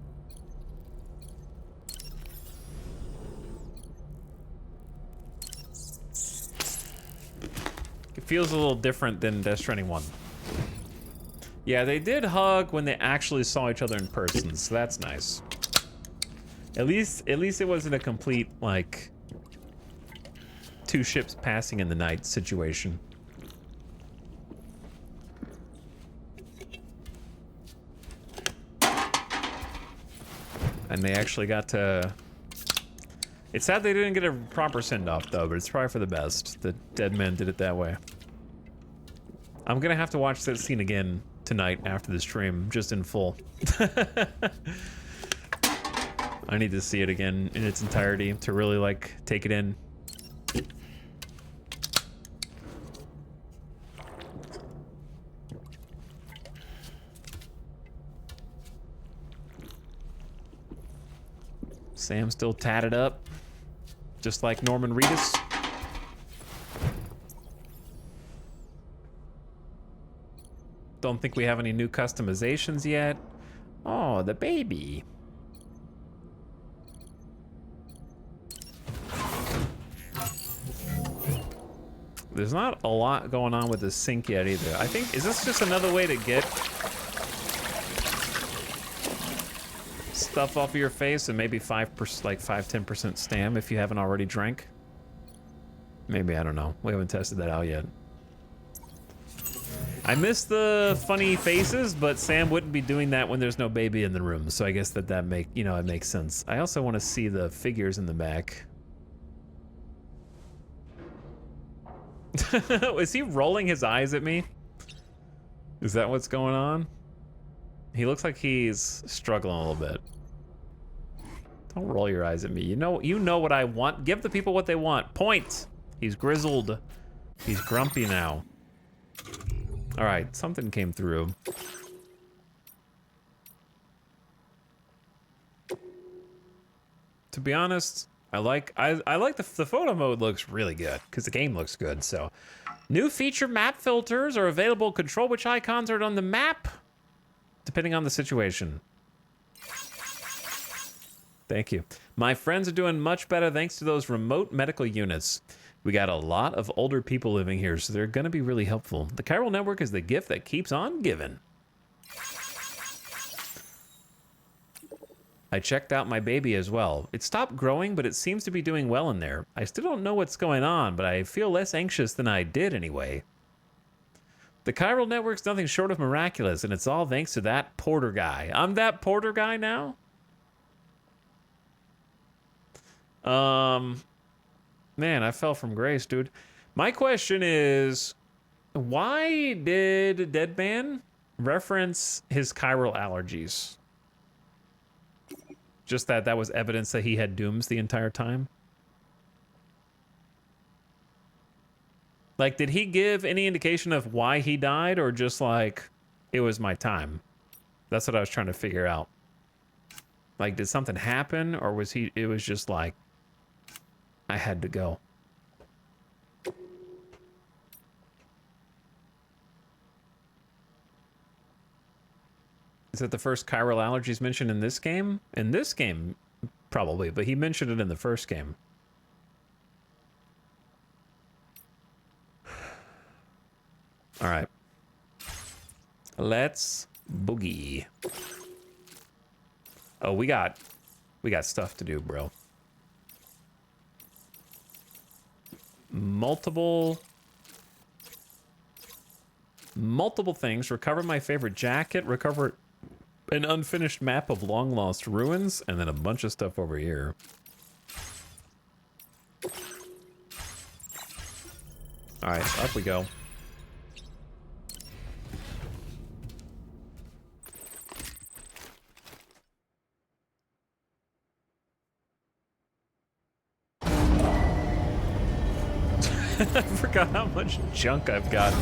It feels a little different than Death Stranding 1. Yeah, they did hug when they actually saw each other in person, so that's nice. At least it wasn't a complete, like, two ships passing in the night situation. And they actually got to... It's sad they didn't get a proper send-off, though, but it's probably for the best. The dead men did it that way. I'm gonna have to watch that scene again tonight after the stream, just in full. I need to see it again in its entirety to really, like, take it in. Sam's still tatted up, just like Norman Reedus. Don't think we have any new customizations yet. Oh, the baby. There's not a lot going on with the sync yet either. I think, is this just another way to get stuff off of your face and maybe 5%, like 5-10% stam if you haven't already drank? Maybe, I don't know. We haven't tested that out yet. I miss the funny faces, but Sam wouldn't be doing that when there's no baby in the room, so I guess that it makes sense. I also want to see the figures in the back. Is he rolling his eyes at me? Is that what's going on? He looks like he's struggling a little bit. Don't roll your eyes at me. You know what I want. Give the people what they want. Point. He's grizzled. He's grumpy now. All right, something came through. To be honest, I like the photo mode looks really good because the game looks good. So, new feature map filters are available. Control which icons are on the map, depending on the situation. Thank you. My friends are doing much better thanks to those remote medical units. We got a lot of older people living here, so they're going to be really helpful. The chiral network is the gift that keeps on giving. I checked out my baby as well. It stopped growing, but it seems to be doing well in there. I still don't know what's going on, but I feel less anxious than I did anyway. The chiral network's nothing short of miraculous, and it's all thanks to that Porter guy. I'm that Porter guy now? Man, I fell from grace, dude. My question is, why did Deadman reference his chiral allergies? Just that was evidence that he had dooms the entire time? Like, did he give any indication of why he died, or just like, it was my time? That's what I was trying to figure out. Like, did something happen, or it was just like, I had to go. Is it the first chiral allergies mentioned in this game? In this game, probably, but he mentioned it in the first game. All right. Let's boogie. Oh, we got stuff to do, bro. Multiple things. Recover my favorite jacket. Recover an unfinished map of long lost ruins, and then a bunch of stuff over here. All right, up we go. I forgot how much junk I've got.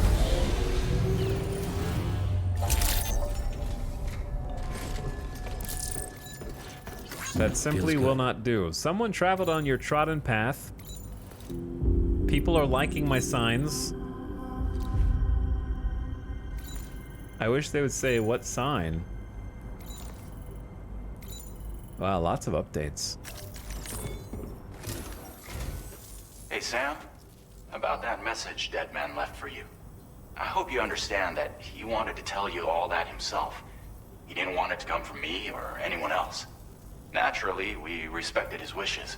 That simply will not do. Someone traveled on your trodden path. People are liking my signs. I wish they would say what sign. Wow, lots of updates. Hey, Sam. About that message Deadman left for you. I hope you understand that he wanted to tell you all that himself. He didn't want it to come from me or anyone else. Naturally, we respected his wishes.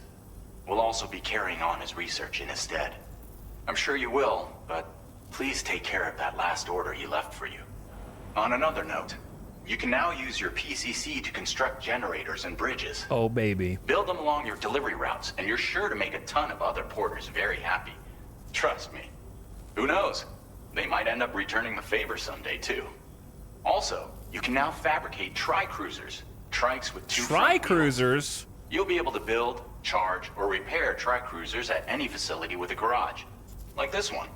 We'll also be carrying on his research in his stead. I'm sure you will, but please take care of that last order he left for you. On another note, you can now use your PCC to construct generators and bridges. Oh, baby. Build them along your delivery routes, and you're sure to make a ton of other porters very happy. Trust me. Who knows? They might end up returning the favor someday, too. Also, you can now fabricate tri-cruisers. Trikes with two tri-cruisers? You'll be able to build, charge, or repair tri-cruisers at any facility with a garage. Like this one.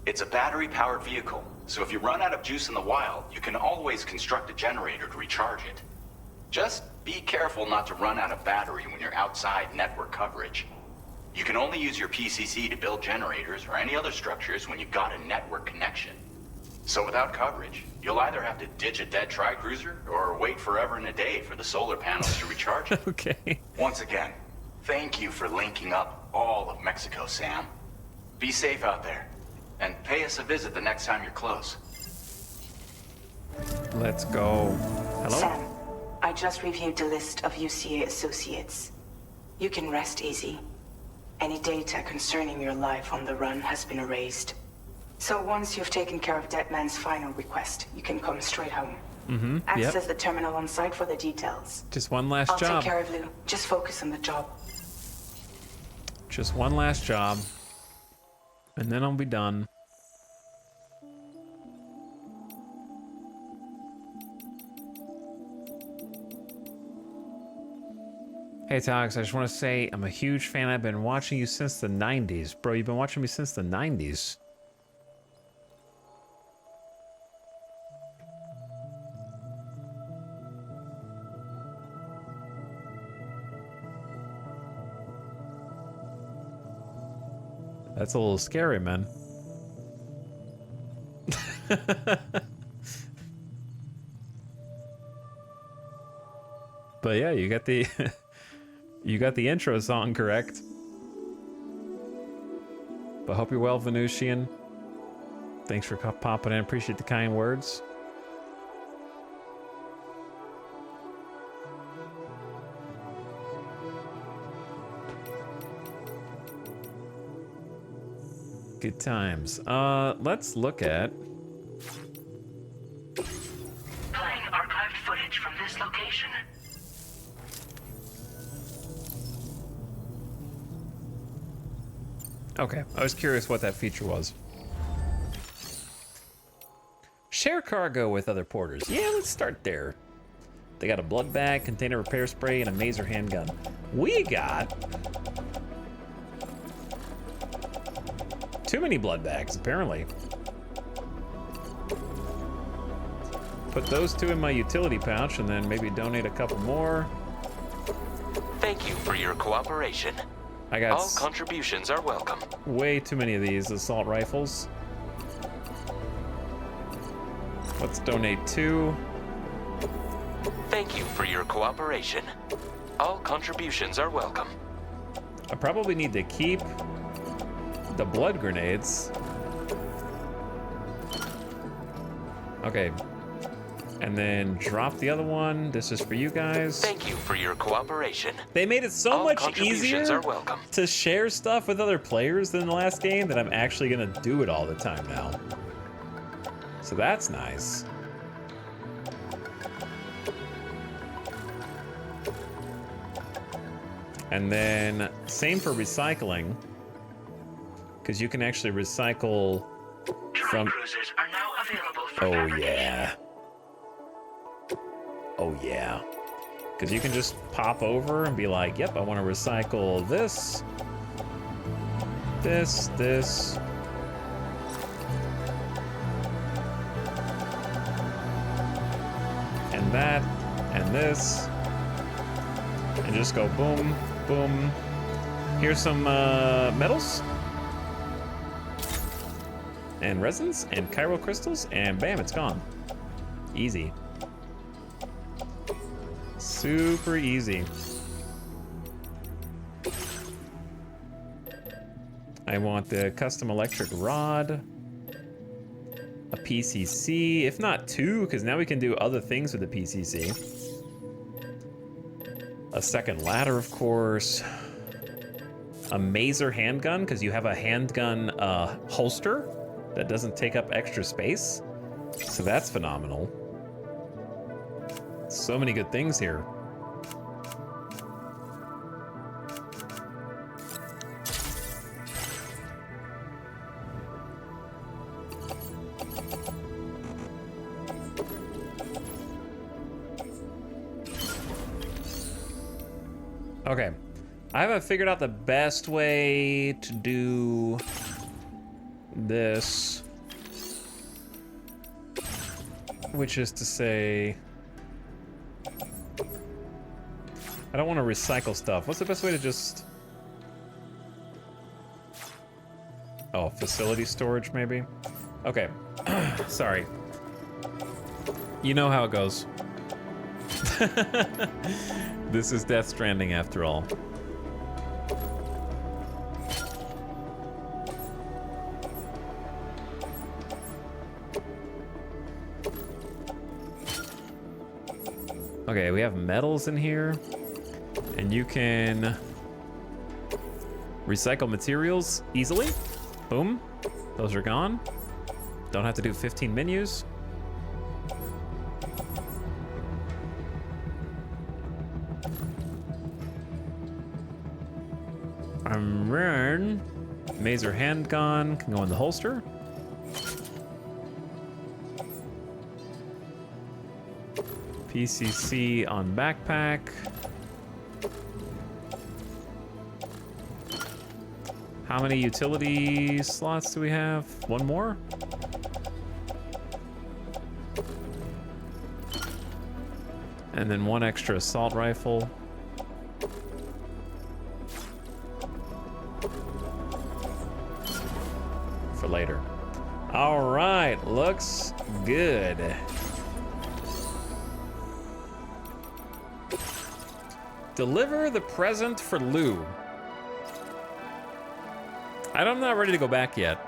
It's a battery-powered vehicle, so if you run out of juice in the wild, you can always construct a generator to recharge it. Just be careful not to run out of battery when you're outside network coverage. You can only use your PCC to build generators or any other structures when you've got a network connection. So without coverage, you'll either have to ditch a dead tri-cruiser or wait forever and a day for the solar panels to recharge it. Okay. Once again, thank you for linking up all of Mexico, Sam. Be safe out there, and pay us a visit the next time you're close. Let's go. Hello? Sam, I just reviewed the list of UCA associates. You can rest easy. Any data concerning your life on the run has been erased. So once you've taken care of Deadman's final request, you can come straight home. Mm-hmm. Access the terminal on site for the details. Just one last I'll job. take care of Lou. Just focus on the job. Just one last job. And then I'll be done. Hey, Tox, I just want to say I'm a huge fan. I've been watching you since the 90s. Bro, you've been watching me since the 90s. That's a little scary, man. But yeah, you got the you got the intro song correct. But hope you're well, Venusian. Thanks for popping in. Appreciate the kind words. Good times. Let's look at Playing archived footage from this location. Okay, I was curious what that feature was. Share cargo with other porters. Yeah, let's start there. They got a blood bag, container repair spray, and a maser handgun. We got too many blood bags, apparently. Put those two in my utility pouch and then maybe donate a couple more. Thank you for your cooperation. I got all contributions are welcome. Way too many of these assault rifles. Let's donate 2. Thank you for your cooperation. All contributions are welcome. I probably need to keep the blood grenades. Okay. And then drop the other one. This is for you guys. Thank you for your cooperation. They made it so much easier are welcome. to share stuff with other players than the last game that I'm actually gonna do it all the time now. So that's nice. And then same for recycling, because you can actually recycle from. Cruisers are now available for Oh fabrication. yeah. Oh yeah. Because you can just pop over and be like, yep, I want to recycle this, this, and that, and this, and just go boom, boom. Here's some metals, and resins, and chiral crystals, and bam, it's gone. Easy. Super easy. I want the custom electric rod, a PCC, if not 2, because now we can do other things with the PCC. A second ladder, of course. A maser handgun, because you have a handgun holster that doesn't take up extra space. So that's phenomenal. So many good things here. Okay, I haven't figured out the best way to do this, which is to say, I don't want to recycle stuff. What's the best way to just... Oh, facility storage, maybe? Okay. Sorry. You know how it goes. This is Death Stranding after all. Okay, we have metals in here. And you can recycle materials easily. Boom. Those are gone. Don't have to do 15 menus. And then maser handgun can go in the holster. PCC on backpack. How many utility slots do we have? One more? And then one extra assault rifle. For later. All right, looks good. Deliver the present for Lou. I'm not ready to go back yet.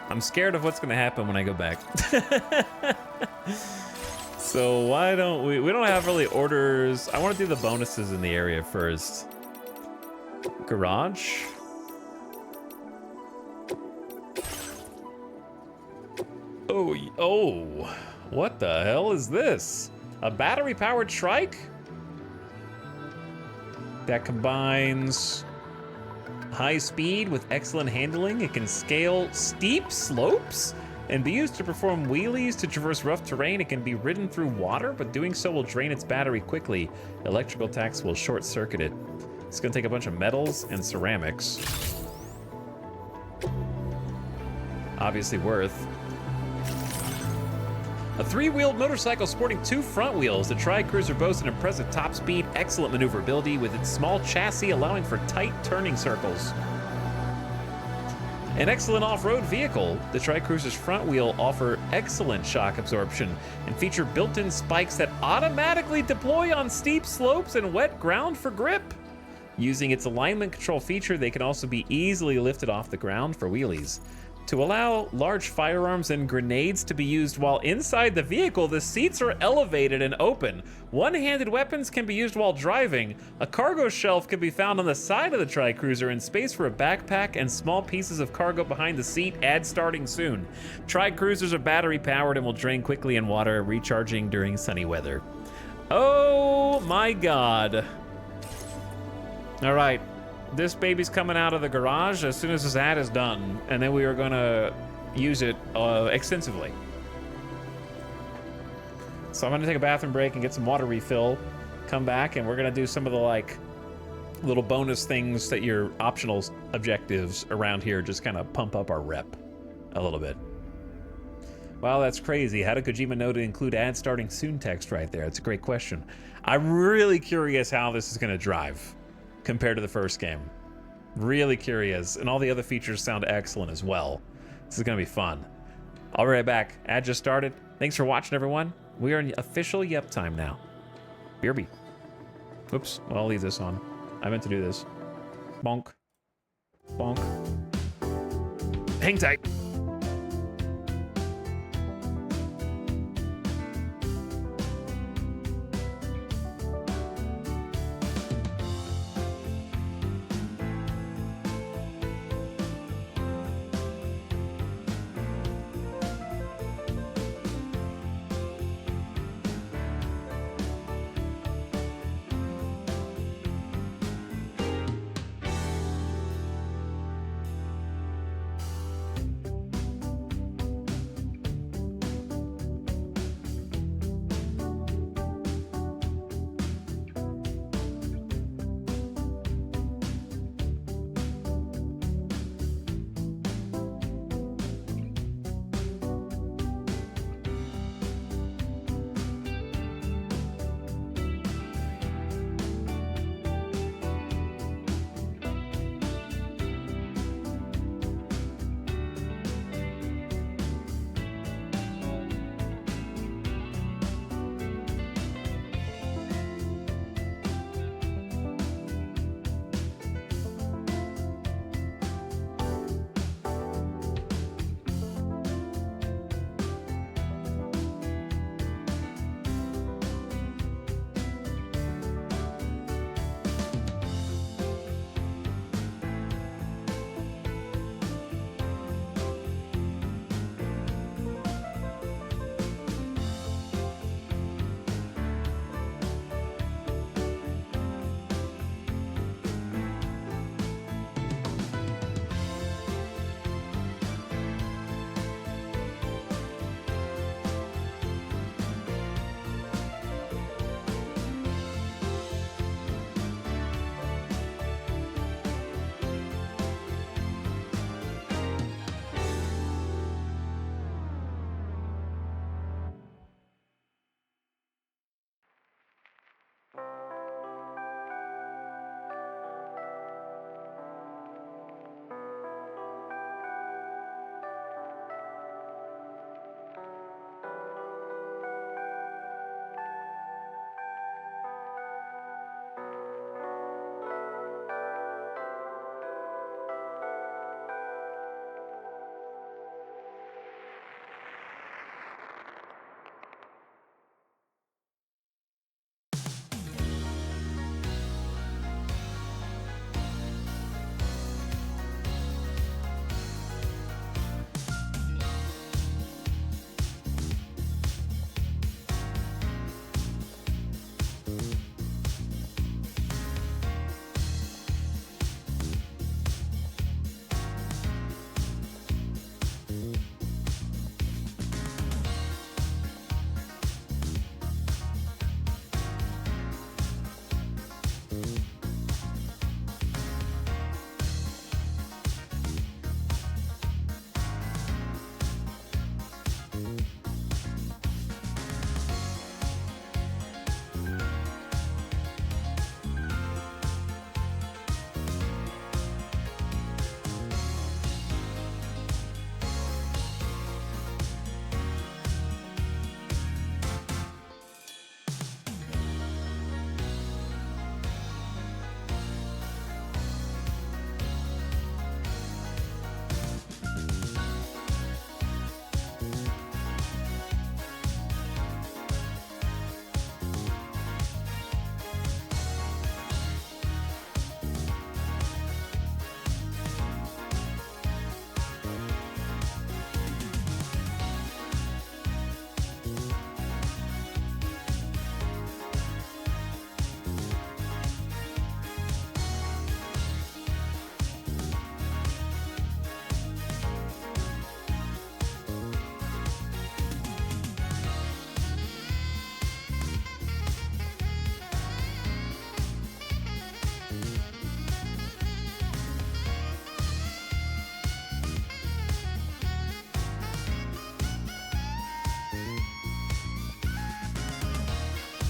I'm scared of what's gonna happen when I go back. So why don't we don't have really orders. I want to do the bonuses in the area first. Garage. Oh, what the hell is this? A battery-powered trike? That combines high speed with excellent handling. It can scale steep slopes and be used to perform wheelies to traverse rough terrain. It can be ridden through water, but doing so will drain its battery quickly. Electrical attacks will short-circuit it. It's gonna take a bunch of metals and ceramics. Obviously worth. A three-wheeled motorcycle sporting two front wheels, the Tri-Cruiser boasts an impressive top speed, excellent maneuverability with its small chassis allowing for tight turning circles. An excellent off-road vehicle, the Tri-Cruiser's front wheel offer excellent shock absorption and feature built-in spikes that automatically deploy on steep slopes and wet ground for grip. Using its alignment control feature, they can also be easily lifted off the ground for wheelies. To allow large firearms and grenades to be used while inside the vehicle, the seats are elevated and open. One-handed weapons can be used while driving. A cargo shelf can be found on the side of the Tri-Cruiser and space for a backpack and small pieces of cargo behind the seat. Ad starting soon. Tri-Cruisers are battery-powered and will drain quickly in water, recharging during sunny weather. Oh my God. All right. This baby's coming out of the garage as soon as this ad is done, and then we are gonna use it extensively. So I'm gonna take a bathroom break and get some water refill, come back, and we're gonna do some of the like little bonus things that your optional objectives around here just kind of pump up our rep a little bit. Wow, that's crazy. How did Kojima know to include ad starting soon text right there? It's a great question. I'm really curious how this is gonna drive compared to the first game. Really curious, and all the other features sound excellent as well. This is gonna be fun. I'll be right back. Ad just started. Thanks for watching, everyone. We are in official Yep time now. BRB. Oops, well, I'll leave this on. I meant to do this. Bonk. Bonk. Hang tight.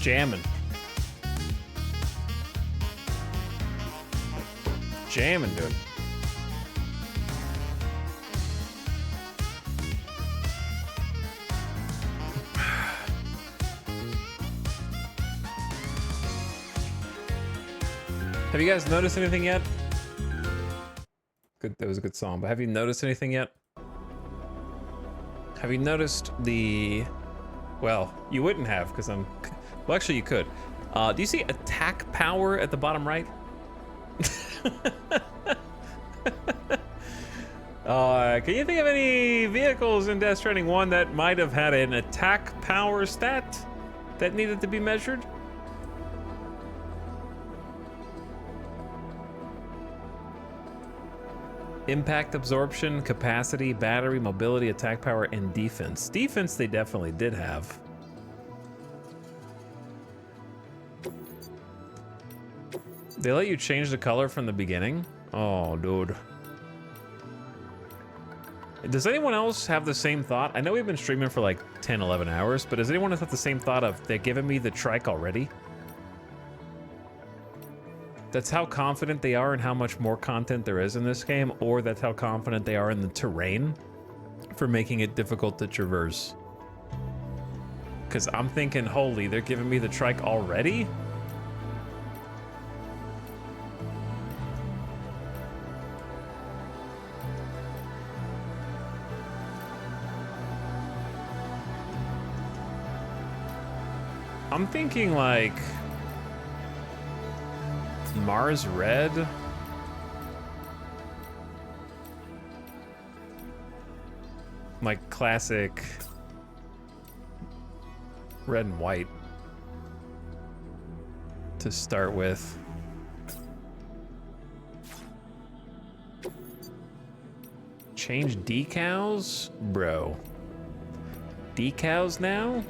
Jamming. Jamming, dude. Have you guys noticed anything yet? Good, that was a good song, but have you noticed anything yet? Have you noticed the... Well, you wouldn't have, because I'm... Well, actually, you could. Do you see attack power at the bottom right? Can you think of any vehicles in Death Stranding 1 that might have had an attack power stat that needed to be measured? Impact absorption, capacity, battery, mobility, attack power, and defense. Defense they definitely did have. They let you change the color from the beginning? Oh, dude. Does anyone else have the same thought? I know we've been streaming for like 10, 11 hours, but does anyone else have the same thought of they're giving me the trike already? That's how confident they are in how much more content there is in this game, or that's how confident they are in the terrain for making it difficult to traverse. Because I'm thinking, holy, they're giving me the trike already? I'm thinking like Mars Red. Like classic red and white to start with. Change decals? Bro. Decals now?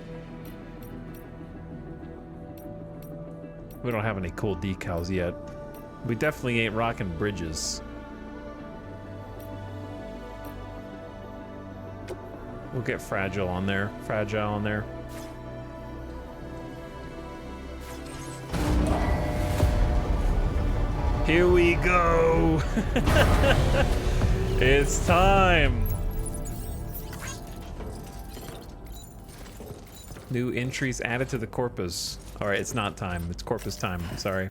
We don't have any cool decals yet. We definitely ain't rocking bridges. We'll get fragile on there. Fragile on there. Here we go. It's time. New entries added to the corpus. All right, it's not time. It's corpus time. Sorry.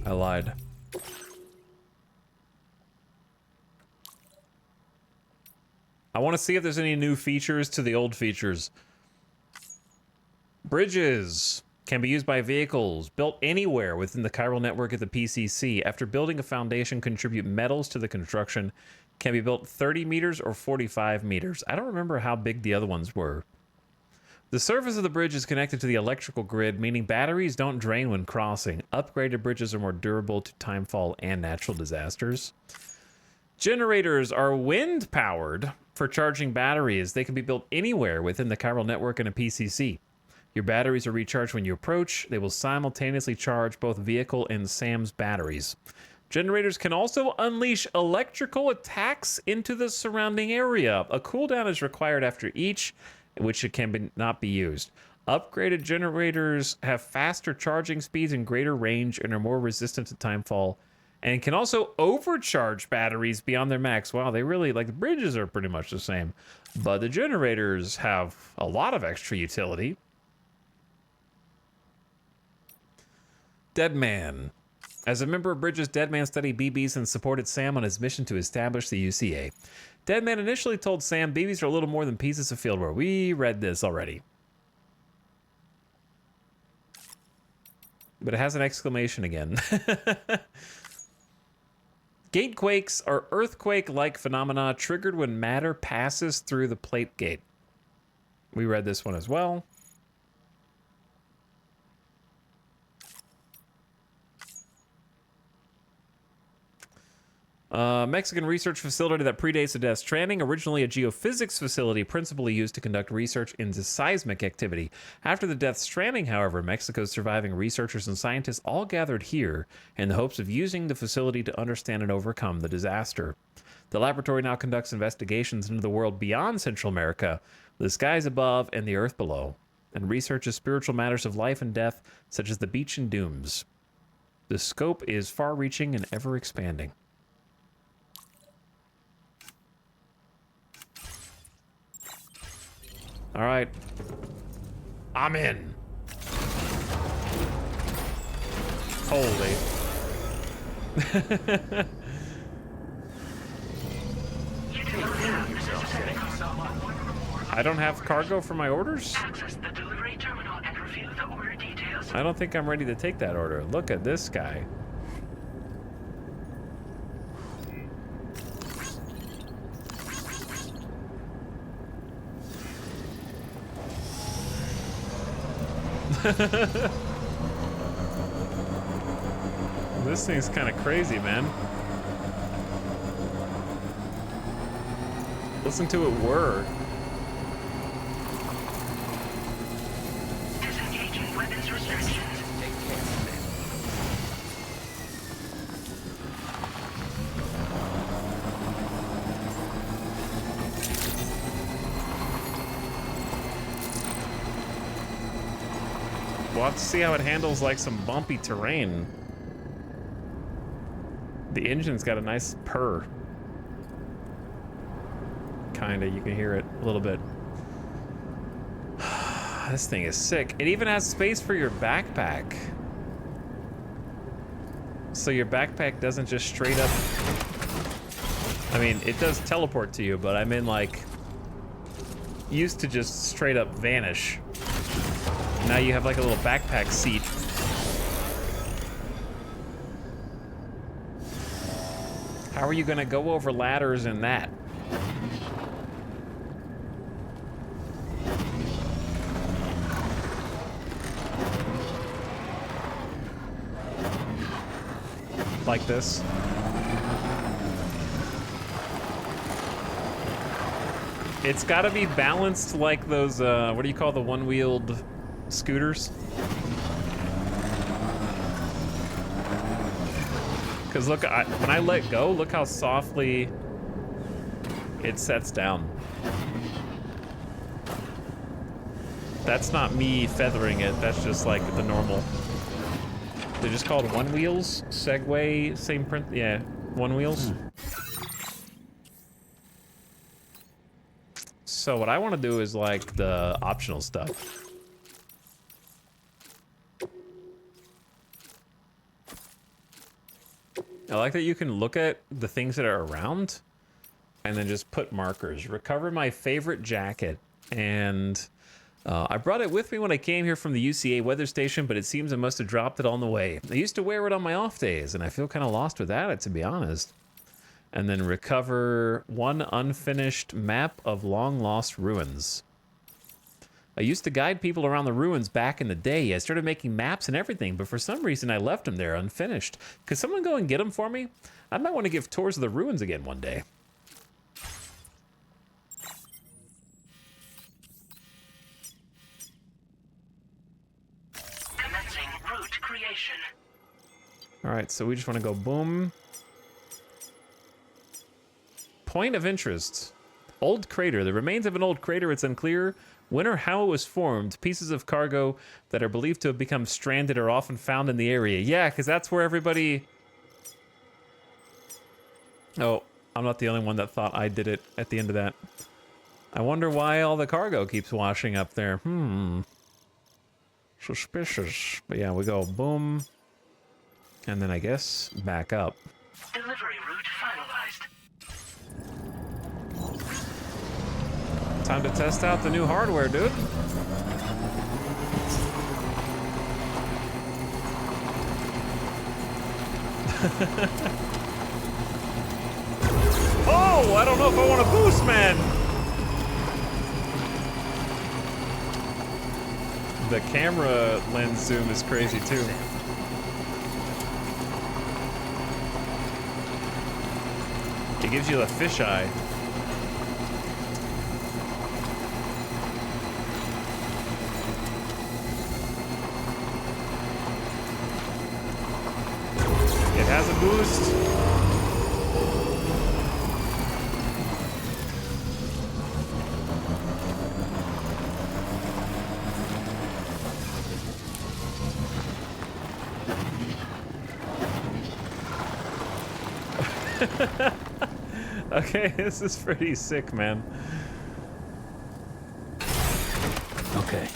I lied. I want to see if there's any new features to the old features. Bridges can be used by vehicles built anywhere within the chiral network of the PCC. After building a foundation, contribute metals to the construction. Can be built 30 meters or 45 meters. I don't remember how big the other ones were. The surface of the bridge is connected to the electrical grid, meaning batteries don't drain when crossing. Upgraded bridges are more durable to timefall and natural disasters. Generators are wind-powered for charging batteries. They can be built anywhere within the chiral network in a PCC. Your batteries are recharged when you approach. They will simultaneously charge both vehicle and SAM's batteries. Generators can also unleash electrical attacks into the surrounding area. A cooldown is required after each, which it can not be used. Upgraded generators have faster charging speeds and greater range and are more resistant to timefall, and can also overcharge batteries beyond their max. Wow, they really, like, the bridges are pretty much the same, but the generators have a lot of extra utility. Deadman. As a member of Bridges, Deadman studied BBs and supported Sam on his mission to establish the UCA. Deadman initially told Sam BBs are a little more than pieces of fieldware. We read this already. But it has an exclamation again. Gatequakes are earthquake-like phenomena triggered when matter passes through the plate gate. We read this one as well. Mexican research facility that predates the Death Stranding, originally a geophysics facility principally used to conduct research into seismic activity. After the Death Stranding, however, Mexico's surviving researchers and scientists all gathered here in the hopes of using the facility to understand and overcome the disaster. The laboratory now conducts investigations into the world beyond Central America, the skies above and the earth below. and researches spiritual matters of life and death, such as the beach and dooms. The scope is far-reaching and ever-expanding. All right. I'm in. Holy. I don't have cargo for my orders? Access the delivery terminal and review the order details. I don't think I'm ready to take that order. Look at this guy. This thing's kind of crazy, man. Listen to it whir. Disengaging weapons restrictions. Take care. We'll have to see how it handles like some bumpy terrain. The engine's got a nice purr. Kinda, you can hear it a little bit. This thing is sick. It even has space for your backpack. So your backpack doesn't just straight up... I mean, it does teleport to you, but I mean like... used to just straight up vanish. Now you have like a little backpack seat. How are you gonna go over ladders in that? Like this? It's gotta be balanced like those, what do you call the one-wheeled scooters? Because look, when I let go, look how softly it sets down. That's not me feathering it, that's just like the normal. They're just called one wheels? Segway, same print, yeah, one wheels. So what I want to do is like the optional stuff. I like that you can look at the things that are around and then just put markers. Recover my favorite jacket. And I brought it with me when I came here from the UCA weather station, but it seems I must have dropped it on the way. I used to wear it on my off days, and I feel kind of lost without it, to be honest. And then recover one unfinished map of long-lost ruins. I used to guide people around the ruins back in the day. I started making maps and everything, but for some reason I left them there unfinished. Could someone go and get them for me? I might want to give tours of the ruins again one day. Commencing route creation. All right, so we just want to go boom. Point of interest. Old crater. The remains of an old crater. It's unclear when or how it was formed. Pieces of cargo that are believed to have become stranded are often found in the area. Yeah, because that's where everybody... Oh, I'm not the only one that thought I did it at the end of that. I wonder why all the cargo keeps washing up there. Suspicious. But yeah, we go boom. And then I guess back up. Delivery route finalized. Time to test out the new hardware, dude. Oh, I don't know if I want to boost, man. The camera lens zoom is crazy too. It gives you the fisheye. It has a boost. Okay, this is pretty sick, man. Okay.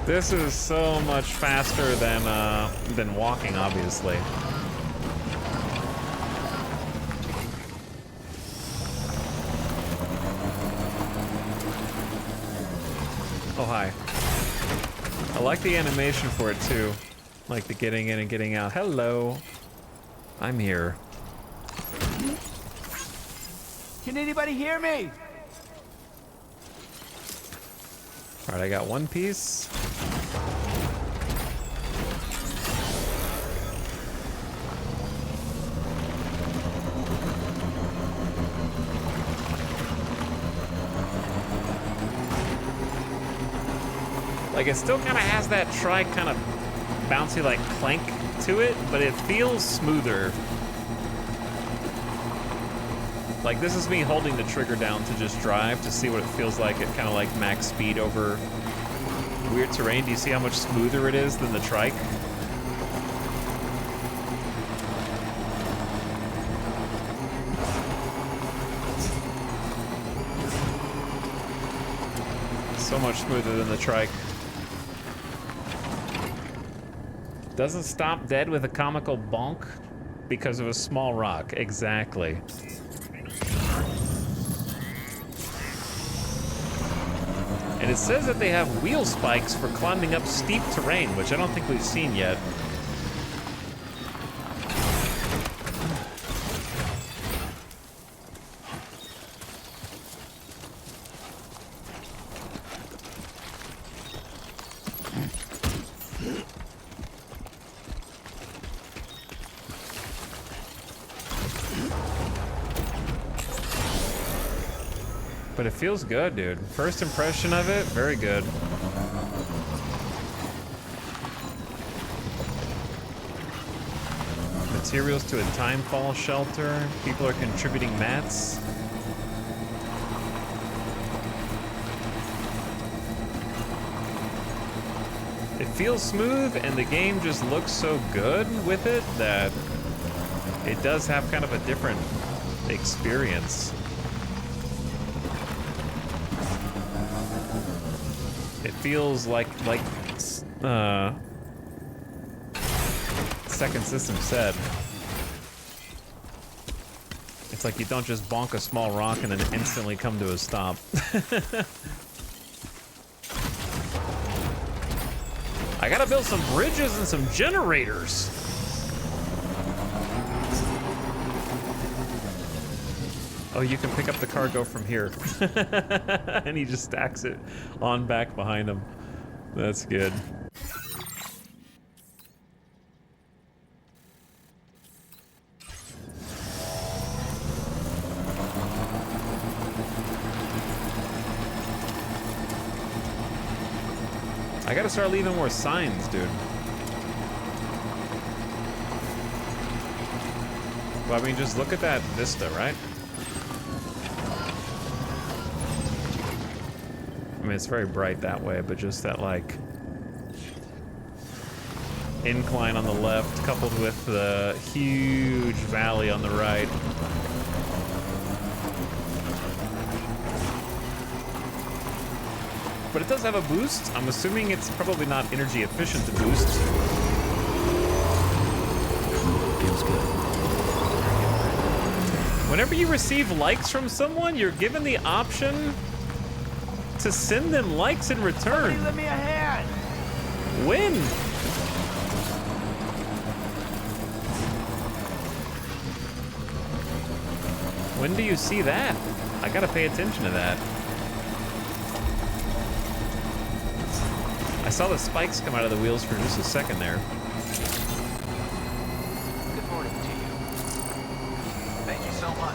This is so much faster than walking, obviously. Oh, hi. I like the animation for it, too. Like the getting in and getting out. Hello. I'm here. Can anybody hear me? All right, I got one piece. Like, it still kind of has that trike kind of bouncy, like, clank to it, but it feels smoother. Like, this is me holding the trigger down to just drive to see what it feels like at kind of like max speed over weird terrain. Do you see how much smoother it is than the trike? So much smoother than the trike. Doesn't stop dead with a comical bonk because of a small rock. Exactly. And it says that they have wheel spikes for climbing up steep terrain, which I don't think we've seen yet. But it feels good, dude. First impression of it, very good. Materials to a timefall shelter. People are contributing mats. It feels smooth, and the game just looks so good with it that it does have kind of a different experience. It feels like Second System said. It's like you don't just bonk a small rock and then instantly come to a stop. I gotta build some bridges and some generators. Oh, you can pick up the cargo from here. And he just stacks it on back behind him. That's good. I gotta start leaving more signs, dude. Well, I mean, just look at that vista, right? I mean, it's very bright that way, but just that, like, incline on the left coupled with the huge valley on the right. But it does have a boost. I'm assuming it's probably not energy efficient to boost. Feels good. Whenever you receive likes from someone, you're given the option to send them likes in return. Somebody lend me a hand. When? When do you see that? I gotta pay attention to that. I saw the spikes come out of the wheels for just a second there. Good morning to you. Thank you so much.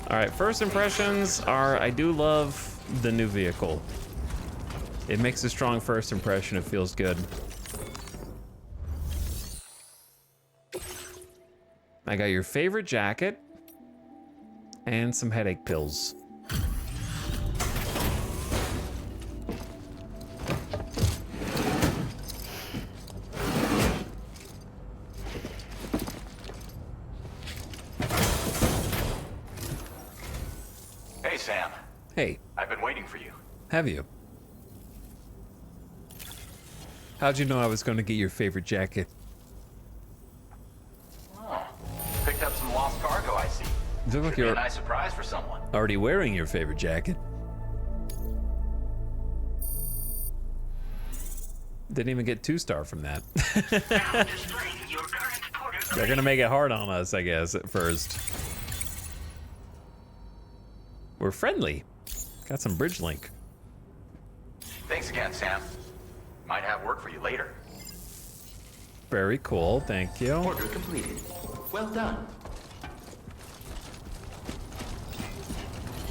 All right, first impressions are I do love the new vehicle. It makes a strong first impression. It feels good. I got your favorite jacket and some headache pills. Hey. I've been waiting for you. Have you? How'd you know I was going to get your favorite jacket? Oh, picked up some lost cargo, I see. Look like Should be you're a nice surprise for someone. already wearing your favorite jacket. Didn't even get 2-star from that. They're gonna make it hard on us, I guess, at first. We're friendly. Got some bridge link. Thanks again, Sam. Might have work for you later. Very cool, thank you. Order completed. Well done.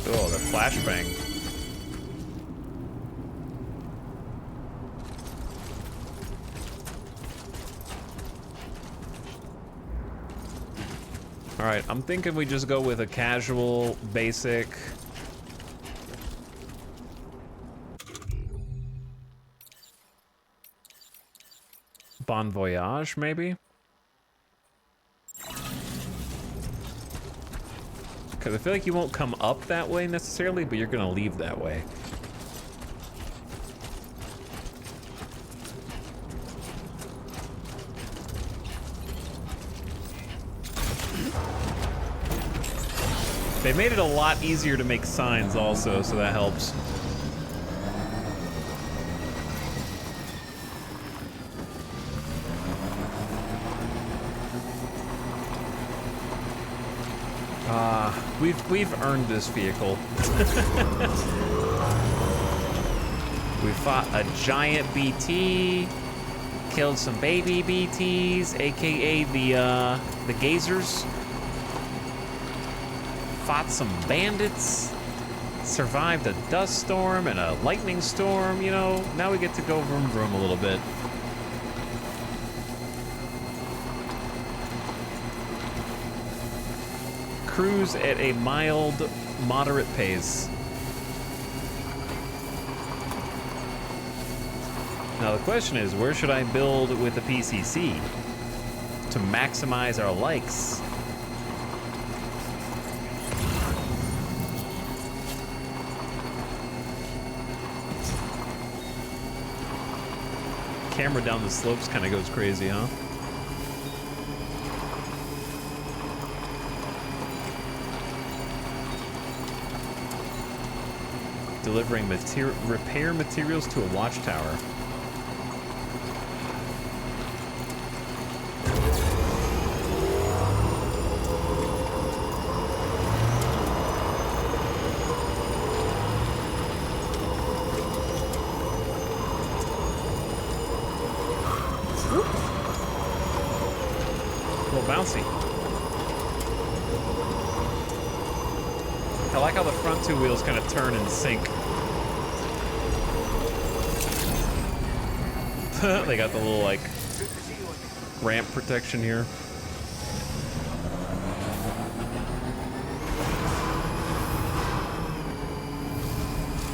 Oh, the flashbang. All right, I'm thinking we just go with a casual, basic. Bon voyage, maybe? Because I feel like you won't come up that way necessarily, but you're gonna leave that way. They made it a lot easier to make signs also, so that helps. We've earned this vehicle. We fought a giant BT, killed some baby BTs, aka the gazers. Fought some bandits, survived a dust storm and a lightning storm, you know. Now we get to go vroom vroom a little bit. Cruise at a mild, moderate pace. Now the question is, where should I build with the PCC to maximize our likes? Camera down the slopes kind of goes crazy, huh? Delivering repair materials to a watchtower. A little bouncy. I like how the front two wheels kind of turn and sink. They got the little, like, ramp protection here.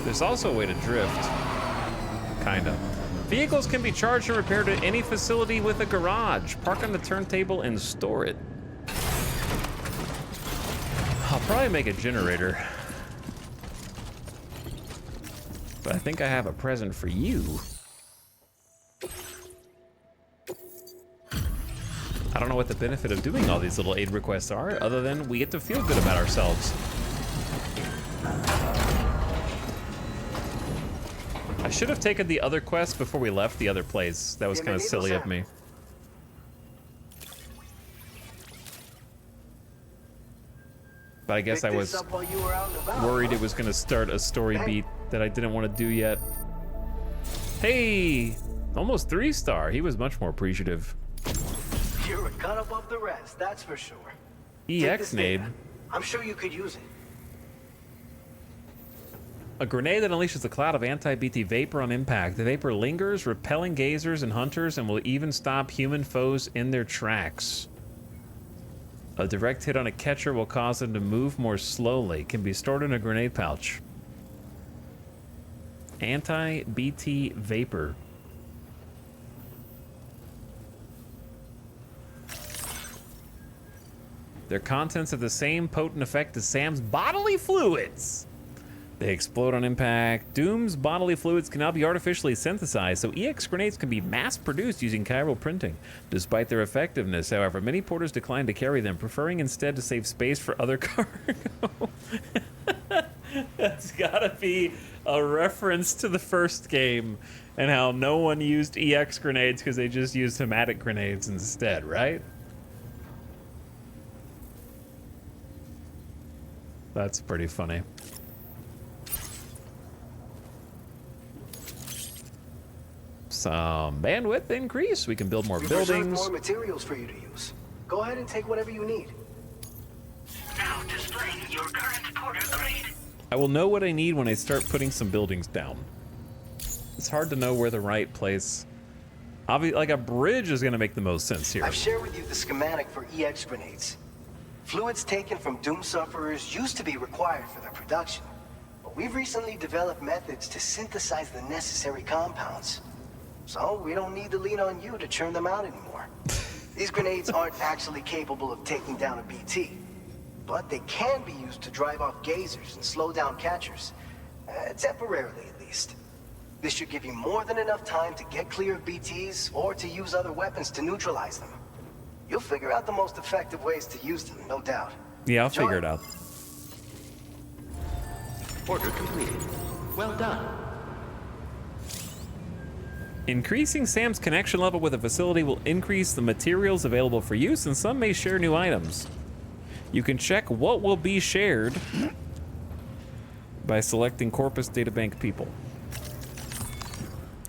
There's also a way to drift. Kinda. Vehicles can be charged and repaired at any facility with a garage. Park on the turntable and store it. I'll probably make a generator. But I think I have a present for you. I don't know what the benefit of doing all these little aid requests are, other than we get to feel good about ourselves. I should have taken the other quest before we left the other place. That was kind of silly of me. But I guess I was worried it was going to start a story beat that I didn't want to do yet. Hey! Almost 3-star. He was much more appreciative. You're a cut above the rest, that's for sure. EX-nade. I'm sure you could use it. A grenade that unleashes a cloud of anti-BT vapor on impact. The vapor lingers, repelling gazers and hunters, and will even stop human foes in their tracks. A direct hit on a catcher will cause them to move more slowly. Can be stored in a grenade pouch. Anti-BT vapor. Their contents have the same potent effect as Sam's bodily fluids. They explode on impact. Doom's bodily fluids can now be artificially synthesized, so EX grenades can be mass-produced using chiral printing. Despite their effectiveness, however, many porters decline to carry them, preferring instead to save space for other cargo. That's gotta be a reference to the first game and how no one used EX grenades because they just used hematic grenades instead, right? That's pretty funny. Some bandwidth increase. We can build more We've reserved buildings. more materials for you to use. Go ahead and take whatever you need. Now displaying your current porter grade. I will know what I need when I start putting some buildings down. It's hard to know where the right place. Obviously, like a bridge is going to make the most sense here. I've shared with you the schematic for EX grenades. Fluids taken from Doom sufferers used to be required for their production, but we've recently developed methods to synthesize the necessary compounds. So we don't need to lean on you to churn them out anymore. These grenades aren't actually capable of taking down a BT, but they can be used to drive off gazers and slow down catchers, temporarily at least. This should give you more than enough time to get clear of BTs or to use other weapons to neutralize them. You'll figure out the most effective ways to use them, no doubt. Yeah, I'll figure it out. Order completed. Well done. Increasing Sam's connection level with a facility will increase the materials available for use, and some may share new items. You can check what will be shared by selecting Corpus Databank people.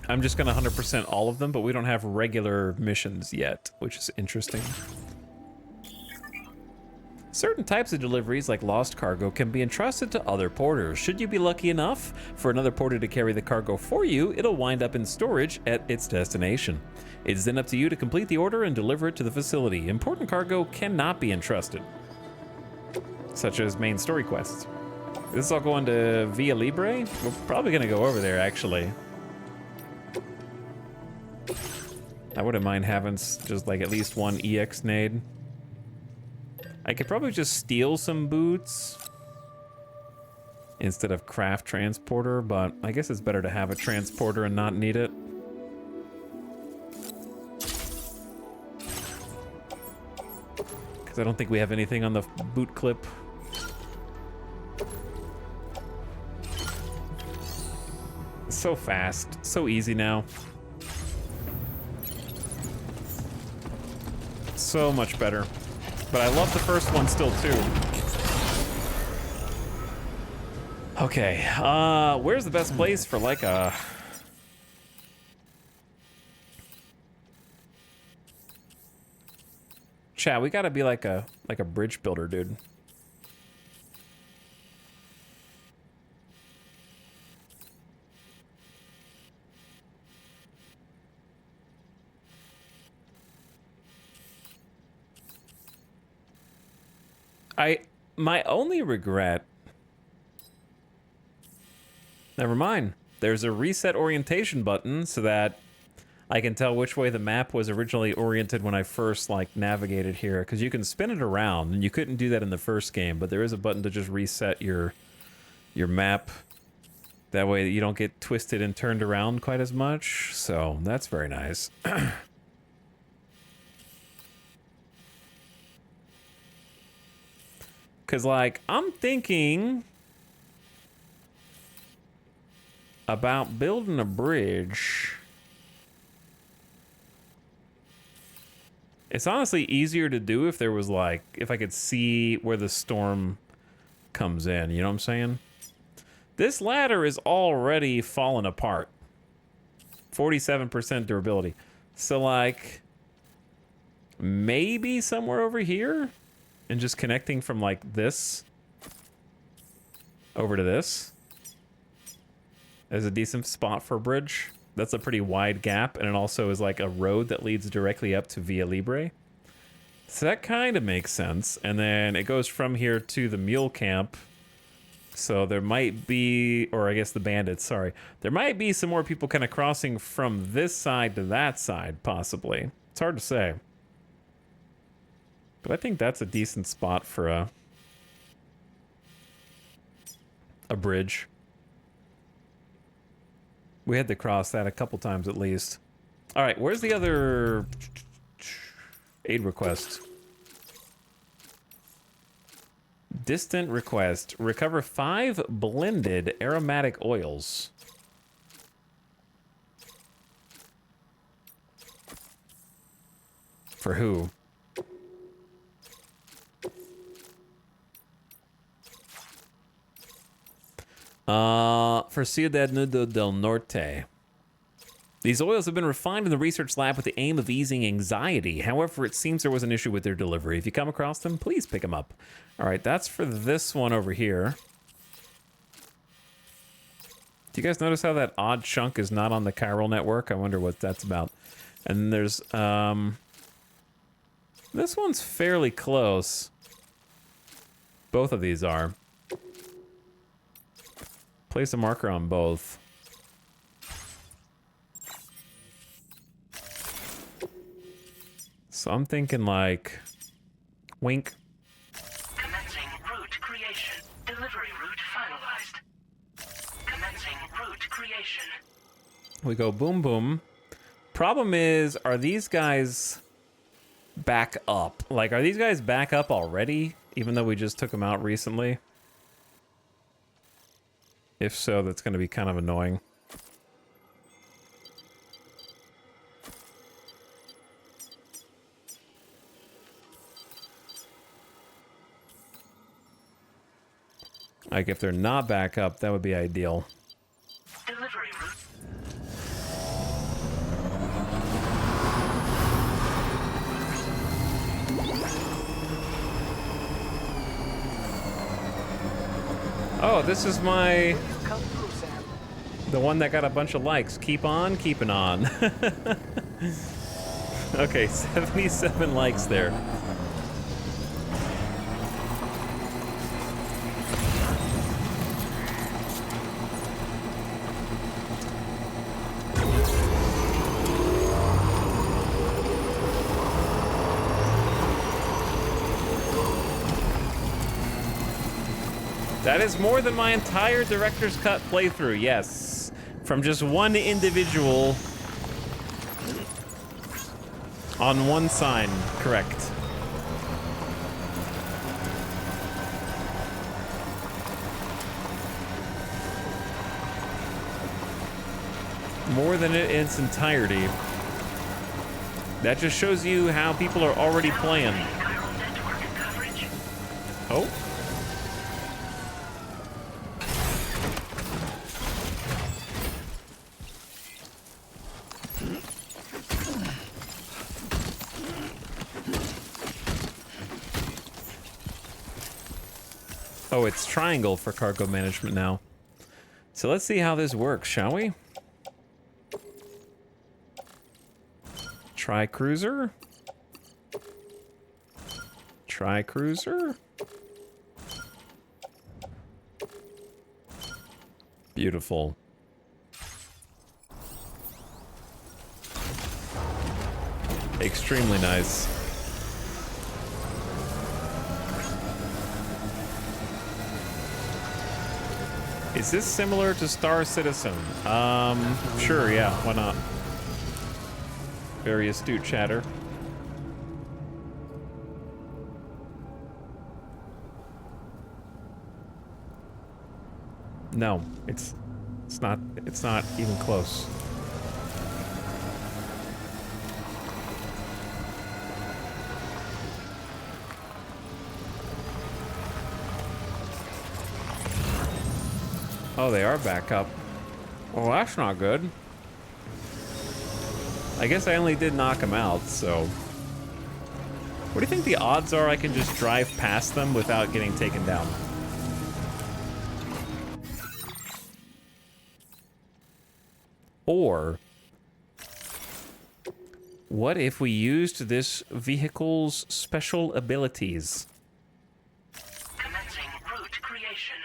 I'm just gonna 100% all of them, but we don't have regular missions yet, which is interesting. Certain types of deliveries, like lost cargo, can be entrusted to other porters. Should you be lucky enough for another porter to carry the cargo for you, it'll wind up in storage at its destination. It is then up to you to complete the order and deliver it to the facility. Important cargo cannot be entrusted, such as main story quests. This is all going to Via Libre? We're probably gonna go over there, actually. I wouldn't mind having just like at least one EX nade. I could probably just steal some boots instead of craft transporter, but I guess it's better to have a transporter and not need it. Because I don't think we have anything on the boot clip. So fast, so easy now. So much better. But I love the first one still too. Okay, where's the best place for like a... Chat, we gotta be like a bridge builder, dude. My only regret... Never mind. There's a reset orientation button so that I can tell which way the map was originally oriented when I first like navigated here, because you can spin it around and you couldn't do that in the first game, but there is a button to just reset your map. That way you don't get twisted and turned around quite as much. So that's very nice. Because, like, I'm thinking about building a bridge. It's honestly easier to do if there was, like, if I could see where the storm comes in. You know what I'm saying? This ladder is already falling apart. 47% durability. So, like, maybe somewhere over here? And just connecting from like this over to this is a decent spot for a bridge. That's a pretty wide gap, and it also is like a road that leads directly up to Via Libre. So that kind of makes sense. And then it goes from here to the mule camp. So there might be, or I guess the bandits, sorry. There might be some more people kind of crossing from this side to that side, possibly. It's hard to say. But I think that's a decent spot for a bridge. We had to cross that a couple times at least. All right, where's the other aid request? Distant request. Recover 5 blended aromatic oils. For who? For Ciudad Nudo del Norte. These oils have been refined in the research lab with the aim of easing anxiety. However, it seems there was an issue with their delivery. If you come across them, please pick them up. All right, that's for this one over here. Do you guys notice how that odd chunk is not on the chiral network? I wonder what that's about. And there's, this one's fairly close. Both of these are. Place a marker on both. So I'm thinking like, wink. Commencing route creation. Delivery route finalized. Commencing route creation. We go boom boom. Problem is, are these guys back up? Like, are these guys back up already? Even though we just took them out recently? If so, that's going to be kind of annoying. Like, if they're not back up, that would be ideal. Delivery route. Oh, this is my... the one that got a bunch of likes. Keep on keeping on. Okay, 77 likes there. That is more than my entire director's cut playthrough, yes. From just one individual on one sign, correct. More than it in its entirety. That just shows you how people are already playing. Oh. Oh, it's triangle for cargo management now. So let's see how this works, shall we? Try cruiser. Try cruiser. Beautiful. Extremely nice. Is this similar to Star Citizen? Sure, yeah, why not? Very astute chatter. No, it's not even close. Oh, they are back up. Well, that's not good. I guess I only did knock them out, so... What do you think the odds are I can just drive past them without getting taken down? Or... what if we used this vehicle's special abilities? Commencing route creation.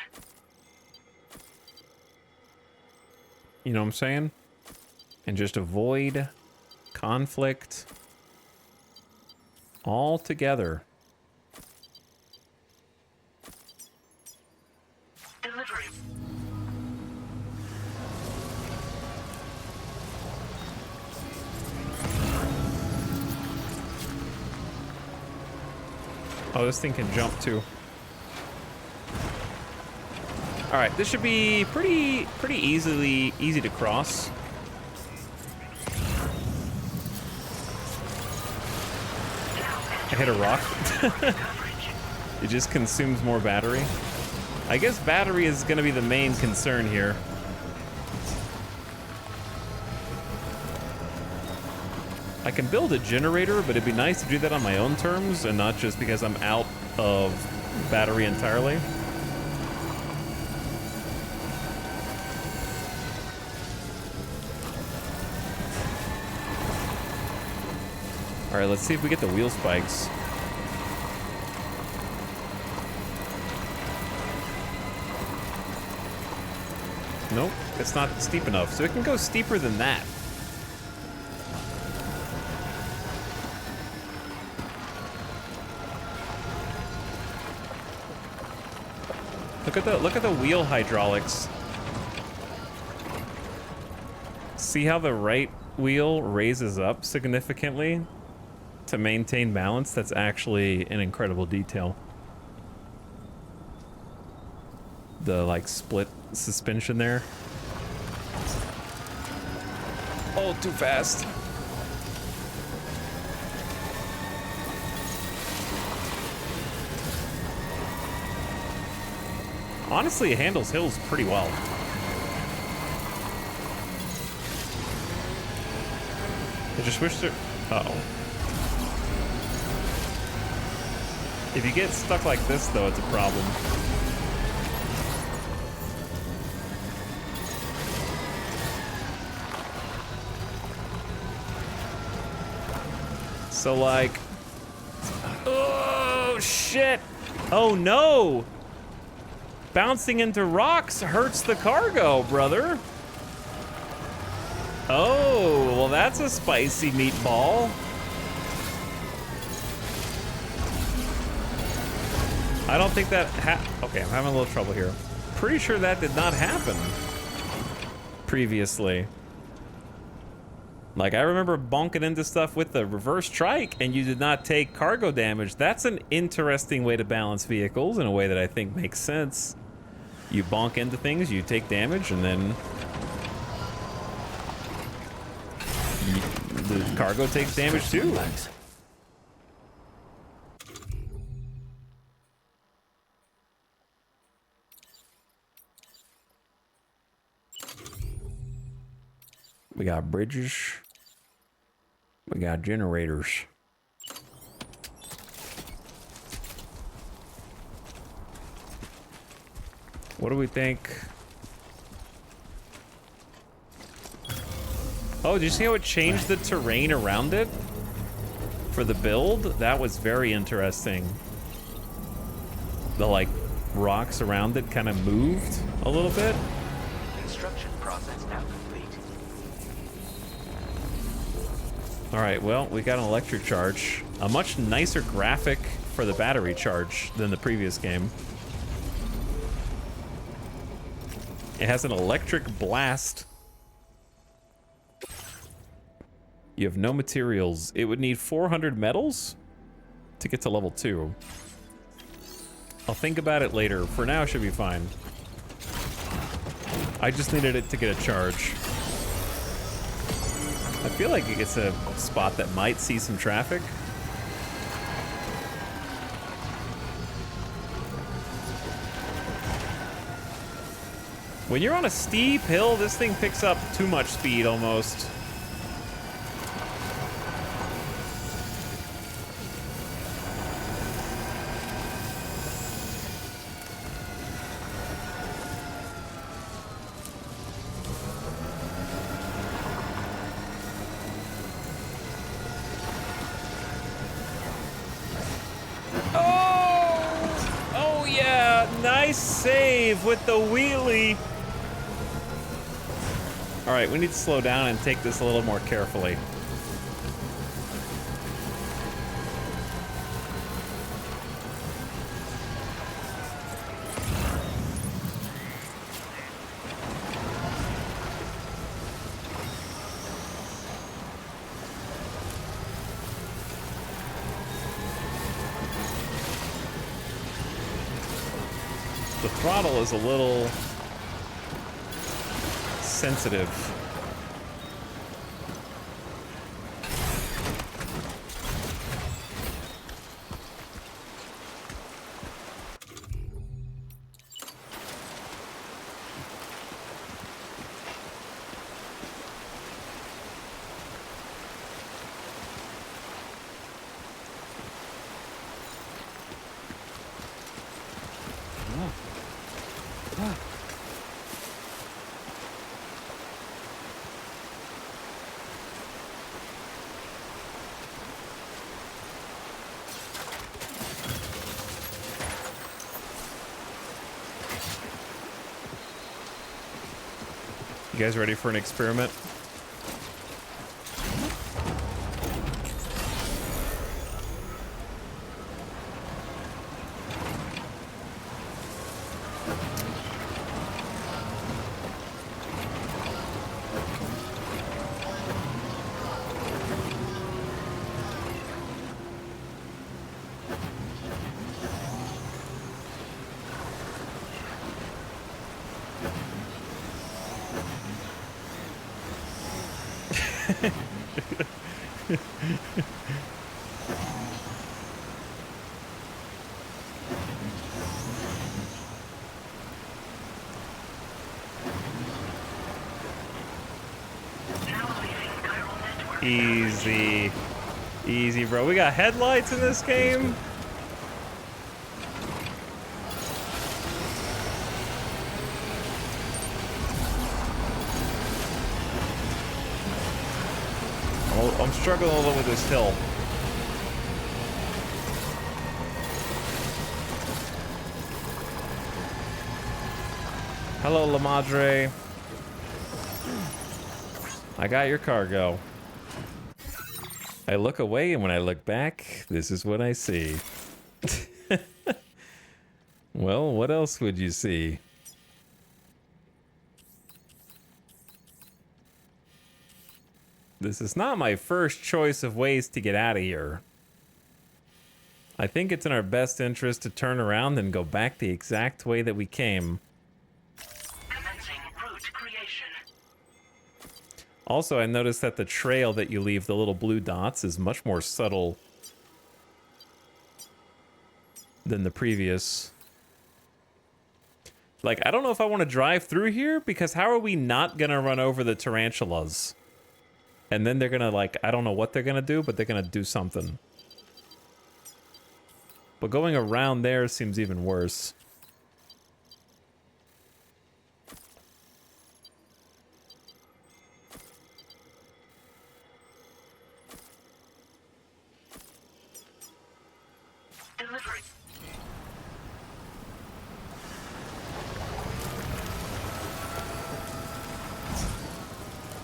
You know what I'm saying? And just avoid conflict altogether. Delivery. Oh, this thing can jump too. All right, this should be pretty easy to cross. I hit a rock. It just consumes more battery. I guess battery is going to be the main concern here. I can build a generator, but it'd be nice to do that on my own terms and not just because I'm out of battery entirely. All right, let's see if we get the wheel spikes. Nope, it's not steep enough, so it can go steeper than that. Look at the wheel hydraulics. See how the right wheel raises up significantly to maintain balance? That's actually an incredible detail. The like split suspension there. Oh, too fast. Honestly, it handles hills pretty well. I just wish there... Uh-oh. If you get stuck like this, though, it's a problem. So, like... Oh, shit! Oh, no! Bouncing into rocks hurts the cargo, brother. Oh, well, that's a spicy meatball. I don't think that okay, I'm having a little trouble here. Pretty sure that did not happen previously. Like, I remember bonking into stuff with the reverse trike and you did not take cargo damage. That's an interesting way to balance vehicles in a way that I think makes sense. You bonk into things, you take damage, and then the cargo takes damage too. Thanks. We got bridges. We got generators. What do we think? Oh, did you see how it changed the terrain around it for the build? That was very interesting. The like rocks around it kind of moved a little bit. Construction process now complete. All right, well, we got an electric charge. A much nicer graphic for the battery charge than the previous game. It has an electric blast. You have no materials. It would need 400 metals to get to level 2. I'll think about it later. For now, it should be fine. I just needed it to get a charge. I feel like it's a spot that might see some traffic. When you're on a steep hill, this thing picks up too much speed almost. Oh yeah, nice save with the wheelie. All right, we need to slow down and take this a little more carefully. The throttle is a little sensitive. You guys ready for an experiment? Easy. Easy, bro. We got headlights in this game? Oh, I'm struggling a little with this hill. Hello, La Madre. I got your cargo. I look away, and when I look back, this is what I see. Well, what else would you see? This is not my first choice of ways to get out of here. I think it's in our best interest to turn around and go back the exact way that we came. Also, I noticed that the trail that you leave, the little blue dots, is much more subtle than the previous. Like, I don't know if I want to drive through here, because how are we not going to run over the tarantulas? And then they're going to, like, I don't know what they're going to do, but they're going to do something. But going around there seems even worse.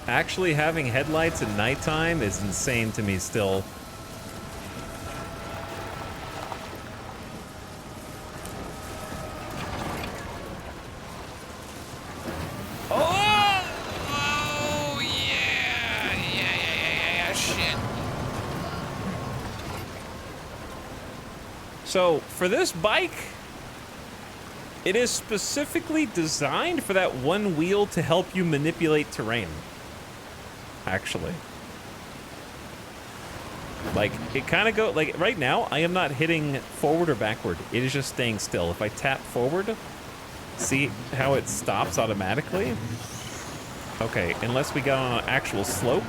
Actually, having headlights at nighttime is insane to me still. Oh, yeah, shit. So, for this bike, it is specifically designed for that one wheel to help you manipulate terrain. Actually. Like, it kind of go, like, right now, I am not hitting forward or backward. It is just staying still. If I tap forward, see how it stops automatically? Okay, unless we get on an actual slope.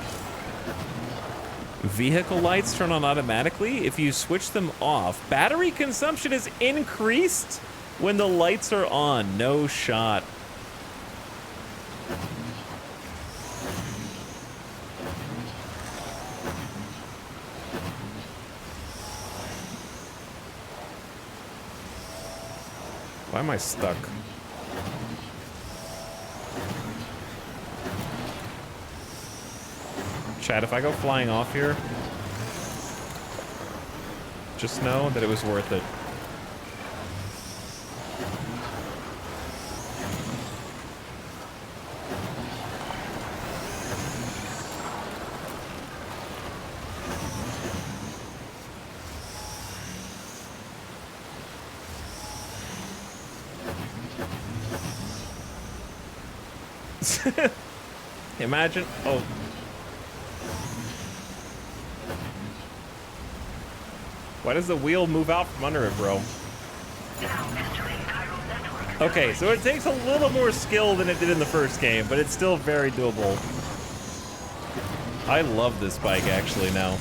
Vehicle lights turn on automatically. If you switch them off, battery consumption is increased when the lights are on. No shot. Why am I stuck? Chad, if I go flying off here, just know that it was worth it. Imagine. Oh. Why does the wheel move out from under it, bro? Okay, so it takes a little more skill than it did in the first game, but it's still very doable. I love this bike actually now.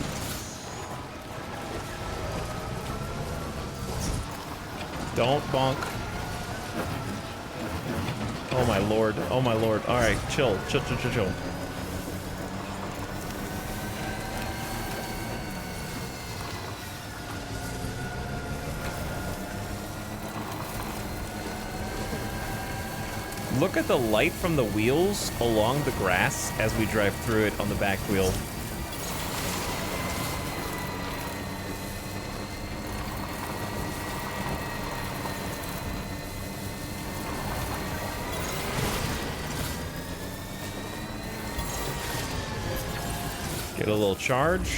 Don't bonk. Oh my lord. Oh my lord. Alright, chill. Chill, chill, chill, chill. Look at the light from the wheels along the grass as we drive through it on the back wheel. Get a little charge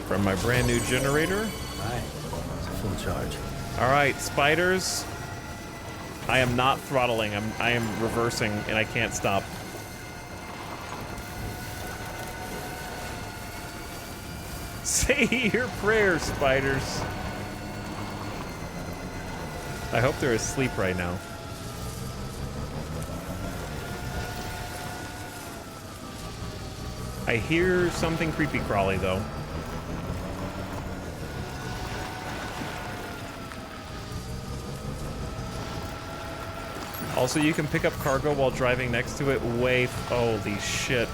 from my brand new generator. Alright, it's a full charge. Alright, spiders. I am not throttling. I am reversing, and I can't stop. Say your prayers, spiders. I hope they're asleep right now. I hear something creepy crawly, though. Also, you can pick up cargo while driving next to it way... Holy shit.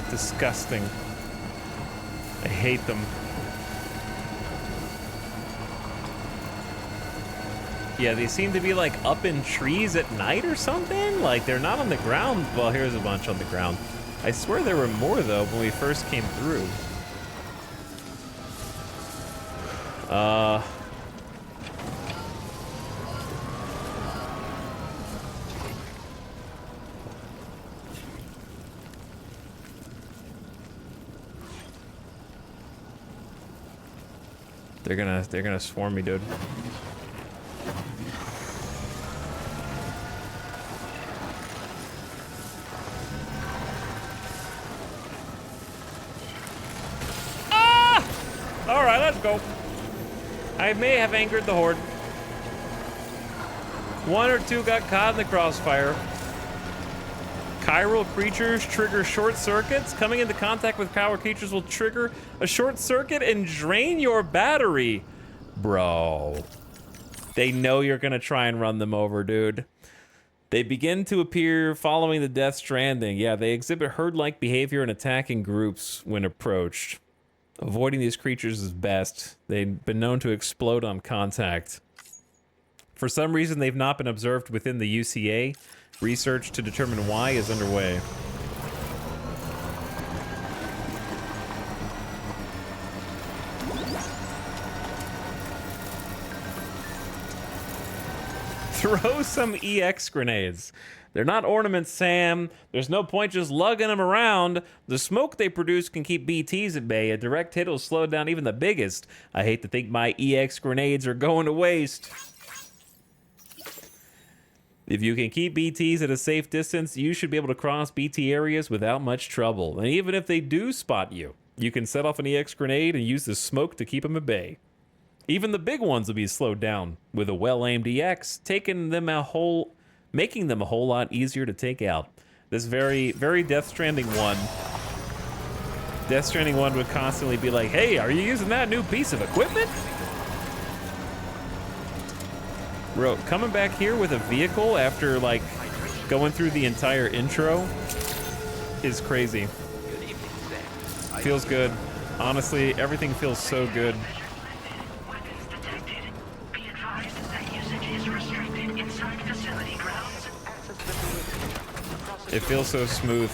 Disgusting. I hate them. Yeah, they seem to be like up in trees at night or something. Like they're not on the ground. Well, here's a bunch on the ground. I swear there were more though when we first came through. They're gonna swarm me, dude. Ah! All right, let's go. I may have angered the horde. One or two got caught in the crossfire. Chiral creatures trigger short circuits. Coming into contact with power creatures will trigger a short circuit and drain your battery. Bro. They know you're gonna try and run them over, dude. They begin to appear following the Death Stranding. Yeah, they exhibit herd-like behavior and attack in groups when approached. Avoiding these creatures is best. They've been known to explode on contact. For some reason, they've not been observed within the UCA. Research to determine why is underway. Throw some EX grenades. They're not ornaments, Sam. There's no point just lugging them around. The smoke they produce can keep BTs at bay. A direct hit will slow down even the biggest. I hate to think my EX grenades are going to waste. If you can keep BTs at a safe distance, you should be able to cross BT areas without much trouble. And even if they do spot you, you can set off an EX grenade and use the smoke to keep them at bay. Even the big ones will be slowed down with a well-aimed EX, making them a whole lot easier to take out. This very Death Stranding 1. Death Stranding 1 would constantly be like, hey, are you using that new piece of equipment? Bro, coming back here with a vehicle after, like, going through the entire intro is crazy. Feels good. Honestly, everything feels so good. It feels so smooth.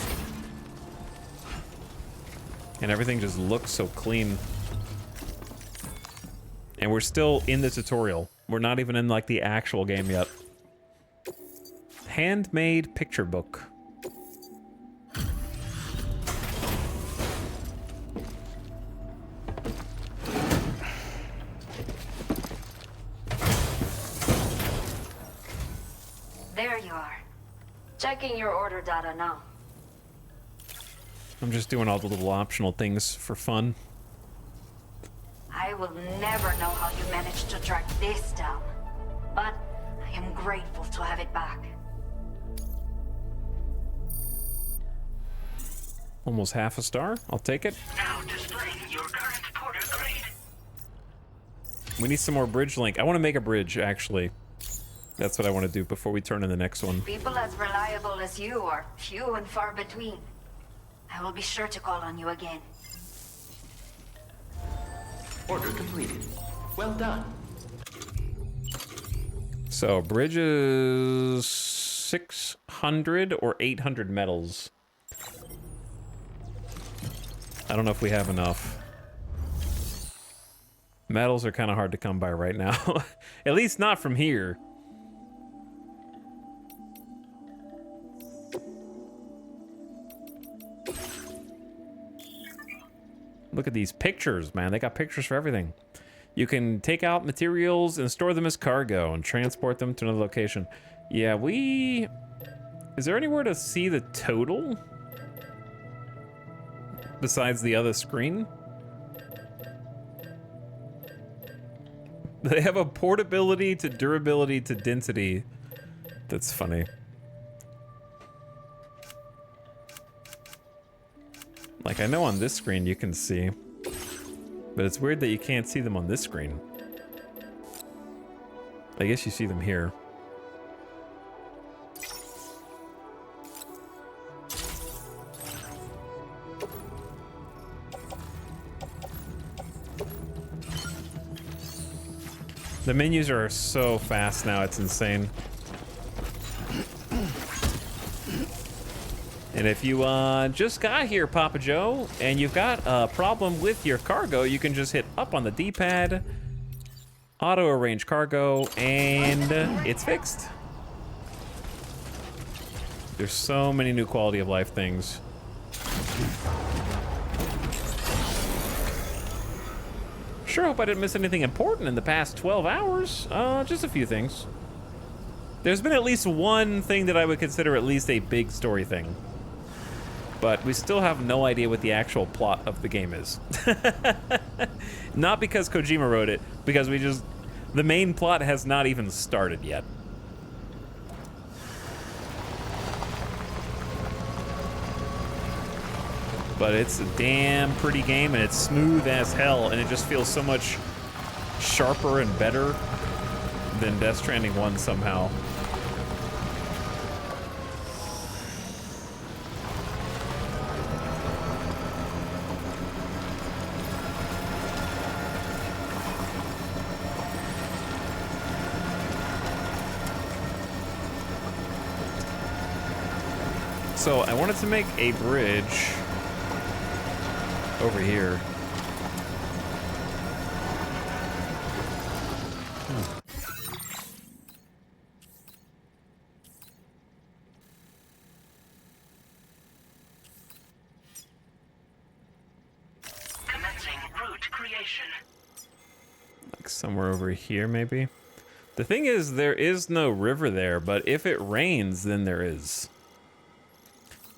And everything just looks so clean. And we're still in the tutorial. We're not even in, like, the actual game yet. Handmade picture book. there you are. Checking your order data now. I'm just doing all the little optional things for fun. I will never know how you managed to track this down, but I am grateful to have it back. Almost half a star. I'll take it. Now displaying your current porter grade. We need some more bridge link. I want to make a bridge, actually. That's what I want to do before we turn in the next one. People as reliable as you are few and far between. I will be sure to call on you again. Order completed. Well done. So, bridge is 600 or 800 metals. I don't know if we have enough. Metals are kind of hard to come by right now. At least not from here. Look at these pictures, man. They got pictures for everything. You can take out materials and store them as cargo and transport them to another location. Yeah, is there anywhere to see the total? Besides the other screen? They have a portability to durability to density. That's funny. Like, I know on this screen you can see, but it's weird that you can't see them on this screen. I guess you see them here. The menus are so fast now, it's insane. And if you just got here, Papa Joe, and you've got a problem with your cargo, you can just hit up on the D-pad, auto-arrange cargo, and it's fixed. There's so many new quality of life things. Sure hope I didn't miss anything important in the past 12 hours. Just a few things. There's been at least one thing that I would consider at least a big story thing. But we still have no idea what the actual plot of the game is. Not because Kojima wrote it, because the main plot has not even started yet. But it's a damn pretty game, and it's smooth as hell, and it just feels so much sharper and better than Death Stranding 1 somehow. So I wanted to make a bridge over here. Commencing route creation. Like somewhere over here, maybe? The thing is, there is no river there, but if it rains, then there is.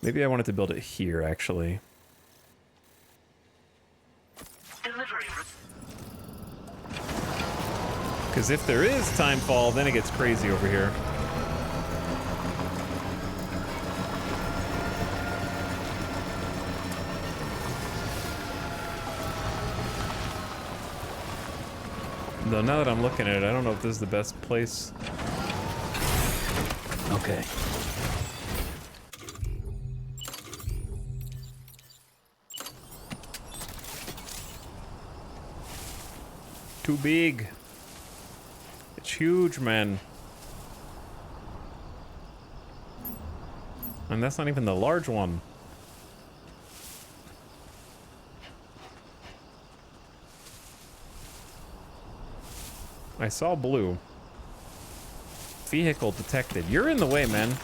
Maybe I wanted to build it here, actually. Because if there is timefall, then it gets crazy over here. Though now that I'm looking at it, I don't know if this is the best place. Okay. Too big. It's huge, man. And that's not even the large one. I saw blue. Vehicle detected. You're in the way, man.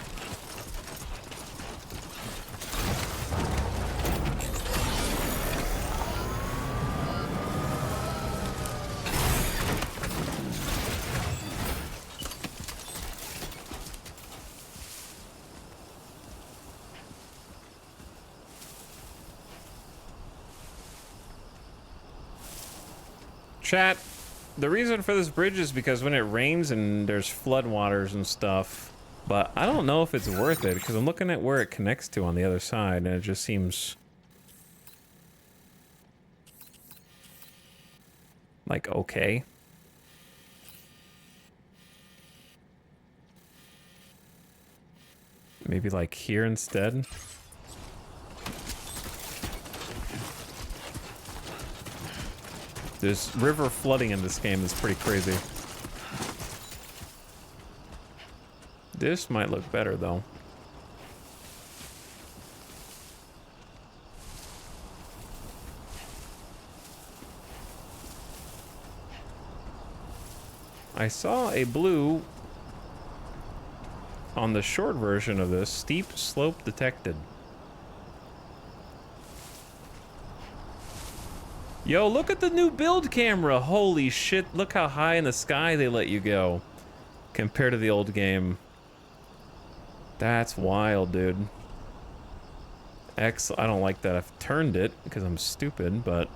Chat, the reason for this bridge is because when it rains and there's floodwaters and stuff, but I don't know if it's worth it because I'm looking at where it connects to on the other side and it just seems like okay. Maybe like here instead. There's river flooding in this game that's pretty crazy. This might look better though. I saw a blue on the short version of this. Steep slope detected. Yo, look at the new build camera. Holy shit, look how high in the sky they let you go compared to the old game. That's wild, dude. X, I don't like that I've turned it because I'm stupid, but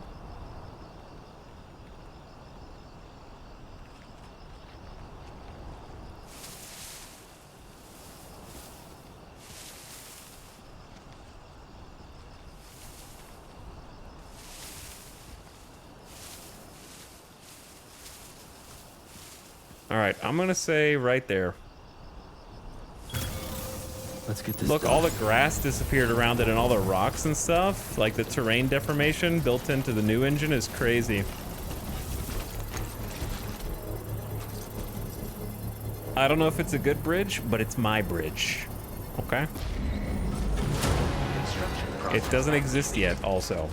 all right, I'm gonna say right there. Let's get this Look, done. all the grass disappeared around it and all the rocks and stuff. Like the terrain deformation built into the new engine is crazy. I don't know if it's a good bridge, but it's my bridge. Okay? It doesn't exist yet, also.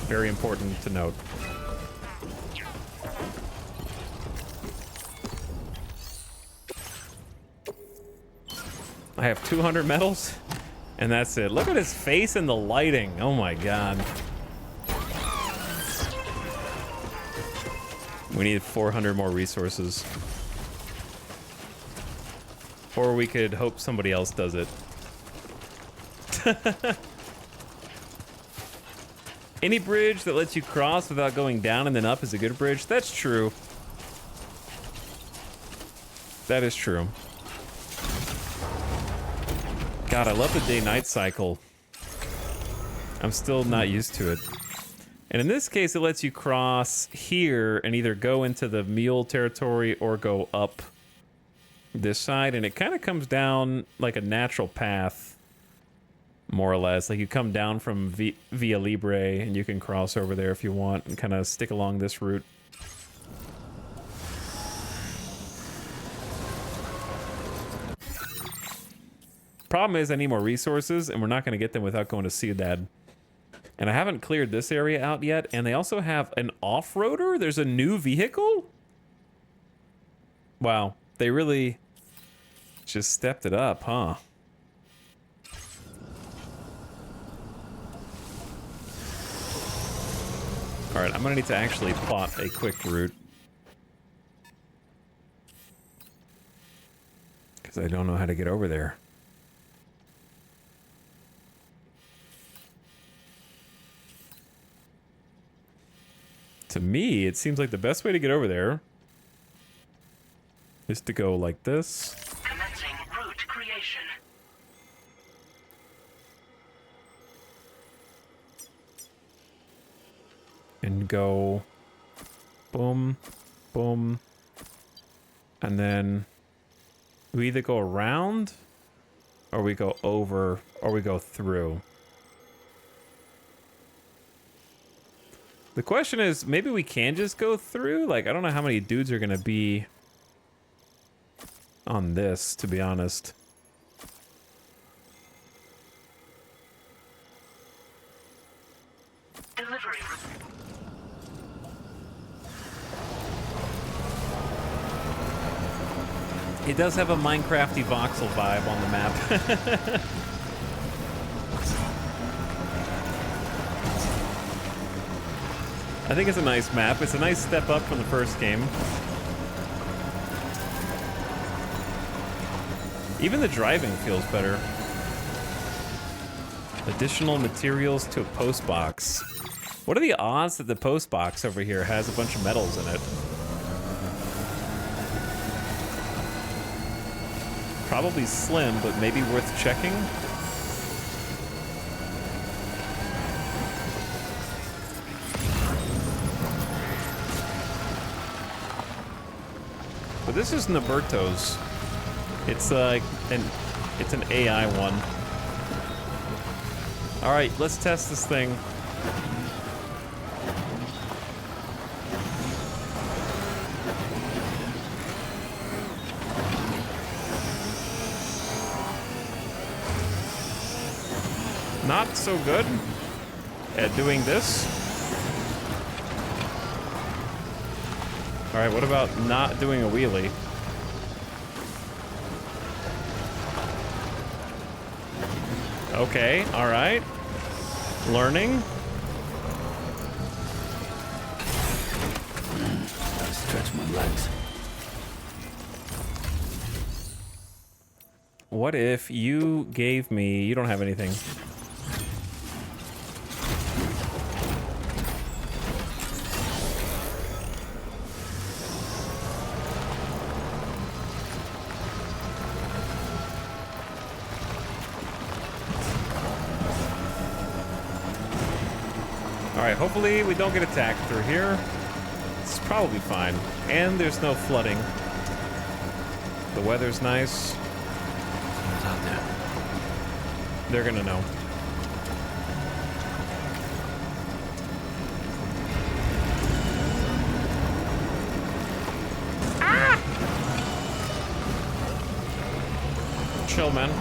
Very important to note. I have 200 medals, and that's it. Look at his face and the lighting. Oh my god. We need 400 more resources. Or we could hope somebody else does it. Any bridge that lets you cross without going down and then up is a good bridge. That's true. That is true. God, I love the day-night cycle. I'm still not used to it. And in this case, it lets you cross here and either go into the mule territory or go up this side. And it kind of comes down like a natural path, more or less. Like you come down from Via Libre and you can cross over there if you want and kind of stick along this route. Problem is I need more resources and we're not going to get them without going to Ciudad. And I haven't cleared this area out yet. And they also have an off-roader. There's a new vehicle. Wow. They really just stepped it up, huh? All right, I'm going to need to actually plot a quick route. Because I don't know how to get over there. To me, it seems like the best way to get over there is to go like this. Commencing route creation. And go boom, boom. And then we either go around or we go over or we go through. The question is, maybe we can just go through? Like, I don't know how many dudes are gonna be on this, to be honest. Delivery. It does have a Minecrafty voxel vibe on the map. I think it's a nice map. It's a nice step up from the first game. Even the driving feels better. Additional materials to a post box. What are the odds that the post box over here has a bunch of metals in it? Probably slim, but maybe worth checking. But this is Naberto's. It's like it's an AI one. All right, let's test this thing. Not so good at doing this. All right, what about not doing a wheelie? Okay, all right. Learning. Gotta stretch my legs. What if you gave me... You don't have anything. Alright, hopefully we don't get attacked through here. It's probably fine. And there's no flooding. The weather's nice. What's out there? They're gonna know. Ah! Chill, man.